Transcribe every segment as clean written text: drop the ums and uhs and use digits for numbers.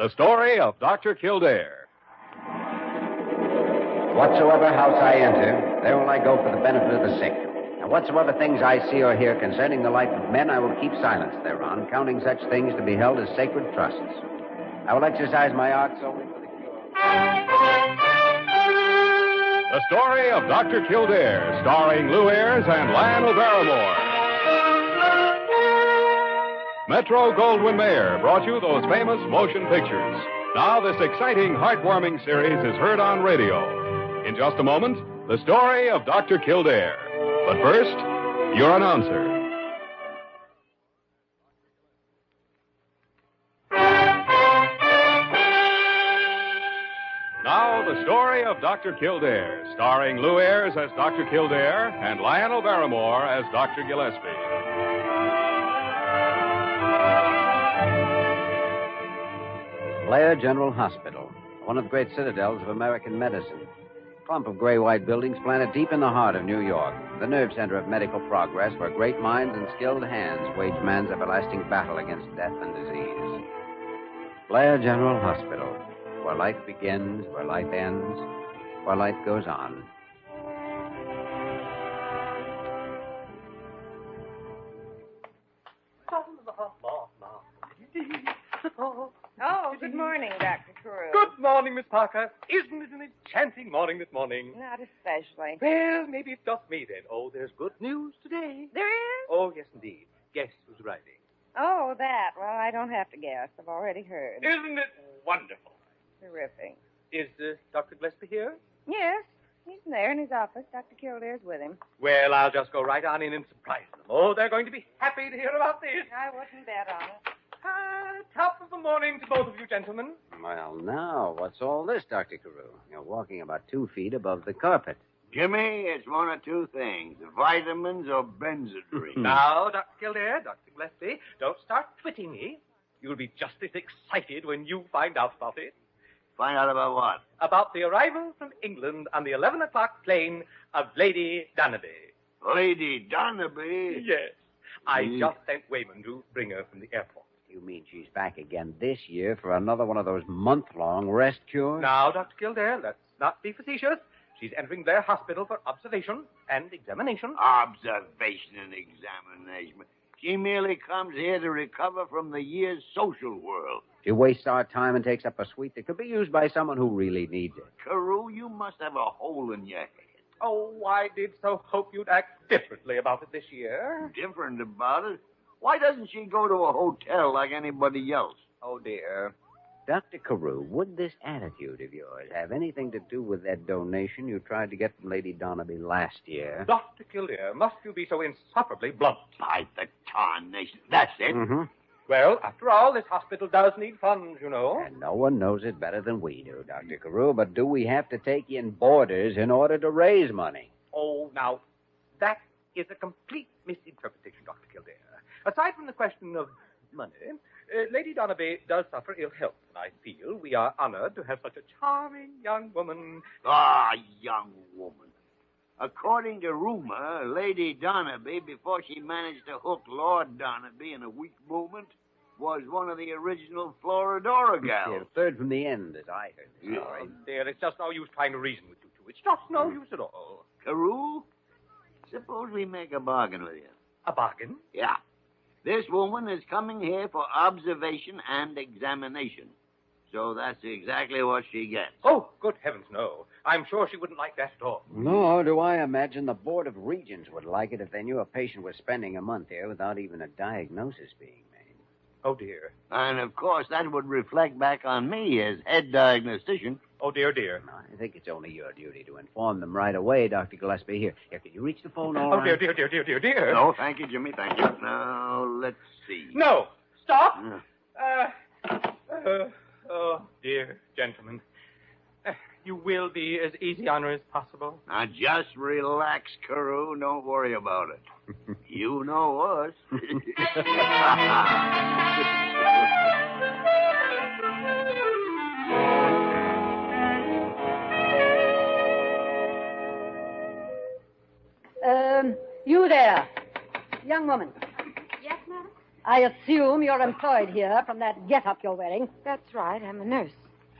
The story of Dr. Kildare. Whatsoever house I enter, there will I go for the benefit of the sick. And whatsoever things I see or hear concerning the life of men, I will keep silence thereon, counting such things to be held as sacred trusts. I will exercise my art solely for the cure. The story of Dr. Kildare, starring Lou Ayres and Lionel Barrymore. Metro-Goldwyn-Mayer brought you those famous motion pictures. Now this exciting, heartwarming series is heard on radio. In just a moment, the story of Dr. Kildare. But first, your announcer. Now, the story of Dr. Kildare, starring Lou Ayres as Dr. Kildare and Lionel Barrymore as Dr. Gillespie. Blair General Hospital, one of the great citadels of American medicine. Clump of gray-white buildings planted deep in the heart of New York, the nerve center of medical progress where great minds and skilled hands wage man's everlasting battle against death and disease. Blair General Hospital, where life begins, where life ends, where life goes on. Oh, good morning, Dr. Carew. Good morning, Miss Parker. Isn't it an enchanting morning this morning? Not especially. Well, maybe it's just me then. Oh, there's good news today. There is? Oh, yes, indeed. Guess who's arriving? Oh, that. Well, I don't have to guess. I've already heard. Isn't it wonderful? Terrific. Is Dr. Gillespie here? Yes, he's there in his office. Dr. Kildare's with him. Well, I'll just go right on in and surprise them. Oh, they're going to be happy to hear about this. I wouldn't bet on it. Top of the morning to both of you gentlemen. Well, now, what's all this, Dr. Carew? You're walking about 2 feet above the carpet. Jimmy, it's one of two things, vitamins or Benzedrine. Now, Dr. Kildare, Dr. Gillespie, don't start twitting me. You'll be just as excited when you find out about it. Find out about what? About the arrival from England on the 11 o'clock plane of Lady Donaby. Lady Donaby? Yes. I just sent Wayman to bring her from the airport. You mean she's back again this year for another one of those month-long rest cures? Now, Dr. Kildare, let's not be facetious. She's entering their hospital for observation and examination. Observation and examination. She merely comes here to recover from the year's social whirl. She wastes our time and takes up a suite that could be used by someone who really needs it. Carew, you must have a hole in your head. Oh, I did so hope you'd act differently about it this year. Different about it? Why doesn't she go to a hotel like anybody else? Oh, dear. Dr. Carew, would this attitude of yours have anything to do with that donation you tried to get from Lady Donaby last year? Dr. Kildare, must you be so insufferably blunt? By the tarnation. That's it. Mm-hmm. Well, after all, this hospital does need funds, you know. And no one knows it better than we do, Dr. Carew, but do we have to take in boarders in order to raise money? Oh, now, that is a complete misinterpretation, Dr. Kildare. Aside from the question of money, Lady Donaby does suffer ill health, and I feel we are honored to have such a charming young woman. Ah, young woman. According to rumor, Lady Donaby, before she managed to hook Lord Donaby in a weak movement, was one of the original Floridora gals. Yeah, third from the end, as I heard the Oh, story. dear, it's just no use trying to reason with you two. It's just no use at all. Carew, suppose we make a bargain with you. A bargain? Yeah. This woman is coming here for observation and examination. So that's exactly what she gets. Oh, good heavens, no. I'm sure she wouldn't like that at all. Nor do I imagine the Board of Regents would like it if they knew a patient was spending a month here without even a diagnosis being made. Oh, dear. And, of course, that would reflect back on me as head diagnostician. Oh, dear, dear. I think it's only your duty to inform them right away, Dr. Gillespie. Here, can you reach the phone all Oh, right? dear. No, thank you, Jimmy, thank you. Now, let's see. No! Stop! Yeah. Oh, dear gentlemen. You will be as easy on her as possible. Now, just relax, Carew. Don't worry about it. You know us. You there, young woman. Yes, madam? I assume you're employed here from that get-up you're wearing. That's right. I'm a nurse,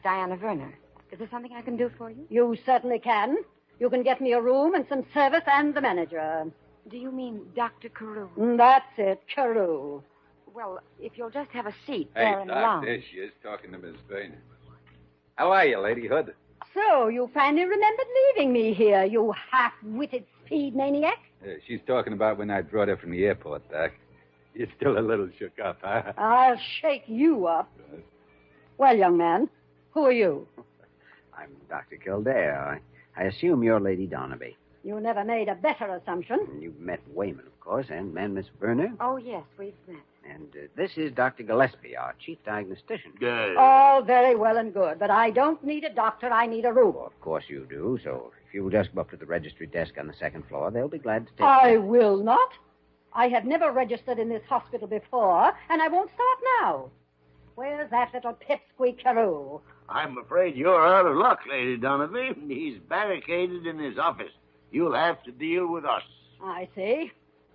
Diana Werner. Is there something I can do for you? You certainly can. You can get me a room and some service and the manager. Do you mean Dr. Carew? That's it, Carew. Well, if you'll just have a seat there in the Doc, lounge. there she is, talking to Miss Werner. How are you, Lady Hood? So, you finally remembered leaving me here, you half-witted speed maniac? She's talking about when I brought her from the airport, Doc. You're still a little shook up, huh? I'll shake you up. Well, young man, who are you? I'm Dr. Kildare. I assume you're Lady Donaby. You never made a better assumption. You've met Wayman, of course, and Miss Werner. Oh, yes, we've met. And this is Dr. Gillespie, our chief diagnostician. Good. All very well and good, but I don't need a doctor. I need a room. Well, of course you do, so if you'll just go up to the registry desk on the second floor, they'll be glad to take I will not. I have never registered in this hospital before, and I won't start now. Where's that little pipsqueak Carew? I'm afraid you're out of luck, Lady Donaby. He's barricaded in his office. You'll have to deal with us. I see.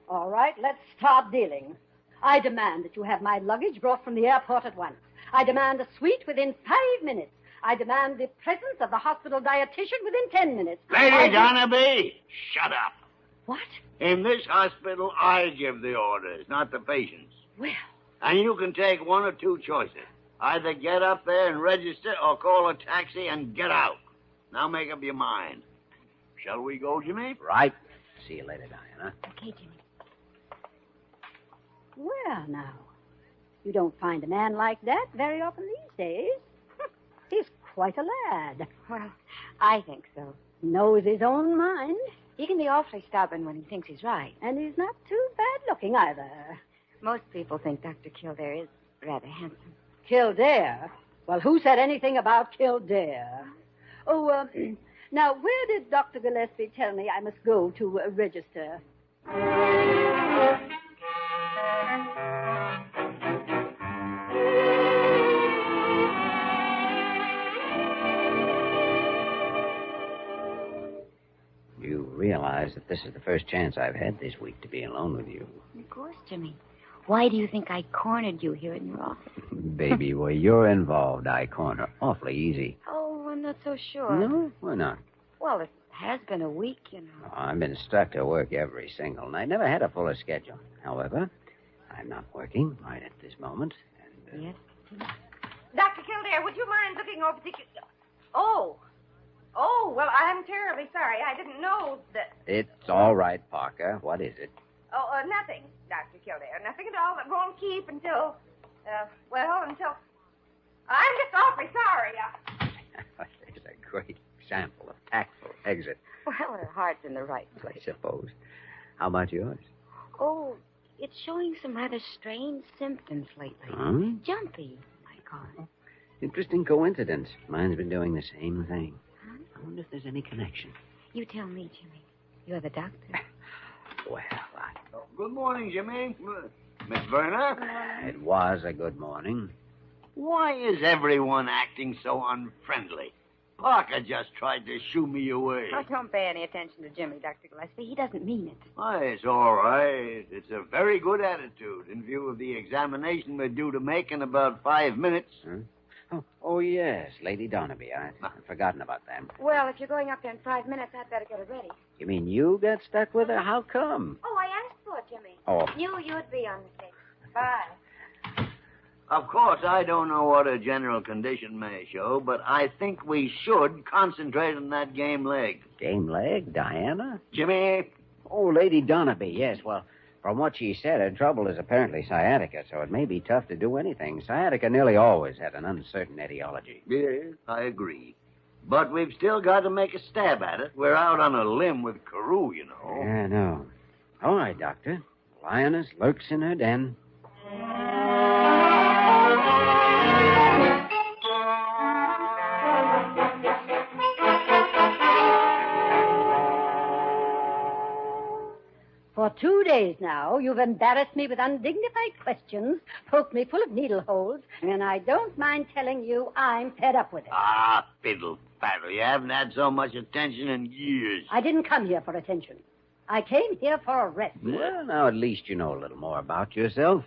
All right, let's start dealing. I demand that you have my luggage brought from the airport at once. I demand a suite within 5 minutes. I demand the presence of the hospital dietitian within 10 minutes. Lady Donaby, shut up. What? In this hospital, I give the orders, not the patients. Well, And you can take one or two choices. Either get up there and register or call a taxi and get out. Now make up your mind. Shall we go, Jimmy? Right. See you later, Diana. Okay, Jimmy. well, now. You don't find a man like that very often these days. He's quite a lad. Well, I think so. Knows his own mind. He can be awfully stubborn when he thinks he's right. And he's not too bad looking either. Most people think Dr. Kildare is rather handsome. Kildare? Well, who said anything about Kildare? Oh, now, where did Dr. Gillespie tell me I must go to register? You realize that this is the first chance I've had this week to be alone with you. Of course, Jimmy. Why do you think I cornered you here in your office? Baby, where you're involved, I corner awfully easy. Oh, I'm not so sure. No? Why not? Well, it has been a week, you know. Oh, I've been stuck to work every single night. Never had a fuller schedule. However, I'm not working right at this moment. And, Yes. Dr. Kildare, would you mind looking over the... Oh, well, I'm terribly sorry. I didn't know that... It's all right, Parker. What is it? Oh, nothing, Dr. Kildare. Nothing at all that won't keep until... until... I'm just awfully sorry. There's a great example of tactful exit, Well, her heart's in the right I place. suppose. How about yours? Oh, it's showing some rather strange symptoms lately. Huh? Jumpy, I call it. Interesting coincidence. Mine's been doing the same thing. Huh? I wonder if there's any connection. You tell me, Jimmy. You're the doctor. Well, Good morning, Jimmy. Miss Werner? it was a good morning. Why is everyone acting so unfriendly? Parker just tried to shoo me away. Oh, don't pay any attention to Jimmy, Dr. Gillespie. He doesn't mean it. Why, it's all right. It's a very good attitude in view of the examination we're due to make in about 5 minutes. Huh? Oh, yes, Lady Donaby. I'd forgotten about that. Well, if you're going up there in 5 minutes, I'd better get it ready. You mean you got stuck with her? How come? Oh, I asked for it, Jimmy. Oh. Knew you'd be on the case. Bye. Of course, I don't know what a general condition may show, but I think we should concentrate on that game leg. Game leg, Diana? Jimmy? Oh, Lady Donaby, yes. Well, from what she said, her trouble is apparently sciatica, so it may be tough to do anything. Sciatica nearly always had an uncertain etiology. Yes, I agree. But we've still got to make a stab at it. We're out on a limb with Carew, you know. Yeah, I know. All right, Doctor. Lioness lurks in her den. For 2 days now, you've embarrassed me with undignified questions, poked me full of needle holes, and I don't mind telling you I'm fed up with it. Ah, fiddle faddle. You haven't had so much attention in years. I didn't come here for attention. I came here for a rest. Well, now at least you know a little more about yourself.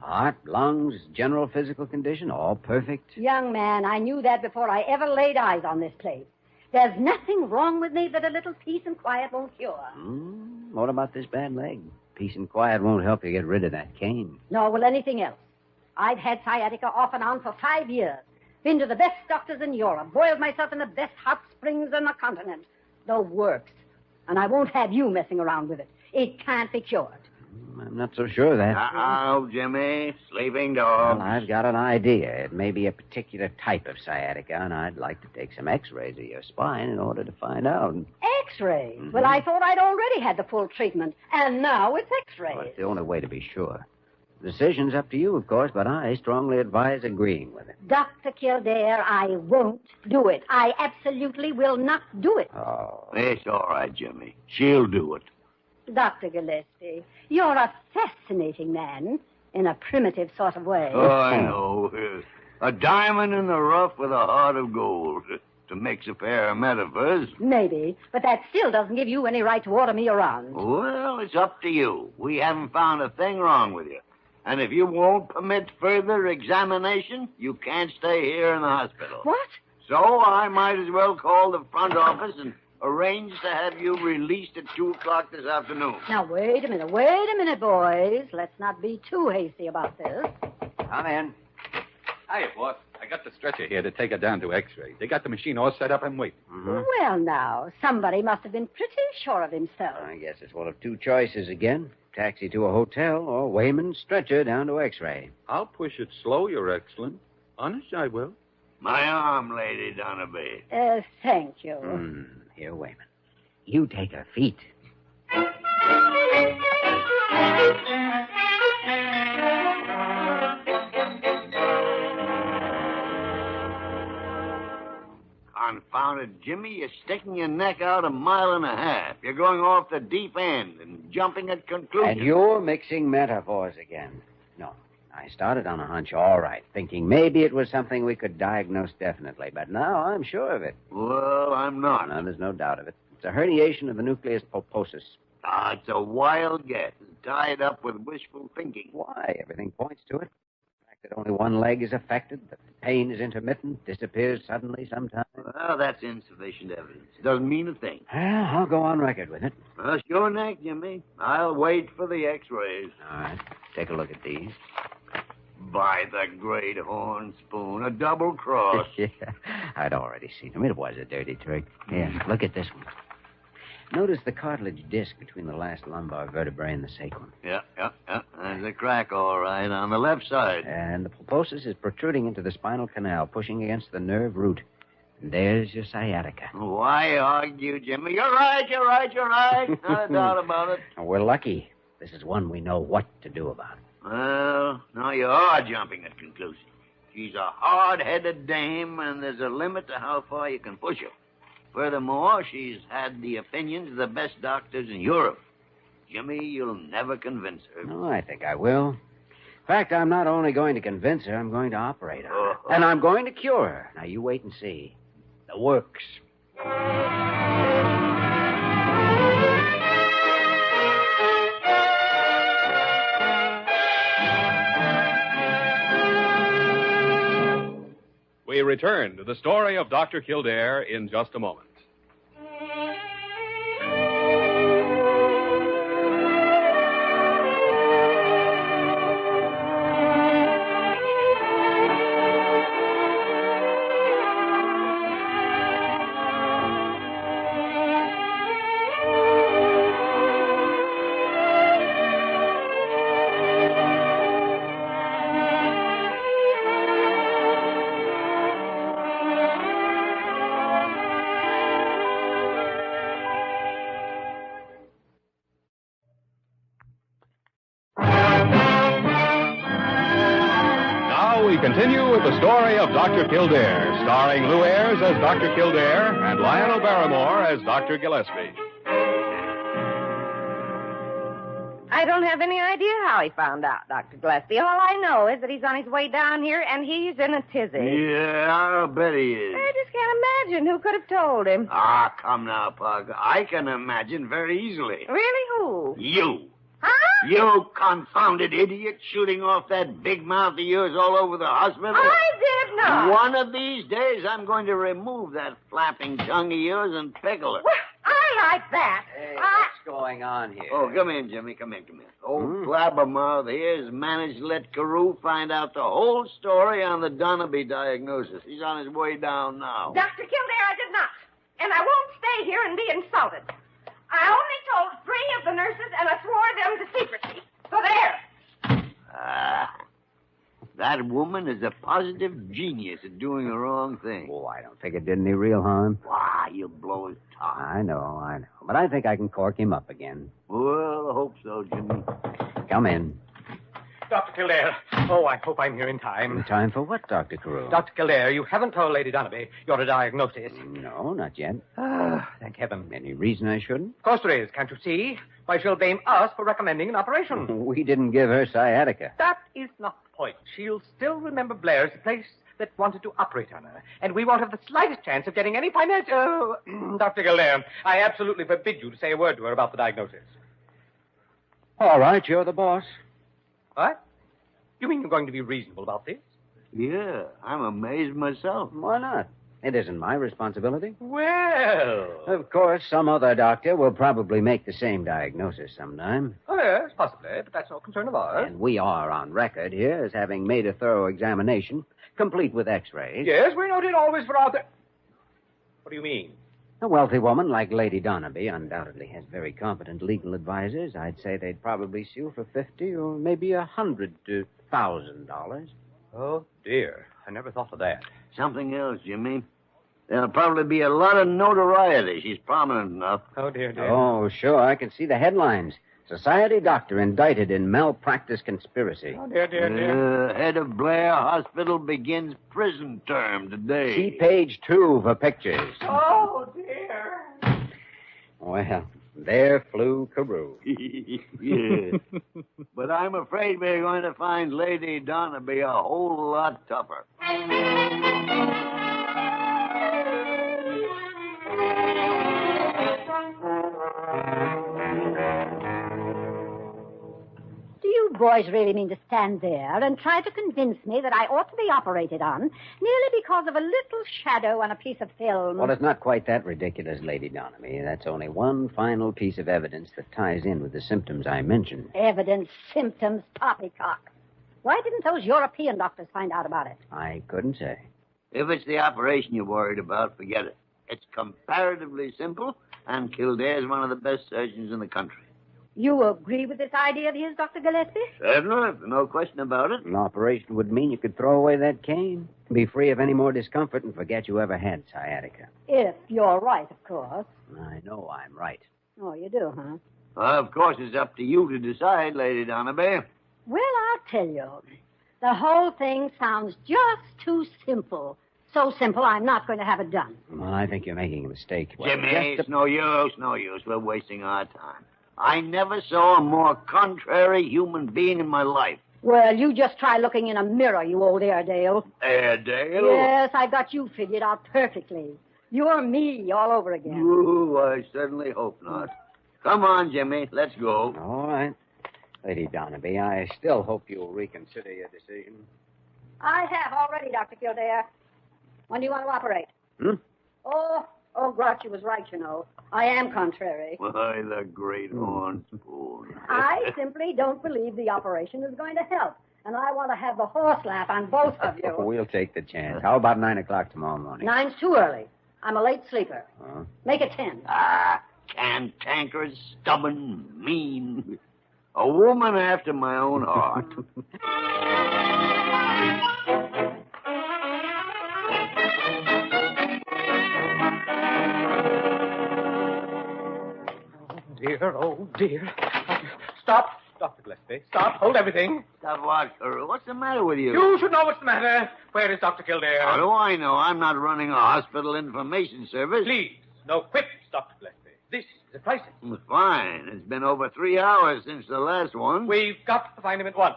Heart, lungs, general physical condition, all perfect. Young man, I knew that before I ever laid eyes on this place. There's nothing wrong with me that a little peace and quiet won't cure. What about this bad leg? Peace and quiet won't help you get rid of that cane. Nor will anything else. I've had sciatica off and on for 5 years. Been to the best doctors in Europe. Boiled myself in the best hot springs on the continent. The works. And I won't have you messing around with it. It can't be cured. I'm not so sure of that. Jimmy. Sleeping dog. Well, I've got an idea. It may be a particular type of sciatica, and I'd like to take some x-rays of your spine in order to find out. X-rays? Well, I thought I'd already had the full treatment. And now it's x-rays. Well, it's the only way to be sure. The decision's up to you, of course, but I strongly advise agreeing with it. Dr. Kildare, I won't do it. I absolutely will not do it. Oh. It's all right, Jimmy. She'll do it. Dr. Gillespie, you're a fascinating man in a primitive sort of way. Oh, I know. A diamond in the rough with a heart of gold. To mix a pair of metaphors. Maybe, but that still doesn't give you any right to order me around. Well, it's up to you. We haven't found a thing wrong with you. And if you won't permit further examination, you can't stay here in the hospital. What? So I might as well call the front office and arrange to have you released at 2 o'clock this afternoon. Now, wait a minute, boys. Let's not be too hasty about this. Come in. Hiya, boss. I got the stretcher here to take her down to x-ray. They got the machine all set up and waiting. Well, now, somebody must have been pretty sure of himself. I guess it's one of two choices again. Taxi to a hotel or Wayman's stretcher down to x-ray. I'll push it slow, Your Excellence. Honest, I will. My arm, Lady Donaby. Thank you. Here, Wayman. You take her feet. Confound it, Jimmy. You're sticking your neck out 1.5 miles. You're going off the deep end and jumping at conclusions. And you're mixing metaphors again. No, I started on a hunch, all right, thinking maybe it was something we could diagnose definitely, but now I'm sure of it. Well, I'm not. No, there's no doubt of it. It's a herniation of the nucleus pulposus. It's a wild guess, tied up with wishful thinking. Why? Everything points to it. The fact that only one leg is affected, that the pain is intermittent, disappears suddenly sometimes. Well, that's insufficient evidence. Doesn't mean a thing. Well, I'll go on record with it. Well, it's your neck, Jimmy. I'll wait for the x-rays. All right. Take a look at these. By the great horn spoon, a double cross. Yeah, I'd already seen them. It was a dirty trick. Here, look at this one. Notice the cartilage disc between the last lumbar vertebrae and the sacrum. Yeah. There's a crack, all right, on the left side. And the pulposus is protruding into the spinal canal, pushing against the nerve root. And there's your sciatica. Why argue, Jimmy? You're right. Not a doubt about it. We're lucky. This is one we know what to do about. Well, now you are jumping at conclusions. She's a hard-headed dame, and there's a limit to how far you can push her. Furthermore, she's had the opinions of the best doctors in Europe. Jimmy, you'll never convince her. No, I think I will. In fact, I'm not only going to convince her, I'm going to operate on her. And I'm going to cure her. Now, you wait and see. The works. We return to the story of Dr. Kildare in just a moment. Continue with the story of Dr. Kildare, starring Lou Ayres as Dr. Kildare and Lionel Barrymore as Dr. Gillespie. I don't have any idea how he found out, Dr. Gillespie. All I know is that he's on his way down here, and he's in a tizzy. Yeah, I'll bet he is. I just can't imagine who could have told him. Come now, Pug. I can imagine very easily. Really, who? You. Huh? You confounded idiot shooting off that big mouth of yours all over the hospital. I did not. One of these days, I'm going to remove that flapping tongue of yours and pickle it. Well, I like that. Hey, what's going on here? Oh, come in, Jimmy. Come in. Old Blabbermouth here has managed to let Carew find out the whole story on the Donaby diagnosis. He's on his way down now. Dr. Kildare, I did not. And I won't stay here and be insulted. I only told 3 of the nurses, and I swore them to secrecy. So there. That woman is a positive genius at doing the wrong thing. Oh, I don't think it did any real harm. Why, you'll blow his top. I know. But I think I can cork him up again. Well, I hope so, Jimmy. Come in. Dr. Kildare. Oh, I hope I'm here in time. In time for what, Dr. Carew? Dr. Kildare, you haven't told Lady Donaby your diagnosis. No, not yet. Thank heaven. Any reason I shouldn't? Of course there is, can't you see? Why, she'll blame us for recommending an operation. We didn't give her sciatica. That is not the point. She'll still remember Blair's, the place that wanted to operate on her. And we won't have the slightest chance of getting any financial... Dr. Kildare, I absolutely forbid you to say a word to her about the diagnosis. All right, you're the boss. What? You mean you're going to be reasonable about this? Yeah, I'm amazed myself. Why not? It isn't my responsibility. Well... Of course, some other doctor will probably make the same diagnosis sometime. Oh, yes, possibly, but that's no concern of ours. And we are on record here as having made a thorough examination, complete with x-rays. Yes, we're noted always for our... What do you mean? A wealthy woman like Lady Donaby undoubtedly has very competent legal advisors. I'd say they'd probably sue for $50 or maybe $100,000. Oh, dear. I never thought of that. Something else, Jimmy. There'll probably be a lot of notoriety. She's prominent enough. Oh, dear. Oh, sure. I can see the headlines. Society doctor indicted in malpractice conspiracy. Oh, dear. Head of Blair Hospital begins prison term today. See page 2 for pictures. Oh, dear. Well, there flew Carew. Yeah. But I'm afraid we're going to find Lady Donaby a whole lot tougher. Do you boys really mean to stand there and try to convince me that I ought to be operated on merely because of a little shadow on a piece of film? Well, it's not quite that ridiculous, Lady Donaby. That's only one final piece of evidence that ties in with the symptoms I mentioned. Evidence, symptoms, poppycock. Why didn't those European doctors find out about it? I couldn't say. If it's the operation you're worried about, forget it. It's comparatively simple, and Kildare's one of the best surgeons in the country. You agree with this idea of his, Dr. Gillespie? Certainly, no question about it. An operation would mean you could throw away that cane, be free of any more discomfort, and forget you ever had sciatica. If you're right, of course. I know I'm right. Oh, you do, huh? Of course, it's up to you to decide, Lady Donaby. Well, I'll tell you. The whole thing sounds just too simple. So simple, I'm not going to have it done. Well, I think you're making a mistake. Jimmy, it's no use. We're wasting our time. I never saw a more contrary human being in my life. Well, you just try looking in a mirror, you old Airedale. Airedale? Yes, I got you figured out perfectly. You're me all over again. Ooh, I certainly hope not. Come on, Jimmy, let's go. All right. Lady Donaby, I still hope you'll reconsider your decision. I have already, Dr. Kildare. When do you want to operate? Oh, Grouchy was right, you know. I am contrary. Why, the great horn spoon. I simply don't believe the operation is going to help. And I want to have the horse laugh on both of you. We'll take the chance. How about 9 o'clock tomorrow morning? 9's too early. I'm a late sleeper. Make it 10. Cantankerous, stubborn, mean. A woman after my own heart. Oh, dear. Stop, Dr. Gillespie. Stop. Hold everything. Stop what, Carew? What's the matter with you? You should know what's the matter. Where is Dr. Kildare? How do I know? I'm not running a hospital information service. Please, no quips, Dr. Gillespie. This is a crisis. Fine. It's been over 3 hours since the last one. We've got to find him at once.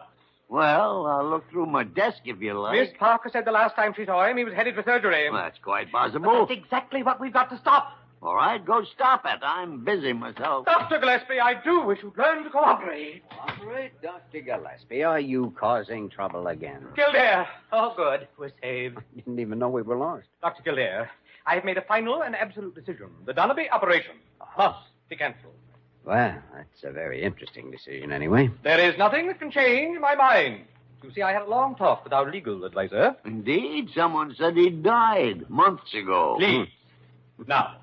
Well, I'll look through my desk if you like. Miss Parker said the last time she saw him, he was headed for surgery. Well, that's quite possible. But that's exactly what we've got to stop. All right, go stop it. I'm busy myself. Dr. Gillespie, I do wish you'd learn to cooperate. Cooperate, Dr. Gillespie. Are you causing trouble again? Kildare. Oh, good. We're saved. I didn't even know we were lost. Dr. Kildare, I have made a final and absolute decision. The Donaby operation must be cancelled. Well, that's a very interesting decision anyway. There is nothing that can change my mind. You see, I had a long talk with our legal advisor. Indeed, someone said he died months ago. Please. Now,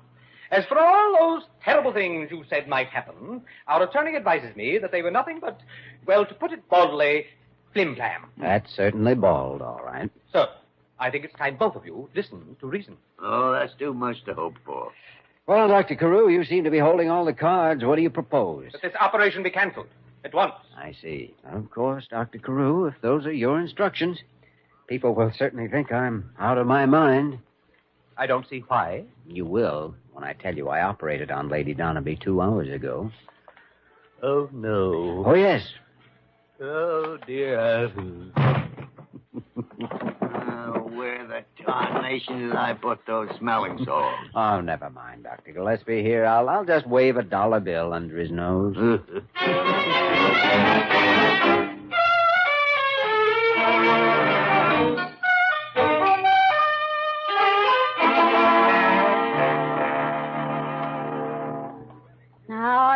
as for all those terrible things you said might happen, our attorney advises me that they were nothing but, well, to put it baldly, flim-flam. That's certainly bald, all right. So, I think it's time both of you listen to reason. Oh, that's too much to hope for. Well, Dr. Carew, you seem to be holding all the cards. What do you propose? That this operation be cancelled at once. I see. Of course, Dr. Carew, if those are your instructions, people will certainly think I'm out of my mind. I don't see why. You will when I tell you I operated on Lady Donaby 2 hours ago. Oh, no. Oh, yes. Oh, dear. Where the tarnation did I put those smelling salts? Oh, never mind, Dr. Gillespie. Here, I'll just wave a dollar bill under his nose.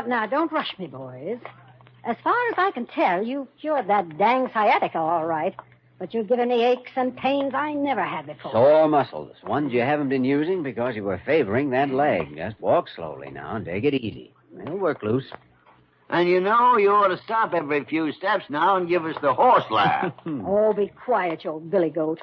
Now, don't rush me, boys. As far as I can tell, you've cured that dang sciatica all right. But you've given me aches and pains I never had before. Sore muscles. Ones you haven't been using because you were favoring that leg. Just walk slowly now and take it easy. It'll work loose. And you know, you ought to stop every few steps now and give us the horse laugh. Oh, be quiet, you old billy goat.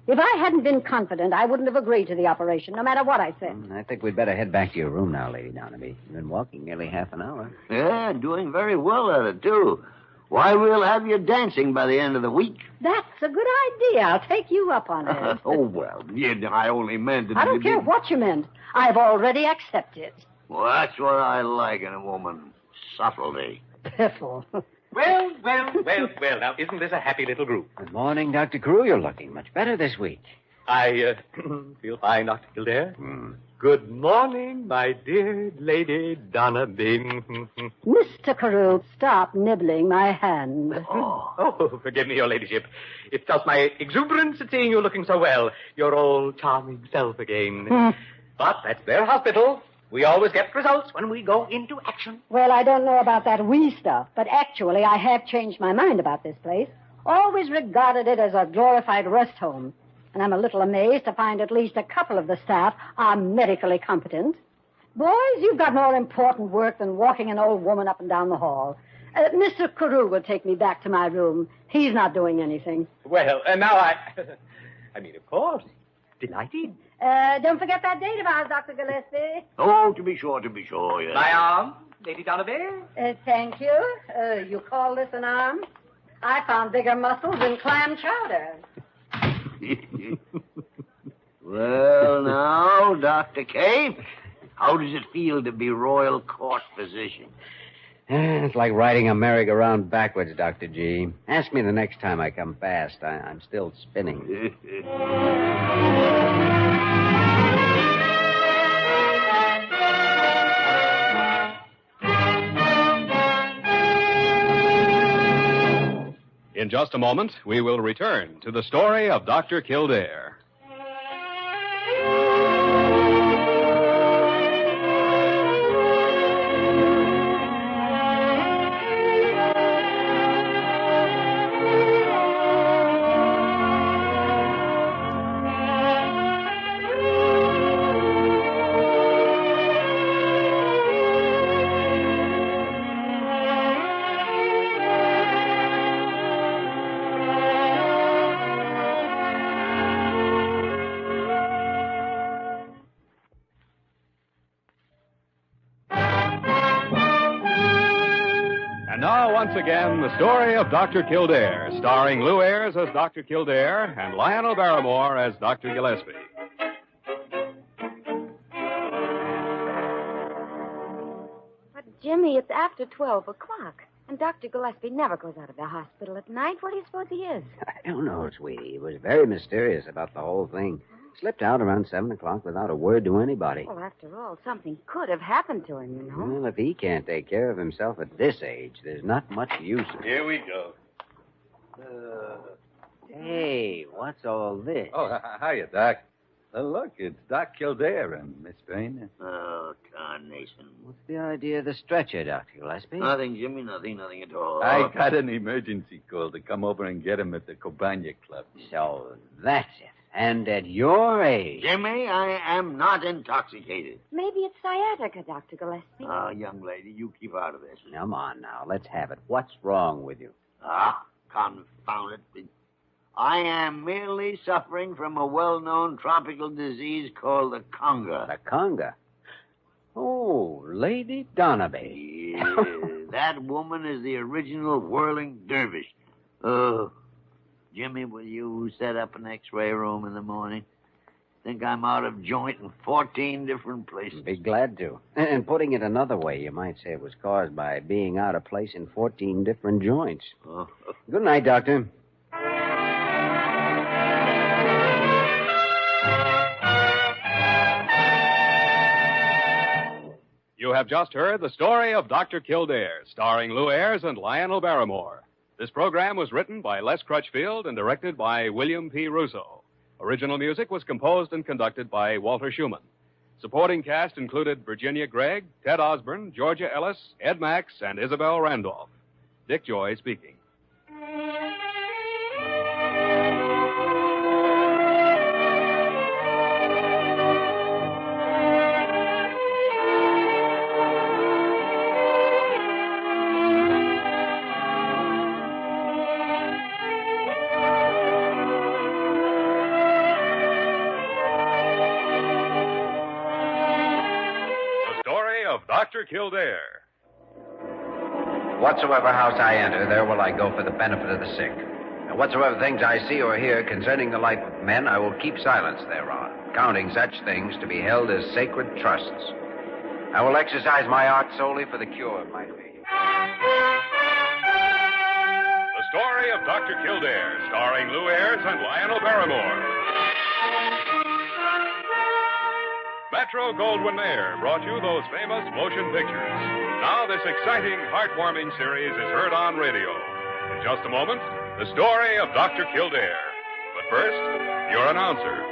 If I hadn't been confident, I wouldn't have agreed to the operation, no matter what I said. I think we'd better head back to your room now, Lady Donaby. You've been walking nearly half an hour. Yeah, doing very well at it, too. Why, we'll have you dancing by the end of the week. That's a good idea. I'll take you up on it. Oh, well, I only meant that... I don't care what you meant. I've already accepted. Well, that's what I like in a woman. Subtlety. Piffle. Well. Now, isn't this a happy little group? Good morning, Dr. Carew. You're looking much better this week. I feel fine, Dr. Kildare. Good morning, my dear Lady Donaby. Mr. Carew, stop nibbling my hand. Oh, forgive me, your ladyship. It's just my exuberance at seeing you looking so well. Your old charming self again. But that's their hospital. We always get results when we go into action. Well, I don't know about that wee stuff, but actually I have changed my mind about this place. Always regarded it as a glorified rest home. And I'm a little amazed to find at least a couple of the staff are medically competent. Boys, you've got more important work than walking an old woman up and down the hall. Mr. Carew will take me back to my room. He's not doing anything. Well, now I mean, of course. Delighted. Don't forget that date of ours, Dr. Gillespie. Oh, to be sure, yes. My arm, Lady Donaby. Thank you. You call this an arm? I found bigger muscles in clam chowder. Well, now, Dr. K, how does it feel to be royal court physician? It's like riding a merry-go-round backwards, Dr. G. Ask me the next time I come past. I'm still spinning. In just a moment, we will return to the story of Dr. Kildare. Now, once again, the story of Dr. Kildare, starring Lou Ayres as Dr. Kildare and Lionel Barrymore as Dr. Gillespie. But, Jimmy, it's after 12 o'clock. And Dr. Gillespie never goes out of the hospital at night. What do you suppose he is? I don't know, sweetie. He was very mysterious about the whole thing. Slipped out around 7 o'clock without a word to anybody. Well, after all, something could have happened to him, you know. Well, if he can't take care of himself at this age, there's not much use in it. Here we go. Hey, what's all this? Oh, hiya, Doc. Look, it's Doc Kildare and Miss Bain. Oh, carnation. What's the idea of the stretcher, Dr. Gillespie? Nothing, Jimmy, nothing at all. I got an emergency call to come over and get him at the Cobania Club. So that's it. And at your age. Jimmy, I am not intoxicated. Maybe it's sciatica, Dr. Gillespie. Oh, young lady, you keep out of this. Come on now, let's have it. What's wrong with you? Ah, confound it. I am merely suffering from a well-known tropical disease called the conga. The conga? Oh, Lady Donaby. Yeah, that woman is the original whirling dervish. Oh, Jimmy, will you set up an X-ray room in the morning? Think I'm out of joint in 14 different places. Be glad to. And putting it another way, you might say it was caused by being out of place in 14 different joints. Oh. Good night, Doctor. You have just heard the story of Dr. Kildare, starring Lou Ayres and Lionel Barrymore. This program was written by Les Crutchfield and directed by William P. Russo. Original music was composed and conducted by Walter Schumann. Supporting cast included Virginia Gregg, Ted Osborne, Georgia Ellis, Ed Max, and Isabel Randolph. Dick Joy speaking. Dr. Kildare. Whatsoever house I enter, there will I go for the benefit of the sick. And whatsoever things I see or hear concerning the life of men, I will keep silence thereon, counting such things to be held as sacred trusts. I will exercise my art solely for the cure of my faith. The story of Dr. Kildare, starring Lou Ayres and Lionel Barrymore. Metro-Goldwyn-Mayer brought you those famous motion pictures. Now this exciting, heartwarming series is heard on radio. In just a moment, the story of Dr. Kildare. But first, your announcer.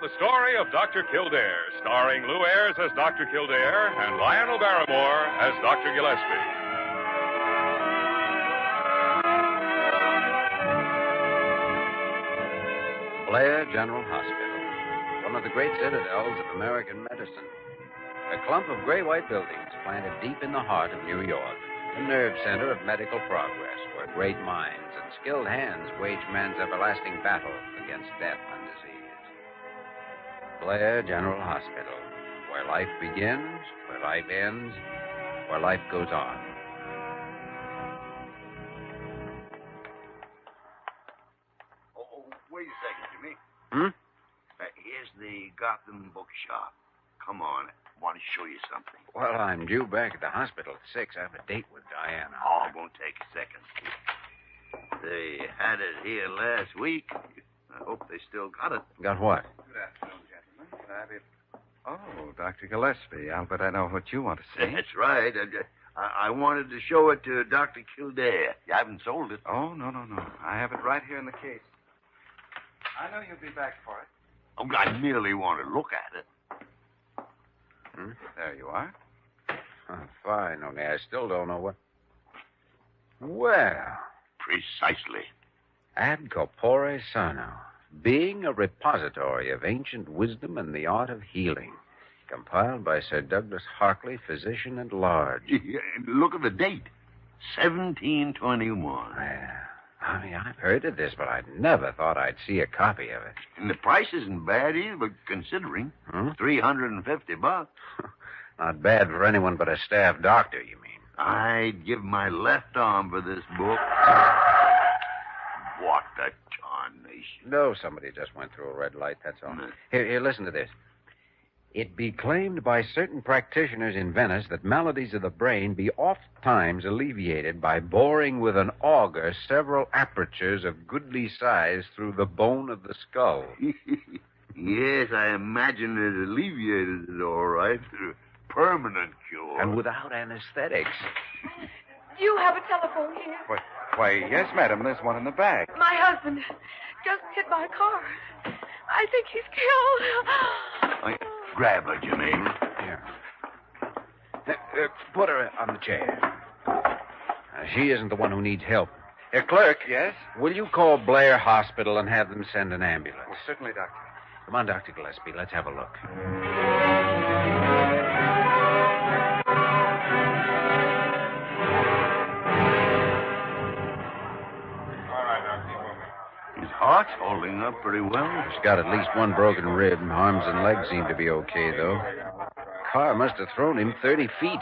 The story of Dr. Kildare, starring Lou Ayres as Dr. Kildare and Lionel Barrymore as Dr. Gillespie. Blair General Hospital, one of the great citadels of American medicine. A clump of gray-white buildings planted deep in the heart of New York, the nerve center of medical progress, where great minds and skilled hands wage man's everlasting battle against death and disease. Blair General Hospital, where life begins, where life ends, where life goes on. Oh, wait a second, Jimmy. Hmm? Here's the Gotham bookshop. Come on, I want to show you something. Well, I'm due back at the hospital at 6. I have a date with Diana. Oh, it won't take a second. They had it here last week. I hope they still got it. Got what? Good afternoon, gentlemen. Oh, Dr. Gillespie, I'll bet I know what you want to see. That's right. I wanted to show it to Dr. Kildare. You haven't sold it. Oh, no. I have it right here in the case. I know you'll be back for it. Oh, I merely want to look at it. There you are. Oh, fine, only I still don't know what... Well... Precisely. Ad corpore sano, being a repository of ancient wisdom and the art of healing, compiled by Sir Douglas Harkley, physician at large. Yeah, look at the date, 1721. Well, I mean, I've heard of this, but I never thought I'd see a copy of it. And the price isn't bad either, but considering. $350. Not bad for anyone but a staff doctor, you mean? I'd give my left arm for this book. What? that tarnation. No, somebody just went through a red light, that's all. Here, listen to this. It be claimed by certain practitioners in Venice that maladies of the brain be oft times alleviated by boring with an auger several apertures of goodly size through the bone of the skull. Yes, I imagine it alleviated it all right. Permanent cure. And without anesthetics. Do you have a telephone here? Why, yes, madam. There's one in the bag. My husband just hit my car. I think he's killed. Grab her, Jimmy. Here. Put her on the chair. She isn't the one who needs help. Clerk. Yes? Will you call Blair Hospital and have them send an ambulance? Well, certainly, Doctor. Come on, Dr. Gillespie. Let's have a look. His heart's holding up pretty well. He's got at least one broken rib. Arms and legs seem to be okay, though. Car must have thrown him 30 feet.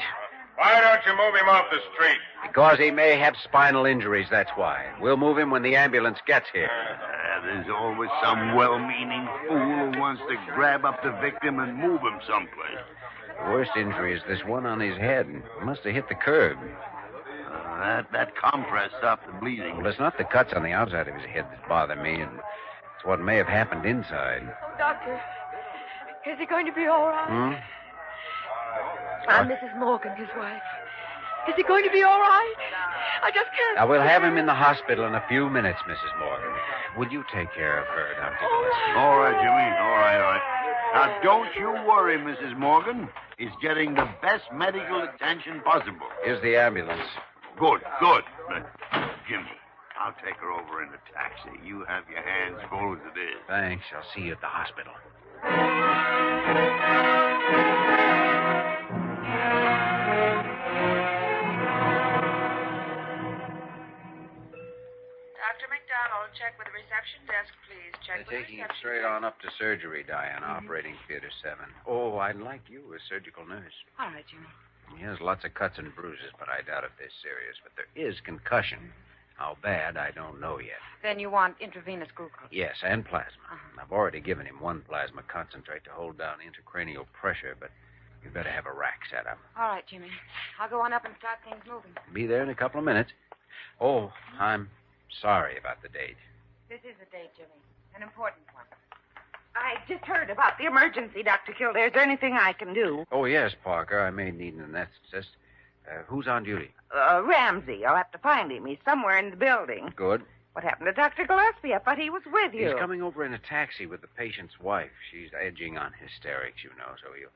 Why don't you move him off the street? Because he may have spinal injuries, that's why. We'll move him when the ambulance gets here. There's always some well-meaning fool who wants to grab up the victim and move him someplace. The worst injury is this one on his head. He must have hit the curb. That compress stopped the bleeding. Well, it's not the cuts on the outside of his head that bother me, and it's what may have happened inside. Oh, Doctor, is he going to be all right? I'm Mrs. Morgan, his wife. Is he going to be all right? I just can't... Now, we'll have him in the hospital in a few minutes, Mrs. Morgan. Will you take care of her, Dr. Gillespie? All right, Jimmy. All right. Now, don't you worry, Mrs. Morgan. He's getting the best medical attention possible. Here's the ambulance. Good. Jimmy, I'll take her over in a taxi. You have your hands full as it is. Thanks. I'll see you at the hospital. Dr. McDonald, check with the reception desk, please. Check They're with taking the him reception straight desk. on up to surgery, Diana, operating theater 7. Oh, I'd like you as surgical nurse. All right, Jimmy. He has lots of cuts and bruises, but I doubt if they're serious. But there is concussion. How bad, I don't know yet. Then you want intravenous glucose. Yes, and plasma. I've already given him one plasma concentrate to hold down intracranial pressure, but you'd better have a rack set up. All right, Jimmy. I'll go on up and start things moving. Be there in a couple of minutes. Oh, I'm sorry about the date. This is a date, Jimmy. An important one. I just heard about the emergency, Dr. Kildare. Is there anything I can do? Oh, yes, Parker. I may need an anesthetist. Who's on duty? Ramsey. I'll have to find him. He's somewhere in the building. Good. What happened to Dr. Gillespie? I thought he was with you. He's coming over in a taxi with the patient's wife. She's edging on hysterics, you know, so he'll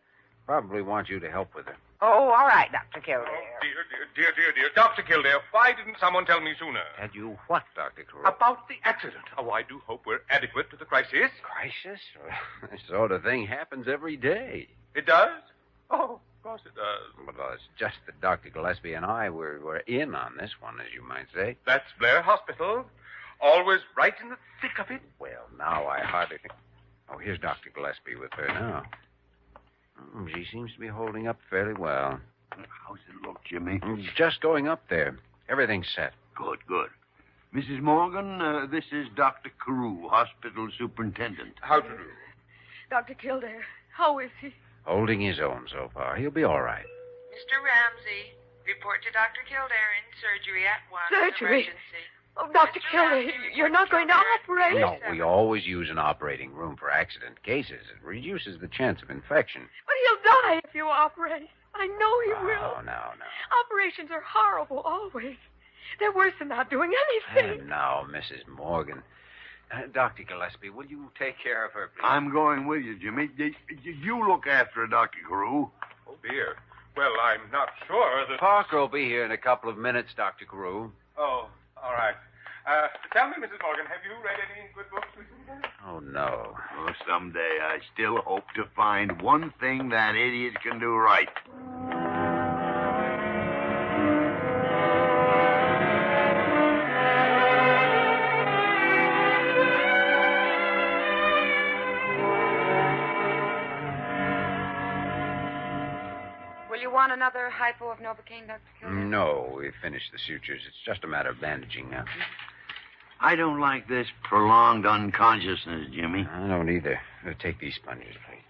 probably want you to help with her. Oh, all right, Dr. Kildare. Dear. Dr. Kildare, why didn't someone tell me sooner? Had you what, Dr. Carew? About the accident. Oh, I do hope we're adequate to the crisis. Crisis? This sort of thing happens every day. It does? Oh, of course it does. Well, it's just that Dr. Gillespie and I were in on this one, as you might say. That's Blair Hospital. Always right in the thick of it. Well, now I hardly think... Oh, here's Dr. Gillespie with her now. She seems to be holding up fairly well. How's it look, Jimmy? Just going up there. Everything's set. Good. Mrs. Morgan, this is Dr. Carew, hospital superintendent. How do you do? Dr. Kildare, how is he? Holding his own so far. He'll be all right. Mr. Ramsey, report to Dr. Kildare in surgery at once. Surgery? Emergency. Oh, Dr. Kildare, you're not going to operate? No, we always use an operating room for accident cases. It reduces the chance of infection. But he'll die if you operate. I know he will. Oh, no. Operations are horrible, always. They're worse than not doing anything. Now, Mrs. Morgan. Dr. Gillespie, will you take care of her, please? I'm going with you, Jimmy. You look after her, Dr. Carew. Oh, dear. Well, I'm not sure that... Parker will be here in a couple of minutes, Dr. Carew. Oh, all right. Tell me, Mrs. Morgan, have you read any good books recently? Oh, no. Oh, someday I still hope to find one thing that idiot can do right. Will you want another hypo of Novocaine, Dr. Kildare? No, we finished the sutures. It's just a matter of bandaging now. I don't like this prolonged unconsciousness, Jimmy. I don't either. Take these sponges, please.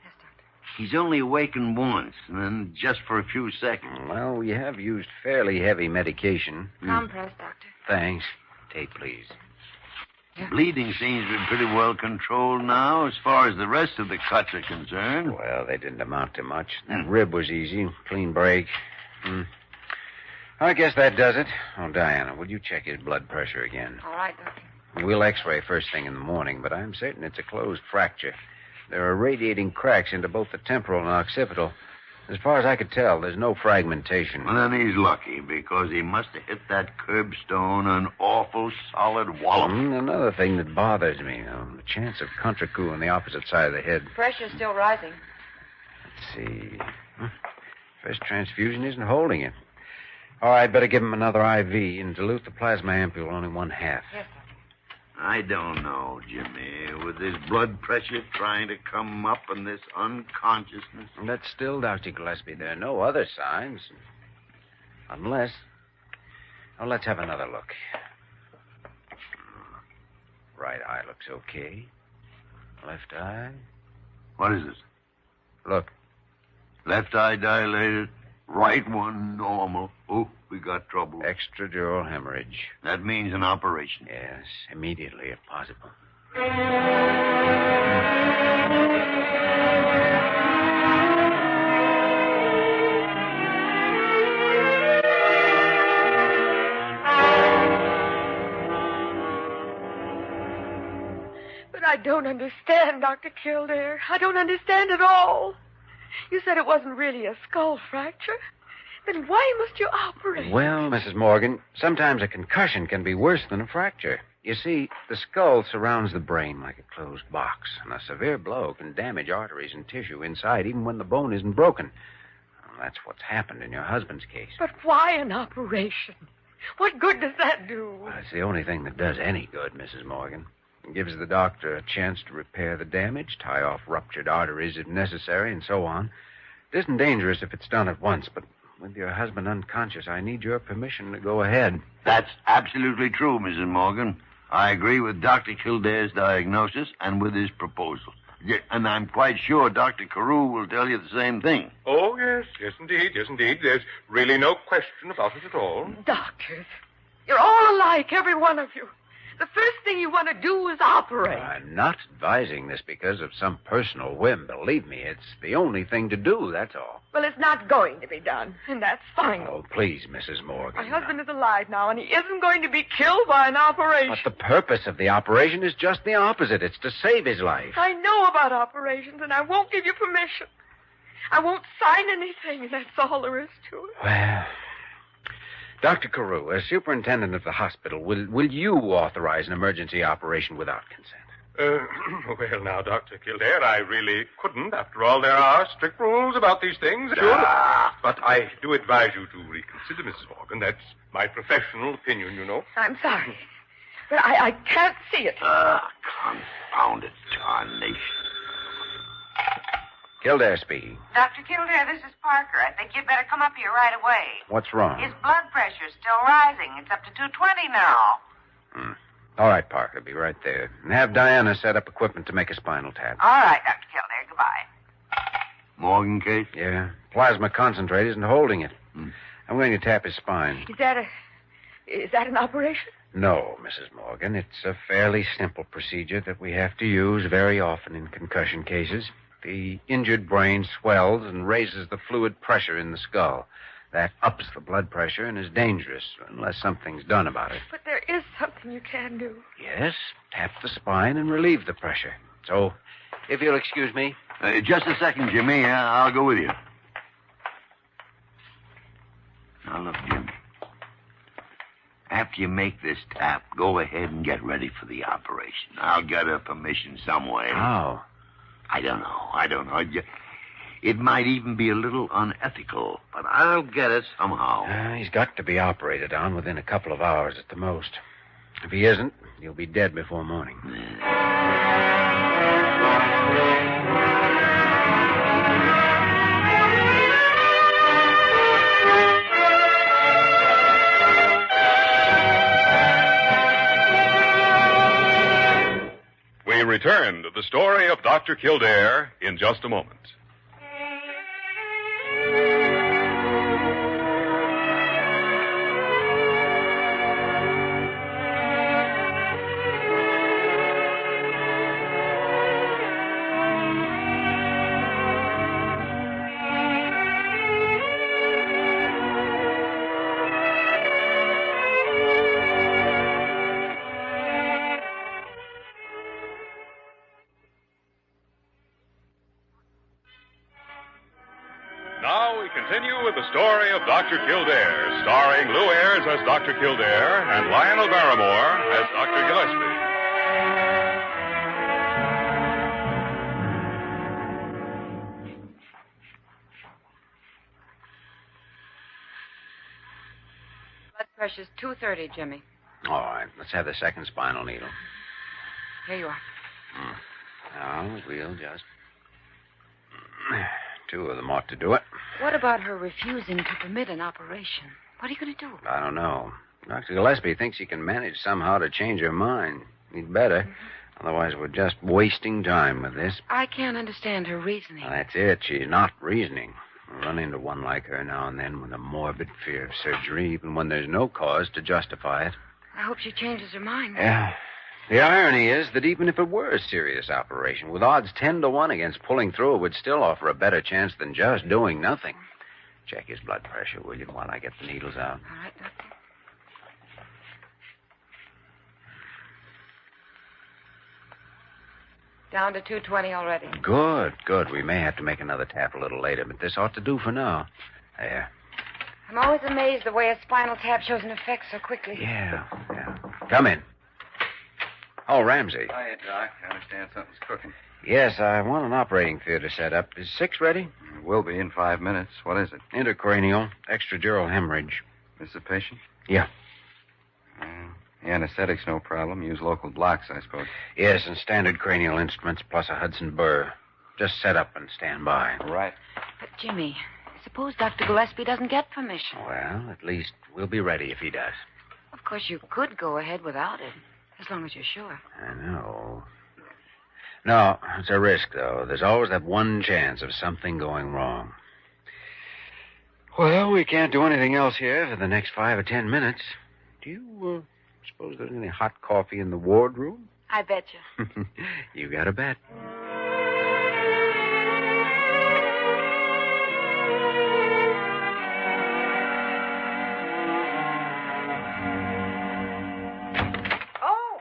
He's only awakened once, and then just for a few seconds. Well, we have used fairly heavy medication. Compress, Doctor. Thanks. Tape, please. Bleeding seems to be pretty well controlled now as far as the rest of the cuts are concerned. Well, they didn't amount to much. That rib was easy. Clean break. I guess that does it. Oh, Diana, would you check his blood pressure again? All right, Doctor. We'll x-ray first thing in the morning, but I'm certain it's a closed fracture. There are radiating cracks into both the temporal and occipital. As far as I could tell, there's no fragmentation. Well, then he's lucky, because he must have hit that curbstone an awful solid wallop. Another thing that bothers me, the chance of Chronicle on the opposite side of the head. Pressure's still rising. Let's see. First transfusion isn't holding it. All right, better give him another IV and dilute the plasma ampule only 1/2. Yes, sir. I don't know, Jimmy. With this blood pressure trying to come up and this unconsciousness. That's still, Dr. Gillespie. There are no other signs. Unless... Well, let's have another look. Right eye looks okay. Left eye. What is it? Look. Left eye dilated. Right one normal. Oh, we got trouble. Extradural hemorrhage. That means an operation. Yes, immediately if possible. But I don't understand, Dr. Kildare. I don't understand at all. You said it wasn't really a skull fracture. Then why must you operate? Well, Mrs. Morgan, sometimes a concussion can be worse than a fracture. You see, the skull surrounds the brain like a closed box, and a severe blow can damage arteries and tissue inside even when the bone isn't broken. Well, that's what's happened in your husband's case. But why an operation? What good does that do? Well, it's the only thing that does any good, Mrs. Morgan. It gives the doctor a chance to repair the damage, tie off ruptured arteries if necessary, and so on. It isn't dangerous if it's done at once, but with your husband unconscious, I need your permission to go ahead. That's absolutely true, Mrs. Morgan. I agree with Dr. Kildare's diagnosis and with his proposal. And I'm quite sure Dr. Carew will tell you the same thing. Oh, yes, yes, indeed. There's really no question about it at all. Doctors, you're all alike, every one of you. The first thing you want to do is operate. I'm not advising this because of some personal whim. Believe me, it's the only thing to do, that's all. Well, it's not going to be done, and that's fine. Oh, please, Mrs. Morgan. My husband is alive now, and he isn't going to be killed by an operation. But the purpose of the operation is just the opposite. It's to save his life. I know about operations, and I won't give you permission. I won't sign anything, and that's all there is to it. Well... Dr. Carew, as superintendent of the hospital, will you authorize an emergency operation without consent? Well, now, Dr. Kildare, I really couldn't. After all, there are strict rules about these things. But I do advise you to reconsider, Mrs. Morgan. That's my professional opinion, you know. I'm sorry, but I can't see it. Confounded tarnation. Kildare speaking. Dr. Kildare, this is Parker. I think you'd better come up here right away. What's wrong? His blood pressure's still rising. It's up to 220 now. All right, Parker. Be right there. And have Diana set up equipment to make a spinal tap. All right, Dr. Kildare. Goodbye. Morgan case? Yeah. Plasma concentrate isn't holding it. I'm going to tap his spine. Is that an operation? No, Mrs. Morgan. It's a fairly simple procedure that we have to use very often in concussion cases. The injured brain swells and raises the fluid pressure in the skull. That ups the blood pressure and is dangerous unless something's done about it. But there is something you can do. Yes, tap the spine and relieve the pressure. So, if you'll excuse me. Just a second, Jimmy. I'll go with you. Now, look, Jimmy. After you make this tap, go ahead and get ready for the operation. I'll get her permission some way. How? I don't know. It might even be a little unethical, but I'll get it somehow. He's got to be operated on within a couple of hours at the most. If he isn't, he'll be dead before morning. return to the story of Dr. Kildare in just a moment. Now we continue with the story of Dr. Kildare, starring Lou Ayres as Dr. Kildare and Lionel Barrymore as Dr. Gillespie. Blood pressure's 230, Jimmy. All right, let's have the second spinal needle. Here you are. Now, we'll just... 2 of them ought to do it. What about her refusing to permit an operation? What are you going to do? I don't know. Dr. Gillespie thinks he can manage somehow to change her mind. He'd better. Mm-hmm. Otherwise, we're just wasting time with this. I can't understand her reasoning. Well, that's it. She's not reasoning. We run into one like her now and then with a morbid fear of surgery, even when there's no cause to justify it. I hope she changes her mind. Yeah. The irony is that even if it were a serious operation, with odds 10 to 1 against pulling through, it would still offer a better chance than just doing nothing. Check his blood pressure, will you, while I get the needles out? All right, Doctor. Down to 220 already. Good. We may have to make another tap a little later, but this ought to do for now. There. I'm always amazed the way a spinal tap shows an effect so quickly. Yeah. Come in. Oh, Ramsey. Hiya, Doc. I understand something's cooking. Yes, I want an operating theater set up. Is 6 ready? It will be in 5 minutes. What is it? Intracranial, extradural hemorrhage. This the patient? Yeah. The anesthetic's no problem. Use local blocks, I suppose. Yes, and standard cranial instruments plus a Hudson burr. Just set up and stand by. All right. But, Jimmy, suppose Dr. Gillespie doesn't get permission. Well, at least we'll be ready if he does. Of course, you could go ahead without it, as long as you're sure. I know. No, it's a risk, though. There's always that one chance of something going wrong. Well, we can't do anything else here for the next 5 or 10 minutes. Do you suppose there's any hot coffee in the wardroom? I bet you. You got a bet. Oh,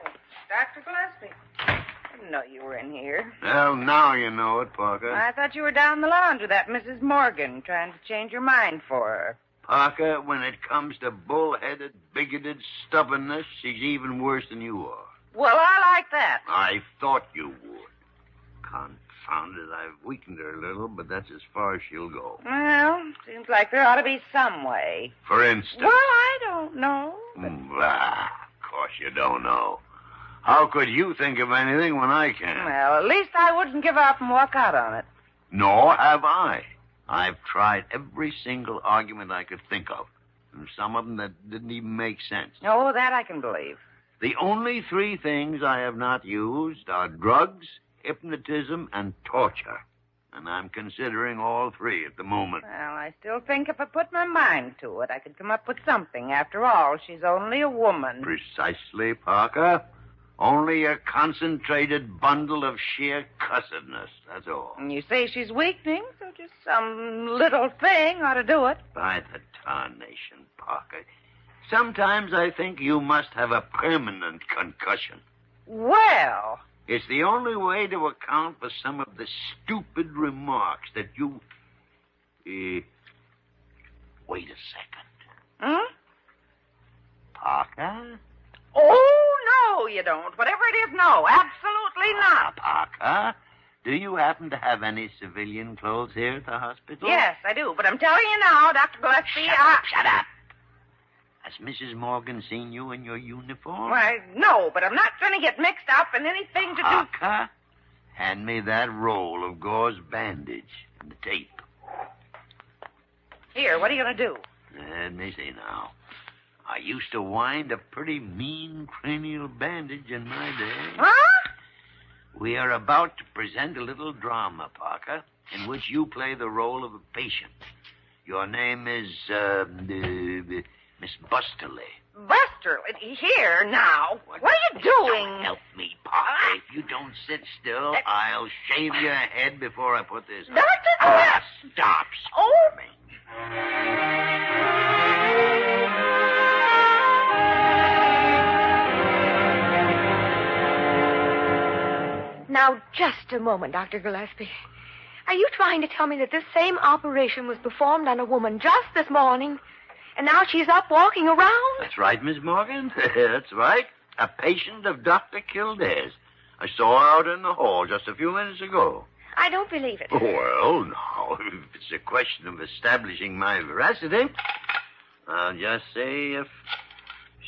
Dr. Gillespie. I didn't know you were in here. Well, now you know it, Parker. I thought you were down the lounge with that Mrs. Morgan, trying to change your mind for her. Parker, when it comes to bull-headed, bigoted stubbornness, she's even worse than you are. Well, I like that. I thought you would. Confound it, I've weakened her a little, but that's as far as she'll go. Well, seems like there ought to be some way. For instance... Well, I don't know. Of course you don't know. How could you think of anything when I can? Well, at least I wouldn't give up and walk out on it. Nor have I. I've tried every single argument I could think of, and some of them that didn't even make sense. Oh, that I can believe. The only 3 things I have not used are drugs, hypnotism, and torture. And I'm considering all 3 at the moment. Well, I still think if I put my mind to it, I could come up with something. After all, she's only a woman. Precisely, Parker. Only a concentrated bundle of sheer cussedness, that's all. And you say she's weakening, so just some little thing ought to do it. By the tarnation, Parker. Sometimes I think you must have a permanent concussion. Well... It's the only way to account for some of the stupid remarks that you... Wait a second. Parker? Oh, no, you don't. Whatever it is, no. Absolutely not. Parker, do you happen to have any civilian clothes here at the hospital? Yes, I do. But I'm telling you now, Dr. Gillespie, Shut up. Has Mrs. Morgan seen you in your uniform? Why, no, but I'm not going to get mixed up in anything to do... Parker, hand me that roll of gauze bandage and the tape. Here, what are you going to do? Let me see now. I used to wind a pretty mean cranial bandage in my day. Huh? We are about to present a little drama, Parker, in which you play the role of a patient. Your name is, Miss Busterly. Buster, here now. What are you doing? Don't help me, Parker. If you don't sit still, I'll shave your head before I put this on. Doctor! Stop Oh! squirming. Now, just a moment, Dr. Gillespie. Are you trying to tell me that this same operation was performed on a woman just this morning, and now she's up walking around? That's right, Miss Morgan. That's right. A patient of Dr. Kildare's. I saw her out in the hall just a few minutes ago. I don't believe it. Well, now, if it's a question of establishing my veracity, I'll just say if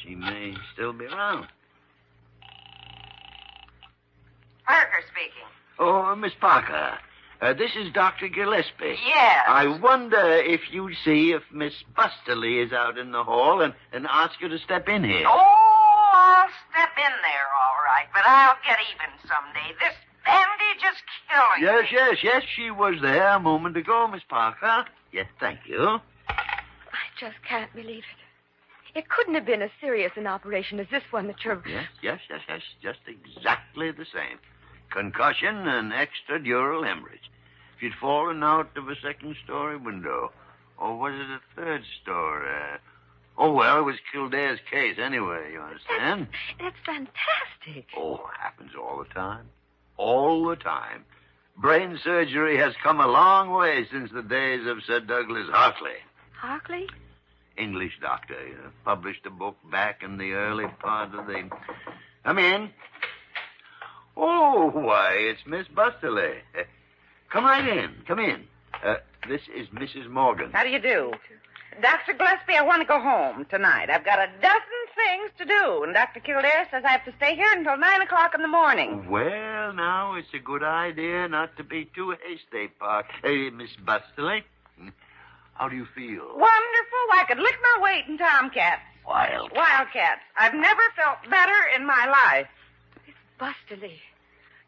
she may still be around. Parker speaking. Oh, Miss Parker, this is Dr. Gillespie. Yes. I wonder if you'd see if Miss Busterly is out in the hall and ask her to step in here. Oh, I'll step in there, all right, but I'll get even someday. This bandage is killing me. Yes, she was there a moment ago, Miss Parker. Yes, thank you. I just can't believe it. It couldn't have been as serious an operation as this one that you're... Yes, just exactly the same. Concussion and extradural hemorrhage. If you'd fallen out of a second-story window, or was it a third story? Oh, well, it was Kildare's case anyway, you understand? That's fantastic. Oh, happens all the time. All the time. Brain surgery has come a long way since the days of Sir Douglas Hartley. Hartley? English doctor. Published a book back in the early part of the... Come in. Oh, why, it's Miss Busterly. Come right in. Come in. This is Mrs. Morgan. How do you do? Dr. Gillespie, I want to go home tonight. I've got a dozen things to do, and Dr. Kildare says I have to stay here until 9 o'clock in the morning. Well, now, it's a good idea not to be too hasty, Park. Hey, Miss Busterly, how do you feel? Wonderful. I could lick my weight in tomcats. Wildcats. I've never felt better in my life. Miss Busterly,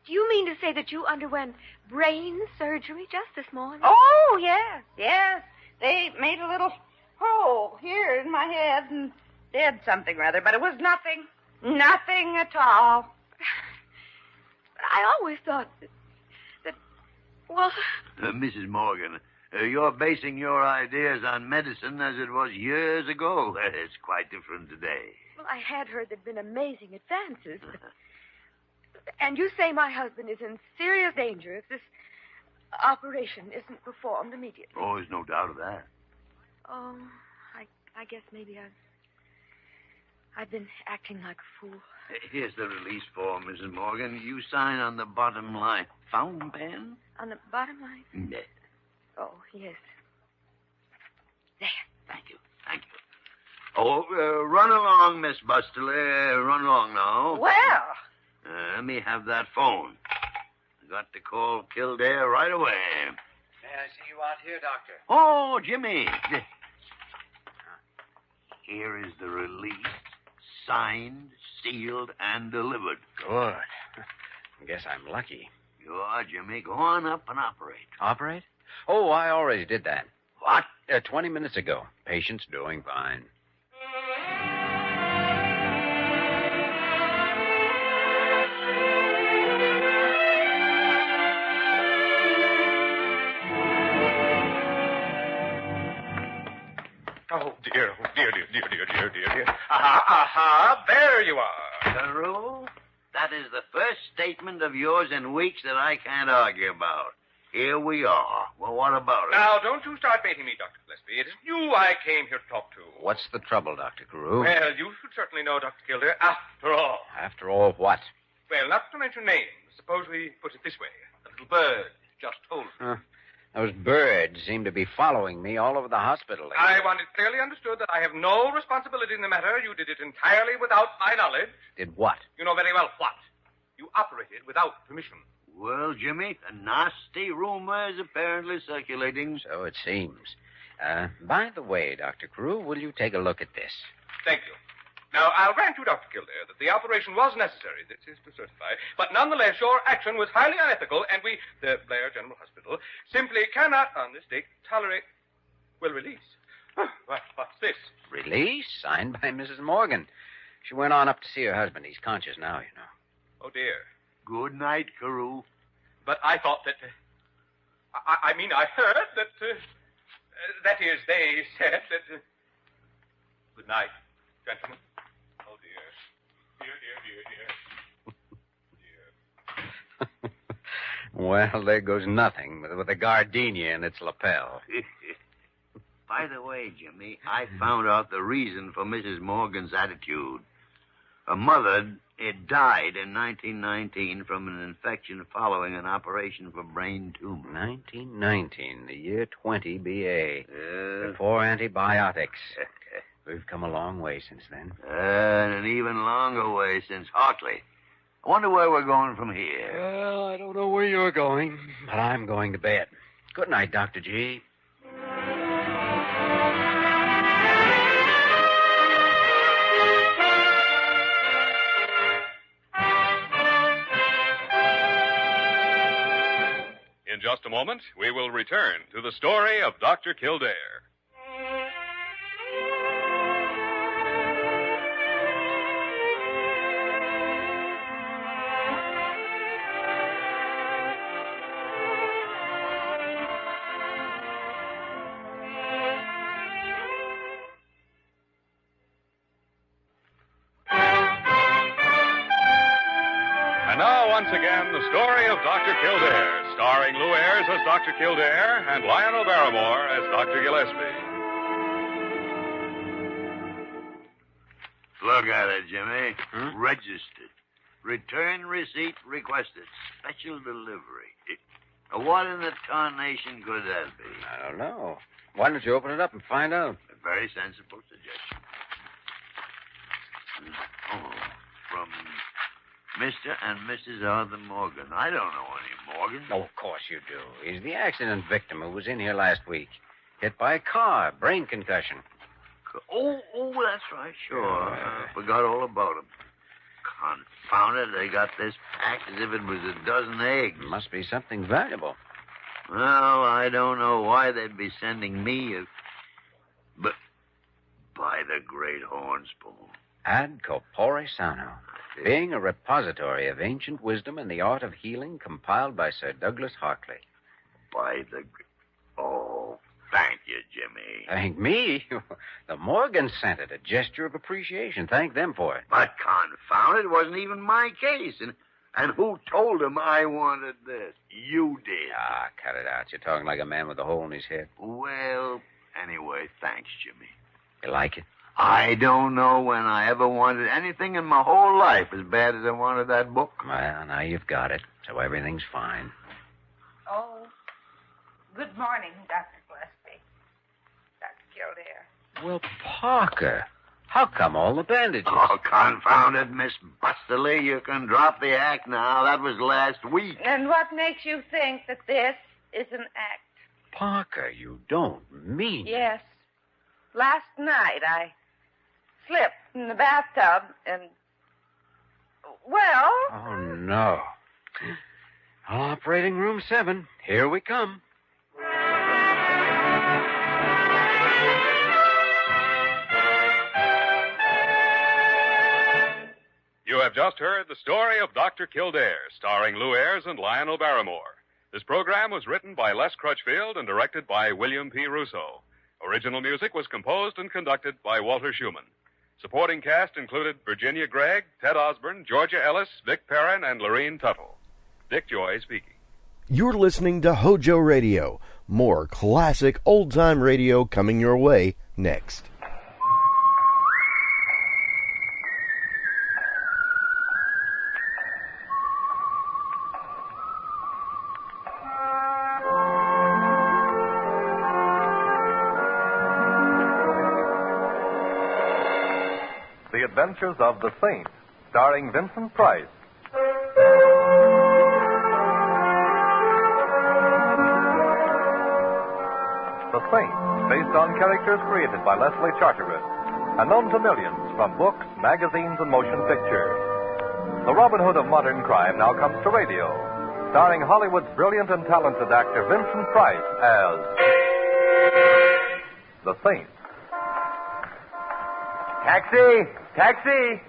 do you mean to say that you underwent brain surgery just this morning? Oh, yes. They made a little hole here in my head and did something rather, but it was nothing. Nothing at all. But I always thought that well... Mrs. Morgan, you're basing your ideas on medicine as it was years ago. It's quite different today. Well, I had heard there'd been amazing advances. And you say my husband is in serious danger if this operation isn't performed immediately. Oh, there's no doubt of that. Oh, I guess maybe I've been acting like a fool. Here's the release form, Mrs. Morgan. You sign on the bottom line. Fountain pen? On the bottom line? Yes. Oh, yes. There. Thank you. Oh, run along, Miss Busterly. Run along now. Well. Let me have that phone. I got to call Kildare right away. May I see you out here, Doctor? Oh, Jimmy. Here is the release. Signed, sealed, and delivered. Good. I guess I'm lucky. You are, Jimmy. Go on up and operate. Operate? Oh, I already did that. What? 20 minutes ago. Patient's doing fine. Oh, dear. Aha, there you are. Carew, that is the first statement of yours in weeks that I can't argue about. Here we are. Well, what about it? Now, don't you start baiting me, Dr. Gillespie. It is you I came here to talk to. What's the trouble, Dr. Carew? Well, you should certainly know, Dr. Kildare, after all. After all, what? Well, not to mention names, suppose we put it this way. A little bird just told me. Those birds seem to be following me all over the hospital. I want it clearly understood that I have no responsibility in the matter. You did it entirely without my knowledge. Did what? You know very well what. You operated without permission. Well, Jimmy, a nasty rumor is apparently circulating. So it seems. By the way, Dr. Carew, will you take a look at this? Thank you. Now, I'll grant you, Dr. Kildare, that the operation was necessary. This is to certify. But nonetheless, your action was highly unethical, and we, the Blair General Hospital, simply cannot, on this date, tolerate, release. What's this? Release? Signed by Mrs. Morgan. She went on up to see her husband. He's conscious now, you know. Oh, dear. Good night, Carew. But I thought that... I heard that... that is, they said that... Good night, gentlemen. Oh, dear. Dear. Well, there goes nothing with a gardenia in its lapel. By the way, Jimmy, I found out the reason for Mrs. Morgan's attitude. Her mother died in 1919 from an infection following an operation for brain tumor. 1919, the year 20 BA. Before antibiotics. We've come a long way since then. And an even longer way since Hartley. I wonder where we're going from here. Well, I don't know where you're going, but I'm going to bed. Good night, Dr. G. In just a moment, we will return to the story of Dr. Kildare. And now, once again, the story of Dr. Kildare, starring Lou Ayres as Dr. Kildare and Lionel Barrymore as Dr. Gillespie. Look at it, Jimmy. Registered. Return receipt requested. Special delivery. What in the tarnation could that be? I don't know. Why don't you open it up and find out? A very sensible suggestion. Oh, from Mr. and Mrs. Arthur Morgan. I don't know any Morgan. Oh, of course you do. He's the accident victim who was in here last week. Hit by a car, brain concussion. Oh, that's right, sure. I forgot all about him. Confound it, they got this packed as if it was a dozen eggs. Must be something valuable. Well, I don't know why they'd be sending me but by the great horn spoon. Ad corpore sano, being a repository of ancient wisdom and the art of healing compiled by Sir Douglas Hartley. By the... Oh, thank you, Jimmy. Thank me? The Morgans sent it, a gesture of appreciation. Thank them for it. But confound it, wasn't even my case. And who told them I wanted this? You did. Ah, cut it out. You're talking like a man with a hole in his head. Well, anyway, thanks, Jimmy. You like it? I don't know when I ever wanted anything in my whole life as bad as I wanted that book. Well, now you've got it, so everything's fine. Oh, good morning, Dr. Gillespie. Dr. Kildare. Well, Parker, how come all the bandages? Oh, confound it, Miss Busterly. You can drop the act now. That was last week. And what makes you think that this is an act? Parker, you don't mean... Yes. Last night I slipped in the bathtub and... Well... Oh, no. Operating room 7. Here we come. You have just heard the story of Dr. Kildare, starring Lou Ayres and Lionel Barrymore. This program was written by Les Crutchfield and directed by William P. Russo. Original music was composed and conducted by Walter Schumann. Supporting cast included Virginia Gregg, Ted Osborne, Georgia Ellis, Vic Perrin, and Lorene Tuttle. Dick Joy speaking. You're listening to HOJO Radio. More classic old-time radio coming your way next. The Adventures of the Saint, starring Vincent Price. The Saint, based on characters created by Leslie Charteris. and known to millions from books, magazines, and motion pictures. The Robin Hood of modern crime now comes to radio, starring Hollywood's brilliant and talented actor Vincent Price as the Saint. Taxi! Taxi!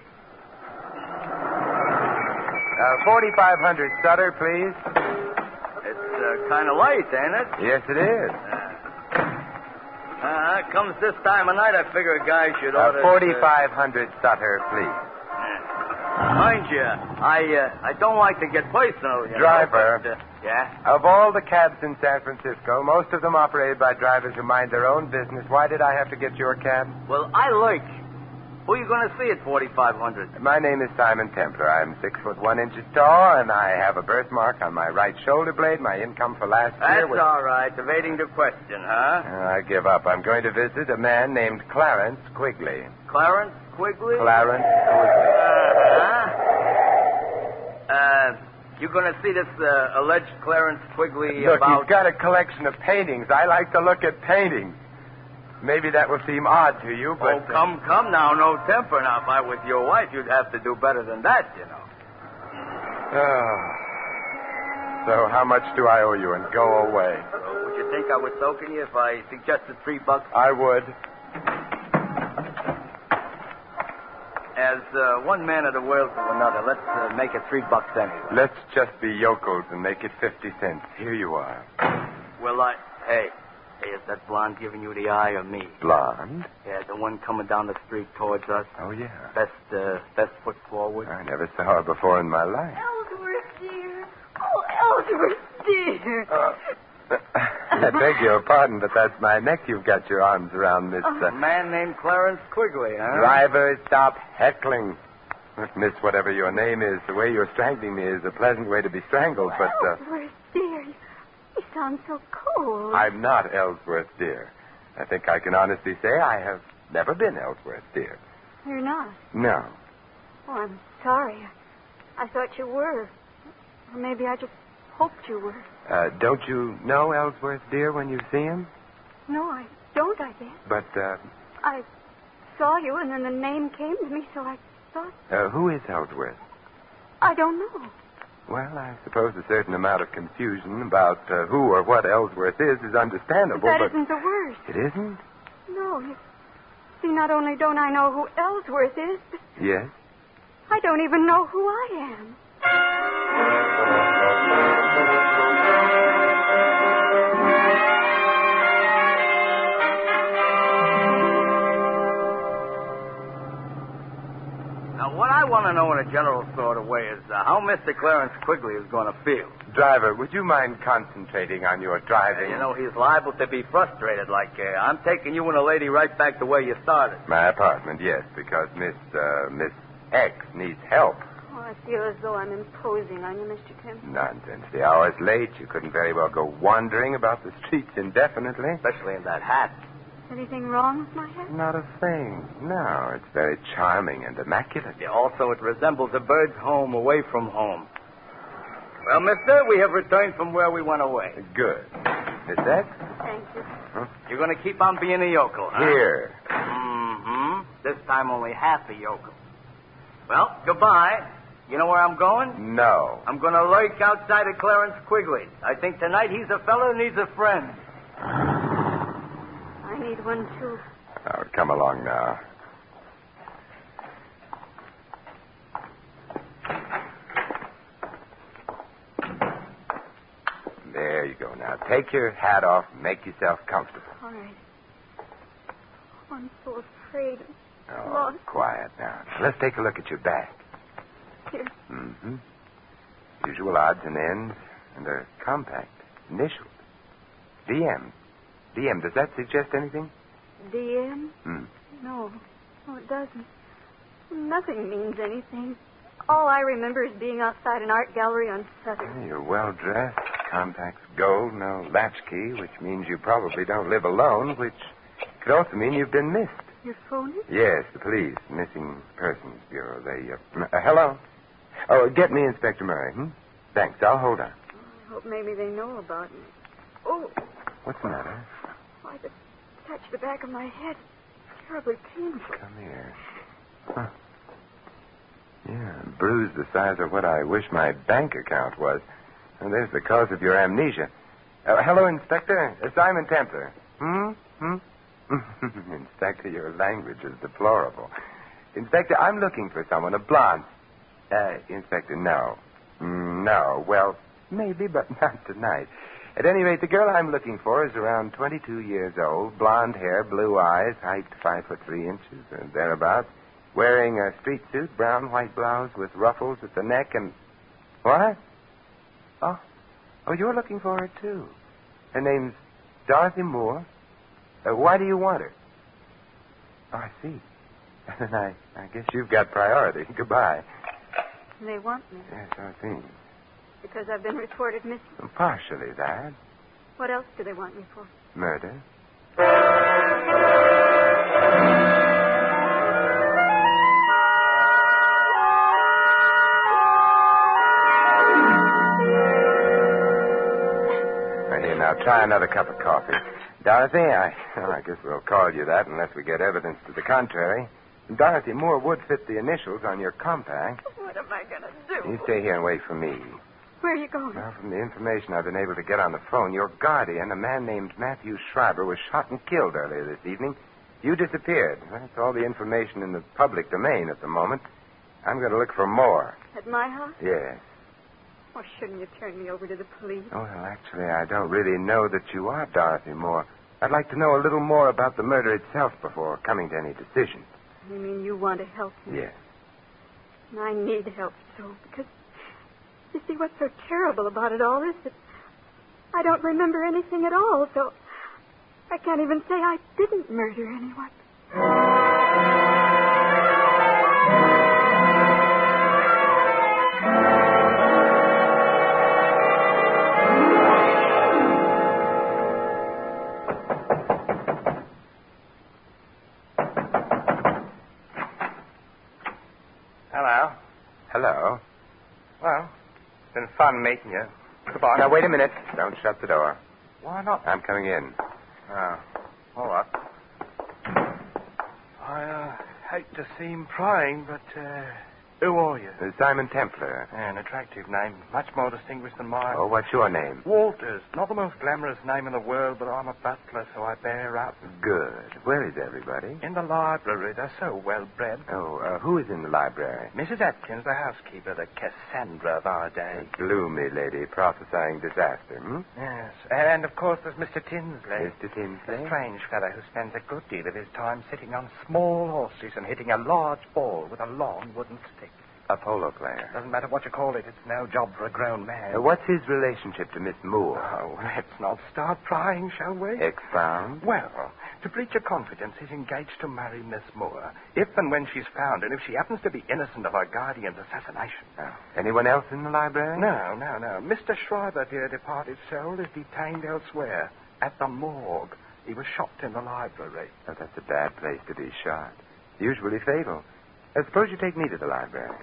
4,500, Sutter, please. It's kind of late, ain't it? Yes, it is. Comes this time of night, I figure a guy should order... 4,500, Sutter, please. Mind you, I don't like to get personal, you Driver. know, but, yeah? Of all the cabs in San Francisco, most of them operated by drivers who mind their own business. Why did I have to get your cab? Well, I like... Who are you going to see at 4,500? My name is Simon Templar. I'm 6'1" tall, and I have a birthmark on my right shoulder blade. My income for last year was... That's all right. Evading the question, huh? I give up. I'm going to visit a man named Clarence Quigley. Clarence Quigley? Clarence Quigley. You going to see this alleged Clarence Quigley Look, about... he's got a collection of paintings. I like to look at paintings. Maybe that will seem odd to you, but... Oh, come now. No temper. Now, if I was your wife, you'd have to do better than that, you know. So how much do I owe you, and go away? So would you think I was soaking you if I suggested $3? I would. As one man of the world to another, let's make it $3 anyway. Let's just be yokels and make it 50 cents. Here you are. Well, Hey, is that blonde giving you the eye or me? Blonde? Yeah, the one coming down the street towards us. Oh, yeah. Best foot forward. I never saw her before in my life. Ellsworth, dear. Oh, Ellsworth, dear. I beg your pardon, but that's my neck you've got your arms around, Miss... A man named Clarence Quigley, huh? Driver, stop heckling. Miss, whatever your name is, the way you're strangling me is a pleasant way to be strangled, but... Ellsworth, dear, you sound so cold. I'm not Ellsworth, dear. I think I can honestly say I have never been Ellsworth, dear. You're not? No. Oh, I'm sorry. I thought you were. Or maybe I just hoped you were. Don't you know Ellsworth, dear, when you see him? No, I don't, I guess. But, I saw you, and then the name came to me, so I thought... who is Ellsworth? I don't know. Well, I suppose a certain amount of confusion about who or what Ellsworth is understandable, but... That isn't the worst. It isn't? No, you see, not only don't I know who Ellsworth is, but... Yes? I don't even know who I am. What I want to know in a general sort of way is how Mr. Clarence Quigley is going to feel. Driver, would you mind concentrating on your driving? You know, he's liable to be frustrated, like, I'm taking you and a lady right back the way you started. My apartment, yes, because Miss X needs help. Oh, I feel as though I'm imposing on you, Mr. Kemp. Nonsense. The hour's late. You couldn't very well go wandering about the streets indefinitely. Especially in that hat. Anything wrong with my hat? Not a thing. No, it's very charming and immaculate. Yeah, also, it resembles a bird's home away from home. Well, mister, we have returned from where we went away. Good. Miss X? Thank you. Huh? You're going to keep on being a yokel, huh? Here. Mm-hmm. This time only half a yokel. Well, goodbye. You know where I'm going? No. I'm going to lurk outside of Clarence Quigley. I think tonight he's a fellow who needs a friend. I need one, too. Oh, come along now. There you go. Now, take your hat off and make yourself comfortable. All right. Oh, I'm so afraid. Oh, Lost. quiet now. Let's take a look at your back. Here. Mm-hmm. Usual odds and ends, and they're compact. Initials. DM. DM, does that suggest anything? DM? No. No, it doesn't. Nothing means anything. All I remember is being outside an art gallery on Southern. You're well dressed. Contacts gold, no latchkey, which means you probably don't live alone, which could also mean you've been missed. Your phone is? Yes, the police, Missing Persons Bureau. They, hello? Oh, get me Inspector Murray, Thanks, I'll hold on. I hope maybe they know about me. Oh. What's the matter? I just touched the back of my head. terribly painful. Come here. Huh. Yeah, bruised the size of what I wish my bank account was. And there's the cause of your amnesia. Hello, Inspector. Simon Templar. Inspector, your language is deplorable. Inspector, I'm looking for someone, a blonde. Inspector, no. No, well, maybe, but not tonight. At any rate, the girl I'm looking for is around 22 years old, blonde hair, blue eyes, height 5'3" or thereabouts, wearing a street suit, brown white blouse with ruffles at the neck and... What? Oh, you're looking for her, too. Her name's Dorothy Moore. Why do you want her? Oh, I see. Then I guess you've got priority. Goodbye. They want me. Yes, I see. Because I've been reported missing. Partially that. What else do they want me for? Murder. Here, now try another cup of coffee. Dorothy, I guess we'll call you that unless we get evidence to the contrary. Dorothy Moore would fit the initials on your compact. What am I going to do? You stay here and wait for me. Where are you going? Well, from the information I've been able to get on the phone, your guardian, a man named Matthew Schreiber, was shot and killed earlier this evening. You disappeared. That's all the information in the public domain at the moment. I'm going to look for more. At my house? Yes. Or shouldn't you turn me over to the police? Oh, well, actually, I don't really know that you are Dorothy Moore. I'd like to know a little more about the murder itself before coming to any decision. You mean you want to help me? Yes. And I need help, so, because, you see, what's so terrible about it all is that I don't remember anything at all, so I can't even say I didn't murder anyone. Hello. Well, it's been fun meeting you. Goodbye. Now, wait a minute. Don't shut the door. Why not? I'm coming in. Oh, all right. I hate to seem prying, but who are you? Simon Templar. An attractive name, much more distinguished than mine. Oh, what's your name? Walters. Not the most glamorous name in the world, but I'm a butler, so I bear up. Good. Where is everybody? In the library. They're so well-bred. Oh, who is in the library? Mrs. Atkins, the housekeeper, the Cassandra of our day. A gloomy lady prophesying disaster, Yes. And, of course, there's Mr. Tinsley. Mr. Tinsley? A strange fellow who spends a good deal of his time sitting on small horses and hitting a large ball with a long wooden stick. A polo player. Doesn't matter what you call it. It's no job for a grown man. What's his relationship to Miss Moore? Oh, let's not start prying, shall we? Expound. Well, to breach your confidence, he's engaged to marry Miss Moore, if and when she's found, and if she happens to be innocent of her guardian's assassination. Oh. Anyone else in the library? No. Mr. Schreiber, dear departed soul, is detained elsewhere, at the morgue. He was shot in the library. Oh, that's a bad place to be shot. Usually fatal. Suppose you take me to the library.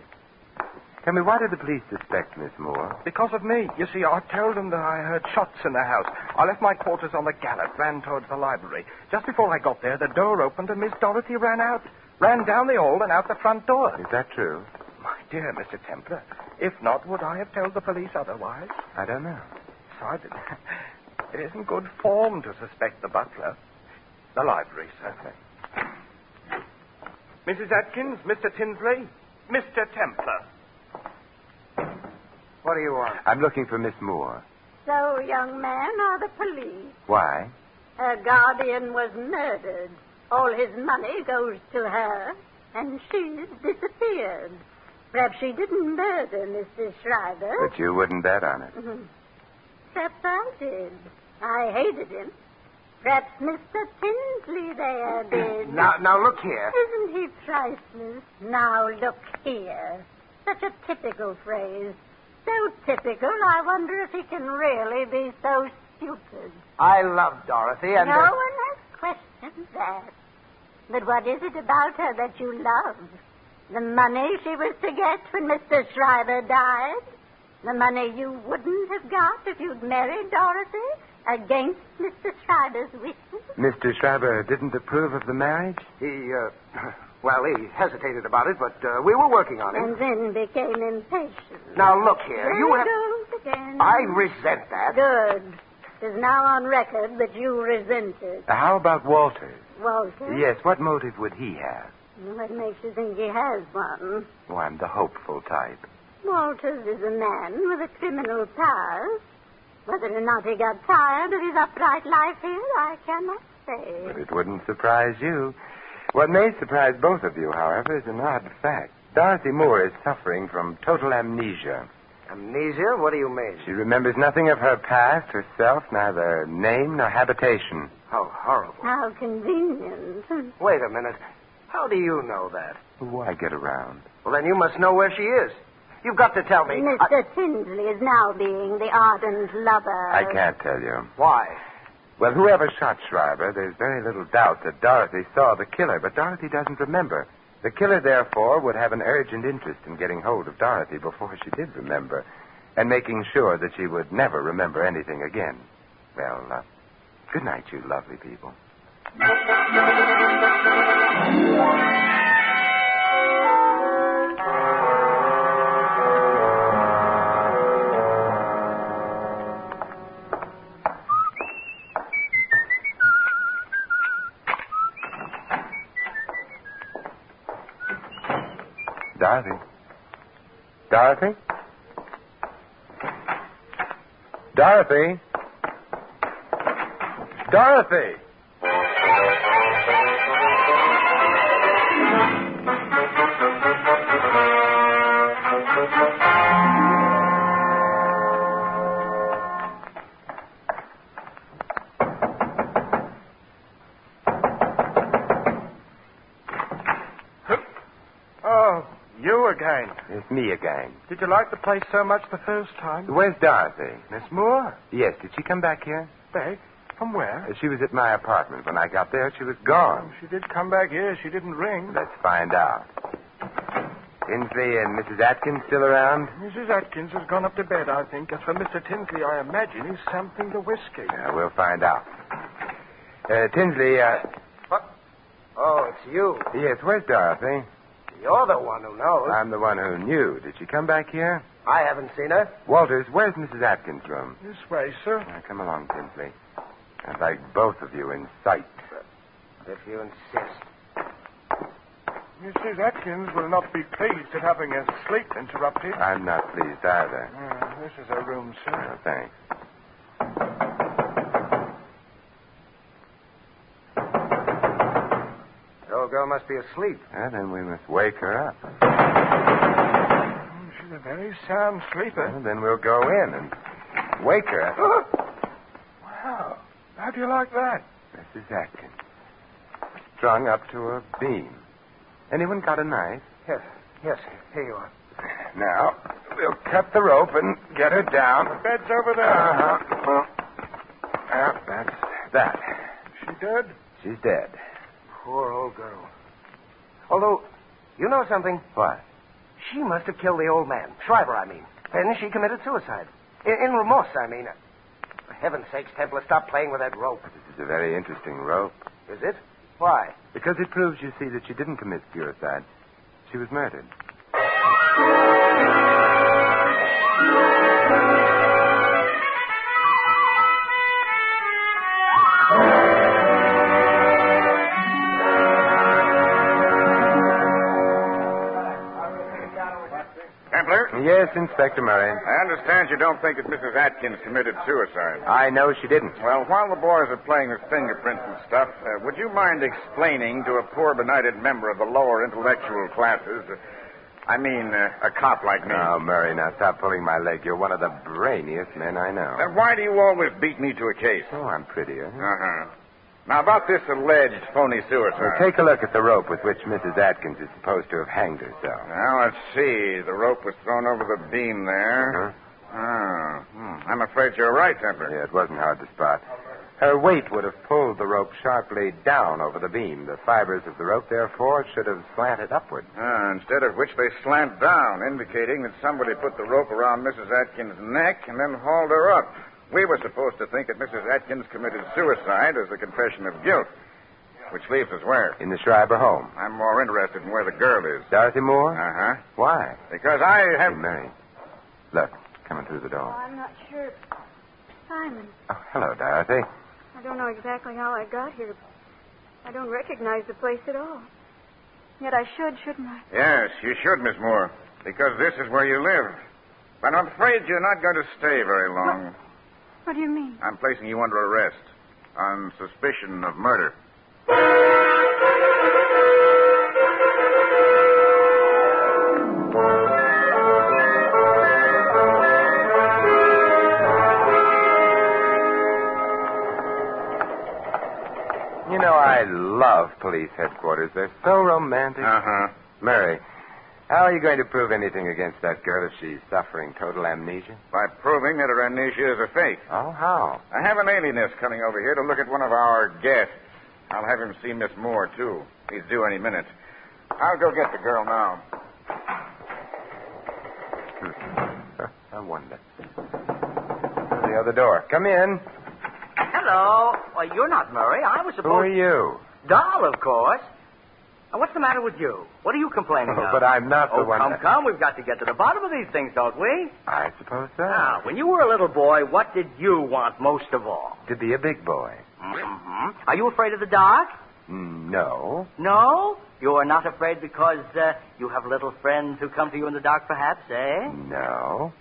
Tell me, why did the police suspect Miss Moore? Because of me. You see, I told them that I heard shots in the house. I left my quarters on the garret, ran towards the library. Just before I got there, the door opened and Miss Dorothy ran out. Ran down the hall and out the front door. Is that true? My dear Mr. Templar, if not, would I have told the police otherwise? I don't know. Besides, it isn't good form to suspect the butler. The library, sir. Okay. Mrs. Atkins, Mr. Tinsley, Mr. Templar. What do you want? I'm looking for Miss Moore. So, young man, are the police. Why? Her guardian was murdered. All his money goes to her, and she's disappeared. Perhaps she didn't murder Mr. Schreiber. But you wouldn't bet on it. Perhaps I did. I hated him. Perhaps Mr. Tinsley there did. Now, look here. Isn't he priceless? Now, look here. Such a typical phrase. So typical, I wonder if he can really be so stupid. I love Dorothy, and... No one has questioned that. But what is it about her that you love? The money she was to get when Mr. Schreiber died? The money you wouldn't have got if you'd married Dorothy? Against Mr. Schreiber's wishes? Mr. Schreiber didn't approve of the marriage? He hesitated about it, but we were working on it. And then became impatient. Now, look here. There You it have... goes again. I resent that. Good. It is now on record that you resent it. How about Walters? Walter? Yes, what motive would he have? What makes you think he has one? Oh, I'm the hopeful type. Walters is a man with a criminal past. Whether or not he got tired of his upright life here, I cannot say. But it wouldn't surprise you. What may surprise both of you, however, is an odd fact. Dorothy Moore is suffering from total amnesia. Amnesia? What do you mean? She remembers nothing of her past, herself, neither name nor habitation. How horrible. How convenient. Wait a minute. How do you know that? Why get around? Well, then you must know where she is. You've got to tell me. Mr. Tinsley is now being the ardent lover. I can't tell you. Why? Well, whoever shot Schreiber, there's very little doubt that Dorothy saw the killer, but Dorothy doesn't remember. The killer, therefore, would have an urgent interest in getting hold of Dorothy before she did remember, and making sure that she would never remember anything again. Well, good night, you lovely people. Dorothy? Dorothy? Dorothy? Dorothy! Again. It's me again. Did you like the place so much the first time? Where's Dorothy? Miss Moore? Yes, did she come back here? Back? From where? She was at my apartment. When I got there, she was gone. She did come back here. She didn't ring. Let's find out. Tinsley and Mrs. Atkins still around? Mrs. Atkins has gone up to bed, I think. As for Mr. Tinsley, I imagine he's sampling the whiskey. Yeah, we'll find out. Tinsley, What? Oh, it's you. Yes, where's Dorothy? You're the one who knows. I'm the one who knew. Did she come back here? I haven't seen her. Walters, where's Mrs. Atkins' room? This way, sir. Now, come along, Tinsley. I'd like both of you in sight. If you insist. Mrs. Atkins will not be pleased at having her sleep interrupted. I'm not pleased either. This is her room, sir. Oh, thanks. The old girl must be asleep. Then we must wake her up. She's a very sound sleeper. Well, then we'll go in and wake her up. Wow. How do you like that? Mrs. Atkins. Strung up to a beam. Anyone got a knife? Yes. Here you are. Now, we'll cut the rope and get her down. The bed's over there. That's that. She dead? She's dead. Poor old girl. Although, you know something? What? She must have killed the old man. Schreiber, I mean. Then she committed suicide. In remorse, I mean. For heaven's sakes, Templar, stop playing with that rope. This is a very interesting rope. Is it? Why? Because it proves, you see, that she didn't commit suicide. She was murdered. Templar? Yes, Inspector Murray. I understand you don't think that Mrs. Atkins committed suicide. I know she didn't. Well, while the boys are playing with fingerprints and stuff, would you mind explaining to a poor, benighted member of the lower intellectual classes, a cop like me? Oh, Murray, now stop pulling my leg. You're one of the brainiest men I know. Why do you always beat me to a case? Oh, I'm prettier. Uh-huh. Now, about this alleged phony suicide. Well, take a look at the rope with which Mrs. Atkins is supposed to have hanged herself. Now, let's see. The rope was thrown over the beam there. I'm afraid you're right, Templar. Yeah, it wasn't hard to spot. Her weight would have pulled the rope sharply down over the beam. The fibers of the rope, therefore, should have slanted upward. Instead of which they slant down, indicating that somebody put the rope around Mrs. Atkins' neck and then hauled her up. We were supposed to think that Mrs. Atkins committed suicide as a confession of guilt. Which leaves us where? In the Schreiber home. I'm more interested in where the girl is. Dorothy Moore? Uh-huh. Why? Because I have... Hey, Mary. Look, coming through the Oh, door. I'm not sure. Simon, Oh, hello, Dorothy. I don't know exactly how I got here. I don't recognize the place at all. Yet I should, shouldn't I? Yes, you should, Miss Moore. Because this is where you live. But I'm afraid you're not going to stay very long. What do you mean? I'm placing you under arrest on suspicion of murder. You know, I love police headquarters. They're so romantic. Uh-huh. Mary, how are you going to prove anything against that girl if she's suffering total amnesia? By proving that her amnesia is a fake. Oh, how? I have an alienist coming over here to look at one of our guests. I'll have him see Miss Moore, too. He's due any minute. I'll go get the girl now. I wonder. The other door. Come in. Hello. Well, you're not Murray. I was supposed... Who are you? Doll, of course. Now, what's the matter with you? What are you complaining of? But I'm not the one... Come. We've got to get to the bottom of these things, don't we? I suppose so. Now, when you were a little boy, what did you want most of all? To be a big boy. Mm-hmm. Are you afraid of the dark? No. No? You're not afraid because you have little friends who come to you in the dark, perhaps, eh? No.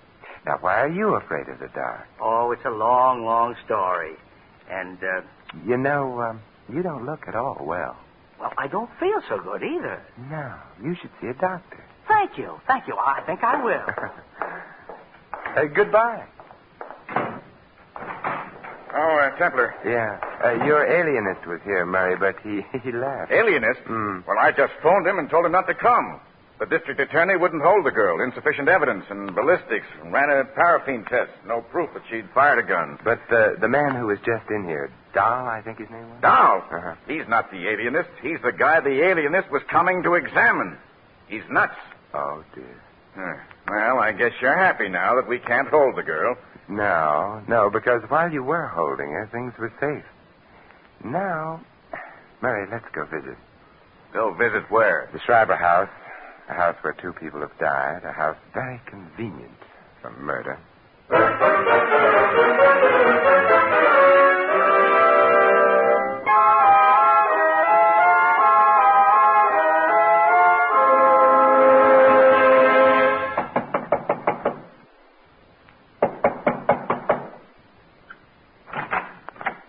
Now, why are you afraid of the dark? Oh, it's a long, long story. And, You know, you don't look at all well. well, I don't feel so good either. No, you should see a doctor. Thank you. I think I will. Hey, goodbye. Oh, Templar. Yeah. Your alienist was here, Murray, but he left. Alienist? Well, I just phoned him and told him not to come. The district attorney wouldn't hold the girl. Insufficient evidence and ballistics. Ran a paraffin test. No proof that she'd fired a gun. But the man who was just in here, Dahl, I think his name was? Dahl? Uh-huh. He's not the alienist. He's the guy the alienist was coming to examine. He's nuts. Oh, dear. Well, I guess you're happy now that we can't hold the girl. No, because while you were holding her, things were safe. Now, Murray, let's go visit. Go visit where? The Schreiber house. A house where 2 people have died. A house very convenient for murder.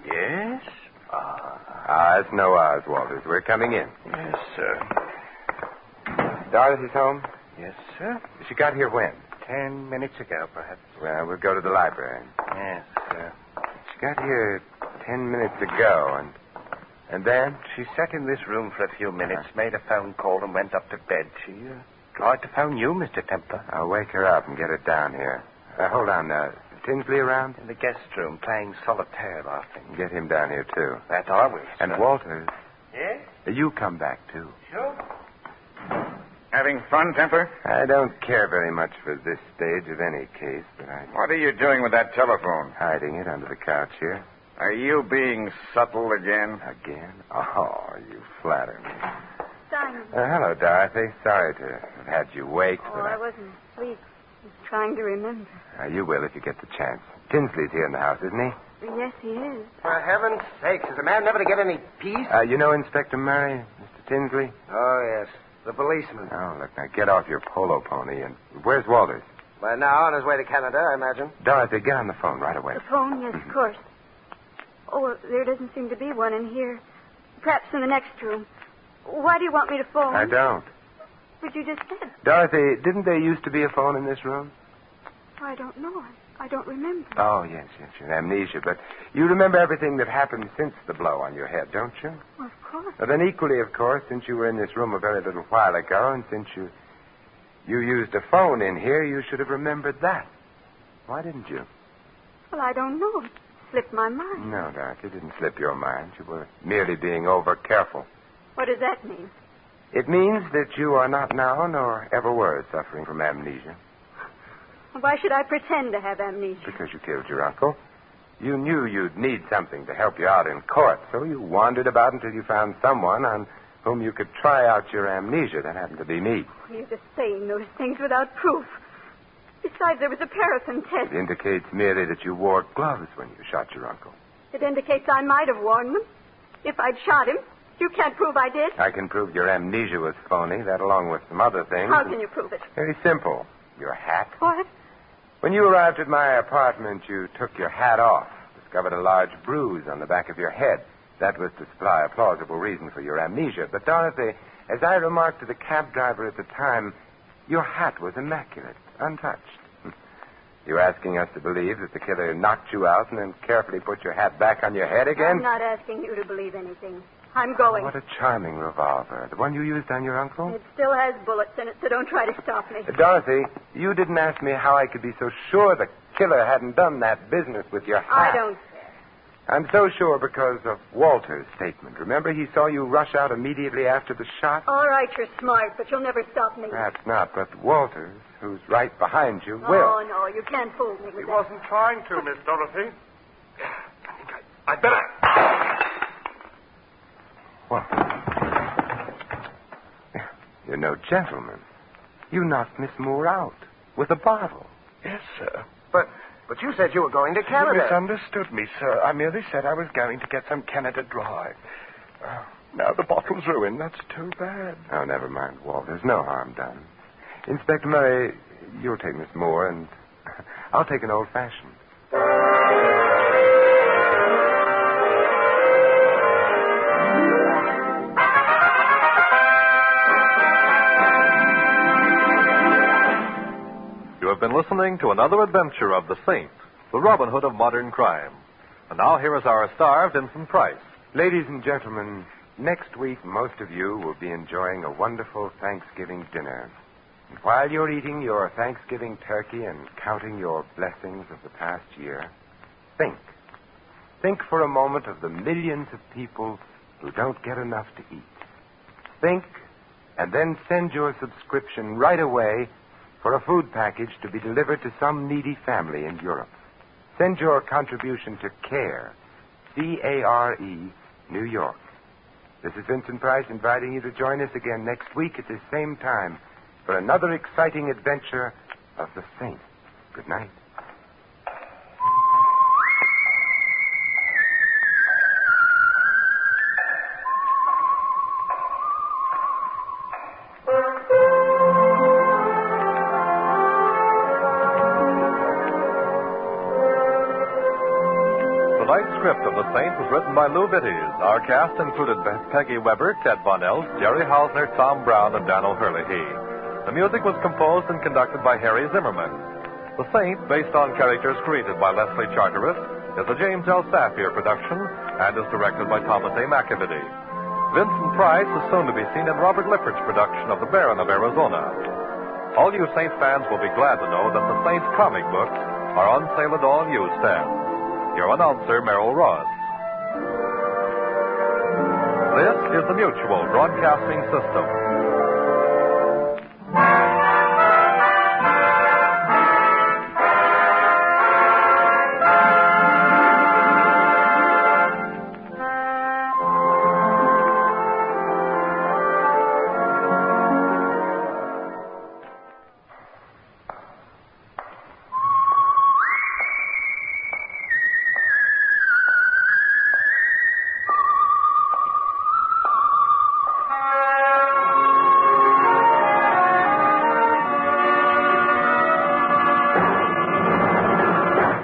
Yes? It's no Oz, Walters. We're coming in. Yes, sir. Dorothy's home? Yes, sir. She got here when? 10 minutes ago, perhaps. Well, we'll go to the library. Yes, sir. She got here 10 minutes ago, and then? She sat in this room for a few minutes, made a phone call, and went up to bed. She tried to phone you, Mr. Templar. I'll wake her up and get her down here. Hold on. Tinsley around? In the guest room, playing solitaire, laughing. Get him down here, too. That I will, sir. And Walters. Yes? You come back, too. Sure. Having fun, Templar? I don't care very much for this stage of any case, but What are you doing with that telephone? hiding it under the couch here. Are you being subtle again? Again? Oh, you flatter me. Simon. Hello, Dorothy. Sorry to have had you wait, Oh, but I wasn't asleep. I was trying to remember. you will if you get the chance. Tinsley's here in the house, isn't he? Yes, he is. For heaven's sakes, is the man never to get any peace? You know Inspector Murray, Mr. Tinsley? Oh, yes. The policeman. Oh, look, now get off your polo pony and... Where's Walters? By now, on his way to Canada, I imagine. Dorothy, get on the phone right away. The phone, yes, of course. Oh, there doesn't seem to be one in here. Perhaps in the next room. Why do you want me to phone? I don't. But you just said. Dorothy, didn't there used to be a phone in this room? I don't know. I don't remember. Oh, yes, your amnesia. But you remember everything that happened since the blow on your head, don't you? Well, of course. Well, then equally, of course, since you were in this room a very little while ago, and since you used a phone in here, you should have remembered that. Why didn't you? Well, I don't know. It slipped my mind. No, Dorothy, it didn't slip your mind. You were merely being over-careful. What does that mean? It means that you are not now, nor ever were, suffering from amnesia. Why should I pretend to have amnesia? Because you killed your uncle. You knew you'd need something to help you out in court, so you wandered about until you found someone on whom you could try out your amnesia. That happened to be me. You're just saying those things without proof. Besides, there was a paraffin test. It indicates merely that you wore gloves when you shot your uncle. It indicates I might have worn them. If I'd shot him, you can't prove I did. I can prove your amnesia was phony, that along with some other things. How can you prove it? Very simple. Your hat. What? When you arrived at my apartment, you took your hat off, discovered a large bruise on the back of your head. That was to supply a plausible reason for your amnesia. But, Dorothy, as I remarked to the cab driver at the time, your hat was immaculate, untouched. You're asking us to believe that the killer knocked you out and then carefully put your hat back on your head again? I'm not asking you to believe anything. I'm going. What a charming revolver. The one you used on your uncle? It still has bullets in it, so don't try to stop me. Dorothy, you didn't ask me how I could be so sure the killer hadn't done that business with your hat. I don't care. I'm so sure because of Walter's statement. Remember, he saw you rush out immediately after the shot? All right, you're smart, but you'll never stop me. Perhaps not, but Walters, who's right behind you, will. Oh, no, you can't fool me with He that. wasn't trying to, Miss Dorothy. I'd better. What? You're no gentleman. You knocked Miss Moore out with a bottle. Yes, sir. But you said you were going to Canada. You misunderstood me, sir. I merely said I was going to get some Canada Dry. Now the bottle's ruined. That's too bad. Oh, never mind, Walt. There's no harm done. Inspector Murray, you'll take Miss Moore, and I'll take an old-fashioned. You have been listening to another adventure of the Saint, the Robin Hood of modern crime. And now here is our star, Vincent Price. Ladies and gentlemen, next week most of you will be enjoying a wonderful Thanksgiving dinner. And while you're eating your Thanksgiving turkey and counting your blessings of the past year, think. Think for a moment of the millions of people who don't get enough to eat. Think, and then send your subscription right away for a food package to be delivered to some needy family in Europe. Send your contribution to CARE, C-A-R-E, New York. This is Vincent Price inviting you to join us again next week at this same time for another exciting adventure of the Saint. Good night. Script of The Saint was written by Lou Vitties. Our cast included Peggy Weber, Ted Von Elst, Jerry Hausner, Tom Brown, and Dan O'Hurley. The music was composed and conducted by Harry Zimmerman. The Saint, based on characters created by Leslie Charteris, is a James L. Safier production and is directed by Thomas A. McAvity. Vincent Price is soon to be seen in Robert Lippard's production of The Baron of Arizona. All you Saint fans will be glad to know that the Saint comic books are on sale at all newsstands. Your announcer, Merrill Ross. This is the Mutual Broadcasting System.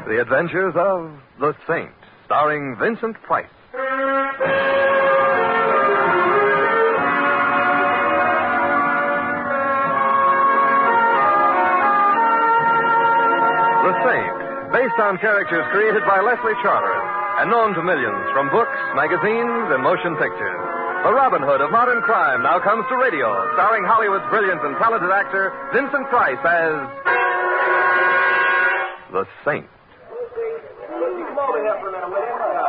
The Adventures of the Saint, starring Vincent Price. The Saint, based on characters created by Leslie Charteris and known to millions from books, magazines, and motion pictures. The Robin Hood of modern crime now comes to radio, starring Hollywood's brilliant and talented actor Vincent Price as the Saint.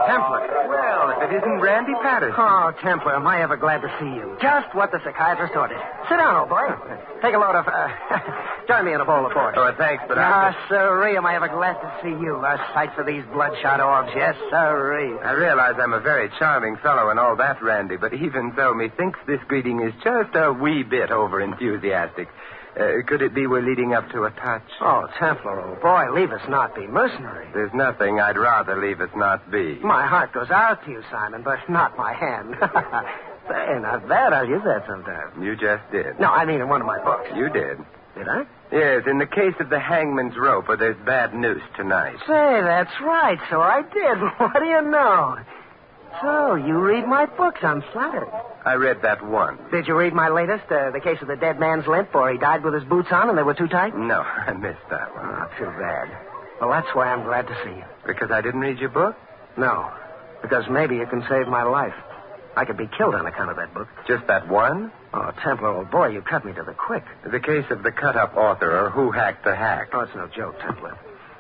Templar. Well, if it isn't Randy Patterson. Oh, Templar, am I ever glad to see you. Just what the psychiatrist ordered. Sit down, old boy. Take a load of, join me in a bowl of porridge. Oh, thanks, but Ah, sirree, am I ever glad to see you. A sight for these bloodshot orbs, yes, sirree. I realize I'm a very charming fellow and all that, Randy, but even so, methinks this greeting is just a wee bit over-enthusiastic. Could it be we're leading up to a touch? Oh, Templar, old boy, leave us not be mercenary. There's nothing I'd rather leave us not be. My heart goes out to you, Simon, but not my hand. Say, not bad. I'll use that sometime. You just did. No, I mean in one of my books. You did. Did I? Yes, in the case of the hangman's rope, or there's bad news tonight. Say, that's right. So I did. What do you know? So, you read my books. I'm flattered. I read that one. Did you read my latest, the case of the dead man's limp, or he died with his boots on and they were too tight? No, I missed that one. Oh, too bad. Well, that's why I'm glad to see you. Because I didn't read your book? No, because maybe you can save my life. I could be killed on account of that book. Just that one? Oh, Templar, old boy, you cut me to the quick. The case of the cut-up author, or who hacked the hack. Oh, it's no joke, Templar.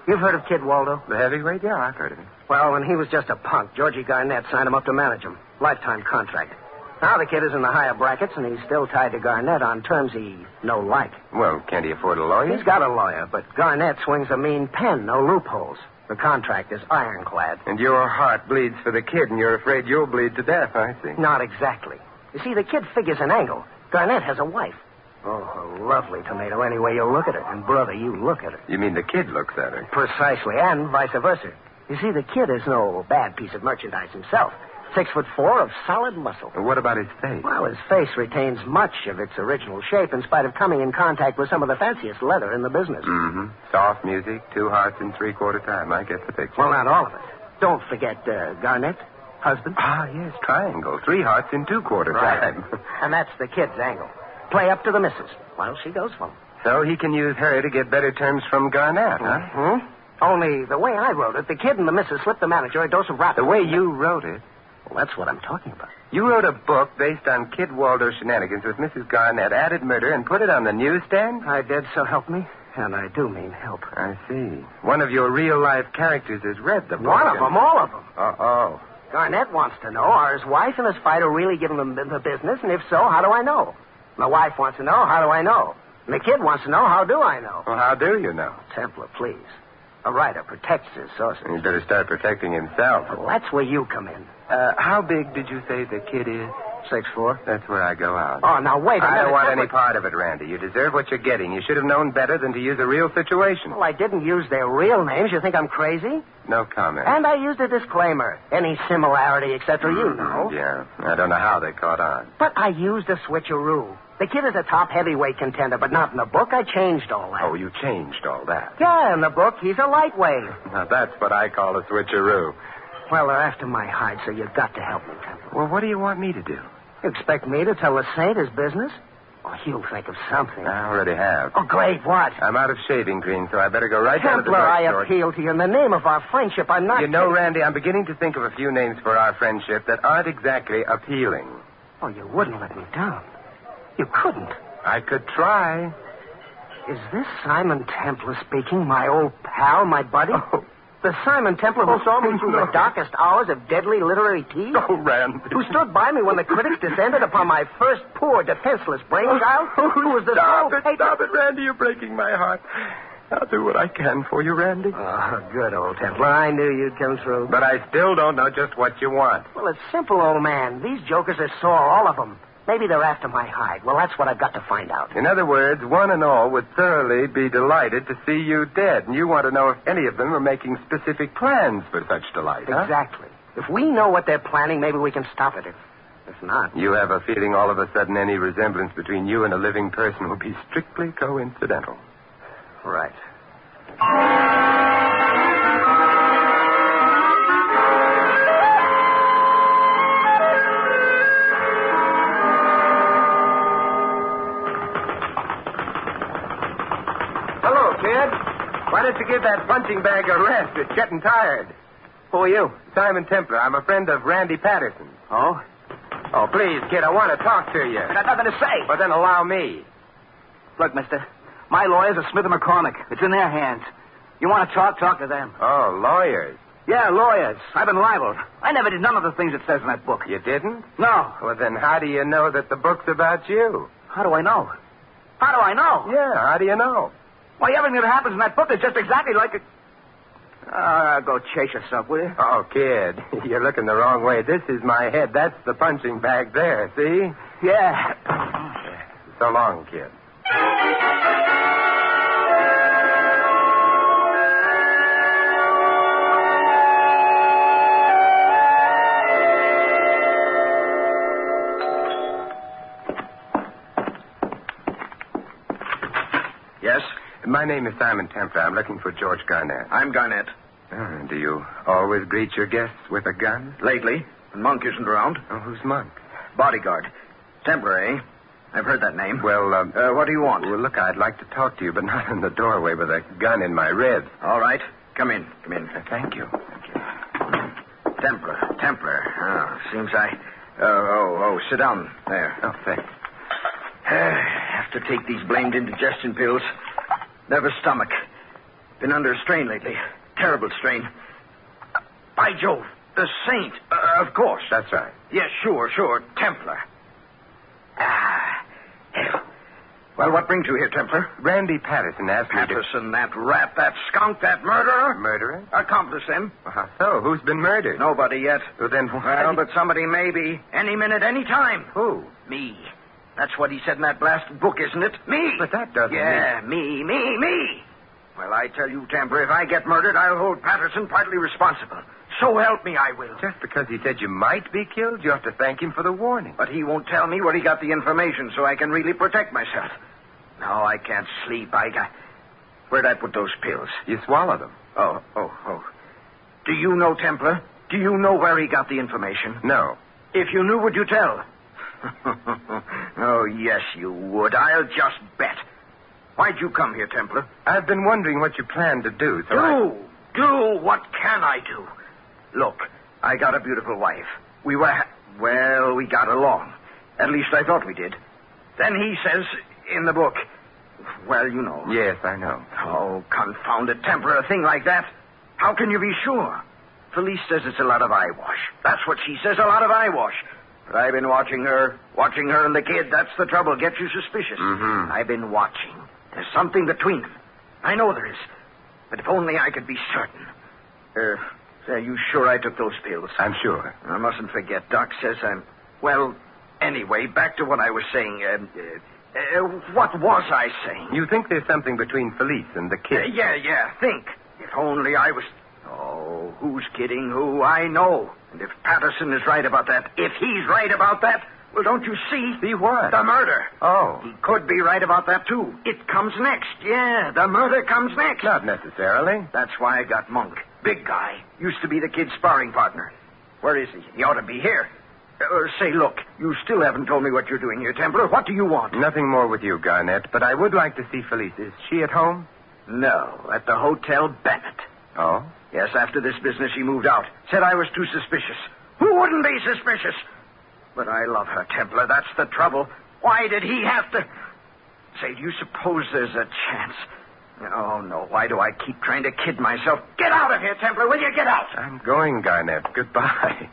You've heard of Kid Waldo? The heavyweight? Yeah, I've heard of him. Well, when he was just a punk, Georgie Garnett signed him up to manage him. Lifetime contract. Now the kid is in the higher brackets, and he's still tied to Garnett on terms he no like. Well, can't he afford a lawyer? He's got a lawyer, but Garnett swings a mean pen, no loopholes. The contract is ironclad. And your heart bleeds for the kid, and you're afraid you'll bleed to death, I see. Not exactly. You see, the kid figures an angle. Garnett has a wife. Oh, a lovely tomato any way you look at it. And, brother, you look at it. You mean the kid looks at her? Precisely, and vice versa. You see, the kid is no bad piece of merchandise himself. 6'4" of solid muscle. And what about his face? Well, his face retains much of its original shape in spite of coming in contact with some of the fanciest leather in the business. Mm-hmm. Soft music, 2 hearts in 3/4 time. I get the picture. Well, not all of it. Don't forget Garnett, husband. Ah, yes, triangle. 3 hearts in 2/4 time. And that's the kid's angle. Play up to the missus while she goes for him. So he can use her to get better terms from Garnett, huh? Mm-hmm. Only the way I wrote it, the kid and the missus slipped the manager a dose of rap. The way you wrote it? Well, that's what I'm talking about. You wrote a book based on Kid Waldo's shenanigans with Mrs. Garnett, added murder, and put it on the newsstand? I did, so help me. And I do mean help. I see. One of your real-life characters has read the book. One of them, all of them. Uh-oh. Garnett wants to know, are his wife and his fighter really giving him the business? And if so, how do I know? My wife wants to know, how do I know? And the kid wants to know, how do I know? Well, how do you know? Templar, please. A writer protects his sources. He better start protecting himself. Well, that's where you come in. How big did you say the kid is? 6'4". That's where I go out. Oh, now wait a minute. I don't want any part of it, Randy. You deserve what you're getting. You should have known better than to use a real situation. Well, I didn't use their real names. You think I'm crazy? No comment. And I used a disclaimer. Any similarity, etc., you know. Yeah. I don't know how they caught on. But I used a switcheroo. The kid is a top heavyweight contender, but not in the book. I changed all that. Oh, you changed all that. Yeah, in the book, he's a lightweight. Now, that's what I call a switcheroo. Well, they're after my hide, so you've got to help me, Temple. Well, what do you want me to do? You expect me to tell the saint his business? Oh, he'll think of something. I already have. Oh, great. What? I'm out of shaving cream, so I better go right down to the Templar, I drugstore. appeal to you in the name of our friendship. I'm not... You know, Randy, I'm beginning to think of a few names for our friendship that aren't exactly appealing. Oh, you wouldn't let me down. You couldn't. I could try. Is this Simon Templar speaking, my old pal, my buddy? Oh. The Simon Templar who saw me through the darkest hours of deadly literary tea? Oh, Randy. Who stood by me when the critics descended upon my first poor, defenseless brainchild? Who was the Stop it, Randy. You're breaking my heart. I'll do what I can for you, Randy. Oh, good, old Templar. I knew you'd come through. But I still don't know just what you want. Well, it's simple, old man. These jokers are sore, all of them. Maybe they're after my hide. Well, that's what I've got to find out. In other words, one and all would thoroughly be delighted to see you dead. And you want to know if any of them are making specific plans for such delight, huh? Exactly. If we know what they're planning, maybe we can stop it. If not... You have a feeling all of a sudden any resemblance between you and a living person will be strictly coincidental. Right. Why don't you give that punching bag a rest? It's getting tired. Who are you? Simon Templar. I'm a friend of Randy Patterson. Oh? Oh, please, kid, I want to talk to you. I got nothing to say. Well, then allow me. Look, mister, my lawyers are Smith & McCormick. It's in their hands. You want to talk to them. Oh, lawyers. Yeah, lawyers. I've been libeled. I never did none of the things it says in that book. You didn't? No. Well, then how do you know that the book's about you? How do I know? How do I know? Yeah, how do you know? Why, everything that happens in that book is just exactly like it. Go chase yourself, will you? Oh, kid, you're looking the wrong way. This is my head. That's the punching bag there, see? Yeah. So long, kid. Yes? My name is Simon Templar. I'm looking for George Garnett. I'm Garnett. Do you always greet your guests with a gun? Lately. And Monk isn't around. Oh, who's Monk? Bodyguard. Templar, eh? I've heard that name. Well, what do you want? Well, look, I'd like to talk to you, but not in the doorway with a gun in my ribs. All right. Come in. Come in. Thank you. Templar. Seems I... sit down. There. Oh, thanks. Have to take these blamed indigestion pills. Nervous stomach. Been under a strain lately. Terrible strain. By Jove, the saint. Of course. That's right. Yes, sure. Templar. Well, what brings you here, Templar? Randy Patterson asked me to... Patterson, that rat, that skunk, that murderer? Murderer? Accomplice him. How so? Who's been murdered? Nobody yet. Well, then Well, but somebody may be. Any minute, any time. Who? Me. That's what he said in that blasted book, isn't it? Me. But that doesn't mean... me. Well, I tell you, Templar, if I get murdered, I'll hold Patterson partly responsible. So help me, I will. Just because he said you might be killed, you have to thank him for the warning. But he won't tell me where he got the information so I can really protect myself. No, I can't sleep. Where'd I put those pills? You swallow them. Oh. Do you know, Templar? Do you know where he got the information? No. If you knew, would you tell? Oh, yes, you would. I'll just bet. Why'd you come here, Templar? I've been wondering what you plan to do, so Do? What can I do? Look, I got a beautiful wife. We got along. At least I thought we did. Then he says in the book, well, you know. Yes, I know. Oh, confound it, Templar, a thing like that. How can you be sure? Felice says it's a lot of eyewash. That's what she says, a lot of eyewash. But I've been watching her and the kid. That's the trouble. Gets you suspicious. Mm-hmm. I've been watching. There's something between them. I know there is. But if only I could be certain. Are you sure I took those pills? I'm sure. I mustn't forget. Doc says I'm... Well, anyway, back to what I was saying. What was I saying? You think there's something between Felice and the kid? Yeah. Think. If only I was... Oh, who's kidding who? I know. And if Patterson is right about that, if he's right about that, well, don't you see? See what? The murder. Oh. He could be right about that, too. It comes next. Yeah, the murder comes next. Not necessarily. That's why I got Monk. Big guy. Used to be the kid's sparring partner. Where is he? He ought to be here. Say, look, you still haven't told me what you're doing here, Templar. What do you want? Nothing more with you, Garnett, but I would like to see Felice. Is she at home? No, at the Hotel Bennett. Oh? Yes, after this business, she moved out. Said I was too suspicious. Who wouldn't be suspicious? But I love her, Templar. That's the trouble. Why did he have to... Say, do you suppose there's a chance? Oh, no. Why do I keep trying to kid myself? Get out of here, Templar. Will you get out? I'm going, Garnett. Goodbye.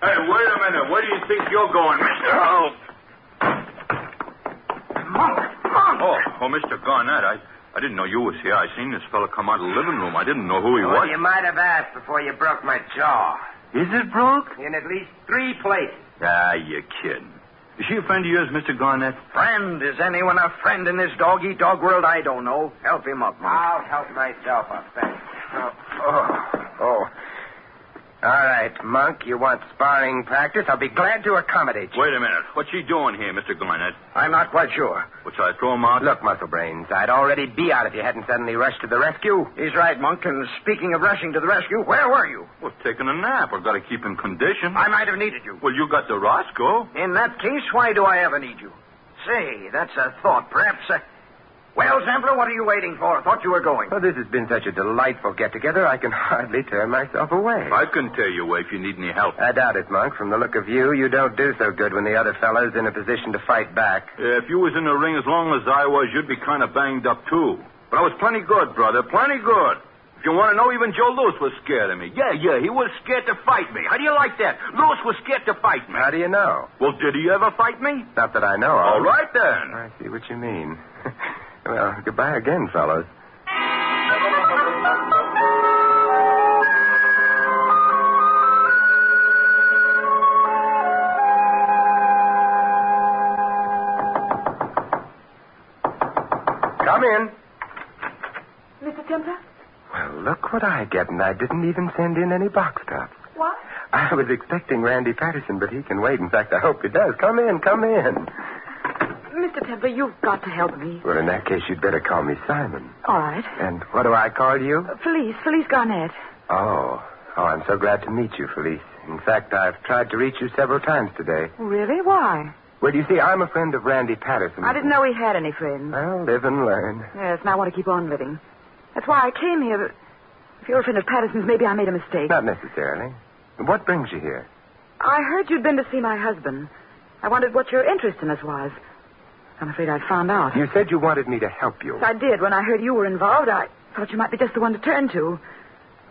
Hey, wait a minute. Where do you think you're going, mister? Oh. Monk! Oh, Mr. Garnett, I didn't know you was here. I seen this fella come out of the living room. I didn't know who he was. You might have asked before you broke my jaw. Is it broke? In at least 3 places. Ah, you're kidding. Is she a friend of yours, Mr. Garnett? Friend? Is anyone a friend in this dog-eat-dog world? I don't know. Help him up, Monk. I'll help myself up, thanks. Oh. All right, Monk, you want sparring practice? I'll be glad to accommodate you. Wait a minute. What's she doing here, Mr. Garnett? I'm not quite sure. Well, shall I throw him out? Look, Muscle Brains, I'd already be out if you hadn't suddenly rushed to the rescue. He's right, Monk. And speaking of rushing to the rescue, where were you? Well, taking a nap. I've got to keep in condition. I might have needed you. Well, you got the Roscoe. In that case, why do I ever need you? Say, that's a thought. Perhaps... Well, Templar, what are you waiting for? I thought you were going. Well, this has been such a delightful get-together, I can hardly turn myself away. I can tell you away if you need any help. I doubt it, Monk. From the look of you, you don't do so good when the other fellow's in a position to fight back. If you was in the ring as long as I was, you'd be kind of banged up, too. But I was plenty good, brother. Plenty good. If you want to know, even Joe Louis was scared of me. Yeah, he was scared to fight me. How do you like that? Louis was scared to fight me. How do you know? Well, did he ever fight me? Not that I know of. All right, then. I see what you mean. Well, goodbye again, fellows. Come in. Mr. Templar? Well, look what I get, and I didn't even send in any box tops. What? I was expecting Randy Patterson, but he can wait. In fact, I hope he does. Come in. Mr. Templar, you've got to help me. Well, in that case, you'd better call me Simon. All right. And what do I call you? Felice Garnett. Oh, I'm so glad to meet you, Felice. In fact, I've tried to reach you several times today. Really? Why? Well, you see, I'm a friend of Randy Patterson. I didn't know he had any friends. Well, live and learn. Yes, and I want to keep on living. That's why I came here, but if you're a friend of Patterson's, maybe I made a mistake. Not necessarily. What brings you here? I heard you'd been to see my husband. I wondered what your interest in us was. I'm afraid I found out. You said you wanted me to help you. Yes, I did. When I heard you were involved, I thought you might be just the one to turn to.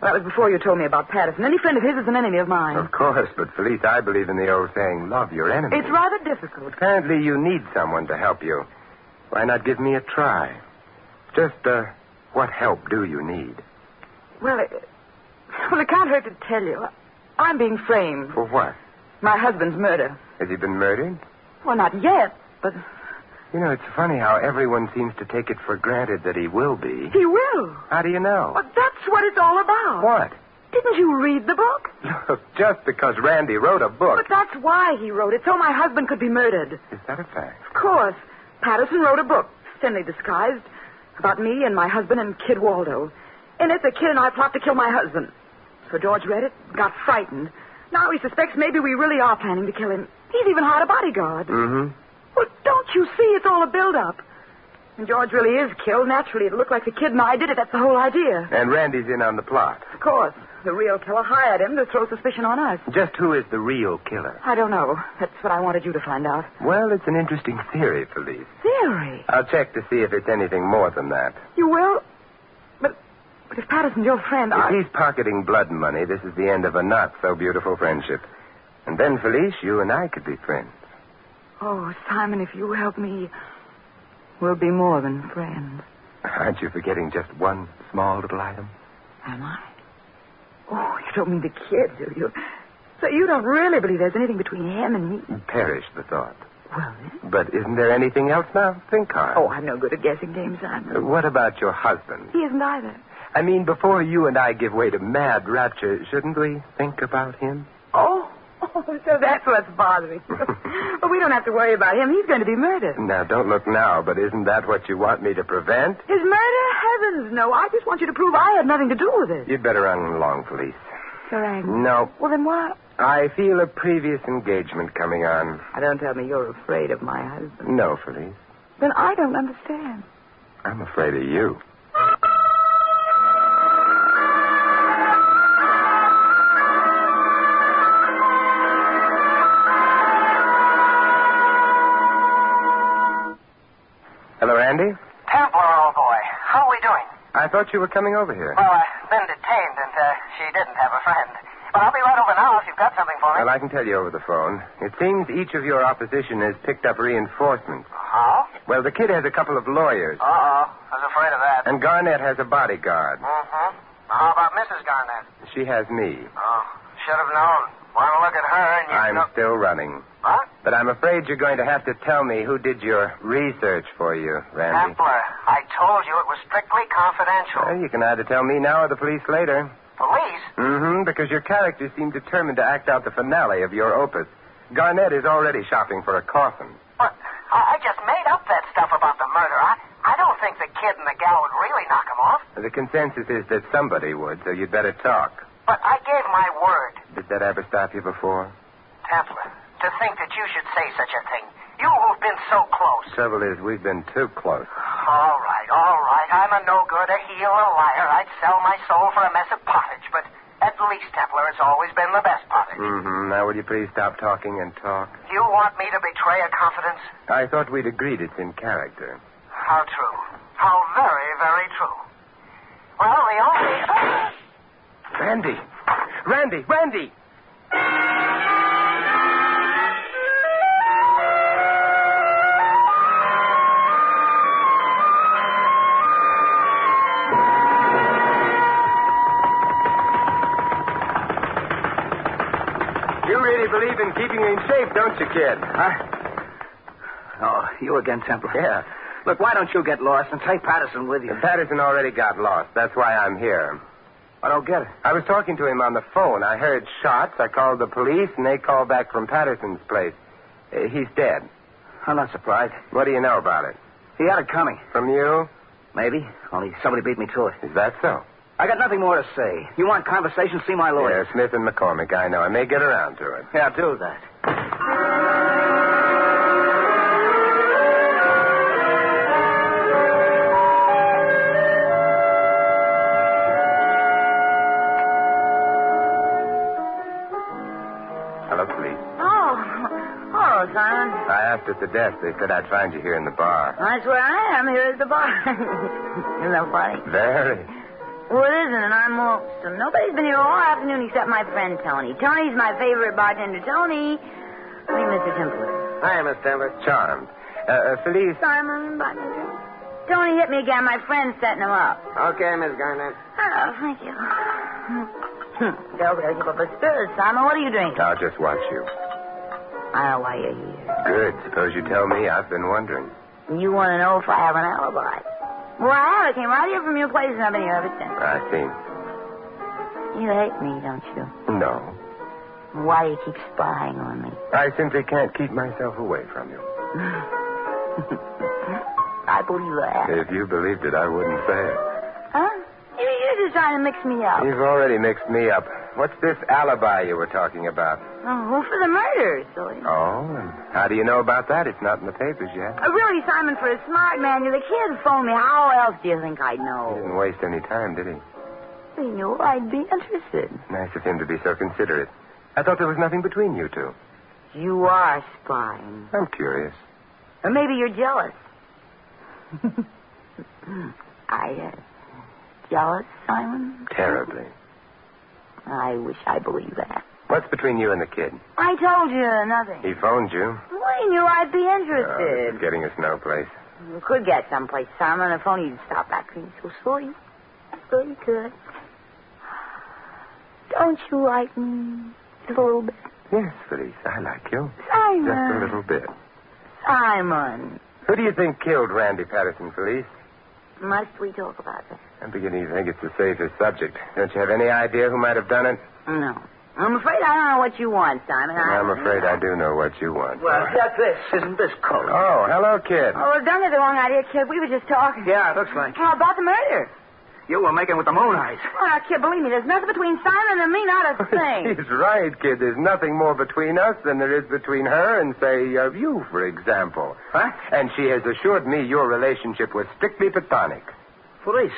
Well, that was before you told me about Patterson. Any friend of his is an enemy of mine. Of course, but Felice, I believe in the old saying, love your enemy. It's rather difficult. Apparently you need someone to help you. Why not give me a try? Just, what help do you need? Well, it can't hurt to tell you. I'm being framed. For what? My husband's murder. Has he been murdered? Well, not yet, but... You know, it's funny how everyone seems to take it for granted that he will be. He will? How do you know? Well, that's what it's all about. What? Didn't you read the book? Look, just because Randy wrote a book... But that's why he wrote it, so my husband could be murdered. Is that a fact? Of course. Patterson wrote a book, thinly disguised, about me and my husband and Kid Waldo. In it, the kid and I plot to kill my husband. So George read it, got frightened. Now he suspects maybe we really are planning to kill him. He's even hired a bodyguard. Mm-hmm. Well, don't you see? It's all a build-up. And George really is killed. Naturally, it'll look like the kid and I did it. That's the whole idea. And Randy's in on the plot. Of course. The real killer hired him to throw suspicion on us. Just who is the real killer? I don't know. That's what I wanted you to find out. Well, it's an interesting theory, Felice. Theory? I'll check to see if it's anything more than that. You will? But if Patterson's your friend, If he's pocketing blood money, this is the end of a not-so-beautiful friendship. And then, Felice, you and I could be friends. Oh, Simon, if you help me, we'll be more than friends. Aren't you forgetting just one small little item? Am I? Oh, you don't mean the kid, do you? So you don't really believe there's anything between him and me? Perish the thought. Well, But isn't there anything else now? Think hard. Oh, I'm no good at guessing games, Simon. What about your husband? He isn't either. I mean, before you and I give way to mad rapture, shouldn't we think about him? Oh, so that's what's bothering you. Well, we don't have to worry about him. He's going to be murdered. Now, don't look now, but isn't that what you want me to prevent? His murder? Heavens, no. I just want you to prove I had nothing to do with it. You'd better run along, Felice. You're angry? No. Well, then what? I feel a previous engagement coming on. Don't tell me you're afraid of my husband. No, Felice. Then I don't understand. I'm afraid of you. Hello, Randy? Templar, old boy. How are we doing? I thought you were coming over here. Well, I've been detained, and she didn't have a friend. But I'll be right over now if you've got something for me. Well, I can tell you over the phone. It seems each of your opposition has picked up reinforcements. How? Well, the kid has a couple of lawyers. Uh-oh. I was afraid of that. And Garnett has a bodyguard. Mm-hmm. How about Mrs. Garnett? She has me. Oh, should have known. Want to look at her and you I'm still running. What? But I'm afraid you're going to have to tell me who did your research for you, Randy. Templar, I told you it was strictly confidential. Well, you can either tell me now or the police later. Police? Mm-hmm, because your characters seem determined to act out the finale of your opus. Garnett is already shopping for a coffin. But I just made up that stuff about the murder. I don't think the kid and the gal would really knock him off. The consensus is that somebody would, so you'd better talk. But I gave my word. Did that ever stop you before? Templar, to think that you should say such a thing. You who've been so close. Trouble is, we've been too close. All right. I'm a no-good, a heel, a liar. I'd sell my soul for a mess of pottage, but at least, Templar, it's always been the best pottage. Mm-hmm. Now, will you please stop talking and talk? You want me to betray a confidence? I thought we'd agreed it's in character. How true. How very, very true. Well, the only... Randy! Randy! Randy! You really believe in keeping in shape, don't you, kid? Huh? Oh, you again, Templar? Yeah. Look, why don't you get lost and take Patterson with you? Patterson already got lost. That's why I'm here. I don't get it. I was talking to him on the phone. I heard shots. I called the police, and they called back from Patterson's place. He's dead. I'm not surprised. What do you know about it? He had it coming. From you? Maybe. Only somebody beat me to it. Is that so? I got nothing more to say. You want conversation? See my lawyer. Yeah, Smith and McCormick. I know. I may get around to it. Yeah, do that. Hello, police. Oh, Simon. I asked at the desk. They said I'd find you here in the bar. That's where I am. Here at the bar. Isn't that funny? Very. Well, it isn't, and I'm lonesome. Nobody's been here all afternoon except my friend Tony. Tony's my favorite bartender. Tony. Hey, Mr. Templar. Hi, Miss Templar. Charmed. Felice. Simon, bartender. Tony hit me again. My friend's setting him up. Okay, Miss Garnett. Oh, thank you. Go, keep up a spirit, Simon. What are you drinking? I'll just watch you. I know why you're here. Good. Suppose you tell me. I've been wondering. You want to know if I have an alibi? Well, I have. I came right here from your place, and I've been here ever since. I see. You hate me, don't you? No. Why do you keep spying on me? I simply can't keep myself away from you. I believe that. If you believed it, I wouldn't say it. Huh? You're just trying to mix me up. You've already mixed me up. What's this alibi you were talking about? Oh, for the murder, silly. Oh, and how do you know about that? It's not in the papers yet. Really, Simon, for a smart man, you're the kid phoned me. How else do you think I'd He know? didn't waste any time, did he? He knew I'd be interested. Nice of him to be so considerate. I thought there was nothing between you two. You are spying. I'm curious. Or maybe you're jealous. Jealous, Simon? Terribly. I wish I believed that. What's between you and the kid? I told you nothing. He phoned you. Well, he knew I'd be This interested. is getting us no place. We could get someplace, Simon, if only you'd stop acting so silly. Really could. Don't you like me? Just a little bit. Yes, Felice, I like you. Simon. Just a little bit. Simon. Who do you think killed Randy Patterson, Felice? Must we talk about that? I'm beginning to think it's the safest subject. Don't you have any idea who might have done it? No. I'm afraid I don't know what you want, Simon. I'm afraid I do know what you want. Well, get this. Isn't this cold? Oh, hello, kid. Oh, well, don't get the wrong idea, kid. We were just talking. Yeah, it looks like. Oh, about the murder. You were making with the moon eyes. Oh, now, kid, believe me, there's nothing between Simon and me, not a thing. He's right, kid. There's nothing more between us than there is between her and, say, you, for example. Huh? And she has assured me your relationship was strictly platonic. Police.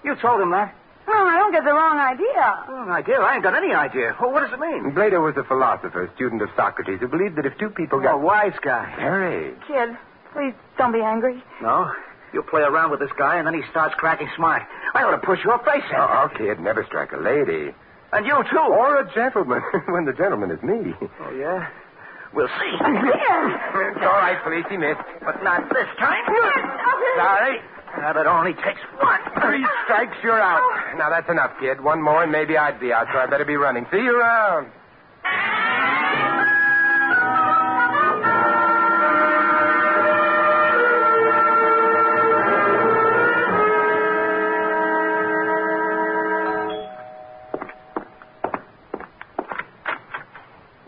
You told him that. Oh, I don't get the wrong idea. Wrong idea? I ain't got any idea. Well, what does it mean? Plato was a philosopher, student of Socrates, who believed that if two people A got... wise guy. Harry. Kid, please don't be angry. No. You play around with this guy, and then he starts cracking smart. I ought to push your face in. Oh, kid, never strike a lady. And you, too. Or a gentleman, when the gentleman is me. Oh, yeah? We'll see. It's all right, Felice, he missed. But not this time. Sorry. That only takes one. 3 strikes, you're out. Now, that's enough, kid. One more, and maybe I'd be out, so I better be running. See you around.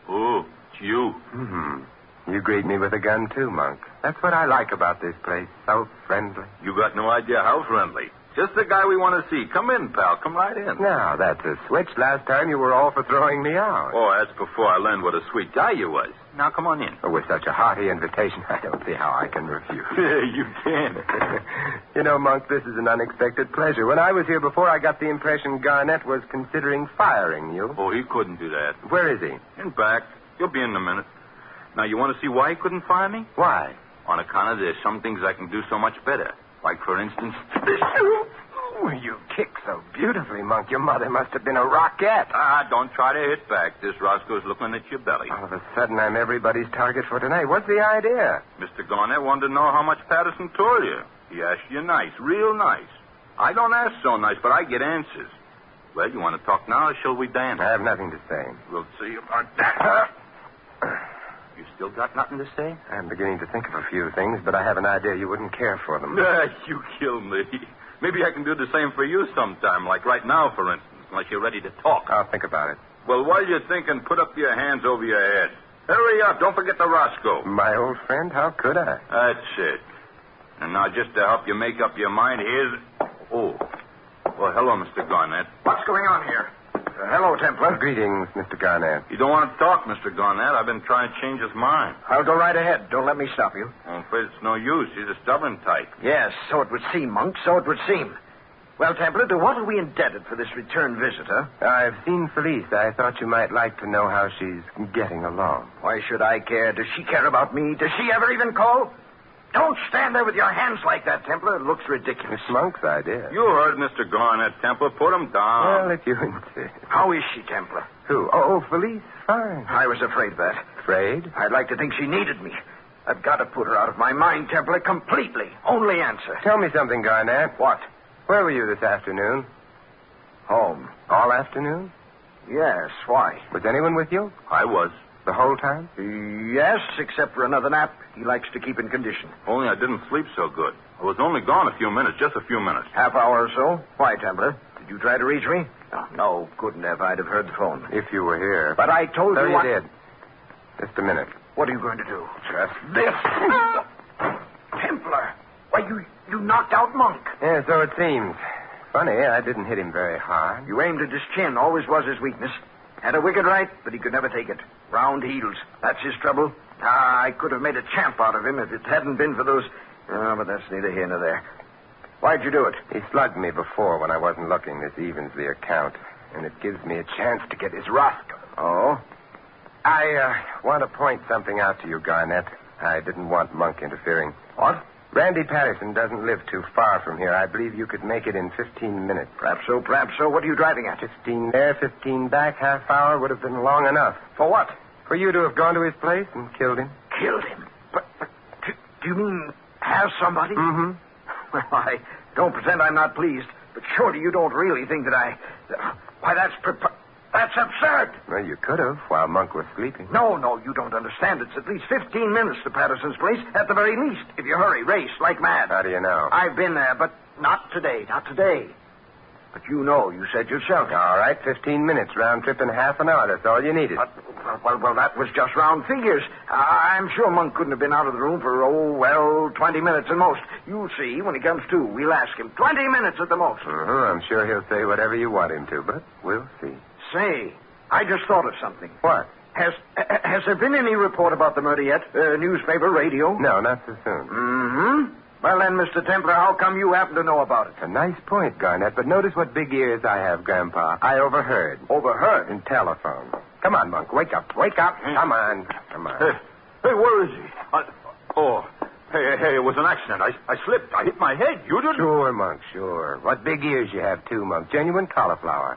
Oh, it's you. You greet me with a gun, too, Monk. That's what I like about this place. So friendly. You got no idea how friendly. Just the guy we want to see. Come in, pal. Come right in. Now, that's a switch. Last time you were all for throwing me out. Oh, that's before I learned what a sweet guy you was. Now, come on in. Oh, with such a hearty invitation, I don't see how I can refuse. You can. You know, Monk, this is an unexpected pleasure. When I was here before, I got the impression Garnett was considering firing you. Oh, he couldn't do that. Where is he? In back. He'll be in a minute. Now, you want to see why he couldn't fire me? Why? On account of there's some things I can do so much better. Like, for instance, this. Well, you kick so beautifully, Monk. Your mother must have been a rocket. Don't try to hit back. This Roscoe's looking at your belly. All of a sudden, I'm everybody's target for tonight. What's the idea? Mr. Garnett wanted to know how much Patterson told you. He asked you nice, real nice. I don't ask so nice, but I get answers. Well, you want to talk now, or shall we dance? I have nothing to say. We'll see about that. You still got nothing to say? I'm beginning to think of a few things, but I have an idea you wouldn't care for them. You kill me. Maybe I can do the same for you sometime, like right now, for instance, unless you're ready to talk. I'll think about it. Well, while you're thinking, put up your hands over your head. Hurry up. Don't forget the Roscoe. My old friend? How could I? That's it. And now, just to help you make up your mind, here's... Oh. Well, hello, Mr. Garnett. What's going on here? Hello, Templar. Greetings, Mr. Garnett. You don't want to talk, Mr. Garnett. I've been trying to change his mind. I'll go right ahead. Don't let me stop you. I'm afraid it's no use. He's a stubborn type. Yes, so it would seem, Monk. So it would seem. Well, Templar, to what are we indebted for this return visit, huh? I've seen Felice. I thought you might like to know how she's getting along. Why should I care? Does she care about me? Does she ever even call? Don't stand there with your hands like that, Templar. It looks ridiculous. It's Monk's idea. You heard Mr. Garnett, Templar. Put him down. Well, if you insist. How is she, Templar? Who? Oh, Felice. Fine. I was afraid of that. Afraid? I'd like to think she needed me. I've got to put her out of my mind, Templar, completely. Only answer. Tell me something, Garnett. What? Where were you this afternoon? Home. All afternoon? Yes. Why? Was anyone with you? I was. The whole time? Yes, except for another nap. He likes to keep in condition. Only I didn't sleep so good. I was only gone a few minutes, just a few minutes. Half hour or so. Why, Templar? Did you try to reach me? Oh, no, couldn't have. I'd have heard the phone. If you were here. But I told you... So you did. Just a minute. What are you going to do? Just this. Templar. Why, you knocked out Monk. Yeah, so it seems. Funny, I didn't hit him very hard. You aimed at his chin. Always was his weakness. Had a wicked right, but he could never take it. Round heels. That's his trouble. I could have made a champ out of him if it hadn't been for those... Oh, but that's neither here nor there. Why'd you do it? He slugged me before when I wasn't looking. This evens the account. And it gives me a chance to get his Roscoe. Oh? I want to point something out to you, Garnett. I didn't want Monk interfering. What? Randy Patterson doesn't live too far from here. I believe you could make it in 15 minutes. Perhaps so, perhaps so. What are you driving at? 15 there, 15 back. Half hour would have been long enough. For what? For you to have gone to his place and killed him. Killed him? But do you mean have somebody? Mm-hmm. Well, I don't pretend I'm not pleased, but surely you don't really think that I... Why, that's absurd. Well, you could have while Monk was sleeping. No, you don't understand. It's at least 15 minutes to Patterson's place, at the very least. If you hurry, race like mad. How do you know? I've been there, but not today. But you know, you said yourself. All right, 15 minutes, round trip in half an hour. That's all you needed. Well, that was just round figures. I'm sure Monk couldn't have been out of the room for, 20 minutes at most. You'll see when he comes to. We'll ask him. 20 minutes at the most. I'm sure he'll say whatever you want him to, but we'll see. Say, I just thought of something. What? Has there been any report about the murder yet? Newspaper, radio? No, not so soon. Mm-hmm. Well, then, Mr. Templar, how come you happen to know about it? A nice point, Garnett, but notice what big ears I have, Grandpa. I overheard. Overheard? In telephone. Come on, Monk, wake up. Wake up. Come on. Hey, where is he? Hey, it was an accident. I slipped. I hit my head. You didn't? Sure, Monk, sure. What big ears you have, too, Monk. Genuine cauliflower.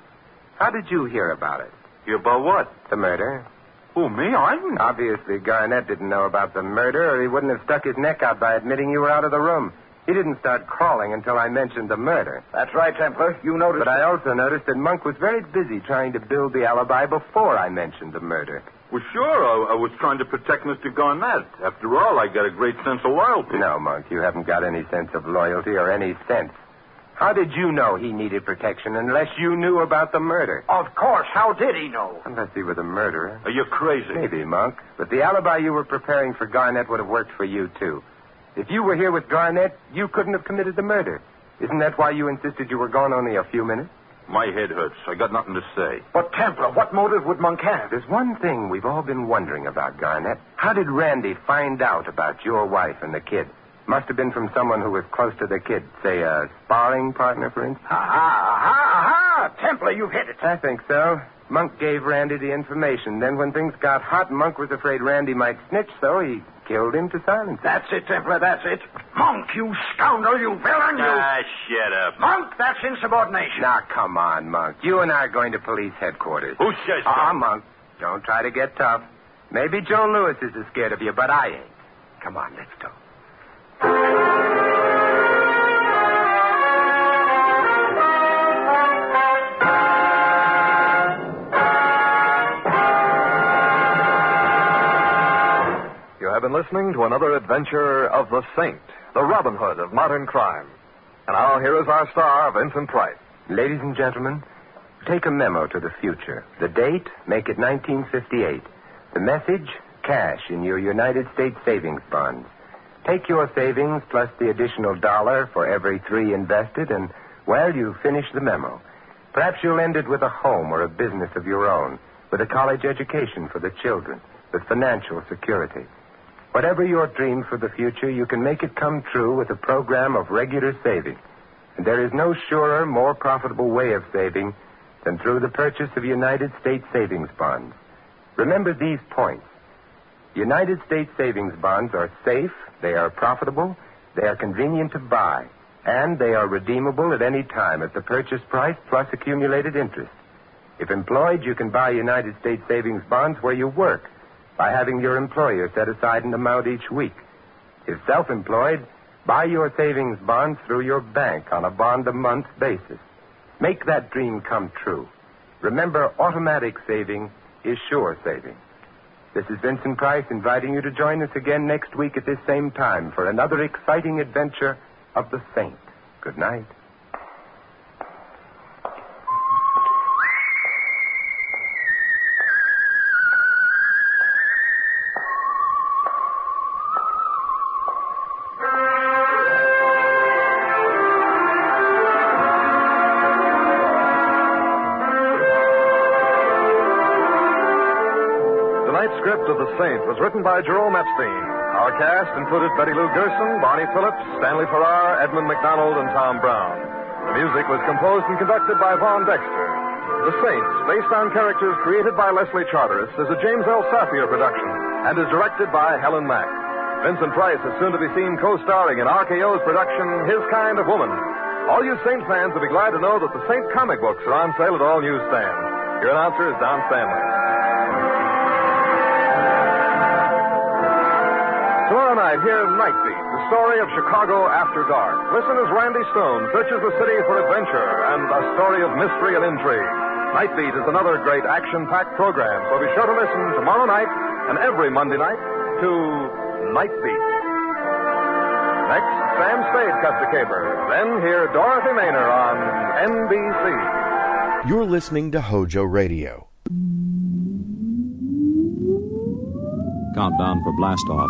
How did you hear about it? Hear about what? The murder. Who, me? I didn't. Obviously, Garnett didn't know about the murder, or he wouldn't have stuck his neck out by admitting you were out of the room. He didn't start crawling until I mentioned the murder. That's right, Templar. You noticed. But I also noticed that Monk was very busy trying to build the alibi before I mentioned the murder. Well, sure. I was trying to protect Mr. Garnett. After all, I got a great sense of loyalty. No, Monk, you haven't got any sense of loyalty or any sense. How did you know he needed protection unless you knew about the murder? Of course. How did he know? Unless he were the murderer. Are you crazy? Maybe, Monk. But the alibi you were preparing for Garnett would have worked for you, too. If you were here with Garnett, you couldn't have committed the murder. Isn't that why you insisted you were gone only a few minutes? My head hurts. I got nothing to say. But, Templar, what motive would Monk have? There's one thing we've all been wondering about, Garnett. How did Randy find out about your wife and the kid? Must have been from someone who was close to the kid. Say, a sparring partner, for instance. Aha! Templar, you've hit it. I think so. Monk gave Randy the information. Then when things got hot, Monk was afraid Randy might snitch, so he killed him to silence him. That's it, Templar, that's it. Monk, you scoundrel, you villain, you... shut up. Monk, that's insubordination. Now, come on, Monk. You and I are going to police headquarters. Who says so? Monk, don't try to get tough. Maybe Joe Lewis is as scared of you, but I ain't. Come on, let's go. You have been listening to another adventure of the Saint, the Robin Hood of modern crime. And now here is our star, Vincent Price. Ladies and gentlemen, take a memo to the future. The date, make it 1958. The message, cash in your United States savings bonds. Take your savings plus the additional $1 for every 3 invested, and, well, you finish the memo. Perhaps you'll end it with a home or a business of your own, with a college education for the children, with financial security. Whatever your dream for the future, you can make it come true with a program of regular saving. And there is no surer, more profitable way of saving than through the purchase of United States savings bonds. Remember these points. United States savings bonds are safe, they are profitable, they are convenient to buy, and they are redeemable at any time at the purchase price plus accumulated interest. If employed, you can buy United States savings bonds where you work, by having your employer set aside an amount each week. If self-employed, buy your savings bonds through your bank on a bond-a-month basis. Make that dream come true. Remember, automatic saving is sure saving. This is Vincent Price inviting you to join us again next week at this same time for another exciting adventure of the Saint. Good night. Script of The Saint was written by Jerome Epstein. Our cast included Betty Lou Gerson, Barney Phillips, Stanley Farrar, Edmund McDonald, and Tom Brown. The music was composed and conducted by Vaughn Dexter. The Saints, based on characters created by Leslie Charteris, is a James L. Safier production and is directed by Helen Mack. Vincent Price is soon to be seen co-starring in RKO's production, His Kind of Woman. All you Saint fans will be glad to know that the Saint comic books are on sale at all newsstands. Your announcer is Don Stanley. Tomorrow night, hear Night Beat, the story of Chicago after dark. Listen as Randy Stone searches the city for adventure and a story of mystery and intrigue. Night Beat is another great action-packed program, so be sure to listen tomorrow night and every Monday night to Night Beat. Next, Sam Spade cuts the caper. Then hear Dorothy Maynor on NBC. You're listening to HOJO Radio. Countdown for blast off.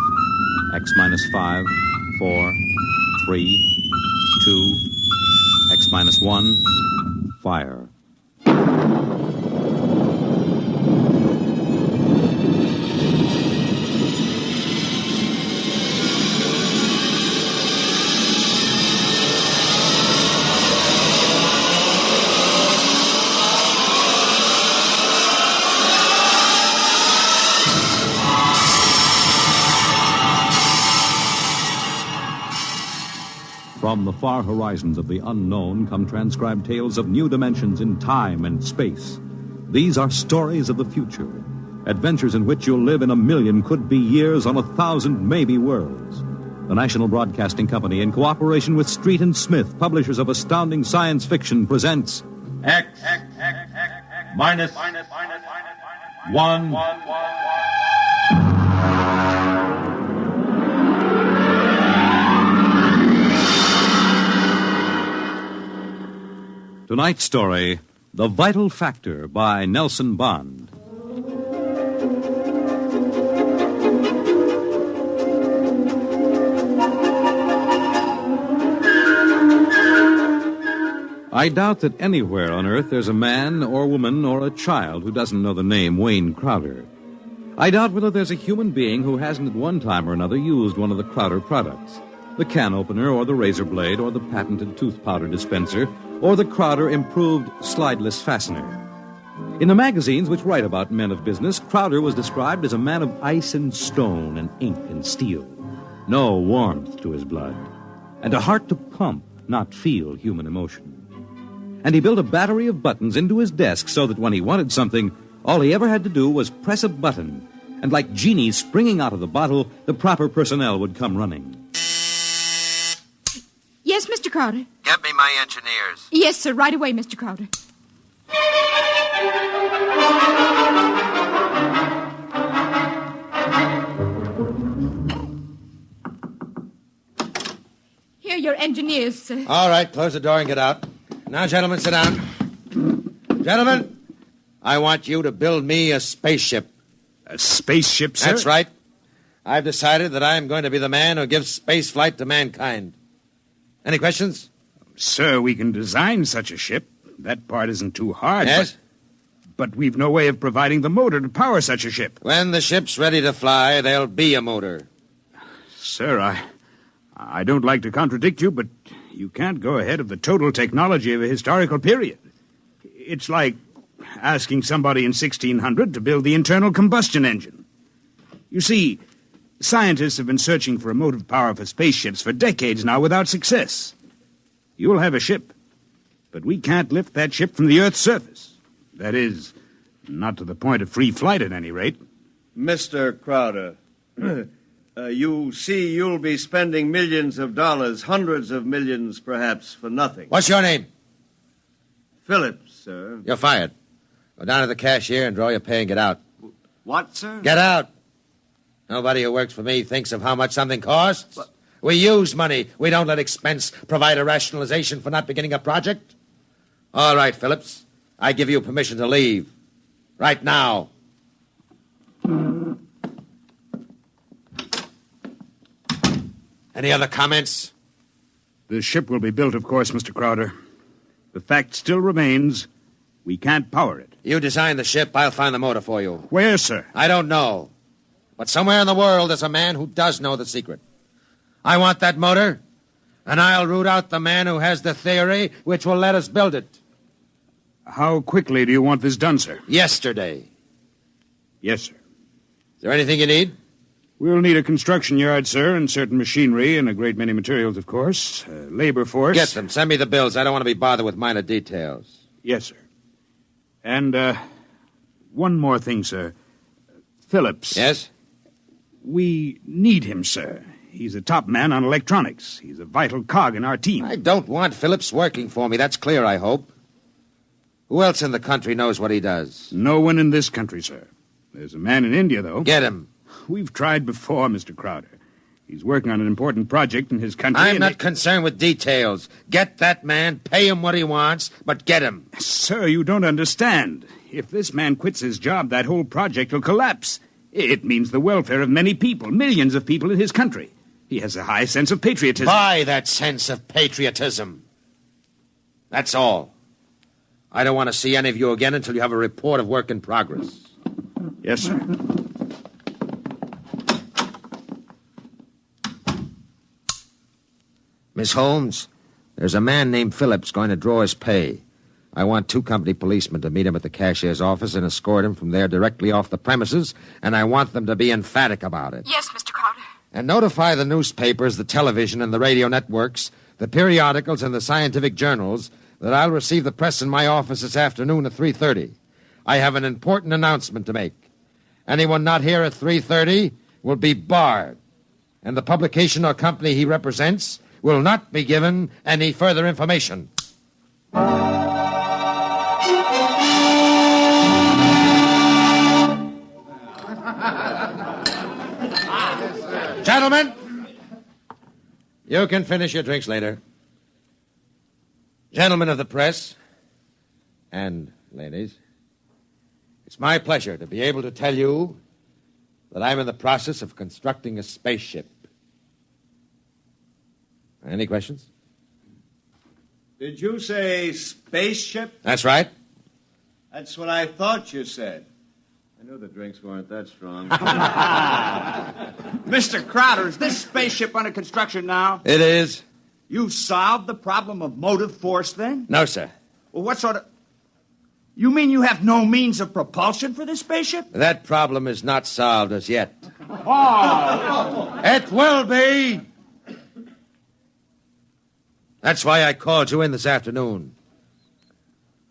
X minus 5, 4, 3, 2, X minus 1, fire. From the far horizons of the unknown come transcribed tales of new dimensions in time and space. These are stories of the future, adventures in which you'll live in a million could-be years on 1,000 maybe worlds. The National Broadcasting Company, in cooperation with Street and Smith, publishers of astounding science fiction, presents X minus 1. Tonight's story, The Vital Factor by Nelson Bond. I doubt that anywhere on Earth there's a man or woman or a child who doesn't know the name Wayne Crowder. I doubt whether there's a human being who hasn't at one time or another used one of the Crowder products. The can opener or the razor blade or the patented tooth powder dispenser or the Crowder improved slideless fastener. In the magazines which write about men of business, Crowder was described as a man of ice and stone and ink and steel. No warmth to his blood. And a heart to pump, not feel human emotion. And he built a battery of buttons into his desk so that when he wanted something, all he ever had to do was press a button. And like genies springing out of the bottle, the proper personnel would come running. Yes, Mr. Crowder? Get me my engineers. Yes, sir. Right away, Mr. Crowder. Here are your engineers, sir. All right, close the door and get out. Now, gentlemen, sit down. Gentlemen, I want you to build me a spaceship. A spaceship, sir? That's right. I've decided that I am going to be the man who gives space flight to mankind. Any questions? Sir, we can design such a ship. That part isn't too hard. Yes? But we've no way of providing the motor to power such a ship. When the ship's ready to fly, there'll be a motor. Sir, I don't like to contradict you, but you can't go ahead of the total technology of a historical period. It's like asking somebody in 1600 to build the internal combustion engine. You see, scientists have been searching for a motive power for spaceships for decades now without success. You'll have a ship, but we can't lift that ship from the Earth's surface. That is, not to the point of free flight at any rate. Mr. Crowder, you see you'll be spending millions of dollars, hundreds of millions perhaps, for nothing. What's your name? Phillips, sir. You're fired. Go down to the cashier and draw your pay and get out. What, sir? Get out. Nobody who works for me thinks of how much something costs. What? We use money. We don't let expense provide a rationalization for not beginning a project. All right, Phillips. I give you permission to leave. Right now. Any other comments? The ship will be built, of course, Mr. Crowder. The fact still remains, we can't power it. You design the ship, I'll find the motor for you. Where, sir? I don't know. But somewhere in the world there's a man who does know the secret. I want that motor, and I'll root out the man who has the theory which will let us build it. How quickly do you want this done, sir? Yesterday. Yes, sir. Is there anything you need? We'll need a construction yard, sir, and certain machinery and a great many materials, of course. Labor force. Get them. Send me the bills. I don't want to be bothered with minor details. Yes, sir. And, one more thing, sir. Phillips. Yes? We need him, sir. He's a top man on electronics. He's a vital cog in our team. I don't want Phillips working for me. That's clear, I hope. Who else in the country knows what he does? No one in this country, sir. There's a man in India, though. Get him. We've tried before, Mr. Crowder. He's working on an important project in his country. I'm not concerned with details. Get that man, pay him what he wants, but get him. Sir, you don't understand. If this man quits his job, that whole project will collapse. It means the welfare of many people, millions of people in his country. He has a high sense of patriotism. Buy that sense of patriotism. That's all. I don't want to see any of you again until you have a report of work in progress. Yes, sir. Miss Holmes, there's a man named Phillips going to draw his pay. I want 2 company policemen to meet him at the cashier's office and escort him from there directly off the premises, and I want them to be emphatic about it. Yes, Mr. Crowder. And notify the newspapers, the television, and the radio networks, the periodicals, and the scientific journals that I'll receive the press in my office this afternoon at 3:30. I have an important announcement to make. Anyone not here at 3:30 will be barred, and the publication or company he represents will not be given any further information. Gentlemen, you can finish your drinks later. Gentlemen of the press, and ladies, it's my pleasure to be able to tell you that I'm in the process of constructing a spaceship. Any questions? Did you say spaceship? That's right. That's what I thought you said. I knew the drinks weren't that strong. Mr. Crowder, is this spaceship under construction now? It is. You solved the problem of motive force, then? No, sir. Well, what sort of... You mean you have no means of propulsion for this spaceship? That problem is not solved as yet. Oh! It will be! That's why I called you in this afternoon.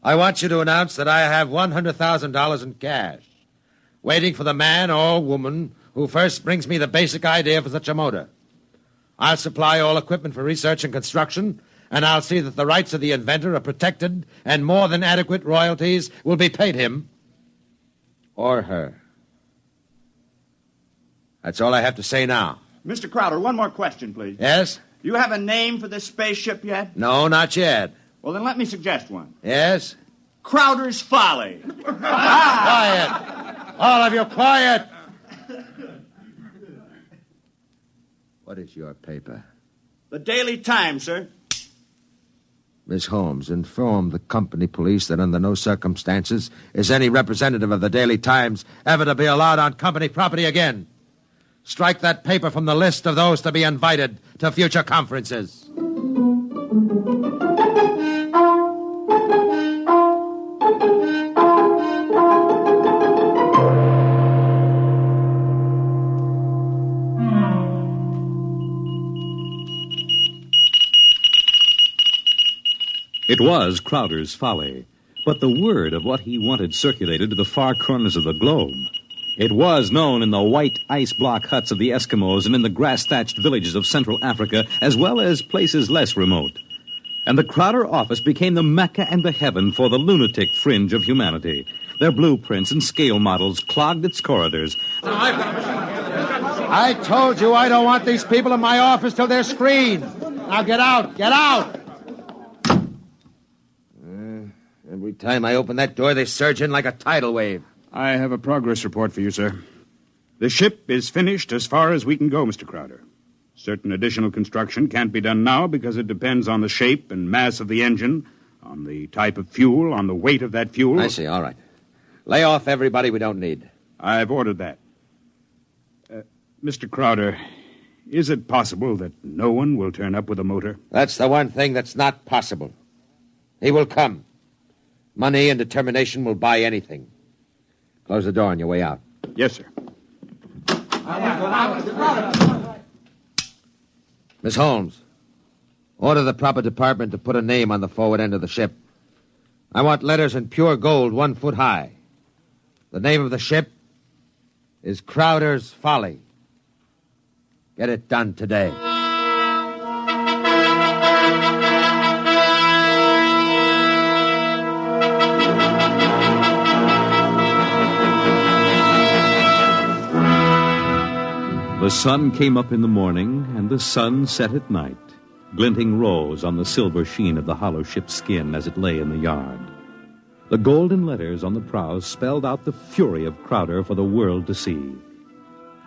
I want you to announce that I have $100,000 in cash, waiting for the man or woman who first brings me the basic idea for such a motor. I'll supply all equipment for research and construction, and I'll see that the rights of the inventor are protected and more than adequate royalties will be paid him or her. That's all I have to say now. Mr. Crowder, one more question, please. Yes? Do you have a name for this spaceship yet? No, not yet. Well, then let me suggest one. Yes? Crowder's Folly. Quiet! All of you, quiet! What is your paper? The Daily Times, sir. Miss Holmes, inform the company police that under no circumstances is any representative of the Daily Times ever to be allowed on company property again. Strike that paper from the list of those to be invited to future conferences. It was Crowder's Folly, but the word of what he wanted circulated to the far corners of the globe. It was known in the white ice block huts of the Eskimos and in the grass-thatched villages of Central Africa, as well as places less remote. And the Crowder office became the Mecca and the heaven for the lunatic fringe of humanity. Their blueprints and scale models clogged its corridors. I told you I don't want these people in my office till they're screened. Now get out, get out! Every time I open that door, they surge in like a tidal wave. I have a progress report for you, sir. The ship is finished as far as we can go, Mr. Crowder. Certain additional construction can't be done now because it depends on the shape and mass of the engine, on the type of fuel, on the weight of that fuel. I see, all right. Lay off everybody we don't need. I've ordered that. Mr. Crowder, is it possible that no one will turn up with a motor? That's the one thing that's not possible. He will come. Money and determination will buy anything. Close the door on your way out. Yes, sir. Miss Holmes, order the proper department to put a name on the forward end of the ship. I want letters in pure gold 1 foot high. The name of the ship is Crowder's Folly. Get it done today. The sun came up in the morning, and the sun set at night, glinting rose on the silver sheen of the hollow ship's skin as it lay in the yard. The golden letters on the prow spelled out the fury of Crowder for the world to see.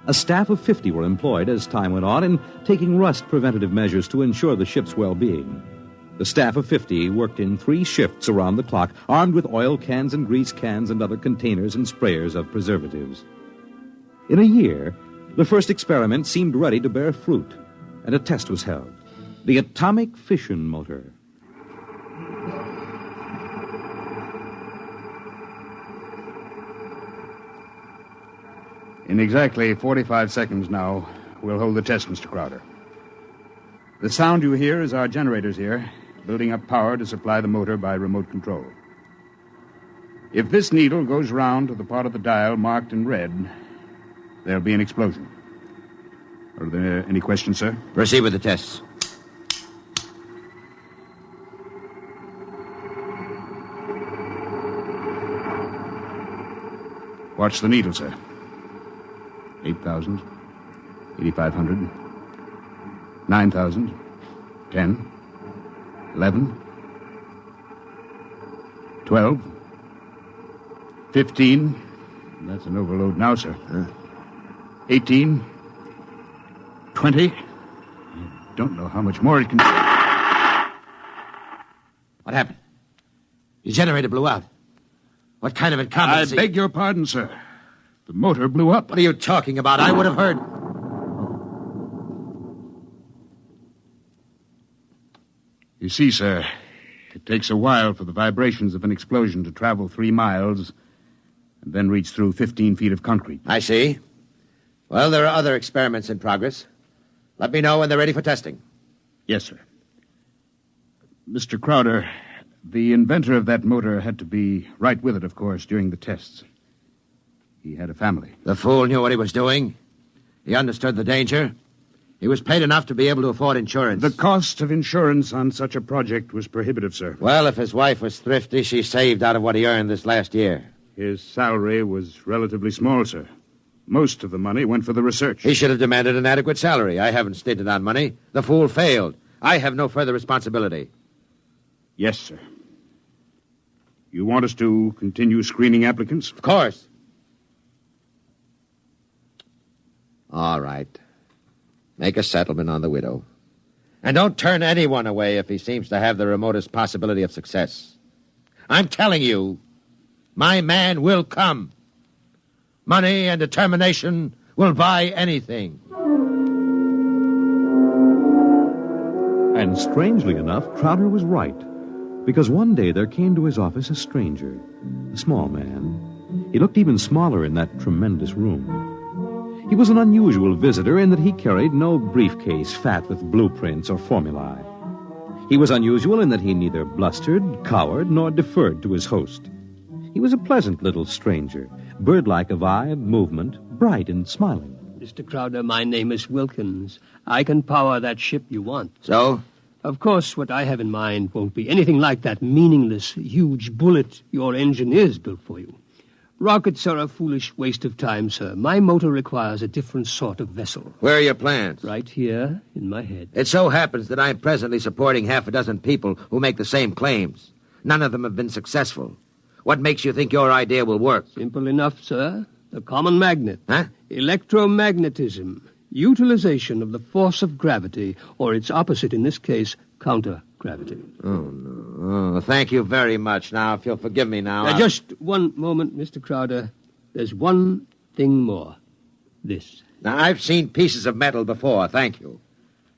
A staff of 50 were employed as time went on in taking rust preventative measures to ensure the ship's well-being. The staff of 50 worked in 3 shifts around the clock, armed with oil cans and grease cans and other containers and sprayers of preservatives. In a year, the first experiment seemed ready to bear fruit, and a test was held. The atomic fission motor. In exactly 45 seconds now, we'll hold the test, Mr. Crowder. The sound you hear is our generators here, building up power to supply the motor by remote control. If this needle goes round to the part of the dial marked in red, there'll be an explosion. Are there any questions, sir? Proceed with the tests. Watch the needle, sir. 8,000, 8,500, 9,000, 10, 11, 12, 15. That's an overload now, sir. 18, 20. I don't know how much more it can... What happened? Your generator blew out. What kind of incompetency? I beg your pardon, sir. The motor blew up. What are you talking about? I would have heard... You see, sir, It takes a while for the vibrations of an explosion to travel 3 miles and then reach through 15 feet of concrete. I see. Well, there are other experiments in progress. Let me know when they're ready for testing. Yes, sir. Mr. Crowder, the inventor of that motor had to be right with it, of course, during the tests. He had a family. The fool knew what he was doing. He understood the danger. He was paid enough to be able to afford insurance. The cost of insurance on such a project was prohibitive, sir. Well, if his wife was thrifty, she saved out of what he earned this last year. His salary was relatively small, sir. Most of the money went for the research. He should have demanded an adequate salary. I haven't stated on money. The fool failed. I have no further responsibility. Yes, sir. You want us to continue screening applicants? Of course. All right. Make a settlement on the widow. And don't turn anyone away if he seems to have the remotest possibility of success. I'm telling you, my man will come. Money and determination will buy anything. And strangely enough, Crowder was right. Because one day there came to his office a stranger, a small man. He looked even smaller in that tremendous room. He was an unusual visitor in that he carried no briefcase fat with blueprints or formulae. He was unusual in that he neither blustered, cowered, nor deferred to his host. He was a pleasant little stranger, bird-like of eye, movement, bright and smiling. Mr. Crowder, my name is Wilkins. I can power that ship you want. So? Of course, what I have in mind won't be anything like that meaningless, huge bullet your engineers built for you. Rockets are a foolish waste of time, sir. My motor requires a different sort of vessel. Where are your plans? Right here in my head. It so happens that I'm presently supporting half a dozen people who make the same claims. None of them have been successful. What makes you think your idea will work? Simple enough, sir. The common magnet. Huh? Electromagnetism. Utilization of the force of gravity, or its opposite in this case, counter-gravity. Oh, no. Oh, thank you very much. Now, if you'll forgive me now... Just one moment, Mr. Crowder. There's one thing more. This. Now, I've seen pieces of metal before, thank you.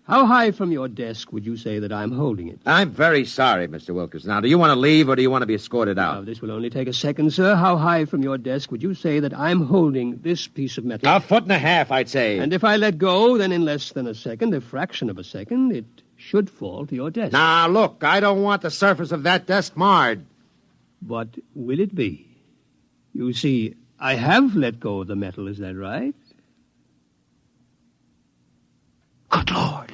How high from your desk would you say that I'm holding it? I'm very sorry, Mr. Wilkins. Now, do you want to leave or do you want to be escorted out? Now, this will only take a second, sir. How high from your desk would you say that I'm holding this piece of metal? 1.5 feet, I'd say. And if I let go, then in less than a second, a fraction of a second, it should fall to your desk. Now, look, I don't want the surface of that desk marred. But will it be? You see, I have let go of the metal, is that right? Good Lord.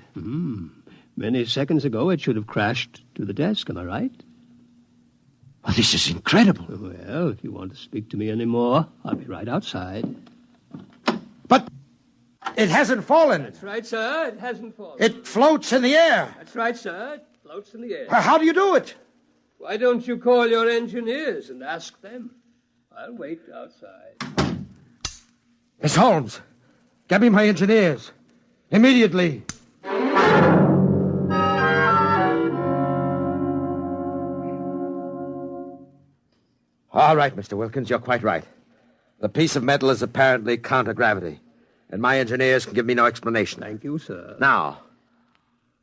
Many seconds ago, it should have crashed to the desk, am I right? Well, this is incredible. Well, if you want to speak to me anymore, I'll be right outside. But it hasn't fallen. That's right, sir. It hasn't fallen. It floats in the air. That's right, sir. It floats in the air. How do you do it? Why don't you call your engineers and ask them? I'll wait outside. Miss Holmes, get me my engineers. Immediately. All right, Mr. Wilkins, you're quite right. The piece of metal is apparently counter-gravity, and my engineers can give me no explanation. Thank you, sir. Now,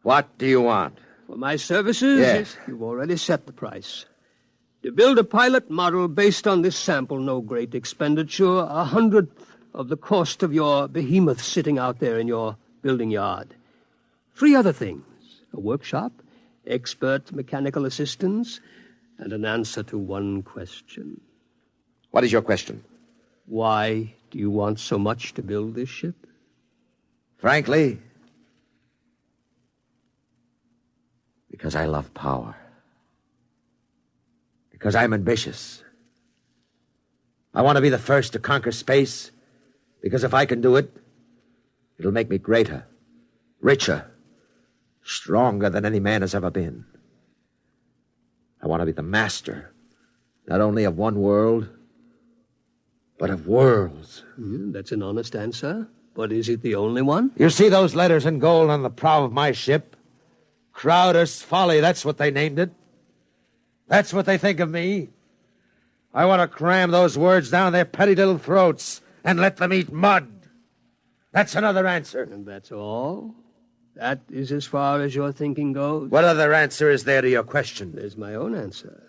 what do you want? For my services? Yes. You've already set the price. To build a pilot model based on this sample, no great expenditure, 100th of the cost of your behemoth sitting out there in your building yard. 3 other things: a workshop, expert mechanical assistance, and an answer to one question. What is your question? Why do you want so much to build this ship? Frankly, because I love power. Because I'm ambitious. I want to be the first to conquer space, because if I can do it, it'll make me greater, richer, stronger than any man has ever been. I want to be the master, not only of one world, but of worlds. That's an honest answer. But is it the only one? You see those letters in gold on the prow of my ship? Crowder's Folly, that's what they named it. That's what they think of me. I want to cram those words down their petty little throats and let them eat mud. That's another answer. And that's all? That is as far as your thinking goes? What other answer is there to your question? There's my own answer.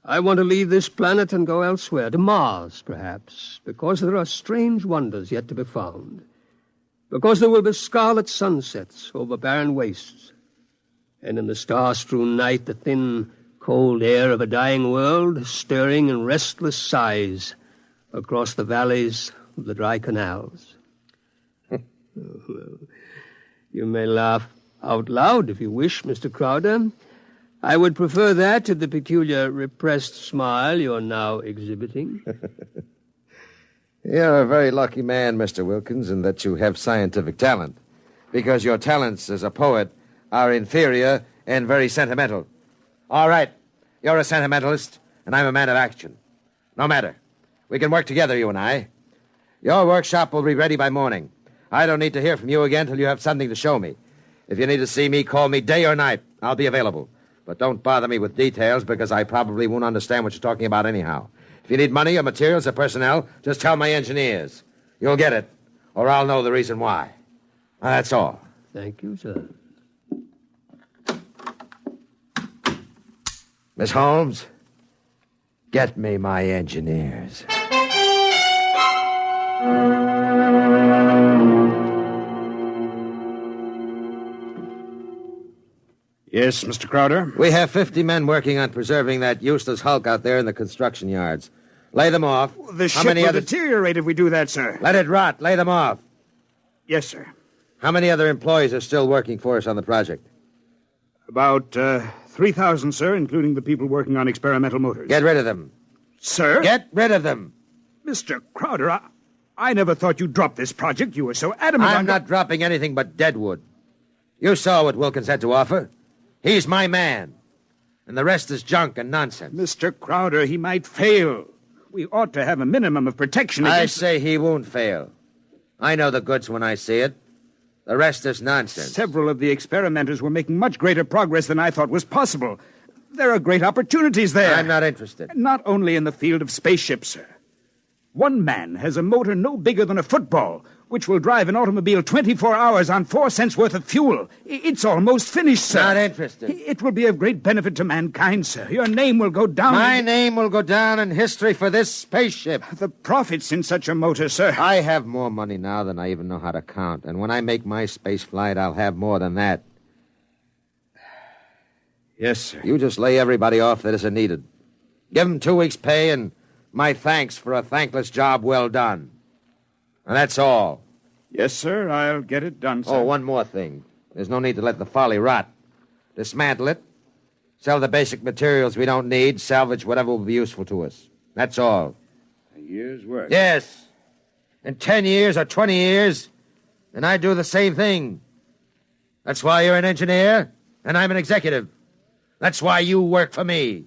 I want to leave this planet and go elsewhere, to Mars, perhaps, because there are strange wonders yet to be found. Because there will be scarlet sunsets over barren wastes, and in the star-strewn night, the thin, cold air of a dying world stirring in restless sighs across the valleys of the dry canals. You may laugh out loud if you wish, Mr. Crowder. I would prefer that to the peculiar repressed smile you're now exhibiting. You're a very lucky man, Mr. Wilkins, in that you have scientific talent, because your talents as a poet are inferior and very sentimental. All right, you're a sentimentalist, and I'm a man of action. No matter. We can work together, you and I. Your workshop will be ready by morning. I don't need to hear from you again till you have something to show me. If you need to see me, call me day or night. I'll be available. But don't bother me with details, because I probably won't understand what you're talking about anyhow. If you need money or materials or personnel, just tell my engineers. You'll get it, or I'll know the reason why. That's all. Thank you, sir. Miss Holmes, get me my engineers. Yes, Mr. Crowder? We have 50 men working on preserving that useless hulk out there in the construction yards. Lay them off. The ship will deteriorate if we do that, sir. Let it rot. Lay them off. Yes, sir. How many other employees are still working for us on the project? About 3,000, sir, including the people working on experimental motors. Get rid of them. Sir? Get rid of them. Mr. Crowder, I never thought you'd drop this project. You were so adamant I'm not dropping anything but deadwood. You saw what Wilkins had to offer. He's my man. And the rest is junk and nonsense. Mr. Crowder, he might fail. We ought to have a minimum of protection against... I say he won't fail. I know the goods when I see it. The rest is nonsense. Several of the experimenters were making much greater progress than I thought was possible. There are great opportunities there. I'm not interested. Not only in the field of spaceships, sir. One man has a motor no bigger than a football, which will drive an automobile 24 hours on 4 cents worth of fuel. It's almost finished, sir. Not interested. It will be of great benefit to mankind, sir. Your name will go down... My name will go down in history for this spaceship. The profits in such a motor, sir. I have more money now than I even know how to count. And when I make my space flight, I'll have more than that. Yes, sir. You just lay everybody off that isn't needed. Give them 2 weeks' pay and my thanks for a thankless job well done. And that's all. Yes, sir. I'll get it done, sir. Oh, one more thing. There's no need to let the folly rot. Dismantle it. Sell the basic materials we don't need. Salvage whatever will be useful to us. That's all. A year's work. Yes. In 10 years or 20 years, and I do the same thing. That's why you're an engineer, and I'm an executive. That's why you work for me.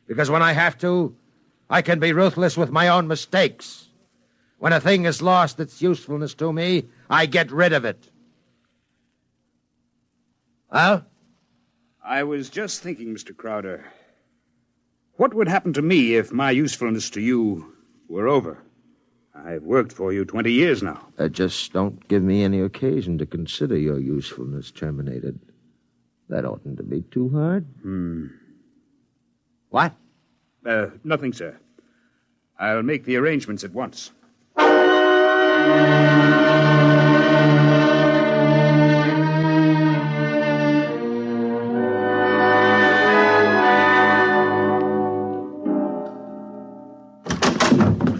Because when I have to, I can be ruthless with my own mistakes. When a thing has lost its usefulness to me, I get rid of it. Well? I was just thinking, Mr. Crowder, what would happen to me if my usefulness to you were over? I've worked for you 20 years now. Just don't give me any occasion to consider your usefulness terminated. That oughtn't to be too hard. What? Nothing, sir. I'll make the arrangements at once.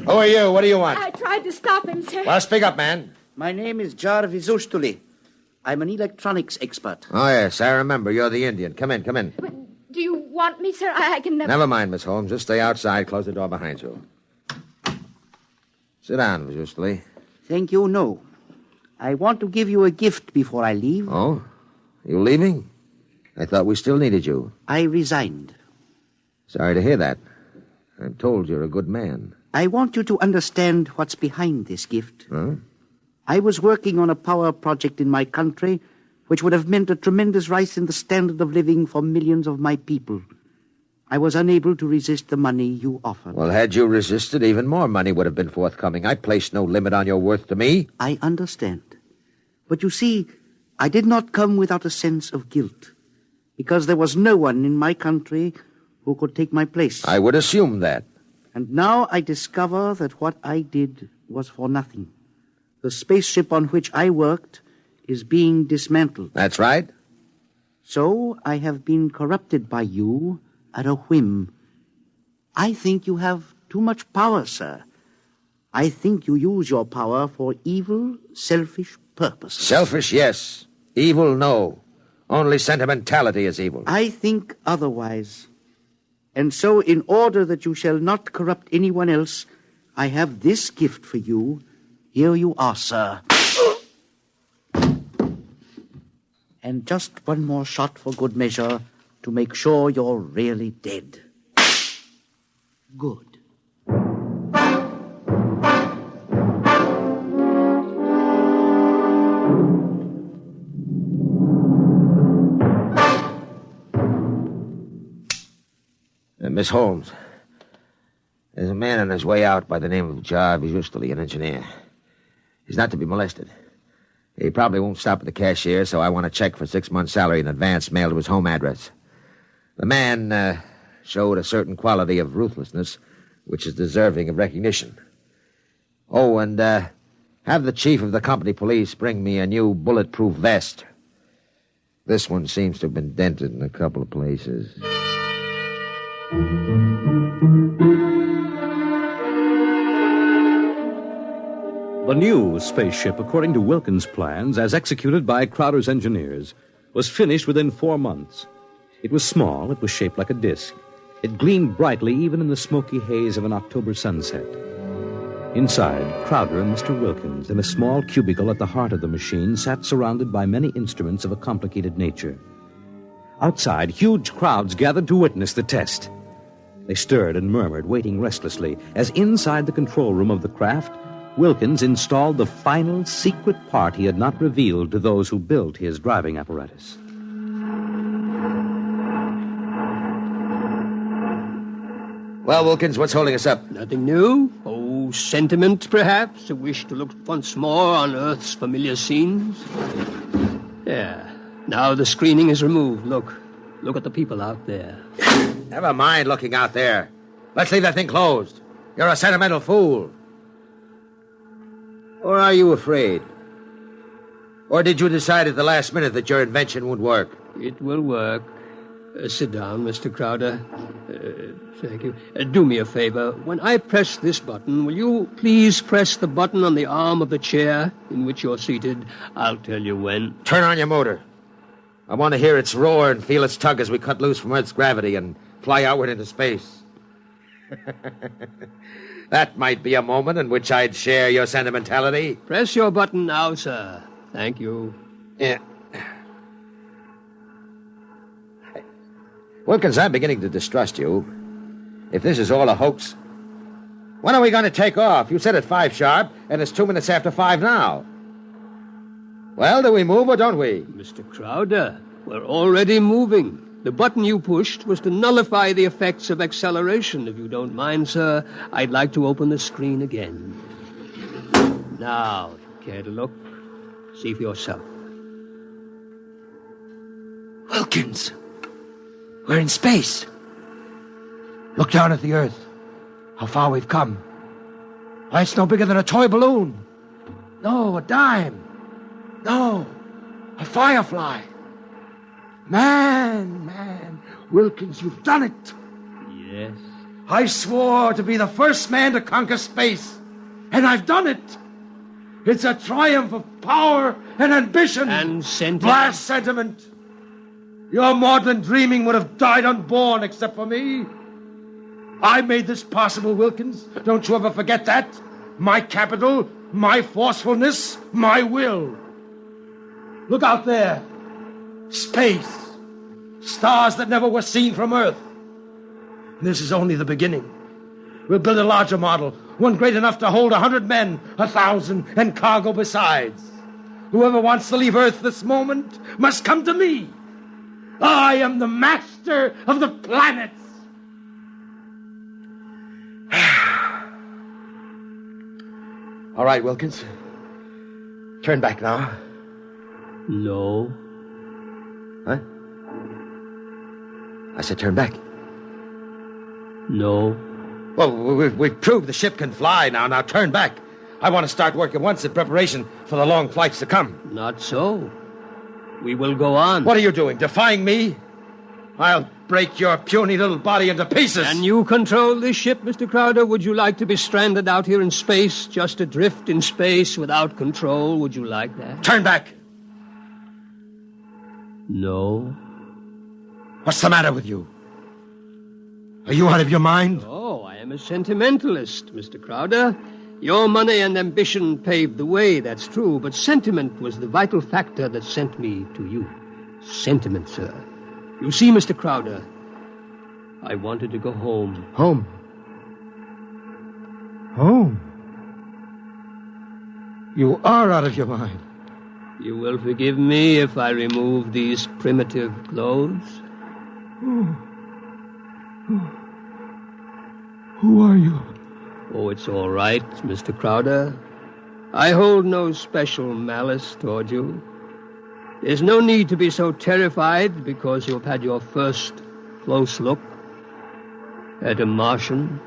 Who are you? What do you want? I tried to stop him, sir. Well, speak up, man. My name is Jarvis Ustuli. I'm an electronics expert. Oh, yes, I remember. You're the Indian. Come in, come in. Do you want me, sir? I can never... Never mind, Miss Holmes. Just stay outside. Close the door behind you. Sit down, Miss Ustuli. Thank you, no. I want to give you a gift before I leave. Oh? You leaving? I thought we still needed you. I resigned. Sorry to hear that. I'm told you're a good man. I want you to understand what's behind this gift. Huh? I was working on a power project in my country which would have meant a tremendous rise in the standard of living for millions of my people. I was unable to resist the money you offered. Well, had you resisted, even more money would have been forthcoming. I placed no limit on your worth to me. I understand. But you see, I did not come without a sense of guilt, because there was no one in my country who could take my place. I would assume that. And now I discover that what I did was for nothing. The spaceship on which I worked is being dismantled. That's right. So I have been corrupted by you at a whim. I think you have too much power, sir. I think you use your power for evil, selfish purposes. Selfish, yes. Evil, no. Only sentimentality is evil. I think otherwise. And so, in order that you shall not corrupt anyone else, I have this gift for you. Here you are, sir. And just one more shot for good measure to make sure you're really dead. Good. Miss Holmes, there's a man on his way out by the name of Job. He's usually an engineer. He's not to be molested. He probably won't stop at the cashier, so I want a check for 6 months' salary in advance mailed to his home address. The man showed a certain quality of ruthlessness, which is deserving of recognition. Oh, and have the chief of the company police bring me a new bulletproof vest. This one seems to have been dented in a couple of places. The new spaceship, according to Wilkins' plans, as executed by Crowder's engineers, was finished within 4 months. It was small, it was shaped like a disc. It gleamed brightly even in the smoky haze of an October sunset. Inside, Crowder and Mr. Wilkins, in a small cubicle at the heart of the machine, sat surrounded by many instruments of a complicated nature. Outside, huge crowds gathered to witness the test. They stirred and murmured, waiting restlessly, as inside the control room of the craft, Wilkins installed the final secret part he had not revealed to those who built his driving apparatus. Well, Wilkins, what's holding us up? Nothing new. Oh, sentiment, perhaps. A wish to look once more on Earth's familiar scenes. There. Now the screening is removed. Look at the people out there. Never mind looking out there. Let's leave that thing closed. You're a sentimental fool. Or are you afraid? Or did you decide at the last minute that your invention would work? It will work. Sit down, Mr. Crowder. Thank you. Do me a favor. When I press this button, will you please press the button on the arm of the chair in which you're seated? I'll tell you when. Turn on your motor. I want to hear its roar and feel its tug as we cut loose from Earth's gravity and fly outward into space. That might be a moment in which I'd share your sentimentality. Press your button now, sir. Thank you. Yeah. Wilkins, I'm beginning to distrust you. If this is all a hoax, when are we going to take off? You said at 5 sharp, and it's 2 minutes after 5 now. Well, do we move or don't we? Mr. Crowder, we're already moving. The button you pushed was to nullify the effects of acceleration. If you don't mind, sir, I'd like to open the screen again. Now, if you care to look, see for yourself. Wilkins, we're in space. Look down at the Earth. How far we've come. Why, it's no bigger than a toy balloon. No, a dime. No, a firefly. Man, Wilkins, you've done it. Yes. I swore to be the first man to conquer space, and I've done it. It's a triumph of power and ambition. And sentiment. Blast sentiment. Your maudlin dreaming would have died unborn except for me. I made this possible, Wilkins. Don't you ever forget that. My capital, my forcefulness, my will. Look out there. Space. Stars that never were seen from Earth. This is only the beginning. We'll build a larger model, one great enough to hold 100 men, 1,000, and cargo besides. Whoever wants to leave Earth this moment must come to me. I am the master of the planets. All right, Wilkins. Turn back now. No. Huh? I said turn back. No. Well, we've proved the ship can fly now. Now turn back. I want to start work at once in preparation for the long flights to come. Not so. We will go on. What are you doing, defying me? I'll break your puny little body into pieces. Can you control this ship, Mr. Crowder? Would you like to be stranded out here in space, just adrift in space without control? Would you like that? Turn back. No. What's the matter with you? Are you out of your mind? Oh, I am a sentimentalist, Mr. Crowder. Your money and ambition paved the way, that's true, but sentiment was the vital factor that sent me to you. Sentiment, sir. You see, Mr. Crowder, I wanted to go home. Home? Home? You are out of your mind. You will forgive me if I remove these primitive clothes? Who are you? Oh, it's all right, Mr. Crowder. I hold no special malice toward you. There's no need to be so terrified because you've had your first close look at a Martian.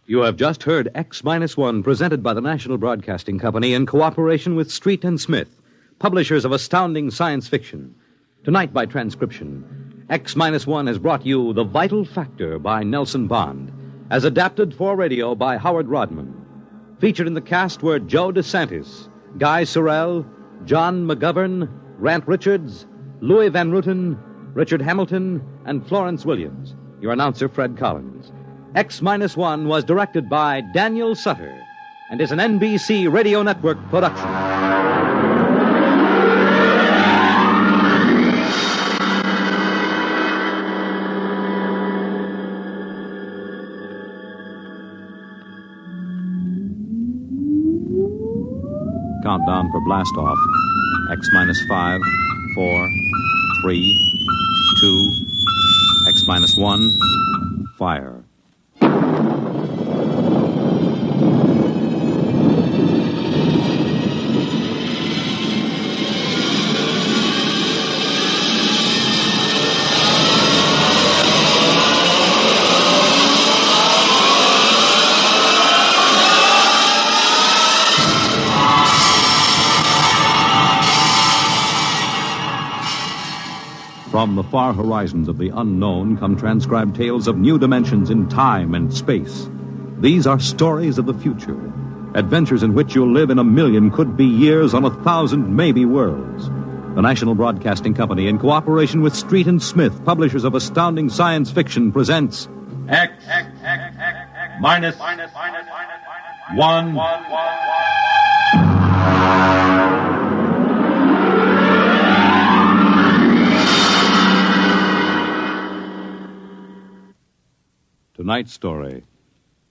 You have just heard X-1 presented by the National Broadcasting Company in cooperation with Street and Smith, publishers of astounding science fiction. Tonight by transcription, X-1 has brought you The Vital Factor by Nelson Bond, as adapted for radio by Howard Rodman. Featured in the cast were Joe DeSantis, Guy Sorrell, John McGovern, Grant Richards, Louis Van Ruten, Richard Hamilton, and Florence Williams. Your announcer, Fred Collins. X-1 was directed by Daniel Sutter and is an NBC Radio Network production. Countdown for blast off. X-5, 4, 3, 2, X-1, fire. From the far horizons of the unknown come transcribed tales of new dimensions in time and space. These are stories of the future, adventures in which you'll live in a million could-be years on 1,000 maybe worlds. The National Broadcasting Company, in cooperation with Street and Smith, publishers of astounding science fiction, presents X minus 1. Tonight's story,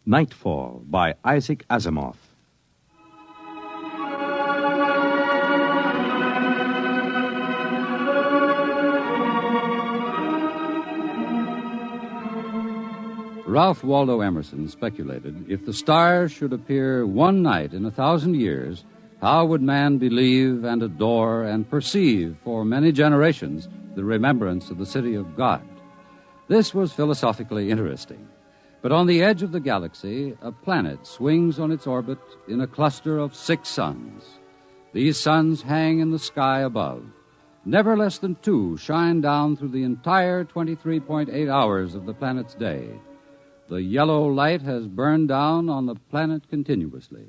Nightfall, by Isaac Asimov. Ralph Waldo Emerson speculated, if the stars should appear one night in 1,000 years, how would man believe and adore and perceive for many generations the remembrance of the city of God? This was philosophically interesting. But on the edge of the galaxy, a planet swings on its orbit in a cluster of 6 suns. These suns hang in the sky above. Never less than 2 shine down through the entire 23.8 hours of the planet's day. The yellow light has burned down on the planet continuously,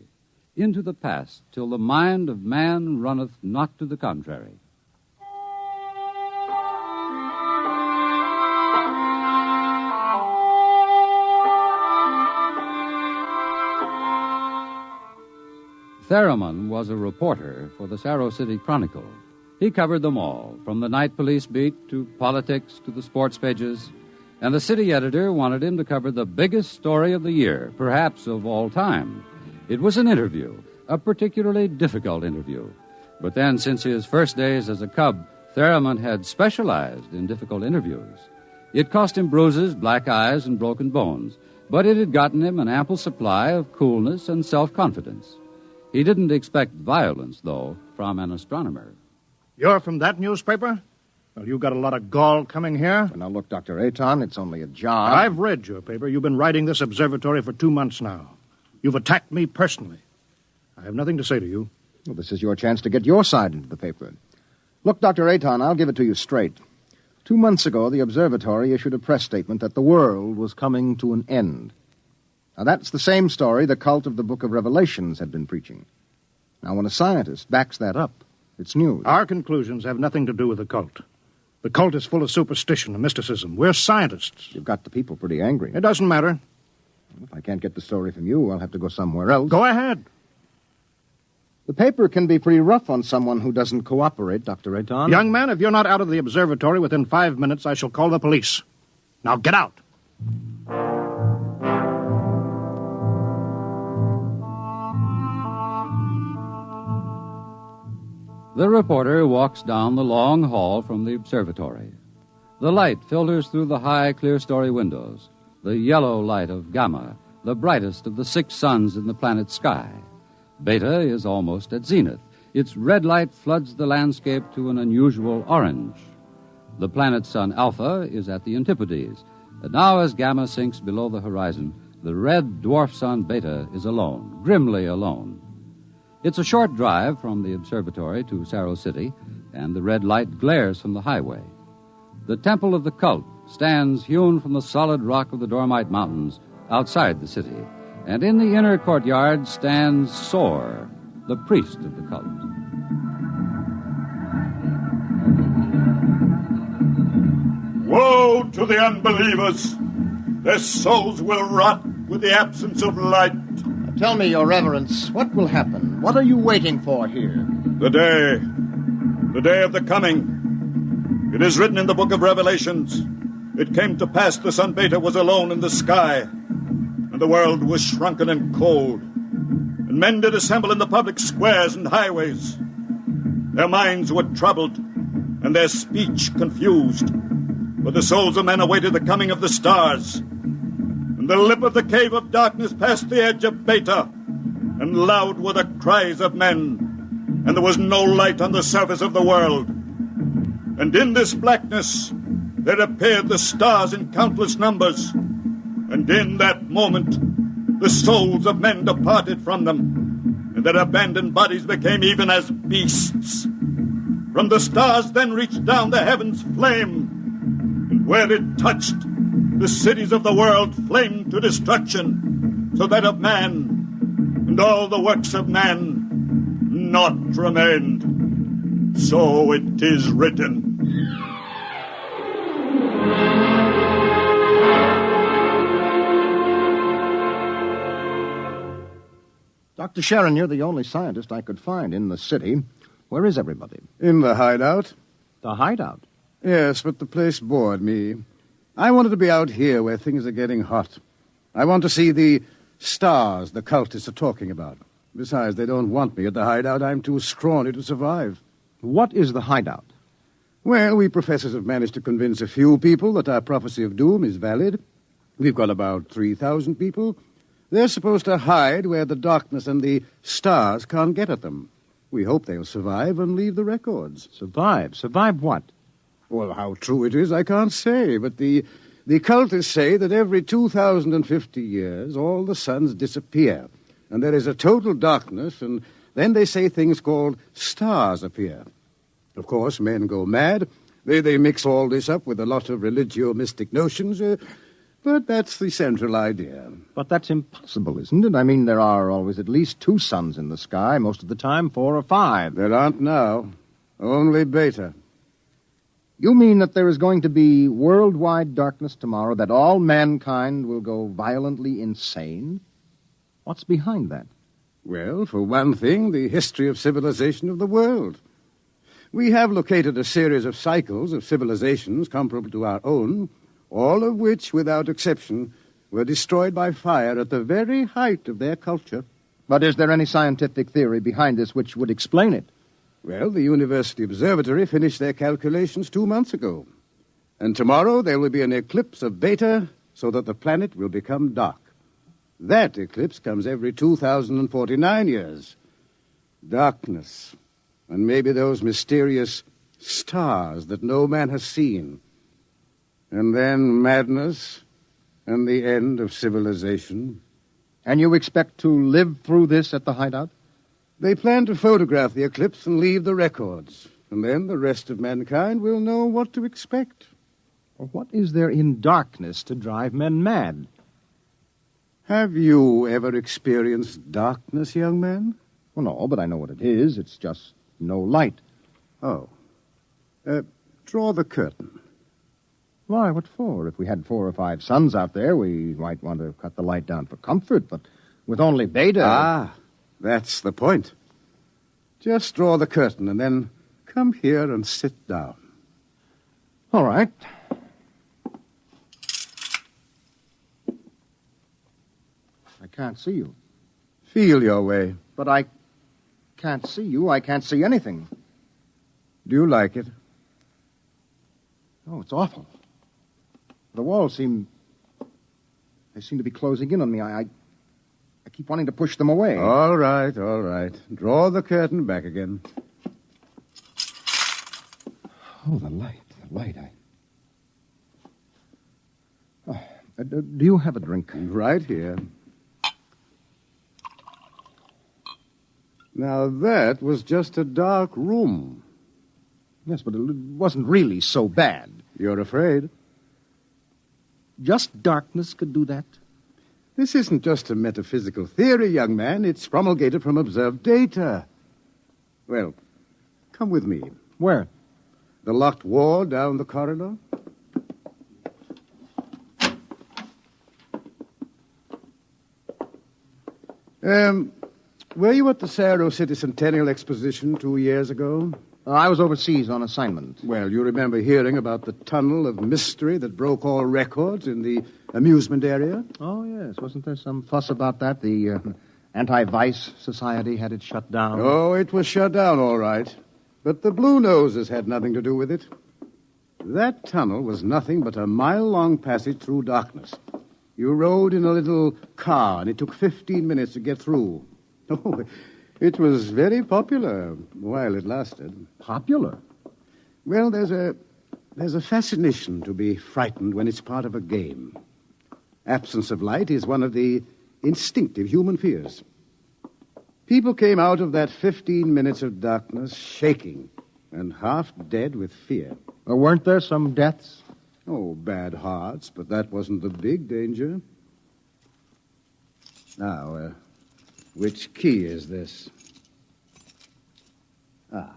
into the past, till the mind of man runneth not to the contrary. Theremin was a reporter for the Sarrow City Chronicle. He covered them all, from the night police beat to politics to the sports pages, and the city editor wanted him to cover the biggest story of the year, perhaps of all time. It was an interview, a particularly difficult interview. But then, since his first days as a cub, Theremin had specialized in difficult interviews. It cost him bruises, black eyes, and broken bones, but it had gotten him an ample supply of coolness and self-confidence. He didn't expect violence, though, from an astronomer. You're from that newspaper? Well, you got a lot of gall coming here. Now, look, Dr. Aton, it's only a job. I've read your paper. You've been writing this observatory for 2 months now. You've attacked me personally. I have nothing to say to you. Well, this is your chance to get your side into the paper. Look, Dr. Aton, I'll give it to you straight. 2 months ago, the observatory issued a press statement that the world was coming to an end. Now, that's the same story the cult of the Book of Revelations had been preaching. Now, when a scientist backs that up, it's news. Our conclusions have nothing to do with the cult. The cult is full of superstition and mysticism. We're scientists. You've got the people pretty angry. It doesn't matter. If I can't get the story from you, I'll have to go somewhere else. Go ahead. The paper can be pretty rough on someone who doesn't cooperate, Dr. Aton. Young man, if you're not out of the observatory within 5 minutes, I shall call the police. Now get out. The reporter walks down the long hall from the observatory. The light filters through the high, clear-story windows, the yellow light of Gamma, the brightest of the 6 suns in the planet's sky. Beta is almost at zenith. Its red light floods the landscape to an unusual orange. The planet sun Alpha is at the antipodes, and now as Gamma sinks below the horizon, the red dwarf sun Beta is alone, grimly alone. It's a short drive from the observatory to Cerro City, and the red light glares from the highway. The temple of the cult stands hewn from the solid rock of the Dormite Mountains outside the city, and in the inner courtyard stands Sor, the priest of the cult. Woe to the unbelievers! Their souls will rot with the absence of light. Tell me, Your Reverence, what will happen? What are you waiting for here? The day of the coming. It is written in the book of Revelations. It came to pass the sun Beta was alone in the sky, and the world was shrunken and cold. And men did assemble in the public squares and highways. Their minds were troubled, and their speech confused. For the souls of men awaited the coming of the stars. And the lip of the cave of darkness passed the edge of Beta, and loud were the cries of men, and there was no light on the surface of the world. And in this blackness there appeared the stars in countless numbers, and in that moment the souls of men departed from them, and their abandoned bodies became even as beasts. From the stars then reached down the heavens flame, and where it touched, the cities of the world flamed to destruction, so that of man and all the works of man naught remained. So it is written. Dr. Sharon, you're the only scientist I could find in the city. Where is everybody? In the hideout. The hideout? Yes, but the place bored me. I wanted to be out here where things are getting hot. I want to see the stars the cultists are talking about. Besides, they don't want me at the hideout. I'm too scrawny to survive. What is the hideout? Well, we professors have managed to convince a few people that our prophecy of doom is valid. We've got about 3,000 people. They're supposed to hide where the darkness and the stars can't get at them. We hope they'll survive and leave the records. Survive? Survive what? Well, how true it is, I can't say, but the cultists say that every 2,050 years all the suns disappear, and there is a total darkness, and then they say things called stars appear. Of course, men go mad. They mix all this up with a lot of religio-mystic notions, but that's the central idea. But that's impossible, isn't it? I mean, there are always at least 2 suns in the sky, most of the time 4 or 5. There aren't now. Only Beta. You mean that there is going to be worldwide darkness tomorrow, that all mankind will go violently insane? What's behind that? Well, for one thing, the history of civilization of the world. We have located a series of cycles of civilizations comparable to our own, all of which, without exception, were destroyed by fire at the very height of their culture. But is there any scientific theory behind this which would explain it? Well, the University Observatory finished their calculations 2 months ago. And tomorrow there will be an eclipse of Beta so that the planet will become dark. That eclipse comes every 2,049 years. Darkness. And maybe those mysterious stars that no man has seen. And then madness and the end of civilization. And you expect to live through this at the hideout? They plan to photograph the eclipse and leave the records. And then the rest of mankind will know what to expect. Well, what is there in darkness to drive men mad? Have you ever experienced darkness, young man? Well, no, but I know what it is. It's just no light. Oh. Draw the curtain. Why, what for? If we had 4 or 5 suns out there, we might want to cut the light down for comfort, but with only Beta... Ah, that's the point. Just draw the curtain and then come here and sit down. All right. I can't see you. Feel your way. But I can't see you. I can't see anything. Do you like it? Oh, it's awful. The walls seem to be closing in on me. I keep wanting to push them away. All right. Draw the curtain back again. Oh, the light. Do you have a drink? Right here. Now, that was just a dark room. Yes, but it wasn't really so bad. You're afraid? Just darkness could do that? This isn't just a metaphysical theory, young man. It's promulgated from observed data. Well, come with me. Where? The locked wall down the corridor. Were you at the Cerro City Centennial Exposition 2 years ago? I was overseas on assignment. Well, you remember hearing about the tunnel of mystery that broke all records in the amusement area? Oh, yes. Wasn't there some fuss about that? The Anti-Vice Society had it shut down. Oh, it was shut down, all right. But the Blue Noses had nothing to do with it. That tunnel was nothing but a mile-long passage through darkness. You rode in a little car, and it took 15 minutes to get through. Oh, it was very popular while it lasted. Popular? Well, there's a fascination to be frightened when it's part of a game. Absence of light is one of the instinctive human fears. People came out of that 15 minutes of darkness shaking and half dead with fear. Weren't there some deaths? Oh, bad hearts, but that wasn't the big danger. Now, which key is this? Ah.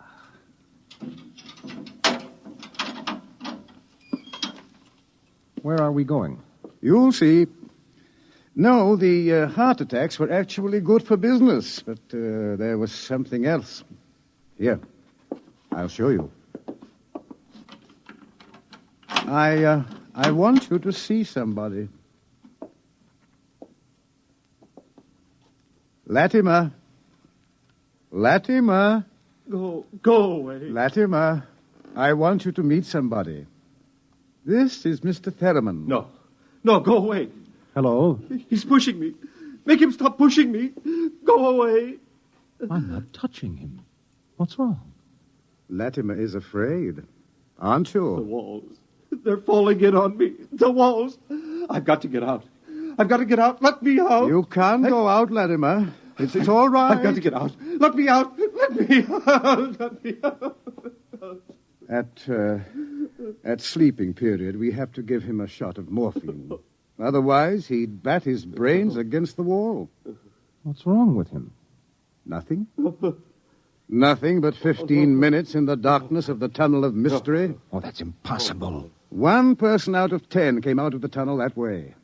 Where are we going? You'll see. No, the heart attacks were actually good for business, but there was something else. Here, I'll show you. I want you to see somebody. Latimer. Go away. Latimer, I want you to meet somebody. This is Mr. Theremin. No, go away. Hello? He's pushing me. Make him stop pushing me. Go away. I'm not touching him. What's wrong? Latimer is afraid. Aren't you? The walls. They're falling in on me. The walls. I've got to get out. Let me out. You can't go out, Latimer. It's all right. I've got to get out. Let me out. Let me out. At sleeping period, we have to give him a shot of morphine. Otherwise, he'd bat his brains against the wall. What's wrong with him? Nothing. Nothing but 15 minutes in the darkness of the tunnel of mystery. Oh, that's impossible. 1 person out of 10 came out of the tunnel that way.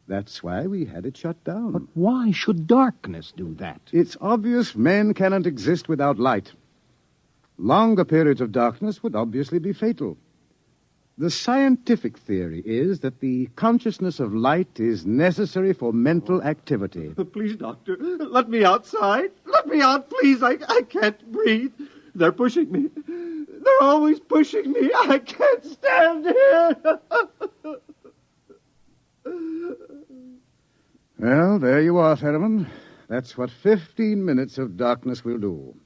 That's why we had it shut down. But why should darkness do that? It's obvious men cannot exist without light. Longer periods of darkness would obviously be fatal. The scientific theory is that the consciousness of light is necessary for mental activity. Please, Doctor, let me outside. Let me out, please. I can't breathe. They're pushing me. They're always pushing me. I can't stand here. Well, there you are, Theremin. That's what 15 minutes of darkness will do.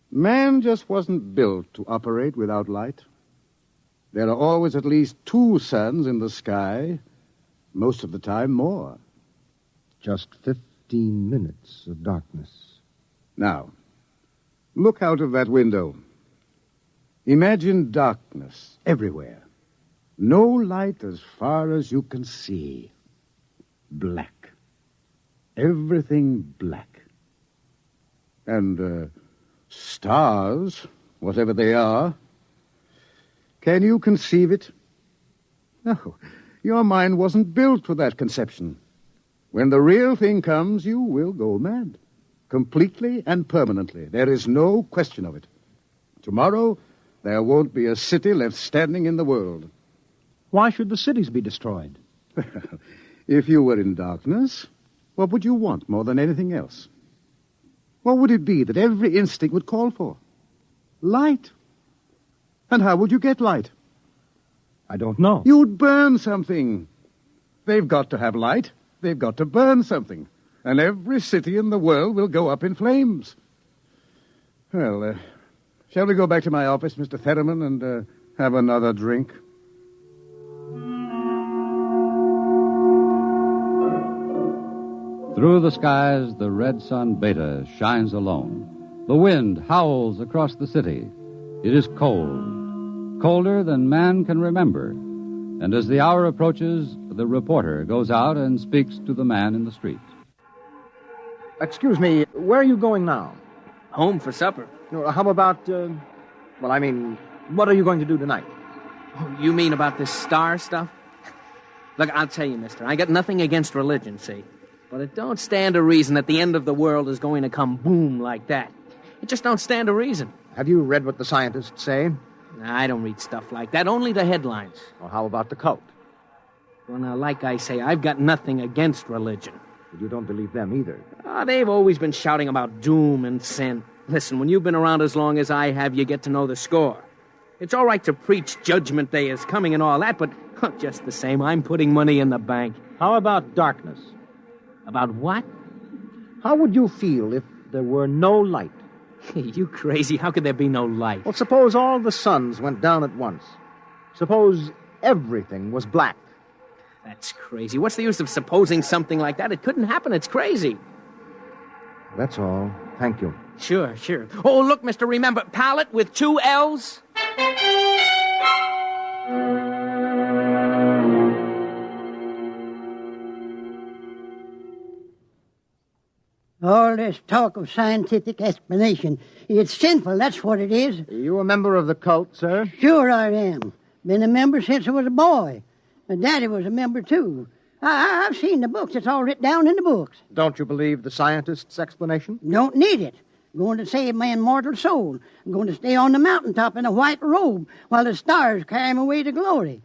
Man just wasn't built to operate without light. There are always at least 2 suns in the sky, most of the time more. Just 15 minutes of darkness. Now, look out of that window. Imagine darkness everywhere. No light as far as you can see. Black. Everything black. And, stars, whatever they are. Can you conceive it? No, your mind wasn't built for that conception. When the real thing comes, you will go mad. Completely and permanently. There is no question of it. Tomorrow, there won't be a city left standing in the world. Why should the cities be destroyed? If you were in darkness, what would you want more than anything else? What would it be that every instinct would call for? Light. And how would you get light? I don't know. You'd burn something. They've got to have light. They've got to burn something. And every city in the world will go up in flames. Well, shall we go back to my office, Mr. Theremin, and have another drink? Through the skies, the red sun Beta shines alone. The wind howls across the city. It is cold, colder than man can remember. And as the hour approaches, the reporter goes out and speaks to the man in the street. Excuse me, where are you going now? Home for supper. How about, what are you going to do tonight? Oh, you mean about this star stuff? Look, I'll tell you, mister, I got nothing against religion, see? But it don't stand to reason that the end of the world is going to come boom like that. It just don't stand to reason. Have you read what the scientists say? I don't read stuff like that, only the headlines. Well, how about the cult? Well, now, like I say, I've got nothing against religion. But you don't believe them either. They've always been shouting about doom and sin. Listen, when you've been around as long as I have, you get to know the score. It's all right to preach Judgment Day is coming and all that, but just the same, I'm putting money in the bank. How about darkness? About what? How would you feel if there were no light? You crazy. How could there be no light? Well, suppose all the suns went down at once. Suppose everything was black. That's crazy. What's the use of supposing something like that? It couldn't happen. It's crazy. That's all. Thank you. Sure. Oh, look, mister, remember, pallet with 2 L's? All this talk of scientific explanation, it's sinful, that's what it is. Are you a member of the cult, sir? Sure I am. Been a member since I was a boy. My daddy was a member, too. I've seen the books. It's all written down in the books. Don't you believe the scientists' explanation? Don't need it. I'm going to save my immortal soul. I'm going to stay on the mountaintop in a white robe while the stars carry me away to glory.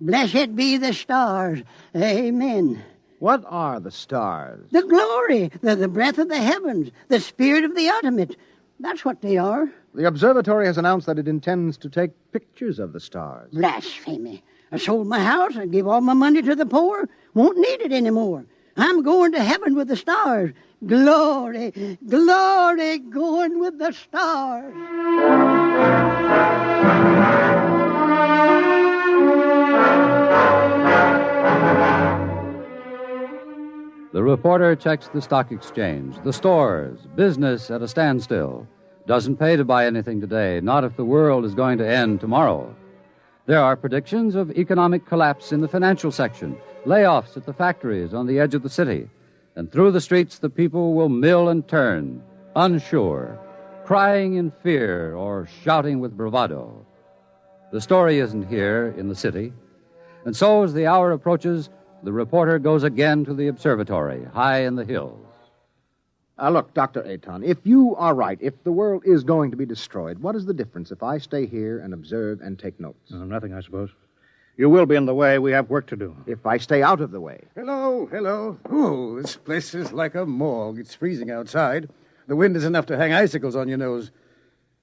Blessed be the stars. Amen. What are the stars? The glory, the breath of the heavens, the spirit of the ultimate. That's what they are. The observatory has announced that it intends to take pictures of the stars. Blasphemy. I sold my house and gave all my money to the poor. Won't need it anymore. I'm going to heaven with the stars. Glory, glory, going with the stars. The reporter checks the stock exchange, the stores, business at a standstill. Doesn't pay to buy anything today, not if the world is going to end tomorrow. There are predictions of economic collapse in the financial section, layoffs at the factories on the edge of the city, and through the streets the people will mill and turn, unsure, crying in fear or shouting with bravado. The story isn't here in the city, and so as the hour approaches, the reporter goes again to the observatory, high in the hills. Look, Dr. Aton, if you are right, if the world is going to be destroyed, what is the difference if I stay here and observe and take notes? Nothing, I suppose. You will be in the way. We have work to do. If I stay out of the way. Hello, hello. Oh, this place is like a morgue. It's freezing outside. The wind is enough to hang icicles on your nose.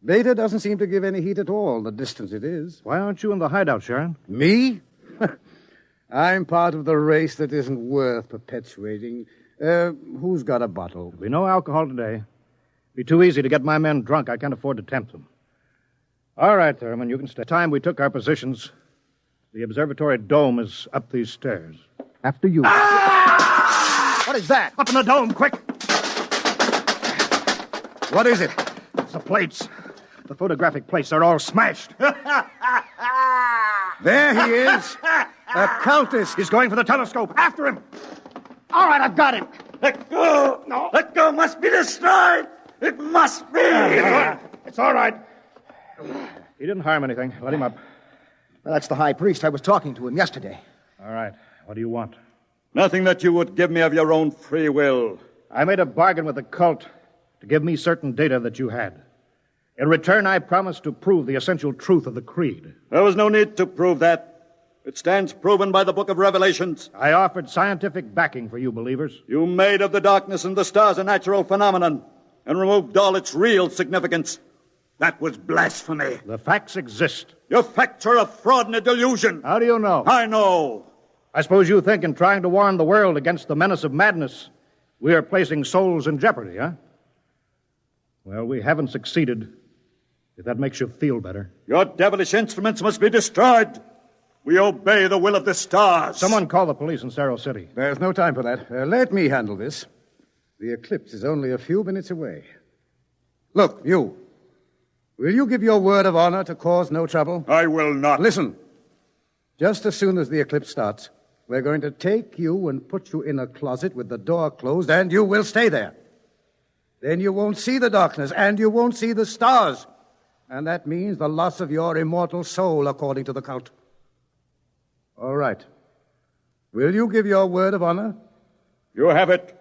Beta doesn't seem to give any heat at all, the distance it is. Why aren't you in the hideout, Sharon? Me? I'm part of the race that isn't worth perpetuating. Who's got a bottle? There'll be no alcohol today. Be too easy to get my men drunk. I can't afford to tempt them. All right, Thurman, you can stay. Time we took our positions, the observatory dome is up these stairs. After you. Ah! What is that? Up in the dome, quick! What is it? It's the plates. The photographic plates are all smashed. There he is. A cultist. He's going for the telescope. After him. All right, I've got him. Let go! No. Let go must be destroyed! It must be! It's all right. He didn't harm anything. Let him up. Well, that's the high priest. I was talking to him yesterday. All right. What do you want? Nothing that you would give me of your own free will. I made a bargain with the cult to give me certain data that you had. In return, I promised to prove the essential truth of the creed. There was no need to prove that. It stands proven by the Book of Revelations. I offered scientific backing for you believers. You made of the darkness and the stars a natural phenomenon and removed all its real significance. That was blasphemy. The facts exist. Your facts are a fraud and a delusion. How do you know? I know. I suppose you think in trying to warn the world against the menace of madness, we are placing souls in jeopardy, huh? Well, we haven't succeeded, if that makes you feel better. Your devilish instruments must be destroyed. We obey the will of the stars. Someone call the police in Cerro City. There's no time for that. Let me handle this. The eclipse is only a few minutes away. Look, you. Will you give your word of honor to cause no trouble? I will not. Listen. Just as soon as the eclipse starts, we're going to take you and put you in a closet with the door closed, and you will stay there. Then you won't see the darkness, and you won't see the stars. And that means the loss of your immortal soul, according to the cult. All right. Will you give your word of honor? You have it.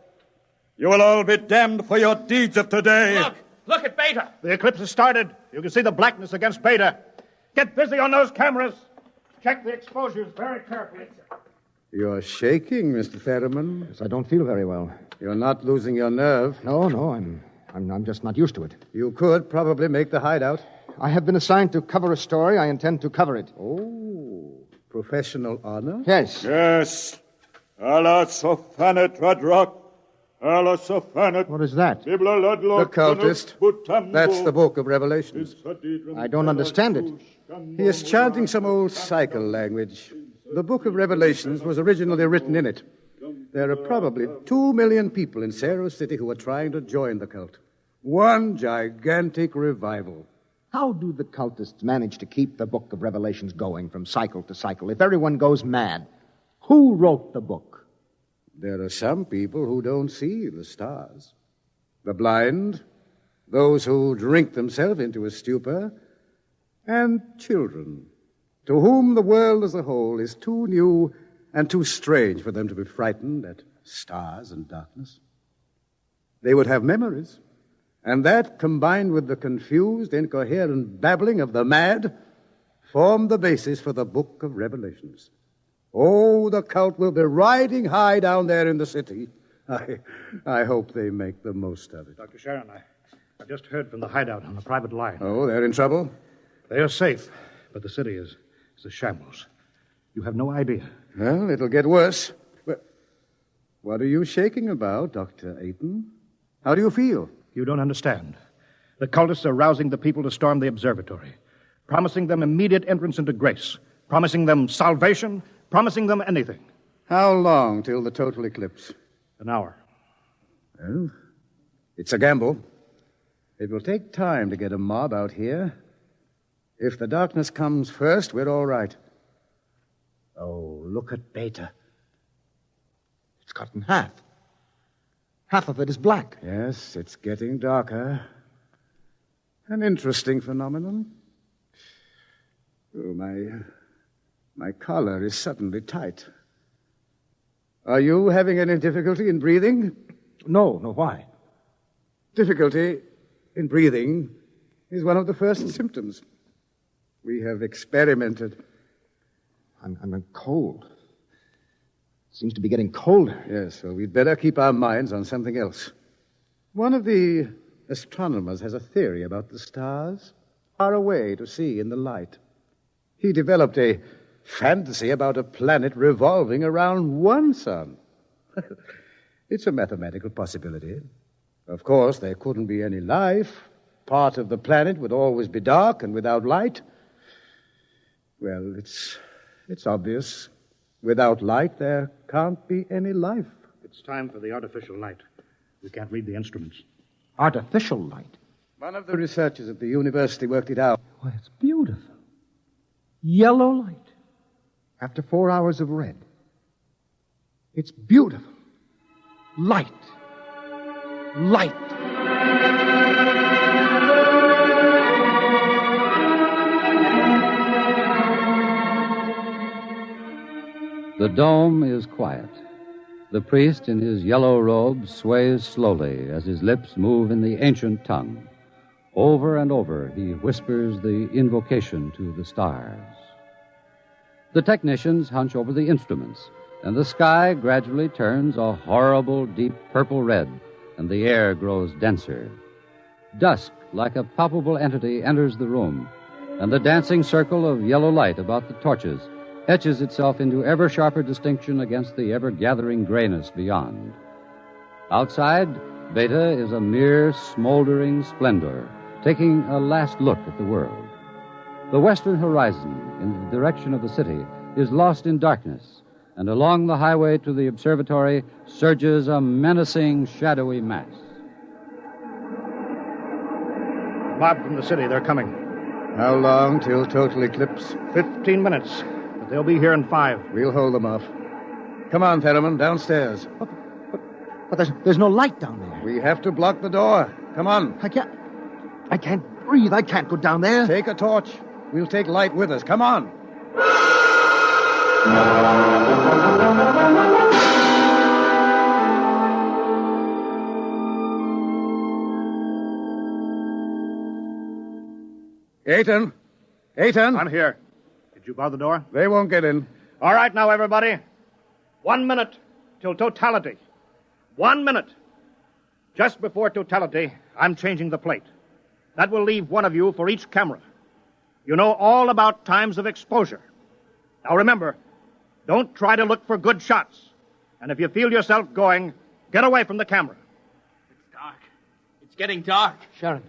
You will all be damned for your deeds of today. Look at Beta. The eclipse has started. You can see the blackness against Beta. Get busy on those cameras. Check the exposures very carefully. You're shaking, Mr. Thurman. Yes, I don't feel very well. You're not losing your nerve. No, I'm just not used to it. You could probably make the hideout. I have been assigned to cover a story. I intend to cover it. Oh, professional honor? Yes. Yes. Allah sofanet radrak. Allah sofanet. What is that? The cultist. That's the Book of Revelations. I don't understand it. He is chanting some old cycle language. The Book of Revelations was originally written in it. There are probably 2 million people in Cerro City who are trying to join the cult. One gigantic revival. How do the cultists manage to keep the Book of Revelations going from cycle to cycle if everyone goes mad? Who wrote the book? There are some people who don't see the stars. The blind, those who drink themselves into a stupor, and children, to whom the world as a whole is too new and too strange for them to be frightened at stars and darkness. They would have memories, and that, combined with the confused, incoherent babbling of the mad, formed the basis for the Book of Revelations. Oh, the cult will be riding high down there in the city. I hope they make the most of it. Dr. Sharon, I just heard from the hideout on the private line. Oh, they're in trouble? They are safe, but the city is a shambles. You have no idea. Well, it'll get worse. What are you shaking about, Dr. Ayton? How do you feel? You don't understand. The cultists are rousing the people to storm the observatory, promising them immediate entrance into grace, promising them salvation, promising them anything. How long till the total eclipse? An hour. Well, it's a gamble. It will take time to get a mob out here. If the darkness comes first, we're all right. Oh, look at Beta. It's cut in half. Half of it is black. Yes, it's getting darker. An interesting phenomenon. Oh, my collar is suddenly tight. Are you having any difficulty in breathing? No, why? Difficulty in breathing is one of the first symptoms. We have experimented. I'm cold. Seems to be getting colder. Yes, well, we'd better keep our minds on something else. One of the astronomers has a theory about the stars far away to see in the light. He developed a fantasy about a planet revolving around one sun. It's a mathematical possibility. Of course, there couldn't be any life. Part of the planet would always be dark and without light. Well, it's obvious. Without light, there can't be any life. It's time for the artificial light. We can't read the instruments. Artificial light? One of the researchers at the university worked it out. Why, it's beautiful. Yellow light. After 4 hours of red. It's beautiful. Light. Light. The dome is quiet. The priest in his yellow robe sways slowly as his lips move in the ancient tongue. Over and over, he whispers the invocation to the stars. The technicians hunch over the instruments, and the sky gradually turns a horrible, deep purple red, and the air grows denser. Dusk, like a palpable entity, enters the room, and the dancing circle of yellow light about the torches etches itself into ever sharper distinction against the ever-gathering grayness beyond. Outside, Beta is a mere smoldering splendor, taking a last look at the world. The western horizon, in the direction of the city, is lost in darkness, and along the highway to the observatory surges a menacing, shadowy mass. Mob from the city, they're coming. How long till total eclipse? 15 minutes. But they'll be here in 5. We'll hold them off. Come on, Fetterman, downstairs. But there's no light down there. We have to block the door. Come on. I can't breathe. I can't go down there. Take a torch. We'll take light with us. Come on. Aiton. Aiton. I'm here. Did you bar the door? They won't get in. All right, now, everybody. 1 minute till totality. 1 minute. Just before totality, I'm changing the plate. That will leave one of you for each camera. You know all about times of exposure. Now remember, don't try to look for good shots. And if you feel yourself going, get away from the camera. It's dark. It's getting dark. Sharon.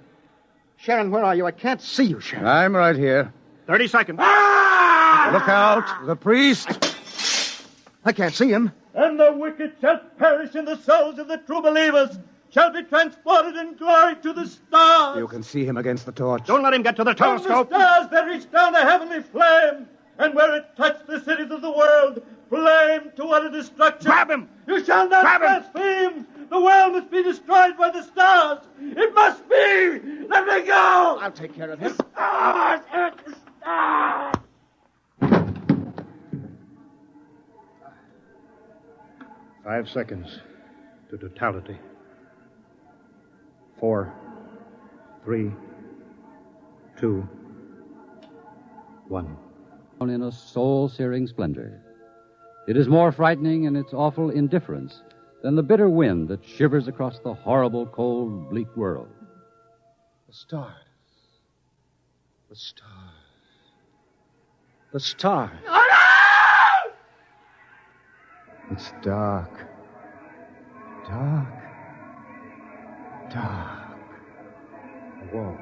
Sharon, where are you? I can't see you, Sharon. I'm right here. 30 seconds. Look out. The priest. I can't see him. And the wicked shall perish, and the souls of the true believers shall be transported in glory to the stars. You can see him against the torch. Don't let him get to the telescope. From the stars there reach down a heavenly flame, and where it touched the cities of the world, flame to utter destruction. Grab him! You shall not blaspheme! The world must be destroyed by the stars! It must be! Let me go! I'll take care of him. The stars! The stars! 5 seconds to totality. 4, 3, 2, 1. In a soul-searing splendor. It is more frightening in its awful indifference than the bitter wind that shivers across the horrible, cold, bleak world. The stars. The stars. The stars. Oh, no! It's dark. Dark. Dark. The walls.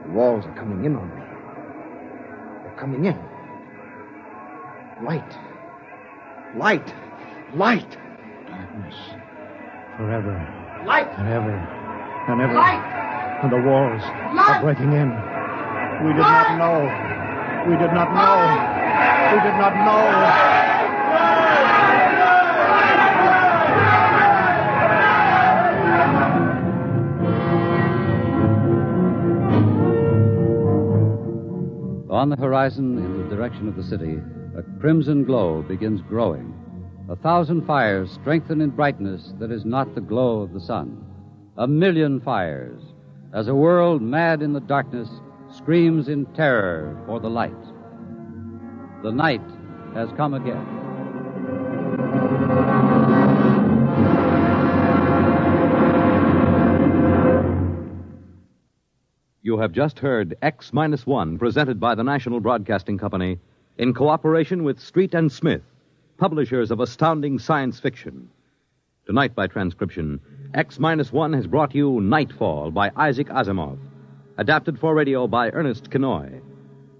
The walls are coming in on me. They're coming in. Light. Light. Light. Darkness. Forever. Light. Forever. And ever. Light. And the walls are breaking in. We did not know. We did not know. We did not know. On the horizon, in the direction of the city, a crimson glow begins growing. 1,000 fires strengthen in brightness that is not the glow of the sun. 1,000,000 fires, as a world mad in the darkness screams in terror for the light. The night has come again. You have just heard X-1, presented by the National Broadcasting Company in cooperation with Street and Smith, publishers of astounding science fiction. Tonight, by transcription, X-1 has brought you Nightfall by Isaac Asimov, adapted for radio by Ernest Kinoy.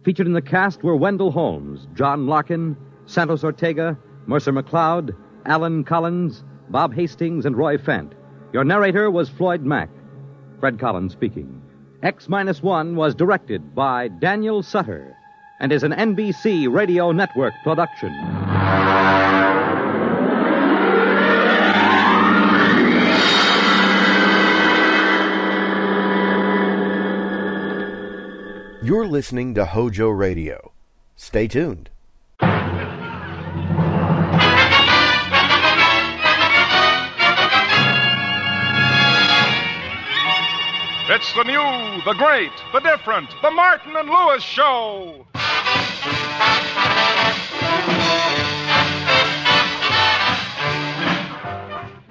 Featured in the cast were Wendell Holmes, John Larkin, Santos Ortega, Mercer McLeod, Alan Collins, Bob Hastings, and Roy Fent. Your narrator was Floyd Mack. Fred Collins speaking. X-1 was directed by Daniel Sutter and is an NBC Radio Network production. You're listening to HOJO Radio. Stay tuned. It's the new, the great, the different, the Martin and Lewis Show.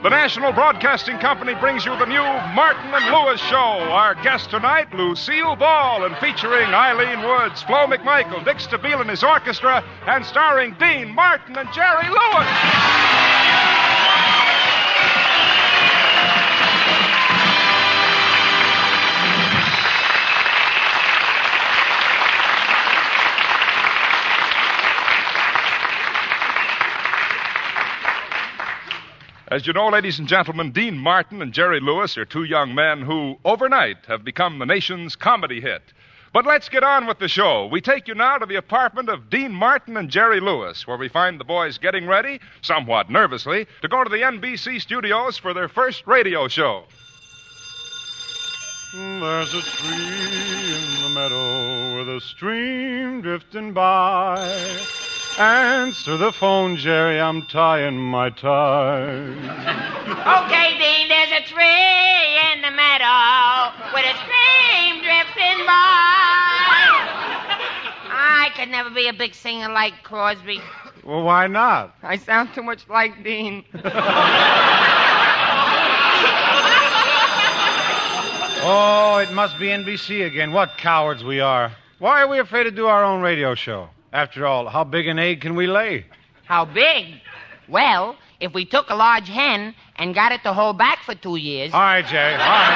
The National Broadcasting Company brings you the new Martin and Lewis Show. Our guest tonight, Lucille Ball, and featuring Eileen Woods, Flo McMichael, Dick Stabile and his orchestra, and starring Dean Martin and Jerry Lewis. As you know, ladies and gentlemen, Dean Martin and Jerry Lewis are two young men who, overnight, have become the nation's comedy hit. But let's get on with the show. We take you now to the apartment of Dean Martin and Jerry Lewis, where we find the boys getting ready, somewhat nervously, to go to the NBC studios for their first radio show. There's a tree in the meadow with a stream drifting by. Answer the phone, Jerry, I'm tying my tie. Okay, Dean, there's a tree in the meadow with a stream drifting by. I could never be a big singer like Crosby. Well, why not? I sound too much like Dean. Oh, it must be NBC again. What cowards we are. Why are we afraid to do our own radio show? After all, how big an egg can we lay? How big? Well, if we took a large hen and got it to hold back for 2 years... All right, Jerry, all right.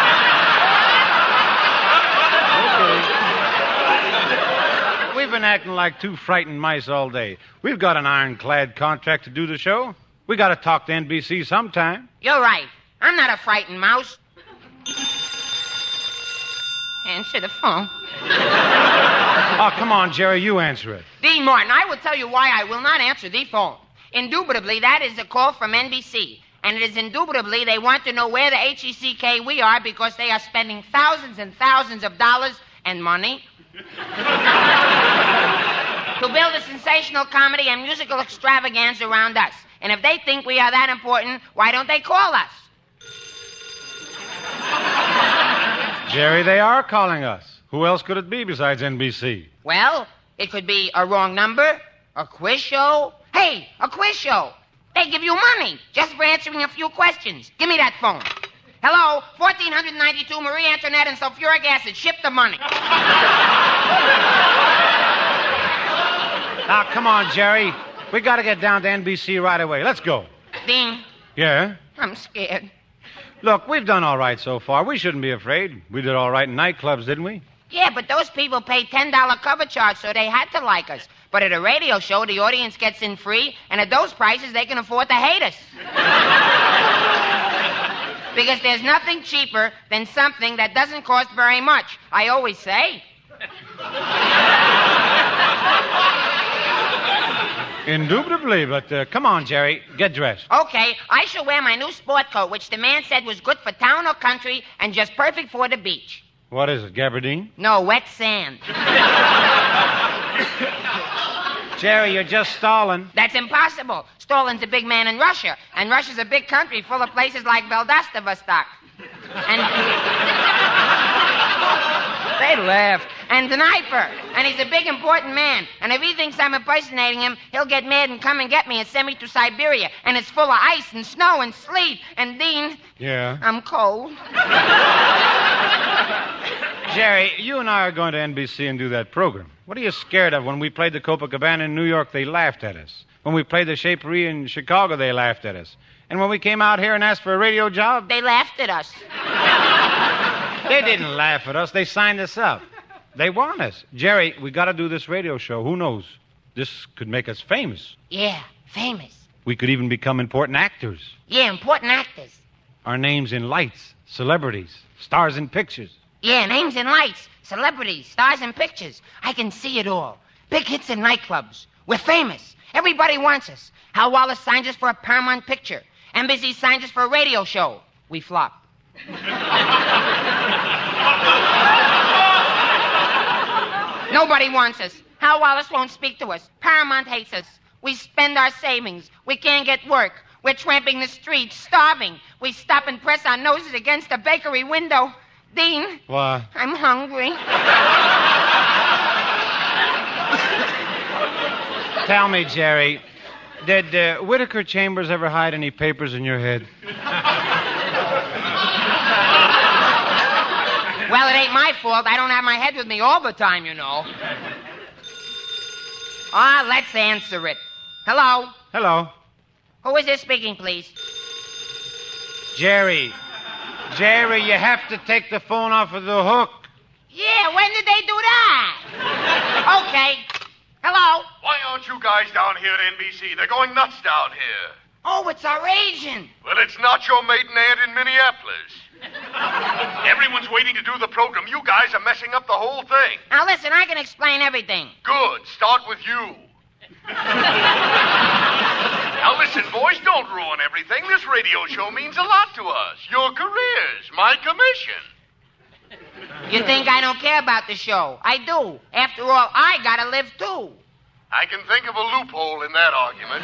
Okay. We've been acting like two frightened mice all day. We've got an ironclad contract to do the show. We got to talk to NBC sometime. You're right. I'm not a frightened mouse. Answer the phone. Oh, come on, Jerry, you answer it. Dean Martin, I will tell you why I will not answer the phone. Indubitably, that is a call from NBC. And it is indubitably they want to know where the HECK we are because they are spending thousands and thousands of dollars and money to build a sensational comedy and musical extravaganza around us. And if they think we are that important, why don't they call us? Jerry, they are calling us. Who else could it be besides NBC? Well, it could be a wrong number, a quiz show. Hey, a quiz show. They give you money just for answering a few questions. Give me that phone. Hello, 1492 Marie Antoinette and sulfuric acid. Ship the money. Now, come on, Jerry. We got to get down to NBC right away. Let's go. Dean. Yeah? I'm scared. Look, we've done all right so far. We shouldn't be afraid. We did all right in nightclubs, didn't we? Yeah, but those people paid $10 cover charge, so they had to like us. But at a radio show, the audience gets in free, and at those prices, they can afford to hate us. Because there's nothing cheaper than something that doesn't cost very much, I always say. Indubitably, but come on, Jerry, get dressed. Okay, I shall wear my new sport coat, which the man said was good for town or country and just perfect for the beach. What is it, gabardine? No, wet sand. Jerry, you're just stalling. That's impossible. Stalin's a big man in Russia, and Russia's a big country full of places like Veldostovostok. And they laughed. And Dnieper. And he's a big, important man. And if he thinks I'm impersonating him, he'll get mad and come and get me and send me to Siberia. And it's full of ice and snow and sleet. And, Dean... Yeah? I'm cold. Jerry, you and I are going to NBC and do that program. What are you scared of? When we played the Copacabana in New York, they laughed at us. When we played the Shapery in Chicago, they laughed at us. And when we came out here and asked for a radio job... They laughed at us. They didn't laugh at us. They signed us up. They want us. Jerry, we got to do this radio show. Who knows? This could make us famous. Yeah, famous. We could even become important actors. Yeah, important actors. Our names in lights, celebrities, stars in pictures. Yeah, names in lights, celebrities, stars in pictures. I can see it all. Big hits in nightclubs. We're famous. Everybody wants us. Hal Wallace signs us for a Paramount picture. NBC signs us for a radio show. We flop. Nobody wants us. Hal Wallace won't speak to us. Paramount hates us. We spend our savings. We can't get work. We're tramping the streets, starving. We stop and press our noses against a bakery window. Dean. What? I'm hungry. Tell me, Jerry, did Whittaker Chambers ever hide any papers in your head? Well, it ain't my fault. I don't have my head with me all the time, you know. Let's answer it. Hello? Hello. Who is this speaking, please? Jerry. Jerry, you have to take the phone off of the hook. Yeah, when did they do that? Okay. Hello? Why aren't you guys down here at NBC? They're going nuts down here. Oh, it's our agent. Well, it's not your maiden aunt in Minneapolis. Everyone's waiting to do the program. You guys are messing up the whole thing. Now, listen, I can explain everything. Good. Start with you. Now, listen, boys, don't ruin everything. This radio show means a lot to us. Your careers, my commission. You think I don't care about the show? I do. After all, I gotta live, too. I can think of a loophole in that argument.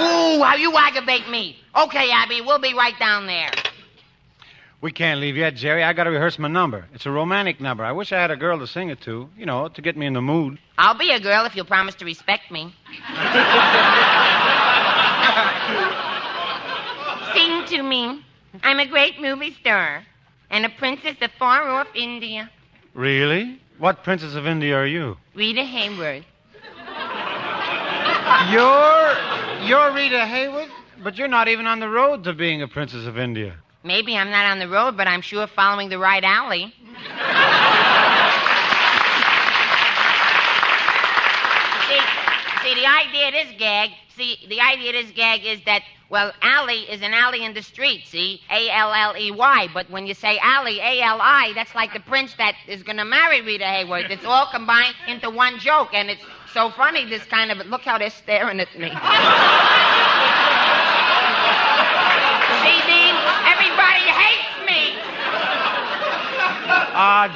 Ooh, how you aggravate me. Okay, Abby, we'll be right down there. We can't leave yet, Jerry. I got to rehearse my number. It's a romantic number. I wish I had a girl to sing it to, to get me in the mood. I'll be a girl if you'll promise to respect me. Sing to me. I'm a great movie star and a princess of far-off India. Really? What princess of India are you? Rita Hayworth. You're Rita Hayworth? But you're not even on the road to being a princess of India. Maybe I'm not on the road, but I'm sure following the right alley. See, the idea of this gag is that, well, alley is an alley in the street, see? A-L-L-E-Y. But when you say alley, A-L-I, that's like the prince that is going to marry Rita Hayworth. It's all combined into one joke, and it's so funny, this kind of... Look how they're staring at me. See, Dean? Everybody hates me.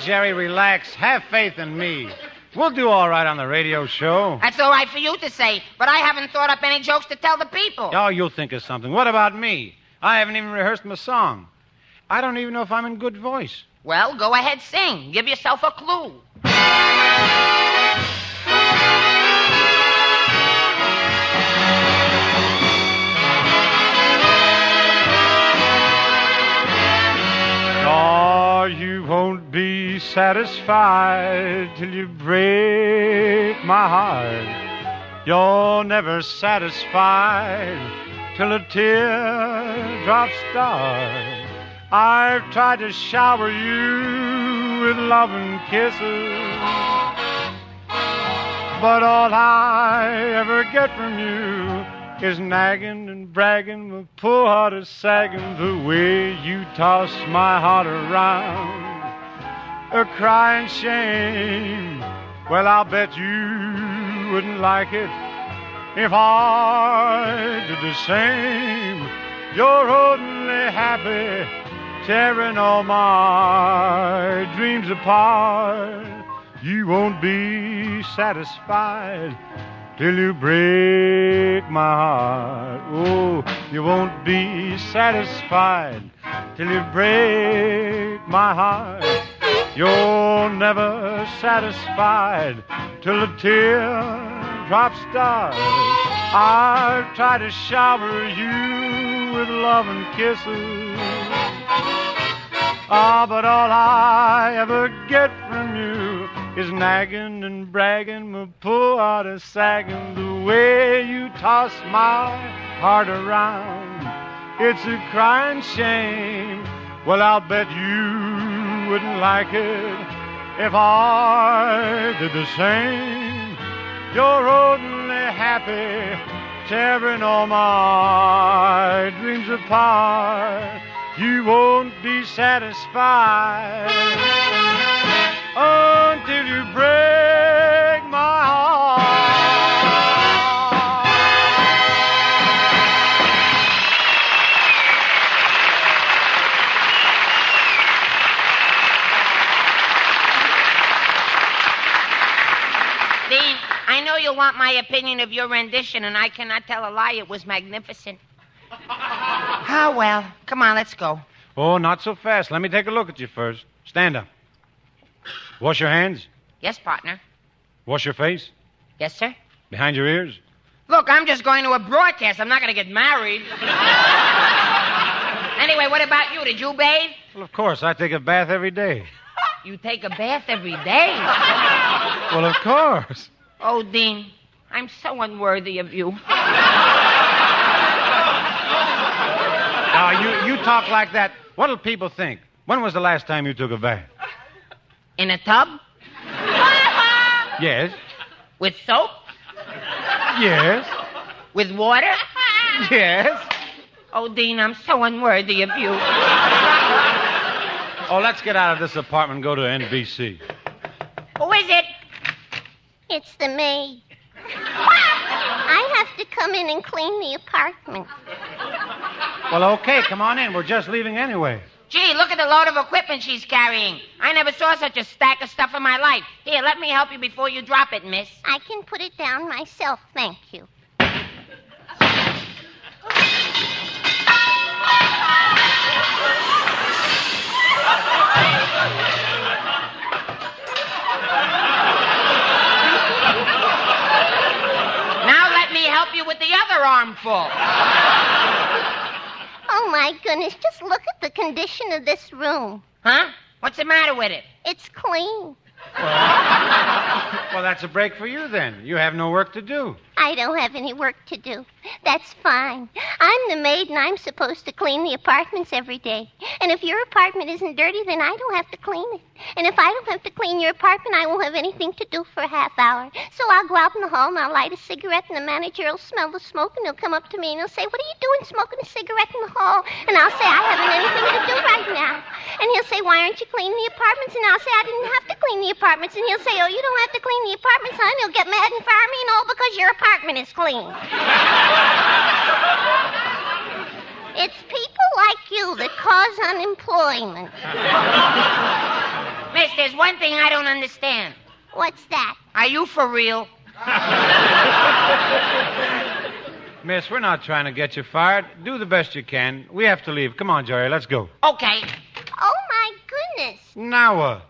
Jerry, relax. Have faith in me. We'll do all right on the radio show. That's all right for you to say, but I haven't thought up any jokes to tell the people. Oh, you'll think of something. What about me? I haven't even rehearsed my song. I don't even know if I'm in good voice. Well, go ahead, sing. Give yourself a clue. Oh, you won't be satisfied till you break my heart. You're never satisfied till a teardrop starts. I've tried to shower you with love and kisses, but all I ever get from you is nagging and bragging, my poor heart is sagging the way you toss my heart around. A crying shame, well, I'll bet you wouldn't like it if I did the same. You're only happy, tearing all my dreams apart. You won't be satisfied till you break my heart. Oh, you won't be satisfied till you break my heart. You're never satisfied till the teardrop starts. I've tried to shower you with love and kisses. Ah, but all I ever get from you is nagging and bragging, my poor heart is sagging. The way you toss my heart around, it's a crying shame. Well, I'll bet you wouldn't like it if I did the same. You're only happy, tearing all my dreams apart. You won't be satisfied until you break my heart. Dean, I know you want my opinion of your rendition, and I cannot tell a lie. It was magnificent. Ah, well. Come on, let's go. Oh, not so fast. Let me take a look at you first. Stand up. Wash your hands. Yes, partner. Wash your face. Yes, sir. Behind your ears. Look, I'm just going to a broadcast. I'm not going to get married. Anyway, what about you? Did you bathe? Well, of course. I take a bath every day. You take a bath every day? Well, of course. Oh, Dean, I'm so unworthy of you. Now, you talk like that. What'll people think? When was the last time you took a bath? In a tub? Yes. With soap? Yes. With water? Yes. Oh, Dean, I'm so unworthy of you. Oh, let's get out of this apartment and go to NBC. Who is it? It's the maid. I have to come in and clean the apartment. Well, okay, come on in. We're just leaving anyway. Gee, look at the load of equipment she's carrying. I never saw such a stack of stuff in my life. Here, let me help you before you drop it, miss. I can put it down myself, thank you. Now let me help you with the other armful. Oh, my goodness, just look at the condition of this room. Huh? What's the matter with it? It's clean. Well, that's a break for you then. You have no work to do. I don't have any work to do. That's fine. I'm the maid, and I'm supposed to clean the apartments every day. And if your apartment isn't dirty, then I don't have to clean it. And if I don't have to clean your apartment, I won't have anything to do for a half hour. So I'll go out in the hall, and I'll light a cigarette, and the manager will smell the smoke, and he'll come up to me, and he'll say, "What are you doing smoking a cigarette in the hall?" And I'll say, "I haven't anything to do right now." And he'll say, "Why aren't you cleaning the apartments?" And I'll say, "I didn't have to clean the apartments." And he'll say, "Oh, you don't have to clean the apartments, huh?" And he'll get mad and fire me and all because your apartment is clean. It's people like you that cause unemployment. Miss, there's one thing I don't understand. What's that? Are you for real? Miss, we're not trying to get you fired. Do the best you can. We have to leave. Come on, Jerry, let's go. Okay. Oh, my goodness. Now what?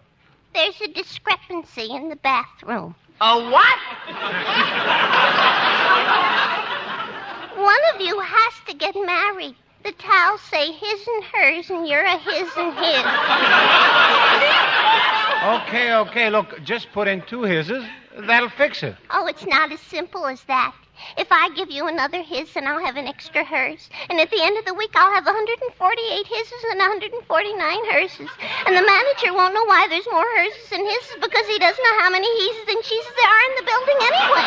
There's a discrepancy in the bathroom. A what? One of you has to get married. The towels say his and hers, and you're a his and his. Okay. Look, just put in 2 hises. That'll fix it. Oh, it's not as simple as that. If I give you another his, then I'll have an extra hers. And at the end of the week, I'll have 148 hises and 149 herses. And the manager won't know why there's more herses than hises because he doesn't know how many he's and she's there are in the building anyway.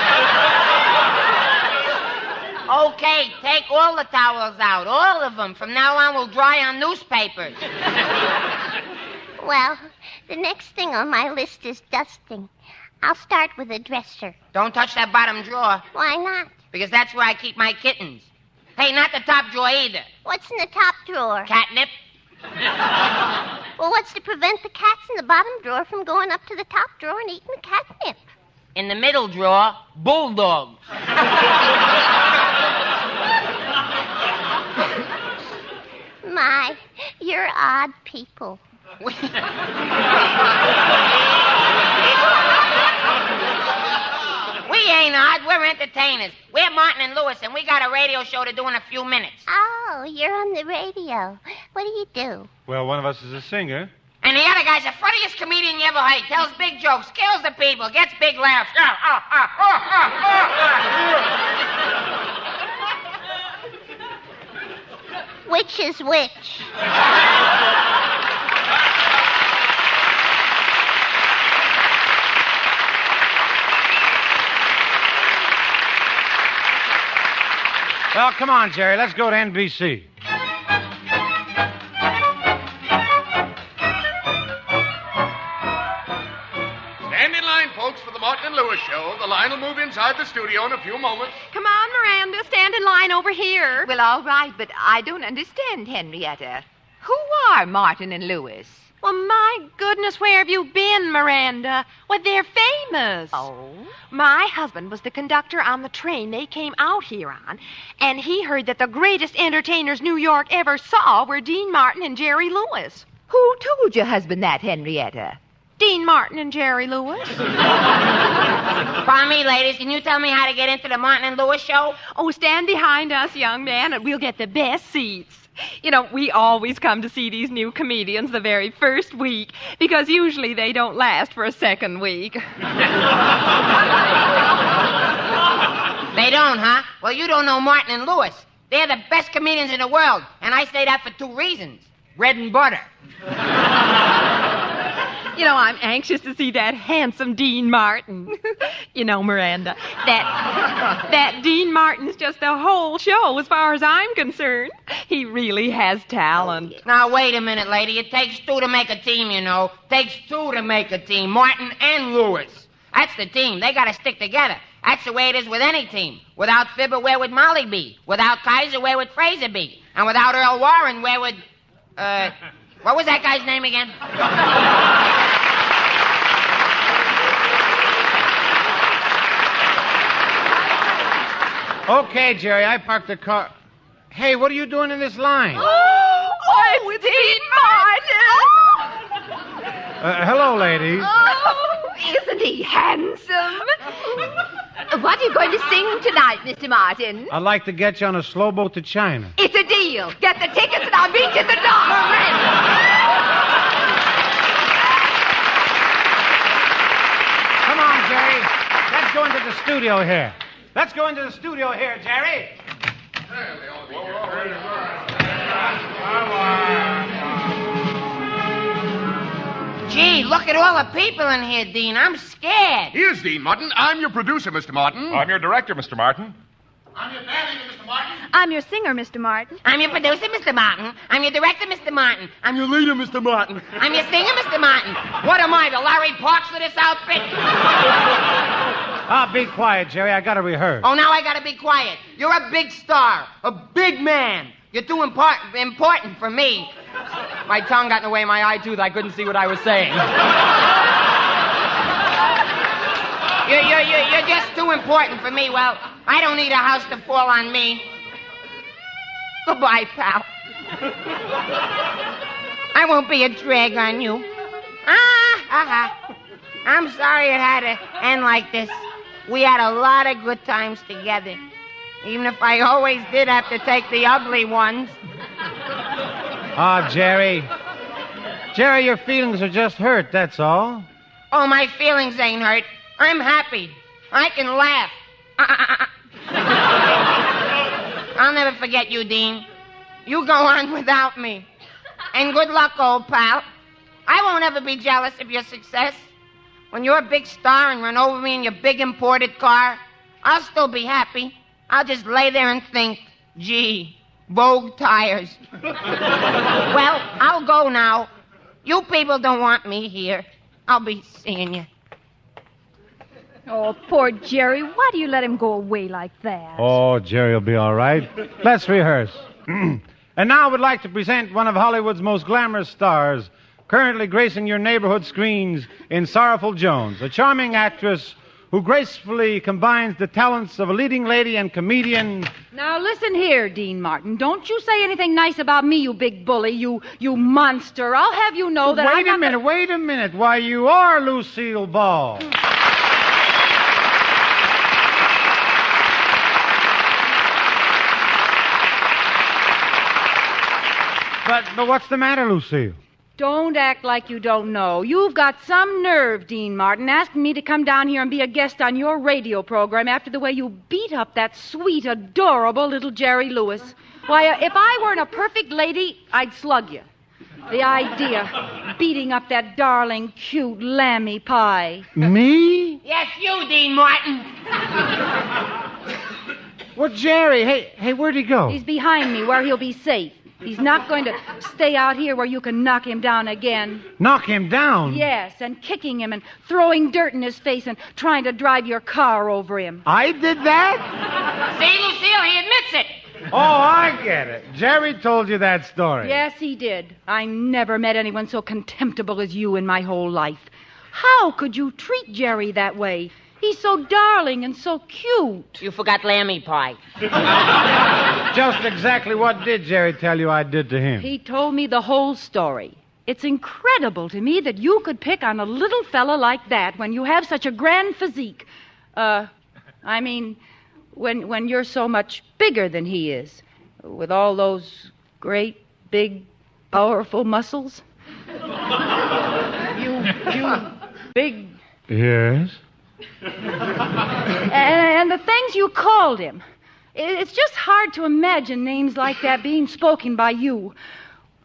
Okay, take all the towels out, all of them. From now on, we'll dry on newspapers. Well, the next thing on my list is dusting. I'll start with the dresser. Don't touch that bottom drawer. Why not? Because that's where I keep my kittens. Hey, not the top drawer either. What's in the top drawer? Catnip. Well, what it's to prevent the cats in the bottom drawer from going up to the top drawer and eating the catnip. In the middle drawer, bulldogs. My, you're odd people. We ain't odd. We're entertainers. We're Martin and Lewis, and we got a radio show to do in a few minutes. Oh, you're on the radio. What do you do? Well, one of us is a singer. And the other guy's the funniest comedian you ever heard. Tells big jokes, kills the people, gets big laughs. Which is which? Well, come on, Jerry. Let's go to NBC. Stand in line, folks, for the Martin and Lewis show. The line will move inside the studio in a few moments. Come on, Miranda. Stand in line over here. Well, all right, but I don't understand, Henrietta. Who are Martin and Lewis? Well, my goodness, where have you been, Miranda? Well, they're famous. Oh? My husband was the conductor on the train they came out here on, and he heard that the greatest entertainers New York ever saw were Dean Martin and Jerry Lewis. Who told your husband that, Henrietta? Dean Martin and Jerry Lewis. Pardon me, ladies. Can you tell me how to get into the Martin and Lewis show? Oh, stand behind us, young man, and we'll get the best seats. You know, we always come to see these new comedians the very first week, because usually they don't last for a second week. They don't, huh? Well, you don't know Martin and Lewis. They're the best comedians in the world, and I say that for two reasons. Bread and butter. You know, I'm anxious to see that handsome Dean Martin. You know, Miranda, that Dean Martin's just the whole show as far as I'm concerned. He really has talent. Now, wait a minute, lady. It takes two to make a team, you know. Takes two to make a team. Martin and Lewis. That's the team. They got to stick together. That's the way it is with any team. Without Fibber, where would Molly be? Without Kaiser, where would Fraser be? And without Earl Warren, where would... what was that guy's name again? Okay, Jerry, I parked the car. Hey, what are you doing in this line? Oh, it's Dean Martin! Hello, ladies. Oh, isn't he handsome? What are you going to sing tonight, Mr. Martin? I'd like to get you on a slow boat to China. It's a deal. Get the tickets and I'll meet you at the door. Come on, Jerry. Let's go into the studio here. Let's go into the studio here, Jerry. Gee, look at all the people in here, Dean. I'm scared. Here's Dean Martin. I'm your producer, Mr. Martin. I'm your director, Mr. Martin. I'm your manager, Mr. Martin. I'm your singer, Mr. Martin. I'm your producer, Mr. Martin. I'm your director, Mr. Martin. I'm your leader, Mr. Martin. I'm your singer, Mr. Martin. What am I, the Larry Parks of this outfit? Be quiet, Jerry. I got to rehearse. Oh, now I got to be quiet. You're a big star, a big man. You're too important for me. My tongue got in the way of my eye tooth. I couldn't see what I was saying. You're just too important for me. Well, I don't need a house to fall on me. Goodbye, pal. I won't be a drag on you. I'm sorry it had to end like this. We had a lot of good times together. Even if I always did have to take the ugly ones. Jerry. Jerry, your feelings are just hurt, that's all. Oh, my feelings ain't hurt. I'm happy. I can laugh. I'll never forget you, Dean. You go on without me. And good luck, old pal. I won't ever be jealous of your success. When you're a big star and run over me in your big imported car, I'll still be happy. I'll just lay there and think, gee, Vogue tires. Well, I'll go now. You people don't want me here. I'll be seeing you. Oh, poor Jerry. Why do you let him go away like that? Oh, Jerry will be all right. Let's rehearse. And now I would like to present one of Hollywood's most glamorous stars, currently gracing your neighborhood screens in Sorrowful Jones, a charming actress who gracefully combines the talents of a leading lady and comedian. Now listen here, Dean Martin. Don't you say anything nice about me, you big bully, you monster. I'll have you know that Wait a minute. Why, you are Lucille Ball. But what's the matter, Lucille? Don't act like you don't know. You've got some nerve, Dean Martin, asking me to come down here and be a guest on your radio program after the way you beat up that sweet, adorable little Jerry Lewis. Why, if I weren't a perfect lady, I'd slug you. The idea, beating up that darling, cute lammy pie. Me? Yes, you, Dean Martin. Well, Jerry, hey, where'd he go? He's behind me where he'll be safe. He's not going to stay out here where you can knock him down again. Knock him down? Yes, and kicking him and throwing dirt in his face and trying to drive your car over him. I did that? See, Lucille, he admits it. Oh, I get it. Jerry told you that story. Yes, he did. I never met anyone so contemptible as you in my whole life. How could you treat Jerry that way? He's so darling and so cute. You forgot lammy pie. Just exactly what did Jerry tell you I did to him? He told me the whole story. It's incredible to me that you could pick on a little fella like that when you have such a grand physique. When you're so much bigger than he is, with all those great, big, powerful muscles. You big... Yes? And the things you called him. It's just hard to imagine names like that being spoken by you.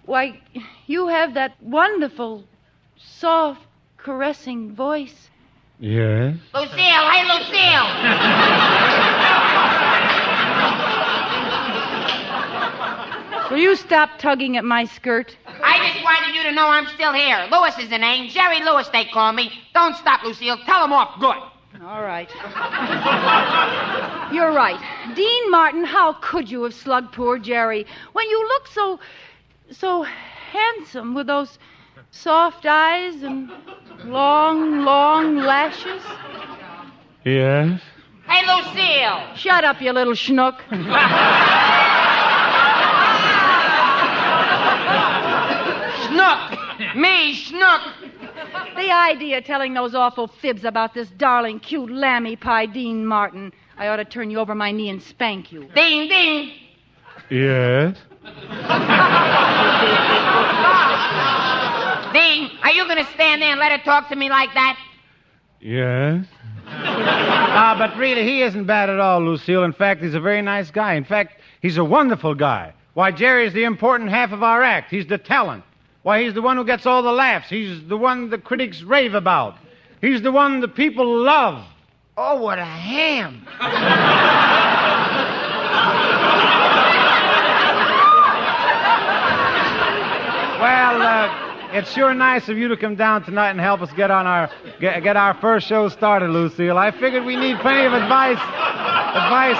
Why, you have that wonderful, soft, caressing voice. Yes? Lucille, hey, Lucille. Will you stop tugging at my skirt? I just wanted you to know I'm still here. Lewis is the name. Jerry Lewis, they call me. Don't stop, Lucille. Tell him off good. All right. You're right. Dean Martin, how could you have slugged poor Jerry when you look so handsome with those soft eyes and long, long lashes? Yes? Hey, Lucille. Shut up, you little schnook. Schnook. Me, schnook. The idea of telling those awful fibs about this darling, cute lammy pie, Dean Martin. I ought to turn you over my knee and spank you. Ding, ding. Yes? Dean, are you going to stand there and let her talk to me like that? Yes? But really, he isn't bad at all, Lucille. In fact, he's a very nice guy. In fact, he's a wonderful guy. Why, Jerry's the important half of our act. He's the talent. Why, he's the one who gets all the laughs. He's the one the critics rave about. He's the one the people love. Oh, what a ham. Well, it's sure nice of you to come down tonight and help us get our first show started, Lucille. I figured we need plenty of advice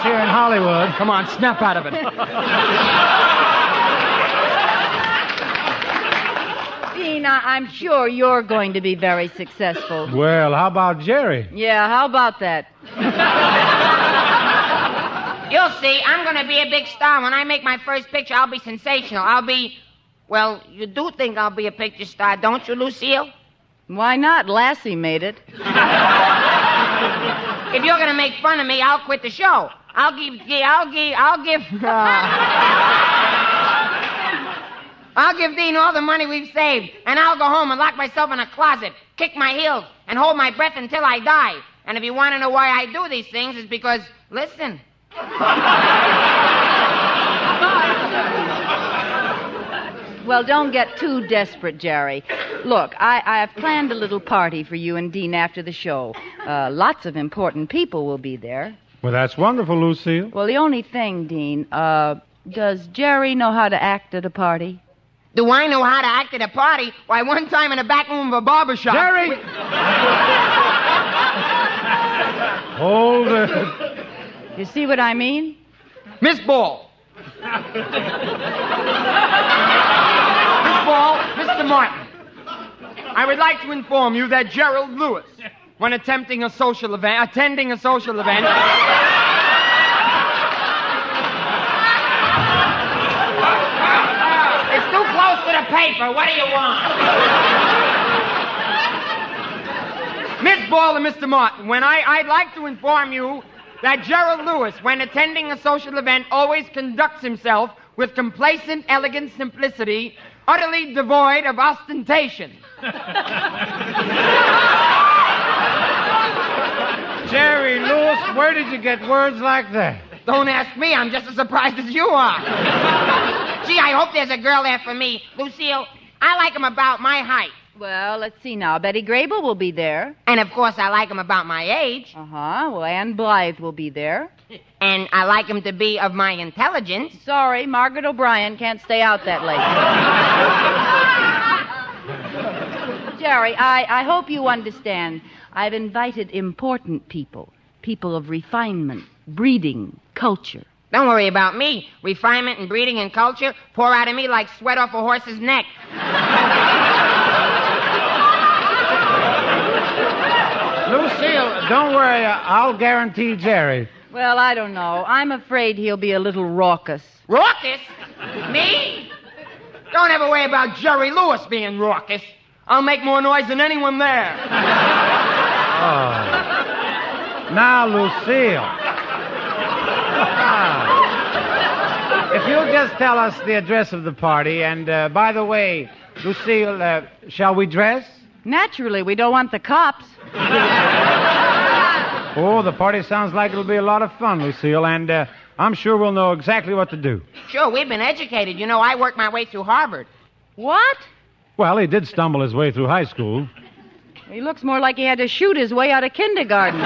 here in Hollywood. Come on, snap out of it. Dean, I'm sure you're going to be very successful. Well, how about Jerry? Yeah, how about that? You'll see. I'm going to be a big star. When I make my first picture, I'll be sensational. Well, you do think I'll be a picture star, don't you, Lucille? Why not? Lassie made it. If you're going to make fun of me, I'll quit the show. I'll give Dean all the money we've saved, and I'll go home and lock myself in a closet, kick my heels, and hold my breath until I die. And if you want to know why I do these things, it's because, listen. Well, don't get too desperate, Jerry. Look, I have planned a little party for you and Dean after the show. Lots of important people will be there. Well, that's wonderful, Lucille. Well, the only thing, Dean, does Jerry know how to act at a party? Do I know how to act at a party? Why, one time in the back room of a barber shop... Jerry! Hold it. You see what I mean? Miss Ball. Miss Ball, Mr. Martin. I would like to inform you that Gerald Lewis, when attending a social event... It's too close to the paper. What do you want? Miss Ball and Mr. Martin, I'd like to inform you that Gerald Lewis, when attending a social event, always conducts himself with complacent, elegant simplicity, utterly devoid of ostentation. Jerry Lewis, where did you get words like that? Don't ask me. I'm just as surprised as you are. Gee, I hope there's a girl there for me. Lucille, I like him about my height. Well, let's see now. Betty Grable will be there. And, of course, I like him about my age. Uh-huh. Well, Ann Blythe will be there. And I like him to be of my intelligence. Sorry, Margaret O'Brien can't stay out that late. Jerry, I hope you understand. I've invited important people. People of refinement, breeding, culture. Don't worry about me. Refinement and breeding and culture pour out of me like sweat off a horse's neck. Lucille, don't worry. I'll guarantee Jerry. Well, I don't know. I'm afraid he'll be a little raucous. Raucous? Me? Don't ever worry about Jerry Lewis being raucous. I'll make more noise than anyone there. Now, Lucille. If you'll just tell us the address of the party, and by the way, Lucille, shall we dress? Naturally, we don't want the cops. Oh, the party sounds like it'll be a lot of fun, Lucille, and I'm sure we'll know exactly what to do. Sure, we've been educated. You know, I worked my way through Harvard. What? Well, he did stumble his way through high school. He looks more like he had to shoot his way out of kindergarten.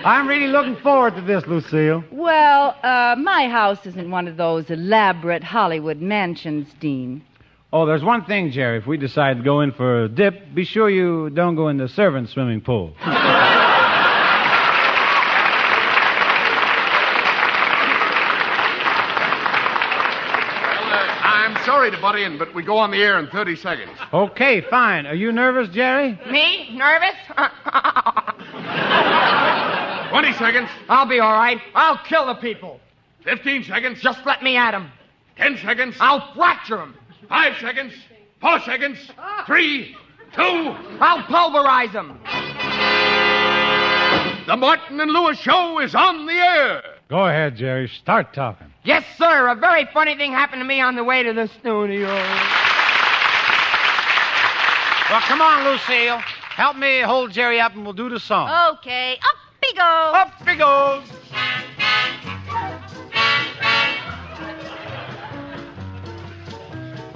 I'm really looking forward to this, Lucille. Well, my house isn't one of those elaborate Hollywood mansions, Dean. Oh, there's one thing, Jerry. If we decide to go in for a dip, be sure you don't go in the servants' swimming pool. I'm sorry to butt in, but we go on the air in 30 seconds. Okay, fine. Are you nervous, Jerry? Me? Nervous? 20 seconds. I'll be all right. I'll kill the people. 15 seconds. Just let me at them. 10 seconds. I'll fracture them. 5 seconds. 4 seconds. 3, 2. I'll pulverize them. The Martin and Lewis show is on the air. Go ahead, Jerry. Start talking. Yes, sir. A very funny thing happened to me on the way to the studio. Well, come on, Lucille. Help me hold Jerry up and we'll do the song. Okay. Up he goes. Up he goes.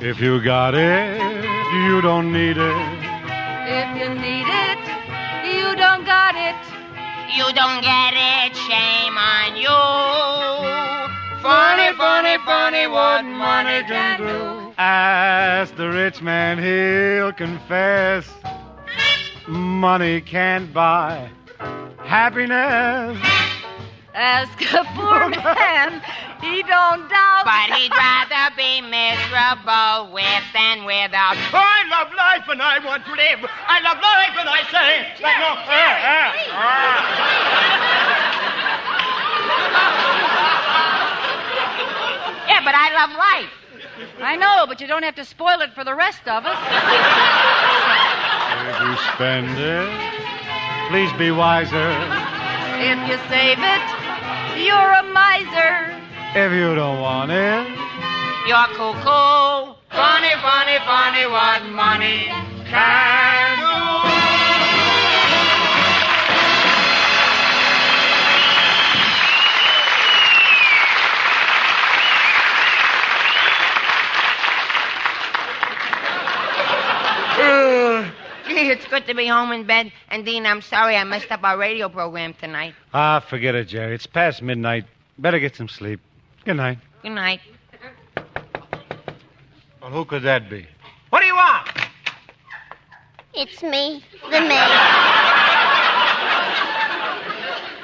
If you got it, you don't need it. If you need it, you don't got it. You don't get it, shame on you. Funny, funny, funny what money can do. Ask the rich man, he'll confess. Money can't buy happiness. Ask a poor man, he don't doubt. But he'd rather be miserable with than without. I love life and I want to live. I love life and I say... Yeah, but I love life. I know, but you don't have to spoil it for the rest of us. If you spend it, please be wiser. If you save it, you're a miser. If you don't want it, you're cuckoo. Funny, funny, funny what money can do. Gee, it's good to be home in bed. And, Dean, I'm sorry I messed up our radio program tonight. Forget it, Jerry. It's past midnight. Better get some sleep. Good night. Good night. Well, who could that be? What do you want? It's me, the maid.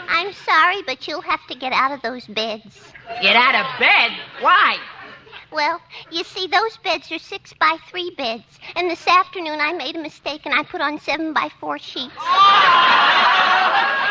I'm sorry, but you'll have to get out of those beds. Get out of bed? Why? Well, you see, those beds are 6x3 beds. And this afternoon I made a mistake and I put on 7x4 sheets.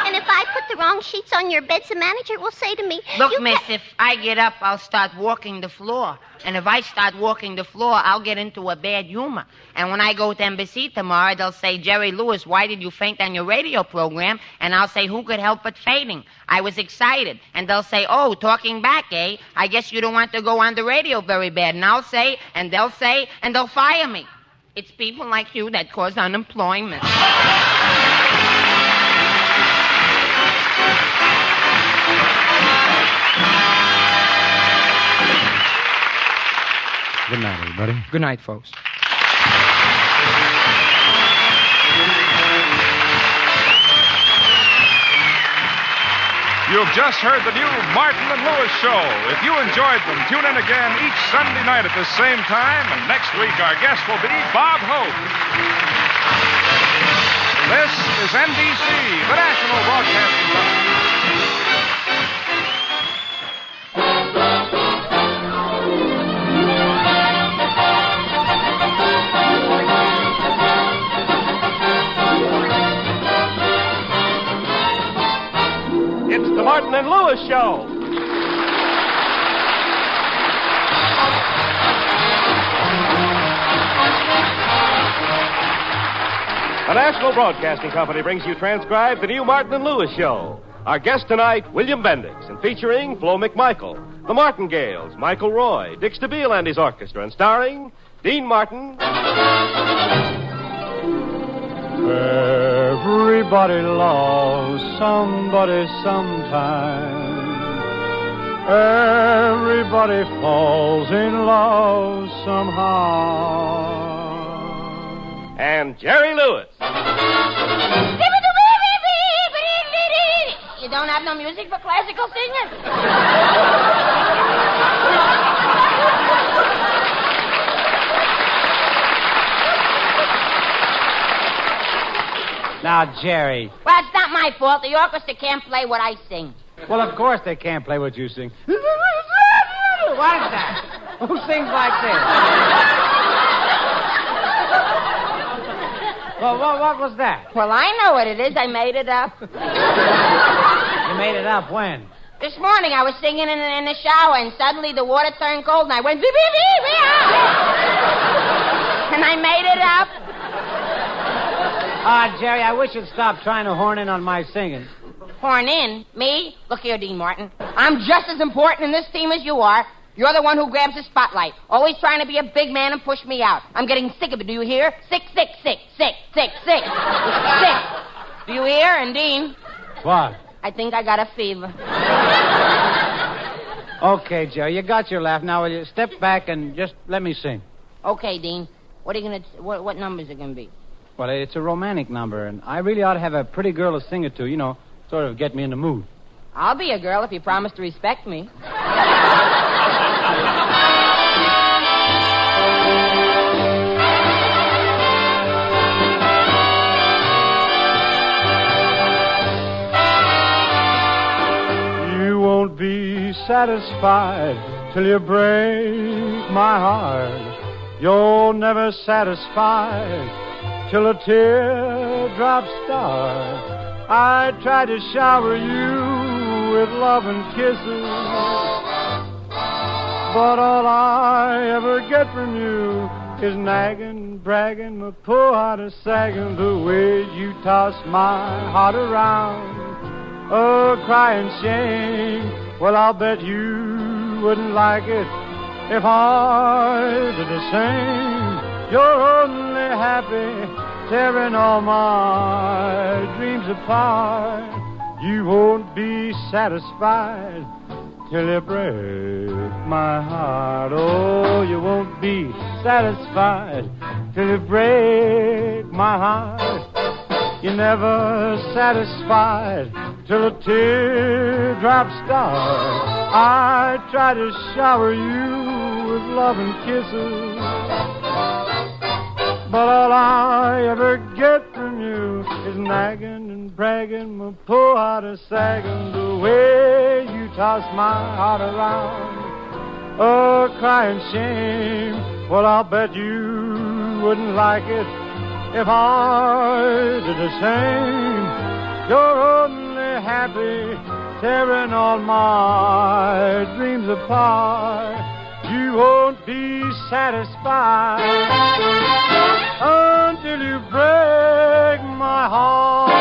And if I put the wrong sheets on your beds, the manager will say to me... Look, miss, if I get up, I'll start walking the floor. And if I start walking the floor, I'll get into a bad humor. And when I go to embassy tomorrow, they'll say, Jerry Lewis, why did you faint on your radio program? And I'll say, who could help but fainting? I was excited. And they'll say, oh, talking back, eh? I guess you don't want to go on the radio very bad. And I'll say, and they'll say, and they'll fire me. It's people like you that cause unemployment. Good night, everybody. Good night, folks. You've just heard the new Martin and Lewis show. If you enjoyed them, tune in again each Sunday night at the same time, and next week our guest will be Bob Hope. This is NBC, the National Broadcasting Company. It's the Martin and Lewis Show. The National Broadcasting Company brings you transcribed the new Martin and Lewis Show. Our guest tonight, William Bendix, and featuring Flo McMichael, the Martingales, Michael Roy, Dick Stabile and his orchestra, and starring Dean Martin. Everybody loves somebody sometime. Everybody falls in love somehow. And Jerry Lewis. You don't have no music for classical singing? Now, Jerry. Well, it's not my fault. The orchestra can't play what I sing. Well, of course they can't play what you sing. What is that? Who sings like this? Well, what was that? Well, I know what it is. I made it up. You made it up when? This morning I was singing in the shower, and suddenly the water turned cold, and I went, and I made it up. Jerry, I wish you'd stop trying to horn in on my singing. Horn in? Me? Look here, Dean Martin. I'm just as important in this team as you are. You're the one who grabs the spotlight, always trying to be a big man and push me out. I'm getting sick of it, do you hear? Sick. Sick. Do you hear? And Dean? What? I think I got a fever. Okay, Jerry, you got your laugh. Now, will you step back and just let me sing? Okay, Dean. What are you what numbers are it gonna be? Well, it's a romantic number, and I really ought to have a pretty girl to sing it to, sort of get me in the mood. I'll be a girl if you promise to respect me. You won't be satisfied till you break my heart. You're never satisfied till a teardrop starts. I try to shower you with love and kisses, but all I ever get from you is nagging, bragging, my poor heart is sagging, the way you toss my heart around. Oh, crying shame, well, I'll bet you wouldn't like it if I did the same. You're only happy tearing all my dreams apart. You won't be satisfied till you break my heart. Oh, you won't be satisfied till you break my heart. You're never satisfied till a teardrop starts. I try to shower you with love and kisses, but all I ever get from you is nagging and bragging, my poor heart is sagging, the way you toss my heart around. Oh, crying shame. Well, I'll bet you wouldn't like it if I did the same. You're only happy, tearing all my dreams apart. You won't be satisfied until you break my heart.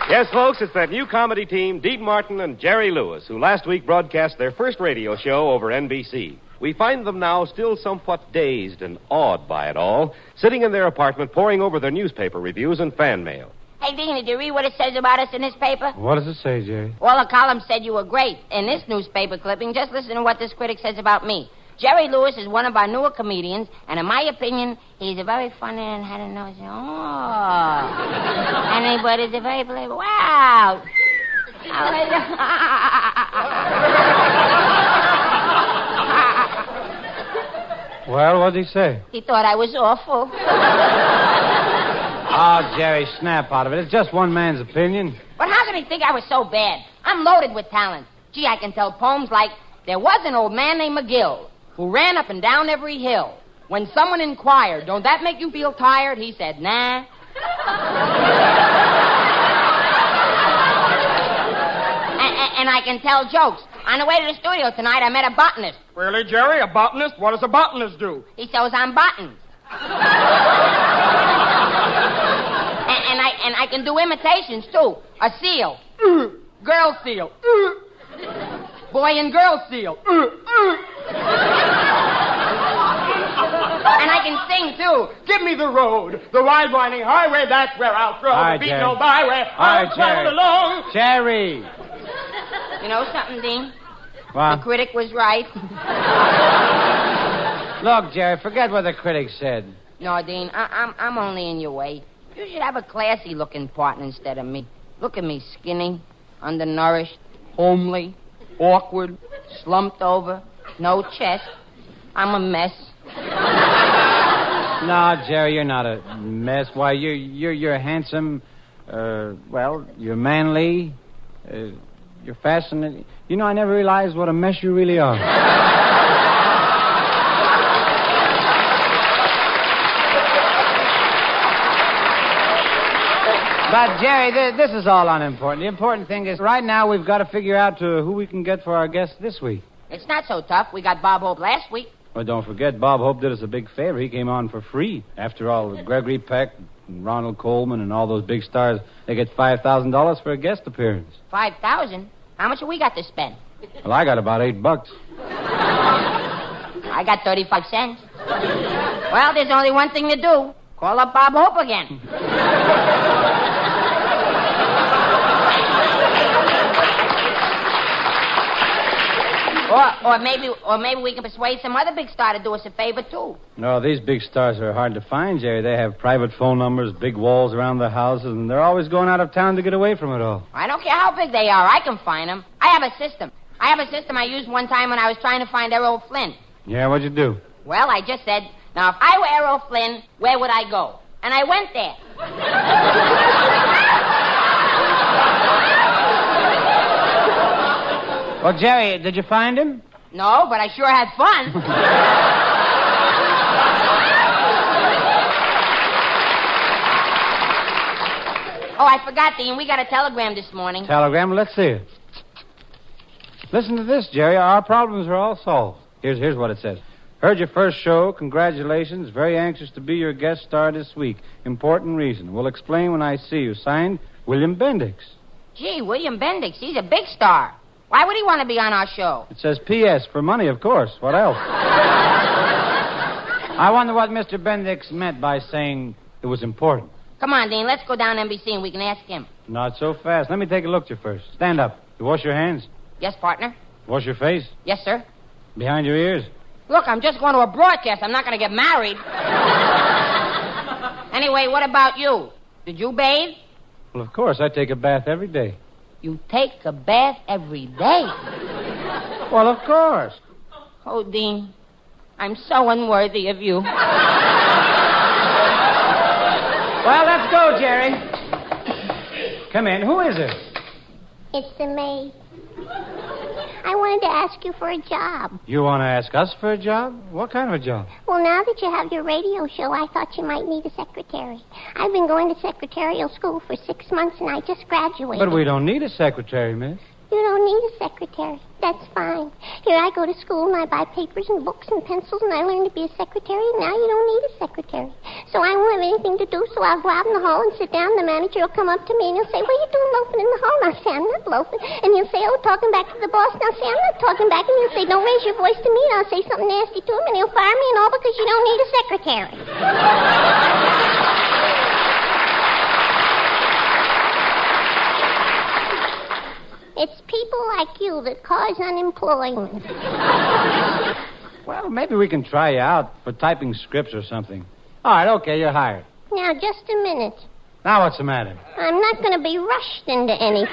Yes, folks, it's that new comedy team, Dean Martin and Jerry Lewis, who last week broadcast their first radio show over NBC. We find them now still somewhat dazed and awed by it all, sitting in their apartment poring over their newspaper reviews and fan mail. Hey, Dean, did you read what it says about us in this paper? What does it say, Jerry? Well, the column said you were great. In this newspaper clipping, just listen to what this critic says about me. Jerry Lewis is one of our newer comedians, and in my opinion, he's a very funny and had a nose. Oh. But he's a very believable. Wow. Well, what did he say? He thought I was awful. Oh, Jerry, snap out of it. It's just one man's opinion. But how could he think I was so bad? I'm loaded with talent. Gee, I can tell poems like, there was an old man named McGill who ran up and down every hill. When someone inquired, don't that make you feel tired? He said, nah. And I can tell jokes. On the way to the studio tonight, I met a botanist. Really, Jerry? A botanist? What does a botanist do? He sews on buttons. and I can do imitations, too. A seal. Girl seal. Boy and girl seal. And I can sing, too. Give me the road, the wide winding highway, that's where I'll throw. Right, the beat Jerry. no byway, I'll travel along. Jerry. You know something, Dean? What? The critic was right. Look, Jerry, forget what the critic said. No, Dean, I'm only in your way. You should have a classy-looking partner instead of me. Look at me, skinny, undernourished, homely, awkward, slumped over, no chest. I'm a mess. No, Jerry, you're not a mess. Why, you're handsome. Well, you're manly. You're fascinating. You know, I never realized what a mess you really are. But, Jerry, this is all unimportant. The important thing is, right now, we've got to figure out who we can get for our guest this week. It's not so tough. We got Bob Hope last week. Well, don't forget, Bob Hope did us a big favor. He came on for free. After all, Gregory Peck and Ronald Coleman and all those big stars, they get $5,000 for a guest appearance. 5,000? How much have we got to spend? Well, I got about $8. I got 35 cents. Well, there's only one thing to do. Call up Bob Hope again. Or maybe we can persuade some other big star to do us a favor, too. No, these big stars are hard to find, Jerry. They have private phone numbers, big walls around the houses, and they're always going out of town to get away from it all. I don't care how big they are. I can find them. I have a system I used one time when I was trying to find Errol Flynn. Yeah, what'd you do? Well, I just said, now, if I were Errol Flynn, where would I go? And I went there. Well, Jerry, did you find him? No, but I sure had fun. Oh, I forgot, Dean. We got a telegram this morning. Telegram? Let's see it. Listen to this, Jerry. Our problems are all solved. Here's what it says. Heard your first show. Congratulations. Very anxious to be your guest star this week. Important reason. Will explain when I see you. Signed, William Bendix. Gee, William Bendix. He's a big star. Why would he want to be on our show? It says P.S. for money, of course. What else? I wonder what Mr. Bendix meant by saying it was important. Come on, Dean. Let's go down NBC and we can ask him. Not so fast. Let me take a look at you first. Stand up. You wash your hands? Yes, partner. Wash your face? Yes, sir. Behind your ears? Look, I'm just going to a broadcast. I'm not going to get married. Anyway, what about you? Did you bathe? Well, of course. I take a bath every day. You take a bath every day? Well, of course. Oh, Dean, I'm so unworthy of you. Well, let's go, Jerry. Come in. Who is it? It's the maid. I wanted to ask you for a job. You want to ask us for a job? What kind of a job? Well, now that you have your radio show, I thought you might need a secretary. I've been going to secretarial school for 6 months, and I just graduated. But we don't need a secretary, miss. You don't need a secretary. That's fine. Here, I go to school, and I buy papers and books and pencils, and I learn to be a secretary, and now you don't need a secretary. So I won't have anything to do, so I'll go out in the hall and sit down. The manager will come up to me, and he'll say, what are you doing loafing in the hall? And I'll say, I'm not loafing. And he'll say, oh, talking back to the boss. And I'll say, I'm not talking back. And he'll say, don't raise your voice to me. And I'll say something nasty to him, and he'll fire me and all because you don't need a secretary. It's people like you that cause unemployment. Well, maybe we can try you out for typing scripts or something. All right, okay, you're hired. Now, just a minute. Now what's the matter? I'm not going to be rushed into anything.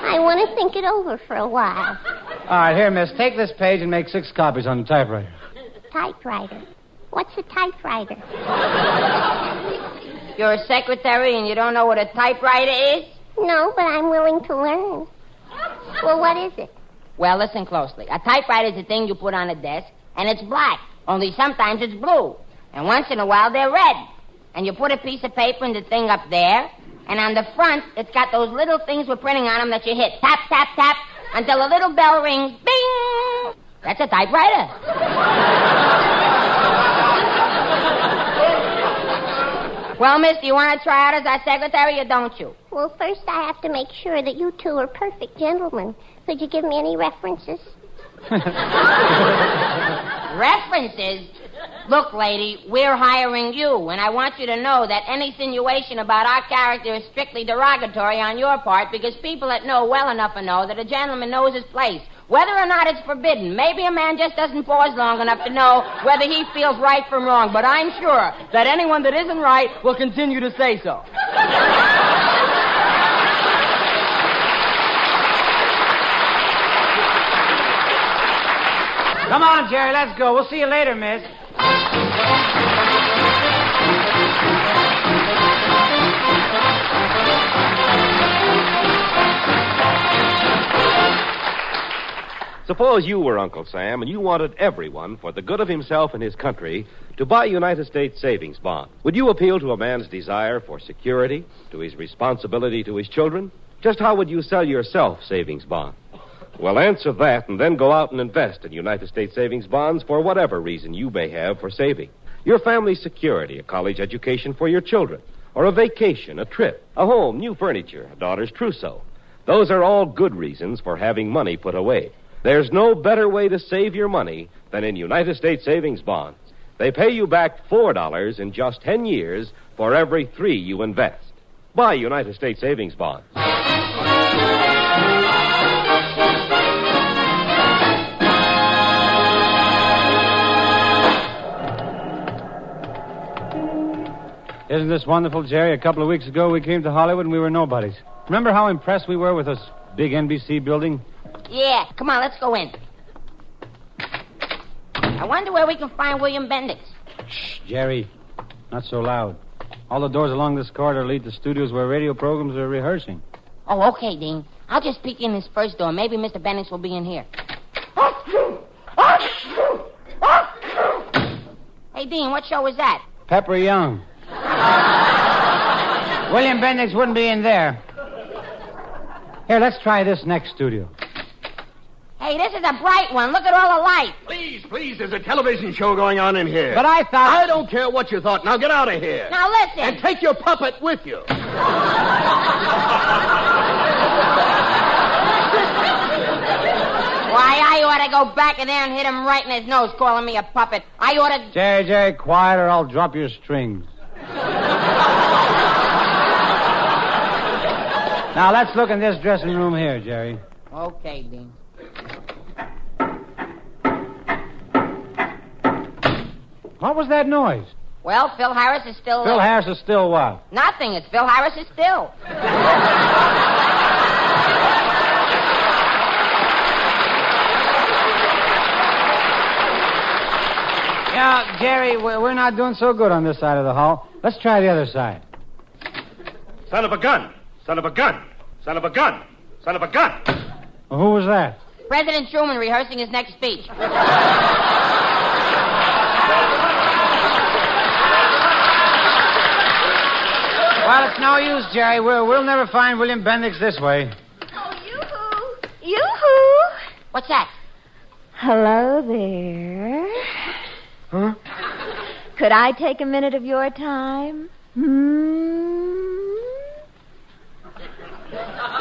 I want to think it over for a while. All right, here, miss, take this page and make 6 copies on the typewriter. Typewriter? What's a typewriter? You're a secretary and you don't know what a typewriter is? No, but I'm willing to learn. Well, what is it? Well, listen closely. A typewriter is a thing you put on a desk, and it's black. Only sometimes it's blue. And once in a while, they're red. And you put a piece of paper in the thing up there, and on the front, it's got those little things with printing on them that you hit. Tap, tap, tap, until a little bell rings. Bing! That's a typewriter. Well, miss, do you want to try out as our secretary or don't you? Well, first I have to make sure that you two are perfect gentlemen. Could you give me any references? References? Look, lady, we're hiring you, and I want you to know that any insinuation about our character is strictly derogatory on your part because people that know well enough to know that a gentleman knows his place. Whether or not it's forbidden, maybe a man just doesn't pause long enough to know whether he feels right from wrong, but I'm sure that anyone that isn't right will continue to say so. Come on, Jerry, let's go. We'll see you later, miss. Suppose you were Uncle Sam and you wanted everyone, for the good of himself and his country, to buy United States savings bonds. Would you appeal to a man's desire for security, to his responsibility to his children? Just how would you sell yourself savings bonds? Well, answer that and then go out and invest in United States savings bonds for whatever reason you may have for saving. Your family's security, a college education for your children, or a vacation, a trip, a home, new furniture, a daughter's trousseau. Those are all good reasons for having money put away. There's no better way to save your money than in United States savings bonds. They pay you back $4 in just 10 years for every $3 you invest. Buy United States savings bonds. Isn't this wonderful, Jerry? A couple of weeks ago, we came to Hollywood and we were nobodies. Remember how impressed we were with this big NBC building? Yeah, come on, let's go in. I wonder where we can find William Bendix. Shh, Jerry. Not so loud. All the doors along this corridor lead to studios where radio programs are rehearsing. Oh, okay, Dean. I'll just peek in this first door. Maybe Mr. Bendix will be in here. Hey, Dean, what show was that? Pepper Young. William Bendix wouldn't be in there. Here, let's try this next studio. Hey, this is a bright one. Look at all the lights. Please, there's a television show going on in here. But I thought... I don't care what you thought. Now get out of here. Now listen. And take your puppet with you. Why, I ought to go back in there and hit him right in his nose, calling me a puppet. I ought to... Jerry, quiet or I'll drop your strings. Now, let's look in this dressing room here, Jerry. Okay, Dean. What was that noise? Well, Phil Harris is still... Phil Harris is still what? Nothing. It's Phil Harris is still. Yeah, Jerry, we're not doing so good on this side of the hall. Let's try the other side. Son of a gun. Son of a gun. Son of a gun. Son of a gun. Well, who was that? President Truman rehearsing his next speech. Well, it's no use, Jerry. We'll never find William Bendix this way. Yoo-hoo! What's that? Hello there. Huh? Could I take a minute of your time?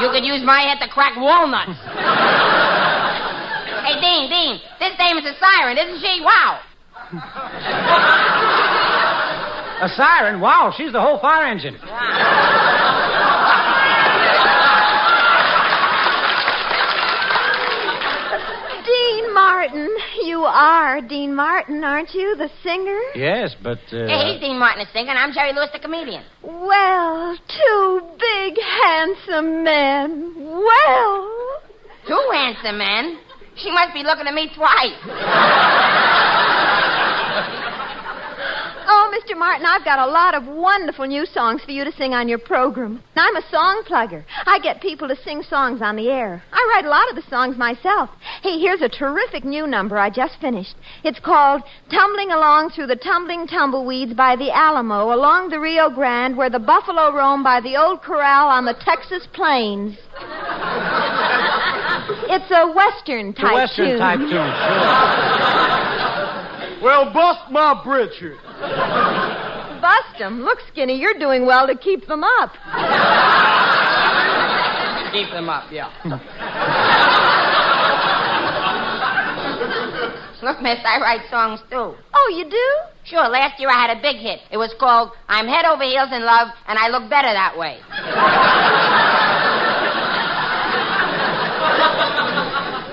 You could use my head to crack walnuts. Hey, Dean, this dame is a siren, isn't she? Wow. A siren? Wow, she's the whole fire engine. Dean Martin. You are Dean Martin, aren't you? The singer? Yes, but... Hey, he's Dean Martin, the singer, and I'm Jerry Lewis, the comedian. Well, two big, handsome men. Well... Two handsome men? She must be looking at me twice. Oh, Mr. Martin, I've got a lot of wonderful new songs for you to sing on your program. I'm a song plugger. I get people to sing songs on the air. I write a lot of the songs myself. Hey, here's a terrific new number I just finished. It's called Tumbling Along Through the Tumbling Tumbleweeds by the Alamo, along the Rio Grande, where the buffalo roam by the old corral on the Texas plains. It's a Western-type tune. Western-type tune, sure. Well, bust my britches. Bust 'em. Look, Skinny, you're doing well to keep them up. Keep them up, yeah. Look, miss, I write songs, too. Oh, you do? Sure, last year I had a big hit. It was called I'm Head Over Heels in Love, and I Look Better That Way.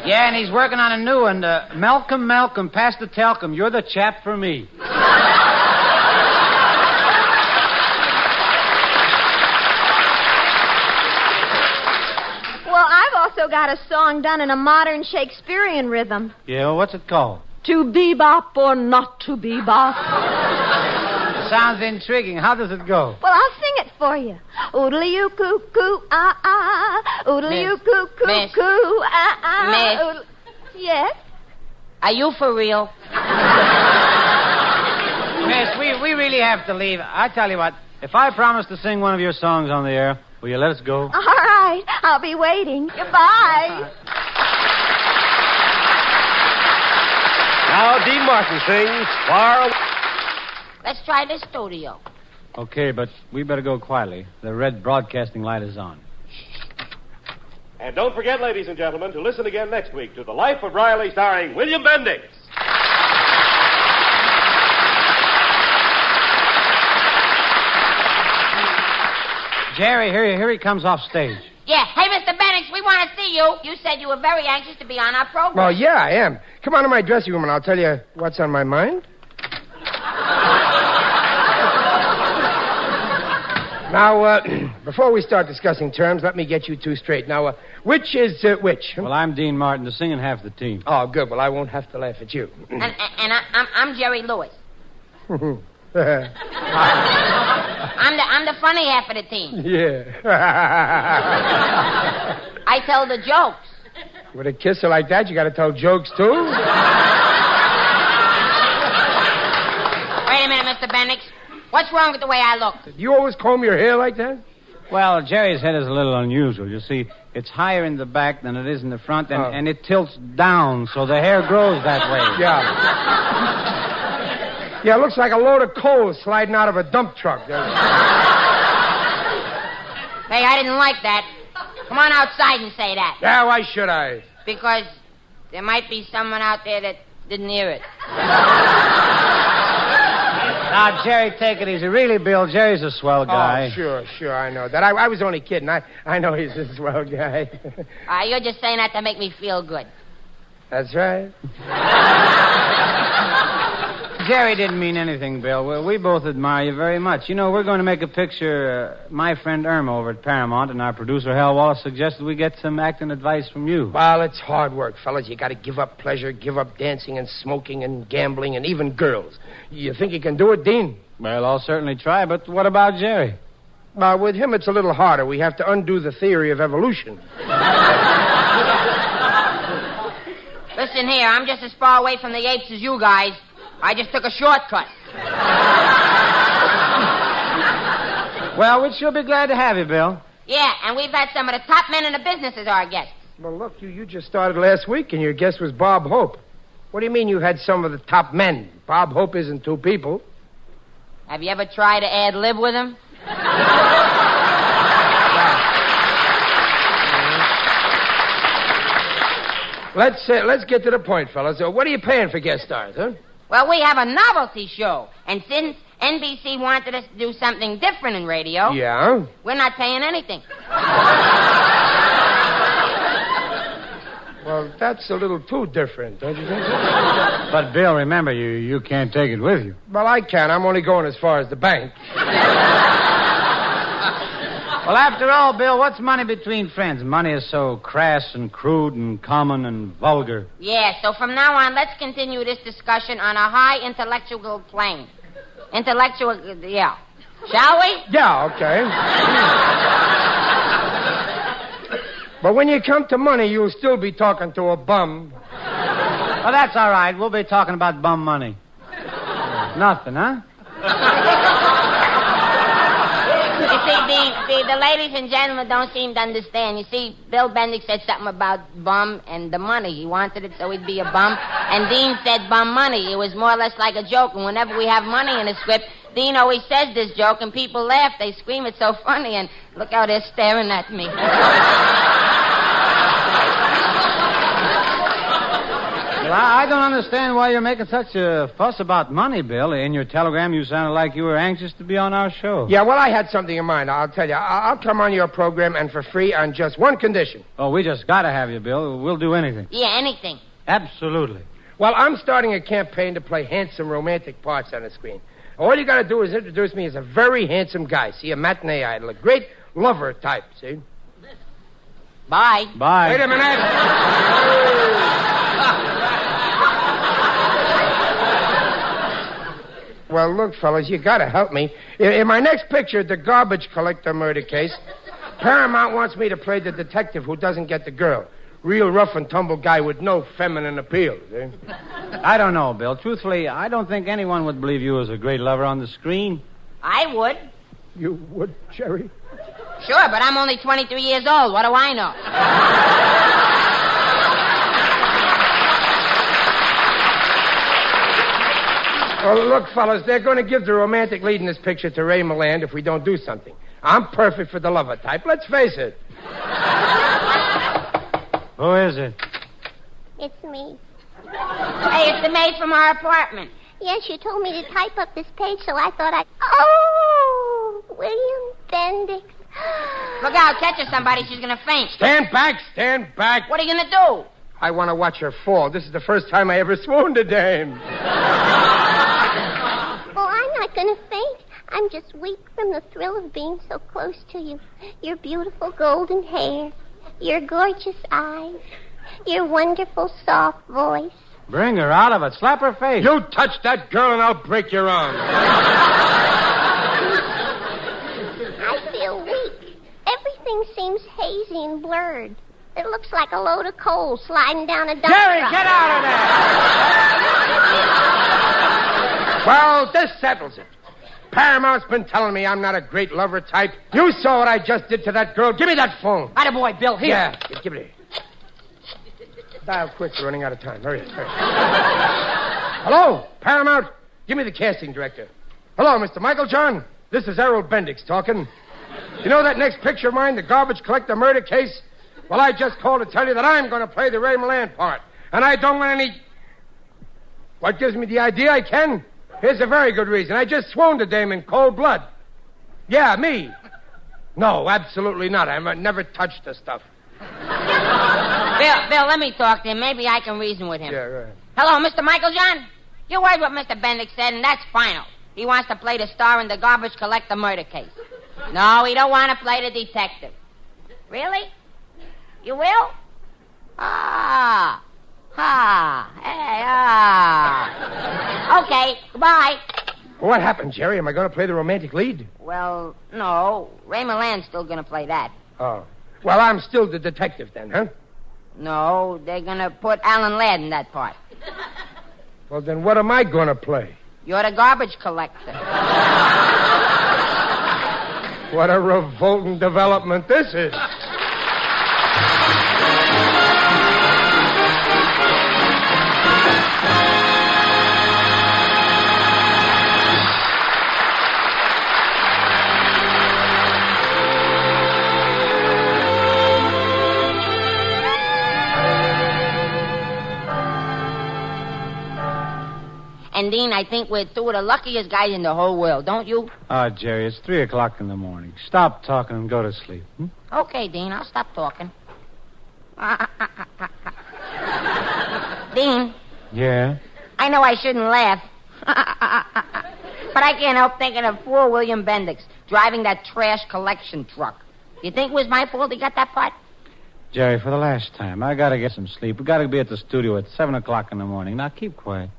Yeah, and he's working on a new one. Malcolm, pass the talcum. You're the chap for me. Well, I've also got a song done in a modern Shakespearean rhythm. Yeah, well, what's it called? To bebop or not to bebop. Sounds intriguing. How does it go? Well, I'll sing it for you. Oodly-oo-coo-coo, ah-ah. Oodly-oo-coo-coo-coo, ah-ah. Miss. Yes? Are you for real? Miss, we really have to leave. I tell you what, if I promise to sing one of your songs on the air, will you let us go? All right. I'll be waiting. Goodbye. Now Dean Martin sings Far Away. Let's try the studio. Okay, but we better go quietly. The red broadcasting light is on. And don't forget, ladies and gentlemen, to listen again next week to The Life of Riley starring William Bendix. Jerry, here he comes off stage. Yeah. Hey, Mr. Bendix, we want to see you. You said you were very anxious to be on our program. Well, yeah, I am. Come on to my dressing room and I'll tell you what's on my mind. Now, before we start discussing terms, let me get you two straight. Now, which is which? Well, I'm Dean Martin, the singing half of the team. Oh, good. Well, I won't have to laugh at you. And I'm Jerry Lewis. I'm the funny half of the team. Yeah. I tell the jokes. With a kisser like that, you got to tell jokes, too? Wait a minute, Mr. Bendix. What's wrong with the way I look? Do you always comb your hair like that? Well, Jerry's head is a little unusual. You see, it's higher in the back than it is in the front, and it tilts down, so the hair grows that way. Yeah. Yeah, it looks like a load of coal sliding out of a dump truck. Hey, I didn't like that. Come on outside and say that. Yeah, why should I? Because there might be someone out there that didn't hear it. Now, Jerry, take it easy. Really, Bill, Jerry's a swell guy. Oh, sure, I know that. I was only kidding. I know he's a swell guy. You're just saying that to make me feel good. That's right. Jerry didn't mean anything, Bill. We both admire you very much. You know, we're going to make a picture. My friend Irma over at Paramount and our producer, Hal Wallace, suggested we get some acting advice from you. Well, it's hard work, fellas. You got to give up pleasure, give up dancing and smoking and gambling and even girls. You think you can do it, Dean? Well, I'll certainly try, but what about Jerry? With him, it's a little harder. We have to undo the theory of evolution. Listen here, I'm just as far away from the apes as you guys. I just took a shortcut. Well, we'd sure be glad to have you, Bill. Yeah, and we've had some of the top men in the business as our guests. Well, look, you just started last week, and your guest was Bob Hope. What do you mean you had some of the top men? Bob Hope isn't two people. Have you ever tried to ad-lib with him? Let's get to the point, fellas. What are you paying for guest stars, huh? Well, we have a novelty show, and since NBC wanted us to do something different in radio, yeah, we're not paying anything. Well, that's a little too different, don't you think? But, Bill, remember, you can't take it with you. Well, I can. I'm only going as far as the bank. Well, after all, Bill, what's money between friends? Money is so crass and crude and common and vulgar. Yeah, so from now on, let's continue this discussion on a high intellectual plane. Yeah. Shall we? Yeah, okay. But when you come to money, you'll still be talking to a bum. Well, that's all right. We'll be talking about bum money. Nothing, huh? You see, the ladies and gentlemen don't seem to understand. You see, Bill Bendix said something about bum and the money. He wanted it so he'd be a bum. And Dean said bum money. It was more or less like a joke. And whenever we have money in the script, Dean always says this joke, and people laugh. They scream, it's so funny, and look how they're staring at me. Well, I don't understand why you're making such a fuss about money, Bill. In your telegram, you sounded like you were anxious to be on our show. Yeah, well, I had something in mind. I'll tell you. I'll come on your program, and for free on just one condition. Oh, we just got to have you, Bill. We'll do anything. Yeah, anything. Absolutely. Well, I'm starting a campaign to play handsome romantic parts on the screen. All you got to do is introduce me as a very handsome guy. See, a matinee idol, a great lover type, see? Bye. Bye. Wait a minute. Well, look, fellas, you got to help me. In my next picture, the garbage collector murder case, Paramount wants me to play the detective who doesn't get the girl. Real rough and tumble guy with no feminine appeal. See? I don't know, Bill. Truthfully, I don't think anyone would believe you as a great lover on the screen. I would. You would, Jerry? Sure, but I'm only 23 years old. What do I know? Well, look, fellas, they're going to give the romantic lead in this picture to Ray Milland if we don't do something. I'm perfect for the lover type. Let's face it. Who is it? It's me. Hey, it's the maid from our apartment. Yes, you told me to type up this page, so I thought I'd... Oh, William Bendix. Look out, catch her, somebody. She's going to faint. Stand back, stand back. What are you going to do? I want to watch her fall. This is the first time I ever swooned a dame. Oh, I'm not going to faint. I'm just weak from the thrill of being so close to you. Your beautiful golden hair, your gorgeous eyes, your wonderful soft voice. Bring her out of it. Slap her face. You touch that girl and I'll break your arm. I feel weak. Everything seems hazy and blurred. It looks like a load of coal sliding down a dump Jerry, truck. get out of there! Well, this settles it. Paramount's been telling me I'm not a great lover type. You saw what I just did to that girl. Give me that phone. Attaboy, Bill, here. Yeah, give it here. Dial quick, we're running out of time. Hurry. Hello, Paramount. Give me the casting director. Hello, Mr. Michael John. This is Errol Bendix talking. You know that next picture of mine, the garbage collector murder case? Well, I just called to tell you that I'm going to play the Ray Milland part. And I don't want any... What gives me the idea I can? Here's a very good reason. I just swooned a dame in cold blood. Yeah, me. No, absolutely not. I've never touched the stuff. Bill, let me talk to him. Maybe I can reason with him. Yeah, right. Hello, Mr. Michael John? You heard what Mr. Bendix said, and that's final. He wants to play the star in the garbage collector murder case. No, he don't want to play the detective. Really? You will? Okay, goodbye. What happened, Jerry? Am I going to play the romantic lead? Well, no. Ray Milan's still going to play that. Oh. Well, I'm still the detective then, huh? No, they're going to put Alan Ladd in that part. Well, then what am I going to play? You're the garbage collector. What a revolting development this is. And, Dean, I think we're two of the luckiest guys in the whole world, don't you? Oh, Jerry, it's 3 o'clock in the morning. Stop talking and go to sleep. Okay, Dean, I'll stop talking. Dean. Yeah? I know I shouldn't laugh. But I can't help thinking of poor William Bendix driving that trash collection truck. You think it was my fault he got that part? Jerry, for the last time, I gotta get some sleep. We gotta be at the studio at 7 o'clock in the morning. Now, keep quiet.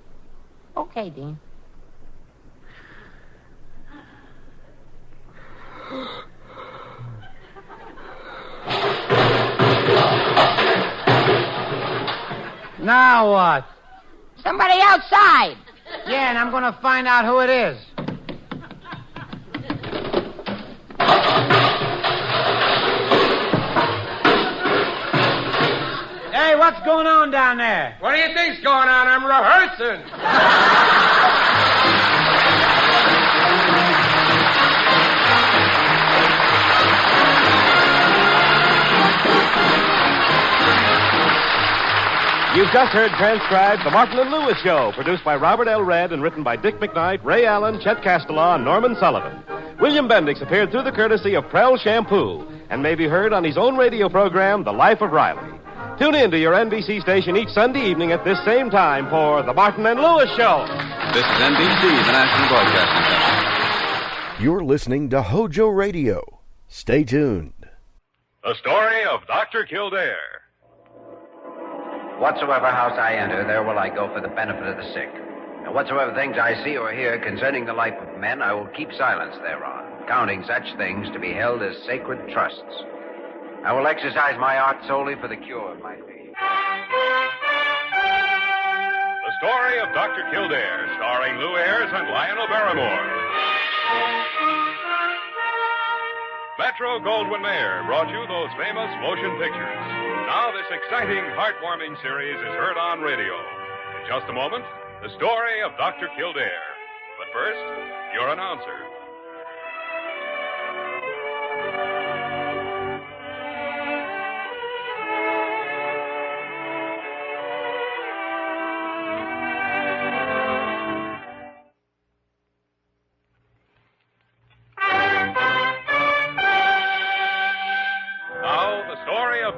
Okay, Dean. Now what? Somebody outside. Yeah, and I'm going to find out who it is. Hey, what's going on down there? What do you think's going on? I'm rehearsing. You've just heard transcribed The Martin and Lewis Show, produced by Robert L. Redd and written by Dick McKnight, Ray Allen, Chet Castellaw, and Norman Sullivan. William Bendix appeared through the courtesy of Prell Shampoo and may be heard on his own radio program, The Life of Riley. Tune in to your NBC station each Sunday evening at this same time for The Martin and Lewis Show. This is NBC, the National Broadcasting Company. You're listening to HOJO Radio. Stay tuned. The story of Dr. Kildare. Whatsoever house I enter, there will I go for the benefit of the sick. And whatsoever things I see or hear concerning the life of men, I will keep silence thereon, counting such things to be held as sacred trusts. I will exercise my art solely for the cure of my faith. The story of Dr. Kildare, starring Lou Ayres and Lionel Barrymore. Metro-Goldwyn-Mayer brought you those famous motion pictures. Now this exciting, heartwarming series is heard on radio. In just a moment, the story of Dr. Kildare. But first, your announcer.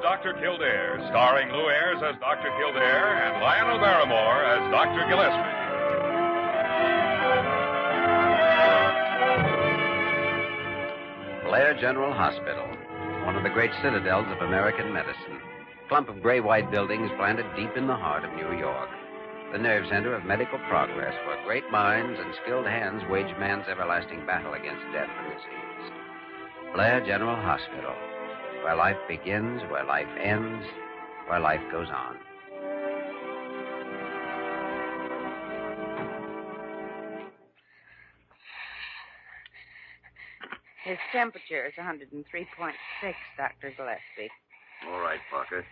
Dr. Kildare, starring Lou Ayres as Dr. Kildare and Lionel Barrymore as Dr. Gillespie. Blair General Hospital, one of the great citadels of American medicine. Clump of gray-white buildings planted deep in the heart of New York. The nerve center of medical progress, where great minds and skilled hands wage man's everlasting battle against death and disease. Blair General Hospital. Where life begins, where life ends, where life goes on. His temperature is 103.6, Dr. Gillespie. All right, Parker.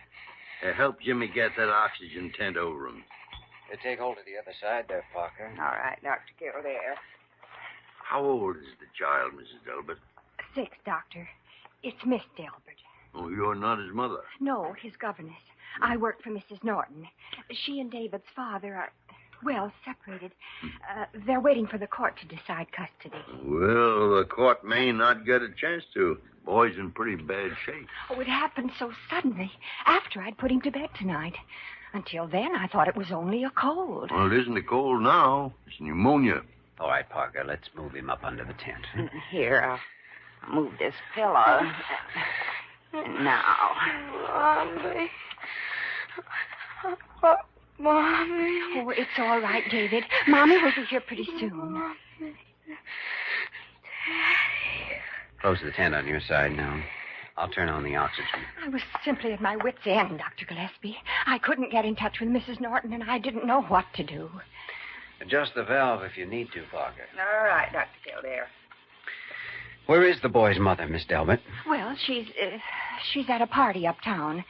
Help Jimmy get that oxygen tent over him. You take hold of the other side there, Parker. All right, Dr. Kildare. How old is the child, Mrs. Delbert? 6, Doctor. It's Miss Delbert. Oh, you're not his mother. No, his governess. I work for Mrs. Norton. She and David's father are, well, separated. They're waiting for the court to decide custody. Well, the court may not get a chance to. The boy's in pretty bad shape. Oh, it happened so suddenly, after I'd put him to bed tonight. Until then, I thought it was only a cold. Well, it isn't a cold now. It's pneumonia. All right, Parker, let's move him up under the tent. Here, I'll move this pillow. Now. Mommy. Oh, it's all right, David. Mommy will be here pretty soon. Close the tent on your side now. I'll turn on the oxygen. I was simply at my wit's end, Dr. Gillespie. I couldn't get in touch with Mrs. Norton, and I didn't know what to do. Adjust the valve if you need to, Parker. All right, Dr. Kildare. Where is the boy's mother, Miss Delbert? Well, she's at a party uptown.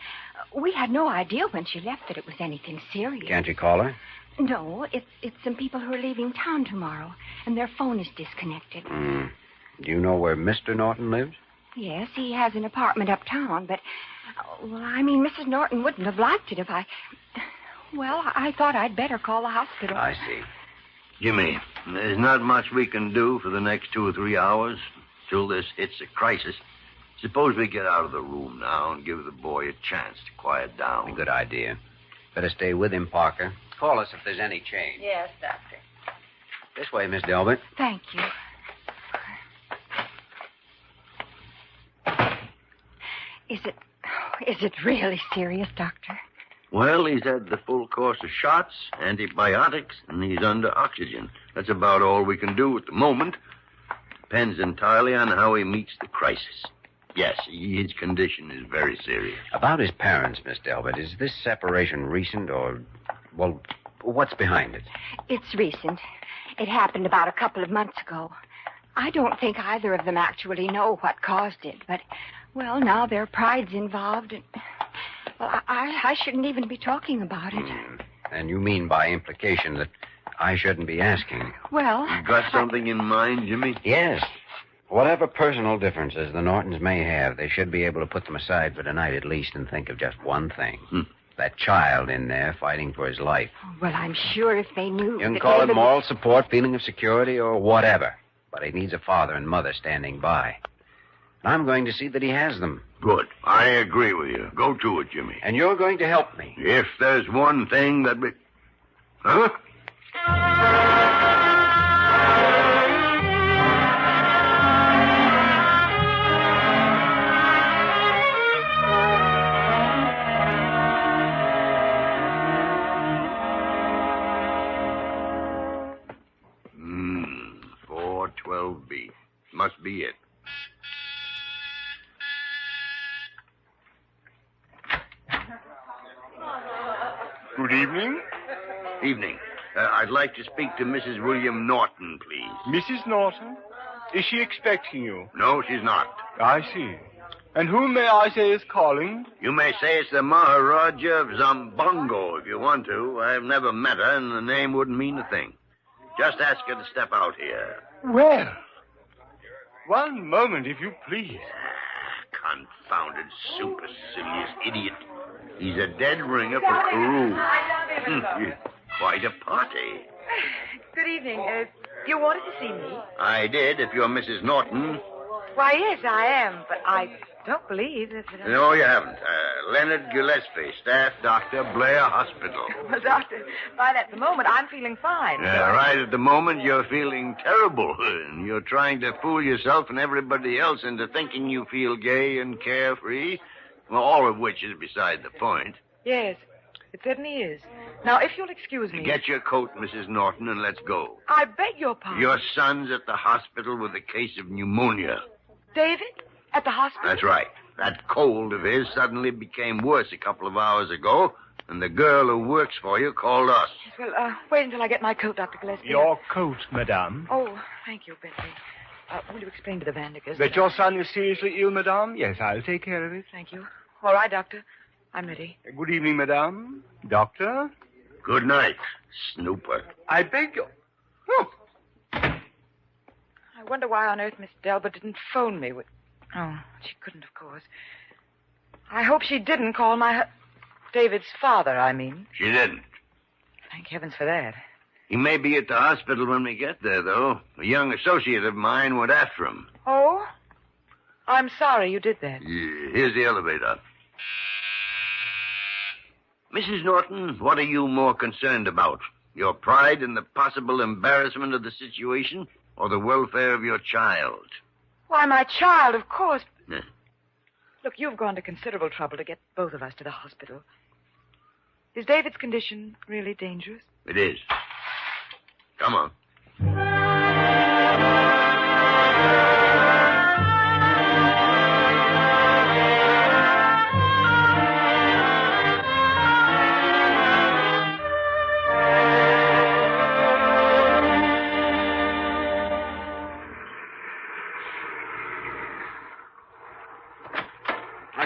We had no idea when she left that it was anything serious. Can't you call her? No, it's some people who are leaving town tomorrow, and their phone is disconnected. Do you know where Mr. Norton lives? Yes, he has an apartment uptown, but, Mrs. Norton wouldn't have liked it if I... Well, I thought I'd better call the hospital. I see. Jimmy, there's not much we can do for the next 2 or 3 hours till this hits a crisis. Suppose we get out of the room now and give the boy a chance to quiet down. A good idea. Better stay with him, Parker. Call us if there's any change. Yes, Doctor. This way, Miss Delbert. Thank you. Is it really serious, Doctor? Well, he's had the full course of shots, antibiotics, and he's under oxygen. That's about all we can do at the moment. Depends entirely on how he meets the crisis. Yes, his condition is very serious. About his parents, Miss Delbert, is this separation recent or, well, what's behind it? It's recent. It happened about a couple of months ago. I don't think either of them actually know what caused it, but, well, now their pride's involved, and, well, I shouldn't even be talking about it. And you mean by implication that I shouldn't be asking? Well... You got something in mind, Jimmy? Yes. Whatever personal differences the Nortons may have, they should be able to put them aside for tonight at least and think of just one thing. That child in there fighting for his life. Well, I'm sure if they knew... You can call it moral support, feeling of security, or whatever. But he needs a father and mother standing by. And I'm going to see that he has them. Good. I agree with you. Go to it, Jimmy. And you're going to help me. If there's one thing that we... Huh? Must be it. Good evening. Evening. I'd like to speak to Mrs. William Norton, please. Mrs. Norton? Is she expecting you? No, she's not. I see. And whom may I say is calling? You may say it's the Maharaja of Zambongo, if you want to. I've never met her, and the name wouldn't mean a thing. Just ask her to step out here. Well... One moment, if you please. Confounded, supercilious idiot. He's a dead ringer for Peru. Quite a party. Good evening. You wanted to see me? I did, if you're Mrs. Norton. Why, yes, I am, but I don't believe that... No, you haven't. Leonard Gillespie, staff doctor, Blair Hospital. Well, Doctor, right at the moment, I'm feeling fine. Right at the moment, you're feeling terrible. And you're trying to fool yourself and everybody else into thinking you feel gay and carefree. Well, all of which is beside the point. Yes, it certainly is. Now, if you'll excuse me... Get your coat, Mrs. Norton, and let's go. I beg your pardon. Your son's at the hospital with a case of pneumonia. David? At the hospital? That's right. That cold of his suddenly became worse a couple of hours ago, and the girl who works for you called us. Well, wait until I get my coat, Dr. Gillespie. Your coat, madame. Oh, thank you, Bentley. Will you explain to the Vandekers... That your son is seriously ill, madame? Yes, I'll take care of it. Thank you. All right, Doctor. I'm ready. Good evening, madame. Doctor? Good night, snooper. I beg your... Oh. I wonder why on earth Miss Delbert didn't phone me with... Oh, she couldn't, of course. I hope she didn't call David's father, I mean. She didn't. Thank heavens for that. He may be at the hospital when we get there, though. A young associate of mine went after him. Oh? I'm sorry you did that. Here's the elevator. Mrs. Norton, what are you more concerned about? Your pride in the possible embarrassment of the situation or the welfare of your child? Why, my child, of course. Yeah. Look, you've gone to considerable trouble to get both of us to the hospital. Is David's condition really dangerous? It is. Come on.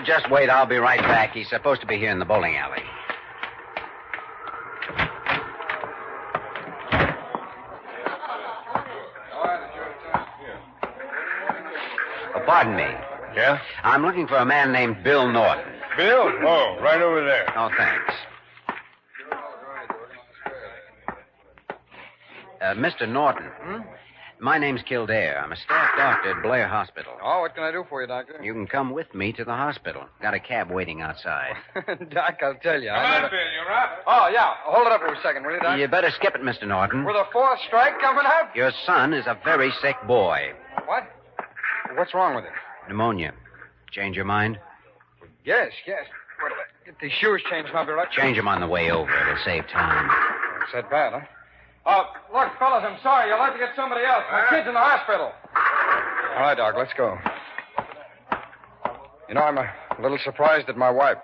Just wait, I'll be right back. He's supposed to be here in the bowling alley. Oh, pardon me. Yeah? I'm looking for a man named Bill Norton. Bill? Oh, right over there. Oh, thanks. Mr. Norton. My name's Kildare. I'm a staff doctor at Blair Hospital. Oh, what can I do for you, Doctor? You can come with me to the hospital. Got a cab waiting outside. Doc, I'll tell you. Come on, Bill, you're up. Oh, yeah. Hold it up for a second, will you, Doc? You better skip it, Mr. Norton. With a fourth strike coming up? Your son is a very sick boy. What? What's wrong with him? Pneumonia. Change your mind? Yes. Wait till I get these shoes changed, and I'll be right. Change them on the way over. It'll save time. It's that bad, huh? Look, fellas, I'm sorry. You'll have to get somebody else. My kid's in the hospital. All right, Doc, let's go. You know, I'm a little surprised at my wife.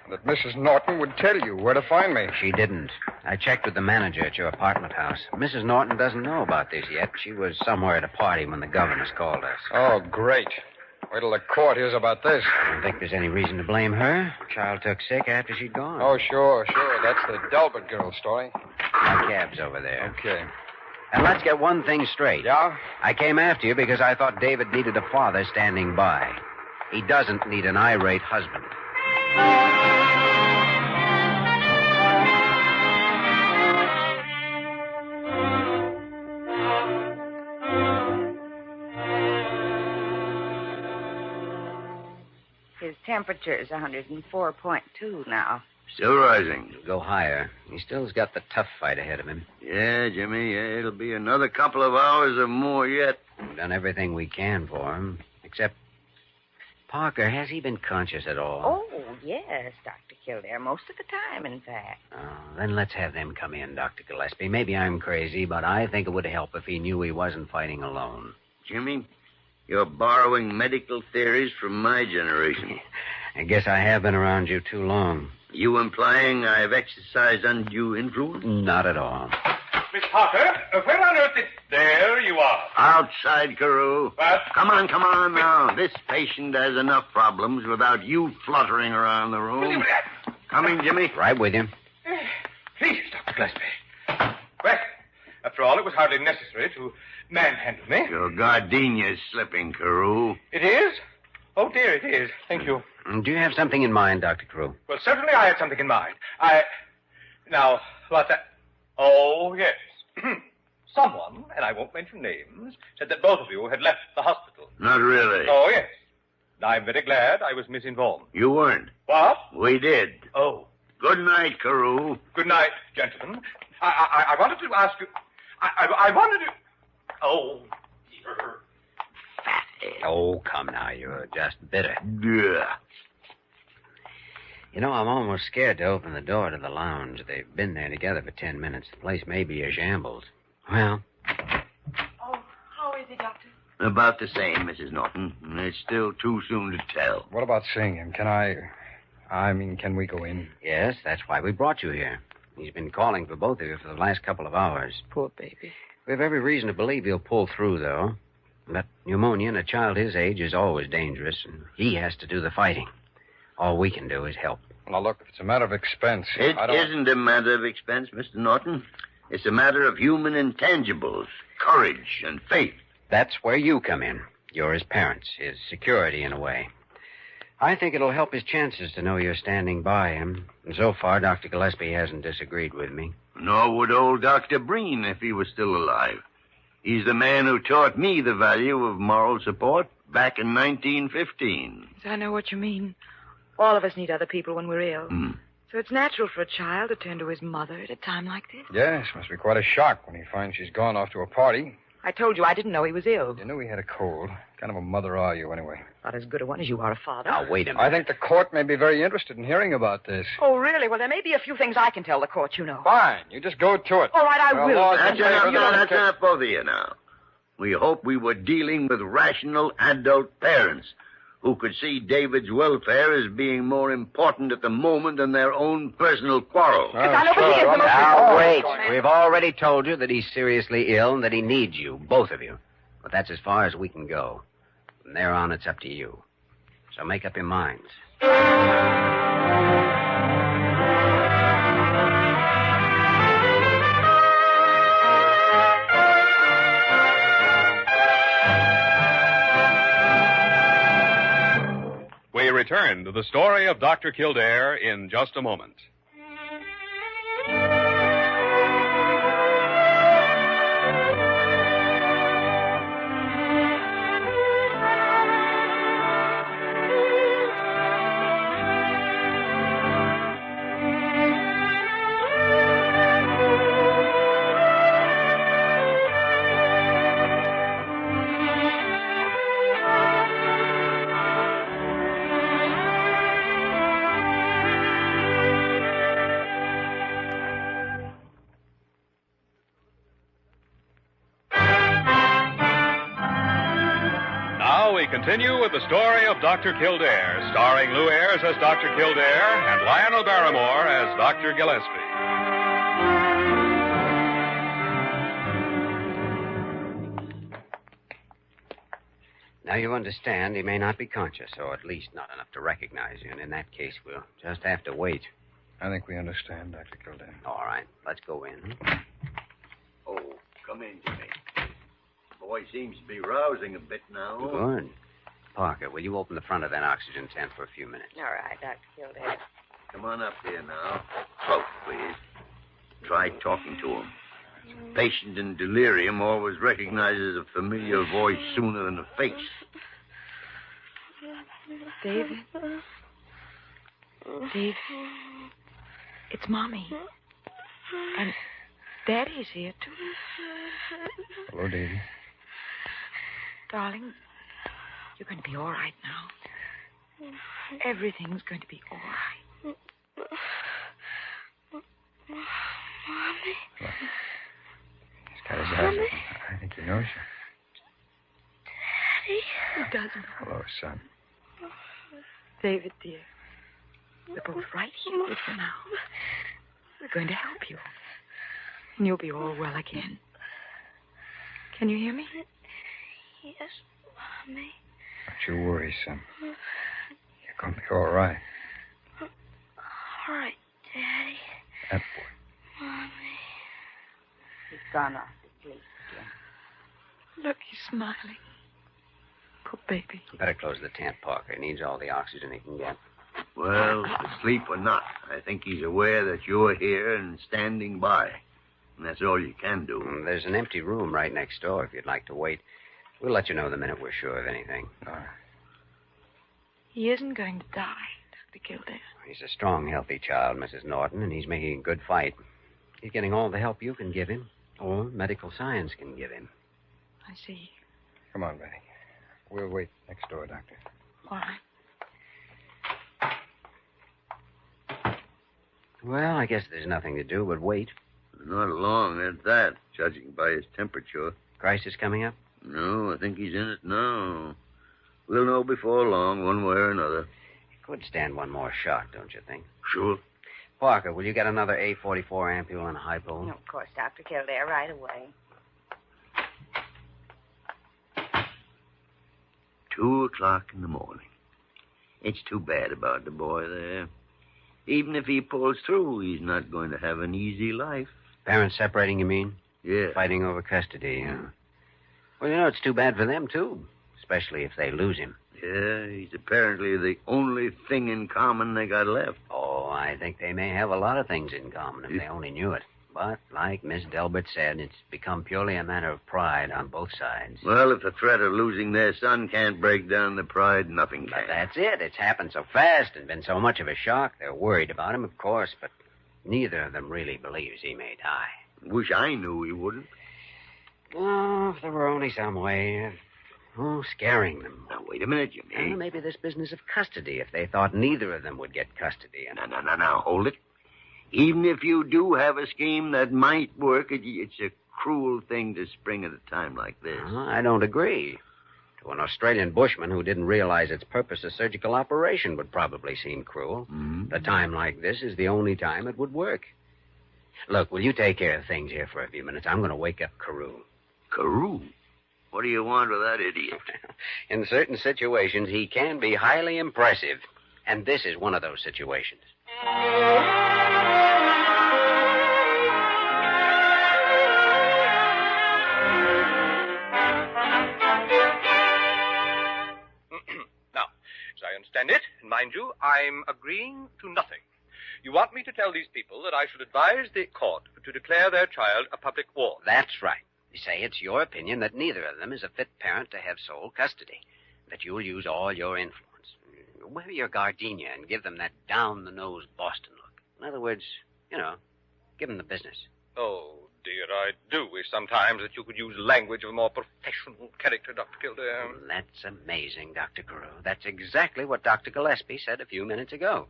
That Mrs. Norton would tell you where to find me. She didn't. I checked with the manager at your apartment house. Mrs. Norton doesn't know about this yet. She was somewhere at a party when the governess called us. Oh, great. Wait till the court hears about this. I don't think there's any reason to blame her. Child took sick after she'd gone. Oh, sure. That's the Delbarton girl story. My cab's over there. Okay. And let's get one thing straight. Yeah? I came after you because I thought David needed a father standing by. He doesn't need an irate husband. His temperature is 104.2 now. Still rising. He'll go higher. He still's got the tough fight ahead of him. Yeah, Jimmy. Yeah, it'll be another couple of hours or more yet. We've done everything we can for him. Except, Parker, has he been conscious at all? Oh, yes, Dr. Kildare. Most of the time, in fact. Oh, then let's have them come in, Dr. Gillespie. Maybe I'm crazy, but I think it would help if he knew he wasn't fighting alone. Jimmy, you're borrowing medical theories from my generation. I guess I have been around you too long. You implying I've exercised undue influence? Not at all. Miss Parker, where on earth did... There you are. Outside, Carew. What? Come on now. This patient has enough problems without you fluttering around the room. Come in, Jimmy. Right with you. Please, Dr. Gillespie. Well, after all, it was hardly necessary to manhandle me. Your gardenia's slipping, Carew. It is? Oh, dear, it is. Thank you. Do you have something in mind, Dr. Carew? Well, certainly I had something in mind. Now, what's that? Oh, yes. Someone, and I won't mention names, said that both of you had left the hospital. Not really. Oh, yes. I'm very glad I was misinformed. You weren't. What? We did. Oh. Good night, Carew. Good night, gentlemen. I wanted to ask you... I wanted to... Oh, dear. Oh, come now. You're just bitter. Yeah. You know, I'm almost scared to open the door to the lounge. They've been there together for 10 minutes. The place may be a shambles. Well? Oh, how is he, Doctor? About the same, Mrs. Norton. It's still too soon to tell. What about seeing him? Can we go in? Yes, that's why we brought you here. He's been calling for both of you for the last couple of hours. Poor baby. We have every reason to believe he'll pull through, though. But pneumonia in a child his age is always dangerous, and he has to do the fighting. All we can do is help. Now, look, if it's a matter of expense... It isn't a matter of expense, Mr. Norton. It's a matter of human intangibles, courage, and faith. That's where you come in. You're his parents, his security in a way. I think it'll help his chances to know you're standing by him. And so far, Dr. Gillespie hasn't disagreed with me. Nor would old Dr. Breen if he was still alive. He's the man who taught me the value of moral support back in 1915. I know what you mean. All of us need other people when we're ill. So it's natural for a child to turn to his mother at a time like this? Yes, must be quite a shock when he finds she's gone off to a party. I told you I didn't know he was ill. You knew he had a cold. What kind of a mother are you, anyway? Not as good a one as you are a father. Now, wait a minute. I think the court may be very interested in hearing about this. Oh, really? Well, there may be a few things I can tell the court, you know. Fine. You just go to it. All right, I will. That's enough, both of you now. We hope we were dealing with rational adult parents who could see David's welfare as being more important at the moment than their own personal quarrel. Now, wait. We've already told you that he's seriously ill and that he needs you, both of you. But that's as far as we can go. From there on, it's up to you. So make up your minds. We return to the story of Dr. Kildare in just a moment. Continue with the story of Dr. Kildare, starring Lou Ayres as Dr. Kildare and Lionel Barrymore as Dr. Gillespie. Now you understand he may not be conscious, or at least not enough to recognize you, and in that case we'll just have to wait. I think we understand, Dr. Kildare. All right, let's go in. Oh, come in, Jimmy. Boy seems to be rousing a bit now. Good. Parker, will you open the front of that oxygen tent for a few minutes? All right, Dr. Kildare. Come on up here now. Close, please. Try talking to him. A patient in delirium always recognizes a familiar voice sooner than a face. David? David? It's Mommy. And Daddy's here, too. Hello, Davy. Darling, you're going to be all right now. Everything's going to be all right. Mommy? He's got his eyes open. I think he knows you. Daddy? He doesn't. Hello, son. David, dear, we're both right here with you now. We're going to help you. And you'll be all well again. Can you hear me? Yes, Mommy. Don't you worry, son. You're going to be all right. All right, Daddy. That boy. Mommy. He's gone off to sleep again. Look, he's smiling. Poor baby. You better close the tent, Parker. He needs all the oxygen he can get. Well, asleep or not, I think he's aware that you're here and standing by. And that's all you can do. There's an empty room right next door if you'd like to wait. We'll let you know the minute we're sure of anything. All right. He isn't going to die, Dr. Kildare. He's a strong, healthy child, Mrs. Norton, and he's making a good fight. He's getting all the help you can give him, or medical science can give him. I see. Come on, Betty. We'll wait next door, Doctor. All right. Well, I guess there's nothing to do but wait. Not long at that, judging by his temperature. Crisis coming up? No, I think he's in it now. We'll know before long, one way or another. He could stand one more shot, don't you think? Sure. Parker, will you get another A44 ampule and a hypo? No, of course, Dr. Kildare, right away. 2:00 in the morning. It's too bad about the boy there. Even if he pulls through, he's not going to have an easy life. Parents separating, you mean? Yeah. Fighting over custody, huh? Well, you know, it's too bad for them, too. Especially if they lose him. Yeah, he's apparently the only thing in common they got left. Oh, I think they may have a lot of things in common if they only knew it. But, like Miss Delbert said, it's become purely a matter of pride on both sides. Well, if the threat of losing their son can't break down the pride, nothing can. But that's it. It's happened so fast and been so much of a shock. They're worried about him, of course, but neither of them really believes he may die. Wish I knew he wouldn't. Oh, if there were only some way of scaring them. Now, wait a minute, Jimmy. Maybe this business of custody, if they thought neither of them would get custody. Now, hold it. Even if you do have a scheme that might work, it's a cruel thing to spring at a time like this. I don't agree. To an Australian bushman who didn't realize its purpose, a surgical operation would probably seem cruel. Mm-hmm. A time like this is the only time it would work. Look, will you take care of things here for a few minutes? I'm going to wake up Carew. Carew? What do you want with that idiot? In certain situations, he can be highly impressive. And this is one of those situations. Now, as I understand it, and mind you, I'm agreeing to nothing. You want me to tell these people that I should advise the court to declare their child a public ward. That's right. You say it's your opinion that neither of them is a fit parent to have sole custody, that you'll use all your influence. Wear your gardenia and give them that down-the-nose Boston look. In other words, give them the business. Oh, dear, I do wish sometimes that you could use language of a more professional character, Dr. Kildare. That's amazing, Dr. Carew. That's exactly what Dr. Gillespie said a few minutes ago.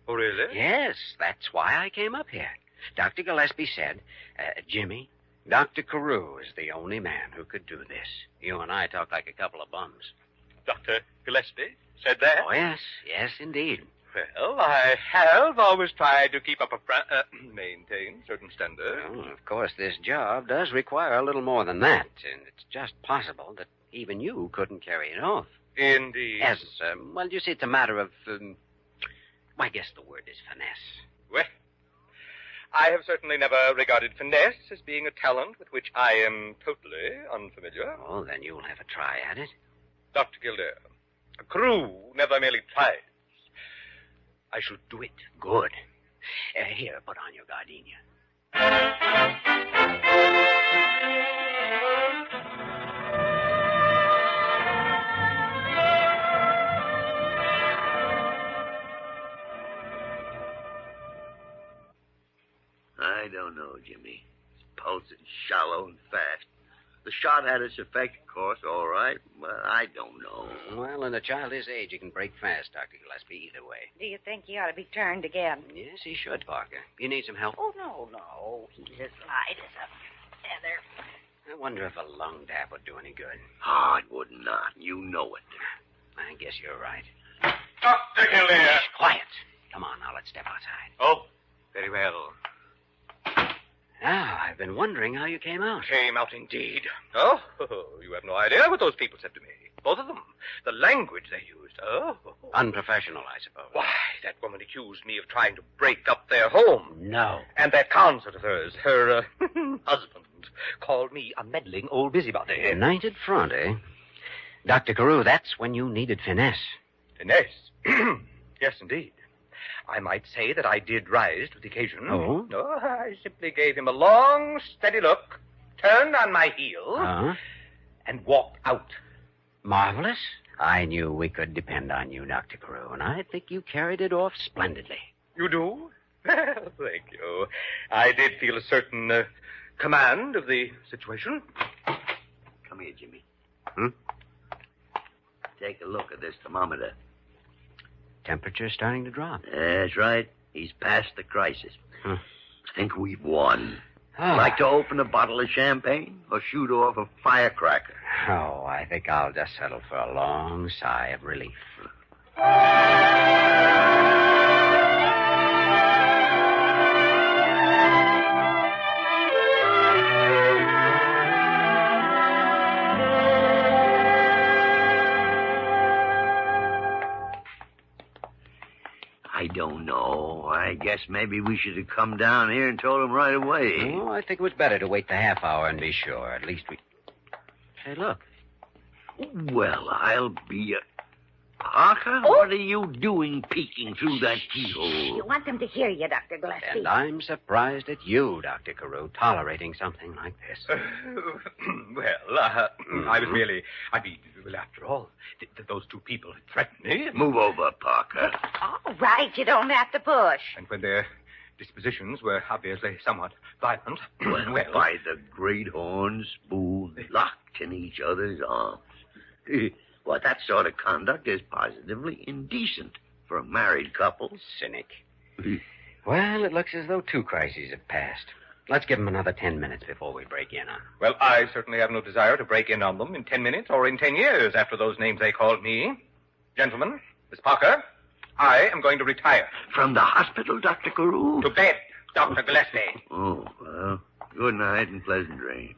Oh, really? Yes, that's why I came up here. Dr. Gillespie said, Jimmy, Dr. Carew is the only man who could do this. You and I talk like a couple of bums. Dr. Gillespie said that? Oh, yes, indeed. Well, I have always tried to keep up maintain certain standards. Well, of course, this job does require a little more than that, and it's just possible that even you couldn't carry it off. Indeed. Yes, well, you see, it's a matter of, I guess the word is finesse. Well, I have certainly never regarded finesse as being a talent with which I am totally unfamiliar. Oh, then you'll have a try at it. Dr. Kildare, a crew never merely tries. I should do it. Good. Here, put on your gardenia. I don't know, Jimmy. His pulse is shallow and fast. The shot had its effect, of course, all right, but I don't know. Well, in a child his age, he can break fast, Dr. Gillespie, either way. Do you think he ought to be turned again? Yes, he should, Parker. You need some help? Oh, no. He's as light as a feather. I wonder if a lung tap would do any good. Oh, it would not. You know it. I guess you're right. Dr. Kildare! Shh, quiet. Come on, now, let's step outside. Oh, very well. Now, I've been wondering how you came out. Came out indeed. Oh, you have no idea what those people said to me. Both of them. The language they used. Oh. Unprofessional, I suppose. Why, that woman accused me of trying to break up their home. No. And that concert of hers, her husband, called me a meddling old busybody. United front, eh? Dr. Carew, that's when you needed finesse. Finesse? Yes, indeed. I might say that I did rise to the occasion. Oh? No, I simply gave him a long, steady look, turned on my heel, and walked out. Marvelous. I knew we could depend on you, Dr. Carew, and I think you carried it off splendidly. You do? Thank you. I did feel a certain command of the situation. Come here, Jimmy. Take a look at this thermometer. Temperature's starting to drop. That's right. He's past the crisis. I think we've won. Ah. Like to open a bottle of champagne or shoot off a firecracker? Oh, I think I'll just settle for a long sigh of relief. I don't know. I guess maybe we should have come down here and told him right away. Oh, I think it was better to wait the half hour and be sure. At least we... Hey, look. Well, I'll be a... Parker, Oh. what are you doing peeking through that keyhole? You want them to hear you, Dr. Gillespie. And I'm surprised at you, Dr. Carew, tolerating something like this. I was merely... after all, those two people had threatened me. Move over, Parker. All right, you don't have to push. And when their dispositions were obviously somewhat violent, Well, by the great horn spoon, locked in each other's arms. Well, that sort of conduct is positively indecent for a married couple. Cynic. Well, it looks as though 2 crises have passed. Let's give them another 10 minutes before we break in on them. Well, I certainly have no desire to break in on them in 10 minutes or in 10 years after those names they called me. Gentlemen, Miss Parker, I am going to retire. From the hospital, Dr. Carew? To bed, Dr. Gillespie. Oh, well, good night and pleasant dreams.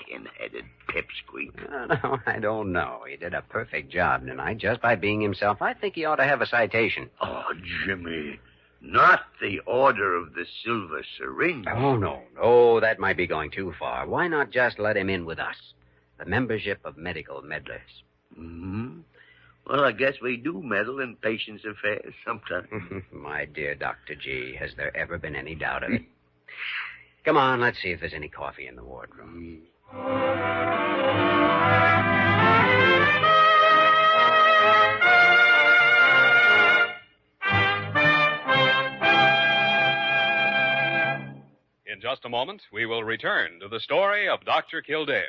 Pin-headed pipsqueak. No, I don't know. He did a perfect job tonight just by being himself. I think he ought to have a citation. Oh, Jimmy, not the Order of the Silver Syringe. Oh, no, that might be going too far. Why not just let him in with us? The membership of medical meddlers. Mm-hmm. Well, I guess we do meddle in patients' affairs sometimes. My dear Dr. G, has there ever been any doubt of it? Come on, let's see if there's any coffee in the wardroom. In just a moment, we will return to the story of Dr. Kildare.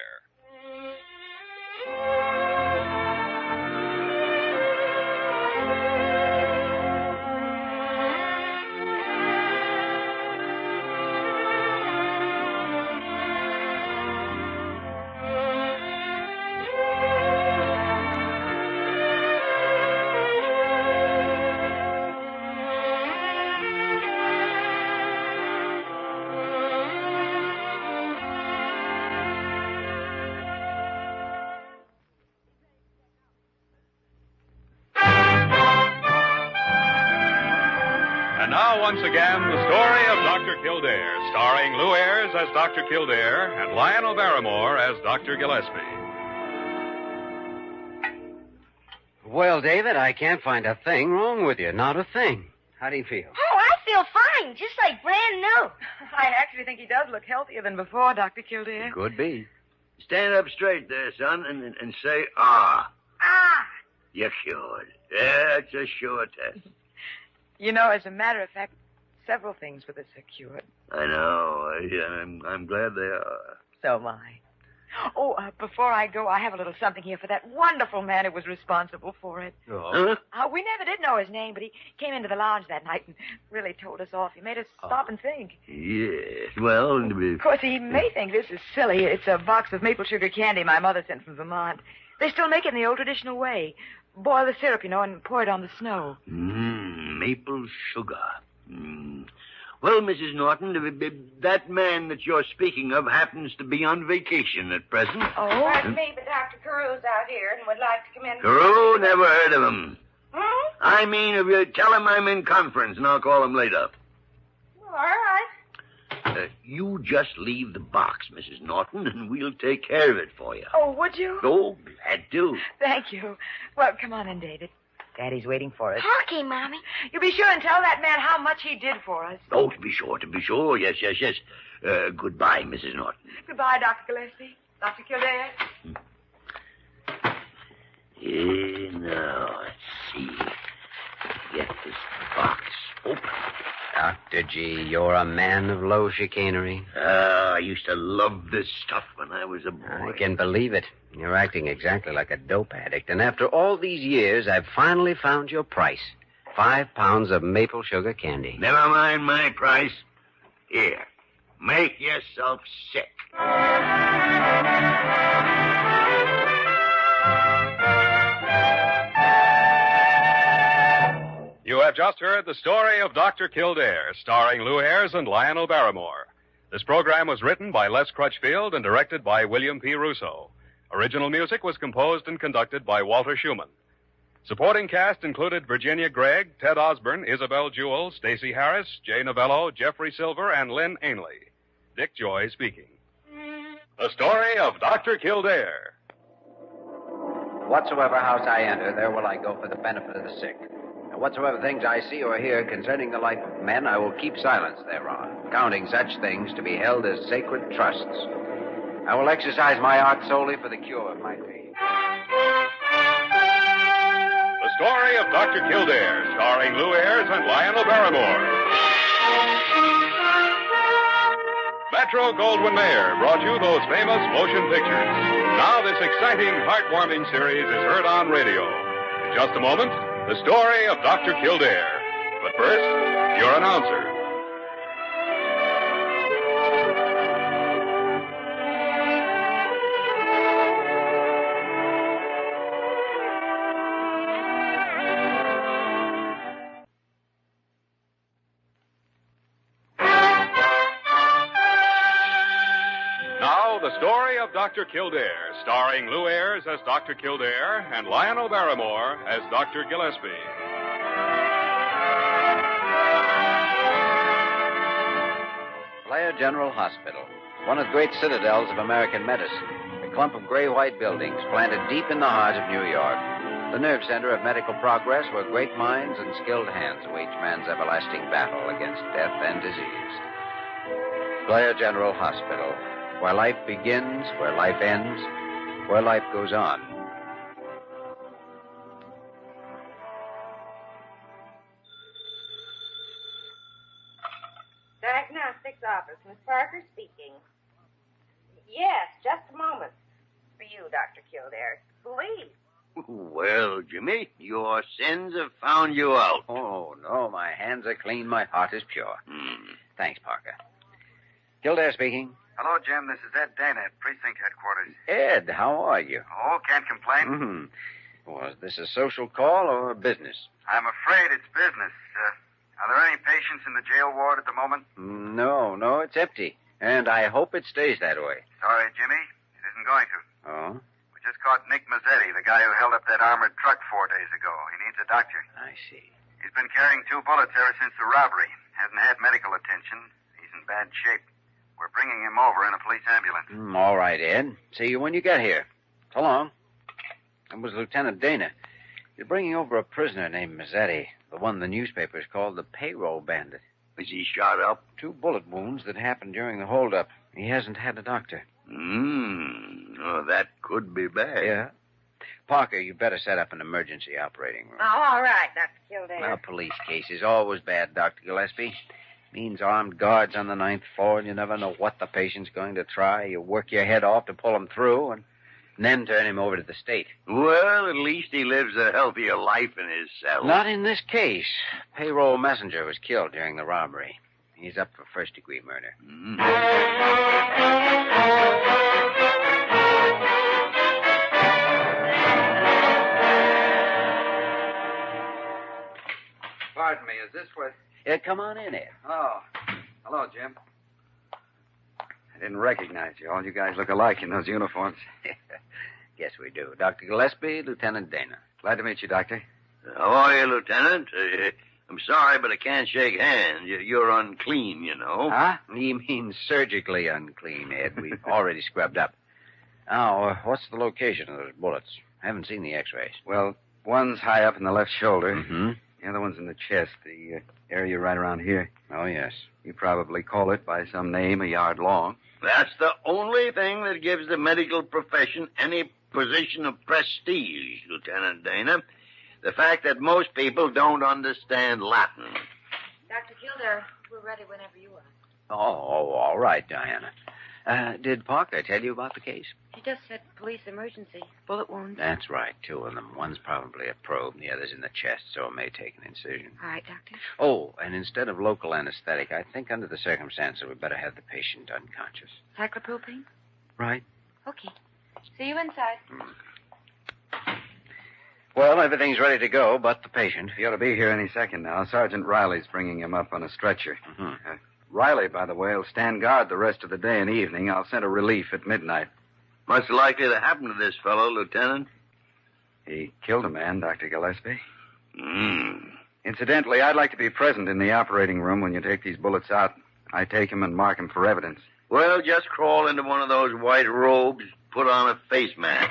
And now, once again, the story of Dr. Kildare, starring Lou Ayres as Dr. Kildare and Lionel Barrymore as Dr. Gillespie. Well, David, I can't find a thing wrong with you. Not a thing. How do you feel? Oh, I feel fine, just like brand new. I actually think he does look healthier than before, Dr. Kildare. Could be. Stand up straight there, son, and say, ah. Ah. You're cured. That's a sure test. You know, as a matter of fact, several things with us are cured. I know. I'm glad they are. So am I. Oh, before I go, I have a little something here for that wonderful man who was responsible for it. Oh? We never did know his name, but he came into the lounge that night and really told us off. He made us stop and think. Yes. Well, Of course, he may think this is silly. It's a box of maple sugar candy my mother sent from Vermont. They still make it in the old traditional way. Boil the syrup, and pour it on the snow. Maple sugar. Well, Mrs. Norton, that man that you're speaking of happens to be on vacation at present. Oh? Pardon me, but Dr. Carew's out here and would like to come in. Carew, never heard of him. I mean, if you tell him I'm in conference, and I'll call him later. All right. You just leave the box, Mrs. Norton, and we'll take care of it for you. Oh, would you? Oh, glad to. Thank you. Well, come on in, David. Daddy's waiting for us. Okay, Mommy. You be sure and tell that man how much he did for us. Oh, to be sure. Yes. Goodbye, Mrs. Norton. Goodbye, Dr. Gillespie. Dr. Kildare. Now, let's see. Get this box open. Dr. G, you're a man of low chicanery. I used to love this stuff when I was a boy. I can believe it. You're acting exactly like a dope addict. And after all these years, I've finally found your price. 5 pounds of maple sugar candy. Never mind my price. Here, make yourself sick. You have just heard the story of Dr. Kildare, starring Lou Ayres and Lionel Barrymore. This program was written by Les Crutchfield and directed by William P. Russo. Original music was composed and conducted by Walter Schumann. Supporting cast included Virginia Gregg, Ted Osborne, Isabel Jewell, Stacey Harris, Jay Novello, Jeffrey Silver, and Lynn Ainley. Dick Joy speaking. The story of Dr. Kildare. whatsoever house I enter, there will I go for the benefit of the sick. And whatsoever things I see or hear concerning the life of men, I will keep silence thereon, counting such things to be held as sacred trusts. I will exercise my art solely for the cure of my faith. The story of Dr. Kildare, starring Lou Ayres and Lionel Barrymore. Metro-Goldwyn-Mayer brought you those famous motion pictures. Now this exciting, heartwarming series is heard on radio. In just a moment, the story of Dr. Kildare. But first, your announcer. The story of Dr. Kildare, starring Lou Ayres as Dr. Kildare and Lionel Barrymore as Dr. Gillespie. Blair General Hospital, one of the great citadels of American medicine, a clump of gray-white buildings planted deep in the heart of New York, the nerve center of medical progress where great minds and skilled hands wage man's everlasting battle against death and disease. Blair General Hospital, where life begins, where life ends, where life goes on. Diagnostics office. Miss Parker speaking. Yes, just a moment. For you, Dr. Kildare. Please. Well, Jimmy, your sins have found you out. Oh, no, my hands are clean, my heart is pure. Thanks, Parker. Kildare speaking. Hello, Jim. This is Ed Dana at Precinct Headquarters. Ed, how are you? Oh, can't complain. Was this a social call or business? I'm afraid it's business. Are there any patients in the jail ward at the moment? No, it's empty. And I hope it stays that way. Sorry, Jimmy. It isn't going to. Oh? We just caught Nick Mazzetti, the guy who held up that armored truck 4 days ago. He needs a doctor. I see. He's been carrying 2 bullets ever since the robbery. Hasn't had medical attention. He's in bad shape. We're bringing him over in a police ambulance. All right, Ed. See you when you get here. So long. It was Lieutenant Dana. You're bringing over a prisoner named Mazzetti, the one the newspapers called the payroll bandit. Is he shot up? 2 bullet wounds that happened during the holdup. He hasn't had a doctor. Oh, that could be bad. Yeah. Parker, you better set up an emergency operating room. Oh, all right, Dr. Kildare. A police case is always bad, Dr. Gillespie. Means armed guards on the 9th floor, and you never know what the patient's going to try. You work your head off to pull him through, and then turn him over to the state. Well, at least he lives a healthier life in his cell. Not in this case. Payroll messenger was killed during the robbery. He's up for first-degree murder. Pardon me, is this what... Come on in, Ed. Oh, hello, Jim. I didn't recognize you. All you guys look alike in those uniforms. Yes, we do. Dr. Gillespie, Lieutenant Dana. Glad to meet you, Doctor. How are you, Lieutenant? I'm sorry, but I can't shake hands. You're unclean, you know. Huh? He means surgically unclean, Ed. We've already scrubbed up. Now, what's the location of those bullets? I haven't seen the x-rays. Well, one's high up in the left shoulder. Mm-hmm. The other one's in the chest, the area right around here. Oh, yes. You probably call it by some name a yard long. That's the only thing that gives the medical profession any position of prestige, Lieutenant Dana. The fact that most people don't understand Latin. Dr. Kildare, we're ready whenever you are. Oh, all right, Diana. Did Parker tell you about the case? He just said police emergency. Bullet wounds. That's right, 2 of them. One's probably a probe, and the other's in the chest, so it may take an incision. All right, Doctor. Oh, and instead of local anesthetic, I think under the circumstances we'd better have the patient unconscious. Cyclopropane? Right. Okay. See you inside. Well, everything's ready to go, but the patient. He ought to be here any second now. Sergeant Riley's bringing him up on a stretcher. Riley, by the way, will stand guard the rest of the day and evening. I'll send a relief at midnight. What's likely to happen to this fellow, Lieutenant? He killed a man, Dr. Gillespie. Incidentally, I'd like to be present in the operating room when you take these bullets out. I take him and mark him for evidence. Well, just crawl into one of those white robes, put on a face mask.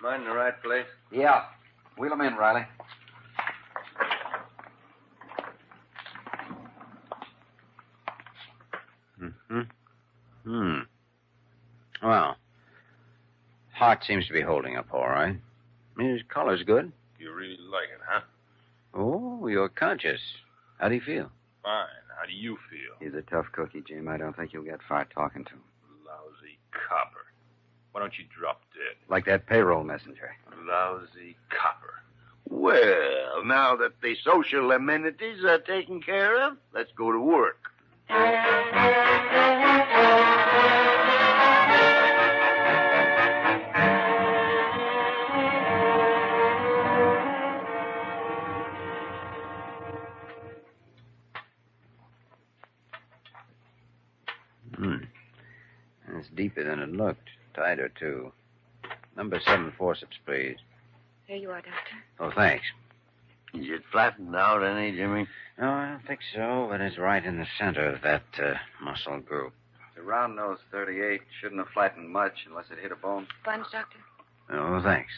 Am I in the right place? Yeah. Wheel him in, Riley. Well, heart seems to be holding up all right. His color's good. You really like it, huh? Oh, you're conscious. How do you feel? Fine. How do you feel? He's a tough cookie, Jim. I don't think you'll get far talking to him. Lousy copper. Why don't you drop dead? Like that payroll messenger. Lousy copper. Well, now that the social amenities are taken care of, let's go to work. It's deeper than it looked. Tighter, too. Number 7 forceps, please. Here you are, Doctor. Oh, thanks. Is it flattened out any, Jimmy? No, I don't think so, but it's right in the center of that muscle group. The round nose 38 shouldn't have flattened much unless it hit a bone. Sponge, Doctor? Oh, thanks.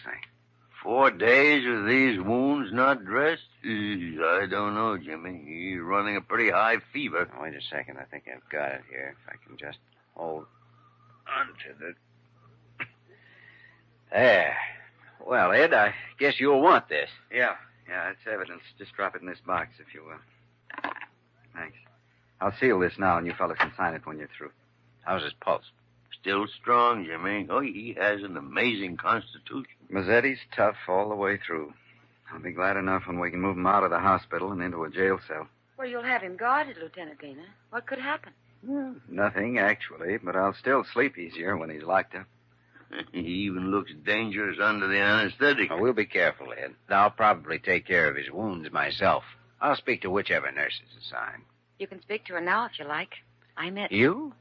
4 days with these wounds not dressed? I don't know, Jimmy. You're running a pretty high fever. Oh, wait a second. I think I've got it here. If I can just hold onto the... There. Well, Ed, I guess you'll want this. Yeah, it's evidence. Just drop it in this box, if you will. Thanks. I'll seal this now, and you fellas can sign it when you're through. How's his pulse? Still strong, Jimmy. Oh, he has an amazing constitution. Mazzetti's tough all the way through. I'll be glad enough when we can move him out of the hospital and into a jail cell. Well, you'll have him guarded, Lieutenant Dana. What could happen? Nothing, actually, but I'll still sleep easier when he's locked up. He even looks dangerous under the anesthetic. Oh, we'll be careful, Ed. I'll probably take care of his wounds myself. I'll speak to whichever nurse is assigned. You can speak to her now if you like. I met... You?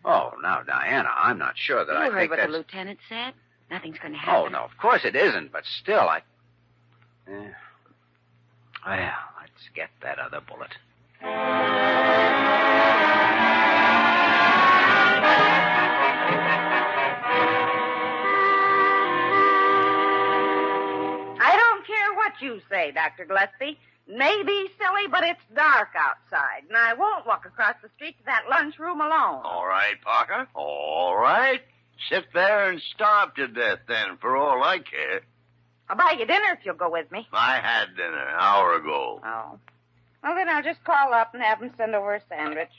Oh, now, Diana, I'm not sure that I You heard think what that's... the lieutenant said? Nothing's going to happen. Oh, no, of course it isn't, but still, I... Well, let's get that other bullet. I don't care what you say, Dr. Gillespie. May be silly, but it's dark outside, and I won't walk across the street to that lunchroom alone. All right, Parker. All right. Sit there and starve to death, then, for all I care. I'll buy you dinner if you'll go with me. I had dinner an hour ago. Oh. Well, then I'll just call up and have them send over a sandwich.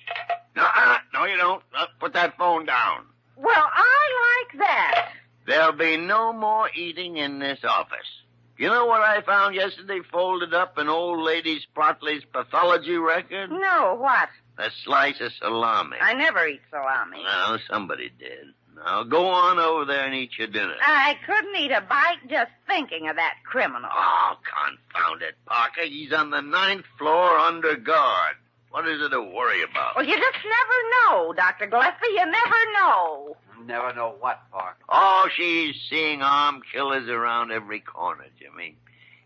No, you don't. Put that phone down. Well, I like that. There'll be no more eating in this office. You know what I found yesterday folded up in old lady Sprotley's pathology record? No, what? A slice of salami. I never eat salami. Well, somebody did. Now, go on over there and eat your dinner. I couldn't eat a bite just thinking of that criminal. Oh, confound it, Parker. He's on the 9th floor under guard. What is it to worry about? Well, you just never know, Dr. Gillespie. You never know. Never know what, Parker. Oh, she's seeing armed killers around every corner, Jimmy.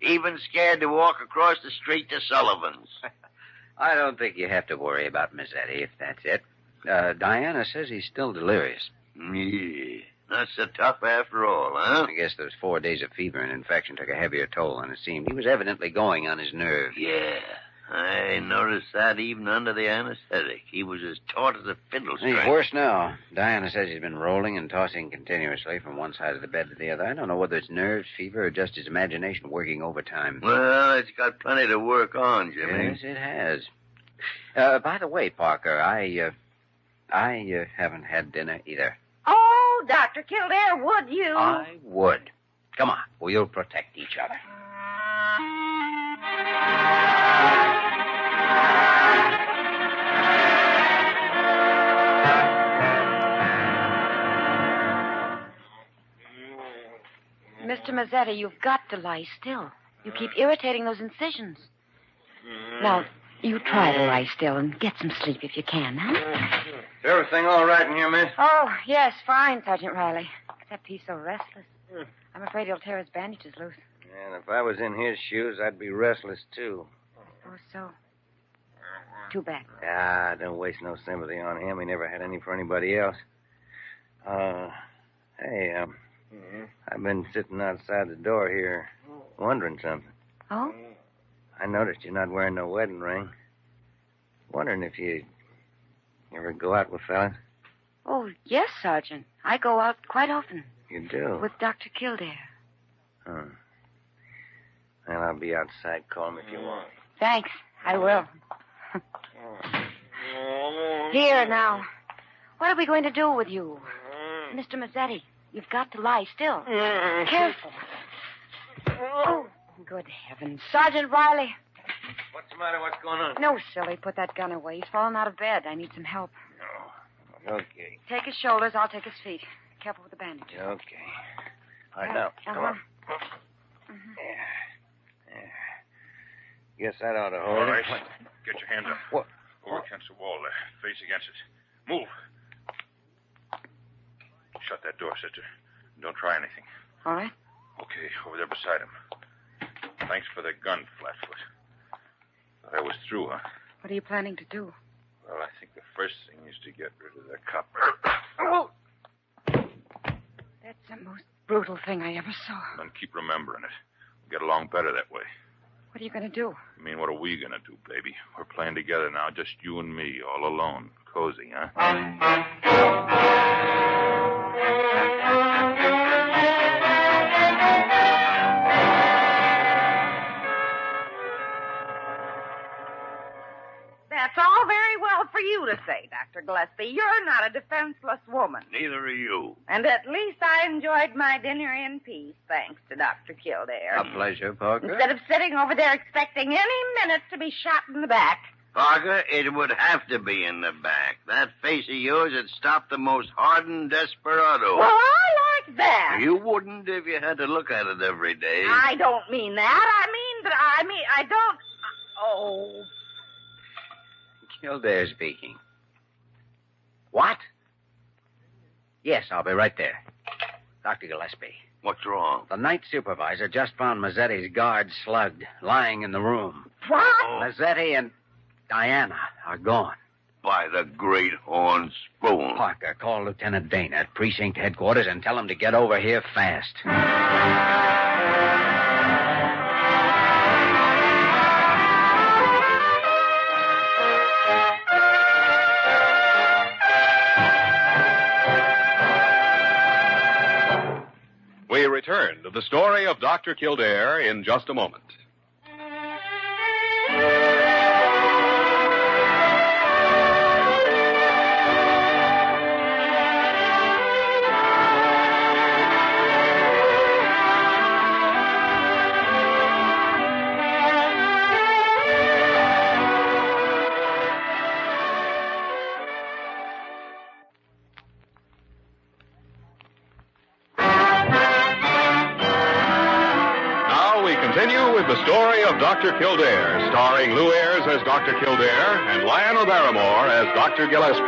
Even scared to walk across the street to Sullivan's. I don't think you have to worry about Mazzetti, if that's it. Diana says he's still delirious. Yeah, not so tough after all, huh? I guess those 4 days of fever and infection took a heavier toll than it seemed. He was evidently going on his nerves. Yeah, I noticed that even under the anesthetic. He was as taut as a fiddle string. He's worse now. Diana says he's been rolling and tossing continuously from one side of the bed to the other. I don't know whether it's nerves, fever, or just his imagination working overtime. Well, it's got plenty to work on, Jimmy. Yes, it has. By the way, Parker, I haven't had dinner either. Oh, Dr. Kildare, would you? I would. Come on, we'll protect each other. Mr. Mazzetti, you've got to lie still. You keep irritating those incisions. Now, you try to lie still and get some sleep if you can, huh? Everything all right in here, miss? Oh, yes, fine, Sergeant Riley. Except he's so restless. I'm afraid he'll tear his bandages loose. And if I was in his shoes, I'd be restless, too. Oh, so. Too bad. Ah, don't waste no sympathy on him. He never had any for anybody else. Hey, I've been sitting outside the door here wondering something. Oh? I noticed you're not wearing no wedding ring. Wondering if you ever go out with fellas. Oh, yes, Sergeant. I go out quite often. You do? With Dr. Kildare. Huh. Well, I'll be outside. Call me if you want. Thanks. I will. Here, now. What are we going to do with you? Mr. Mazzetti, you've got to lie still. Careful. Oh, good heavens. Sergeant Riley. What's the matter? What's going on? No, silly. Put that gun away. He's fallen out of bed. I need some help. No. Okay. Take his shoulders. I'll take his feet. Careful with the bandage. Okay. All right, now. Come on. Guess that ought to hold All right. it. Get your hands up. What? Over against the wall there. Face against it. Move. Shut that door, sister. Don't try anything. All right. Okay, over there beside him. Thanks for the gun, Flatfoot. Thought I was through, huh? What are you planning to do? Well, I think the first thing is to get rid of the cop. Oh! That's the most brutal thing I ever saw. And keep remembering it. We'll get along better that way. What are you going to do? I mean, what are we going to do, baby? We're playing together now, just you and me, all alone. Cozy, huh? That's all very well for you to say, Dr. Gillespie. You're not a defenseless woman. Neither are you. And at least I enjoyed my dinner in peace, thanks to Dr. Kildare. A pleasure, Parker. Instead of sitting over there expecting any minute to be shot in the back. Parker, it would have to be in the back. That face of yours would stop the most hardened desperado. Well, I like that. You wouldn't if you had to look at it every day. I don't mean that. I don't... Oh... Kildare speaking. What? Yes, I'll be right there. Dr. Gillespie. What's wrong? The night supervisor just found Mazzetti's guard slugged, lying in the room. What? Mazzetti and Diana are gone. By the great horn spoon. Parker, call Lieutenant Dana at precinct headquarters and tell him to get over here fast. We return to the story of Dr. Kildare in just a moment. Continue with the story of Dr. Kildare, starring Lou Ayres as Dr. Kildare and Lionel Barrymore as Dr. Gillespie.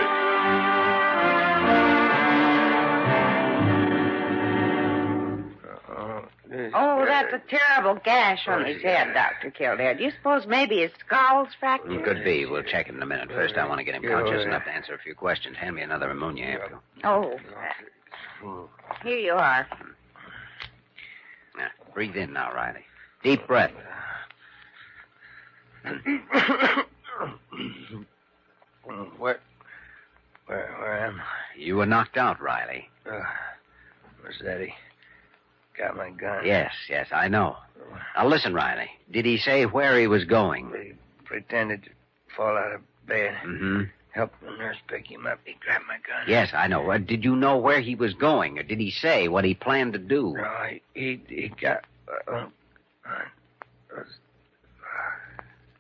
Oh, that's a terrible gash on his head, Dr. Kildare. Do you suppose maybe his skull's fractured? Could be. We'll check it in a minute. First, I want to get him conscious enough to answer a few questions. Hand me another ammonia ampoule. Oh. Here you are. Now, breathe in now, Riley. Deep breath. Where am I? You were knocked out, Riley. Mazzetti got my gun. Yes, I know. Now, listen, Riley. Did he say where he was going? He pretended to fall out of bed. Mm-hmm. Helped the nurse pick him up. He grabbed my gun. Yes, I know. Did you know where he was going, or did he say what he planned to do? No, he got...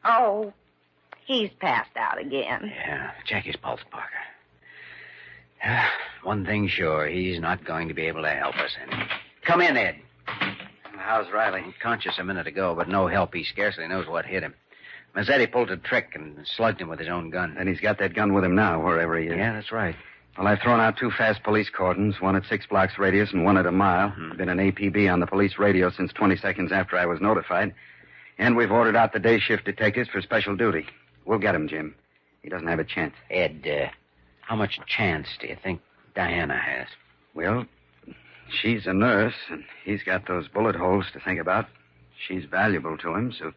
Oh, he's passed out again. Yeah, check his pulse, Parker. One thing sure, he's not going to be able to help us any. Come in, Ed. How's Riley? Conscious a minute ago, but no help. He scarcely knows what hit him. Mazzetti pulled a trick and slugged him with his own gun. And he's got that gun with him now, wherever he is. Yeah, that's right. Well, I've thrown out 2 fast police cordons, one at 6 blocks radius and one at a mile. Been an APB on the police radio since 20 seconds after I was notified. And we've ordered out the day shift detectives for special duty. We'll get him, Jim. He doesn't have a chance. Ed, how much chance do you think Diana has? Well, She's a nurse, and he's got those bullet holes to think about. She's valuable to him, so...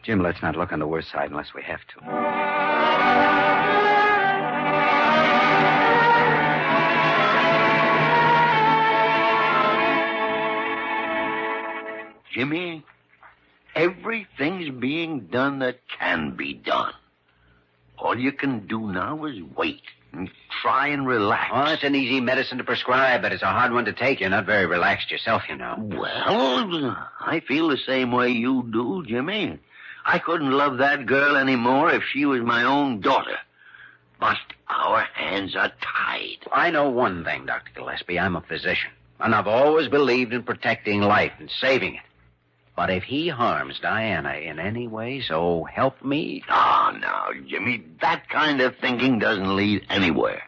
Jim, let's not look on the worst side unless we have to. Jimmy, everything's being done that can be done. All you can do now is wait and try and relax. Oh, it's an easy medicine to prescribe, but it's a hard one to take. You're not very relaxed yourself, you know. Well, I feel the same way you do, Jimmy. I couldn't love that girl anymore if she was my own daughter. But our hands are tied. I know one thing, Dr. Gillespie. I'm a physician, and I've always believed in protecting life and saving it. But if he harms Diana in any way, so help me. Oh, no, Jimmy, that kind of thinking doesn't lead anywhere.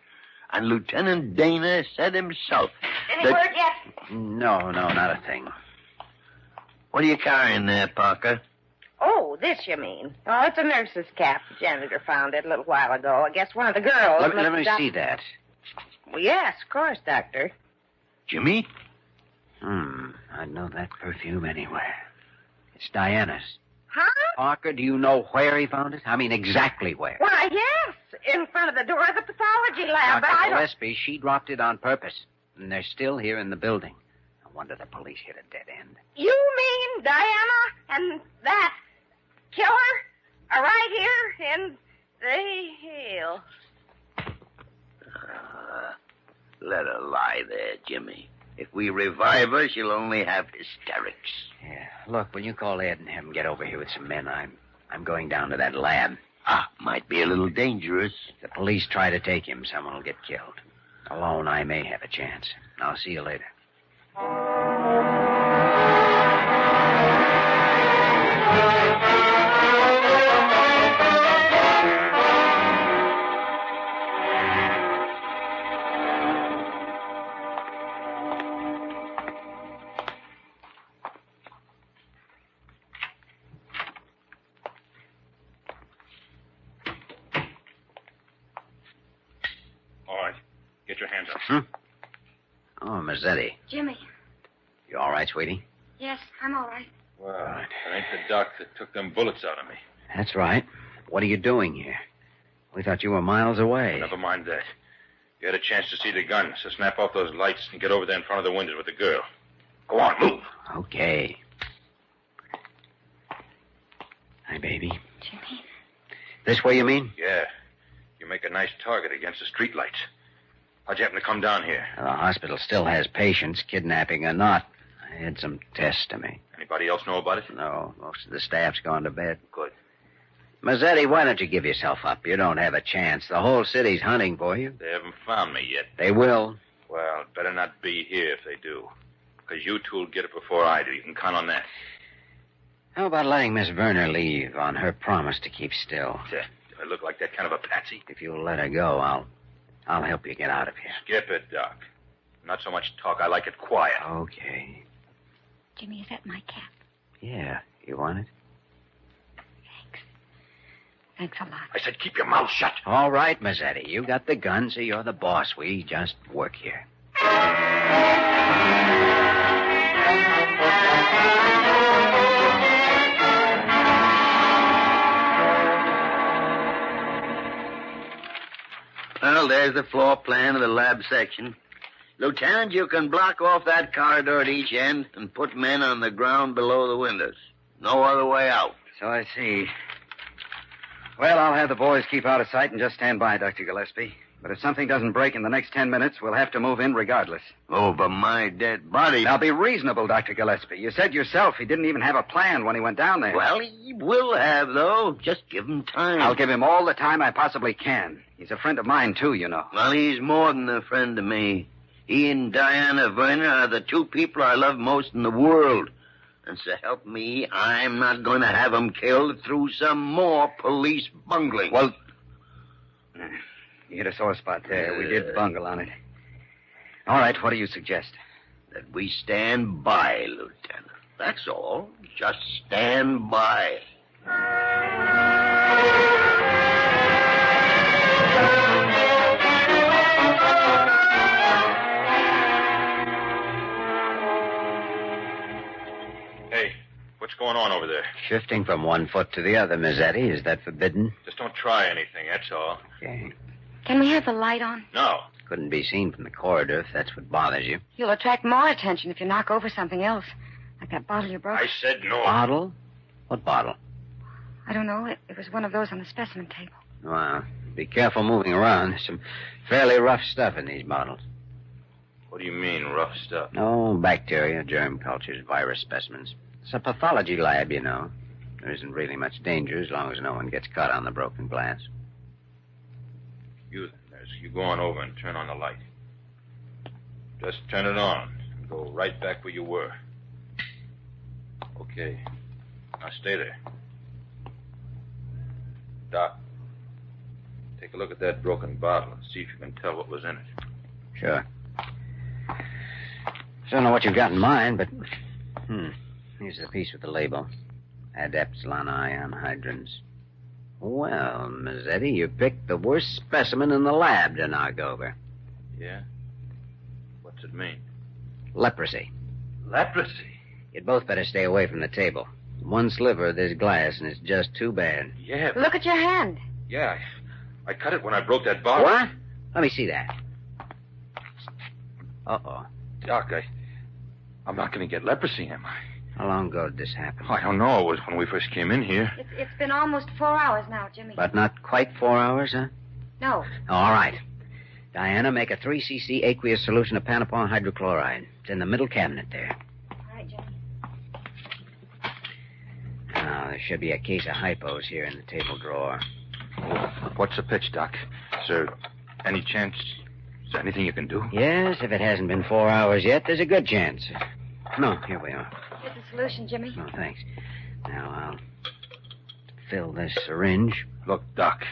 And Lieutenant Dana said himself Any word yet? No, not a thing. What are you carrying there, Parker? Oh, this you mean. Oh, it's a nurse's cap. The janitor found it a little while ago. I guess one of the girls... Let me see that. Well, yes, of course, Doctor. Jimmy? I'd know that perfume anywhere. It's Diana's. Huh? Parker, do you know where he found it? I mean, exactly where. Why, yes, in front of the door of the pathology lab. Dr. Gillespie, she dropped it on purpose, and they're still here in the building. No wonder the police hit a dead end. You mean Diana and that killer are right here in the hill? Let her lie there, Jimmy. If we revive her, she'll only have hysterics. Yeah. Look, will you call Ed and have him get over here with some men? I'm going down to that lab. Might be a little dangerous. If the police try to take him, someone will get killed. Alone, I may have a chance. I'll see you later. Get your hands up. Oh, Mazzetti. Jimmy. You all right, sweetie? Yes, I'm all right. Well, it ain't the doc that took them bullets out of me. That's right. What are you doing here? We thought you were miles away. Never mind that. You had a chance to see the gun, so snap off those lights and get over there in front of the windows with the girl. Go on, move. Okay. Hi, baby. Jimmy. This way, you mean? Yeah. You make a nice target against the street lights. How'd you happen to come down here? The hospital still has patients, kidnapping or not. I had some tests to make. Anybody else know about it? No, most of the staff's gone to bed. Good. Mazzetti, why don't you give yourself up? You don't have a chance. The whole city's hunting for you. They haven't found me yet. They will. Well, it better not be here if they do. Because you two'll get it before I do. You can count on that. How about letting Miss Werner leave on her promise to keep still? Do I look like that kind of a patsy? If you'll let her go, I'll help you get out of here. Skip it, Doc. Not so much talk. I like it quiet. Okay. Jimmy, is that my cap? Yeah. You want it? Thanks a lot. I said keep your mouth shut. All right, Mazzetti. You got the gun, so you're the boss. We just work here. Well, there's the floor plan of the lab section. Lieutenant, you can block off that corridor at each end and put men on the ground below the windows. No other way out. So I see. Well, I'll have the boys keep out of sight and just stand by, Dr. Gillespie. But if something doesn't break in the next 10 minutes, we'll have to move in regardless. Over my dead body. Now, be reasonable, Dr. Gillespie. You said yourself he didn't even have a plan when he went down there. Well, he will have, though. Just give him time. I'll give him all the time I possibly can. He's a friend of mine, too, you know. Well, he's more than a friend to me. He and Diana Werner are the two people I love most in the world. And so help me, I'm not going to have him killed through some more police bungling. Well, you hit a sore spot there. We did bungle on it. All right, what do you suggest? That we stand by, Lieutenant. That's all. Just stand by. What's going on over there? Shifting from one foot to the other, Mazzetti. Is that forbidden? Just don't try anything, that's all. Okay. Can we have the light on? No. Couldn't be seen from the corridor if that's what bothers you. You'll attract more attention if you knock over something else. Like that bottle you broke. I said no. Bottle? What bottle? I don't know. It was one of those on the specimen table. Well, be careful moving around. There's some fairly rough stuff in these bottles. What do you mean, rough stuff? No, bacteria, germ cultures, virus specimens. It's a pathology lab, you know. There isn't really much danger as long as no one gets caught on the broken glass. You go on over and turn on the light. Just turn it on and go right back where you were. Okay. Now stay there. Doc, take a look at that broken bottle and see if you can tell what was in it. Sure. Don't know what you've got in mind, but... Here's the piece with the label. Adepsilon ion hydrins. Well, Mazzetti, you picked the worst specimen in the lab to knock over. Yeah? What's it mean? Leprosy. Leprosy? You'd both better stay away from the table. One sliver of this glass, and it's just too bad. Yeah. Look at your hand. Yeah, I cut it when I broke that bottle. What? Let me see that. Uh-oh. Doc, I'm not going to get leprosy, am I? How long ago did this happen? Oh, I don't know. It was when we first came in here. It's been almost 4 hours now, Jimmy. But not quite 4 hours, huh? No. All right. Diana, make a 3 cc aqueous solution of Panopon hydrochloride. It's in the middle cabinet there. All right, Jimmy. Now, there should be a case of hypos here in the table drawer. What's the pitch, Doc? Is there any chance? Is there anything you can do? Yes, if it hasn't been 4 hours yet, there's a good chance. No, here we are. Here's the solution, Jimmy. Oh, thanks. Now, I'll fill this syringe. Look, Doc,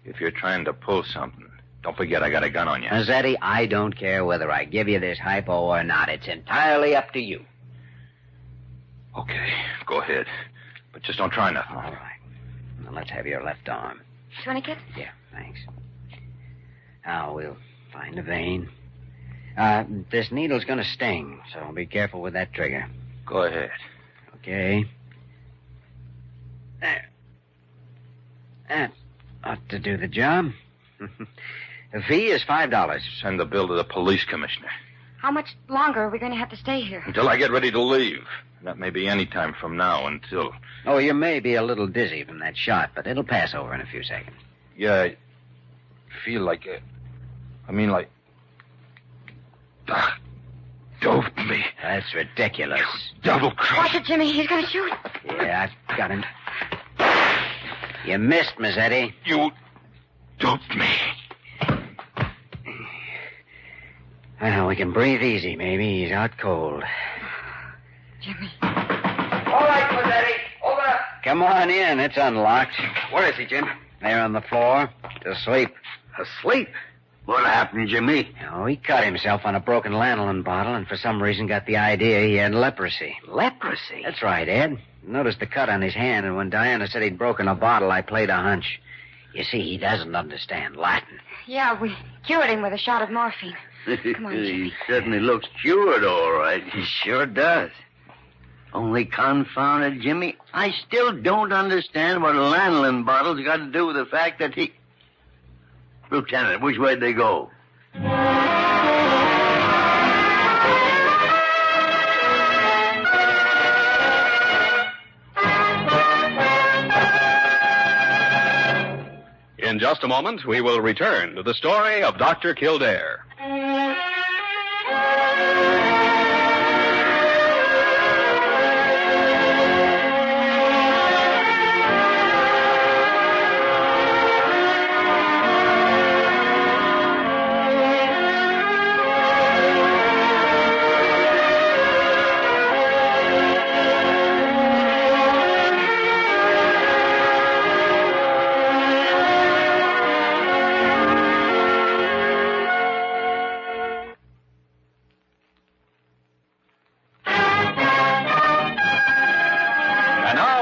if you're trying to pull something, don't forget I got a gun on you. Mazzetti, I don't care whether I give you this hypo or not. It's entirely up to you. Okay, go ahead. But just don't try nothing. All right. Now, let's have your left arm. Tourniquet? Yeah, thanks. Now, we'll find a vein. This needle's going to sting, so be careful with that trigger. Go ahead. Okay. There. That ought to do the job. The fee is $5. Send the bill to the police commissioner. How much longer are we going to have to stay here? Until I get ready to leave. That may be any time from now until... Oh, you may be a little dizzy from that shot, but it'll pass over in a few seconds. Yeah, I feel like... like... Doc doped me. That's ridiculous. Double cross. Watch it, Jimmy. He's going to shoot. Yeah, I've got him. You missed, Mazzetti. You doped me. Well, we can breathe easy, maybe. He's out cold. Jimmy. All right, Mazzetti. Over. Come on in. It's unlocked. Where is he, Jim? There on the floor. Asleep. Asleep? What happened, Jimmy? Oh, he cut himself on a broken lanolin bottle and for some reason got the idea he had leprosy. Leprosy? That's right, Ed. Noticed the cut on his hand, and when Diana said he'd broken a bottle, I played a hunch. You see, he doesn't understand Latin. Yeah, we cured him with a shot of morphine. Come on, Jimmy. He certainly looks cured, all right. He sure does. Only confounded, Jimmy, I still don't understand what lanolin bottles got to do with the fact that he... Lieutenant, which way'd they go? In just a moment, we will return to the story of Dr. Kildare.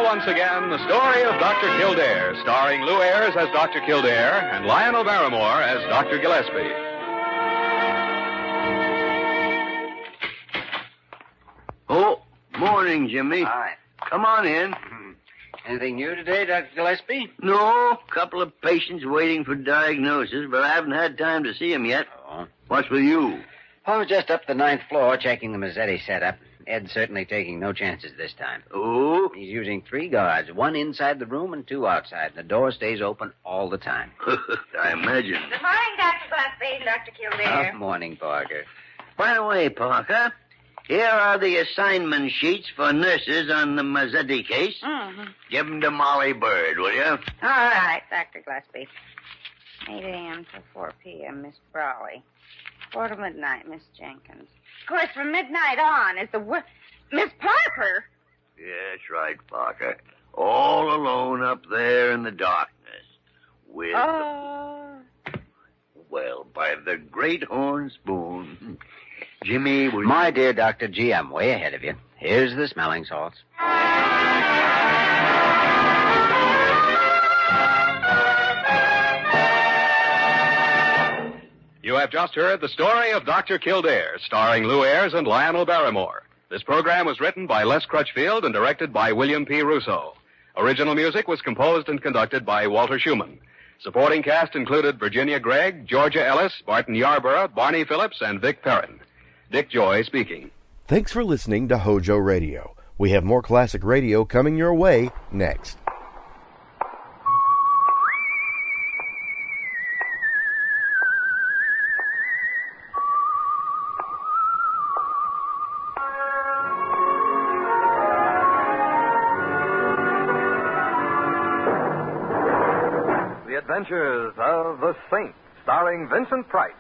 Once again, the story of Dr. Kildare, starring Lou Ayres as Dr. Kildare and Lionel Barrymore as Dr. Gillespie. Oh, morning, Jimmy. Hi. Come on in. Anything new today, Dr. Gillespie? No, couple of patients waiting for diagnosis, but I haven't had time to see them yet. Oh. What's with you? I was just up the 9th floor checking the Mazzetti setup. Ed's certainly taking no chances this time. Oh? He's using 3 guards, 1 inside the room and 2 outside. The door stays open all the time. I imagine. Good morning, Dr. Gillespie, Dr. Kildare. Morning, Parker. By the way, Parker, here are the assignment sheets for nurses on the Mazzetti case. Mm-hmm. Give them to Molly Bird, will you? All right, Dr. Gillespie. 8 a.m. to 4 p.m., Miss Brawley. 4 to midnight, Miss Jenkins. Of course, from midnight on is the Miss Parker. Yes, right, Parker. All alone up there in the darkness. With... Well, by the great horn spoon. Jimmy, will My dear Dr. G, I'm way ahead of you. Here's the smelling salts. You have just heard the story of Dr. Kildare, starring Lou Ayres and Lionel Barrymore. This program was written by Les Crutchfield and directed by William P. Russo. Original music was composed and conducted by Walter Schumann. Supporting cast included Virginia Gregg, Georgia Ellis, Barton Yarborough, Barney Phillips, and Vic Perrin. Dick Joy speaking. Thanks for listening to HOJO Radio. We have more classic radio coming your way next. The Adventures of the Saint, starring Vincent Price.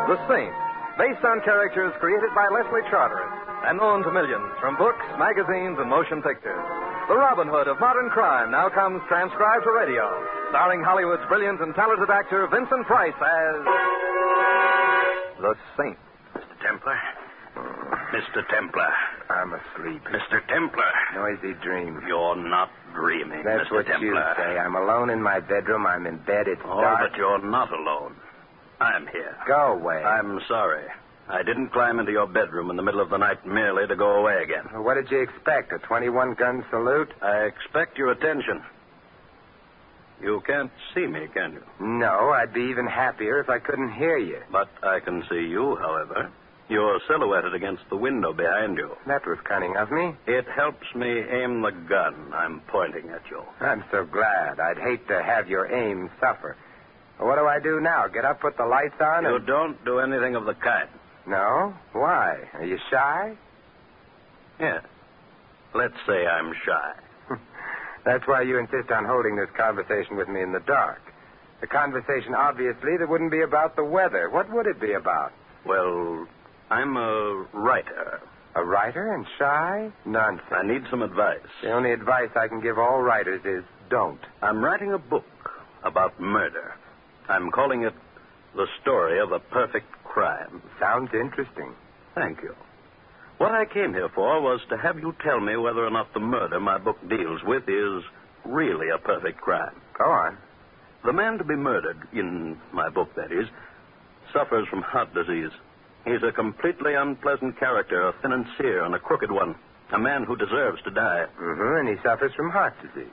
The Saint, based on characters created by Leslie Charteris and known to millions from books, magazines, and motion pictures. The Robin Hood of modern crime now comes transcribed to radio, starring Hollywood's brilliant and talented actor Vincent Price as the Saint. Mr. Templar? Mr. Templar. I'm asleep. Mr. Templar. Noisy dream. You're not dreaming, That's Mr. what Templar. you say. I'm alone in my bedroom. I'm in bed. It's Oh, dark. but you're not alone. I'm here. Go away. I'm sorry. I didn't climb into your bedroom in the middle of the night merely to go away again. Well, what did you expect? A 21-gun salute? I expect your attention. You can't see me, can you? No, I'd be even happier if I couldn't hear you. But I can see you, however. You're silhouetted against the window behind you. That was cunning of me. It helps me aim the gun I'm pointing at you. I'm so glad. I'd hate to have your aim suffer. Well, what do I do now? Get up, put the lights on, You and... don't do anything of the kind. No? Why? Are you shy? Yeah. Let's say I'm shy. That's why you insist on holding this conversation with me in the dark. A conversation, obviously, that wouldn't be about the weather. What would it be about? Well, I'm a writer. A writer and shy? Nonsense. I need some advice. The only advice I can give all writers is don't. I'm writing a book about murder. I'm calling it The Story of a Perfect Crime. Sounds interesting. Thank you. What I came here for was to have you tell me whether or not the murder my book deals with is really a perfect crime. Go on. The man to be murdered, in my book that is, suffers from heart disease. He's a completely unpleasant character, a financier and a crooked one, a man who deserves to die. Mm-hmm, and he suffers from heart disease.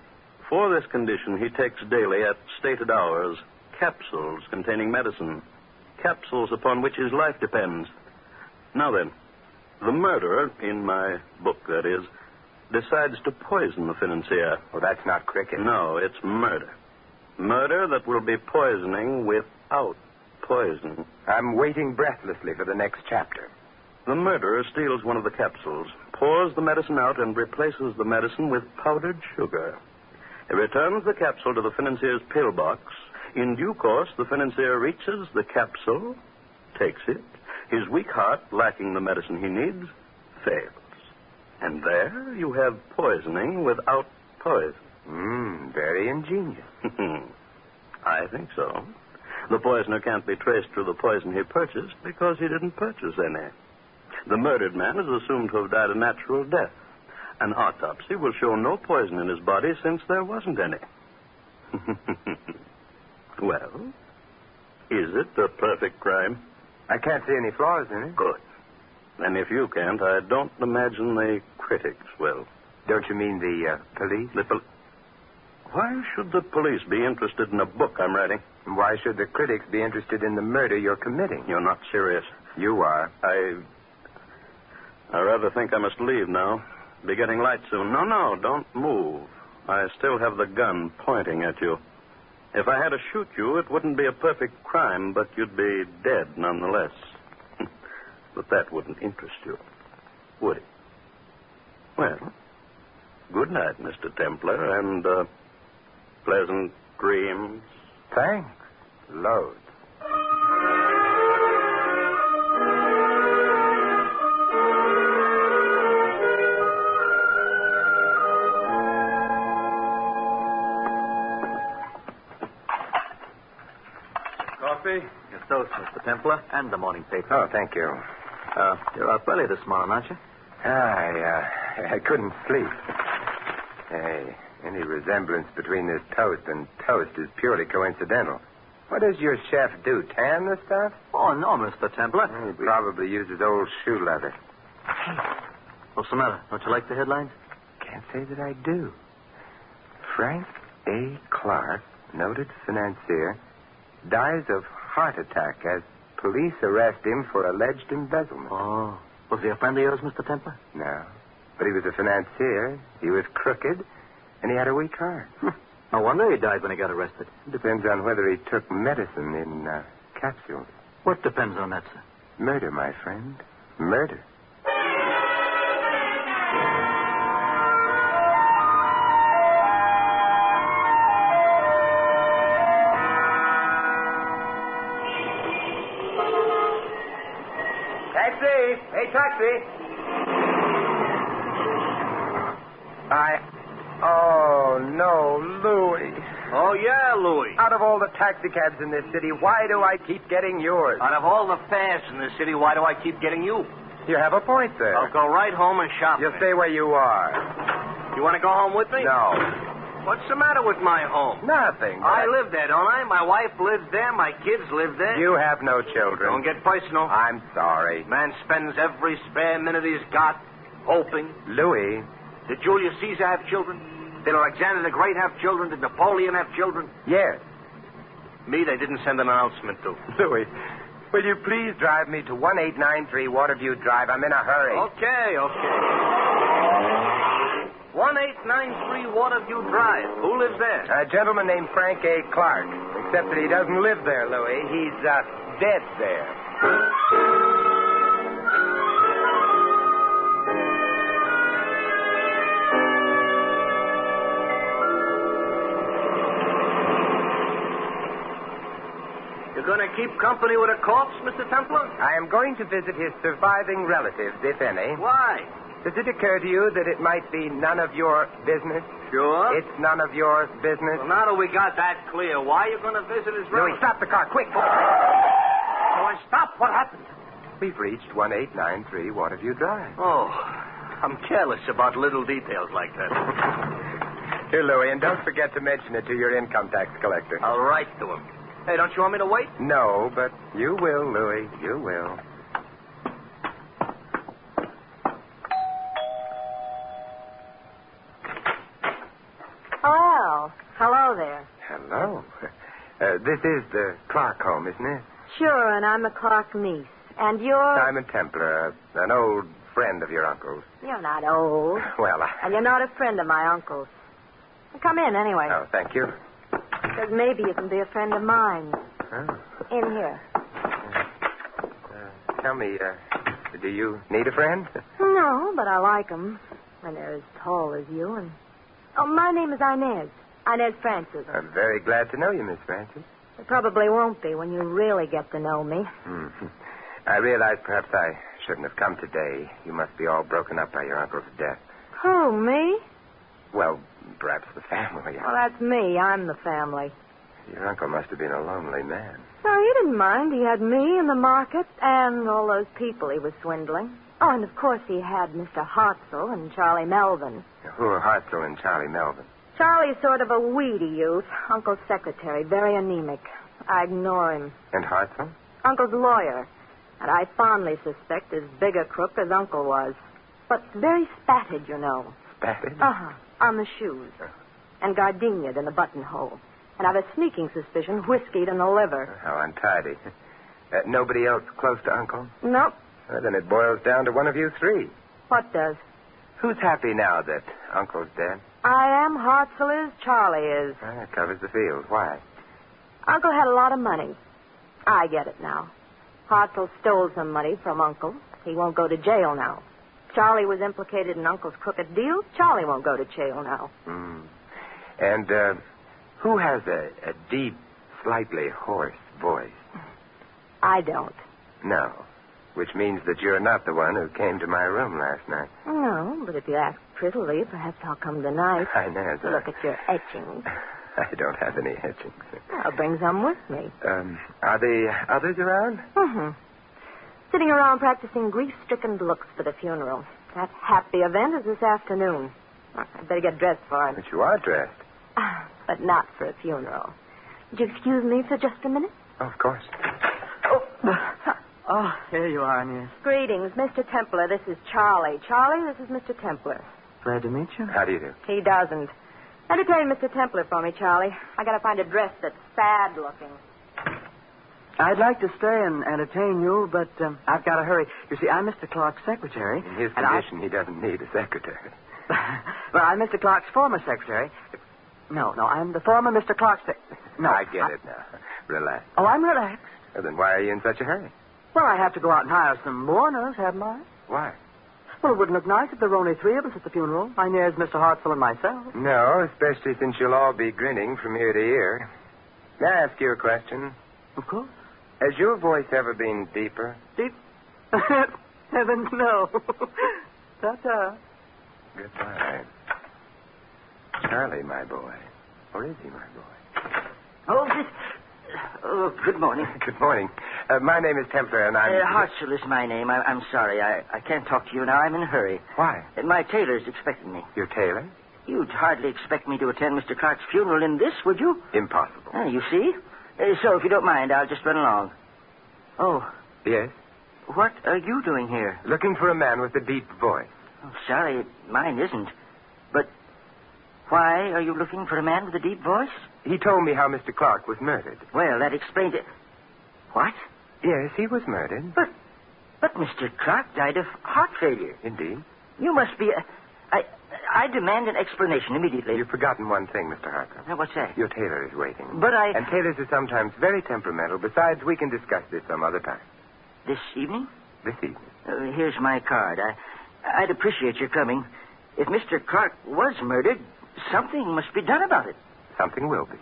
For this condition, he takes daily at stated hours capsules containing medicine, capsules upon which his life depends. Now then, the murderer, in my book that is, decides to poison the financier. Well, that's not cricket. No, it's murder. Murder that will be poisoning without poison. I'm waiting breathlessly for the next chapter. The murderer steals one of the capsules, pours the medicine out, and replaces the medicine with powdered sugar. He returns the capsule to the financier's pillbox. In due course, the financier reaches the capsule, takes it. His weak heart, lacking the medicine he needs, fails. And there you have poisoning without poison. Very ingenious. I think so. The poisoner can't be traced through the poison he purchased because he didn't purchase any. The murdered man is assumed to have died a natural death. An autopsy will show no poison in his body since there wasn't any. Well, is it a perfect crime? I can't see any flaws in it. Good. And if you can't, I don't imagine the critics will. Don't you mean the police? Why should the police be interested in a book I'm writing? And why should the critics be interested in the murder you're committing? You're not serious. You are. I rather think I must leave now. Be getting light soon. No, don't move. I still have the gun pointing at you. If I had to shoot you, it wouldn't be a perfect crime, but you'd be dead nonetheless. But that wouldn't interest you, would it? Well, good night, Mr. Templar, and pleasant dreams. Thanks. Loads. Coffee, your toast, Mr. Templar, and the morning paper. Oh, thank you. You're up early this morning, aren't you? I couldn't sleep. Hey, any resemblance between this toast and toast is purely coincidental. What does your chef do, tan the stuff? Oh, no, Mr. Templar. He probably uses old shoe leather. What's the matter? Don't you like the headlines? Can't say that I do. Frank A. Clark, noted financier, dies of heart attack as police arrest him for alleged embezzlement. Oh. Was he a friend of yours, Mr. Templar? No. But he was a financier. He was crooked, and he had a weak heart. No wonder he died when he got arrested. Depends on whether he took medicine in capsules. What depends on that, sir? Murder, my friend. Murder. Taxi! Hey, taxi! Oh, no, Louis. Oh, yeah, Louis. Out of all the taxicabs in this city, why do I keep getting yours? Out of all the fares in this city, why do I keep getting you? You have a point there. I'll go right home and shop. You'll stay where you are. You want to go home with me? No. What's the matter with my home? Nothing. I live there, don't I? My wife lives there. My kids live there. You have no children. Don't get personal. I'm sorry. Man spends every spare minute he's got hoping. Louis. Did Julius Caesar have children? Did Alexander the Great have children? Did Napoleon have children? Yes. Me, they didn't send an announcement to. Louis, will you please drive me to 1893 Waterview Drive? I'm in a hurry. Okay. 1893 Waterview Drive. Who lives there? A gentleman named Frank A. Clark. Except that he doesn't live there, Louis. He's dead there. You're going to keep company with a corpse, Mr. Templar? I am going to visit his surviving relatives, if any. Why? Does it occur to you that it might be none of your business? Sure. It's none of your business? Well, now that we got that clear, why are you going to visit his Louis, relatives? stop the car, quick! Oh, I stopped. What happened? We've reached 1893 Waterview Drive. Oh, I'm careless about little details like that. Here, Louis, and don't forget to mention it to your income tax collector. I'll write to him. Hey, don't you want me to wait? No, but you will, Louis. You will. Well, hello there. Hello. This is the Clark home, isn't it? Sure, and I'm a Clark niece. And you're... Simon Templar, an old friend of your uncle's. You're not old. Well, And you're not a friend of my uncle's. Come in, anyway. Oh, thank you. Because maybe you can be a friend of mine. Oh. In here. Tell me, do you need a friend? No, but I like 'em when they're as tall as you. And oh, my name is Inez. Inez Francis. I'm very glad to know you, Miss Francis. It probably won't be when you really get to know me. Mm-hmm. I realize perhaps I shouldn't have come today. You must be all broken up by your uncle's death. Who, me? Well, perhaps the family. Well, that's me. I'm the family. Your uncle must have been a lonely man. No, he didn't mind. He had me in the market and all those people he was swindling. Oh, and of course he had Mr. Hartzell and Charlie Melvin. Who are Hartzell and Charlie Melvin? Charlie's sort of a weedy youth. Uncle's secretary, very anemic. I ignore him. And Hartzell? Uncle's lawyer. And I fondly suspect as big a crook as Uncle was. But very spatted, you know. Spatted? Uh-huh. On the shoes. And gardenia'd in the buttonhole. And I've a sneaking suspicion whiskeyed in the liver. How untidy. Nobody else close to Uncle? Nope. Well, then it boils down to one of you three. What does? Who's happy now that Uncle's dead? I am, Hartzell is, Charlie is. That covers the field. Why? Uncle had a lot of money. I get it now. Hartzell stole some money from Uncle. He won't go to jail now. Charlie was implicated in Uncle's crooked deal. Charlie won't go to jail now. And who has a deep, slightly hoarse voice? I don't. No. Which means that you're not the one who came to my room last night. No, but if you ask prettily, perhaps I'll come tonight. Inez. Look at your etchings. I don't have any etchings. I'll bring some with me. Are the others around? Mm-hmm. Sitting around practicing grief-stricken looks for the funeral. That happy event is this afternoon. I'd better get dressed for it. But you are dressed. But not for a funeral. Would you excuse me for just a minute? Oh, of course. Oh, here you are, Inez. Greetings, Mr. Templar. This is Charlie. Charlie, this is Mr. Templar. Glad to meet you. How do you do? He doesn't. Entertain Mr. Templar for me, Charlie. I gotta find a dress that's sad-looking. I'd like to stay and entertain you, but I've got to hurry. You see, I'm Mr. Clark's secretary. In his condition, he doesn't need a secretary. Well, I'm Mr. Clark's former secretary. No, I'm the former Mr. Clark's No, I get it now. Relax. Oh, I'm relaxed. Well, then why are you in such a hurry? Well, I have to go out and hire some mourners, haven't I? Why? Well, it wouldn't look nice if there were only three of us at the funeral. Inez, Mr. Hartzell, and myself. No, especially since you'll all be grinning from ear to ear. May I ask you a question? Of course. Has your voice ever been deeper? Deep? Heavens, no. Ta-ta. Goodbye. Charlie, my boy. Or is he my boy? Oh, good morning. Good morning. My name is Templar, and I'm... Hartzell is my name. I'm sorry. I can't talk to you now. I'm in a hurry. Why? My tailor's expecting me. Your tailor? You'd hardly expect me to attend Mr. Clark's funeral in this, would you? Impossible. You see? So, if you don't mind, I'll just run along. Oh. Yes? What are you doing here? Looking for a man with a deep voice. Oh, sorry, mine isn't. But why are you looking for a man with a deep voice? He told me how Mr. Clark was murdered. Well, that explains it. What? Yes, he was murdered. But Mr. Clark died of heart failure. Indeed. You must be... I demand an explanation immediately. You've forgotten one thing, Mr. Hartzell. Now, what's that? Your tailor is waiting. But And tailors are sometimes very temperamental. Besides, we can discuss this some other time. This evening? This evening. Here's my card. I'd appreciate your coming. If Mr. Clark was murdered, something must be done about it. Something will be.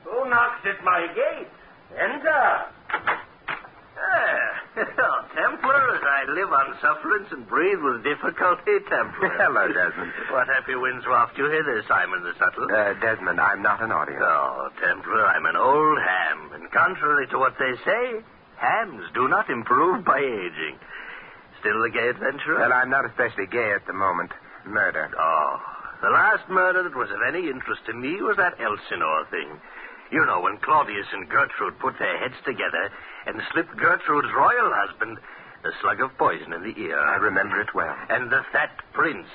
Who knocks at my gate? Enter. Templar, as I live on sufferance and breathe with difficulty, Templar. Hello, Desmond. What happy winds waft you hither, Simon the Subtle? Desmond, I'm not an audience. Oh, Templar, I'm an old ham. And contrary to what they say, hams do not improve by aging. Still a gay adventurer? Well, I'm not especially gay at the moment. Murder. Oh, the last murder that was of any interest to me was that Elsinore thing. You know, when Claudius and Gertrude put their heads together and slipped Gertrude's royal husband a slug of poison in the ear. I remember it well. And the fat prince,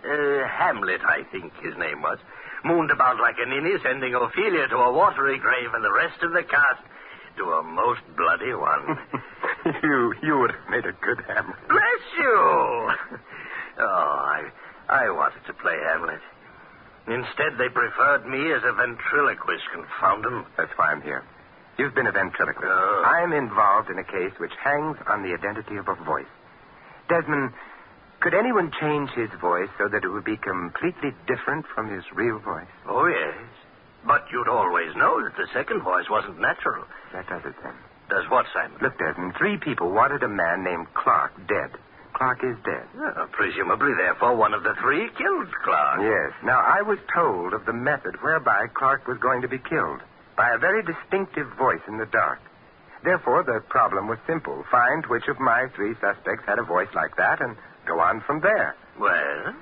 Hamlet, I think his name was, mooned about like a ninny, sending Ophelia to a watery grave and the rest of the cast to a most bloody one. You would have made a good Hamlet. Bless you! Oh, I wanted to play Hamlet. Instead, they preferred me as a ventriloquist, confound them. That's why I'm here. You've been a ventriloquist. I'm involved in a case which hangs on the identity of a voice. Desmond, could anyone change his voice so that it would be completely different from his real voice? Oh, yes. But you'd always know that the second voice wasn't natural. That does it, then. Does what, Simon? Look, Desmond, 3 people wanted a man named Clark dead. Clark is dead. Presumably, therefore, one of the 3 killed Clark. Yes. Now, I was told of the method whereby Clark was going to be killed. by a very distinctive voice in the dark. Therefore, the problem was simple. Find which of my 3 suspects had a voice like that and go on from there. Well?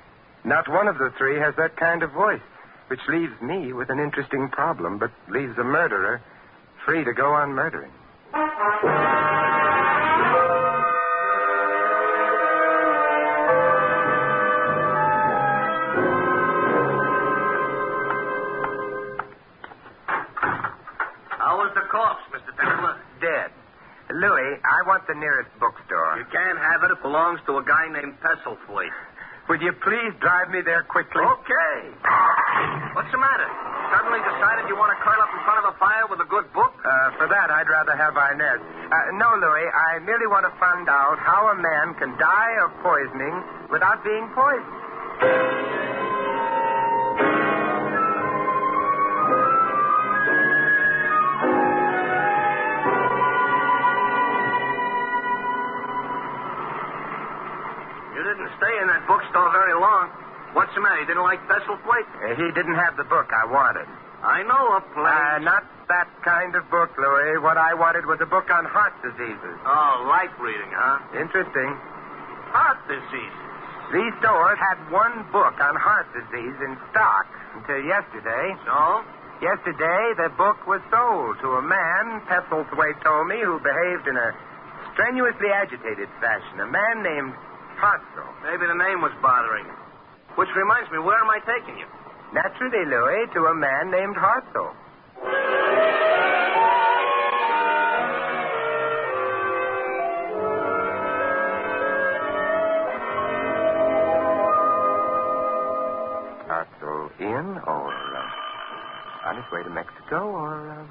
Not one of the 3 has that kind of voice, which leaves me with an interesting problem, but leaves a murderer free to go on murdering. How was the corpse, Mr. Templar? Dead. Louis, I want the nearest bookstore. You can't have it. It belongs to a guy named Pestlethwaite. Would you please drive me there quickly? Okay. What's the matter? Suddenly decided you want to curl up in front of a fire with a good book? For that, I'd rather have Inez. No, Louis, I merely want to find out how a man can die of poisoning without being poisoned. You didn't stay in that bookstore very long. What's the matter? You didn't like Pestlethwaite? He didn't have the book I wanted. I know a place. Not that kind of book, Louis. What I wanted was a book on heart diseases. Oh, light reading, huh? Interesting. Heart diseases. These stores had one book on heart disease in stock until yesterday. So? Yesterday, the book was sold to a man, Pestlethwaite told me, who behaved in a strenuously agitated fashion. A man named Hartzell. Maybe the name was bothering you. Which reminds me, where am I taking you? Naturally, Louis, to a man named Hartzell. Hartzell in, or on his way to Mexico, or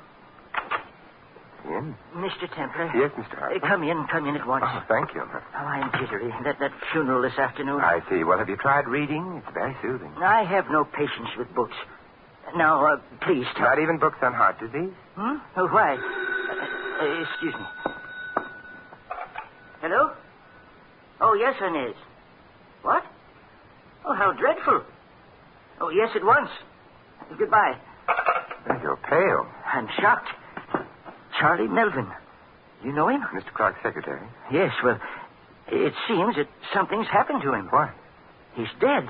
in? Mr. Templar. Yes, Mr. Hartzell. Come in at once. Oh, thank you. Oh, I'm jittery. That funeral this afternoon. I see. Well, have you tried reading? It's very soothing. I have no patience with books. Now, please tell... Not even books on heart disease? Hmm? Oh, why? Excuse me. Hello? Oh, yes, Inez. What? Oh, how dreadful. Oh, yes, at once. Goodbye. You're pale. I'm shocked. Charlie Melvin. You know him? Mr. Clark's secretary. Yes, well, it seems that something's happened to him. What? He's dead.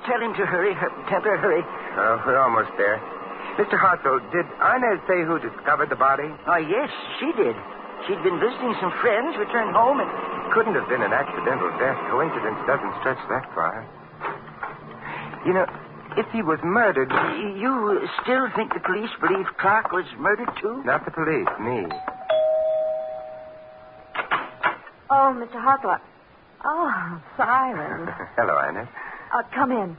Tell him to hurry. Templar, hurry. Oh, we're almost there. Mr. Hartzell, did Inez say who discovered the body? Oh, yes, she did. She'd been visiting some friends, returned home, and... Couldn't have been an accidental death. Coincidence doesn't stretch that far. You know, if he was murdered... You still think the police believe Clark was murdered, too? Not the police, me. Oh, Mr. Hartzell. Oh, Simon. Hello, Inez. Come in.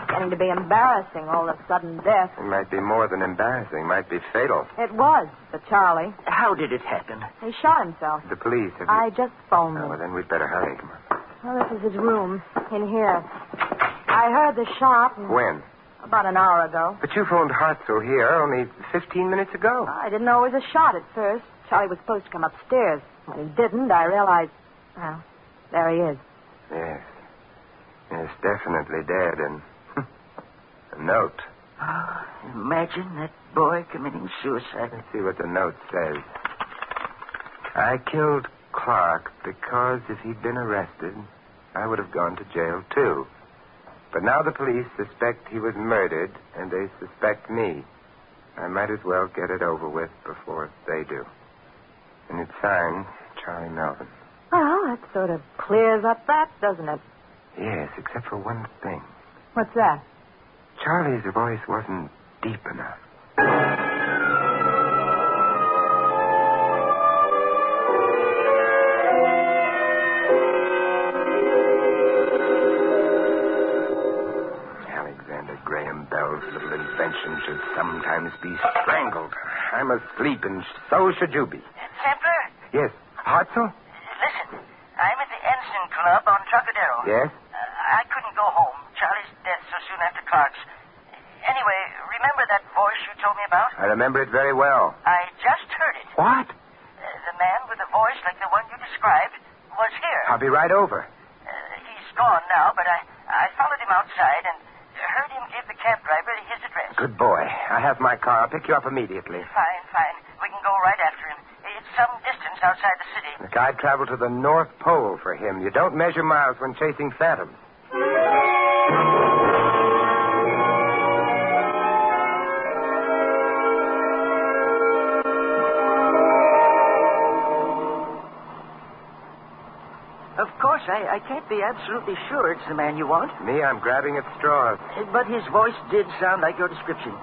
Getting to be embarrassing, all the sudden death. It might be more than embarrassing. Might be fatal. It was for Charlie. How did it happen? He shot himself. The police have... I just phoned them. Oh, well, then we'd better hurry. Come on. Well, this is his room, in here. I heard the shot. When? About an hour ago. But you phoned Hartzell here only 15 minutes ago. I didn't know it was a shot at first. Charlie was supposed to come upstairs. When he didn't, I realized... Well, there he is. Yes. Yes, definitely dead, and... a note. Oh, imagine that boy committing suicide. Let's see what the note says. I killed Clark because if he'd been arrested, I would have gone to jail, too. But now the police suspect he was murdered, and they suspect me. I might as well get it over with before they do. And it's signed Charlie Melvin. Well, that sort of clears up that, doesn't it? Yes, except for one thing. What's that? Charlie's voice wasn't deep enough. Alexander Graham Bell's little invention should sometimes be strangled. I'm asleep, and so should you be. Templar? Yes. Hartzell? Listen, I'm at the Ensign Club on Trocadero. Yes? I couldn't go home. Charlie's dead so soon after Clark's. Anyway, remember that voice you told me about? I remember it very well. I just heard it. What? The man with the I'll be right over. He's gone now, but I followed him outside and heard him give the cab driver his address. Good boy. I have my car. I'll pick you up immediately. Fine. We can go right after him. It's some distance outside the city. Look, I'd travel to the North Pole for him. You don't measure miles when chasing phantoms. Of course, I can't be absolutely sure it's the man you want. Me, I'm grabbing at straws. But his voice did sound like your description.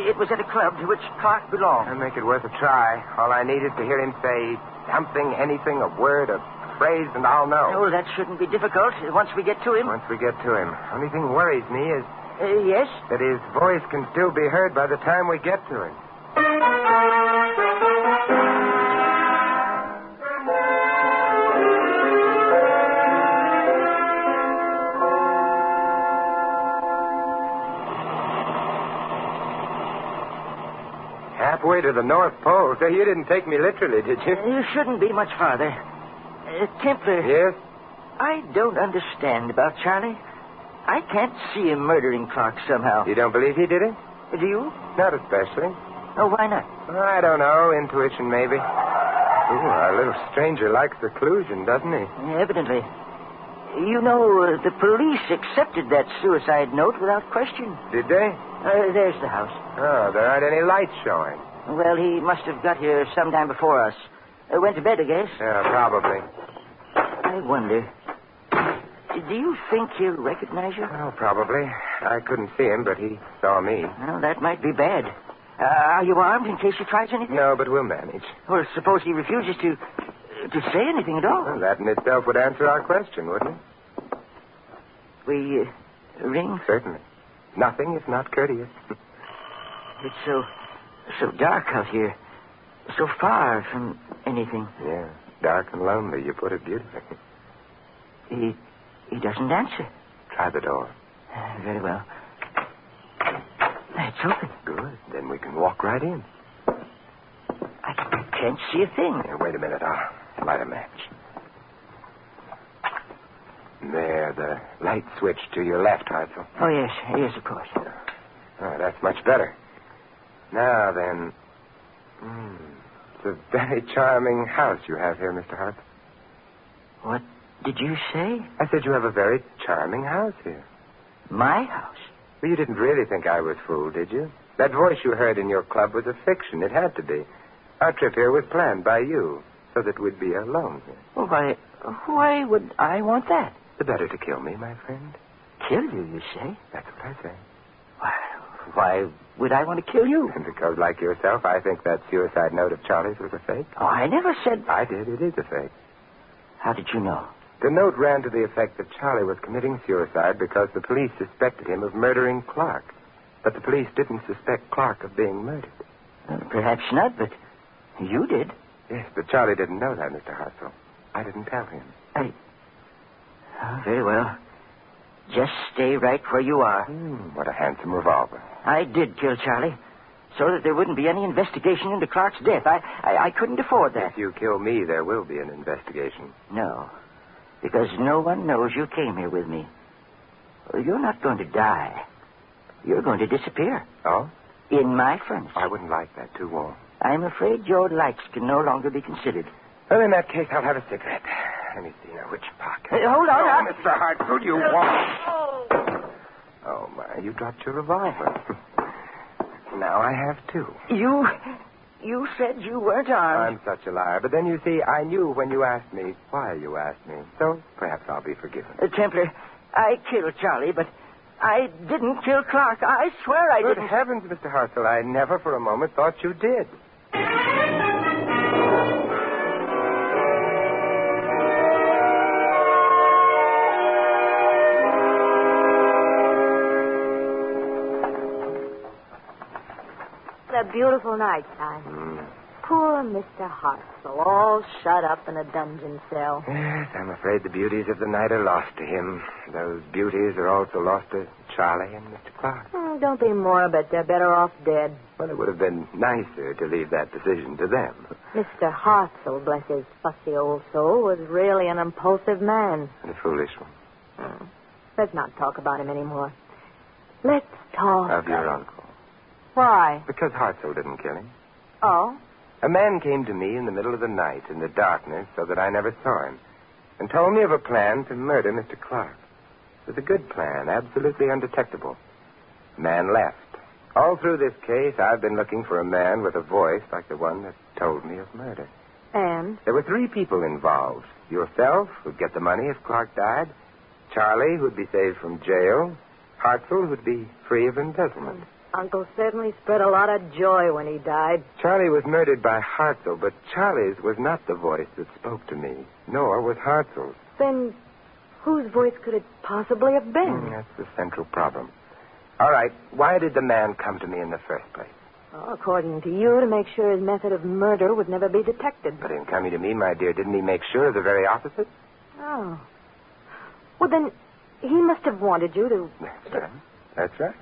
It was at a club to which Clark belonged. I'll make it worth a try. All I need is to hear him say something, anything, a word, a phrase, and I'll know. Oh, that shouldn't be difficult once we get to him. Once we get to him. Only thing worries me is... Yes? that his voice can still be heard by the time we get to him. Halfway to the North Pole. So you didn't take me literally, did you? You shouldn't be much farther. Templar. Yes? I don't understand about Charlie. I can't see him murdering Clark somehow. You don't believe he did it? Do you? Not especially. Oh, why not? I don't know. Intuition, maybe. Ooh, our little stranger likes seclusion, doesn't he? Evidently. You know, the police accepted that suicide note without question. Did they? There's the house. Oh, there aren't any lights showing. Well, he must have got here sometime before us. Went to bed, I guess. Yeah, probably. I wonder. Do you think he'll recognize you? Oh, probably. I couldn't see him, but he saw me. Well, that might be bad. Are you armed in case he tries anything? No, but we'll manage. Well, suppose he refuses to say anything at all. Well, that in itself would answer our question, wouldn't it? We ring? Certainly. Nothing if not courteous. It's so dark out here. So far from anything. Yeah, dark and lonely. You put it beautifully. He doesn't answer. Try the door. Very well. It's open. Good. Then we can walk right in. I can't see a thing. Here, wait a minute. I'll light a match. There, the light switch to your left, Hartzell. Oh, yes. Yes, of course. Oh, that's much better. Now, then... it's a very charming house you have here, Mr. Hartzell. What did you say? I said you have a very charming house here. My house? Well, you didn't really think I was fooled, did you? That voice you heard in your club was a fiction. It had to be. Our trip here was planned by you, so that we'd be alone here. Well, why would I want that? The better to kill me, my friend. Kill you, you say? That's what I say. Why would I want to kill you? Because, like yourself, I think that suicide note of Charlie's was a fake. Oh, I never said... I did. It is a fake. How did you know? The note ran to the effect that Charlie was committing suicide because the police suspected him of murdering Clark. But the police didn't suspect Clark of being murdered. Well, perhaps not, but you did. Yes, but Charlie didn't know that, Mr. Hartzell. I didn't tell him. Oh, very well. Just stay right where you are. What a handsome revolver. I did kill Charlie, so that there wouldn't be any investigation into Clark's death. I couldn't afford that. If you kill me, there will be an investigation. No, because no one knows you came here with me. Well, you're not going to die. You're going to disappear. Oh? In my furnace. I wouldn't like that. Too warm. I'm afraid your likes can no longer be considered. Well, in that case, I'll have a cigarette. Let me see now which pocket. Hey, hold on. Oh, Mr. Hartzell, you won't. Oh, my, you dropped your revolver. Now I have two. You said you weren't armed. I'm such a liar. But then, you see, I knew when you asked me why you asked me. So perhaps I'll be forgiven. Templar, I killed Charlie, but I didn't kill Clark. I swear I didn't. Good heavens, Mr. Hartzell, I never for a moment thought you did. A beautiful night time. Poor Mr. Hartzell, all shut up in a dungeon cell. Yes, I'm afraid the beauties of the night are lost to him. Those beauties are also lost to Charlie and Mr. Clark. Don't be morbid. They're better off dead. Well, it would have been nicer to leave that decision to them. Mr. Hartzell, bless his fussy old soul, was really an impulsive man. And a foolish one. Let's not talk about him anymore. Let's talk... Of your uncle. Why? Because Hartzell didn't kill him. Oh? A man came to me in the middle of the night, in the darkness, so that I never saw him, and told me of a plan to murder Mr. Clark. It was a good plan, absolutely undetectable. The man left. All through this case, I've been looking for a man with a voice like the one that told me of murder. And? There were 3 people involved. Yourself, who'd get the money if Clark died. Charlie, who'd be saved from jail. Hartzell, who'd be free of embezzlement. Uncle certainly spread a lot of joy when he died. Charlie was murdered by Hartzell, but Charlie's was not the voice that spoke to me, nor was Hartzell's. Then whose voice could it possibly have been? That's the central problem. All right, why did the man come to me in the first place? Well, according to you, to make sure his method of murder would never be detected. But in coming to me, my dear, didn't he make sure of the very opposite? Oh. Well, then, he must have wanted you to... That's right.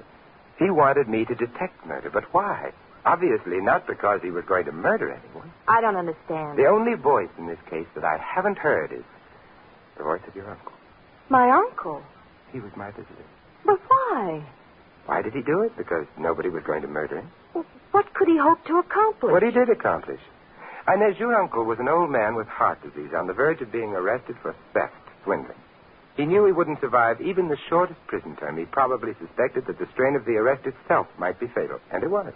He wanted me to detect murder, but why? Obviously not because he was going to murder anyone. I don't understand. The only voice in this case that I haven't heard is the voice of your uncle. My uncle? He was my visitor. But why? Why did he do it? Because nobody was going to murder him. What could he hope to accomplish? What he did accomplish. Inez, your uncle was an old man with heart disease on the verge of being arrested for theft, swindling. He knew he wouldn't survive even the shortest prison term. He probably suspected that the strain of the arrest itself might be fatal, and it was.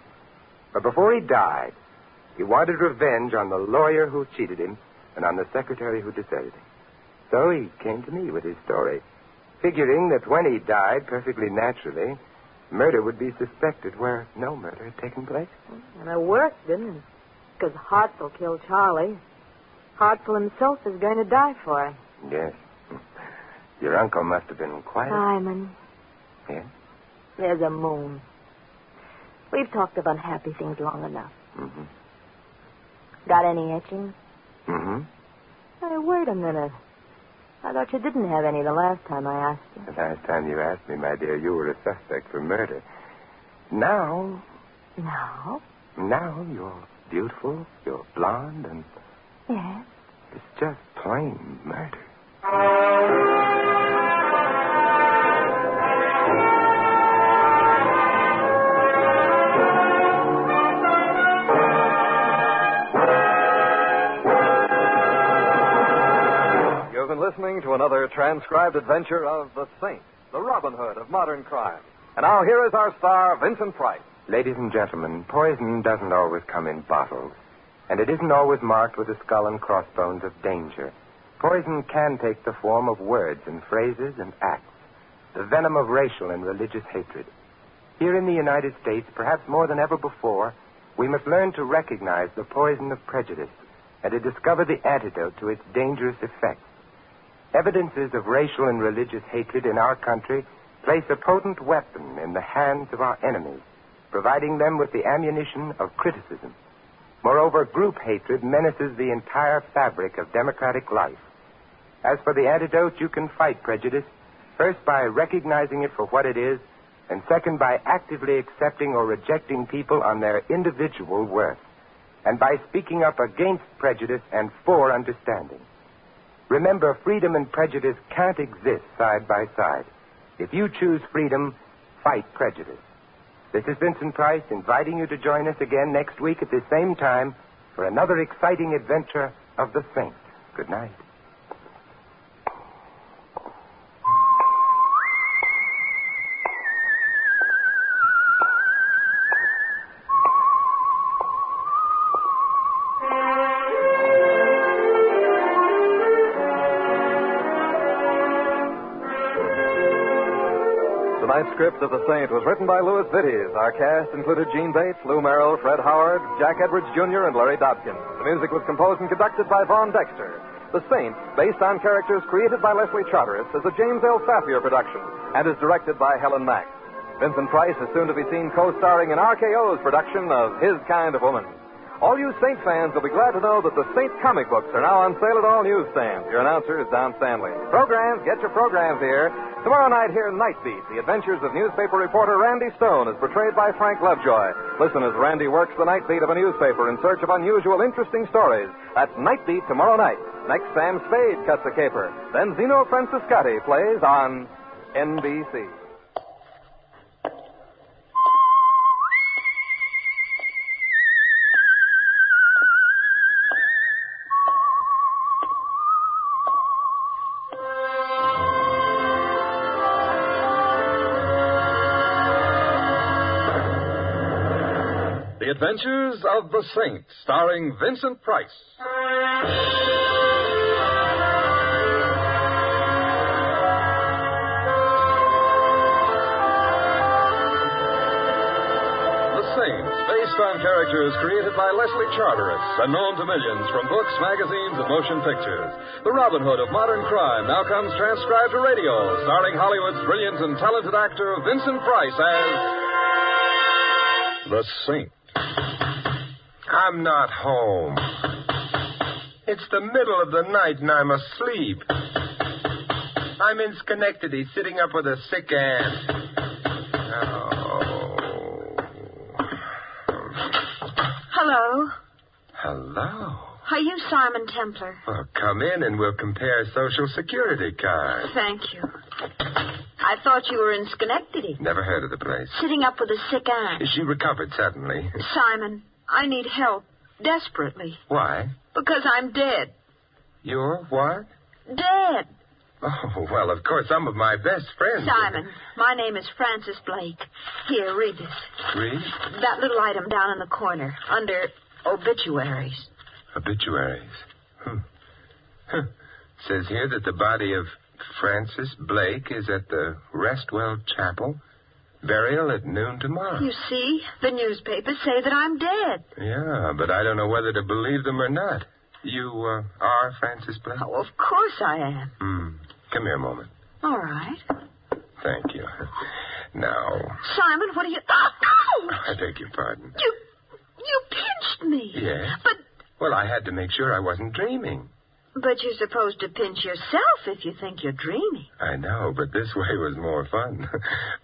But before he died, he wanted revenge on the lawyer who cheated him and on the secretary who deserted him. So he came to me with his story, figuring that when he died, perfectly naturally, murder would be suspected where no murder had taken place. And it worked, didn't it? Because Hartzell killed Charlie. Hartzell himself is going to die for it. Yes. Your uncle must have been quite... Simon. Yes? There's a moon. We've talked of unhappy things long enough. Mm-hmm. Got any etchings? Mm-hmm. Hey, wait a minute. I thought you didn't have any the last time I asked you. The last time you asked me, my dear, you were a suspect for murder. Now... Now? Now you're beautiful, you're blonde, and... Yes? It's just plain murder. You've been listening to another transcribed adventure of the Saint, the Robin Hood of modern crime. And now here is our star, Vincent Price. Ladies and gentlemen, poison doesn't always come in bottles, and it isn't always marked with the skull and crossbones of danger. Poison can take the form of words and phrases and acts, the venom of racial and religious hatred. Here in the United States, perhaps more than ever before, we must learn to recognize the poison of prejudice and to discover the antidote to its dangerous effects. Evidences of racial and religious hatred in our country place a potent weapon in the hands of our enemies, providing them with the ammunition of criticism. Moreover, group hatred menaces the entire fabric of democratic life. As for the antidote, you can fight prejudice, first by recognizing it for what it is, and second by actively accepting or rejecting people on their individual worth, and by speaking up against prejudice and for understanding. Remember, freedom and prejudice can't exist side by side. If you choose freedom, fight prejudice. This is Vincent Price inviting you to join us again next week at this same time for another exciting adventure of the Saint. Good night. Tonight's script of The Saint was written by Louis Vittes. Our cast included Gene Bates, Lou Merrill, Fred Howard, Jack Edwards Jr., and Larry Dobkin. The music was composed and conducted by Vaughn Dexter. The Saint, based on characters created by Leslie Charteris, is a James L. Safier production and is directed by Helen Mack. Vincent Price is soon to be seen co-starring in RKO's production of His Kind of Woman. All you Saint fans will be glad to know that the Saint comic books are now on sale at all newsstands. Your announcer is Don Stanley. Programs, get your programs here. Tomorrow night, hear Night Beat, the adventures of newspaper reporter Randy Stone, as portrayed by Frank Lovejoy. Listen as Randy works the night beat of a newspaper in search of unusual, interesting stories. That's Night Beat tomorrow night. Next, Sam Spade cuts a caper. Then Zeno Franciscati plays on NBC. The Adventures of the Saint, starring Vincent Price. The Saints, based on characters created by Leslie Charteris and known to millions from books, magazines, and motion pictures. The Robin Hood of modern crime now comes transcribed to radio, starring Hollywood's brilliant and talented actor Vincent Price as the Saint. I'm not home. It's the middle of the night and I'm asleep. I'm in Schenectady, sitting up with a sick aunt. Oh. Hello. Hello. Are you Simon Templar? Well, come in and we'll compare Social Security cards. Thank you. I thought you were in Schenectady. Never heard of the place. Sitting up with a sick aunt. She recovered suddenly. Simon, I need help. Desperately. Why? Because I'm dead. You're what? Dead. Oh, well, of course, some of my best friends. Simon, my name is Frances Blake. Here, read this. Read? That little item down in the corner, under obituaries. Obituaries? Says here that the body of Frances Blake is at the Restwell Chapel. Burial at noon tomorrow. You see, the newspapers say that I'm dead. Yeah, but I don't know whether to believe them or not. You are Frances Blake? Oh, of course I am. Come here a moment. All right. Thank you. Now... Simon, what are you... Oh, no! I beg your pardon. You pinched me. Yes? But... Well, I had to make sure I wasn't dreaming. But you're supposed to pinch yourself if you think you're dreaming. I know, but this way was more fun.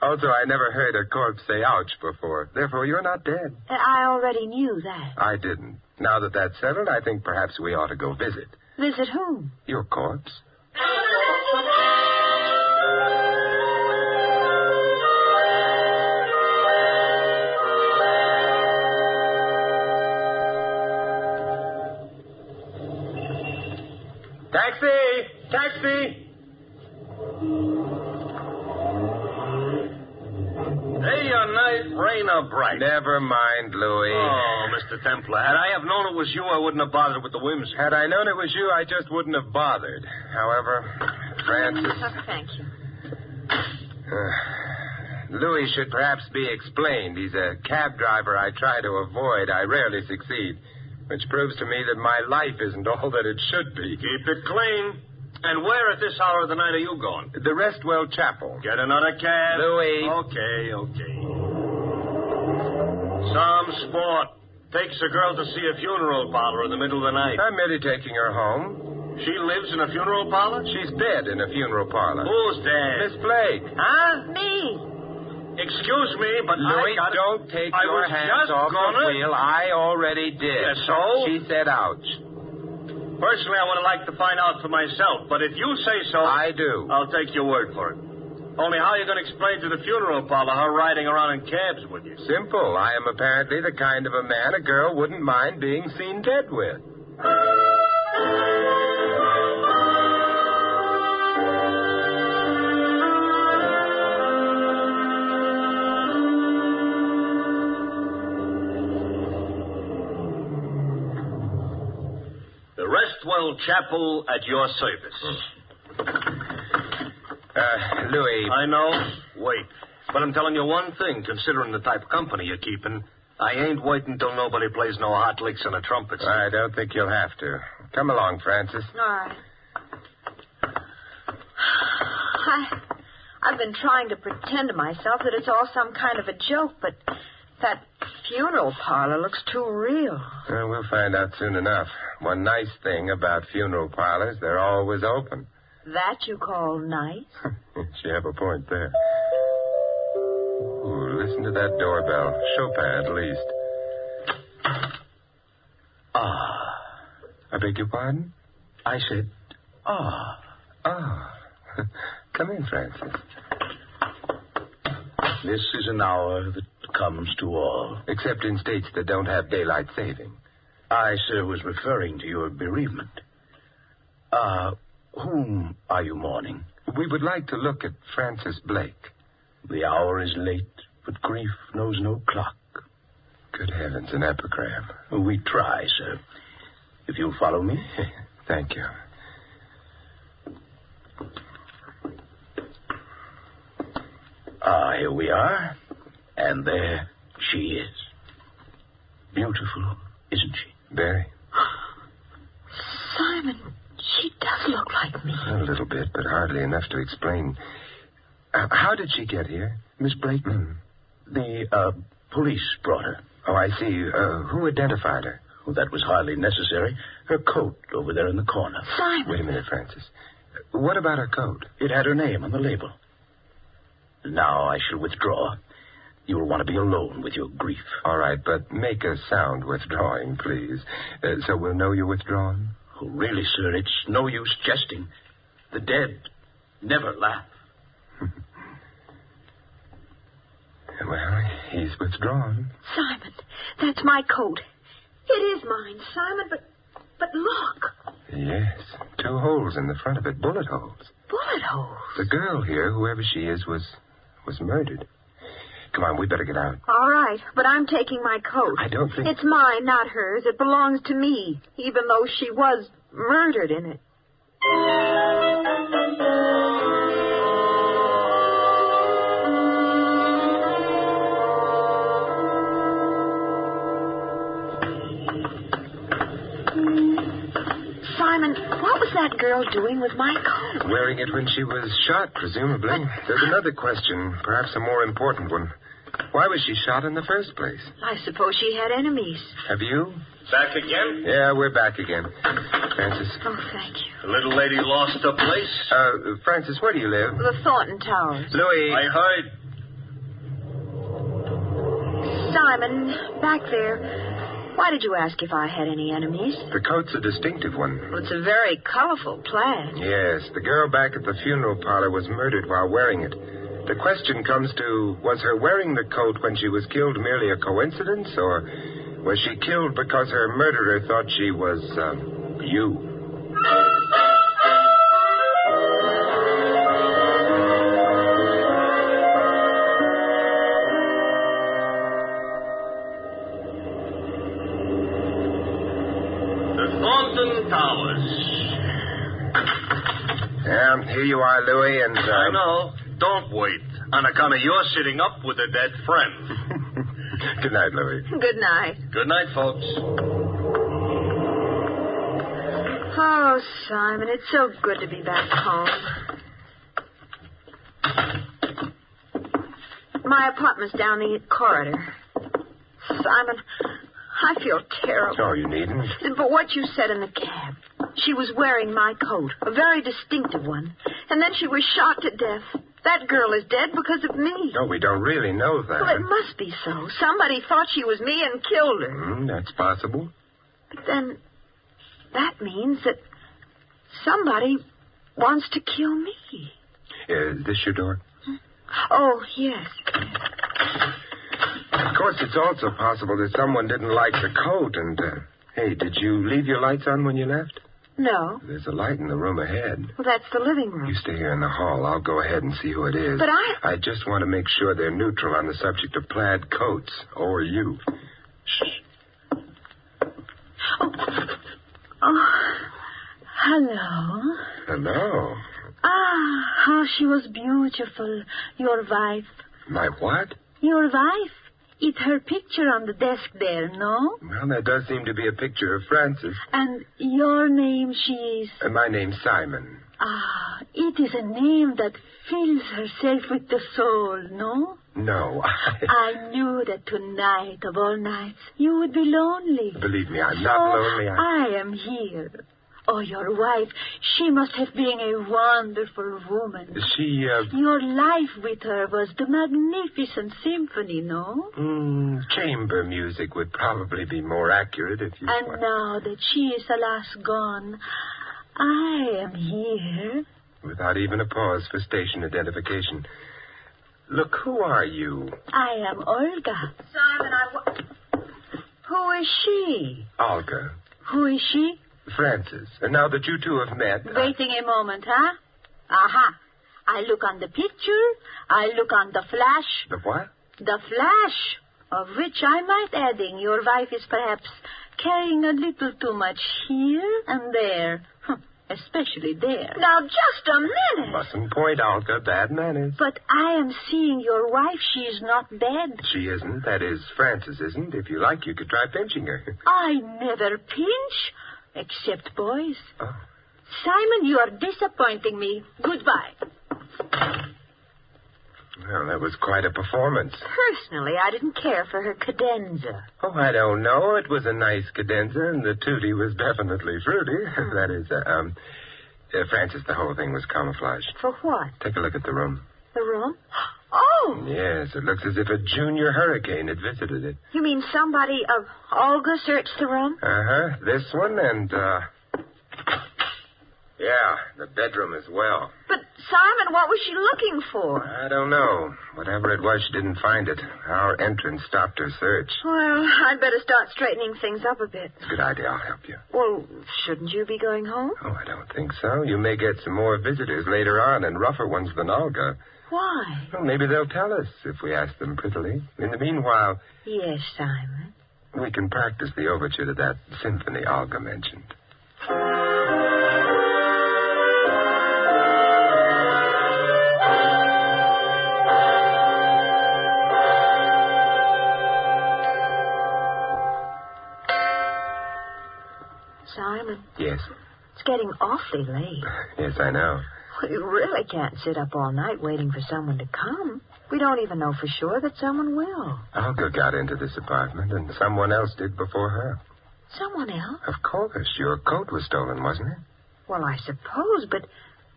Also, I never heard a corpse say ouch before. Therefore, you're not dead. I already knew that. I didn't. Now that that's settled, I think perhaps we ought to go visit. Visit whom? Your corpse. Taxi! Hey, a night, rain or bright. Never mind, Louis. Oh, Mr. Templar, had I have known it was you, I wouldn't have bothered with the whimsy. Had I known it was you, I just wouldn't have bothered. However, Francis... Thank you. Louis should perhaps be explained. He's a cab driver I try to avoid. I rarely succeed. Which proves to me that my life isn't all that it should be. Keep it clean. And where at this hour of the night are you going? The Restwell Chapel. Get another cab. Louis. Okay. Some sport. Takes a girl to see a funeral parlor in the middle of the night. I'm merely taking her home. She lives in a funeral parlor? She's dead in a funeral parlor. Who's dead? Miss Blake. Huh? Me. Excuse me, but Louis, don't take your hands off the wheel. I already did. Yes, so? She said ouch. Personally, I would like to find out for myself, but if you say so... I do. I'll take your word for it. Only how are you going to explain to the funeral parlor her riding around in cabs with you? Simple. I am apparently the kind of a man a girl wouldn't mind being seen dead with. Restwell Chapel at your service. Louis. I know. Wait. But I'm telling you one thing, considering the type of company you're keeping. I ain't waiting till nobody plays no hot licks on a trumpet. I don't think you'll have to. Come along, Francis. All right. I've been trying to pretend to myself that it's all some kind of a joke, but that funeral parlor looks too real. Well, we'll find out soon enough. One nice thing about funeral parlors, they're always open. That you call nice? You have a point there. Ooh, listen to that doorbell. Chopin, at least. Ah. I beg your pardon? I said, ah. Ah. Come in, Francis. This is an hour that comes to all. Except in states that don't have daylight saving. I, sir, was referring to your bereavement. Whom are you mourning? We would like to look at Francis Blake. The hour is late, but grief knows no clock. Good heavens, an epigram. We try, sir. If you'll follow me. Thank you. Here we are. And there she is. Beautiful, isn't she? Very. Simon, she does look like me. A little bit, but hardly enough to explain. How did she get here? Miss Blake? The police brought her. Oh, I see. Who identified her? Well, that was hardly necessary. Her coat over there in the corner. Simon! Wait a minute, Francis. What about her coat? It had her name on the label. Now I shall withdraw. You'll want to be alone with your grief. All right, but make a sound withdrawing, please. So we'll know you're withdrawn. Oh, really, sir, it's no use jesting. The dead never laugh. Well, he's withdrawn. Simon, that's my coat. It is mine, Simon, but look. Yes, 2 holes in the front of it, bullet holes. Bullet holes? The girl here, whoever she is, was murdered. Come on, we better get out. All right, but I'm taking my coat. I don't think... It's mine, not hers. It belongs to me, even though she was murdered in it. Simon, what was that girl doing with my coat? Wearing it when she was shot, presumably. There's another question, perhaps a more important one. Why was she shot in the first place? I suppose she had enemies. Have you? Back again? Yeah, we're back again. Francis. Oh, thank you. The little lady lost her place? Francis, where do you live? The Thornton Towers. Louis. I heard. Simon, back there. Why did you ask if I had any enemies? The coat's a distinctive one. Well, it's a very colorful plaid. Yes, the girl back at the funeral parlor was murdered while wearing it. The question comes to, was her wearing the coat when she was killed merely a coincidence, or was she killed because her murderer thought she was, you? Here you are, Louis, and... I know. Don't wait. On account of your sitting up with a dead friend. Good night, Louis. Good night. Good night, folks. Oh, Simon, it's so good to be back home. My apartment's down the corridor. Simon, I feel terrible. Oh, you needn't. But what you said in the cab. She was wearing my coat, a very distinctive one. And then she was shot to death. That girl is dead because of me. No, we don't really know that. Well, it must be so. Somebody thought she was me and killed her. That's possible. But then that means that somebody wants to kill me. Is this your door? Oh, yes. Of course, it's also possible that someone didn't like the coat and... Hey, did you leave your lights on when you left? No. There's a light in the room ahead. Well, that's the living room. You stay here in the hall. I'll go ahead and see who it is. But I just want to make sure they're neutral on the subject of plaid coats, or you. Shh. Oh. Hello. Hello. Ah, how she was beautiful, your wife. My what? Your wife. It's her picture on the desk there, no? Well, that does seem to be a picture of Francis. And your name, she's... My name's Simon. Ah, it's It is a name that fills herself with the soul, no? No, I knew that tonight, of all nights, you would be lonely. Believe me, I'm not lonely. I am here. Oh, your wife, she must have been a wonderful woman. Your life with her was the magnificent symphony, no? Chamber music would probably be more accurate if you... And now that she is alas gone, I am here. Without even a pause for station identification. Look, who are you? I am Olga. Simon, Who is she? Olga. Who is she? Francis. And now that you two have met... Waiting a moment, huh? Aha. I look on the picture. I look on the flash. The what? The flash, of which I might adding your wife is perhaps carrying a little too much here and there. Especially there. Now, just a minute. Mustn't point, Olga. Bad manners. But I am seeing your wife. She is not dead. She isn't. That is, Francis isn't. If you like, you could try pinching her. I never pinch, except boys. Oh. Simon, you are disappointing me. Goodbye. Well, that was quite a performance. Personally, I didn't care for her cadenza. Oh, I don't know. It was a nice cadenza, and the tutti was definitely fruity. That is, Francis, the whole thing was camouflaged. For what? Take a look at the room. The room? Oh! Yes, it looks as if a junior hurricane had visited it. You mean somebody of Olga searched the room? Uh-huh. This one and, yeah, the bedroom as well. But, Simon, what was she looking for? I don't know. Whatever it was, she didn't find it. Our entrance stopped her search. Well, I'd better start straightening things up a bit. Good idea. I'll help you. Well, shouldn't you be going home? Oh, I don't think so. You may get some more visitors later on, and rougher ones than Olga. Why? Well, maybe they'll tell us if we ask them prettily. In the meanwhile... Yes, Simon. We can practice the overture to that symphony Olga mentioned. Simon. Yes? It's getting awfully late. Yes, I know. We really can't sit up all night waiting for someone to come. We don't even know for sure that someone will. Olga got into this apartment, and someone else did before her. Someone else? Of course. Your coat was stolen, wasn't it? Well, I suppose, but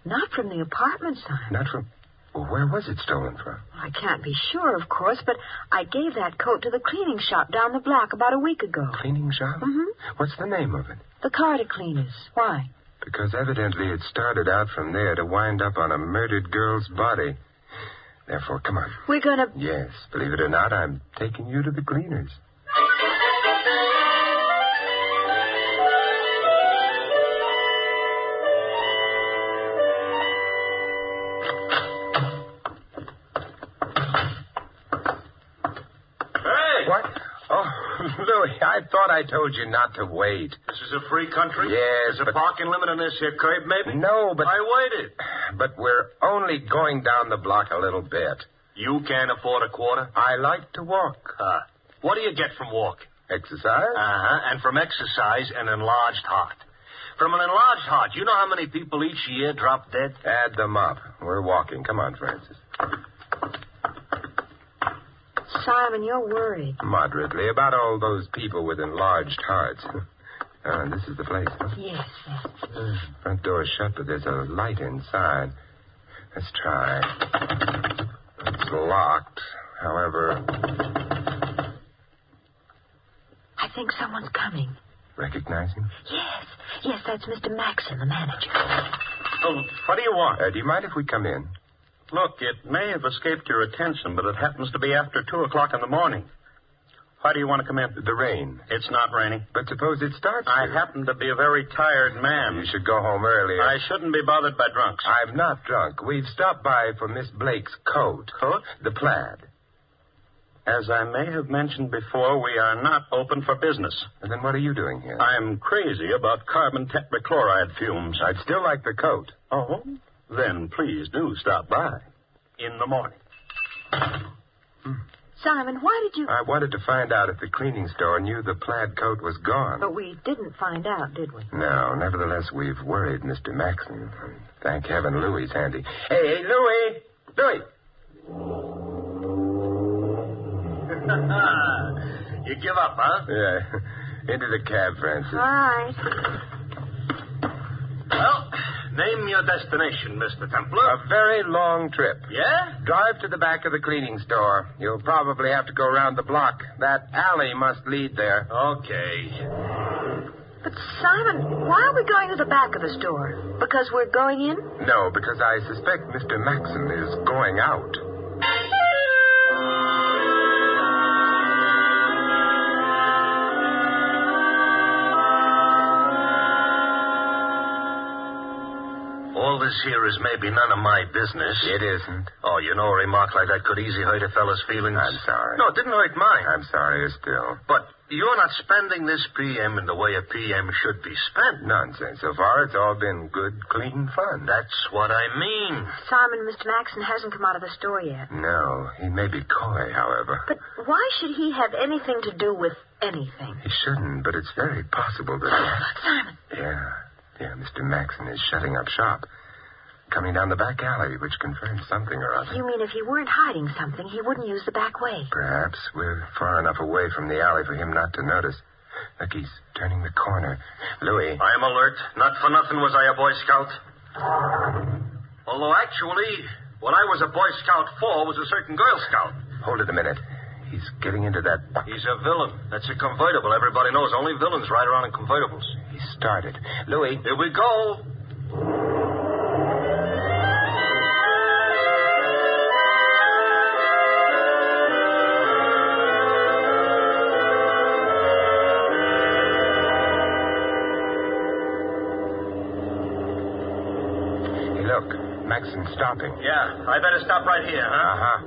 not from the apartment, Simon. Not from... Well, where was it stolen from? Well, I can't be sure, of course, but I gave that coat to the cleaning shop down the block about a week ago. Cleaning shop? Mm-hmm. What's the name of it? The Carter Cleaners. Why? Because evidently it started out from there to wind up on a murdered girl's body. Therefore, come on. We're gonna... Yes, believe it or not, I'm taking you to the cleaners. Louis, I thought I told you not to wait. This is a free country? Yes, There's a parking limit on this here curb, maybe? No, but... I waited. But we're only going down the block a little bit. You can't afford a quarter? I like to walk. What do you get from walking? Exercise? Uh-huh, and from exercise, an enlarged heart. From an enlarged heart, you know how many people each year drop dead? Add them up. We're walking. Come on, Francis. Simon, you're worried. Moderately about all those people with enlarged hearts. This is the place, huh? Yes. Front door's shut, but there's a light inside. Let's try. It's locked. However... I think someone's coming. Recognize him? Yes, that's Mr. Maxon, the manager. Oh, what do you want? Do you mind if we come in? Look, it may have escaped your attention, but it happens to be after 2 o'clock in the morning. Why do you want to come in? The rain. It's not raining. But suppose it starts I to. happen to be a very tired man. You should go home earlier. I shouldn't be bothered by drunks. I'm not drunk. We've stopped by for Miss Blake's coat. Coat? The plaid. As I may have mentioned before, we are not open for business. And then what are you doing here? I'm crazy about carbon tetrachloride fumes. I'd still like the coat. Oh? Then please do stop by. In the morning. Simon, why did you... I wanted to find out if the cleaning store knew the plaid coat was gone. But we didn't find out, did we? No, nevertheless, we've worried Mr. Maxon. Thank heaven Louie's handy. Hey, Louie! Louie! You give up, huh? Yeah. Into the cab, Francis. All right. Well, name your destination, Mr. Templar. A very long trip. Yeah? Drive to the back of the cleaning store. You'll probably have to go around the block. That alley must lead there. Okay. But, Simon, why are we going to the back of the store? Because we're going in? No, because I suspect Mr. Maxon is going out. All this here is maybe none of my business. It isn't. Oh, you know, a remark like that could easily hurt a fella's feelings. I'm sorry. No, it didn't hurt mine. I'm sorry still. But you're not spending this PM in the way a PM should be spent. Nonsense. So far, it's all been good, clean fun. That's what I mean. Simon, Mr. Maxon hasn't come out of the store yet. No, he may be coy, however. But why should he have anything to do with anything? He shouldn't, but it's very possible that... Simon. Yeah, Mr. Maxon is shutting up shop. Coming down the back alley, which confirms something or other. You mean if he weren't hiding something, he wouldn't use the back way? Perhaps. We're far enough away from the alley for him not to notice. Look, he's turning the corner. Louis. I am alert. Not for nothing was I a Boy Scout. Although, actually, what I was a Boy Scout for was a certain Girl Scout. Hold it a minute. He's getting into that bucket. He's a villain. That's a convertible. Everybody knows only villains ride around in convertibles. He started. Louis. Here we go. Maxon's stopping. Yeah, I better stop right here, huh? Uh-huh.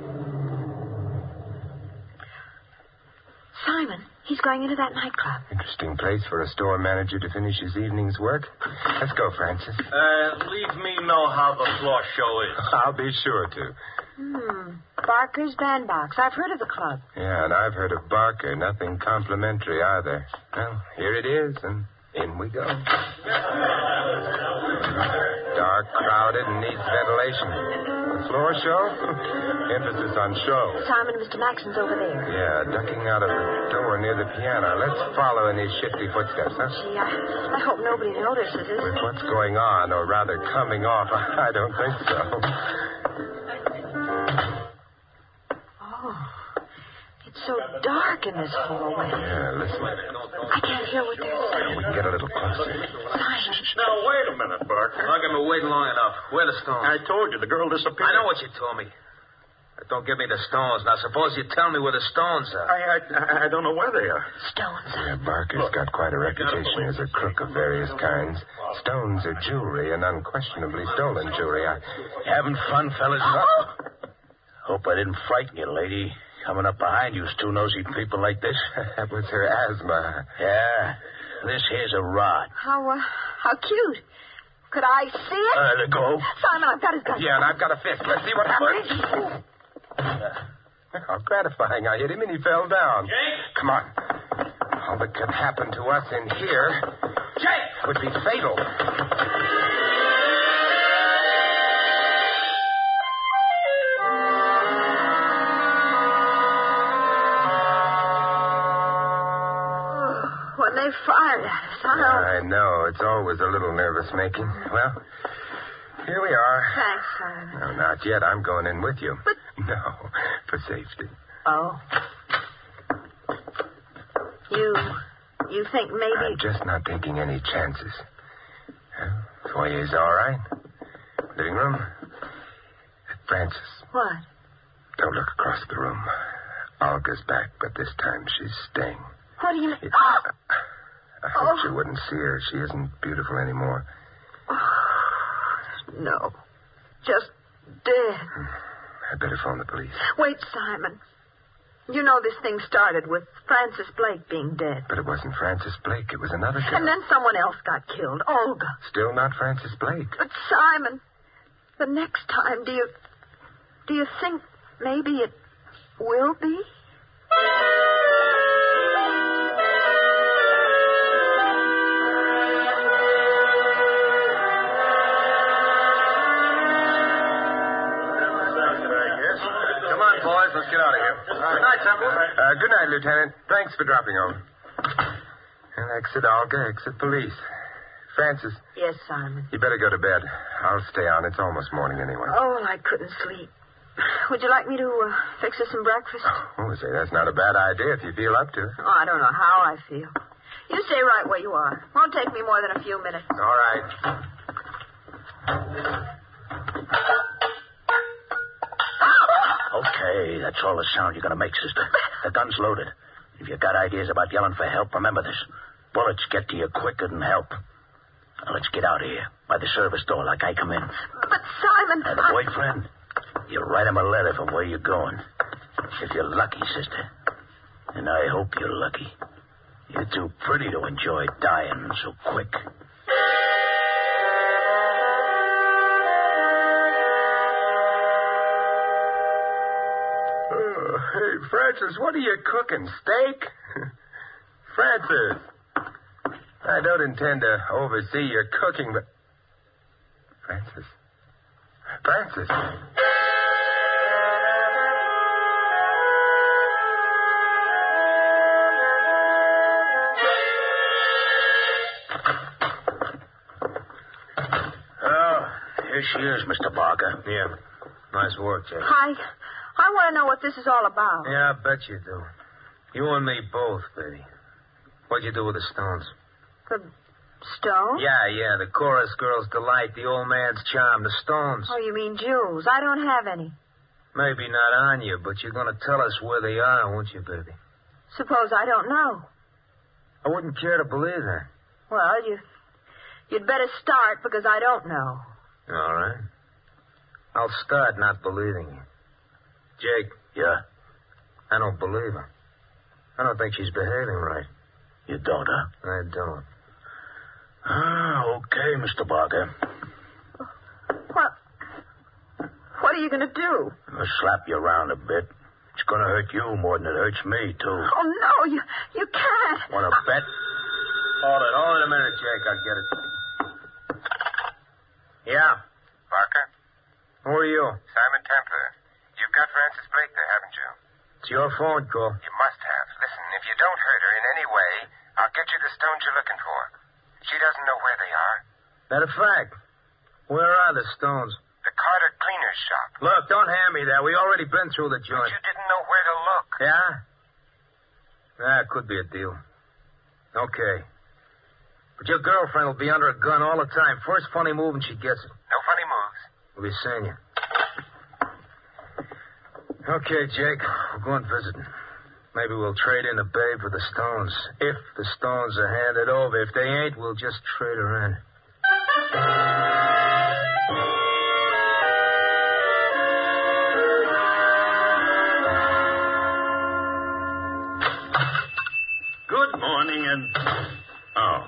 Simon, he's going into that nightclub. Interesting place for a store manager to finish his evening's work. Let's go, Francis. Leave me know how the floor show is. I'll be sure to. Barker's Bandbox. I've heard of the club. Yeah, and I've heard of Barker. Nothing complimentary either. Well, here it is, and in we go. Dark, crowded, and needs ventilation. The floor show? Emphasis on show. Simon, Mr. Maxon's over there. Yeah, ducking out of the door near the piano. Let's follow in his shifty footsteps, huh? Gee, I hope nobody notices it. With what's going on, or rather coming off, I don't think so. Oh, it's so dark in this hallway. Yeah, listen. I can't hear what they're saying. We can get a little closer. Simon. Now, wait a minute, Barker. I've been waiting long enough. Where are the stones? I told you the girl disappeared. I know what you told me. But don't give me the stones. Now, suppose you tell me where the stones are. I don't know where they are. Stones. Yeah, Barker's got quite a reputation as a crook of various kinds. Stones are jewelry, and unquestionably stolen jewelry. Having fun, fellas? Oh! Hope I didn't frighten you, lady. Coming up behind you, two nosy people like this. That was her asthma. Yeah. This here's a rod. How cute. Could I see it? Let go. Simon, I've got his gun. Yeah, and I've got a fist. Let's see what happens. How gratifying. I hit him and he fell down. Jake? Come on. All that could happen to us in here would be fatal. When they fired at us, I know. It's always a little nervous-making. Well, here we are. Thanks, Simon. No, not yet. I'm going in with you. But... No, for safety. Oh. You think maybe... I'm just not taking any chances. Well, foyer's all right. Living room. Francis. What? Don't look across the room. Olga's back, but this time she's staying. What do you mean? I hoped you wouldn't see her. She isn't beautiful anymore. No. Just dead. I better phone the police. Wait, Simon. You know this thing started with Francis Blake being dead. But it wasn't Francis Blake. It was another girl. And then someone else got killed. Olga. Still not Francis Blake. But, Simon, the next time, do you think maybe it will be? Let's get out of here. Good night, Temple. Good night, Lieutenant. Thanks for dropping over. And exit Olga, exit police. Francis. Yes, Simon. You better go to bed. I'll stay on. It's almost morning anyway. Oh, I couldn't sleep. Would you like me to fix us some breakfast? Oh, say, that's not a bad idea if you feel up to it. Oh, I don't know how I feel. You stay right where you are. Won't take me more than a few minutes. All right. Okay, that's all the sound you're going to make, sister. The gun's loaded. If you've got ideas about yelling for help, remember this. Bullets get to you quicker than help. Now, let's get out of here. By the service door, like I come in. But, Simon... Have a boyfriend? You write him a letter from where you're going. If you're lucky, sister. And I hope you're lucky. You're too pretty to enjoy dying so quick. Hey, Francis, what are you cooking? Steak? Francis. I don't intend to oversee your cooking, but... Francis. Francis. Oh, here she is, Mr. Barker. Yeah. Nice work, Jake. I want to know what this is all about. Yeah, I bet you do. You and me both, baby. What'd you do with the stones? The stones? Yeah, the chorus girl's delight, the old man's charm, the stones. Oh, you mean jewels. I don't have any. Maybe not on you, but you're going to tell us where they are, won't you, baby? Suppose I don't know. I wouldn't care to believe that. Well, you'd better start because I don't know. All right. I'll start not believing you. Jake. Yeah? I don't believe her. I don't think she's behaving right. You don't, huh? I don't. Okay, Mr. Barker. What are you going to do? I'll slap you around a bit. It's going to hurt you more than it hurts me, too. Oh, no, you can't. Want to bet? Hold it a minute, Jake. I'll get it. Yeah? Barker? Who are you? Simon Templar. You've got Francis Blake there, haven't you? It's your phone call. You must have. Listen, if you don't hurt her in any way, I'll get you the stones you're looking for. She doesn't know where they are. Matter of fact, where are the stones? The Carter Cleaner's shop. Look, don't hand me that. We already been through the joint. But you didn't know where to look. Yeah? That could be a deal. Okay. But your girlfriend will be under a gun all the time. First funny move and she gets it. No funny moves. We'll be seeing you. Okay, Jake. We're going visiting. Maybe we'll trade in the babe for the stones. If the stones are handed over. If they ain't, we'll just trade her in. Good morning, and... Oh.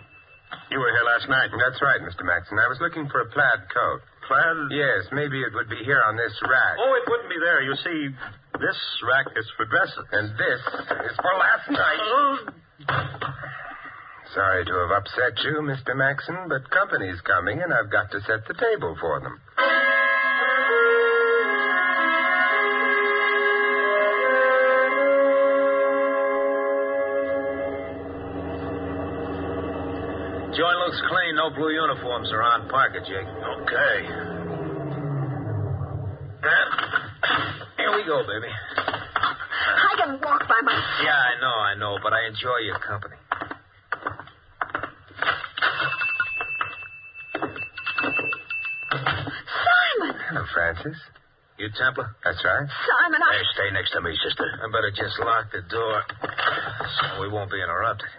You were here last night. That's right, Mr. Maxon. I was looking for a plaid coat. Plaid? Yes, maybe it would be here on this rack. Oh, it wouldn't be there. You see, this rack is for dresses. And this is for last night. Oh. Sorry to have upset you, Mr. Maxon, but company's coming, and I've got to set the table for them. Joint looks clean. No blue uniforms are on. Park it, Jake. Okay. Here we go, baby. I can walk by myself. Yeah, I know, but I enjoy your company. Simon! Hello, Francis. You Templar? That's right. Simon, Hey, stay next to me, sister. I better just lock the door so we won't be interrupted.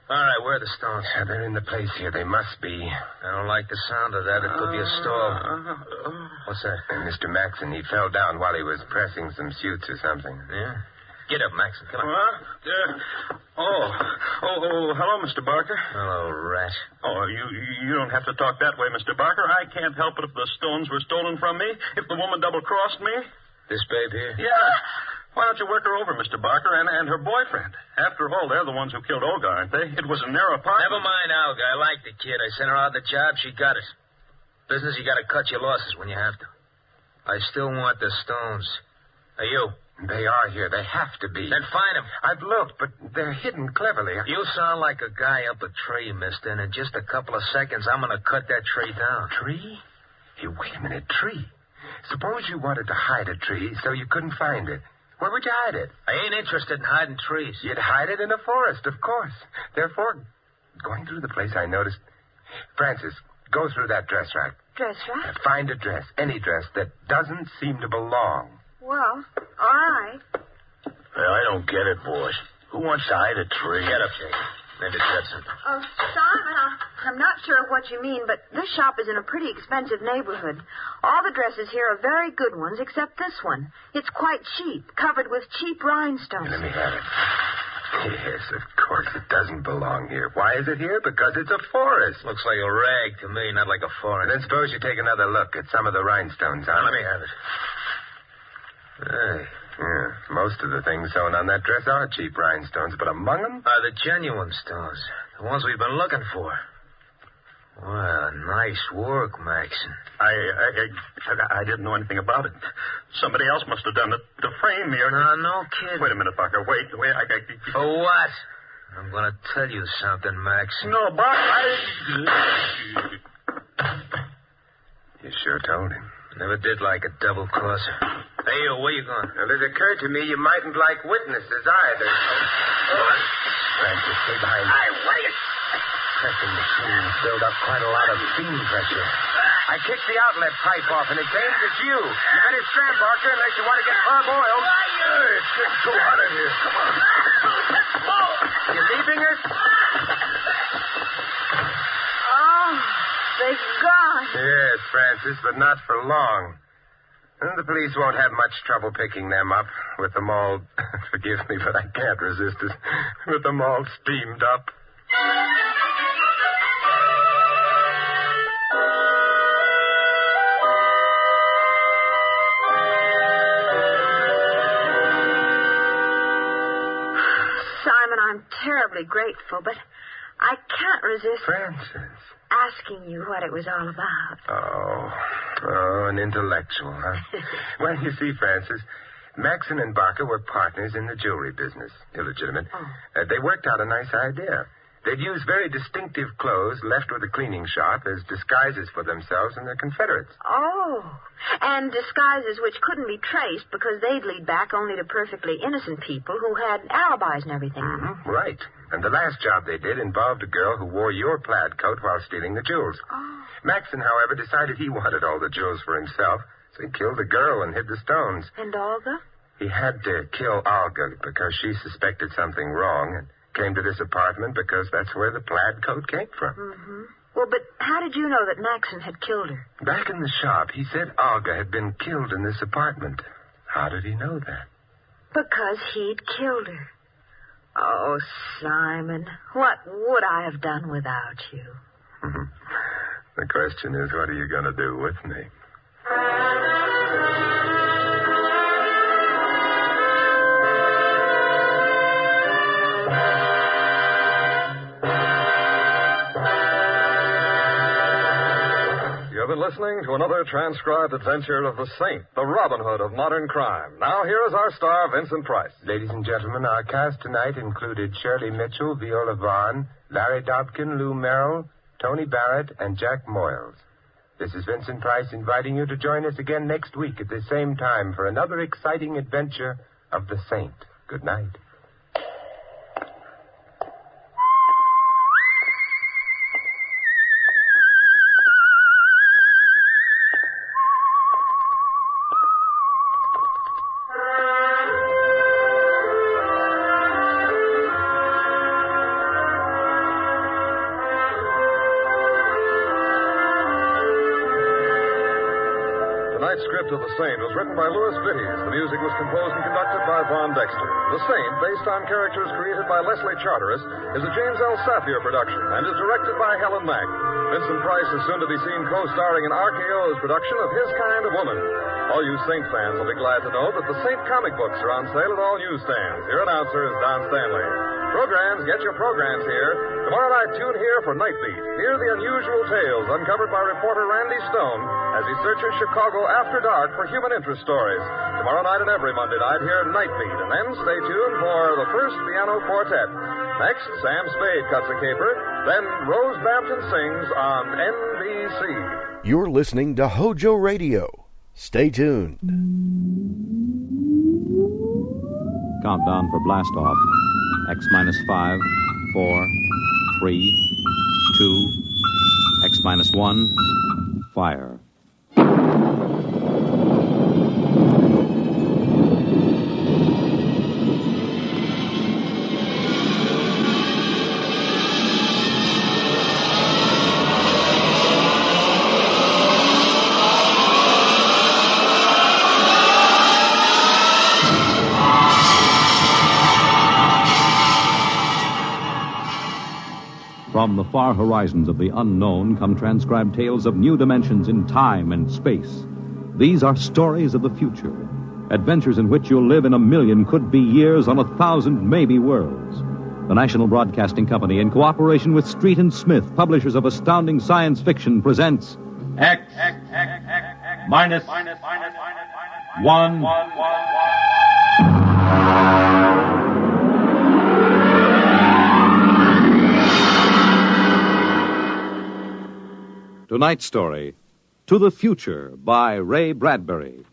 All right, where are the stones? Yeah, they're in the place here. They must be. I don't like the sound of that. It could be a stall. What's that? And Mr. Maxon, he fell down while he was pressing some suits or something. Yeah? Get up, Maxon. Come on. Hello, Mr. Barker. Hello, rat. Oh, you don't have to talk that way, Mr. Barker. I can't help it if the stones were stolen from me, if the woman double-crossed me. This babe here? Yeah. Why don't you work her over, Mr. Barker, and her boyfriend? After all, they're the ones who killed Olga, aren't they? It was a narrow apartment. Never mind Olga. I like the kid. I sent her out the job. She got it. Business, you got to cut your losses when you have to. I still want the stones. Are you? They are here. They have to be. Then find them. I've looked, but they're hidden cleverly. You sound like a guy up a tree, mister, and in just a couple of seconds, I'm going to cut that tree down. Tree? Hey, wait a minute. Tree? Suppose you wanted to hide a tree so you couldn't find it. Where would you hide it? I ain't interested in hiding trees. You'd hide it in a forest, of course. Therefore, going through the place, I noticed... Francis, go through that dress rack. Dress rack? Find a dress, any dress, that doesn't seem to belong. Well, all right. Well, I don't get it, boys. Who wants to hide a tree? Get up, Jake. Maybe it's got something. Oh, Simon, I'm not sure of what you mean, but this shop is in a pretty expensive neighborhood. All the dresses here are very good ones, except this one. It's quite cheap, covered with cheap rhinestones. Let me have it. Yes, of course, it doesn't belong here. Why is it here? Because it's a forest. Looks like a rag to me, not like a forest. Then suppose you take another look at some of the rhinestones on it. Let me have it. Hey, yeah, most of the things sewn on that dress are cheap rhinestones, but among them... are the genuine stones. The ones we've been looking for. Well, nice work, Maxon. I didn't know anything about it. Somebody else must have done it to frame me or... No kidding. Wait a minute, Barker. Wait. For what? I'm going to tell you something, Maxon. No, Barker, You sure told him. Never did like a double-crosser. Hey, where you going? Well, it occurred to me you mightn't like witnesses either. Francis, stay behind. What are you... Pressing machine build up quite a lot of steam pressure. I kicked the outlet pipe off, and it's aimed at you. You better stand, Barker, unless you want to get parboiled. It's getting too hot in here. Come on. You leaving us? Oh, they've gone. Yes, Francis, but not for long. And the police won't have much trouble picking them up with them all... Forgive me, but I can't resist it. With them all steamed up. Simon, I'm terribly grateful, but I can't resist... Francis. ...asking you what it was all about. Oh, an intellectual, huh? Well, you see, Francis, Maxon and Barker were partners in the jewelry business. Illegitimate. They worked out a nice idea. They'd use very distinctive clothes left with a cleaning shop as disguises for themselves and their Confederates. Oh, and disguises which couldn't be traced because they'd lead back only to perfectly innocent people who had alibis and everything. Mm-hmm, right. And the last job they did involved a girl who wore your plaid coat while stealing the jewels. Oh. Maxon, however, decided he wanted all the jewels for himself, so he killed the girl and hid the stones. And Olga? He had to kill Olga because she suspected something wrong and came to this apartment because that's where the plaid coat came from. Mm-hmm. Well, but how did you know that Maxon had killed her? Back in the shop, he said Olga had been killed in this apartment. How did he know that? Because he'd killed her. Oh, Simon, what would I have done without you? The question is, what are you going to do with me? You've been listening to another transcribed adventure of the Saint, the Robin Hood of modern crime. Now, here is our star, Vincent Price. Ladies and gentlemen, our cast tonight included Shirley Mitchell, Viola Vaughn, Larry Dobkin, Lou Merrill, Tony Barrett, and Jack Moyles. This is Vincent Price inviting you to join us again next week at the same time for another exciting adventure of the Saint. Good night. Script of The Saint was written by Louis Vittes. The music was composed and conducted by Von Dexter. The Saint, based on characters created by Leslie Charteris, is a James L. Safier production and is directed by Helen Mack. Vincent Price is soon to be seen co-starring in RKO's production of His Kind of Woman. All you Saint fans will be glad to know that the Saint comic books are on sale at all newsstands. Your announcer is Don Stanley. Programs, get your programs here. Tomorrow night, tune here for Night Beat. Hear the unusual tales uncovered by reporter Randy Stone as he searches Chicago after dark for human interest stories. Tomorrow night and every Monday night, hear Night Beat. And then stay tuned for the first piano quartet. Next, Sam Spade cuts a caper. Then Rose Bampton sings on NBC. You're listening to HOJO Radio. Stay tuned. Countdown for blast off. X-5, 4, 3, 2, X-1, fire. From the far horizons of the unknown come transcribed tales of new dimensions in time and space. These are stories of the future, adventures in which you'll live in a million could-be years on 1,000 maybe worlds. The National Broadcasting Company, in cooperation with Street and Smith, publishers of astounding science fiction, presents X minus 1. Tonight's story, To the Future, by Ray Bradbury.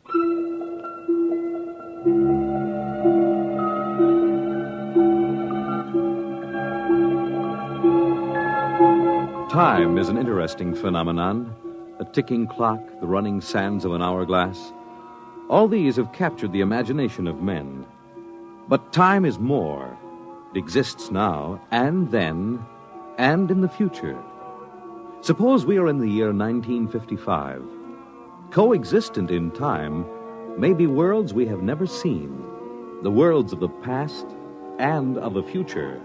Time is an interesting phenomenon. A ticking clock, the running sands of an hourglass. All these have captured the imagination of men. But time is more. It exists now, and then, and in the future. Suppose we are in the year 1955. Coexistent in time may be worlds we have never seen, the worlds of the past and of the future.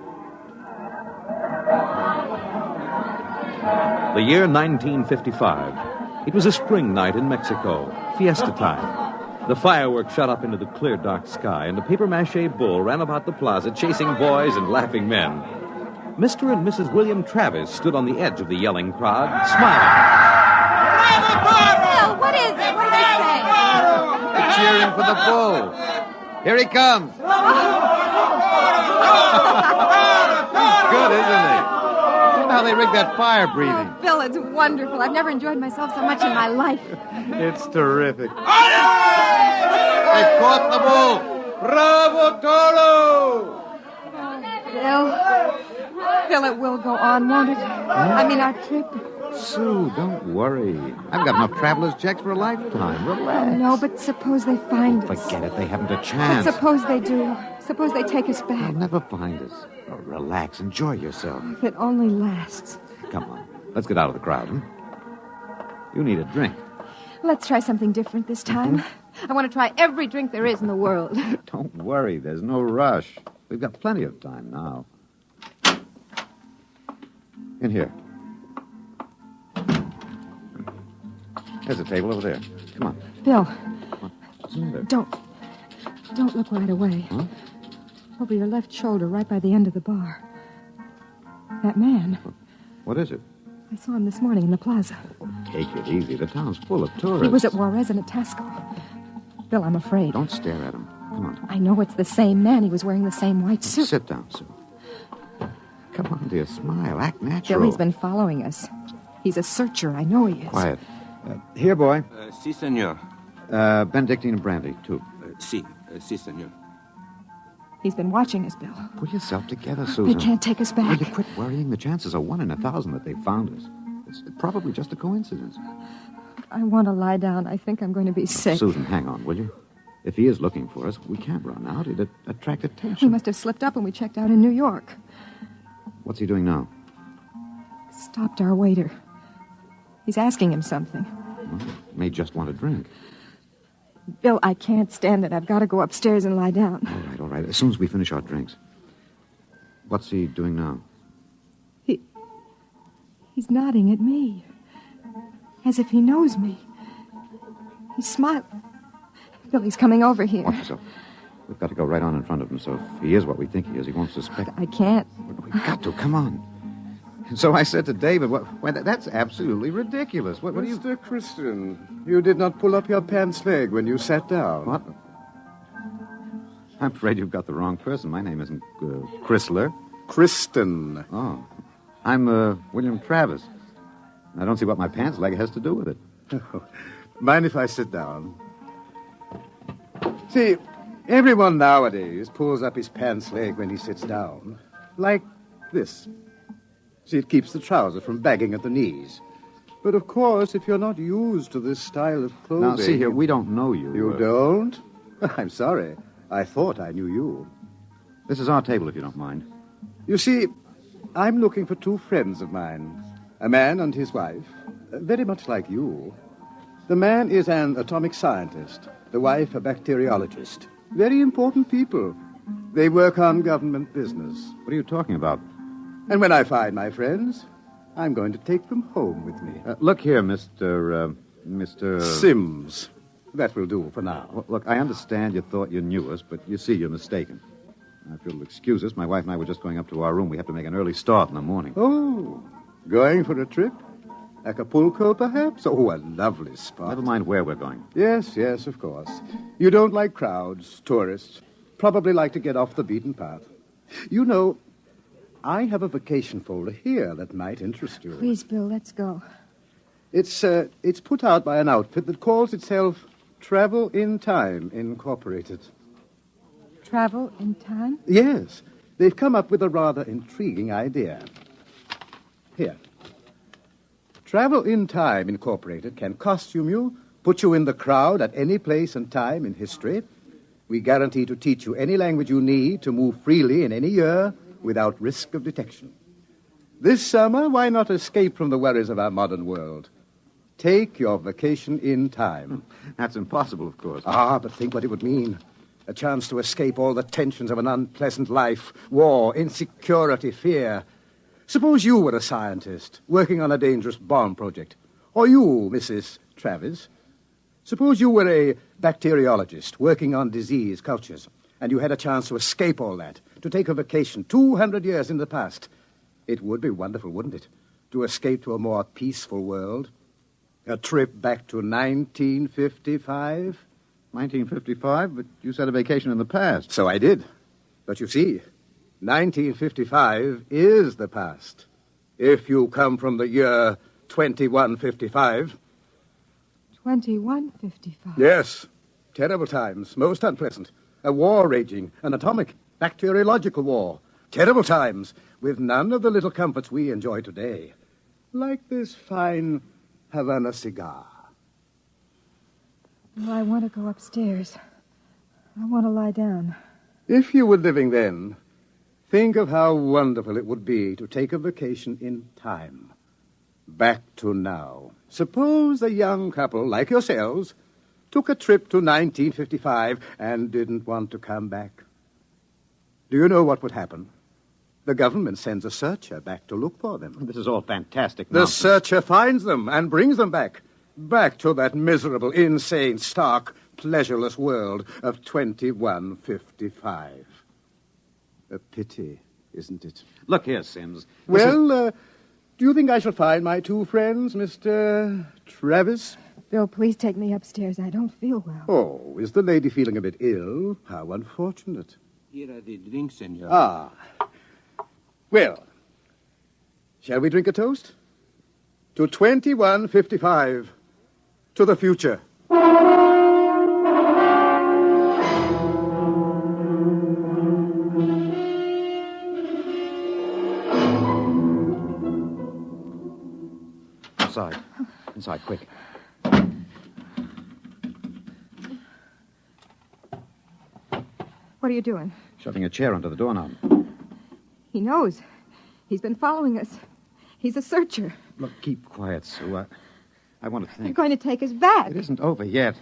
The year 1955. It was a spring night in Mexico, fiesta time. The fireworks shot up into the clear, dark sky, and a papier-mâché bull ran about the plaza chasing boys and laughing men. Mr. and Mrs. William Travis stood on the edge of the yelling crowd, smiling. Bill, what is it? What are they saying? They're cheering for the bull. Here he comes. He's good, isn't he? Look how they rigged that fire breathing. Oh, Bill, it's wonderful. I've never enjoyed myself so much in my life. It's terrific. They caught the bull. Bravo, Toro! Bill, it will go on, won't it? I mean, our trip. Sue, don't worry. I've got enough traveler's checks for a lifetime. Relax. No, but suppose they find us. Forget it. They haven't a chance. But suppose they do. Suppose they take us back. They'll never find us. Oh, relax. Enjoy yourself. If it only lasts. Come on. Let's get out of the crowd, huh? You need a drink. Let's try something different this time. I want to try every drink there is in the world. Don't worry. There's no rush. We've got plenty of time now. In here. There's a table over there. Come on. Bill. What's the matter? Don't look right away. Huh? Over your left shoulder, right by the end of the bar. That man. What is it? I saw him this morning in the plaza. Take it easy. The town's full of tourists. He was at Juarez and at Tasco. Bill, I'm afraid. Don't stare at him. Come on. I know it's the same man. He was wearing the same white suit. Sit down, Sue. Come on, dear. Smile. Act natural. Bill, he's been following us. He's a searcher. I know he is. Quiet. Here, boy. Si, senor. Benedictine and brandy, too. Si, senor. He's been watching us, Bill. Pull yourself together, Susan. They can't take us back. Will you quit worrying? The chances are 1 in 1,000 that they found us. It's probably just a coincidence. I want to lie down. I think I'm going to be sick. Susan, hang on, will you? If he is looking for us, we can't run out. It'd attract He attention. must have slipped up when we checked out in New York. What's he doing now? Stopped our waiter. He's asking him something. Well, may just want a drink. Bill, I can't stand it. I've got to go upstairs and lie down. All right. As soon as we finish our drinks. What's he doing now? He's nodding at me. As if he knows me. He's smiling. Billy's coming over here. Watch yourself. We've got to go right on in front of him, so if he is what we think he is, he won't suspect. I can't. We've got to. Come on. So I said to David, that's absolutely ridiculous. What do you... Mr. Christian, you did not pull up your pants leg when you sat down. What? I'm afraid you've got the wrong person. My name isn't Chrysler. Kristen. Oh. I'm William Travis. I don't see what my pants leg has to do with it. Mind if I sit down? See, everyone nowadays pulls up his pants leg when he sits down. Like this. See, it keeps the trouser from bagging at the knees. But, of course, if you're not used to this style of clothing... Now, see here, we don't know you. You don't? I'm sorry. I thought I knew you. This is our table, if you don't mind. You see, I'm looking for two friends of mine. A man and his wife. Very much like you. The man is an atomic scientist. The wife, a bacteriologist. Very important people. They work on government business. What are you talking about? And when I find my friends, I'm going to take them home with me. Look here, Mr. Sims. That will do for now. Well, look, I understand you thought you knew us, but you see you're mistaken. If you'll excuse us, my wife and I were just going up to our room. We have to make an early start in the morning. Oh, going for a trip? Acapulco, perhaps? Oh, a lovely spot. Never mind where we're going. Yes, of course. You don't like crowds, tourists. Probably like to get off the beaten path. You know, I have a vacation folder here that might interest you. Please, Bill, let's go. It's put out by an outfit that calls itself Travel in Time, Incorporated. Travel in time? Yes. They've come up with a rather intriguing idea. Here. Travel in Time, Incorporated can costume you, put you in the crowd at any place and time in history. We guarantee to teach you any language you need to move freely in any year without risk of detection. This summer, why not escape from the worries of our modern world? Take your vacation in time. That's impossible, of course. But think what it would mean. A chance to escape all the tensions of an unpleasant life. War, insecurity, fear. Suppose you were a scientist working on a dangerous bomb project. Or you, Mrs. Travis. Suppose you were a bacteriologist working on disease cultures, and you had a chance to escape all that, to take a vacation 200 years in the past. It would be wonderful, wouldn't it? To escape to a more peaceful world. A trip back to 1955. 1955? But you said a vacation in the past. So I did. But you see, 1955 is the past. If you come from the year 2155. 2155? Yes. Terrible times, most unpleasant. A war raging, an atomic, bacteriological war. Terrible times, with none of the little comforts we enjoy today. Like this fine Havana cigar. Well, I want to go upstairs. I want to lie down. If you were living then, think of how wonderful it would be to take a vacation in time. Back to now. Suppose a young couple like yourselves took a trip to 1955 and didn't want to come back. Do you know what would happen? The government sends a searcher back to look for them. This is all fantastic The nonsense. searcher finds them and brings them back. Back to that miserable, insane, stark, pleasureless world of 2155. A pity, isn't it? Look here, Sims. Well, do you think I shall find my two friends, Mr. Travis? Bill, please take me upstairs. I don't feel well. Oh, is the lady feeling a bit ill? How unfortunate. Here are the drinks, senor. Ah. Well, shall we drink a toast? To 2155. To the future. Inside. Inside, quick. What are you doing? Shoving a chair under the doorknob. He knows. He's been following us. He's a searcher. Look, keep quiet, Sue. I want to think. You're going to take us back. It isn't over yet.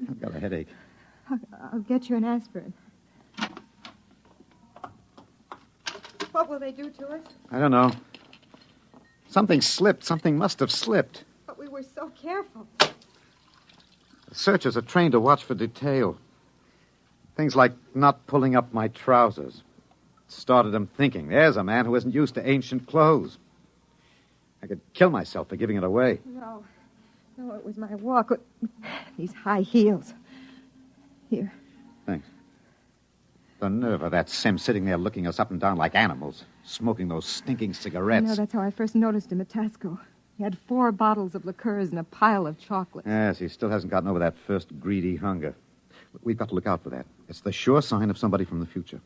I've got a headache. I'll get you an aspirin. What will they do to us? I don't know. Something slipped. Something must have slipped. But we were so careful. The searchers are trained to watch for detail. Things like not pulling up my trousers. It started them thinking, there's a man who isn't used to ancient clothes. I could kill myself for giving it away. No, it was my walk. These high heels. Here. Thanks. The nerve of that Sim sitting there looking us up and down like animals, smoking those stinking cigarettes. That's how I first noticed him at Tasco. He had 4 bottles of liqueurs and a pile of chocolates. Yes, he still hasn't gotten over that first greedy hunger. We've got to look out for that. It's the sure sign of somebody from the future.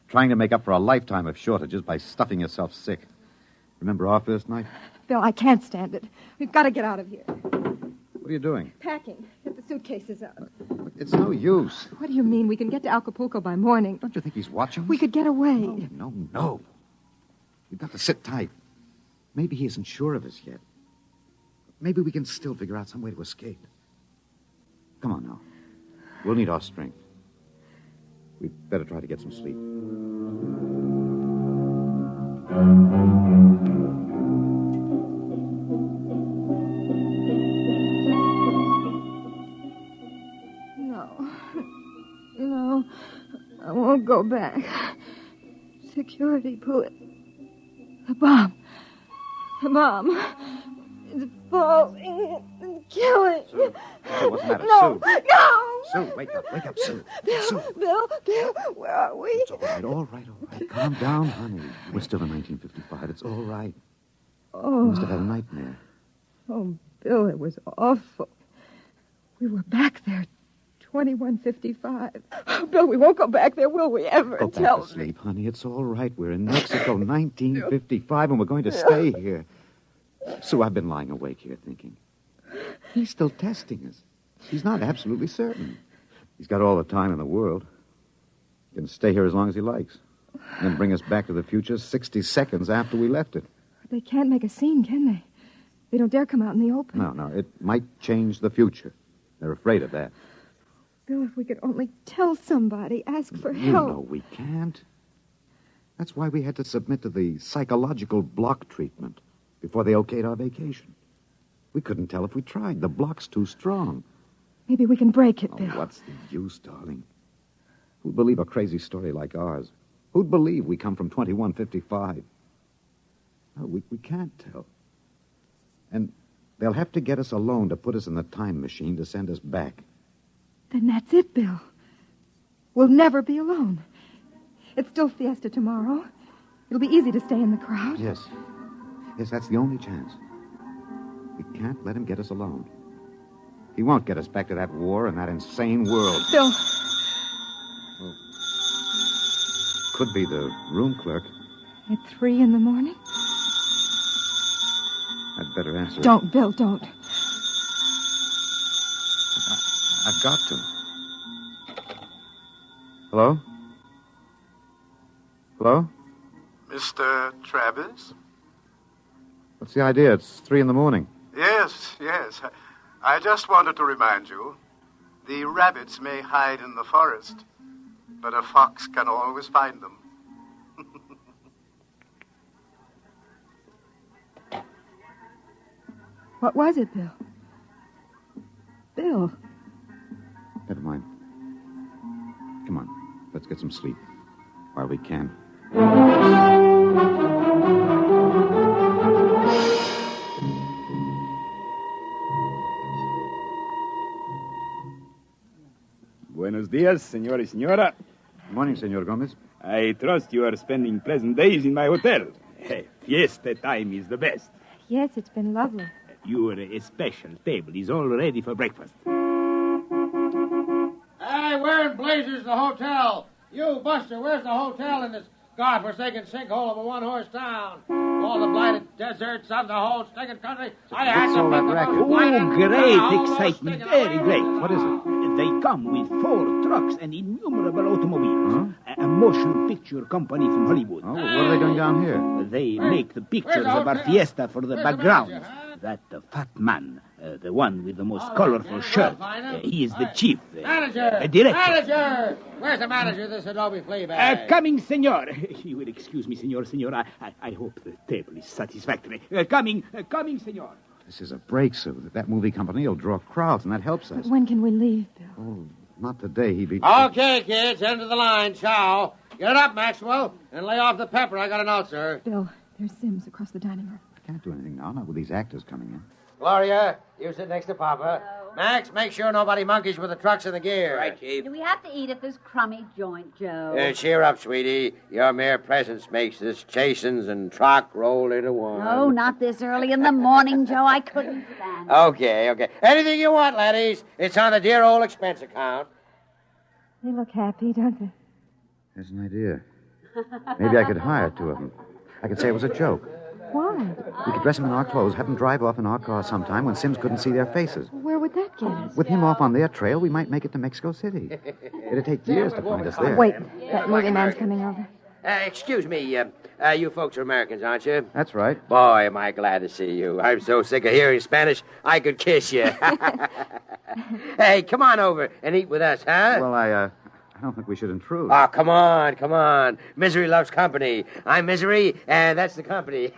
Trying to make up for a lifetime of shortages by stuffing yourself sick. Remember our first night? Bill, I can't stand it. We've got to get out of here. What are you doing? Packing. Get the suitcases out. It's no use. What do you mean? We can get to Acapulco by morning. Don't you think he's watching us? We could get away. No. We've got to sit tight. Maybe he isn't sure of us yet. Maybe we can still figure out some way to escape. Come on now. We'll need our strength. We'd better try to get some sleep. No, I won't go back. Security, pull it. The bomb. It's falling and killing. Sue, what's the matter? No. Sue, wake up, Sue. Bill, where are we? It's all right. Calm down, honey. We're still in 1955. It's all right. Oh. You must have had a nightmare. Oh, Bill, it was awful. We were back there, 2155. Oh, Bill, we won't go back there, will we ever? Go back to sleep, honey. It's all right. We're in Mexico, 1955, and we're going to stay here. Sue, I've been lying awake here thinking. He's still testing us. He's not absolutely certain. He's got all the time in the world. He can stay here as long as he likes. And then bring us back to the future 60 seconds after we left it. They can't make a scene, can they? They don't dare come out in the open. No. It might change the future. They're afraid of that. Bill, if we could only tell somebody, ask for help. You know we can't. That's why we had to submit to the psychological block treatment before they okayed our vacation. We couldn't tell if we tried. The block's too strong. Maybe we can break it, Bill. What's the use, darling? Who'd believe a crazy story like ours? Who'd believe we come from 2155? No, we can't tell. And they'll have to get us alone to put us in the time machine to send us back. Then that's it, Bill. We'll never be alone. It's still fiesta tomorrow. It'll be easy to stay in the crowd. Yes, that's the only chance. We can't let him get us alone. He won't get us back to that war and that insane world. Bill. Well, could be the room clerk. At 3 in the morning? I'd better answer it. Don't, Bill, don't. I've got to. Hello? Hello? Mr. Travis? What's the idea? It's 3 in the morning. Yes. I just wanted to remind you, the rabbits may hide in the forest, but a fox can always find them. What was it, Bill? Bill. Never mind. Come on. Let's get some sleep while we can. Buenos dias, señor y señora. Good morning, Senor Gomez. I trust you are spending pleasant days in my hotel. Fiesta time is the best. Yes, it's been lovely. Your special table is all ready for breakfast. Hey, where in blazes is the hotel? You, Buster, where's the hotel in this godforsaken sinkhole of a one-horse town? All the blighted deserts of the whole stinking country. I had to pick up a Great excitement, very great. What is it? They come with 4 trucks and innumerable automobiles. A motion picture company from Hollywood. Oh, what are they doing down here? They make the pictures of our fiesta for the background. That fat man, the one with the most colorful shirt, he is the chief. Manager! Director. Manager! Where's the manager of this Adobe flea bag? Coming, senor. You will excuse me, senor. I hope the table is satisfactory. Coming, senor. This is a break, Sue. That movie company will draw crowds, and that helps us. When can we leave, Bill? Oh, not today. He'd be... Okay, kids, end of the line. Ciao. Get it up, Maxwell, and lay off the pepper. I got a note, sir. Bill, there's Sims across the dining room. I can't do anything now, not with these actors coming in. Gloria, you sit next to Papa. Max, make sure nobody monkeys with the trucks and the gear. Right, Chief. Do we have to eat at this crummy joint, Joe? Cheer up, sweetie. Your mere presence makes this chasins and truck roll into one. No, not this early in the morning, Joe. I couldn't stand it. Okay. Anything you want, laddies. It's on the dear old expense account. They look happy, don't they? There's an idea. Maybe I could hire two of them. I could say it was a joke. Why? We could dress them in our clothes, have them drive off in our car sometime when Sims couldn't see their faces. Where would that get us? With him off on their trail, we might make it to Mexico City. It'd take years to find us there. Wait, that movie man's coming over. Excuse me, you folks are Americans, aren't you? That's right. Boy, am I glad to see you. I'm so sick of hearing Spanish, I could kiss you. Hey, come on over and eat with us, huh? Well, I don't think we should intrude. Oh, come on. Misery loves company. I'm Misery, and that's the company.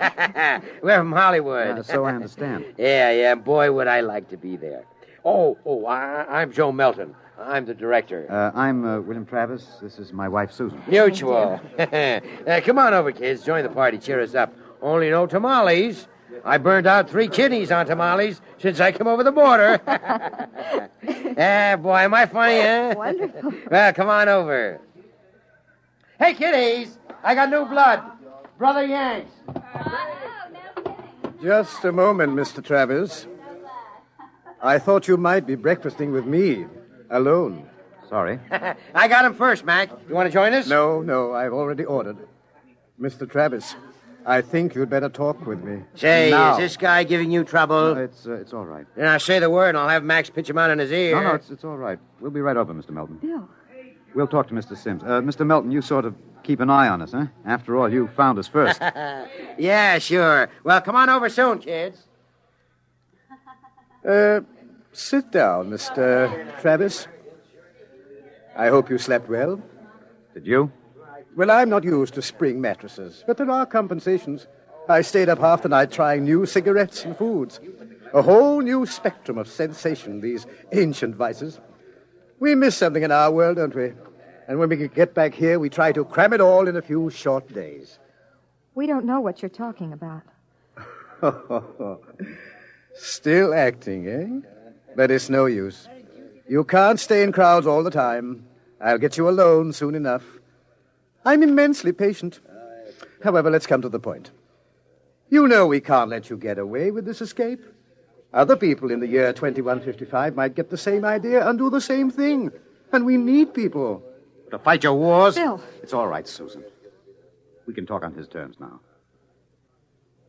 We're from Hollywood. So I understand. Yeah. Boy, would I like to be there. I'm Joe Melton. I'm the director. I'm William Travis. This is my wife, Susan. Mutual. Come on over, kids. Join the party. Cheer us up. Only no tamales. I burned out 3 kidneys on tamales since I came over the border. Boy, am I funny, huh? Wonderful. Well, come on over. Hey, kiddies, I got new blood. Brother Yanks. Just a moment, Mr. Travis. I thought you might be breakfasting with me, alone. Sorry. I got him first, Mac. You want to join us? No, I've already ordered. Mr. Travis, I think you'd better talk with me. Say, now. Is this guy giving you trouble? No, it's all right. Then I'll say the word, and I'll have Max pitch him out in his ear. No, it's all right. We'll be right over, Mr. Melton. Bill. We'll talk to Mr. Sims. Mr. Melton, you sort of keep an eye on us, huh? After all, you found us first. Yeah, sure. Well, come on over soon, kids. Sit down, Mr. Travis. I hope you slept well. Did you? Well, I'm not used to spring mattresses, but there are compensations. I stayed up half the night trying new cigarettes and foods. A whole new spectrum of sensation, these ancient vices. We miss something in our world, don't we? And when we get back here, we try to cram it all in a few short days. We don't know what you're talking about. Still acting, eh? But it's no use. You can't stay in crowds all the time. I'll get you alone soon enough. I'm immensely patient. However, let's come to the point. You know we can't let you get away with this escape. Other people in the year 2155 might get the same idea and do the same thing. And we need people. To fight your wars? Bill. It's all right, Susan. We can talk on his terms now.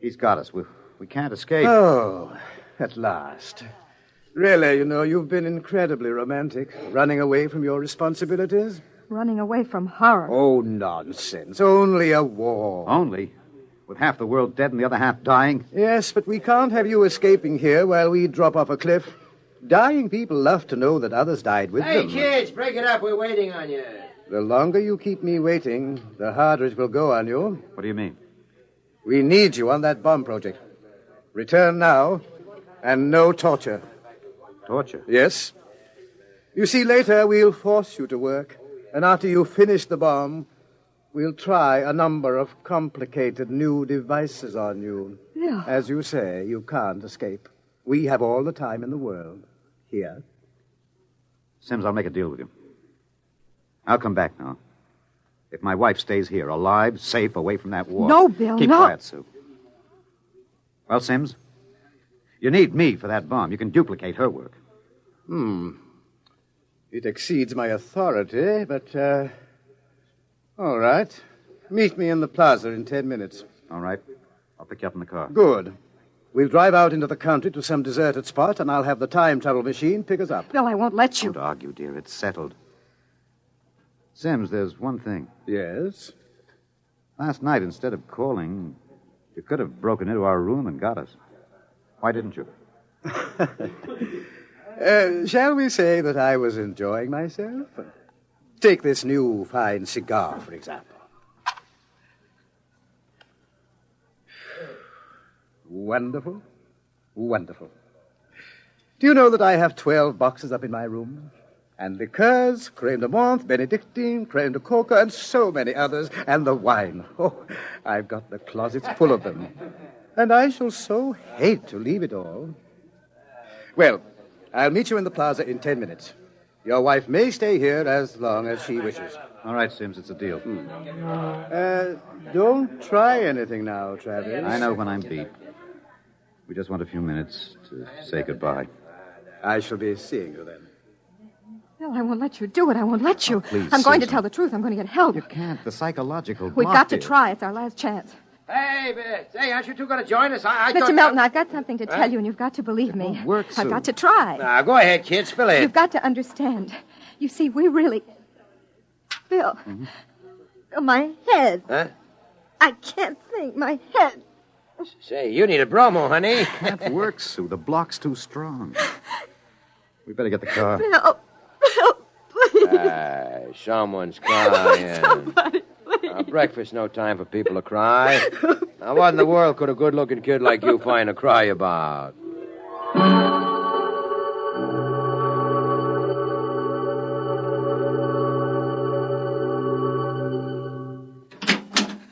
He's got us. We can't escape. Oh, at last. Really, you've been incredibly romantic, running away from your responsibilities. Running away from horror. Oh, nonsense. Only a war. Only? With half the world dead and the other half dying? Yes, but we can't have you escaping here while we drop off a cliff. Dying people love to know that others died with them. Hey, kids, break it up. We're waiting on you. The longer you keep me waiting, the harder it will go on you. What do you mean? We need you on that bomb project. Return now, and no torture. Torture? Yes. You see, later we'll force you to work. And after you finish the bomb, we'll try a number of complicated new devices on you. Yeah. As you say, you can't escape. We have all the time in the world. Here. Sims, I'll make a deal with you. I'll come back now. If my wife stays here, alive, safe, away from that war. No, Bill, Keep no. quiet, Sue. Well, Sims, you need me for that bomb. You can duplicate her work. It exceeds my authority, but, all right. Meet me in the plaza in 10 minutes. All right. I'll pick you up in the car. Good. We'll drive out into the country to some deserted spot, and I'll have the time travel machine pick us up. Bill, I won't let you. Don't argue, dear. It's settled. Sims, there's one thing. Yes? Last night, instead of calling, you could have broken into our room and got us. Why didn't you? Shall we say that I was enjoying myself? Take this new fine cigar, for example. Wonderful. Wonderful. Do you know that I have 12 boxes up in my room? And liqueurs, crème de menthe, Benedictine, crème de coca, and so many others. And the wine. Oh, I've got the closets full of them. And I shall so hate to leave it all. Well, I'll meet you in the plaza in 10 minutes. Your wife may stay here as long as she wishes. All right, Sims, it's a deal. Don't try anything now, Travis. I know when I'm beat. We just want a few minutes to say goodbye. I shall be seeing you then. Bill, I won't let you do it. I won't let you. Oh, please, I'm going to Susan. tell the truth. I'm going to get help. You can't. The psychological We've block got to is- try. It's our last chance. Hey, hey, aren't you two going to join us? I Mr. thought- Melton, I've got something to tell you, and you've got to believe me. I've got to try. Now, go ahead, kid. Spill it. You've got to understand. You see, we really... Bill. Mm-hmm. My head. Huh? I can't think. My head. Say, you need a bromo, honey. Can't work, Sue. The block's too strong. We better get the car. Bill. Bill, please. Someone's crying. Somebody, please. Breakfast, no time for people to cry. Now, what in the world could a good-looking kid like you find to cry about?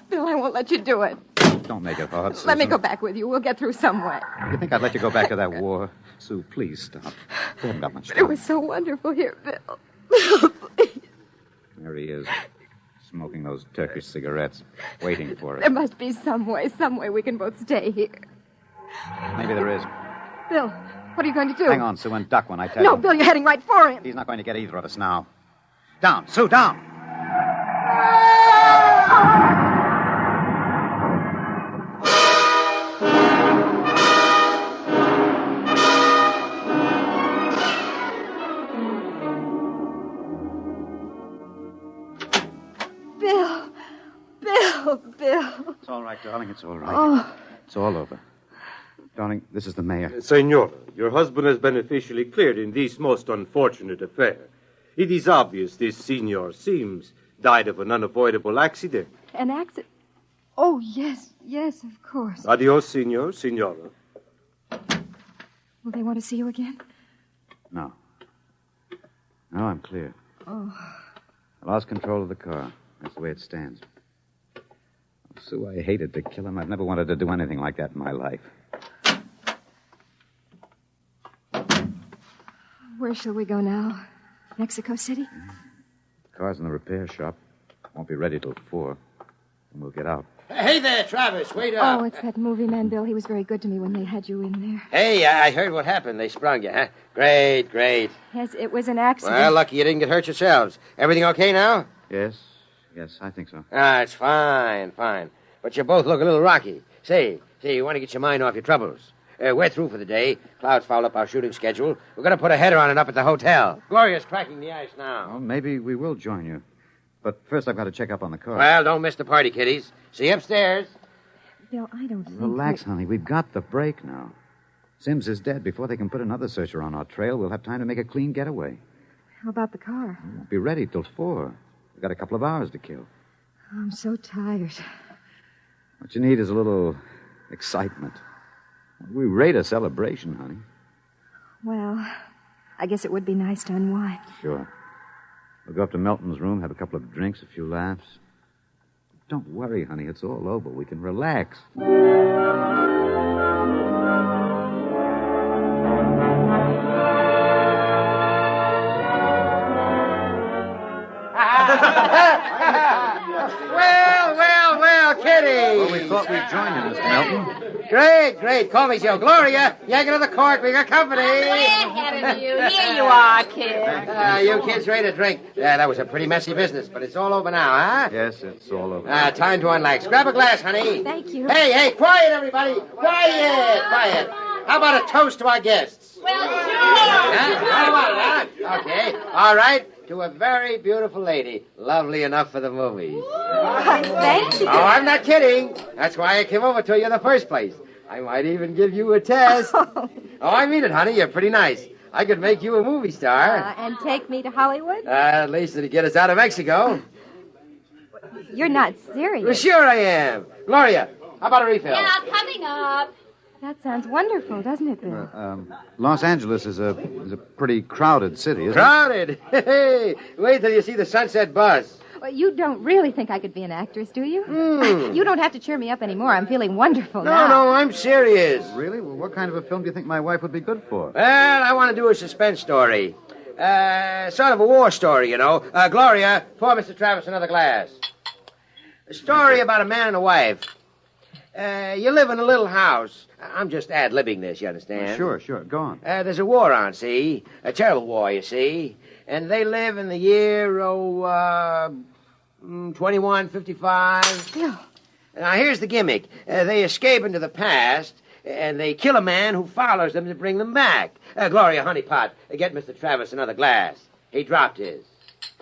Bill, I won't let you do it. Don't make it hard, Susan. Let me go back with you. We'll get through some way. You think I'd let you go back to that war? Sue, please stop. We haven't got much It time. was so wonderful here, Bill. Bill, please. There he is, smoking those Turkish cigarettes, waiting for us. There must be some way we can both stay here. Maybe there is. Bill, what are you going to do? Hang on, Sue, and duck when I tell No, you. Bill, you're heading right for him. He's not going to get either of us now. Down, Sue, down. Bill. It's all right, darling. It's all right. Oh. It's all over. Darling, this is the mayor. Senora, your husband has been officially cleared in this most unfortunate affair. It is obvious this senor seems died of an unavoidable accident. An accident? Oh, yes, of course. Adios, senor, senora. Will they want to see you again? No. No, I'm clear. Oh. I lost control of the car. That's the way it stands. Sue, I hated to kill him. I've never wanted to do anything like that in my life. Where shall we go now? Mexico City? The car's in the repair shop. Won't be ready till 4. And we'll get out. Hey there, Travis. Wait up. Oh, it's that movie man, Bill. He was very good to me when they had you in there. Hey, I heard what happened. They sprung you, huh? Great. Yes, it was an accident. Well, lucky you didn't get hurt yourselves. Everything okay now? Yes, I think so. It's fine. But you both look a little rocky. Say, you want to get your mind off your troubles. We're through for the day. Clouds fouled up our shooting schedule. We're going to put a header on it up at the hotel. Gloria's cracking the ice now. Well, maybe we will join you. But first I've got to check up on the car. Well, don't miss the party, kiddies. See you upstairs. Bill, I don't think... Relax, honey. We've got the break now. Sims is dead. Before they can put another searcher on our trail, we'll have time to make a clean getaway. How about the car? Won't be ready till 4. We've got a couple of hours to kill. I'm so tired. What you need is a little excitement. We rate a celebration, honey. Well, I guess it would be nice to unwind. Sure. We'll go up to Melton's room, have a couple of drinks, a few laughs. Don't worry, honey. It's all over. We can relax. Well, Kitty. Well, we thought we'd join you, Mr. Melton. Great. Call me so. Gloria, yank another cork. We got company. Way ahead of you. Here you are, kid. You kids ready to drink? That was a pretty messy business, but it's all over now, huh? Yes, it's all over. Time to unlax. Grab a glass, honey. Thank you. Hey, quiet, everybody. Quiet. How about a toast to our guests? Well, sure. How about it, huh? Okay. All right. To a very beautiful lady. Lovely enough for the movies. Thank you. Oh, I'm not kidding. That's why I came over to you in the first place. I might even give you a test. Oh, I mean it, honey. You're pretty nice. I could make you a movie star. And take me to Hollywood? At least it'd get us out of Mexico. You're not serious. Well, sure I am. Gloria, how about a refill? Yeah, coming up. That sounds wonderful, doesn't it, Bill? Los Angeles is a pretty crowded city, isn't Crowded? Hey, wait till you see the sunset bus. Well, you don't really think I could be an actress, do you? You don't have to cheer me up anymore. I'm feeling wonderful now. No, I'm serious. Really? Well, what kind of a film do you think my wife would be good for? Well, I want to do a suspense story. Sort of a war story, you know. Gloria, pour Mr. Travis another glass. A story about a man and a wife. You live in a little house. I'm just ad-libbing this, you understand? Sure. Go on. There's a war on, see? A terrible war, you see. And they live in the year, 2155. Bill. Now, here's the gimmick. They escape into the past, and they kill a man who follows them to bring them back. Gloria, honeypot, get Mr. Travis another glass. He dropped his.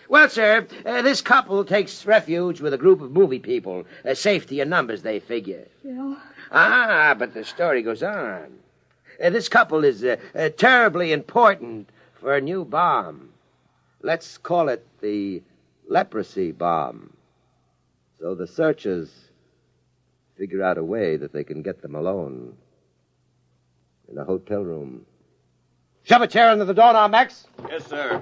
Well, sir, this couple takes refuge with a group of movie people. Safety in numbers, they figure. Bill. But the story goes on. This couple is terribly important for a new bomb. Let's call it the leprosy bomb. So the searchers figure out a way that they can get them alone in a hotel room. Shove a chair under the door now, Max. Yes, sir.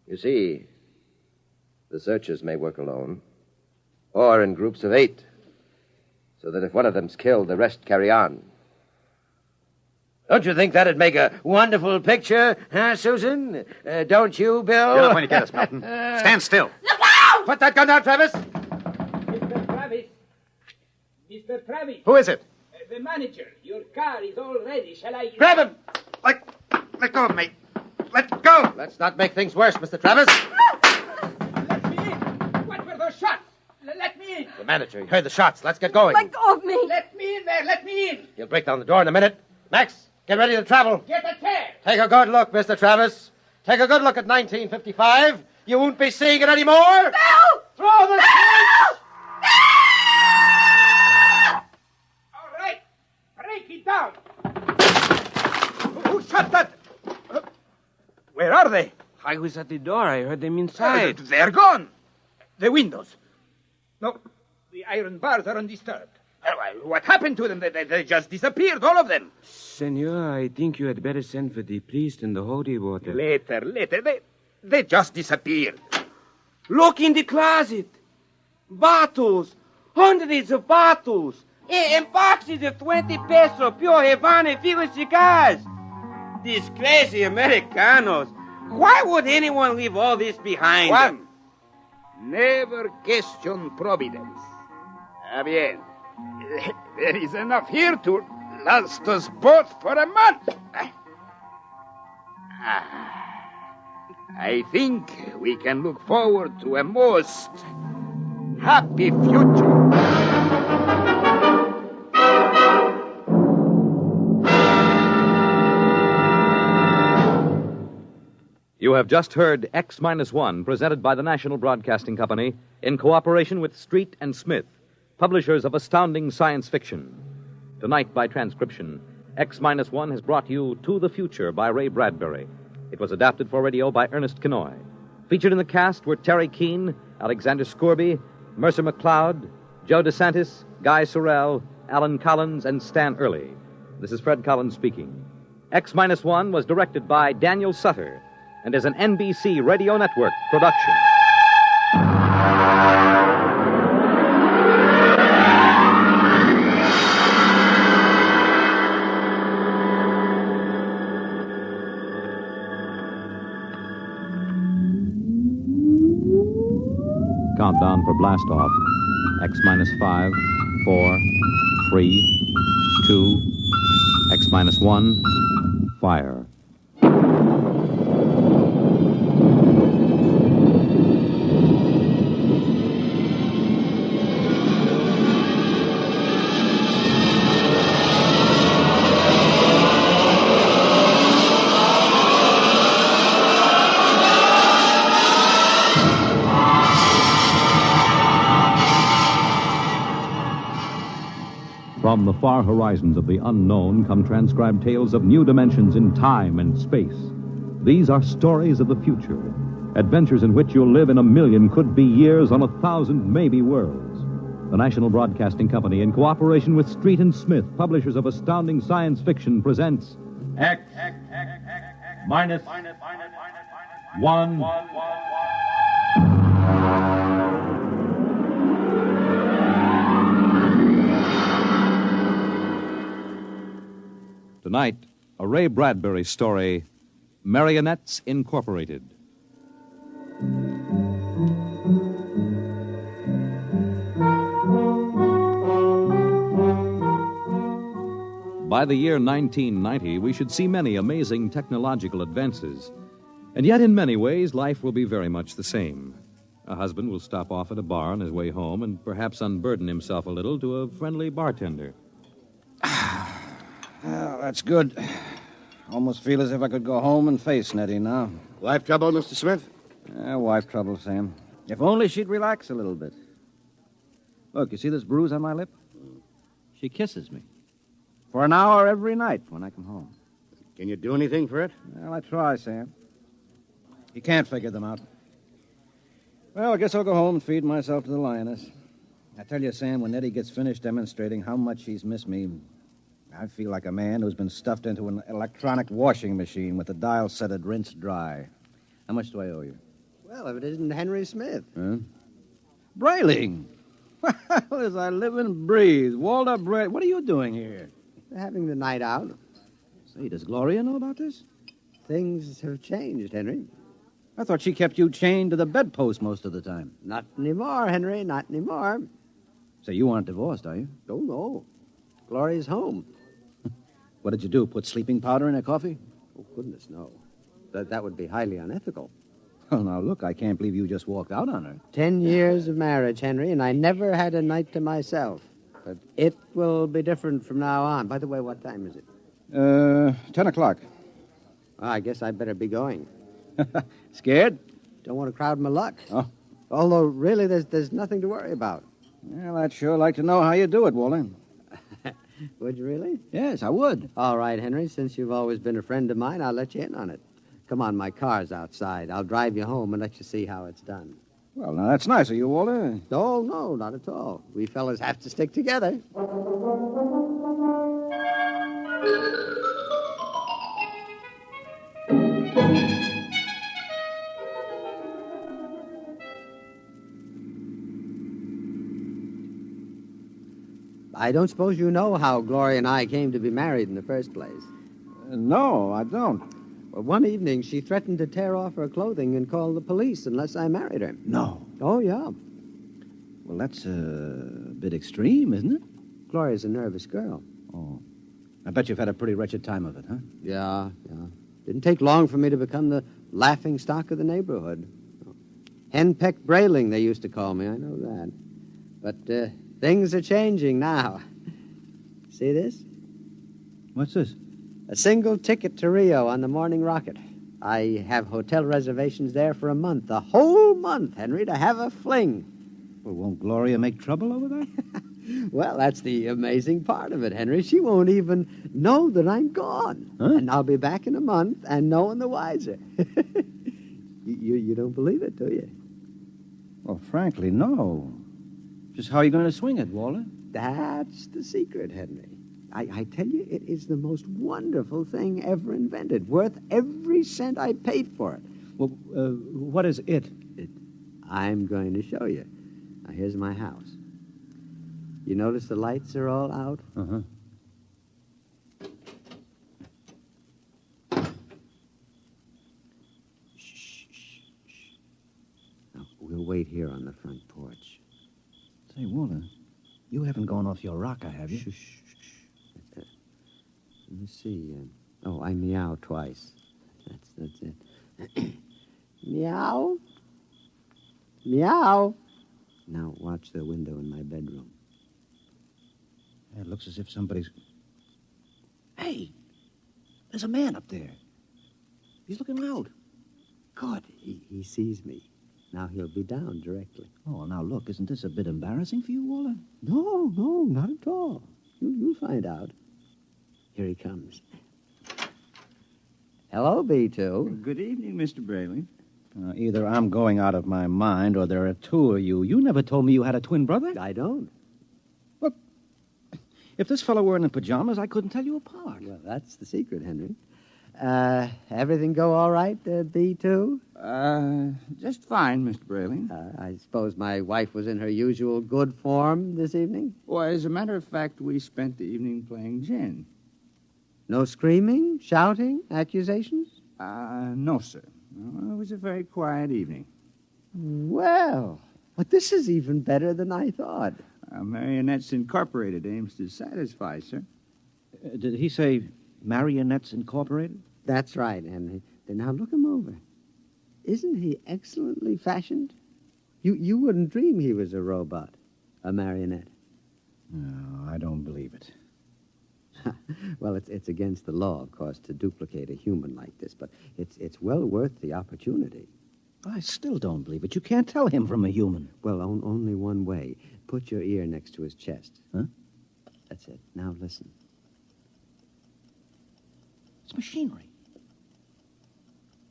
You see, the searchers may work alone, or in groups of 8, so that if one of them's killed, the rest carry on. Don't you think that'd make a wonderful picture, huh, Susan? Don't you, Bill? Get up when you get us, Milton. Stand still. Look out! Put that gun down, Travis. Mr. Travis. Mr. Travis. Who is it? The manager. Your car is all ready. Shall I... Grab him! Let go of me. Let go! Let's not make things worse, Mr. Travis. Let me in. What were those shots? Let me in. The manager, he heard the shots. Let's get going. Let go of me. Let me in there. Let me in. He'll break down the door in a minute. Max, get ready to travel. Get a chair. Take a good look, Mr. Travis. Take a good look at 1955. You won't be seeing it anymore. Bill! Throw the switch! All right. Break it down. Who shot that? Where are they? I was at the door. I heard them inside. They're gone. The windows. No, the iron bars are undisturbed. What happened to them? They just disappeared, all of them. Senor, I think you had better send for the priest and the holy water. Later. They just disappeared. Look in the closet. Bottles. Hundreds of bottles. And boxes of 20 peso pure Havana filled cigars. These crazy Americanos. Why would anyone leave all this behind? Juan, never question providence. Bien. There is enough here to last us both for a month. I think we can look forward to a most happy future. You have just heard X-1, presented by the National Broadcasting Company in cooperation with Street and Smith, publishers of astounding science fiction. Tonight, by transcription, X-1 has brought you To the Future by Ray Bradbury. It was adapted for radio by Ernest Kenoy. Featured in the cast were Terry Keane, Alexander Scourby, Mercer McLeod, Joe DeSantis, Guy Sorrell, Alan Collins, and Stan Early. This is Fred Collins speaking. X-1 was directed by Daniel Sutter and is an NBC Radio Network production. Countdown for blast off. X-5, 4, 3, 2, X-1, fire. From the far horizons of the unknown come transcribed tales of new dimensions in time and space. These are stories of the future, adventures in which you'll live in 1,000,000 could-be years on 1,000 maybe worlds. The National Broadcasting Company, in cooperation with Street and Smith, publishers of astounding science fiction, presents X minus 1. Tonight, a Ray Bradbury story, Marionettes Incorporated. By the year 1990, we should see many amazing technological advances. And yet, in many ways, life will be very much the same. A husband will stop off at a bar on his way home and perhaps unburden himself a little to a friendly bartender. Well, that's good. Almost feel as if I could go home and face Nettie now. Wife trouble, Mr. Smith? Wife trouble, Sam. If only she'd relax a little bit. Look, you see this bruise on my lip? She kisses me. For an hour every night when I come home. Can you do anything for it? Well, I try, Sam. You can't figure them out. Well, I guess I'll go home and feed myself to the lioness. I tell you, Sam, when Nettie gets finished demonstrating how much she's missed me, I feel like a man who's been stuffed into an electronic washing machine with the dial set at rinse dry. How much do I owe you? Well, if it isn't Henry Smith. Huh? Brayling! Well, as I live and breathe. Walter Brayling. What are you doing here? Having the night out. Say, does Gloria know about this? Things have changed, Henry. I thought she kept you chained to the bedpost most of the time. Not anymore, Henry, not anymore. So you aren't divorced, are you? Oh, no. Gloria's home. What did you do, put sleeping powder in her coffee? Oh, goodness, no. That would be highly unethical. Well, now, look, I can't believe you just walked out on her. 10 years of marriage, Henry, and I never had a night to myself. But it will be different from now on. By the way, what time is it? 10 o'clock. Well, I guess I better be going. Scared? Don't want to crowd my luck. Oh. Although, really, there's nothing to worry about. Well, I'd sure like to know how you do it, Walter. Would you really? Yes, I would. All right, Henry. Since you've always been a friend of mine, I'll let you in on it. Come on, my car's outside. I'll drive you home and let you see how it's done. Well, now, that's nice of you, Walter. Oh, no, not at all. We fellas have to stick together. I don't suppose you know how Gloria and I came to be married in the first place. No, I don't. Well, one evening, she threatened to tear off her clothing and call the police unless I married her. No. Oh, yeah. Well, that's a bit extreme, isn't it? Gloria's a nervous girl. Oh. I bet you've had a pretty wretched time of it, huh? Yeah. Didn't take long for me to become the laughing stock of the neighborhood. Henpecked Brayling, they used to call me. I know that. But things are changing now. See this? What's this? A single ticket to Rio on the morning rocket. I have hotel reservations there for a month. A whole month, Henry, to have a fling. Well, won't Gloria make trouble over there? Well, that's the amazing part of it, Henry. She won't even know that I'm gone. Huh? And I'll be back in a month and no one the wiser. You don't believe it, do you? Well, frankly, no. Just how are you going to swing it, Walter? That's the secret, Henry. I tell you, it is the most wonderful thing ever invented, worth every cent I paid for it. Well, what is it? I'm going to show you. Now, here's my house. You notice the lights are all out? Uh-huh. Shh. Now, we'll wait here on the front porch. Say, Walter, you haven't gone off your rocker, have you? Shh. Let me see. I meow twice. That's it. Meow. Meow. Now watch the window in my bedroom. It looks as if somebody's... Hey, there's a man up there. He's looking out. Good. He sees me. Now he'll be down directly. Oh, now look, isn't this a bit embarrassing for you, Walter? No, not at all. You'll find out. Here he comes. Hello, B2. Good evening, Mr. Brayling. Either I'm going out of my mind or there are two of you. You never told me you had a twin brother. I don't. If this fellow were in pajamas, I couldn't tell you apart. Well, that's the secret, Henry. Everything go all right, B2? Just fine, Mr. Brayling. I suppose my wife was in her usual good form this evening? Well, as a matter of fact, we spent the evening playing gin. No screaming, shouting, accusations? No, sir. It was a very quiet evening. Well, but this is even better than I thought. Marionettes Incorporated aims to satisfy, sir. Did he say Marionettes Incorporated? That's right, Henry. Now look him over. Isn't he excellently fashioned? You wouldn't dream he was a robot, a marionette. No, I don't believe it. Well, it's against the law, of course, to duplicate a human like this, but it's well worth the opportunity. I still don't believe it. You can't tell him from a human. Well, only one way. Put your ear next to his chest. Huh? That's it. Now listen. It's machinery.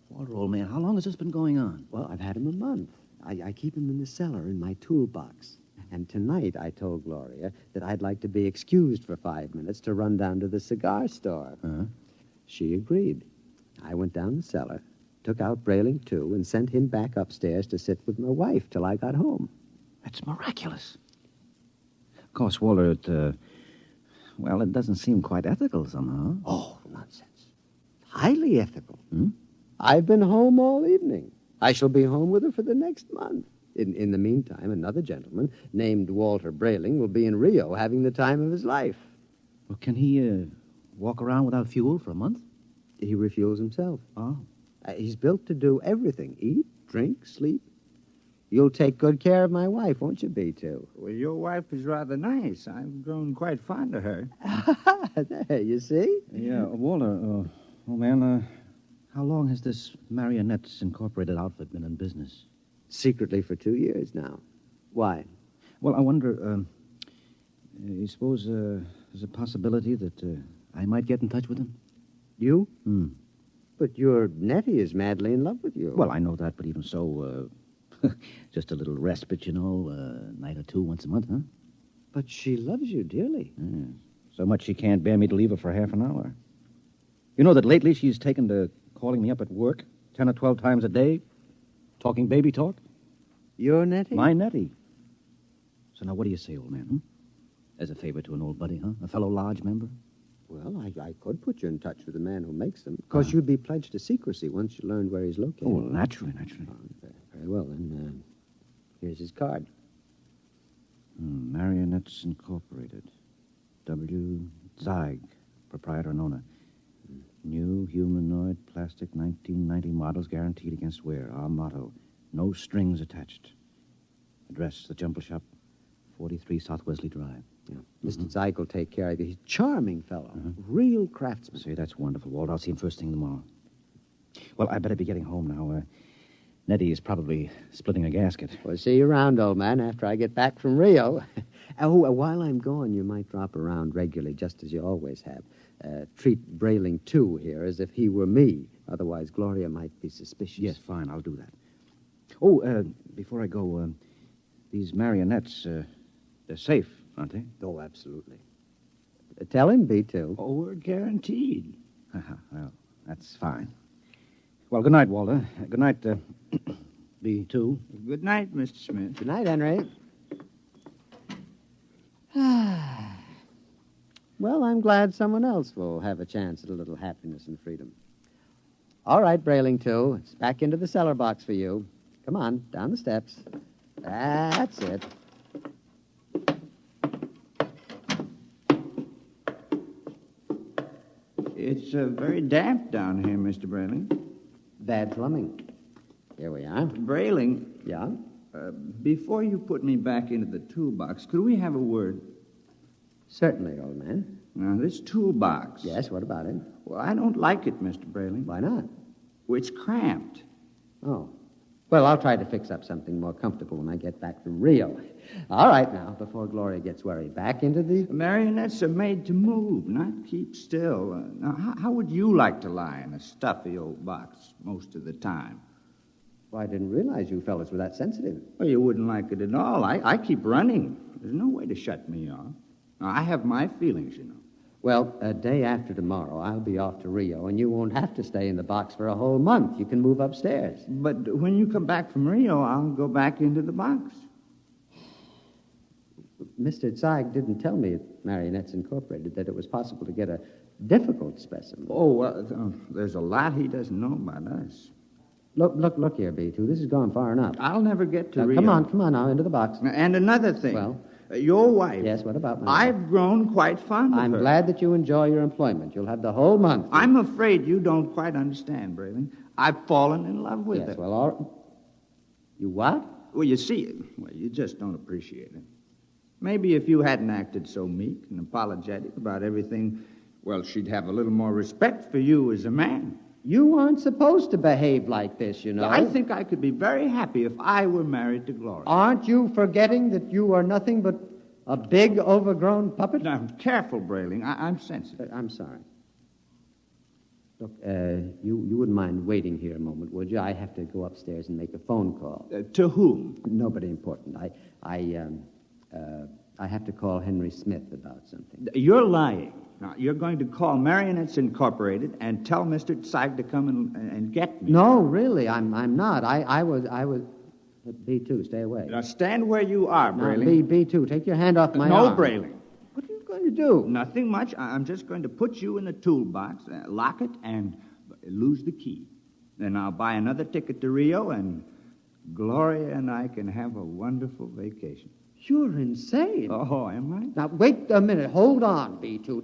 Walter, old man, how long has this been going on? Well, I've had him a month. I keep him in the cellar in my toolbox. And tonight I told Gloria that I'd like to be excused for 5 minutes to run down to the cigar store. Uh-huh. She agreed. I went down the cellar, took out Brayling, too, and sent him back upstairs to sit with my wife till I got home. That's miraculous. Of course, Walter, it doesn't seem quite ethical somehow. Oh, nonsense. Highly ethical. I've been home all evening. I shall be home with her for the next month. In the meantime, another gentleman named Walter Brayling will be in Rio having the time of his life. Well, can he walk around without fuel for a month? He refuels himself. Oh. He's built to do everything. Eat, drink, sleep. You'll take good care of my wife, won't you, B2? Well, your wife is rather nice. I've grown quite fond of her. There, you see? Yeah, Walter, old man, how long has this Marionettes Incorporated outfit been in business? Secretly for 2 years now. Why? Well, I wonder, you suppose there's a possibility that I might get in touch with him? You? But your Nettie is madly in love with you. Well, I know that, but even so, just a little respite, a night or two once a month, huh? But she loves you dearly. Yeah. So much she can't bear me to leave her for half an hour. You know that lately she's taken to calling me up at work 10 or 12 times a day, talking baby talk? Your Nettie? My Nettie. So now what do you say, old man, As a favor to an old buddy, huh? A fellow lodge member? Well, I could put you in touch with the man who makes them. Of course, you'd be pledged to secrecy once you learned where he's located. Oh, well, naturally. Very well, then. Here's his card. Marionettes Incorporated. W. Zeig, proprietor and owner. New humanoid plastic 1990 models guaranteed against wear. Our motto, no strings attached. Address, the Jumble Shop, 43 South Wesley Drive. Yeah. Mr. Zeig will take care of you. He's a charming fellow. Real craftsman. Say, that's wonderful, Walt. I'll see him first thing tomorrow. Well, I better be getting home now. Nettie is probably splitting a gasket. Well, see you around, old man, after I get back from Rio. While I'm gone, you might drop around regularly, just as you always have. Treat Brayling, too, here, as if he were me. Otherwise, Gloria might be suspicious. Yes, fine, I'll do that. Oh, before I go, these marionettes, they're safe, aren't they? Oh, absolutely. Tell him, B2. Oh, we're guaranteed. Well, that's fine. Well, good night, Walter. Good night, B2. Good night, Mr. Smith. Good night, Henry. Well, I'm glad someone else will have a chance at a little happiness and freedom. All right, Brayling, too. It's back into the cellar box for you. Come on, down the steps. That's it. It's very damp down here, Mr. Brayling. Bad plumbing. Here we are. Brayling. Yeah? Before you put me back into the toolbox, could we have a word? Certainly, old man. Now, this toolbox. Yes, what about it? Well, I don't like it, Mr. Brayling. Why not? Well, it's cramped. Oh. Well, I'll try to fix up something more comfortable when I get back from Rio. All right, now, before Gloria gets worried, back into the... Marionettes are made to move, not keep still. Now, how would you like to lie in a stuffy old box most of the time? Well, I didn't realize you fellas were that sensitive. Well, you wouldn't like it at all. I keep running. There's no way to shut me off. Now, I have my feelings, you know. Well, a day after tomorrow, I'll be off to Rio, and you won't have to stay in the box for a whole month. You can move upstairs. But when you come back from Rio, I'll go back into the box. Mr. Zeig didn't tell me at Marionettes Incorporated that it was possible to get a difficult specimen. Oh, well, there's a lot he doesn't know about us. Look here, B2. This has gone far enough. I'll never get to Rio. Come on now, into the box. And another thing. Well? Your wife. Yes, what about my wife? I've grown quite fond of her. I'm glad that you enjoy your employment. You'll have the whole month. I'm afraid you don't quite understand, Brayling. I've fallen in love with her. Yes, well, all right. You what? Well, you see, you just don't appreciate it. Maybe if you hadn't acted so meek and apologetic about everything, well, she'd have a little more respect for you as a man. You aren't supposed to behave like this, you know. I think I could be very happy if I were married to Gloria. Aren't you forgetting that you are nothing but a big, overgrown puppet? Now, careful, Brayling. I'm sensitive. I'm sorry. Look, you wouldn't mind waiting here a moment, would you? I have to go upstairs and make a phone call. To whom? Nobody important. I have to call Henry Smith about something. You're lying. Now, you're going to call Marionettes Incorporated and tell Mr. Zeig to come and get me. No, really, I'm not. I was... B2, stay away. Now, stand where you are, Brayling. Now, B2, take your hand off my arm. arm. No, Brayling. What are you going to do? Nothing much. I'm just going to put you in the toolbox, lock it, and lose the key. Then I'll buy another ticket to Rio, and Gloria and I can have a wonderful vacation. You're insane. Oh, am I? Now, wait a minute. Hold on, B2.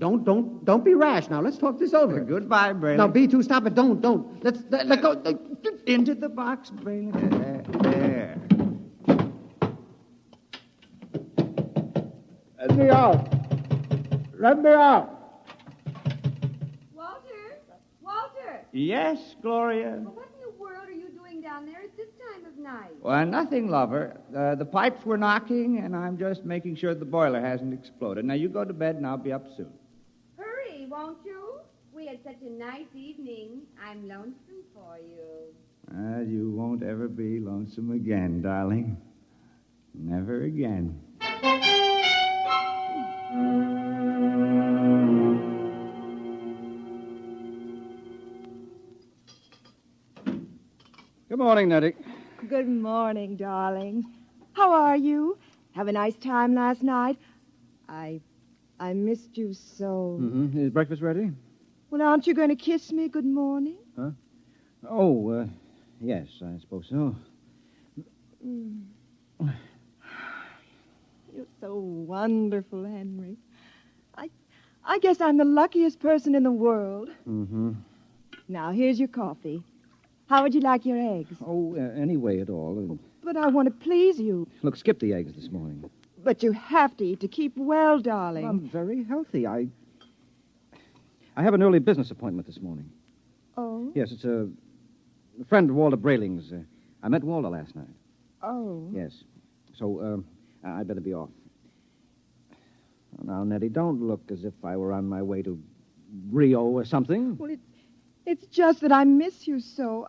Don't be rash. Now, let's talk this over. Goodbye, Brayling. Now, B2, stop it. Don't. Let go. Into the box, Brayling. There. Let me out. Let me out. Walter! Yes, Gloria? Well, what in the world are you doing down there at this time of night? Well, nothing, lover. The pipes were knocking, and I'm just making sure the boiler hasn't exploded. Now, you go to bed, and I'll be up soon. Hurry, won't you? We had such a nice evening. I'm lonesome for you. You won't ever be lonesome again, darling. Never again. Good morning, Nettie. Good morning, darling. How are you? Have a nice time last night? I missed you so. Mm-hmm. Is breakfast ready? Well, aren't you going to kiss me good morning? Huh? Oh, yes, I suppose so. You're so wonderful, Henry. I guess I'm the luckiest person in the world. Mm-hmm. Now, here's your coffee. How would you like your eggs? Oh, any way at all. But I want to please you. Look, skip the eggs this morning. But you have to eat to keep well, darling. I'm very healthy. I have an early business appointment this morning. Oh? Yes, it's a friend of Walter Brayling's. I met Walter last night. Oh. Yes. So, I'd better be off. Now, Nettie, don't look as if I were on my way to Rio or something. Well, it's just that I miss you so.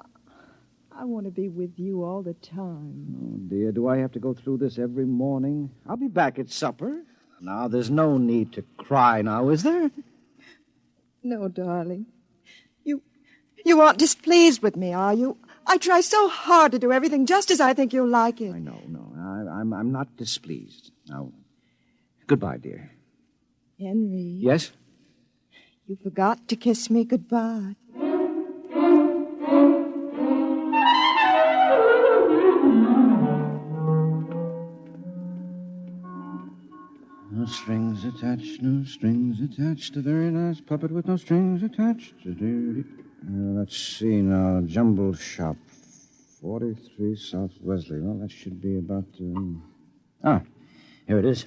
I want to be with you all the time. Oh, dear, do I have to go through this every morning? I'll be back at supper. Now, there's no need to cry now, is there? No, darling. You aren't displeased with me, are you? I try so hard to do everything just as I think you'll like it. I know. I'm not displeased. Now, goodbye, dear. Henry. Yes? You forgot to kiss me goodbye. No strings attached, no strings attached. A very nice puppet with no strings attached. Let's see now. Jumble Shop, 43 South Wesley. Well, that should be about... here it is.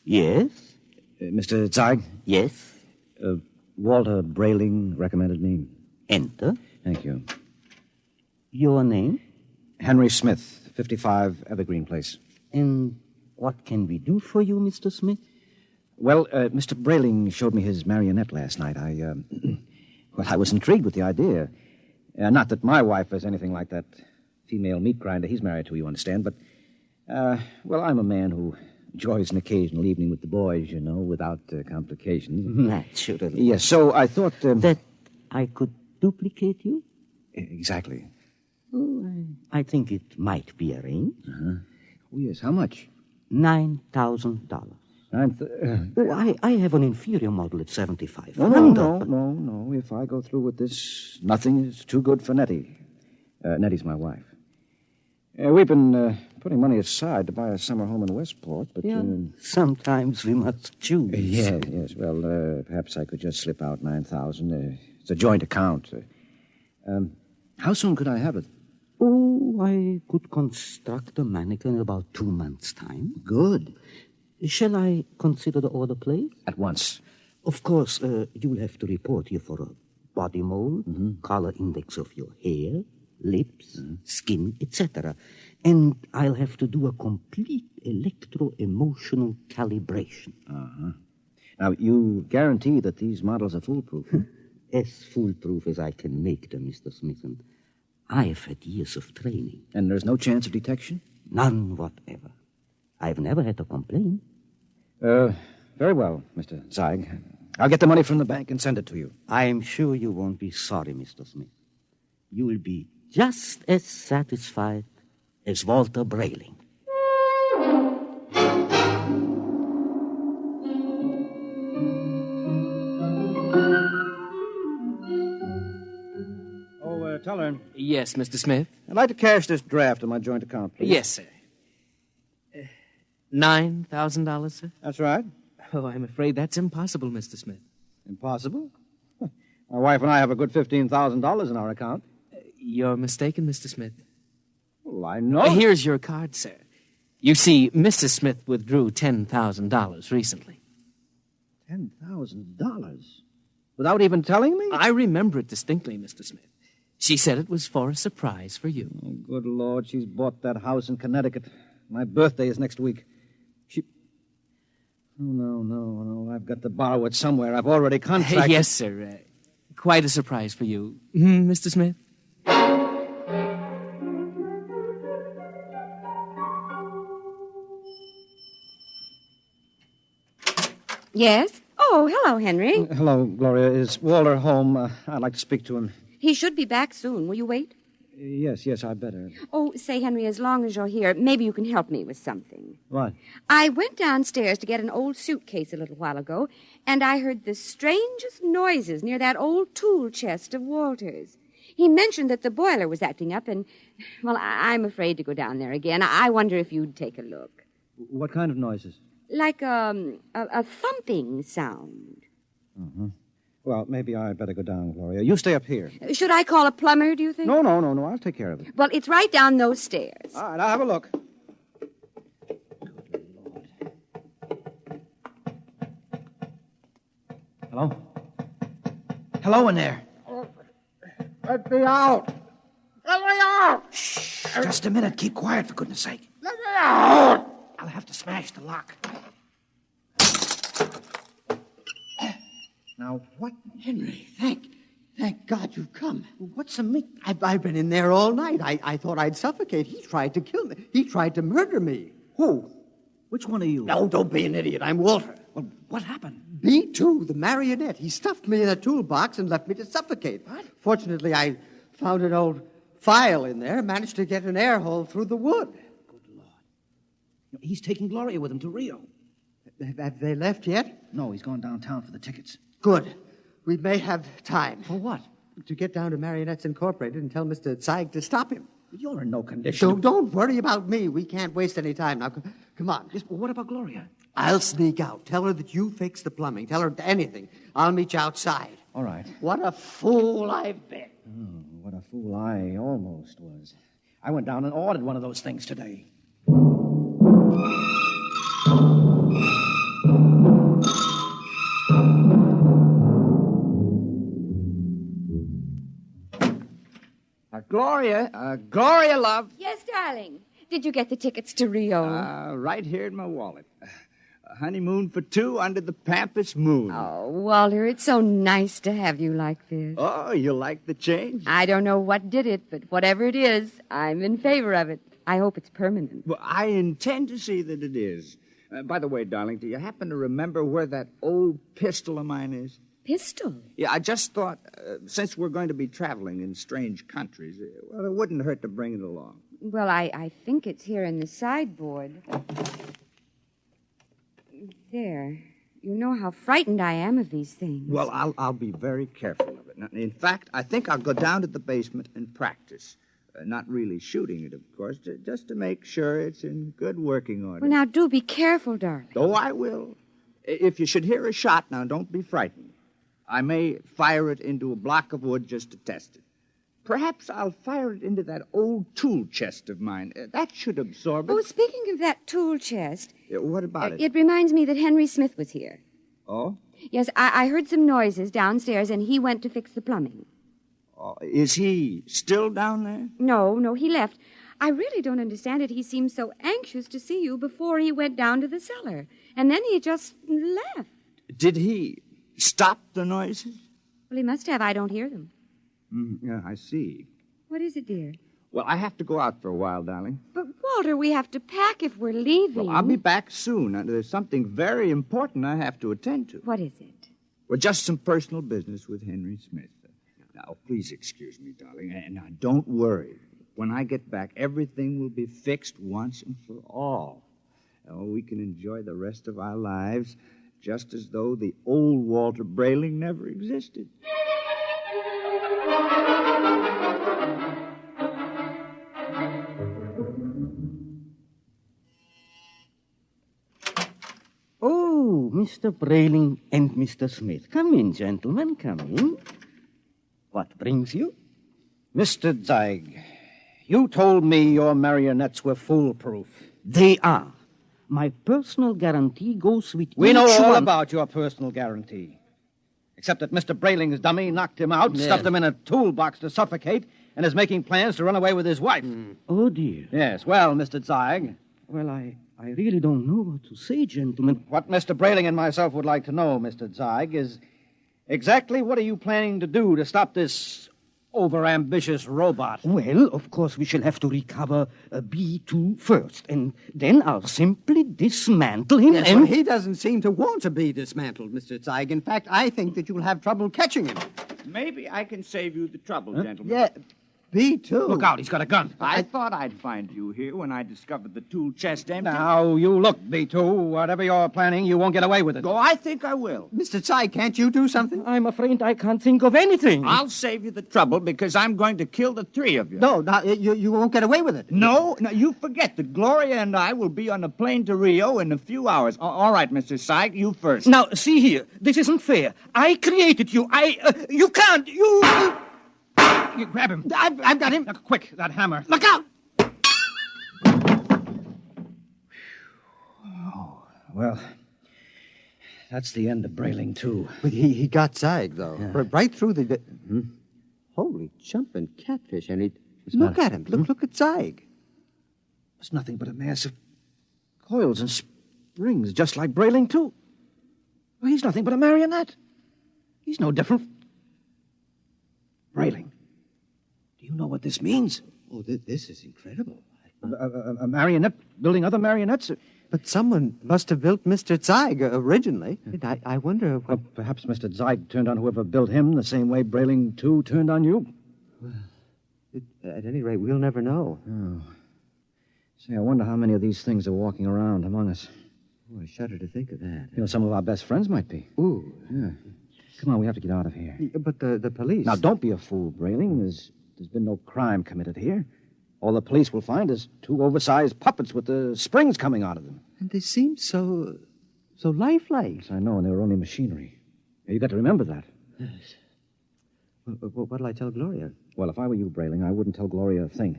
Yes? Mr. Zeig? Yes? Walter Brayling recommended me. Enter. Thank you. Your name? Henry Smith, 55 Evergreen Place. And what can we do for you, Mr. Smith? Well, Mr. Brayling showed me his marionette last night. I was intrigued with the idea. Not that my wife is anything like that female meat grinder he's married to, you understand, but Well, I'm a man who enjoys an occasional evening with the boys, you know, without complications. Naturally. Yes, so I thought... that I could duplicate you? Exactly. Oh, I think it might be arranged. Uh-huh. Oh, yes. How much? $9,000. I have an inferior model at $7,500. No. If I go through with this, nothing is too good for Nettie. Nettie's my wife. We've been putting money aside to buy a summer home in Westport, but... sometimes we must choose. Yes. Well, perhaps I could just slip out $9,000. It's a joint account. How soon could I have it? Oh, I could construct a mannequin in about 2 months' time. Good. Shall I consider the order placed? At once. Of course, you'll have to report here for a body mold, color index of your hair, lips, skin, etc. And I'll have to do a complete electro-emotional calibration. Uh-huh. Now, you guarantee that these models are foolproof? As foolproof as I can make them, Mr. Smithson. I've had years of training. And there's no chance of detection? None whatever. I've never had a complaint. Very well, Mr. Zeig. I'll get the money from the bank and send it to you. I'm sure you won't be sorry, Mr. Smith. You'll be just as satisfied as Walter Brayling. Oh, Teller. Yes, Mr. Smith? I'd like to cash this draft on my joint account, please. Yes, sir. $9,000, sir? That's right. Oh, I'm afraid that's impossible, Mr. Smith. Impossible? My wife and I have a good $15,000 in our account. You're mistaken, Mr. Smith. Well, I know. Here's your card, sir. You see, Mrs. Smith withdrew $10,000 recently. $10,000? Without even telling me? I remember it distinctly, Mr. Smith. She said it was for a surprise for you. Oh, good Lord, she's bought that house in Connecticut. My birthday is next week. Oh, no. I've got to borrow it somewhere. I've already contracted... Yes, sir. Quite a surprise for you. Mr. Smith? Yes? Oh, hello, Henry. Hello, Gloria. Is Walter home? I'd like to speak to him. He should be back soon. Will you wait? Yes, I'd better. Oh, say, Henry, as long as you're here, maybe you can help me with something. What? I went downstairs to get an old suitcase a little while ago, and I heard the strangest noises near that old tool chest of Walter's. He mentioned that the boiler was acting up, and, well, I'm afraid to go down there again. I wonder if you'd take a look. What kind of noises? Like a thumping sound. Uh-huh. Well, maybe I'd better go down, Gloria. You stay up here. Should I call a plumber, do you think? No. I'll take care of it. Well, it's right down those stairs. All right, I'll have a look. Hello? Hello in there. Let me out! Let me out! Shh, just a minute. Keep quiet, for goodness sake. Let me out! I'll have to smash the lock. Now, what? Henry, thank God you've come. What's the meat? I've been in there all night. I thought I'd suffocate. He tried to kill me. He tried to murder me. Who? Which one are you? No, don't be an idiot. I'm Walter. Well, what happened? B2, the marionette. He stuffed me in a toolbox and left me to suffocate. What? Fortunately, I found an old file in there, managed to get an air hole through the wood. Good Lord. He's taking Gloria with him to Rio. Have they left yet? No, he's gone downtown for the tickets. Good. We may have time. For what? To get down to Marionettes Incorporated and tell Mr. Zeig to stop him. You're in no condition. So don't worry about me. We can't waste any time. Now, come on. Yes, but what about Gloria? I'll sneak out. Tell her that you fixed the plumbing. Tell her anything. I'll meet you outside. All right. What a fool I've been. Oh, what a fool I almost was. I went down and ordered one of those things today. Gloria, love. Yes, darling. Did you get the tickets to Rio? Right here in my wallet. A honeymoon for two under the Pampas moon. Oh, Walter, it's so nice to have you like this. Oh, you like the change? I don't know what did it, but whatever it is, I'm in favor of it. I hope it's permanent. Well, I intend to see that it is. By the way, darling, do you happen to remember where that old pistol of mine is? Pistol? Yeah, I just thought, since we're going to be traveling in strange countries, well, it wouldn't hurt to bring it along. Well, I think it's here in the sideboard. There. You know how frightened I am of these things. Well, I'll be very careful of it. Now, in fact, I think I'll go down to the basement and practice. Not really shooting it, of course, just to make sure it's in good working order. Well, now, do be careful, darling. Oh, I will. If you should hear a shot, now, don't be frightened. I may fire it into a block of wood just to test it. Perhaps I'll fire it into that old tool chest of mine. That should absorb it. Oh, speaking of that tool chest... What about it? It reminds me that Henry Smith was here. Oh? Yes, I heard some noises downstairs, and he went to fix the plumbing. Is he still down there? No, he left. I really don't understand it. He seemed so anxious to see you before he went down to the cellar. And then he just left. Did he stop the noises? Well, he must have. I don't hear them. Yeah, I see. What is it, dear? Well, I have to go out for a while, darling. But, Walter, we have to pack if we're leaving. Well, I'll be back soon. There's something very important I have to attend to. What is it? Well, just some personal business with Henry Smith. Now, please excuse me, darling. And now, don't worry. When I get back, everything will be fixed once and for all. We can enjoy the rest of our lives just as though the old Walter Brayling never existed. Oh, Mr. Brayling and Mr. Smith. Come in, gentlemen, come in. What brings you? Mr. Zeig, you told me your marionettes were foolproof. They are. My personal guarantee goes with We know each all one. about your personal guarantee. Except that Mr. Brayling's dummy knocked him out, Yes. stuffed him in a toolbox to suffocate, and is making plans to run away with his wife. Oh, dear. Yes, well, Mr. Zeig. Well, I really don't know what to say, gentlemen. What Mr. Brayling and myself would like to know, Mr. Zeig, is exactly what are you planning to do to stop this overambitious robot? Well, of course, we shall have to recover B2 first, and then I'll simply dismantle him Yes, and... well, he doesn't seem to want to be dismantled, Mr. Zeig. In fact, I think that you'll have trouble catching him. Maybe I can save you the trouble, gentlemen. Yeah, B2. Look out, he's got a gun. I thought I'd find you here when I discovered the tool chest empty. Now, you look, B2. Whatever you're planning, you won't get away with it. Oh, I think I will. Mr. Zeig, can't you do something? I'm afraid I can't think of anything. I'll save you the trouble because I'm going to kill the three of you. No, you won't get away with it. No, you forget that Gloria and I will be on a plane to Rio in a few hours. All right, Mr. Zeig, you first. Now, see here. This isn't fair. I created you. You can't. You grab him. I've got him. Quick, that hammer. Look out! Oh, well, that's the end of Brayling, too. But he got Zeig, though. Yeah. Right through the... Holy jumping catfish, Henry. Look at him. Look at Zeig. It's nothing but a mass of coils and springs, just like Brayling, too. Well, he's nothing but a marionette. He's no different. Brayling, do you know what this means? Oh, this is incredible. A marionette building other marionettes? But someone must have built Mr. Zeig originally. I wonder what... Well, perhaps Mr. Zeig turned on whoever built him the same way Brayling, too, turned on you. Well, at any rate, we'll never know. Oh. Say, I wonder how many of these things are walking around among us. Oh, I shudder to think of that. You know, some of our best friends might be. Ooh. Yeah. Come on, we have to get out of here. But the police... Now, don't be a fool, Brayling. There's been no crime committed here. All the police will find is two oversized puppets with the springs coming out of them. And they seem so lifelike. Yes, I know, and they were only machinery. You got to remember that. Yes. What'll I tell Gloria? Well, if I were you, Brayling, I wouldn't tell Gloria a thing.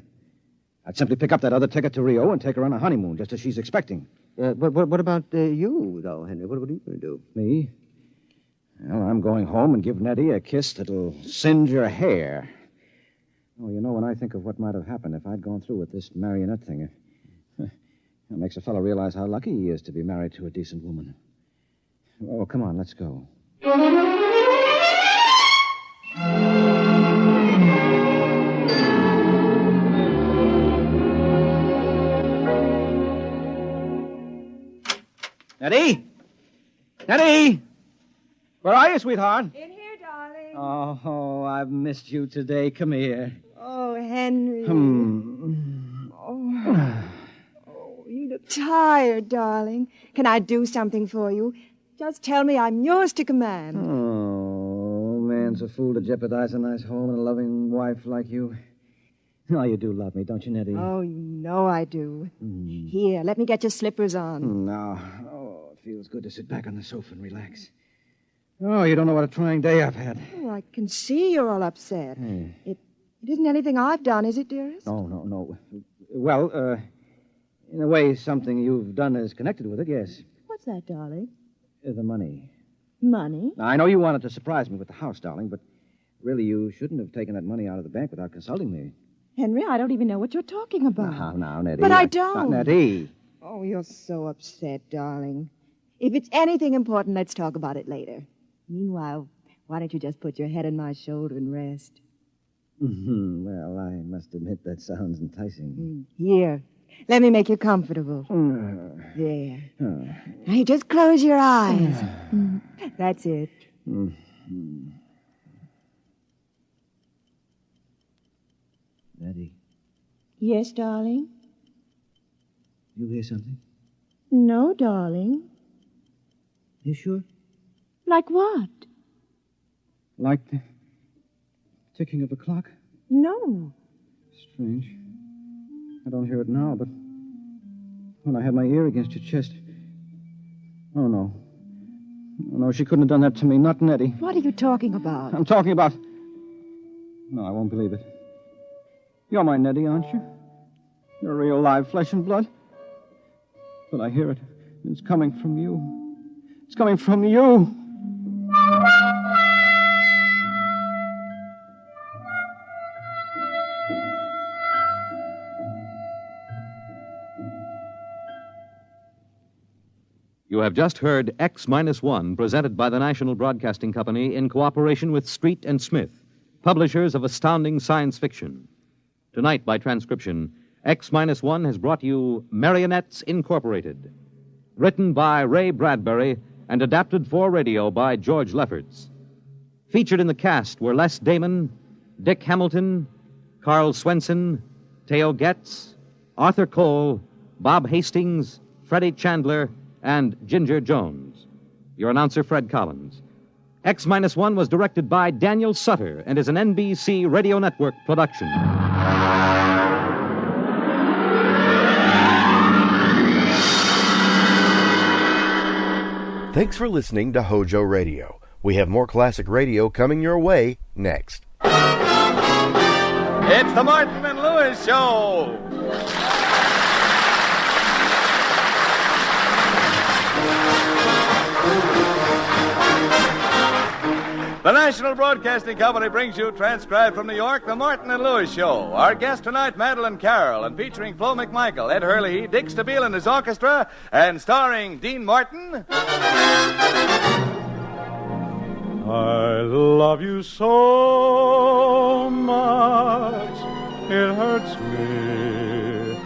I'd simply pick up that other ticket to Rio and take her on a honeymoon, just as she's expecting. What about you, though, Henry? What are you going to do? Me? Well, I'm going home and give Nettie a kiss that'll singe her hair. Oh, you know, when I think of what might have happened if I'd gone through with this marionette thing, it makes a fellow realize how lucky he is to be married to a decent woman. Oh, come on, let's go. Nettie? Nettie! Where are you, sweetheart? In here, darling. Oh, I've missed you today. Come here. Oh, Henry. Hmm. Oh, you look tired, darling. Can I do something for you? Just tell me I'm yours to command. Oh, man's a fool to jeopardize a nice home and a loving wife like you. Oh, you do love me, don't you, Nettie? Oh, you know I do. Here, let me get your slippers on. No. Oh, it feels good to sit back on the sofa and relax. Oh, you don't know what a trying day I've had. Oh, I can see you're all upset. It isn't anything I've done, is it, dearest? No. Well, in a way, something you've done is connected with it, yes. What's that, darling? The money. Money? Now, I know you wanted to surprise me with the house, darling, but really you shouldn't have taken that money out of the bank without consulting me. Henry, I don't even know what you're talking about. Now, Nettie. But I don't. Nettie. Oh, you're so upset, darling. If it's anything important, let's talk about it later. Meanwhile, why don't you just put your head on my shoulder and rest? Well, I must admit that sounds enticing. Here, let me make you comfortable. There. Now, you just close your eyes. That's it. Nettie, Yes, darling? you hear something? No, darling. You sure? Like what? Like the ticking of a clock? No. Strange. I don't hear it now, but when I had my ear against your chest... Oh, no. Oh, no, she couldn't have done that to me. Not Nettie. What are you talking about? I'm talking about... No, I won't believe it. You're my Nettie, aren't you? You're real live flesh and blood. But I hear it. It's coming from you. It's coming from you. You have just heard X-1, presented by the National Broadcasting Company in cooperation with Street and Smith, publishers of astounding science fiction. Tonight, by transcription, X-1 has brought you Marionettes Incorporated, written by Ray Bradbury and adapted for radio by George Lefferts. Featured in the cast were Les Damon, Dick Hamilton, Carl Swenson, Theo Getz, Arthur Cole, Bob Hastings, Freddie Chandler, and Ginger Jones. Your announcer, Fred Collins. X-1 was directed by Daniel Sutter and is an NBC Radio Network production. Thanks for listening to HOJO Radio. We have more classic radio coming your way next. It's the Martin and Lewis Show. The National Broadcasting Company brings you, transcribed from New York, the Martin and Lewis Show. Our guest tonight, Madeline Carroll, and featuring Flo McMichael, Ed Hurley, Dick Stabile and his orchestra, and starring Dean Martin. I love you so much, it hurts me,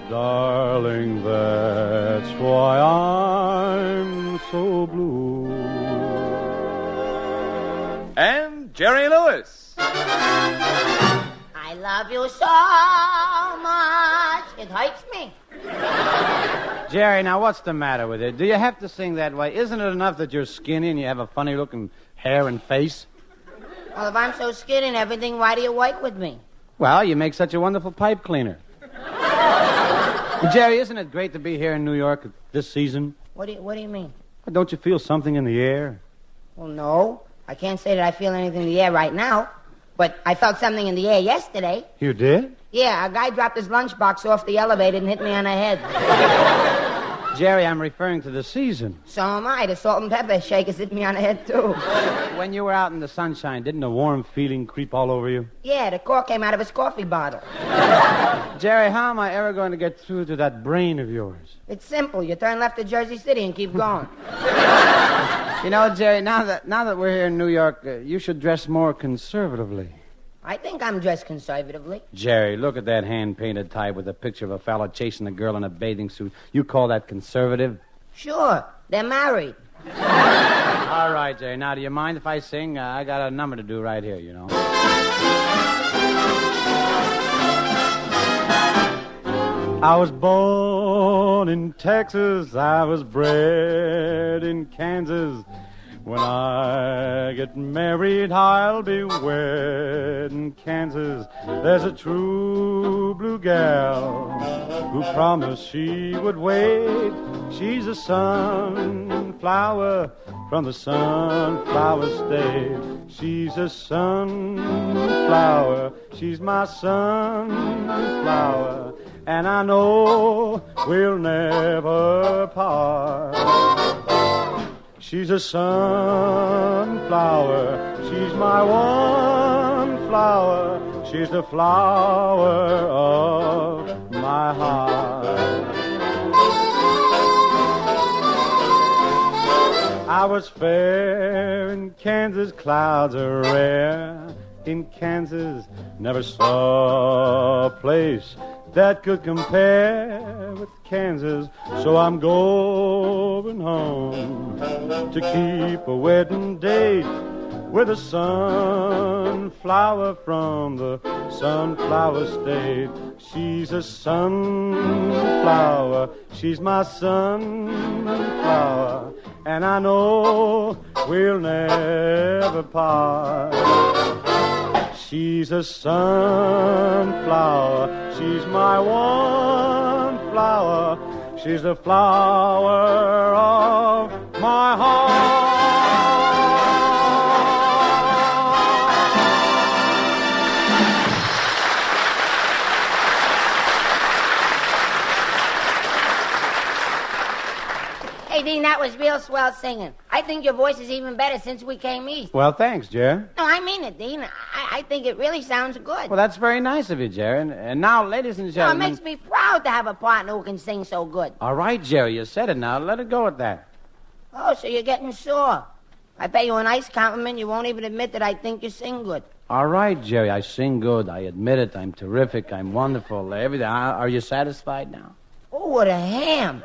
darling, that's why I'm so blue. And Jerry Lewis. I love you so much, it hurts me. Jerry, now what's the matter with it? Do you have to sing that way? Isn't it enough that you're skinny and you have a funny-looking hair and face? Well, if I'm so skinny and everything, why do you work with me? Well, you make such a wonderful pipe cleaner. Jerry, isn't it great to be here in New York this season? What do you mean? Don't you feel something in the air? Well, no. I can't say that I feel anything in the air right now, but I felt something in the air yesterday. You did? Yeah, a guy dropped his lunchbox off the elevator and hit me on the head. Jerry, I'm referring to the season. So am I. The salt and pepper shakers hit me on the head, too. When you were out in the sunshine, didn't a warm feeling creep all over you? Yeah, the cork came out of his coffee bottle. Jerry, how am I ever going to get through to that brain of yours? It's simple. You turn left to Jersey City and keep going. You know, Jerry, now that we're here in New York, you should dress more conservatively. I think I'm dressed conservatively. Jerry, look at that hand-painted tie with a picture of a fella chasing a girl in a bathing suit. You call that conservative? Sure. They're married. All right, Jerry. Now, do you mind if I sing? I got a number to do right here, you know. I was born in Texas. I was bred in Kansas. When I get married, I'll be wed in Kansas. There's a true blue gal who promised she would wait. She's a sunflower from the sunflower state. She's a sunflower. She's my sunflower. And I know we'll never part. She's a sunflower. She's my one flower. She's the flower of my heart. I was fair in Kansas, clouds are rare. In Kansas, never saw a place that could compare with Kansas. So I'm going home to keep a wedding date with a sunflower from the sunflower state. She's a sunflower. She's my sunflower. And I know we'll never part. She's a sunflower. She's my one flower. She's the flower of my heart. Hey, Dean, that was real swell singing. I think your voice is even better since we came east. Well, thanks, Jerry. No, I mean it, Dean. I think it really sounds good. Well, that's very nice of you, Jerry. And now, ladies and No, it gentlemen... makes me proud to have a partner who can sing so good. All right, Jerry, you said it now. Let it go at that. Oh, so you're getting sore. I pay you a nice compliment. You won't even admit that I think you sing good. All right, Jerry, I sing good. I admit it. I'm terrific. I'm wonderful. Everything. Are you satisfied now? Oh, what a ham.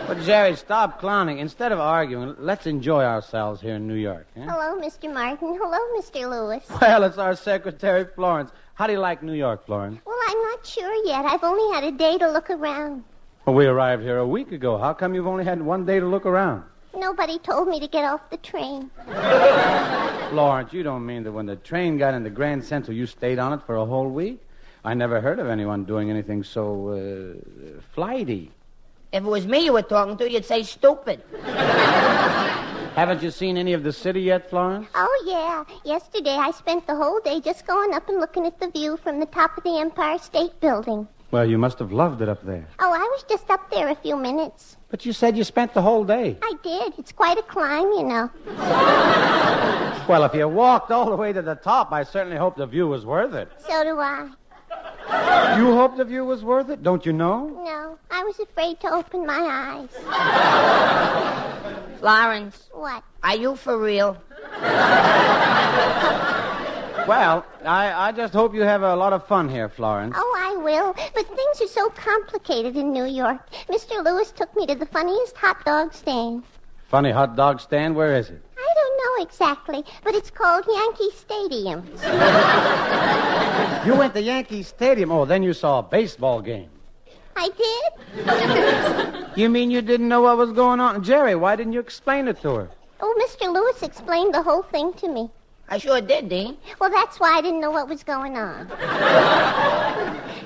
But, Jerry, stop clowning. Instead of arguing, let's enjoy ourselves here in New York. Eh? Hello, Mr. Martin. Hello, Mr. Lewis. Well, it's our secretary, Florence. How do you like New York, Florence? Well, I'm not sure yet. I've only had a day to look around. Well, we arrived here a week ago. How come you've only had one day to look around? Nobody told me to get off the train. Florence, you don't mean that when the train got into Grand Central, you stayed on it for a whole week? I never heard of anyone doing anything so, flighty. If it was me you were talking to, you'd say stupid. Haven't you seen any of the city yet, Florence? Oh, yeah. Yesterday I spent the whole day just going up and looking at the view from the top of the Empire State Building. Well, you must have loved it up there. Oh, I was just up there a few minutes. But you said you spent the whole day. I did. It's quite a climb, you know. Well, if you walked all the way to the top, I certainly hope the view was worth it. So do I. You hope the view was worth it? Don't you know? No, I was afraid to open my eyes. Florence. What? Are you for real? Well, I just hope you have a lot of fun here, Florence. Oh, I will. But things are so complicated in New York. Mr. Lewis took me to the funniest hot dog stand. Funny hot dog stand? Where is it? I don't know exactly, but it's called Yankee Stadium. You went to Yankee Stadium. Oh, then you saw a baseball game. I did? You mean you didn't know what was going on? Jerry, why didn't you explain it to her? Oh, Mr. Lewis explained the whole thing to me. I sure did, Dean. Well, that's why I didn't know what was going on.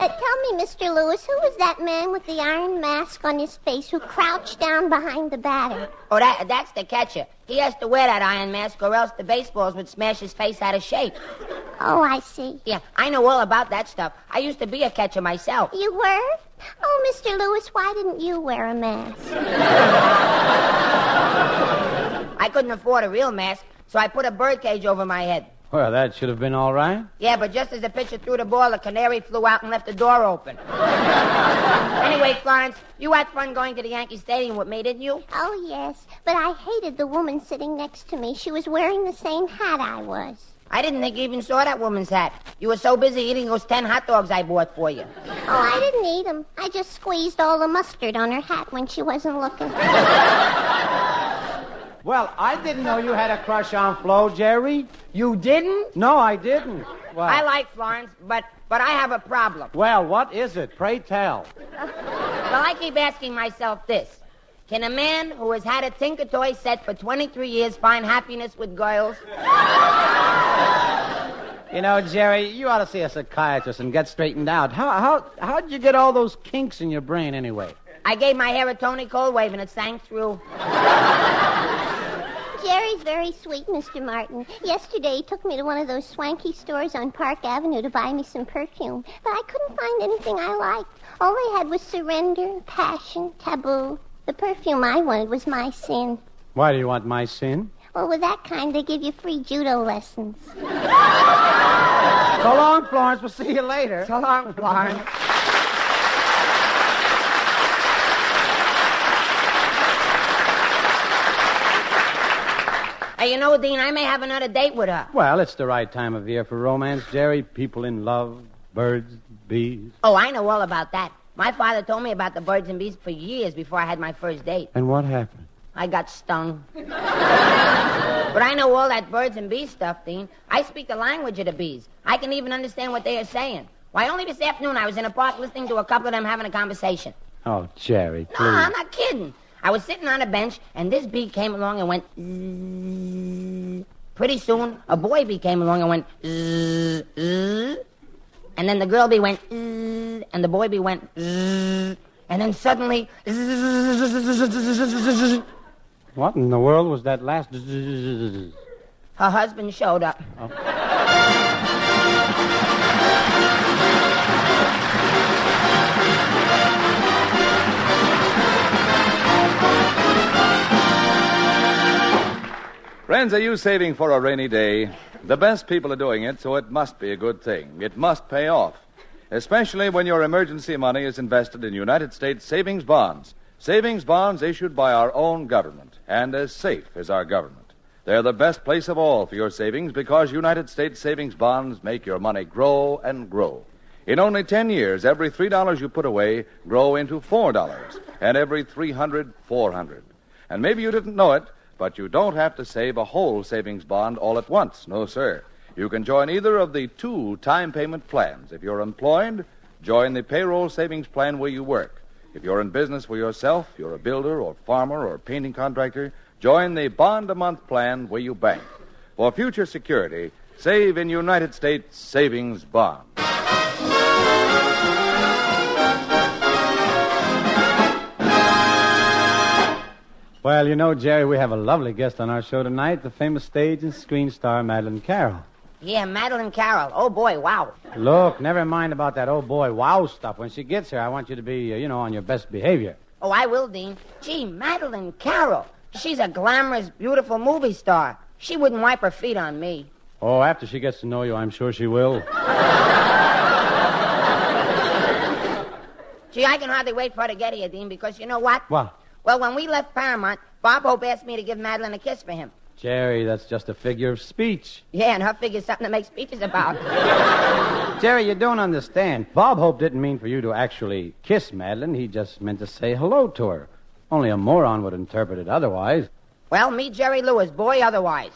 Tell me, Mr. Lewis, who was that man with the iron mask on his face who crouched down behind the batter? Oh, that's the catcher. He has to wear that iron mask or else the baseballs would smash his face out of shape. Oh, I see. Yeah, I know all about that stuff. I used to be a catcher myself. You were? Oh, Mr. Lewis, why didn't you wear a mask? I couldn't afford a real mask, so I put a birdcage over my head. Well, that should have been all right. Yeah, but just as the pitcher threw the ball, the canary flew out and left the door open. Anyway, Florence, you had fun going to the Yankee Stadium with me, didn't you? Oh, yes, but I hated the woman sitting next to me. She was wearing the same hat I was. I didn't think you even saw that woman's hat. You were so busy eating those 10 hot dogs I bought for you. Oh, I didn't eat them. I just squeezed all the mustard on her hat when she wasn't looking. Well, I didn't know you had a crush on Flo, Jerry. You didn't? No, I didn't. Well, I like Florence, but I have a problem. Well, what is it? Pray tell. Well, I keep asking myself this. Can a man who has had a Tinker Toy set for 23 years find happiness with girls? You know, Jerry, you ought to see a psychiatrist and get straightened out. How'd you get all those kinks in your brain anyway? I gave my hair a Tony Cold wave and it sank through. Jerry's very sweet, Mr. Martin. Yesterday he took me to one of those swanky stores on Park Avenue to buy me some perfume, but I couldn't find anything I liked. All they had was surrender, passion, taboo. The perfume I wanted was my sin. Why do you want my sin? Well, with that kind, they give you free judo lessons. So long, Florence. We'll see you later. So long, Florence. Hey, you know, Dean, I may have another date with her. Well, it's the right time of year for romance, Jerry. People in love, birds, bees. Oh, I know all about that. My father told me about the birds and bees for years before I had my first date. And what happened? I got stung. But I know all that birds and bees stuff, Dean. I speak the language of the bees. I can even understand what they are saying. Why, only this afternoon I was in a park listening to a couple of them having a conversation. Oh, Jerry, please. No, I'm not kidding. I was sitting on a bench, and this bee came along and went zzz. Pretty soon, a boy bee came along and went zzz, zzz. And then the girl bee went zzz, and the boy bee went zzz. And then suddenly... zzz. What in the world was that last zzz? Her husband showed up. Oh. Friends, are you saving for a rainy day? The best people are doing it, so it must be a good thing. It must pay off, especially when your emergency money is invested in United States savings bonds. Savings bonds issued by our own government, and as safe as our government. They're the best place of all for your savings because United States savings bonds make your money grow and grow. In only 10 years, every $3 you put away grow into $4, and every $300, $400. And maybe you didn't know it, but you don't have to save a whole savings bond all at once. No, sir. You can join either of the 2 time payment plans. If you're employed, join the payroll savings plan where you work. If you're in business for yourself, you're a builder or farmer or painting contractor, join the bond-a-month plan where you bank. For future security, save in United States savings bonds. Well, you know, Jerry, we have a lovely guest on our show tonight, the famous stage and screen star Madeline Carroll. Yeah, Madeline Carroll. Oh, boy, wow. Look, never mind about that oh boy wow stuff. When she gets here, I want you to be, on your best behavior. Oh, I will, Dean. Gee, Madeline Carroll. She's a glamorous, beautiful movie star. She wouldn't wipe her feet on me. Oh, after she gets to know you, I'm sure she will. Gee, I can hardly wait for her to get here, Dean, because you know what? What? Well, when we left Paramount, Bob Hope asked me to give Madeline a kiss for him. Jerry, that's just a figure of speech. Yeah, and her figure's something to make speeches about. Jerry, you don't understand. Bob Hope didn't mean for you to actually kiss Madeline. He just meant to say hello to her. Only a moron would interpret it otherwise. Well, meet Jerry Lewis, boy, otherwise.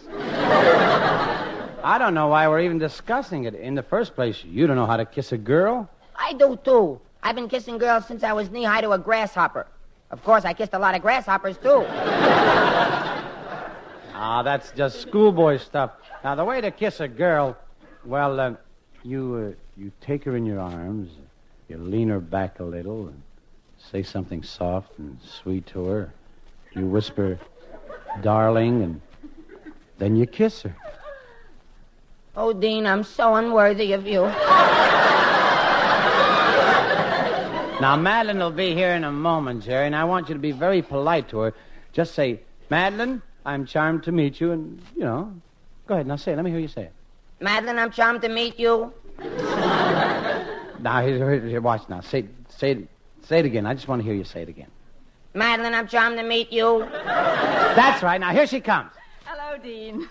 I don't know why we're even discussing it. In the first place, you don't know how to kiss a girl? I do, too. I've been kissing girls since I was knee-high to a grasshopper. Of course, I kissed a lot of grasshoppers, too. That's just schoolboy stuff. Now, the way to kiss a girl, well, you take her in your arms, you lean her back a little, and say something soft and sweet to her. You whisper, darling, and then you kiss her. Oh, Dean, I'm so unworthy of you. Now, Madeline will be here in a moment, Jerry, and I want you to be very polite to her. Just say, Madeline, I'm charmed to meet you, and, go ahead, now say it. Let me hear you say it. Madeline, I'm charmed to meet you. Now, here, watch now. Say it again. I just want to hear you say it again. Madeline, I'm charmed to meet you. That's right. Now, here she comes. Hello, Dean.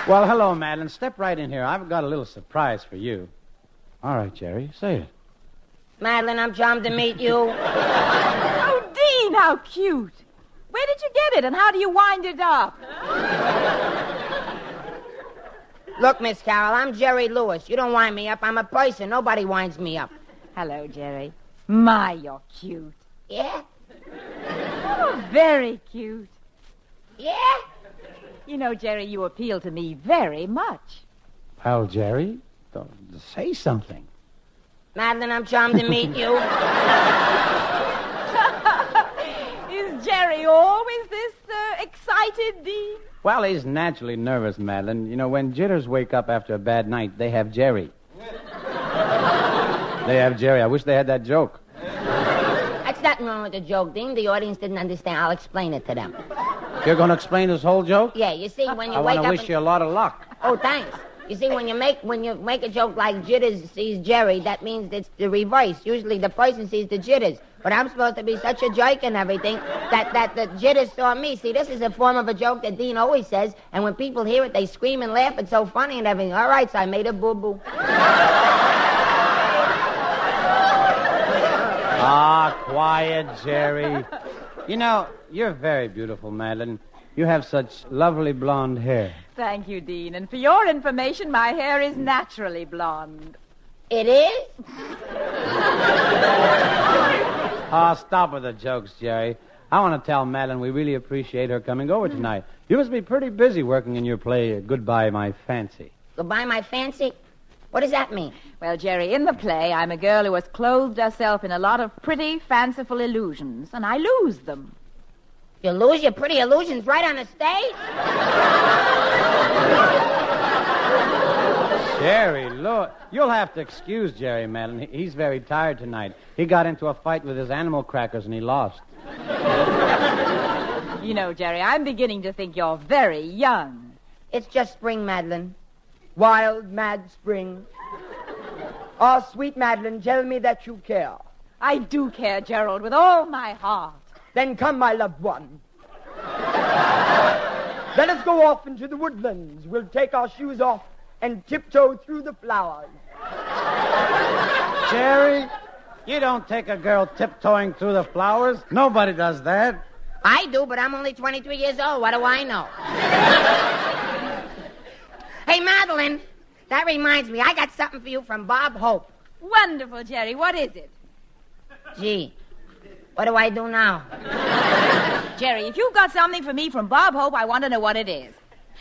Well, hello, Madeline. Step right in here. I've got a little surprise for you. All right, Jerry, say it. Madeline, I'm charmed to meet you. Oh, Dean, how cute. Where did you get it, and how do you wind it up? Look, Miss Carroll, I'm Jerry Lewis. You don't wind me up. I'm a person. Nobody winds me up. Hello, Jerry. My, you're cute. Yeah? Oh, very cute. Yeah? You know, Jerry, you appeal to me very much. Well, Jerry, say something. Madeline, I'm charmed to meet you. Is Jerry always this excited, Dean? Well, he's naturally nervous, Madeline. You know, when jitters wake up after a bad night, they have Jerry. They have Jerry. I wish they had that joke. That's nothing wrong with the joke, Dean. The audience didn't understand. I'll explain it to them. You're going to explain this whole joke? Yeah, you see, when you I wake want up... to wish you a lot of luck. Oh, thanks. You see, when you make a joke like Jitters sees Jerry, that means it's the reverse. Usually the person sees the Jitters. But I'm supposed to be such a jerk and everything that the Jitters saw me. See, this is a form of a joke that Dean always says, and when people hear it, they scream and laugh. It's so funny and everything. All right, so I made a boo-boo. Ah, quiet, Jerry. You know, you're very beautiful, Madeline. You have such lovely blonde hair. Thank you, Dean. And for your information, my hair is naturally blonde. It is? Oh, stop with the jokes, Jerry. I want to tell Madeline we really appreciate her coming over tonight. You must be pretty busy working in your play, Goodbye, My Fancy. Goodbye, My Fancy? What does that mean? Well, Jerry, in the play, I'm a girl who has clothed herself in a lot of pretty, fanciful illusions, and I lose them. You lose your pretty illusions right on the stage? Jerry, look, you'll have to excuse Jerry, Madeline. He's very tired tonight. He got into a fight with his animal crackers and he lost. You know, Jerry, I'm beginning to think you're very young. It's just spring, Madeline. Wild, mad spring. Oh, sweet Madeline, tell me that you care. I do care, Gerald, with all my heart. Then come, my loved one. Let us go off into the woodlands. We'll take our shoes off and tiptoe through the flowers. Jerry, you don't take a girl tiptoeing through the flowers. Nobody does that. I do, but I'm only 23 years old. What do I know? Hey, Madeline, that reminds me. I got something for you from Bob Hope. Wonderful, Jerry. What is it? Gee, what do I do now? Jerry, if you've got something for me from Bob Hope, I want to know what it is.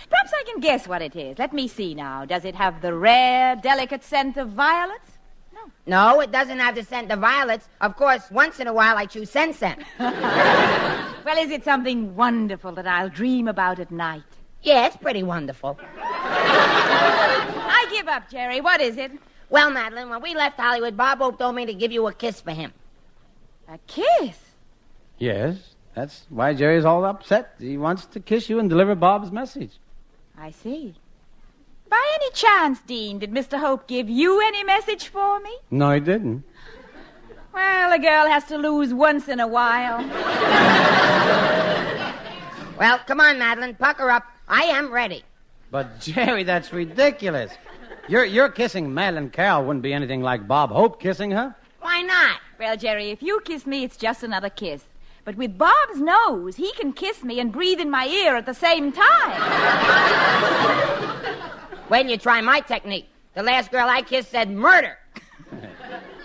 Perhaps I can guess what it is. Let me see now. Does it have the rare, delicate scent of violets? No, it doesn't have the scent of violets. Of course, once in a while I choose scent. Well, is it something wonderful that I'll dream about at night? Yeah, it's pretty wonderful. I give up, Jerry. What is it? Well, Madeline, when we left Hollywood, Bob Hope told me to give you a kiss for him. A kiss? Yes, that's why Jerry's all upset. He wants to kiss you and deliver Bob's message. I see. By any chance, Dean, did Mr. Hope give you any message for me? No, he didn't. Well, a girl has to lose once in a while. Well, come on, Madeline, pucker up. I am ready. But, Jerry, that's ridiculous. You're kissing Madeline Carroll wouldn't be anything like Bob Hope kissing her. Why not? Well, Jerry, if you kiss me, it's just another kiss. But with Bob's nose, he can kiss me and breathe in my ear at the same time. Wait till you try my technique. The last girl I kissed said murder.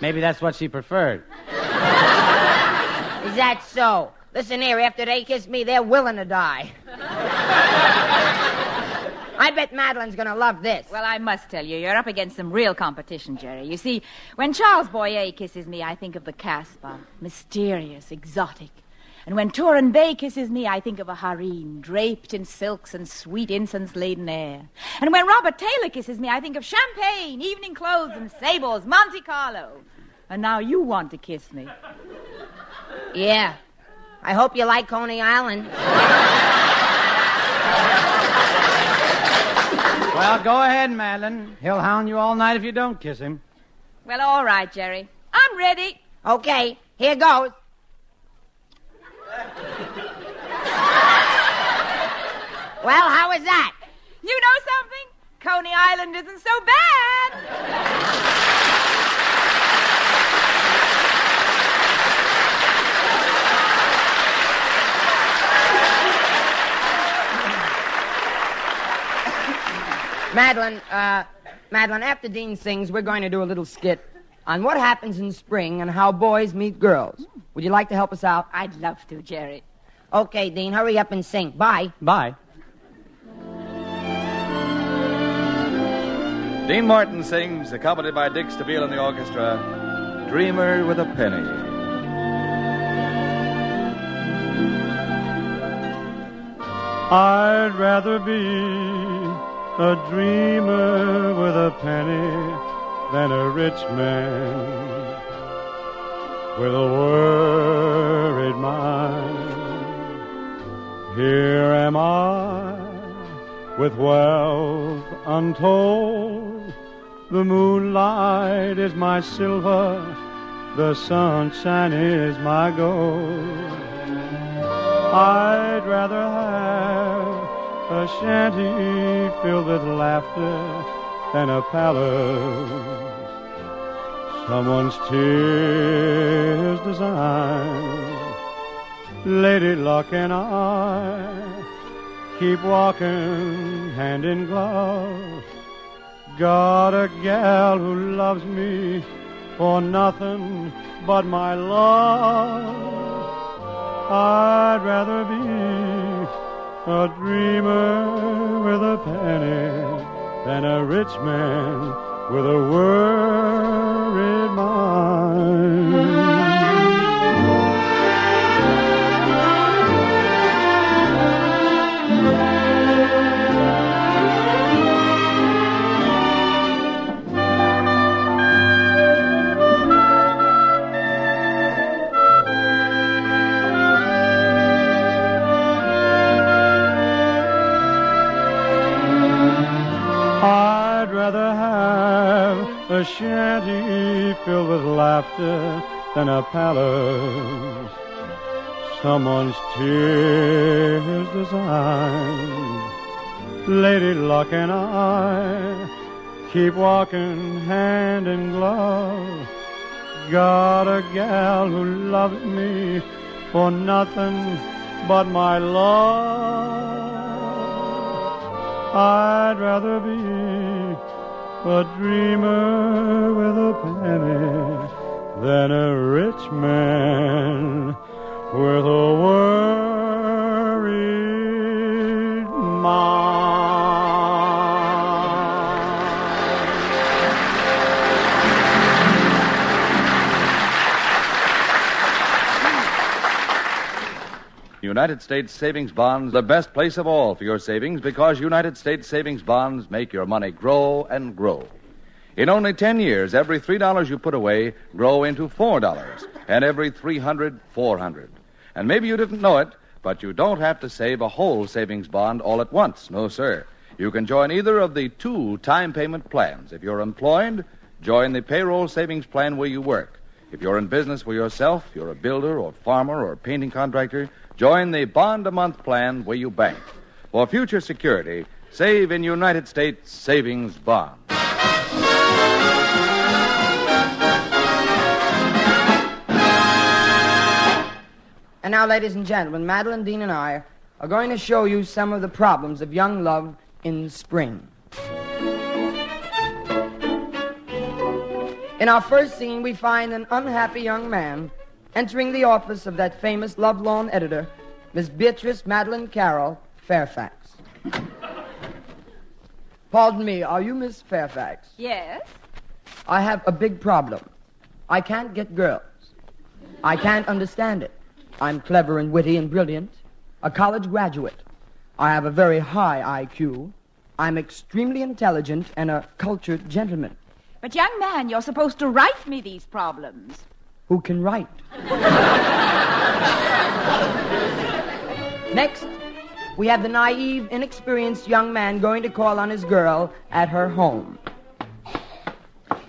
Maybe that's what she preferred. Is that so? Listen here, after they kiss me, they're willing to die. I bet Madeline's going to love this. Well, I must tell you, you're up against some real competition, Jerry. You see, when Charles Boyer kisses me, I think of the Casbah, mysterious, exotic. And when Turin Bey kisses me, I think of a harem, draped in silks and sweet incense-laden air. And when Robert Taylor kisses me, I think of champagne, evening clothes, and sables, Monte Carlo. And now you want to kiss me. Yeah. I hope you like Coney Island. Well, go ahead, Madeline. He'll hound you all night if you don't kiss him. Well, all right, Jerry. I'm ready. Okay, here goes. Well, how was that? You know something? Coney Island isn't so bad. Madeline, after Dean sings, we're going to do a little skit on what happens in spring and how boys meet girls. Would you like to help us out? I'd love to, Jerry. Okay, Dean, hurry up and sing. Bye. Bye. Dean Martin sings, accompanied by Dick Stabile and the orchestra, Dreamer with a Penny. I'd rather be a dreamer with a penny than a rich man with a worried mind. Here am I with wealth untold. The moonlight is my silver, the sunshine is my gold. I'd rather have a shanty filled with laughter than a palace someone's tears design. Lady Luck and I keep walking hand in glove. Got a gal who loves me for nothing but my love. I'd rather be a dreamer with a penny than a rich man with a worried mind. I'd rather have a shanty filled with laughter than a palace someone's tears design. Lady Luck and I keep walking hand in glove. Got a gal who loves me for nothing but my love. I'd rather be a dreamer with a penny than a rich man with a worried mind. United States Savings Bonds, the best place of all for your savings, because United States Savings Bonds make your money grow and grow. In only 10 years, every $3 you put away grow into $4, and every $300, $400. And maybe you didn't know it, but you don't have to save a whole savings bond all at once. No, sir. You can join either of the 2 time payment plans. If you're employed, join the payroll savings plan where you work. If you're in business for yourself, you're a builder or farmer or painting contractor, join the bond-a-month plan where you bank. For future security, save in United States Savings Bonds. And now, ladies and gentlemen, Madeline, Dean, and I are going to show you some of the problems of young love in spring. In our first scene, we find an unhappy young man entering the office of that famous lovelorn editor, Miss Beatrice Madeline Carroll Fairfax. Pardon me, are you Miss Fairfax? Yes? I have a big problem. I can't get girls. I can't understand it. I'm clever and witty and brilliant, a college graduate. I have a very high IQ. I'm extremely intelligent and a cultured gentleman. But, young man, you're supposed to write me these problems. Who can write? Next, we have the naive, inexperienced young man going to call on his girl at her home.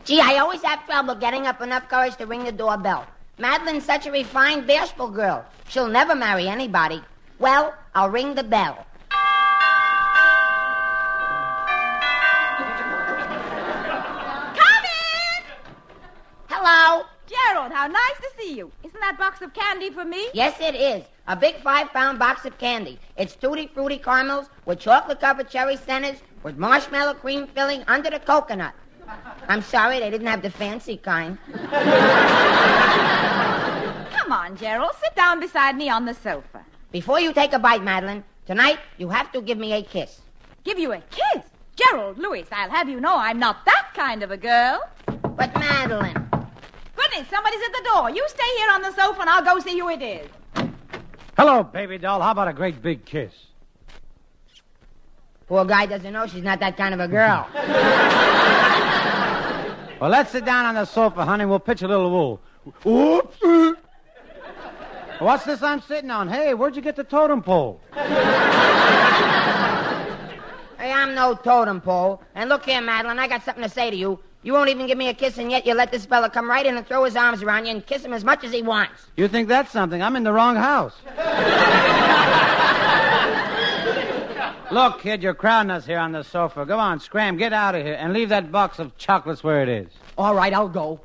Gee, I always have trouble getting up enough courage to ring the doorbell. Madeline's such a refined, bashful girl. She'll never marry anybody. Well, I'll ring the bell. nice to see you. Isn't that box of candy for me? Yes, it is. A big 5-pound box of candy. It's tutti frutti caramels with chocolate-covered cherry centers with marshmallow cream filling under the coconut. I'm sorry they didn't have the fancy kind. Come on, Gerald. Sit down beside me on the sofa. Before you take a bite, Madeline, tonight you have to give me a kiss. Give you a kiss? Gerald Lewis, I'll have you know I'm not that kind of a girl. But, Madeline... Goodness, somebody's at the door. You stay here on the sofa and I'll go see who it is. Hello, baby doll. How about a great big kiss? Poor guy doesn't know she's not that kind of a girl. Well, let's sit down on the sofa, honey. We'll pitch a little wool. Whoops. What's this I'm sitting on? Hey, where'd you get the totem pole? Hey, I'm no totem pole. And look here, Madeline, I got something to say to you. You won't even give me a kiss, and yet you let this fella come right in and throw his arms around you and kiss him as much as he wants. You think that's something? I'm in the wrong house. Look, kid, you're crowding us here on the sofa. Go on, scram, get out of here, and leave that box of chocolates where it is. All right, I'll go.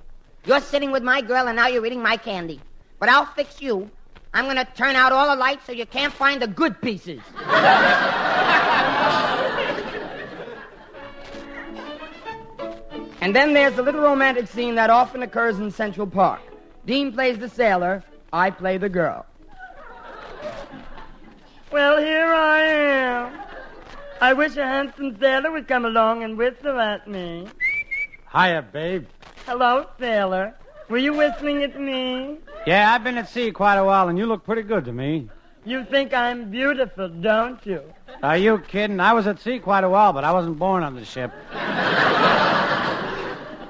You're sitting with my girl, and now you're eating my candy. But I'll fix you. I'm going to turn out all the lights so you can't find the good pieces. And then there's the little romantic scene that often occurs in Central Park. Dean plays the sailor, I play the girl. Well, here I am. I wish a handsome sailor would come along and whistle at me. Hiya, babe. Hello, sailor. Were you whistling at me? Yeah, I've been at sea quite a while, and you look pretty good to me. You think I'm beautiful, don't you? Are you kidding? I was at sea quite a while, but I wasn't born on the ship.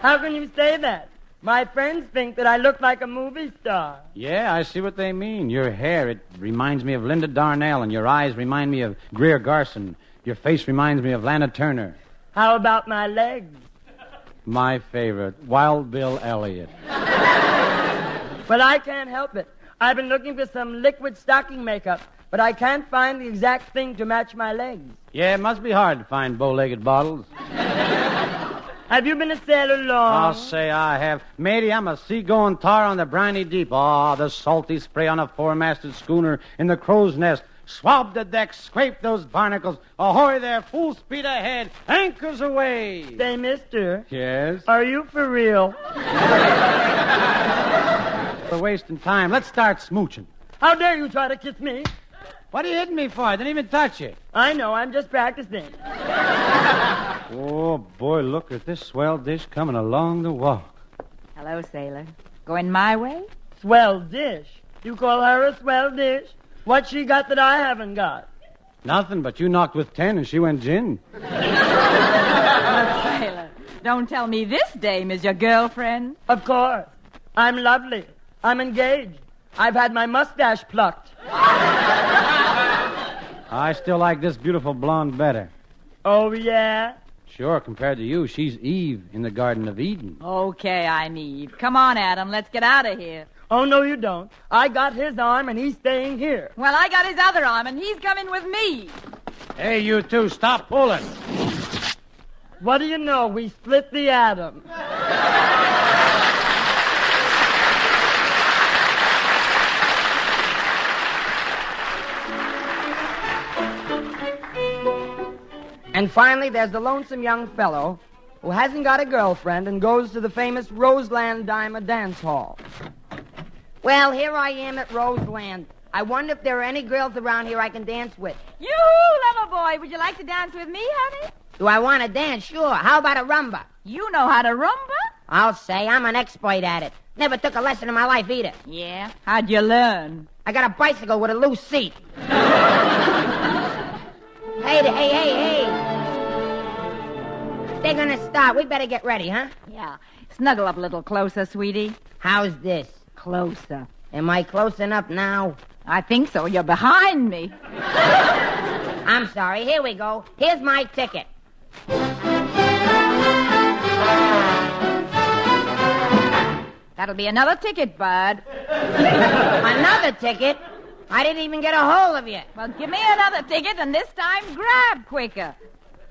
How can you say that? My friends think that I look like a movie star. Yeah, I see what they mean. Your hair, it reminds me of Linda Darnell, and your eyes remind me of Greer Garson. Your face reminds me of Lana Turner. How about my legs? My favorite, Wild Bill Elliott. But I can't help it. I've been looking for some liquid stocking makeup, but I can't find the exact thing to match my legs. Yeah, it must be hard to find bow-legged bottles. Have you been a sailor long? I'll say I have. Matey, I'm a sea-going tar on the briny deep. Oh, the salty spray on a four-masted schooner in the crow's nest. Swab the deck, scrape those barnacles. Ahoy there, full speed ahead, anchors away. Say, mister. Yes? Are you for real? We're wasting time. Let's start smooching. How dare you try to kiss me? What are you hitting me for? I didn't even touch you. I know, I'm just practicing. Oh, boy, look at this swell dish coming along the walk. Hello, sailor. Going my way? Swell dish? You call her a swell dish? What's she got that I haven't got? Nothing, but you knocked with 10 and she went gin. Sailor, don't tell me this dame is your girlfriend. Of course. I'm lovely. I'm engaged. I've had my mustache plucked. I still like this beautiful blonde better. Oh, yeah? Sure, compared to you, she's Eve in the Garden of Eden. Okay, I'm Eve. Come on, Adam, let's get out of here. Oh, no, you don't. I got his arm, and he's staying here. Well, I got his other arm, and he's coming with me. Hey, you two, stop pulling. What do you know? We split the atom. And finally, there's the lonesome young fellow who hasn't got a girlfriend and goes to the famous Roseland Diamond Dance Hall. Well, here I am at Roseland. I wonder if there are any girls around here I can dance with. Yoo-hoo, lover boy. Would you like to dance with me, honey? Do I want to dance? Sure. How about a rumba? You know how to rumba? I'll say. I'm an expert at it. Never took a lesson in my life either. Yeah? How'd you learn? I got a bicycle with a loose seat. Hey. They're gonna start. We better get ready, huh? Yeah. Snuggle up a little closer, sweetie. How's this? Closer. Am I close enough now? I think so. You're behind me. I'm sorry. Here we go. Here's my ticket. That'll be another ticket, bud. Another ticket? I didn't even get a hold of you. Well, give me another ticket, and this time grab quicker.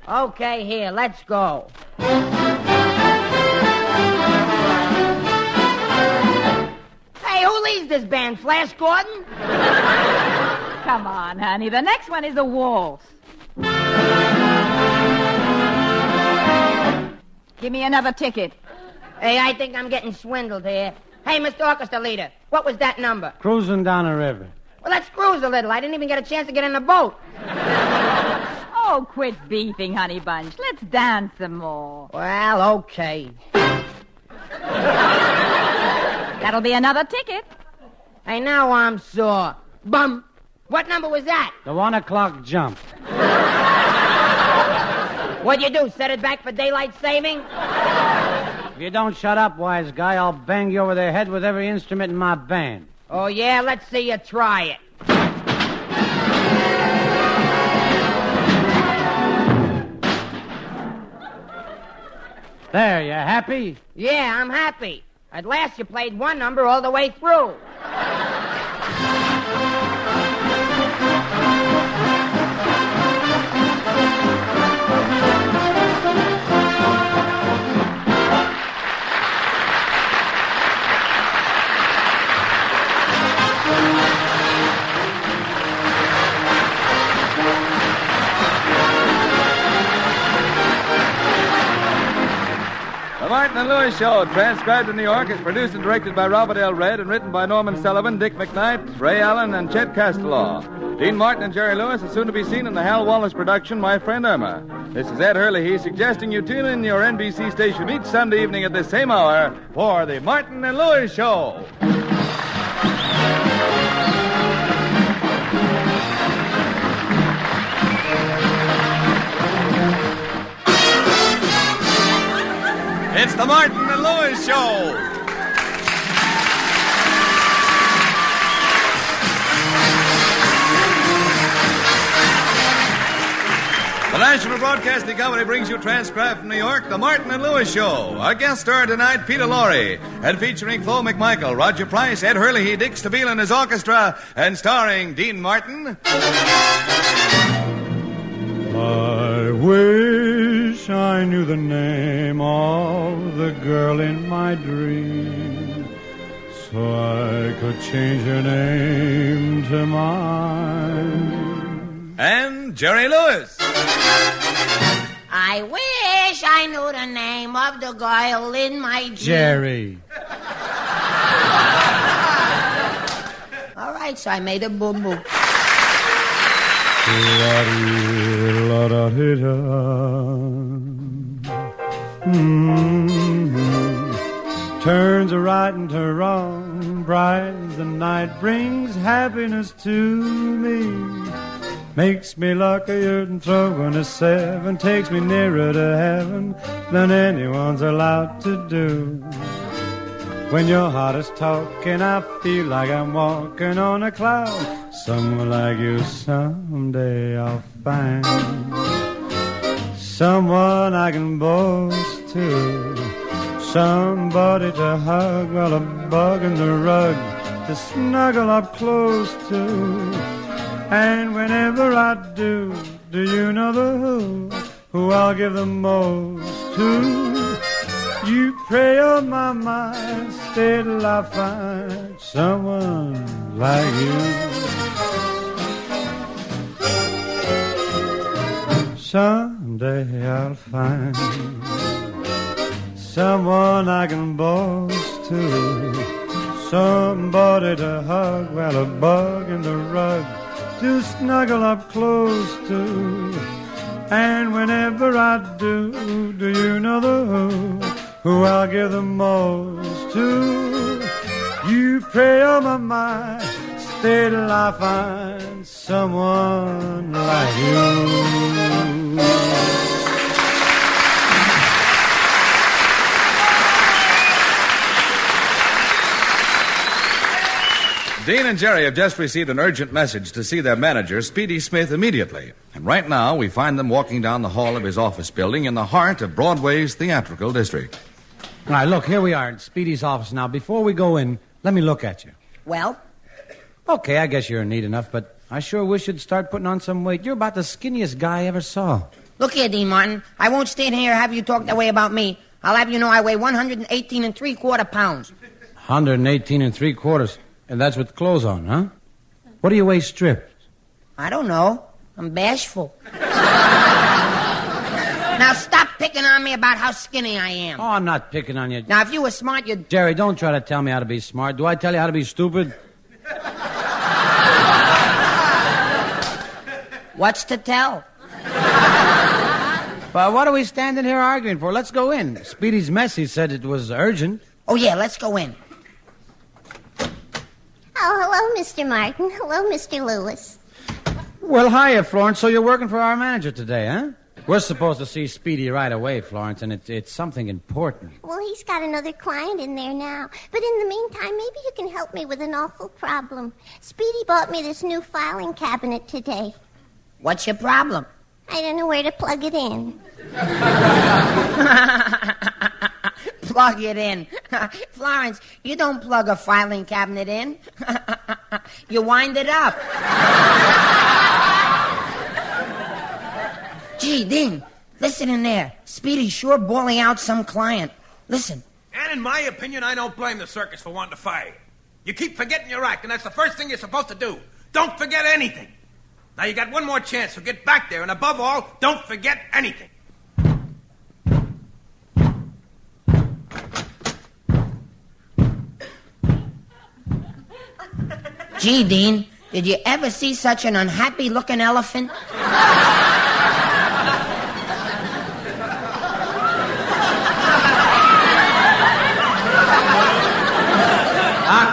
Okay, here, let's go. leads this band, Flash Gordon? Come on, honey. The next one is a waltz. Give me another ticket. Hey, I think I'm getting swindled here. Hey, Mr. Orchestra Leader, what was that number? Cruising down a river. Well, let's cruise a little. I didn't even get a chance to get in the boat. Oh, quit beefing, honey bunch. Let's dance some more. Well, okay. That'll be another ticket. Hey, now I'm sore. Bum. What number was that? The 1 o'clock jump. What'd you do, set it back for daylight saving? If you don't shut up, wise guy, I'll bang you over the head with every instrument in my band. Oh, yeah? Let's see you try it. There, you happy? Yeah, I'm happy. At last you played one number all the way through. The Martin and Lewis Show, transcribed in New York, is produced and directed by Robert L. Red and written by Norman Sullivan, Dick McKnight, Ray Allen, and Chet Castellaw. Dean Martin and Jerry Lewis are soon to be seen in the Hal Wallace production, My Friend Irma. This is Ed Hurley, suggesting you tune in your NBC station each Sunday evening at this same hour for the Martin and Lewis Show. It's the Martin and Lewis Show. The National Broadcasting Company brings you transcribed from New York, the Martin and Lewis Show. Our guest star tonight, Peter Lorre, and featuring Flo McMichael, Roger Price, Ed Hurley, Dick Stabile and his orchestra, and starring Dean Martin. I wish I knew the name of the girl in my dream, so I could change her name to mine. And Jerry Lewis. I wish I knew the name of the girl in my dream. Jerry. All right, so I made a boo-boo. Turns a right into wrong, brightens the night, brings happiness to me. Makes me luckier than throwing a 7, takes me nearer to heaven than anyone's allowed to do. When your heart is talking, I feel like I'm walking on a cloud. Someone like you someday I'll find. Someone I can boast to. Somebody to hug while a bug in the rug to snuggle up close to. And whenever I do you know the who I'll give the most to? You pray on my mind, stay till I find someone like you. Someday I'll find someone I can boast to, somebody to hug while a bug in the rug to snuggle up close to. And whenever I do you know the who I'll give the most to? You pray on my mind, stay till I find someone like you. Dean and Jerry have just received an urgent message to see their manager, Speedy Smith, immediately. And right now, we find them walking down the hall of his office building in the heart of Broadway's theatrical district. All right, look, here we are at Speedy's office now. Before we go in, let me look at you. Well? Okay, I guess you're neat enough, but I sure wish you'd start putting on some weight. You're about the skinniest guy I ever saw. Look here, Dean Martin. I won't stand here and have you talk that way about me. I'll have you know I weigh 118 3/4 pounds. 118 3/4. And that's with clothes on, huh? What do you weigh stripped? I don't know. I'm bashful. Now stop picking on me about how skinny I am. Oh, I'm not picking on you. Now, if you were smart, you'd... Jerry, don't try to tell me how to be smart. Do I tell you how to be stupid? What's to tell? Well, what are we standing here arguing for? Let's go in. Speedy's message said it was urgent. Oh, yeah, let's go in. Oh, hello, Mr. Martin. Hello, Mr. Lewis. Well, hiya, Florence. So you're working for our manager today, huh? We're supposed to see Speedy right away, Florence, and it's something important. Well, he's got another client in there now. But in the meantime, maybe you can help me with an awful problem. Speedy bought me this new filing cabinet today. What's your problem? I don't know where to plug it in. Plug it in. Florence, you don't plug a filing cabinet in. You wind it up. Gee, Dean, listen in there. Speedy's sure bawling out some client. Listen. And in my opinion, I don't blame the circus for wanting to fire you. You keep forgetting your act, and that's the first thing you're supposed to do. Don't forget anything. Now, you got one more chance, so get back there, and above all, don't forget anything. Gee, Dean, did you ever see such an unhappy-looking elephant?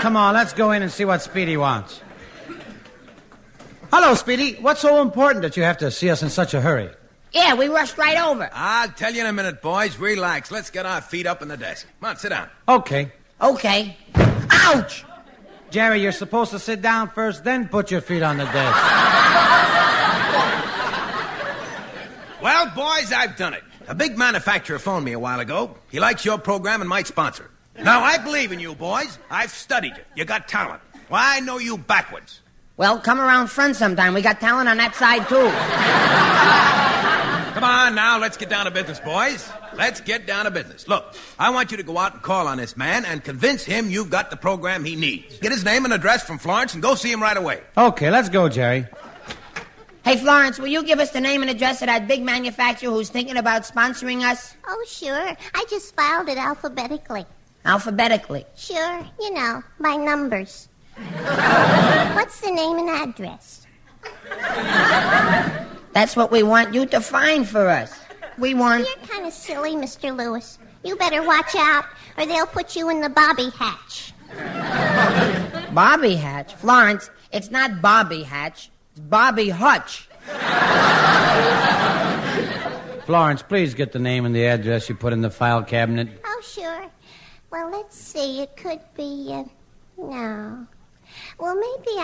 Come on, let's go in and see what Speedy wants. Hello, Speedy. What's so important that you have to see us in such a hurry? Yeah, we rushed right over. I'll tell you in a minute, boys. Relax. Let's get our feet up in the desk. Come on, sit down. Okay. Okay. Ouch! Jerry, you're supposed to sit down first, then put your feet on the desk. Well, boys, I've done it. A big manufacturer phoned me a while ago. He likes your program and might sponsor it. Now, I believe in you, boys. I've studied you. You got talent. Well, I know you backwards. Well, come around front sometime. We got talent on that side, too. Come on now, let's get down to business, boys. Let's get down to business. Look, I want you to go out and call on this man and convince him you've got the program he needs. Get his name and address from Florence and go see him right away. Okay, let's go, Jerry. Hey, Florence, will you give us the name and address of that big manufacturer who's thinking about sponsoring us? Oh, sure. I just filed it alphabetically. Alphabetically? Sure, you know, by numbers. What's the name and address? That's what we want you to find for us. We want... You're kind of silly, Mr. Lewis. You better watch out, or they'll put you in the Bobby Hatch. Bobby Hatch? Florence, it's not Bobby Hatch. It's Bobby Hutch. Florence, please get the name and the address you put in the file cabinet. Oh, sure. Well, let's see. It could be, no. Well, maybe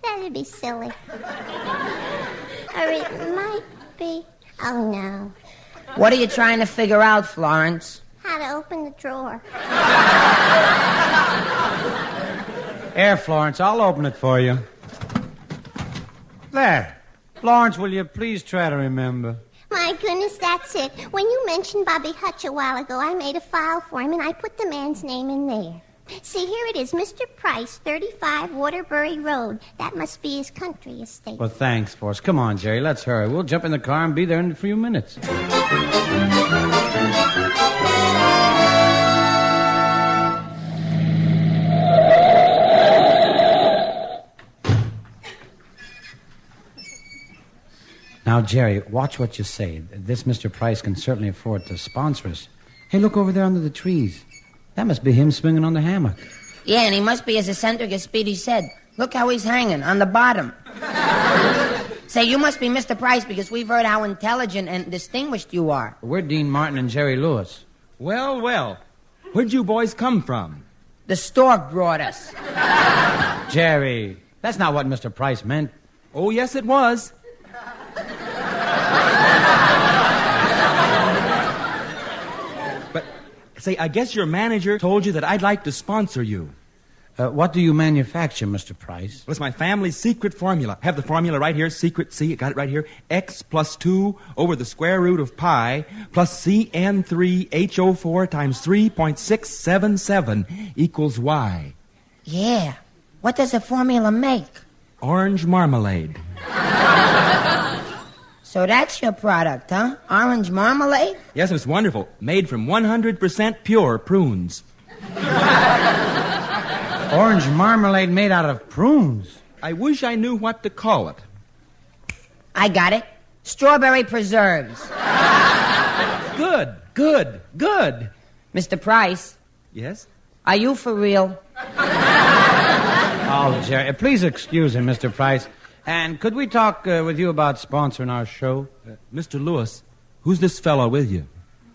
that'd be silly. Or it might be... Oh, no. What are you trying to figure out, Florence? How to open the drawer. Here, Florence, I'll open it for you. There. Florence, will you please try to remember? My goodness, that's it. When you mentioned Bobby Hutch a while ago, I made a file for him, and I put the man's name in there. See, here it is, Mr. Price, 35 Waterbury Road. That must be his country estate. Well, thanks, Forrest. Come on, Jerry, let's hurry. We'll jump in the car and be there in a few minutes. Now, Jerry, watch what you say. This Mr. Price can certainly afford to sponsor us. Hey, look over there under the trees. That must be him swinging on the hammock. Yeah, and he must be as eccentric as Speedy said. Look how he's hanging, on the bottom. Say, you must be Mr. Price because we've heard how intelligent and distinguished you are. We're Dean Martin and Jerry Lewis. Well, well. Where'd you boys come from? The stork brought us. Jerry, that's not what Mr. Price meant. Oh, yes, it was. But, say, I guess your manager told you that I'd like to sponsor you. What do you manufacture, Mr. Price? Well, it's my family's secret formula. I have the formula right here, secret, see, I got it right here. X plus 2 over the square root of pi plus CN3HO4 times 3.677 equals Y. Yeah. What does the formula make? Orange marmalade. So that's your product, huh? Orange marmalade? Yes, it's wonderful. Made from 100% pure prunes. Orange marmalade made out of prunes. I wish I knew what to call it. I got it. Strawberry preserves. Good, good, good. Mr. Price. Yes? Are you for real? Oh, Jerry, please excuse him, Mr. Price. And could we talk with you about sponsoring our show? Mr. Lewis, who's this fellow with you?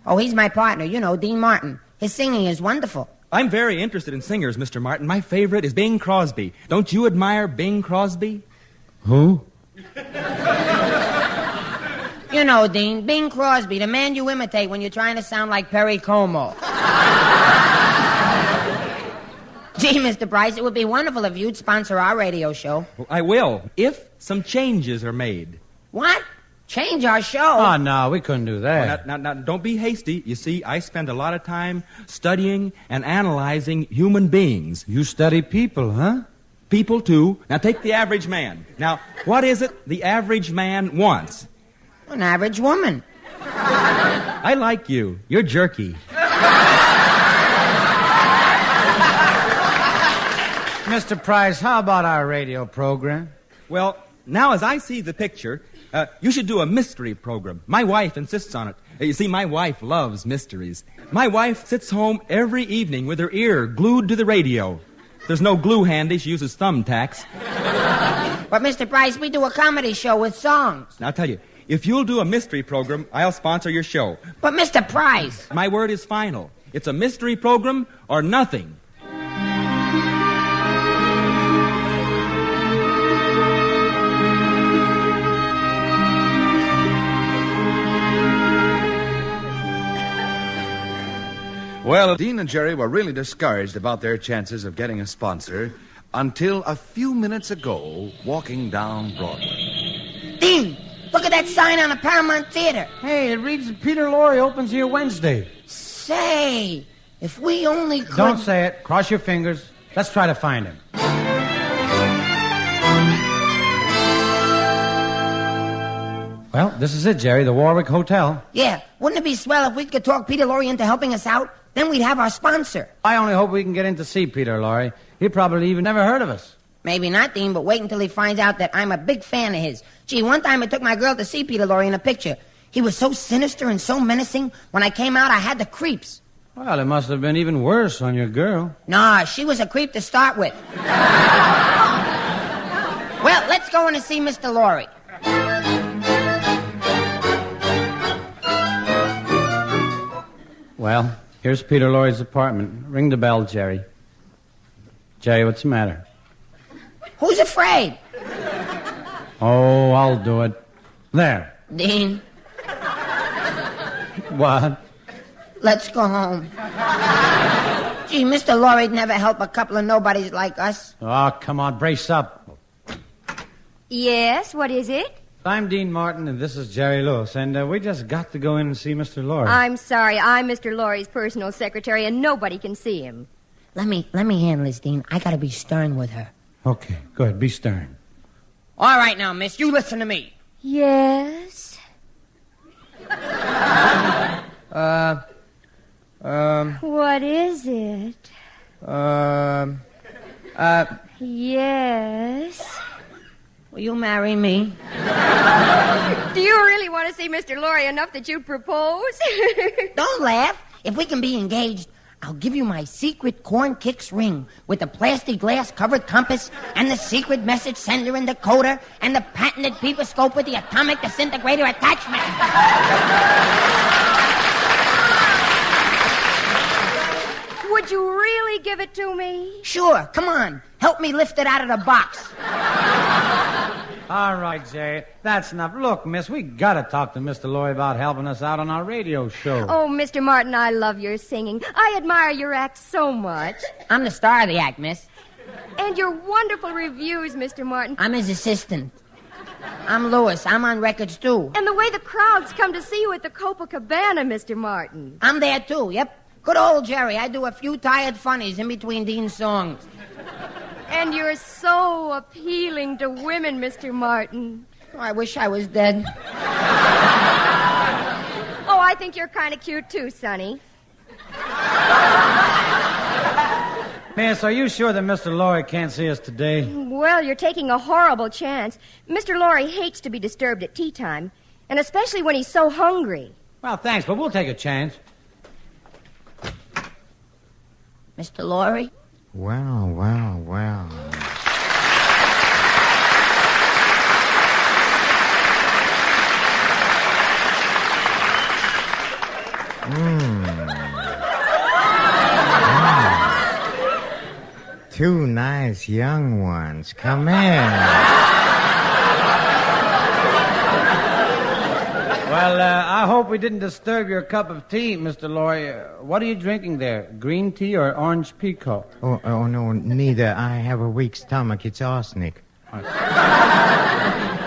Oh, he's my partner. You know, Dean Martin. His singing is wonderful. I'm very interested in singers, Mr. Martin. My favorite is Bing Crosby. Don't you admire Bing Crosby? Who? You know, Dean, Bing Crosby, the man you imitate when you're trying to sound like Perry Como. Gee, Mr. Price, it would be wonderful if you'd sponsor our radio show. Well, I will, if some changes are made. What? Change our show? Oh, no, we couldn't do that. Well, now, don't be hasty. You see, I spend a lot of time studying and analyzing human beings. You study people, huh? People, too. Now, take the average man. Now, what is it the average man wants? An average woman. I like you. You're jerky. Mr. Price, how about our radio program? Well, now as I see the picture, you should do a mystery program. My wife insists on it. You see, my wife loves mysteries. My wife sits home every evening with her ear glued to the radio. If there's no glue handy, she uses thumbtacks. But, Mr. Price, we do a comedy show with songs. Now, I'll tell you, if you'll do a mystery program, I'll sponsor your show. But, Mr. Price... My word is final. It's a mystery program or nothing. Well, Dean and Jerry were really discouraged about their chances of getting a sponsor until a few minutes ago, walking down Broadway. Dean, look at that sign on the Paramount Theater. Hey, it reads that Peter Lorre opens here Wednesday. Say, if we only could... Don't say it. Cross your fingers. Let's try to find him. Well, this is it, Jerry, the Warwick Hotel. Yeah, wouldn't it be swell if we could talk Peter Lorre into helping us out? Then we'd have our sponsor. I only hope we can get in to see Peter Lorre. He probably even never heard of us. Maybe not, Dean, but wait until he finds out that I'm a big fan of his. Gee, one time I took my girl to see Peter Lorre in a picture. He was so sinister and so menacing, when I came out, I had the creeps. Well, it must have been even worse on your girl. Nah, she was a creep to start with. Well, let's go in and see Mr. Lorre. Well, here's Peter Lorre's apartment. Ring the bell, Jerry. Jerry, what's the matter? Who's afraid? Oh, I'll do it. There. Dean. What? Let's go home. Gee, Mr. Lorre'd never help a couple of nobodies like us. Oh, come on, brace up. Yes, what is it? I'm Dean Martin, and this is Jerry Lewis, and we just got to go in and see Mr. Lorre. I'm sorry, I'm Mr. Lorre's personal secretary, and nobody can see him. Let me handle this, Dean. I gotta be stern with her. Okay, good. Be stern. All right now, miss, you listen to me. Yes? What is it? Yes? Will you marry me? Do you really want to see Mr. Lorre enough that you'd propose? Don't laugh. If we can be engaged, I'll give you my secret corn kicks ring with the plastic glass covered compass and the secret message sender and decoder and the patented peeperscope with the atomic disintegrator attachment. Would you really give it to me? Sure. Come on. Help me lift it out of the box. All right, Jerry. That's enough. Look, miss, we got to talk to Mr. Lorre about helping us out on our radio show. Oh, Mr. Martin, I love your singing. I admire your act so much. I'm the star of the act, miss. And your wonderful reviews, Mr. Martin. I'm his assistant. I'm Lewis. I'm on records, too. And the way the crowds come to see you at the Copacabana, Mr. Martin. I'm there, too, yep. Good old Jerry. I do a few tired funnies in between Dean's songs. And you're so appealing to women, Mr. Martin. Oh, I wish I was dead. Oh, I think you're kind of cute, too, Sonny. Miss, are you sure that Mr. Laurie can't see us today? Well, you're taking a horrible chance. Mr. Laurie hates to be disturbed at tea time, and especially when he's so hungry. Well, thanks, but we'll take a chance. Mr. Laurie? Well, well, well. Two nice young ones. Come in. Well, I hope we didn't disturb your cup of tea, Mr. Laurie. What are you drinking there? Green tea or orange pekoe? Oh, no, neither. I have a weak stomach. It's arsenic.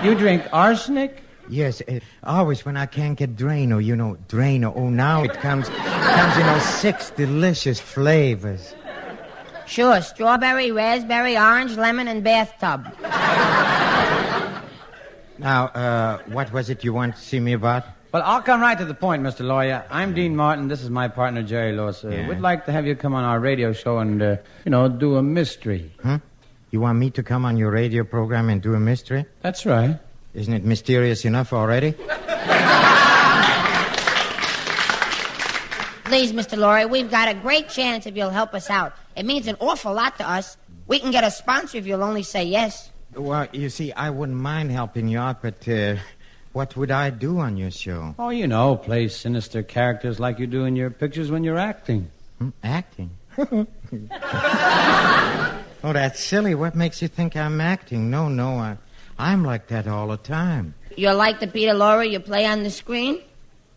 You drink arsenic? Yes, always when I can't get Drano, Drano. Oh, now it comes in 6 delicious flavors. Sure, strawberry, raspberry, orange, lemon, and bathtub. Now, what was it you want to see me about? Well, I'll come right to the point, Mr. Lawyer. I'm Dean Martin. This is my partner, Jerry Lewis. We'd like to have you come on our radio show and, do a mystery. Huh? You want me to come on your radio program and do a mystery? That's right. Isn't it mysterious enough already? Please, Mr. Laurie, we've got a great chance if you'll help us out. It means an awful lot to us. We can get a sponsor if you'll only say yes. Well, you see, I wouldn't mind helping you out, but what would I do on your show? Oh, play sinister characters like you do in your pictures when you're acting. Acting? Oh, that's silly. What makes you think I'm acting? No, I'm like that all the time. You're like the Peter Lorre you play on the screen?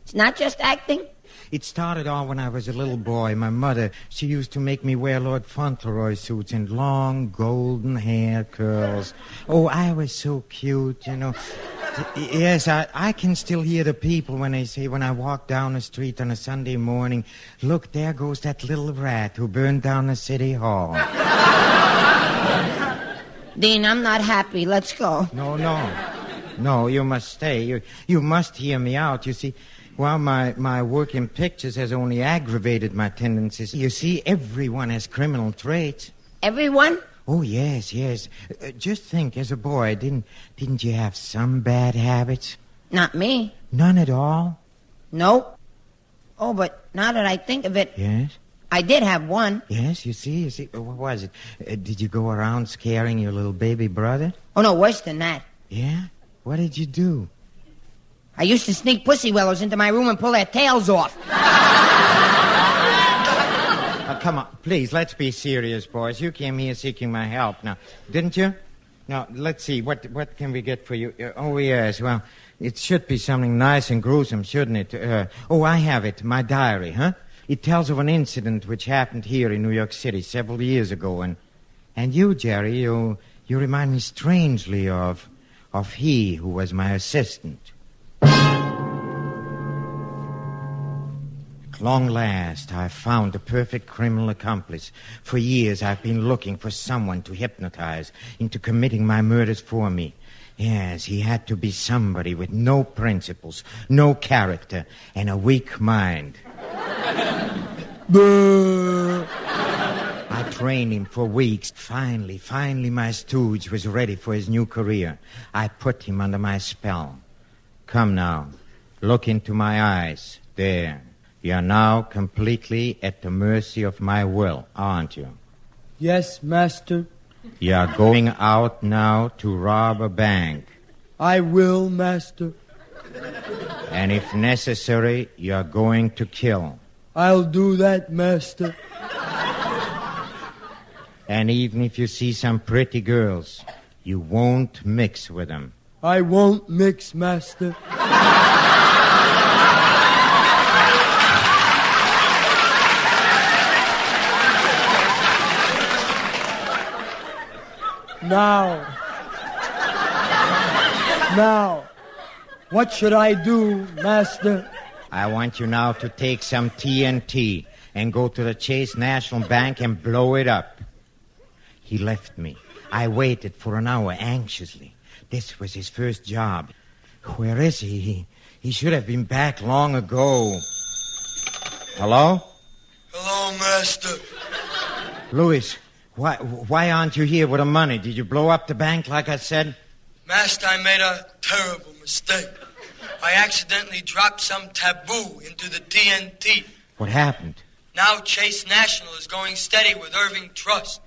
It's not just acting? It started all when I was a little boy. My mother, she used to make me wear Lord Fauntleroy suits and long golden hair curls. Oh, I was so cute, Yes, I can still hear the people when they say, when I walk down the street on a Sunday morning, look, there goes that little rat who burned down the city hall. Dean, I'm not happy. Let's go. No, you must stay. You must hear me out. You see, well, my work in pictures has only aggravated my tendencies. You see, everyone has criminal traits. Everyone? Oh, yes. Just think, as a boy, didn't you have some bad habits? Not me. None at all? Nope. Oh, but now that I think of it... Yes? I did have one. Yes, you see. What was it? Did you go around scaring your little baby brother? Oh, no, worse than that. Yeah? What did you do? I used to sneak pussy willows into my room and pull their tails off. Come on, please, let's be serious, boys. You came here seeking my help now, didn't you? Now, let's see, what can we get for you? Oh, yes, well, it should be something nice and gruesome, shouldn't it? I have it, my diary, huh? It tells of an incident which happened here in New York City several years ago, and you, Jerry, you remind me strangely of he who was my assistant. At long last, I found the perfect criminal accomplice. For years, I've been looking for someone to hypnotize into committing my murders for me. Yes, he had to be somebody with no principles, no character, and a weak mind. I trained him for weeks. Finally, my stooge was ready for his new career. I put him under my spell. Come now, look into my eyes. There. You are now completely at the mercy of my will, aren't you? Yes, master. You are going out now to rob a bank. I will, master. And if necessary, you are going to kill. I'll do that, master. And even if you see some pretty girls, you won't mix with them. I won't mix, master. Now, what should I do, master? I want you now to take some TNT and go to the Chase National Bank and blow it up. He left me. I waited for an hour anxiously. This was his first job. Where is he? He should have been back long ago. Hello? Hello, Master. Louis, why aren't you here with the money? Did you blow up the bank like I said? Master, I made a terrible mistake. I accidentally dropped some taboo into the TNT. What happened? Now Chase National is going steady with Irving Trust.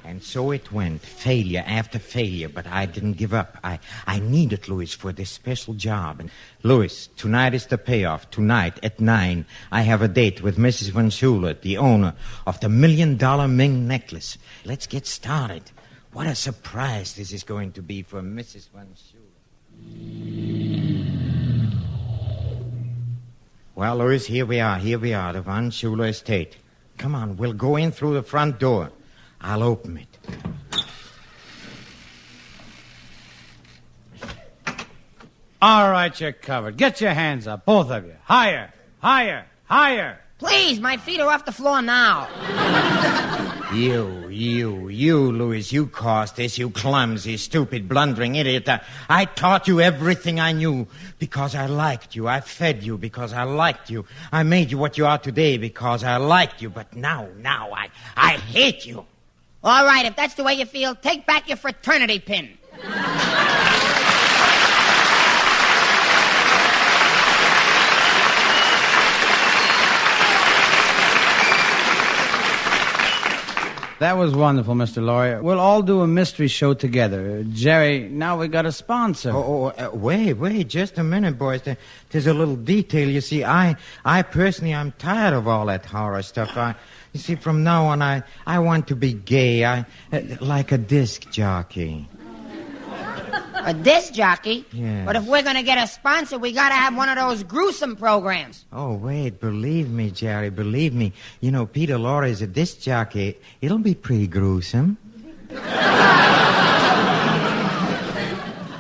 And so it went, failure after failure, but I didn't give up. I needed Louis for this special job. And Louis, tonight is the payoff. Tonight at 9, I have a date with Mrs. Van Schuler, the owner of the $1 million Ming necklace. Let's get started. What a surprise this is going to be for Mrs. Van Schuler. Well, Louis, here we are, the Van Schuler estate. Come on, we'll go in through the front door. I'll open it. All right, you're covered. Get your hands up, both of you. Higher, higher, higher. Please, my feet are off the floor now. You, Louis, you caused this, you clumsy, stupid, blundering idiot. I taught you everything I knew because I liked you. I fed you because I liked you. I made you what you are today because I liked you. But now, I hate you. All right, if that's the way you feel, take back your fraternity pin. That was wonderful, Mr. Laurie. We'll all do a mystery show together. Jerry, now we got a sponsor. Wait, just a minute, boys. There's a little detail. You see, I personally, I'm tired of all that horror stuff. You see, from now on, I want to be gay. Like a disc jockey. A disc jockey? Yeah. But if we're going to get a sponsor, we got to have one of those gruesome programs. Oh, wait, believe me, Jerry, believe me. You know, Peter Lorre is a disc jockey. It'll be pretty gruesome.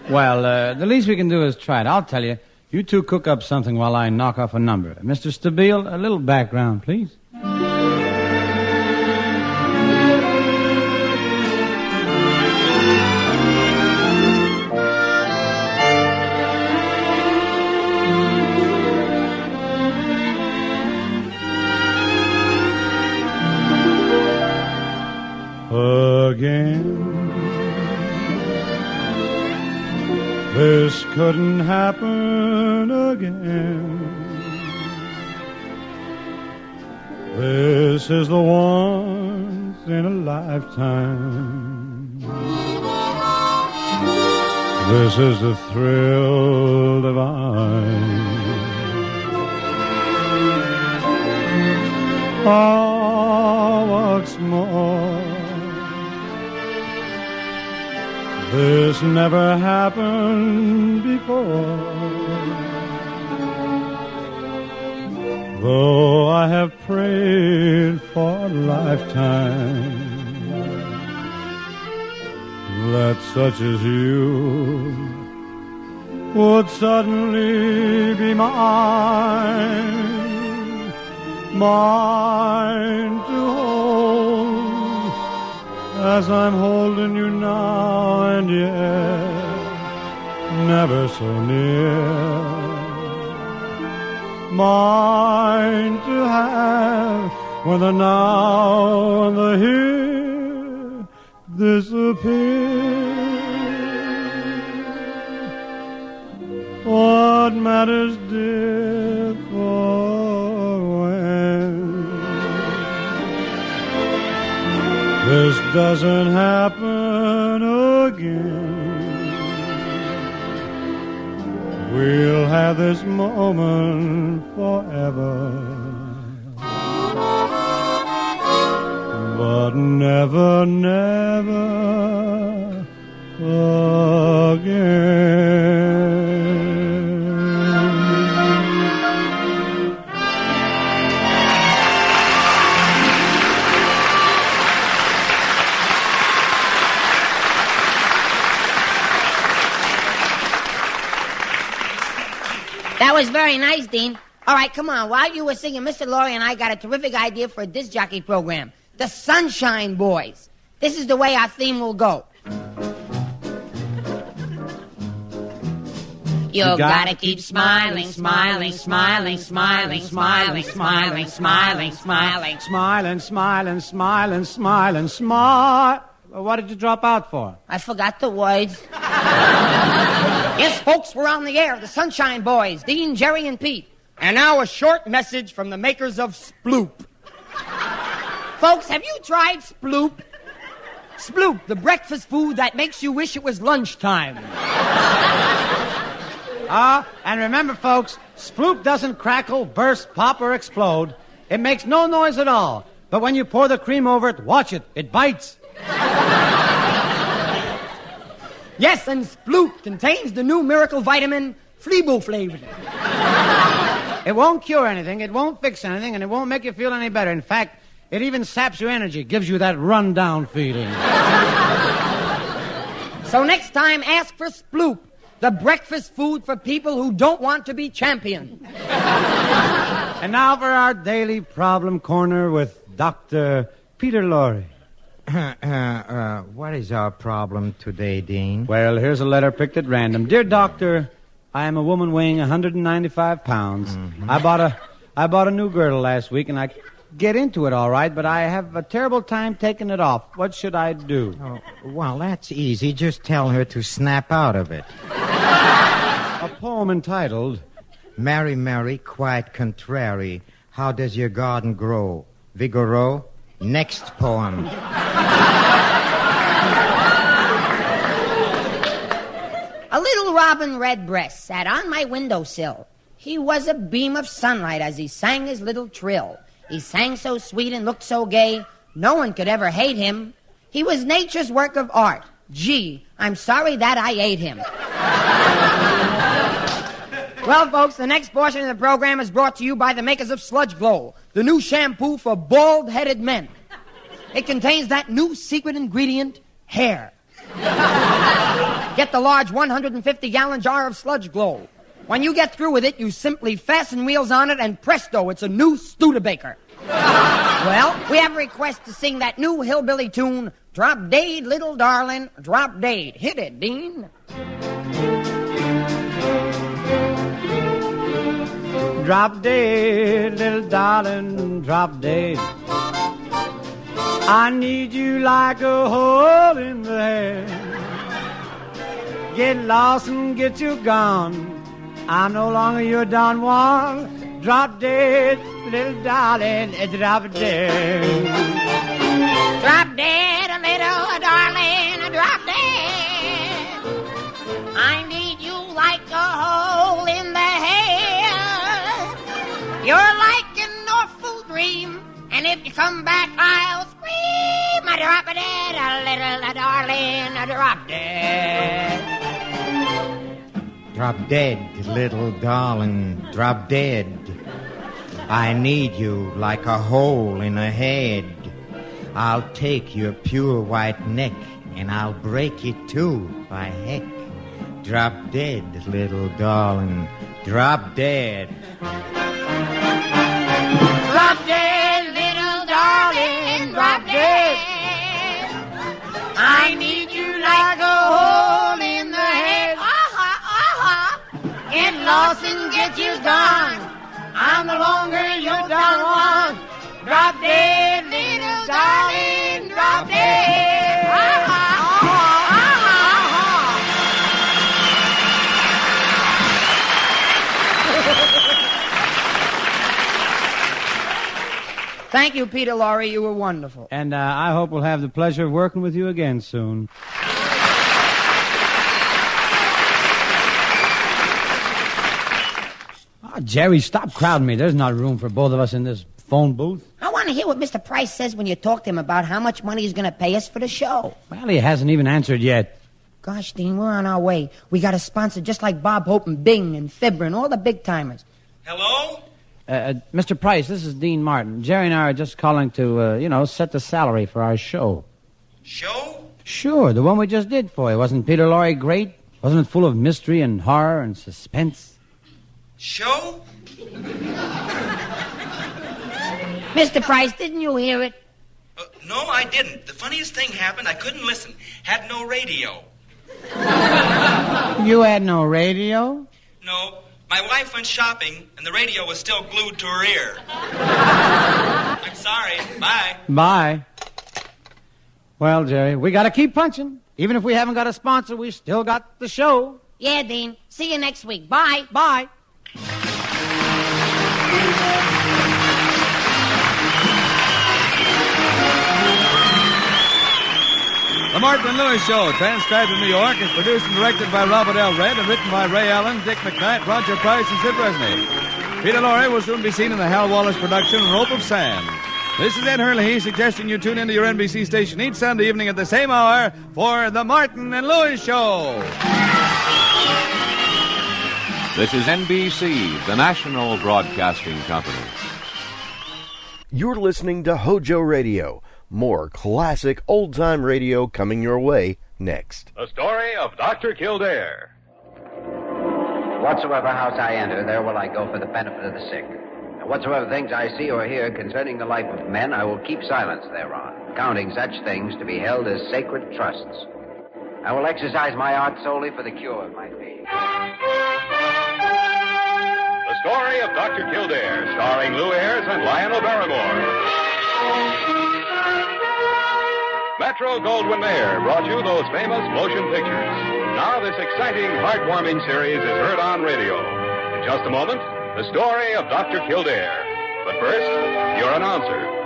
Well, the least we can do is try it. I'll tell you. You two cook up something while I knock off a number. Mr. Stabile, a little background, please. Again, this couldn't happen again. This is the once in a lifetime. This is the thrill divine. Oh, what's more, this never happened before. Though I have prayed for a lifetime that such as you would suddenly be mine to hold, as I'm holding you now, and yet never so near. Mine to have when the now and the here disappear. What matters, dear, for when this doesn't happen again? We'll have this moment forever, but never, never again. That was very nice, Dean. All right, come on. While you were singing, Mr. Laurie and I got a terrific idea for a disc jockey program. The Sunshine Boys. This is the way our theme will go. You gotta keep smiling, smiling, smiling, smiling, smiling, smiling, smiling, smiling. Smiling, smiling, smiling, smiling, smile. What did you drop out for? I forgot the words. Yes, folks, we're on the air. The Sunshine Boys, Dean, Jerry, and Pete. And now a short message from the makers of Sploop. Folks, have you tried Sploop? Sploop, the breakfast food that makes you wish it was lunchtime. And remember, folks, Sploop doesn't crackle, burst, pop, or explode. It makes no noise at all. But when you pour the cream over it, watch it. It bites. Yes, and Sploop contains the new miracle vitamin, Fleaboflavin. It won't cure anything, it won't fix anything, and it won't make you feel any better. In fact, it even saps your energy, gives you that run-down feeling. So next time, ask for Sploop, the breakfast food for people who don't want to be champion. And now for our daily problem corner with Dr. Peter Lorre. What is our problem today, Dean? Well, here's a letter picked at random. Dear Doctor, I am a woman weighing 195 pounds. Mm-hmm. I bought a new girdle last week, and I get into it all right, but I have a terrible time taking it off. What should I do? Oh, well, that's easy. Just tell her to snap out of it. A poem entitled, Mary, Mary, quite contrary, how does your garden grow? Vigoro? Next poem. A little robin redbreast sat on my windowsill. He was a beam of sunlight as he sang his little trill. He sang so sweet and looked so gay, no one could ever hate him. He was nature's work of art. Gee, I'm sorry that I ate him. Well, folks, the next portion of the program is brought to you by the makers of Sludge Glow, the new shampoo for bald-headed men. It contains that new secret ingredient, hair. Get the large 150-gallon jar of Sludge Glow. When you get through with it, you simply fasten wheels on it, and presto, it's a new Studebaker. Well, we have a request to sing that new hillbilly tune, Drop Dead, Little Darling, Drop Dead. Hit it, Dean. Drop dead, little darling, drop dead. I need you like a hole in the head. Get lost and get you gone. I'm no longer your Don Juan. Drop dead, little darling, drop dead. Drop dead, little darling, drop dead. I need you like a hole in the head. You're like an awful dream, and if you come back, I'll scream. Drop dead, little darling, drop dead. Drop dead, little darling, drop dead. I need you like a hole in a head. I'll take your pure white neck, and I'll break it too, by heck. Drop dead, little darling, drop dead. Drop dead, little darling, drop dead. I need you like a hole in the head. Get lost and get you gone. I'm no longer your Don Juan. Drop dead, little darling, drop dead. Thank you, Peter Lorre. You were wonderful. And I hope we'll have the pleasure of working with you again soon. Oh, Jerry, stop crowding me. There's not room for both of us in this phone booth. I want to hear what Mr. Price says when you talk to him about how much money he's going to pay us for the show. Well, he hasn't even answered yet. Gosh, Dean, we're on our way. We got a sponsor just like Bob Hope and Bing and Fibber and all the big-timers. Hello? Mr. Price, this is Dean Martin. Jerry and I are just calling to, set the salary for our show. Show? Sure, the one we just did for you. Wasn't Peter Lorre great? Wasn't it full of mystery and horror and suspense? Show? Mr. Price, didn't you hear it? No, I didn't. The funniest thing happened. I couldn't listen. Had no radio. You had no radio? No, my wife went shopping, and the radio was still glued to her ear. I'm sorry. Bye. Bye. Well, Jerry, we got to keep punching. Even if we haven't got a sponsor, we still got the show. Yeah, Dean. See you next week. Bye. Bye. The Martin and Lewis Show, transcribed in New York, is produced and directed by Robert L. Red and written by Ray Allen, Dick McKnight, Roger Price, and Sid Resnick. Peter Lorre will soon be seen in the Hal Wallace production, Rope of Sand. This is Ed Hurley suggesting you tune into your NBC station each Sunday evening at the same hour for The Martin and Lewis Show. This is NBC, the national broadcasting company. You're listening to HOJO Radio. More classic old-time radio coming your way next. The story of Dr. Kildare. Whatsoever house I enter, there will I go for the benefit of the sick. And whatsoever things I see or hear concerning the life of men, I will keep silence thereon, counting such things to be held as sacred trusts. I will exercise my art solely for the cure of my faith. The story of Dr. Kildare, starring Lou Ayres and Lionel Barrymore. Metro-Goldwyn-Mayer brought you those famous motion pictures. Now this exciting, heartwarming series is heard on radio. In just a moment, the story of Dr. Kildare. But first, your announcer.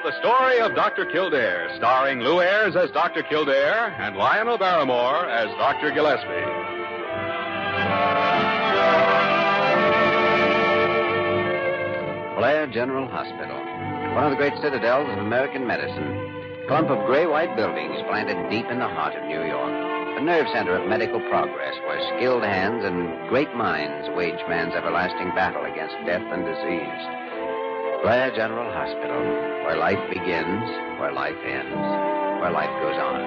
The story of Dr. Kildare, starring Lou Ayres as Dr. Kildare and Lionel Barrymore as Dr. Gillespie. Blair General Hospital, one of the great citadels of American medicine. Clump of gray-white buildings planted deep in the heart of New York. A nerve center of medical progress where skilled hands and great minds wage man's everlasting battle against death and disease. Blair General Hospital, where life begins, where life ends, where life goes on.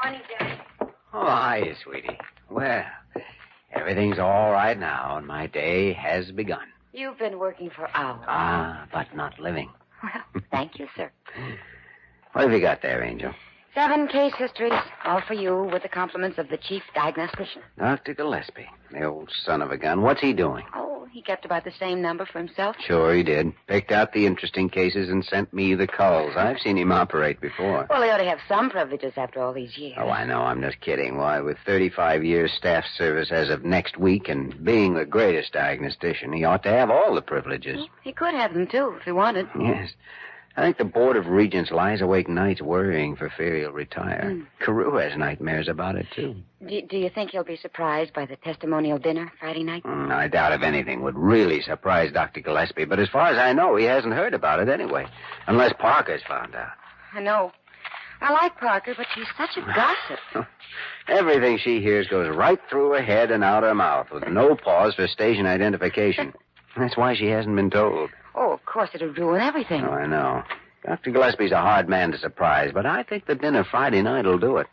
Morning, Jerry. Oh, hi, sweetie. Well, everything's all right now, and my day has begun. You've been working for hours. Ah, but not living. Well, thank you, sir. What have you got there, Angel? 7 case histories, all for you, with the compliments of the chief diagnostician. Dr. Gillespie, the old son of a gun. What's he doing? Oh, he kept about the same number for himself. Sure he did. Picked out the interesting cases and sent me the culls. I've seen him operate before. Well, he ought to have some privileges after all these years. Oh, I know. I'm just kidding. Why, with 35 years staff service as of next week and being the greatest diagnostician, he ought to have all the privileges. He could have them, too, if he wanted. Yes. I think the Board of Regents lies awake nights worrying for fear he'll retire. Carew has nightmares about it, too. Do you think he'll be surprised by the testimonial dinner Friday night? I doubt if anything would really surprise Dr. Gillespie, but as far as I know, he hasn't heard about it anyway, unless Parker's found out. I know. I like Parker, but she's such a gossip. Everything she hears goes right through her head and out her mouth with no pause for station identification. That's why she hasn't been told. Oh, of course, it'll ruin everything. Oh, I know. Dr. Gillespie's a hard man to surprise, but I think the dinner Friday night will do it.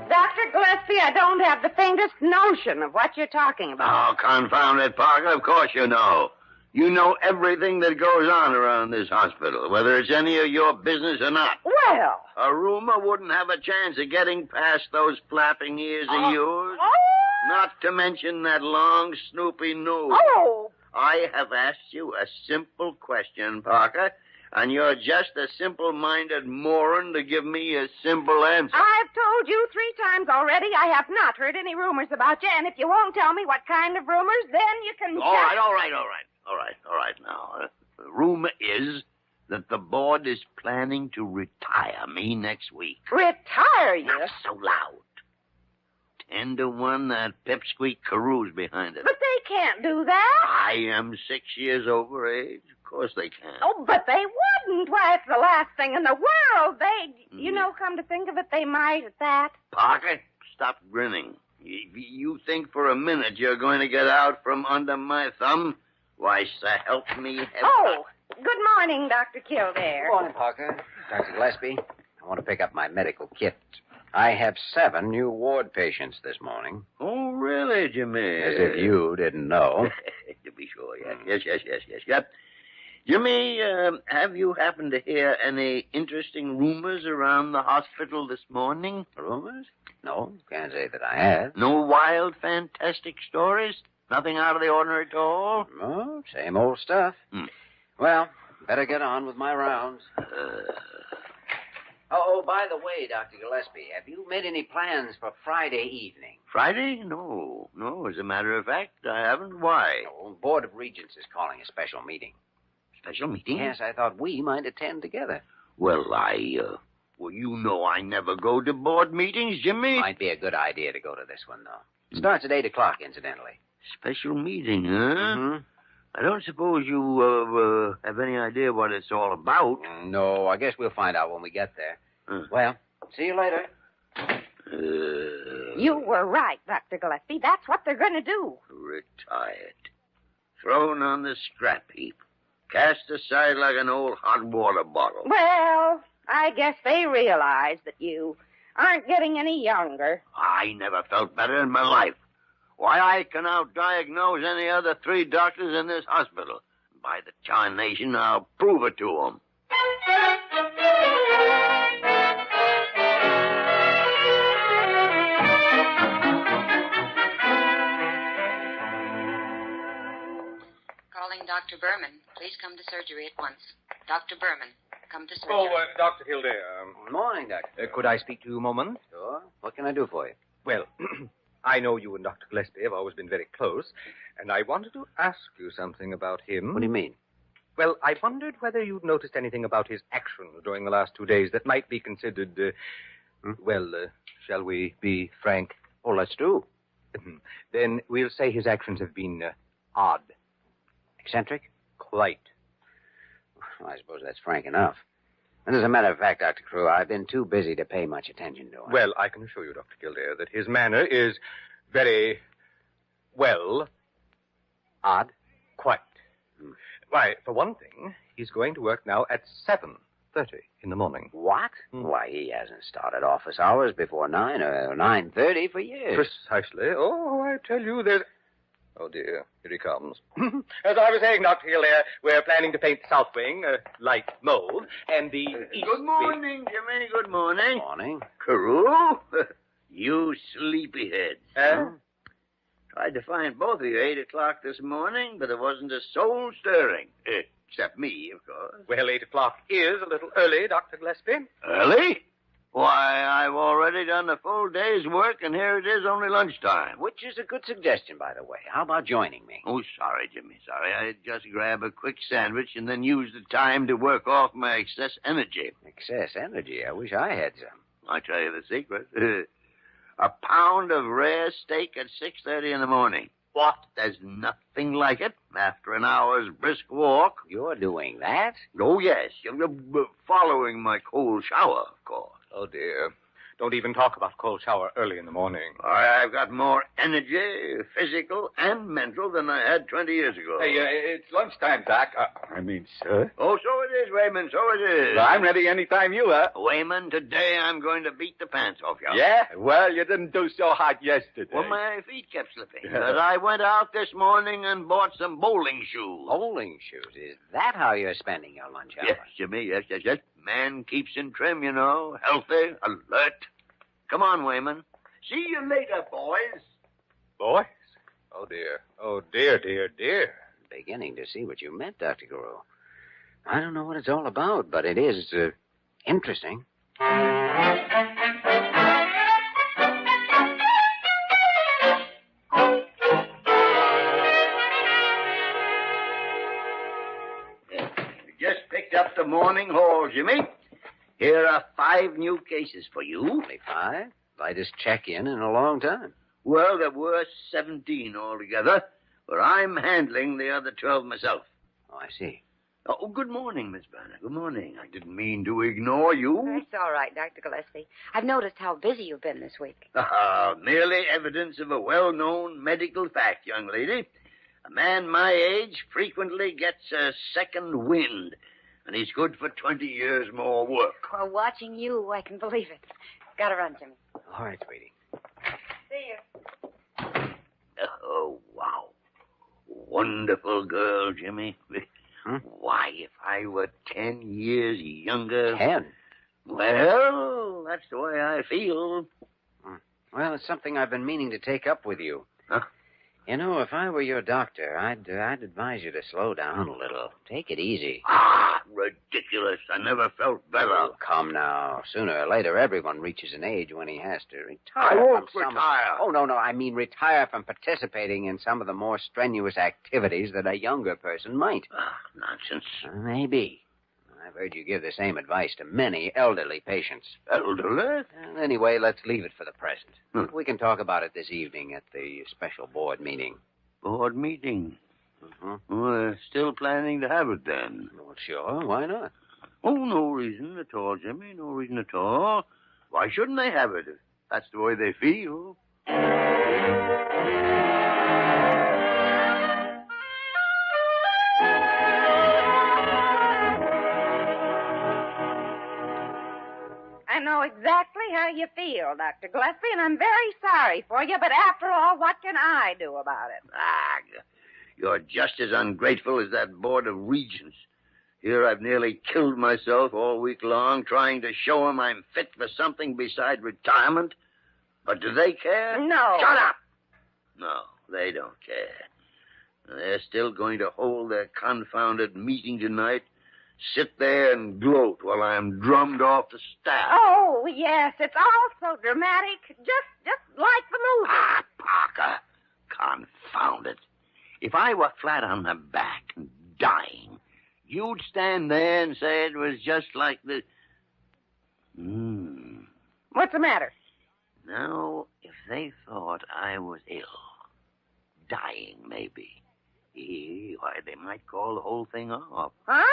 Dr. Gillespie, I don't have the faintest notion of what you're talking about. Oh, confound it, Parker. Of course you know. You know everything that goes on around this hospital, whether it's any of your business or not. Well. A rumor wouldn't have a chance of getting past those flapping ears of yours. Not to mention that long, snoopy nose. Oh. I have asked you a simple question, Parker, and you're just a simple-minded moron to give me a simple answer. I've told you 3 times already I have not heard any rumors about you, and if you won't tell me what kind of rumors, then you can... All right. Now, the rumor is that the board is planning to retire me next week. Retire you? Not so loud. 10-1, that pipsqueak Carew's behind it. But they can't do that. I am 6 years over age. course they can. Oh, but they wouldn't. Why, it's the last thing in the world. You know, come to think of it, they might at that. Parker, stop grinning. If you think for a minute you're going to get out from under my thumb, why, so help me heaven. Oh, good morning, Dr. Kildare. Good morning, Parker. Dr. Gillespie, I want to pick up my medical kit. I have 7 new ward patients this morning. Oh, really, Jimmy? As if you didn't know. To be sure, yes. Yep. Jimmy, have you happened to hear any interesting rumors around the hospital this morning? Rumors? No, can't say that I have. No wild, fantastic stories? Nothing out of the ordinary at all? No, same old stuff. Well, better get on with my rounds. Oh, by the way, Dr. Gillespie, have you made any plans for Friday evening? Friday? No. As a matter of fact, I haven't. Why? The Board of Regents is calling a special meeting. Special meeting? Yes, I thought we might attend together. Well, you know I never go to board meetings, Jimmy. Might be a good idea to go to this one, though. It starts at 8 o'clock, incidentally. Special meeting, huh? Mm-hmm. I don't suppose you have any idea what it's all about. No, I guess we'll find out when we get there. Well, see you later. You were right, Dr. Gillespie. That's what they're going to do. Retired. Thrown on the scrap heap. Cast aside like an old hot water bottle. Well, I guess they realize that you aren't getting any younger. I never felt better in my life. Why, I can out-diagnose any other 3 doctors in this hospital. By the tarnation, I'll prove it to them. Calling Dr. Berman. Please come to surgery at once. Dr. Berman, come to surgery. Oh, Dr. Kildare. Good morning, Doctor. Could I speak to you a moment? Sure. What can I do for you? Well, I know you and Dr. Gillespie have always been very close, and I wanted to ask you something about him. What do you mean? Well, I wondered whether you'd noticed anything about his actions during the last 2 days that might be considered, shall we be frank? Oh, let's do. Then we'll say his actions have been odd. Eccentric? Quite. Well, I suppose that's frank enough. And as a matter of fact, Dr. Crew, I've been too busy to pay much attention to him. Well, I can assure you, Dr. Kildare, that his manner is very, odd? Quite. Why, for one thing, he's going to work now at 7:30 in the morning. What? Why, he hasn't started office hours before 9 or 9:30 for years. Precisely. Oh, I tell you, there's... Oh, dear. Here he comes. As I was saying, Dr. Kildare, we're planning to paint the south wing light mold, and the east Good morning, Jimmy. Good morning. Morning. Carew? You sleepyheads. Tried to find both of you 8 o'clock this morning, but there wasn't a soul stirring. Except me, of course. Well, 8 o'clock is a little early, Dr. Gillespie. Early? Why, I've already done a full day's work, and here it is only lunchtime. Which is a good suggestion, by the way. How about joining me? Oh, sorry, Jimmy, sorry. I'd just grab a quick sandwich and then use the time to work off my excess energy. Excess energy? I wish I had some. I'll tell you the secret. A pound of rare steak at 6:30 in the morning. What? There's nothing like it after an hour's brisk walk. You're doing that? Oh, yes. Following my cold shower, of course. Oh, dear. Don't even talk about cold shower early in the morning. I've got more energy, physical and mental, than I had 20 years ago. Hey, it's lunchtime, Doc. Sir. Oh, so it is, Wayman, so it is. I'm ready any time you are. Wayman, today I'm going to beat the pants off you. Yeah? Well, you didn't do so hot yesterday. Well, my feet kept slipping. But I went out this morning and bought some bowling shoes. Bowling shoes? Is that how you're spending your lunch hour? Yes, Jimmy, yes. Man keeps in trim, you know. Healthy, alert. Come on, Wayman. See you later, boys. Boys? Oh, dear. Oh, dear. Beginning to see what you meant, Dr. Guru. I don't know what it's all about, but it is interesting. Just picked up the morning haul, Jimmy. Here are 5 new cases for you. Only 5? Lightest check-in in a long time. Well, there were 17 altogether, but I'm handling the other 12 myself. Oh, I see. Oh, good morning, Miss Banner. Good morning. I didn't mean to ignore you. That's all right, Dr. Gillespie. I've noticed how busy you've been this week. Merely evidence of a well-known medical fact, young lady. A man my age frequently gets a second wind, and he's good for 20 years more work. Well, watching you, I can believe it. Gotta run, Jimmy. All right, sweetie. See you. Oh, wow. Wonderful girl, Jimmy. Why, if I were 10 years younger... 10? Well, that's the way I feel. Well, it's something I've been meaning to take up with you. Huh? You know, if I were your doctor, I'd advise you to slow down a little. Take it easy. Ridiculous. I never felt better. Oh, come now. Sooner or later, everyone reaches an age when he has to retire. I won't from some- retire. Oh, no. I mean retire from participating in some of the more strenuous activities that a younger person might. Nonsense. Maybe. I've heard you give the same advice to many elderly patients. Elderly? Anyway, let's leave it for the present. We can talk about it this evening at the special board meeting. Board meeting? We're still planning to have it then. Well, sure. Why not? Oh, no reason at all, Jimmy. No reason at all. Why shouldn't they have it if that's the way they feel? I know exactly how you feel, Dr. Gillespie, and I'm very sorry for you, but after all, what can I do about it? You're just as ungrateful as that Board of Regents. Here I've nearly killed myself all week long trying to show 'em I'm fit for something beside retirement. But do they care? No. Shut up! No, they don't care. They're still going to hold their confounded meeting tonight, sit there and gloat while I'm drummed off the staff. Oh, yes, it's all so dramatic, just like the movie. Parker, confound it. If I were flat on my back and dying, you'd stand there and say it was just like the... What's the matter? Now, if they thought I was ill, dying maybe, why, they might call the whole thing off. Huh?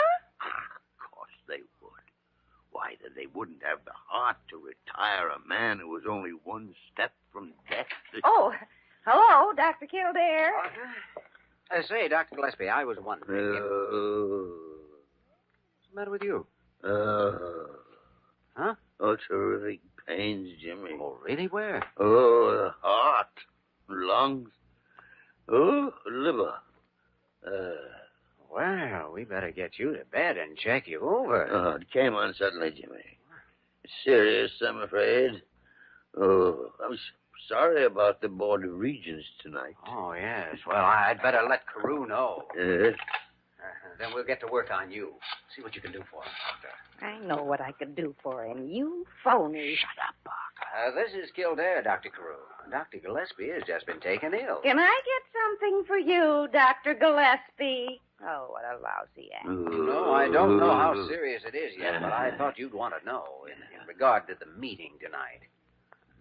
Of course they would. Why, they wouldn't have the heart to retire a man who was only one step from death. Oh, hello, Dr. Kildare. Say, Dr. Gillespie, I was wondering... What's the matter with you? Huh? Oh, terrific pains, Jimmy. Oh, really? Where? Oh, the heart, lungs, liver. Well, we better get you to bed and check you over. It came on suddenly, Jimmy. Serious, I'm afraid. Oh, I'm sorry about the Board of Regents tonight. Oh, yes. Well, I'd better let Carew know. Yes? Then we'll get to work on you. See what you can do for him, Doctor. I know what I could do for him. You phony. Shut up, Parker. This is Kildare, Dr. Carew. Dr. Gillespie has just been taken ill. Can I get something for you, Dr. Gillespie? Oh, what a lousy act. No, I don't know how serious it is yet, but I thought you'd want to know in regard to the meeting tonight.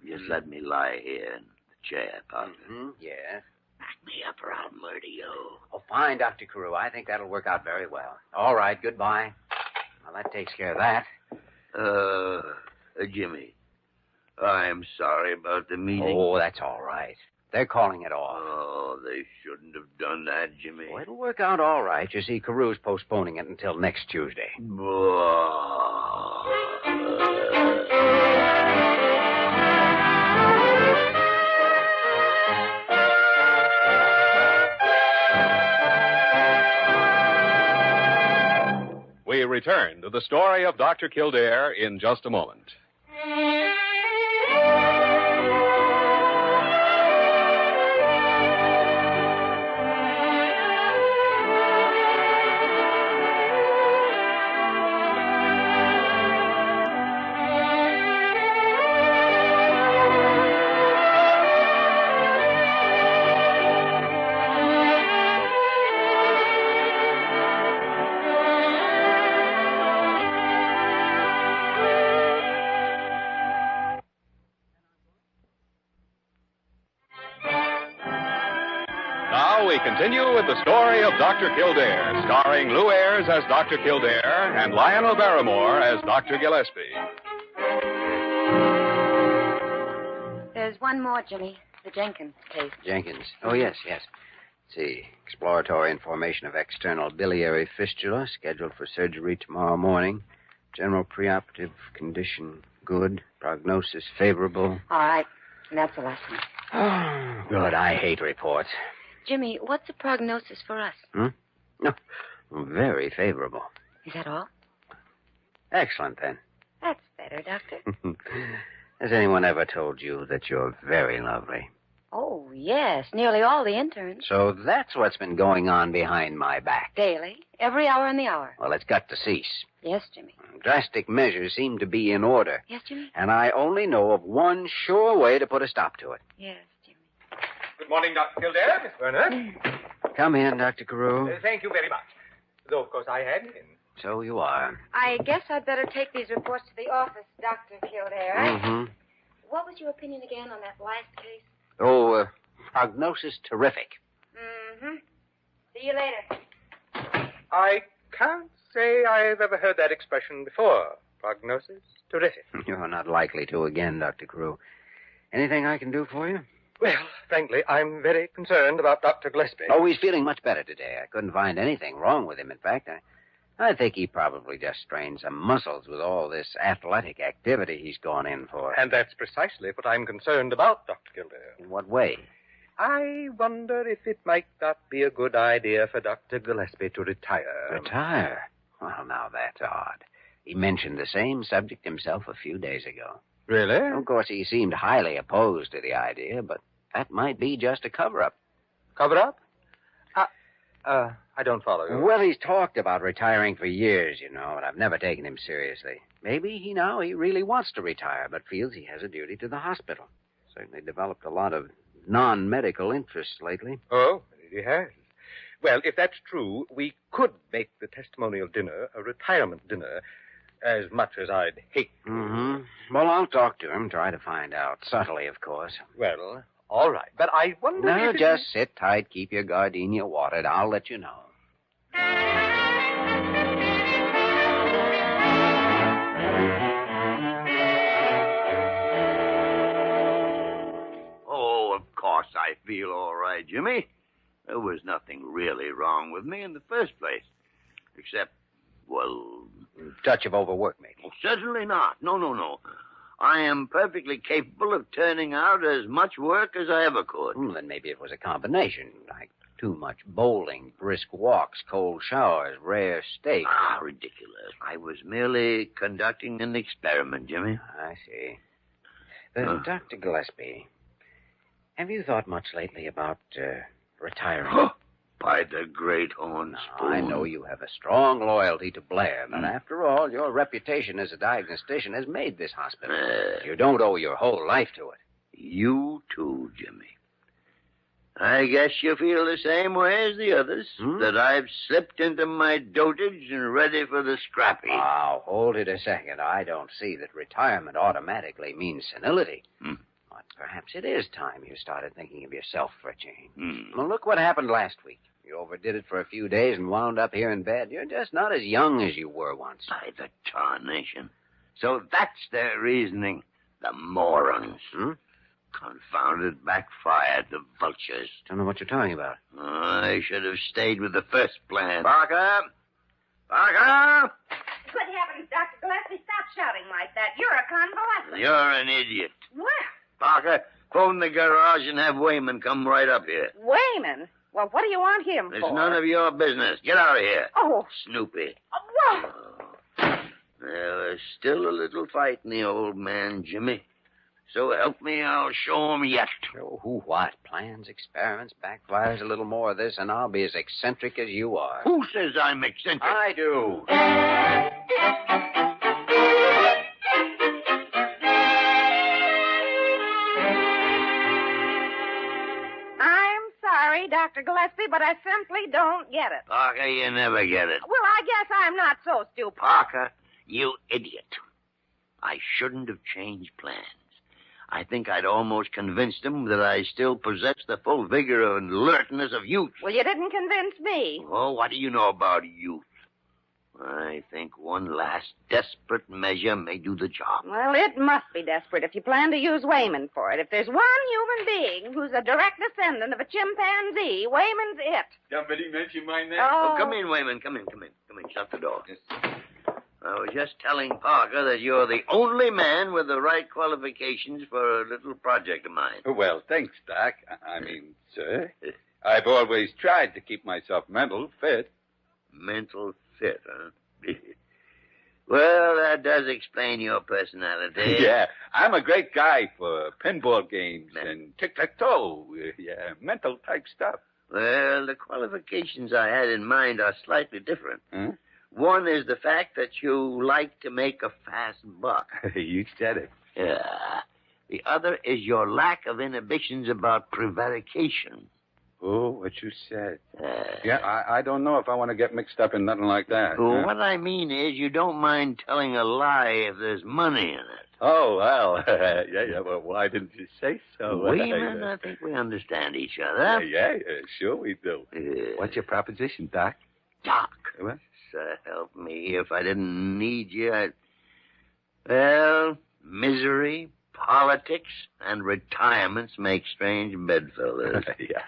Just let me lie here in the chair, Parker. Yes. Back me up or I'll murder you. Oh, fine, Dr. Carew. I think that'll work out very well. All right, goodbye. Well, that takes care of that. Jimmy, I'm sorry about the meeting. Oh, that's all right. They're calling it off. Oh, they shouldn't have done that, Jimmy. Oh, it'll work out all right. You see, Carew's postponing it until next Tuesday. We return to the story of Dr. Kildare in just a moment. Now we continue with the story of Dr. Kildare, starring Lou Ayres as Dr. Kildare and Lionel Barrymore as Dr. Gillespie. There's one more, Jimmy. The Jenkins case. Jenkins. Oh, yes. Let's see. Exploratory information of external biliary fistula, scheduled for surgery tomorrow morning. General preoperative condition good. Prognosis favorable. All right. And that's the last one. Oh, good. I hate reports. Jimmy, what's the prognosis for us? No, very favorable. Is that all? Excellent, then. That's better, Doctor. Has anyone ever told you that you're very lovely? Oh, yes. Nearly all the interns. So that's what's been going on behind my back. Daily. Every hour on the hour. Well, it's got to cease. Yes, Jimmy. Drastic measures seem to be in order. Yes, Jimmy? And I only know of one sure way to put a stop to it. Yes, Jimmy. Good morning, Dr. Kildare, Miss Werner. Come in, Dr. Carew. Thank you very much. Though, of course, I had been. So you are. I guess I'd better take these reports to the office, Dr. Kildare. Mm-hmm. What was your opinion again on that last case? Oh, prognosis terrific. Mm-hmm. See you later. I can't say I've ever heard that expression before. Prognosis terrific. You're not likely to again, Dr. Carew. Anything I can do for you? Well, frankly, I'm very concerned about Dr. Gillespie. Oh, he's feeling much better today. I couldn't find anything wrong with him. In fact, I think he probably just strained some muscles with all this athletic activity he's gone in for. And that's precisely what I'm concerned about, Dr. Kildare. In what way? I wonder if it might not be a good idea for Dr. Gillespie to retire. Retire? Well, now that's odd. He mentioned the same subject himself a few days ago. Really? Of course, he seemed highly opposed to the idea, but that might be just a cover-up. Cover-up? I don't follow you. Well, he's talked about retiring for years, you know, and I've never taken him seriously. Maybe he really wants to retire, but feels he has a duty to the hospital. Certainly developed a lot of non-medical interests lately. Oh, he has. Well, if that's true, we could make the testimonial dinner a retirement dinner, as much as I'd hate to. Mm-hmm. Well, I'll talk to him, try to find out. Subtly, of course. Well, all right. But I wonder No, if just sit tight, keep your gardenia watered. I'll let you know. Oh, of course I feel all right, Jimmy. There was nothing really wrong with me in the first place. Except, well... Touch of overwork, maybe. Oh, certainly not. No. I am perfectly capable of turning out as much work as I ever could. Then maybe it was a combination, like too much bowling, brisk walks, cold showers, rare steak. Ah, ridiculous. I was merely conducting an experiment, Jimmy. I see. Dr. Gillespie, have you thought much lately about retiring? By the great horn spoon. I know you have a strong loyalty to Blair, but after all, your reputation as a diagnostician has made this hospital. You don't owe your whole life to it. You too, Jimmy. I guess you feel the same way as the others, that I've slipped into my dotage and ready for the scrappy. Now, hold it a second. I don't see that retirement automatically means senility. But perhaps it is time you started thinking of yourself for a change. Well, look what happened last week. You overdid it for a few days and wound up here in bed. You're just not as young as you were once. By the tarnation. So that's their reasoning. The morons. Confounded backfired, the vultures. Don't know what you're talking about. I should have stayed with the first plan. Parker! Parker! Good heavens, Dr. Gillespie, stop shouting like that. You're a convalescent. You're an idiot. Well, Parker, phone the garage and have Wayman come right up here. Wayman? Well, what do you want him It's for? none of your business. Get out of here. Oh. Snoopy. Whoa. There's still a little fight in the old man, Jimmy. So help me, I'll show him yet. Show who what? Plans, experiments, backfires, a little more of this, and I'll be as eccentric as you are. Who says I'm eccentric? I do. I'm sorry, Dr. Gillespie, but I simply don't get it. Parker, you never get it. Well, I guess I'm not so stupid. Parker, you idiot. I shouldn't have changed plans. I think I'd almost convinced him that I still possess the full vigor and alertness of youth. Well, you didn't convince me. Oh, what do you know about youth? I think one last desperate measure may do the job. Well, it must be desperate if you plan to use Wayman for it. If there's one human being who's a direct descendant of a chimpanzee, Wayman's it. Somebody mention my name? Oh. Come in, Wayman. Come in. Shut the door. I was just telling Parker that you're the only man with the right qualifications for a little project of mine. Well, thanks, Doc. I mean, sir, I've always tried to keep myself mental fit. Mental fit, huh? Well, that does explain your personality. Yeah, I'm a great guy for pinball games and tic-tac-toe. Yeah, mental type stuff. Well, the qualifications I had in mind are slightly different. Huh? One is the fact that you like to make a fast buck. You said it. Yeah. The other is your lack of inhibitions about prevarication. Oh, what you said. Yeah, I don't know if I want to get mixed up in nothing like that. Well, what I mean is you don't mind telling a lie if there's money in it. Oh, well, yeah, well, why didn't you say so? Wayman, I think we understand each other. Yeah, sure we do. What's your proposition, Doc? Doc. What? Help me. If I didn't need you, I'd... Well, misery, politics, and retirements make strange bedfellows. Yeah.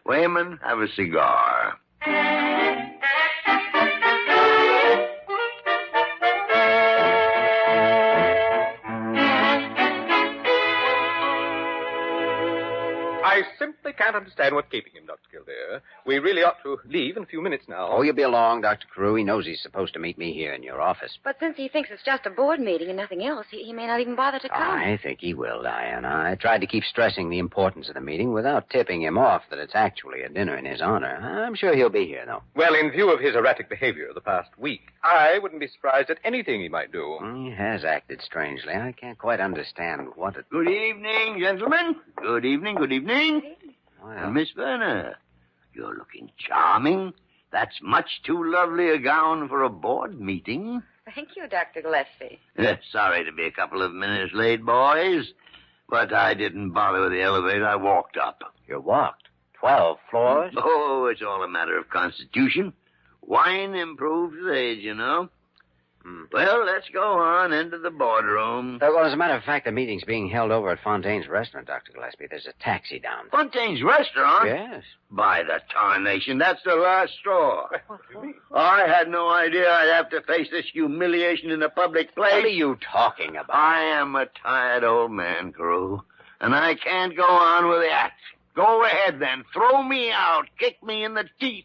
Wayman, have a cigar. I simply can't understand what's keeping him, Dr. Kildare. We really ought to leave in a few minutes now. Oh, you'll be along, Dr. Carew. He knows he's supposed to meet me here in your office. But since he thinks it's just a board meeting and nothing else, he may not even bother to come. I think he will, Diana. I tried to keep stressing the importance of the meeting without tipping him off that it's actually a dinner in his honor. I'm sure he'll be here, though. Well, in view of his erratic behavior the past week, I wouldn't be surprised at anything he might do. He has acted strangely. I can't quite understand what it... Good evening, gentlemen. Good evening. Well, Miss Verner, you're looking charming. That's much too lovely a gown for a board meeting. Thank you, Dr. Gillespie. Sorry to be a couple of minutes late, boys. But I didn't bother with the elevator. I walked up. You walked? 12 floors? Oh, it's all a matter of constitution. Wine improves with age, you know. Well, let's go on into the boardroom. Well, as a matter of fact, the meeting's being held over at Fontaine's restaurant, Dr. Gillespie. There's a taxi down. Fontaine's restaurant? Yes. By the tarnation, that's the last straw. I had no idea I'd have to face this humiliation in a public place. What are you talking about? I am a tired old man, Carew, and I can't go on with the act. Go ahead, then. Throw me out. Kick me in the teeth.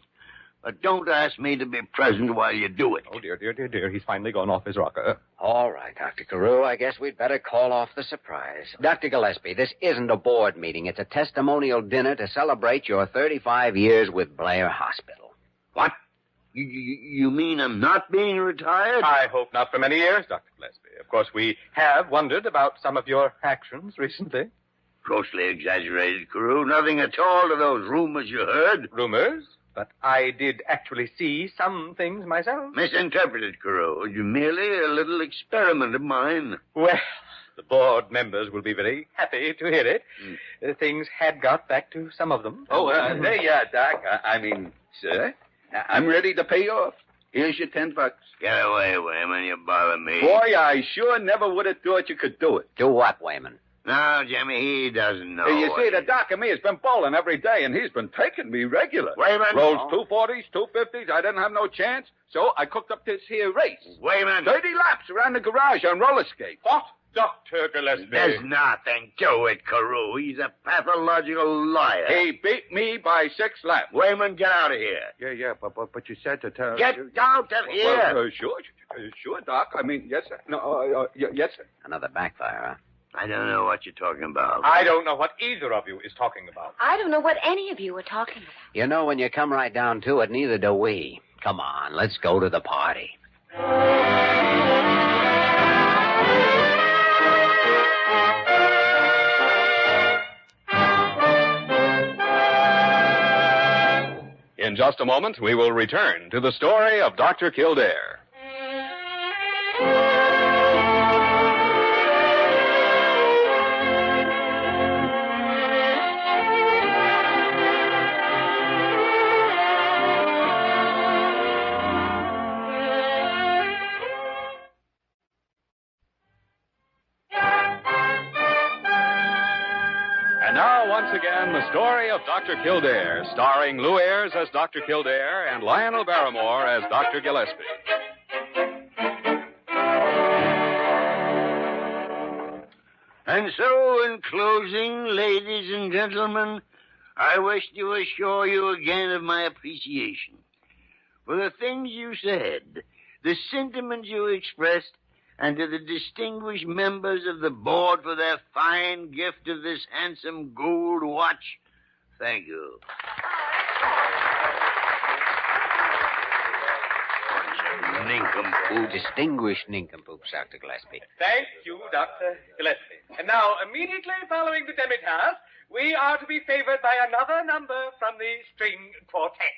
But don't ask me to be present while you do it. Oh, dear. He's finally gone off his rocker. All right, Dr. Carew. I guess we'd better call off the surprise. Dr. Gillespie, this isn't a board meeting. It's a testimonial dinner to celebrate your 35 years with Blair Hospital. What? You mean I'm not being retired? I hope not for many years, Dr. Gillespie. Of course, we have wondered about some of your actions recently. Grossly exaggerated, Carew. Nothing at all to those rumors you heard. Rumors? But I did actually see some things myself. Misinterpreted, Carew. Merely a little experiment of mine. Well, the board members will be very happy to hear it. Things had got back to some of them. Oh, there you are, Doc. I mean, sir, I'm ready to pay off. Here's your $10. Get away, Wayman. You bother me. Boy, I sure never would have thought you could do it. Do what, Wayman? No, Jimmy, he doesn't know. You see, the doc and me has been bowling every day, and he's been taking me regular. Wayman! Rolls 240s, 250s. I didn't have no chance, so I cooked up this here race. Wayman! 30 laps around the garage on roller skates. What? Dr. Gillespie. There's nothing to it, Carew. He's a pathological liar. He beat me by 6 laps. Wayman, get out of here. Yeah, but you said to tell... Get out of here! Well, sure, Doc. I mean, yes, sir. No, yes, sir. Another backfire, huh? I don't know what you're talking about. I don't know what either of you is talking about. I don't know what any of you are talking about. You know, when you come right down to it, neither do we. Come on, let's go to the party. In just a moment, we will return to the story of Dr. Kildare. The Story of Dr. Kildare, starring Lou Ayres as Dr. Kildare and Lionel Barrymore as Dr. Gillespie. And so, in closing, ladies and gentlemen, I wish to assure you again of my appreciation for the things you said, the sentiments you expressed, and to the distinguished members of the board for their fine gift of this handsome gold watch. Thank you. Nincompoop. Distinguished nincompoops, Dr. Gillespie. Thank you, Dr. Gillespie. And now, immediately following the demitasse, we are to be favored by another number from the string quartet.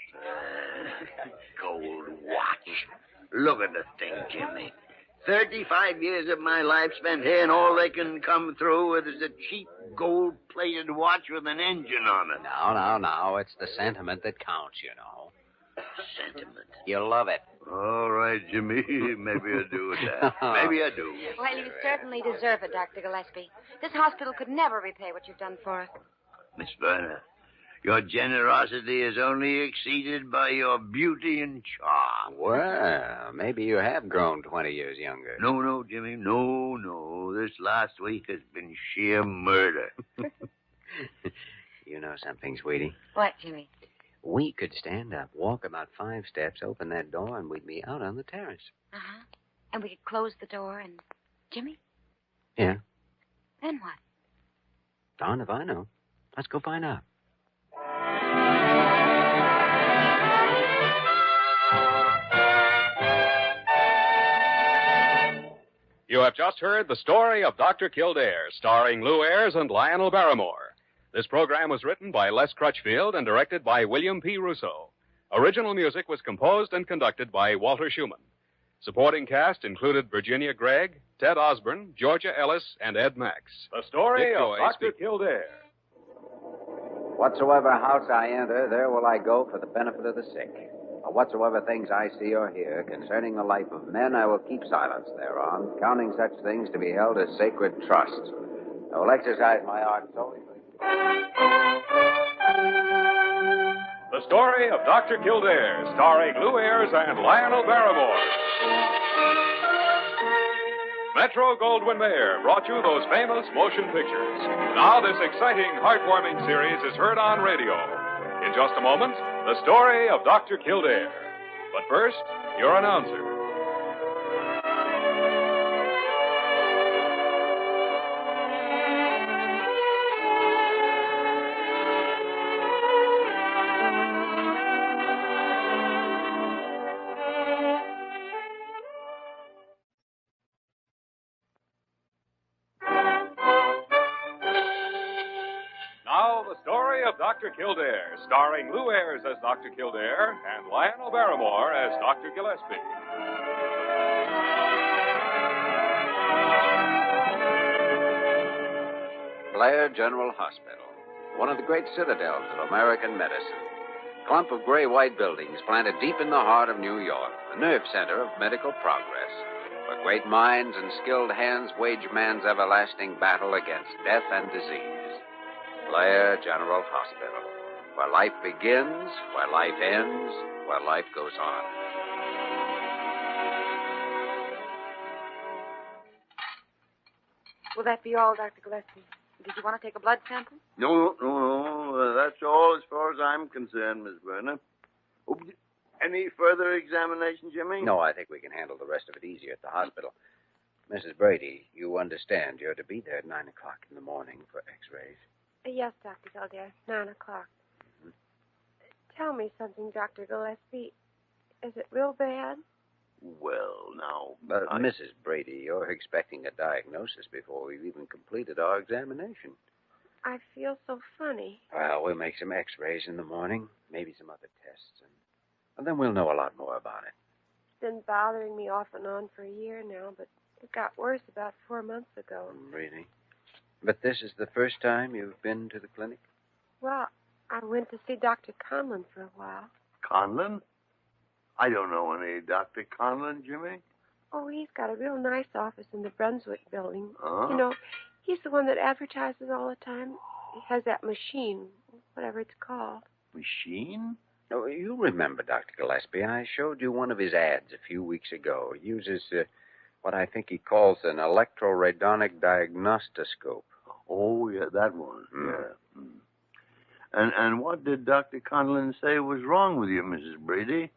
Gold watch. Look at the thing, Jimmy. 35 years of my life spent here, and all they can come through with is a cheap gold-plated watch with an engine on it. No. It's the sentiment that counts, you know. Sentiment? You love it. All right, Jimmy. Maybe I do with that. Maybe I do. Well, you certainly deserve it, Dr. Gillespie. This hospital could never repay what you've done for us. Miss Verna, your generosity is only exceeded by your beauty and charm. Well, maybe you have grown 20 years younger. No, Jimmy. No. This last week has been sheer murder. You know something, sweetie? What, Jimmy? We could stand up, walk about 5 steps, open that door, and we'd be out on the terrace. Uh-huh. And we could close the door and... Jimmy? Yeah? Then what? Darn if I know. Let's go find out. You have just heard The Story of Dr. Kildare, starring Lou Ayres and Lionel Barrymore. This program was written by Les Crutchfield and directed by William P. Russo. Original music was composed and conducted by Walter Schumann. Supporting cast included Virginia Gregg, Ted Osborne, Georgia Ellis, and Ed Max. The Story Dick of Joy Dr. Kildare. Whatsoever house I enter, there will I go for the benefit of the sick. Or whatsoever things I see or hear concerning the life of men, I will keep silence thereon, counting such things to be held as sacred trusts. I will exercise my art solely for... The Story of Dr. Kildare, starring Lou Ayres and Lionel Barrymore. Metro-Goldwyn-Mayer brought you those famous motion pictures. Now this exciting, heartwarming series is heard on radio. In just a moment, The Story of Dr. Kildare. But first, your announcer. Dr. Kildare, starring Lou Ayres as Dr. Kildare and Lionel Barrymore as Dr. Gillespie. Blair General Hospital, one of the great citadels of American medicine. Clump of gray-white buildings planted deep in the heart of New York, the nerve center of medical progress, where great minds and skilled hands wage man's everlasting battle against death and disease. Blair General Hospital, where life begins, where life ends, where life goes on. Will that be all, Dr. Gillespie? Did you want to take a blood sample? No. That's all as far as I'm concerned, Miss Verna. Oh, any further examination, Jimmy? No, I think we can handle the rest of it easier at the hospital. Mrs. Brady, you understand you're to be there at 9 o'clock in the morning for x-rays. Yes, Dr. Kildare, 9 o'clock. Mm-hmm. Tell me something, Dr. Gillespie. Is it real bad? Well, now... Mrs. Brady, you're expecting a diagnosis before we've even completed our examination. I feel so funny. Well, we'll make some x-rays in the morning, maybe some other tests, and then we'll know a lot more about it. It's been bothering me off and on for a year now, but it got worse about 4 months ago. Really? But this is the first time you've been to the clinic? Well, I went to see Dr. Conlon for a while. Conlon? I don't know any Dr. Conlon, Jimmy. Oh, he's got a real nice office in the Brunswick building. Huh? You know, he's the one that advertises all the time. He has that machine. whatever it's called. Machine? Oh, you remember, Dr. Gillespie, I showed you one of his ads a few weeks ago. He uses what I think he calls an electroradonic diagnostoscope. Oh, yeah, that one. Yeah. And what did Dr. Conlon say was wrong with you, Mrs. Brady?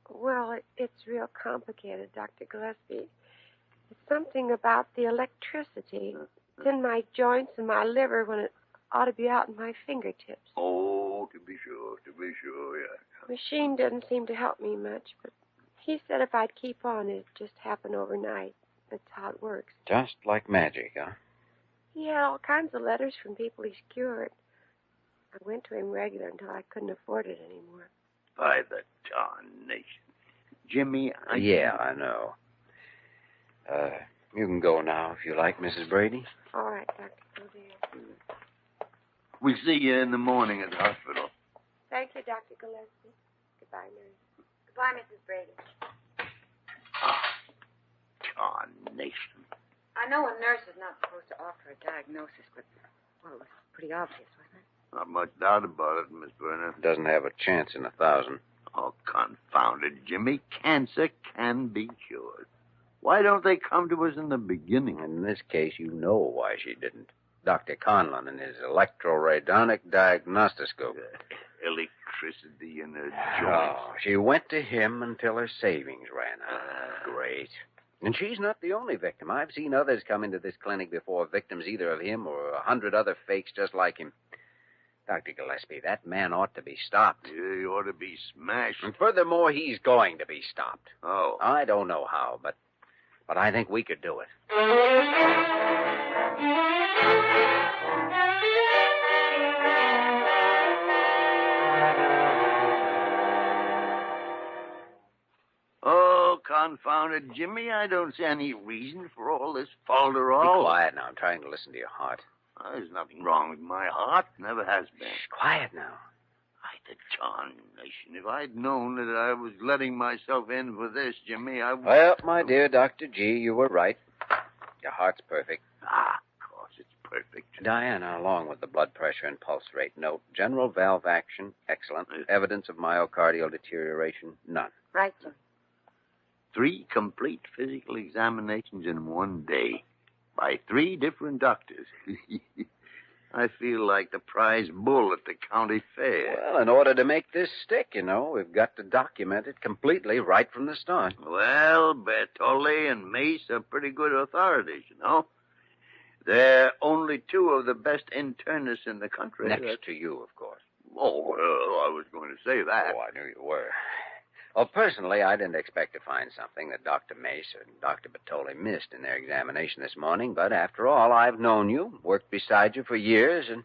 Well, it's real complicated, Dr. Gillespie. It's something about the electricity. It's in my joints and my liver when it ought to be out in my fingertips. Oh, to be sure, yeah. The machine didn't seem to help me much, but he said if I'd keep on, it'd just happen overnight. That's how it works. Just like magic, huh? He had all kinds of letters from people he's cured. I went to him regular until I couldn't afford it anymore. By the tarnation. Jimmy, Yeah, I know. You can go now if you like, Mrs. Brady. All right, Dr. Kildare. We'll see you in the morning at the hospital. Thank you, Dr. Gillespie. Goodbye, nurse. Goodbye, Mrs. Brady. Tarnation. I know a nurse is not supposed to offer a diagnosis, but, well, it was pretty obvious, wasn't it? Not much doubt about it, Miss Burner. Doesn't have a chance in 1,000. Oh, confound it, Jimmy. Cancer can be cured. Why don't they come to us in the beginning? In this case, you know why she didn't. Dr. Conlon and his electroradonic diagnostiscope. Electricity in her joints. Oh, she went to him until her savings ran out. Great. And she's not the only victim. I've seen others come into this clinic before, victims either of him or 100 other fakes just like him. Dr. Gillespie, that man ought to be stopped. Yeah, he ought to be smashed. And furthermore, he's going to be stopped. Oh. I don't know how, but I think we could do it. Oh, confound it, Jimmy. I don't see any reason for all this falderall. Be quiet now. I'm trying to listen to your heart. There's nothing wrong with my heart. Never has been. Shh, quiet now. The tarnation. If I'd known that I was letting myself in for this, Jimmy, I would... Well, my dear Dr. G, you were right. Your heart's perfect. Of course it's perfect. Diana, along with the blood pressure and pulse rate, note. General valve action, excellent. Evidence of myocardial deterioration, none. Right, Jim. 3 complete physical examinations in one day by 3 different doctors. I feel like the prize bull at the county fair. Well, in order to make this stick, we've got to document it completely right from the start. Well, Bertolli and Mace are pretty good authorities, They're only 2 of the best internists in the country. Next to you, of course. Oh, well, I was going to say that. Oh, I knew you were. Well, personally, I didn't expect to find something that Dr. Mace and Dr. Bertolli missed in their examination this morning, but after all, I've known you, worked beside you for years, and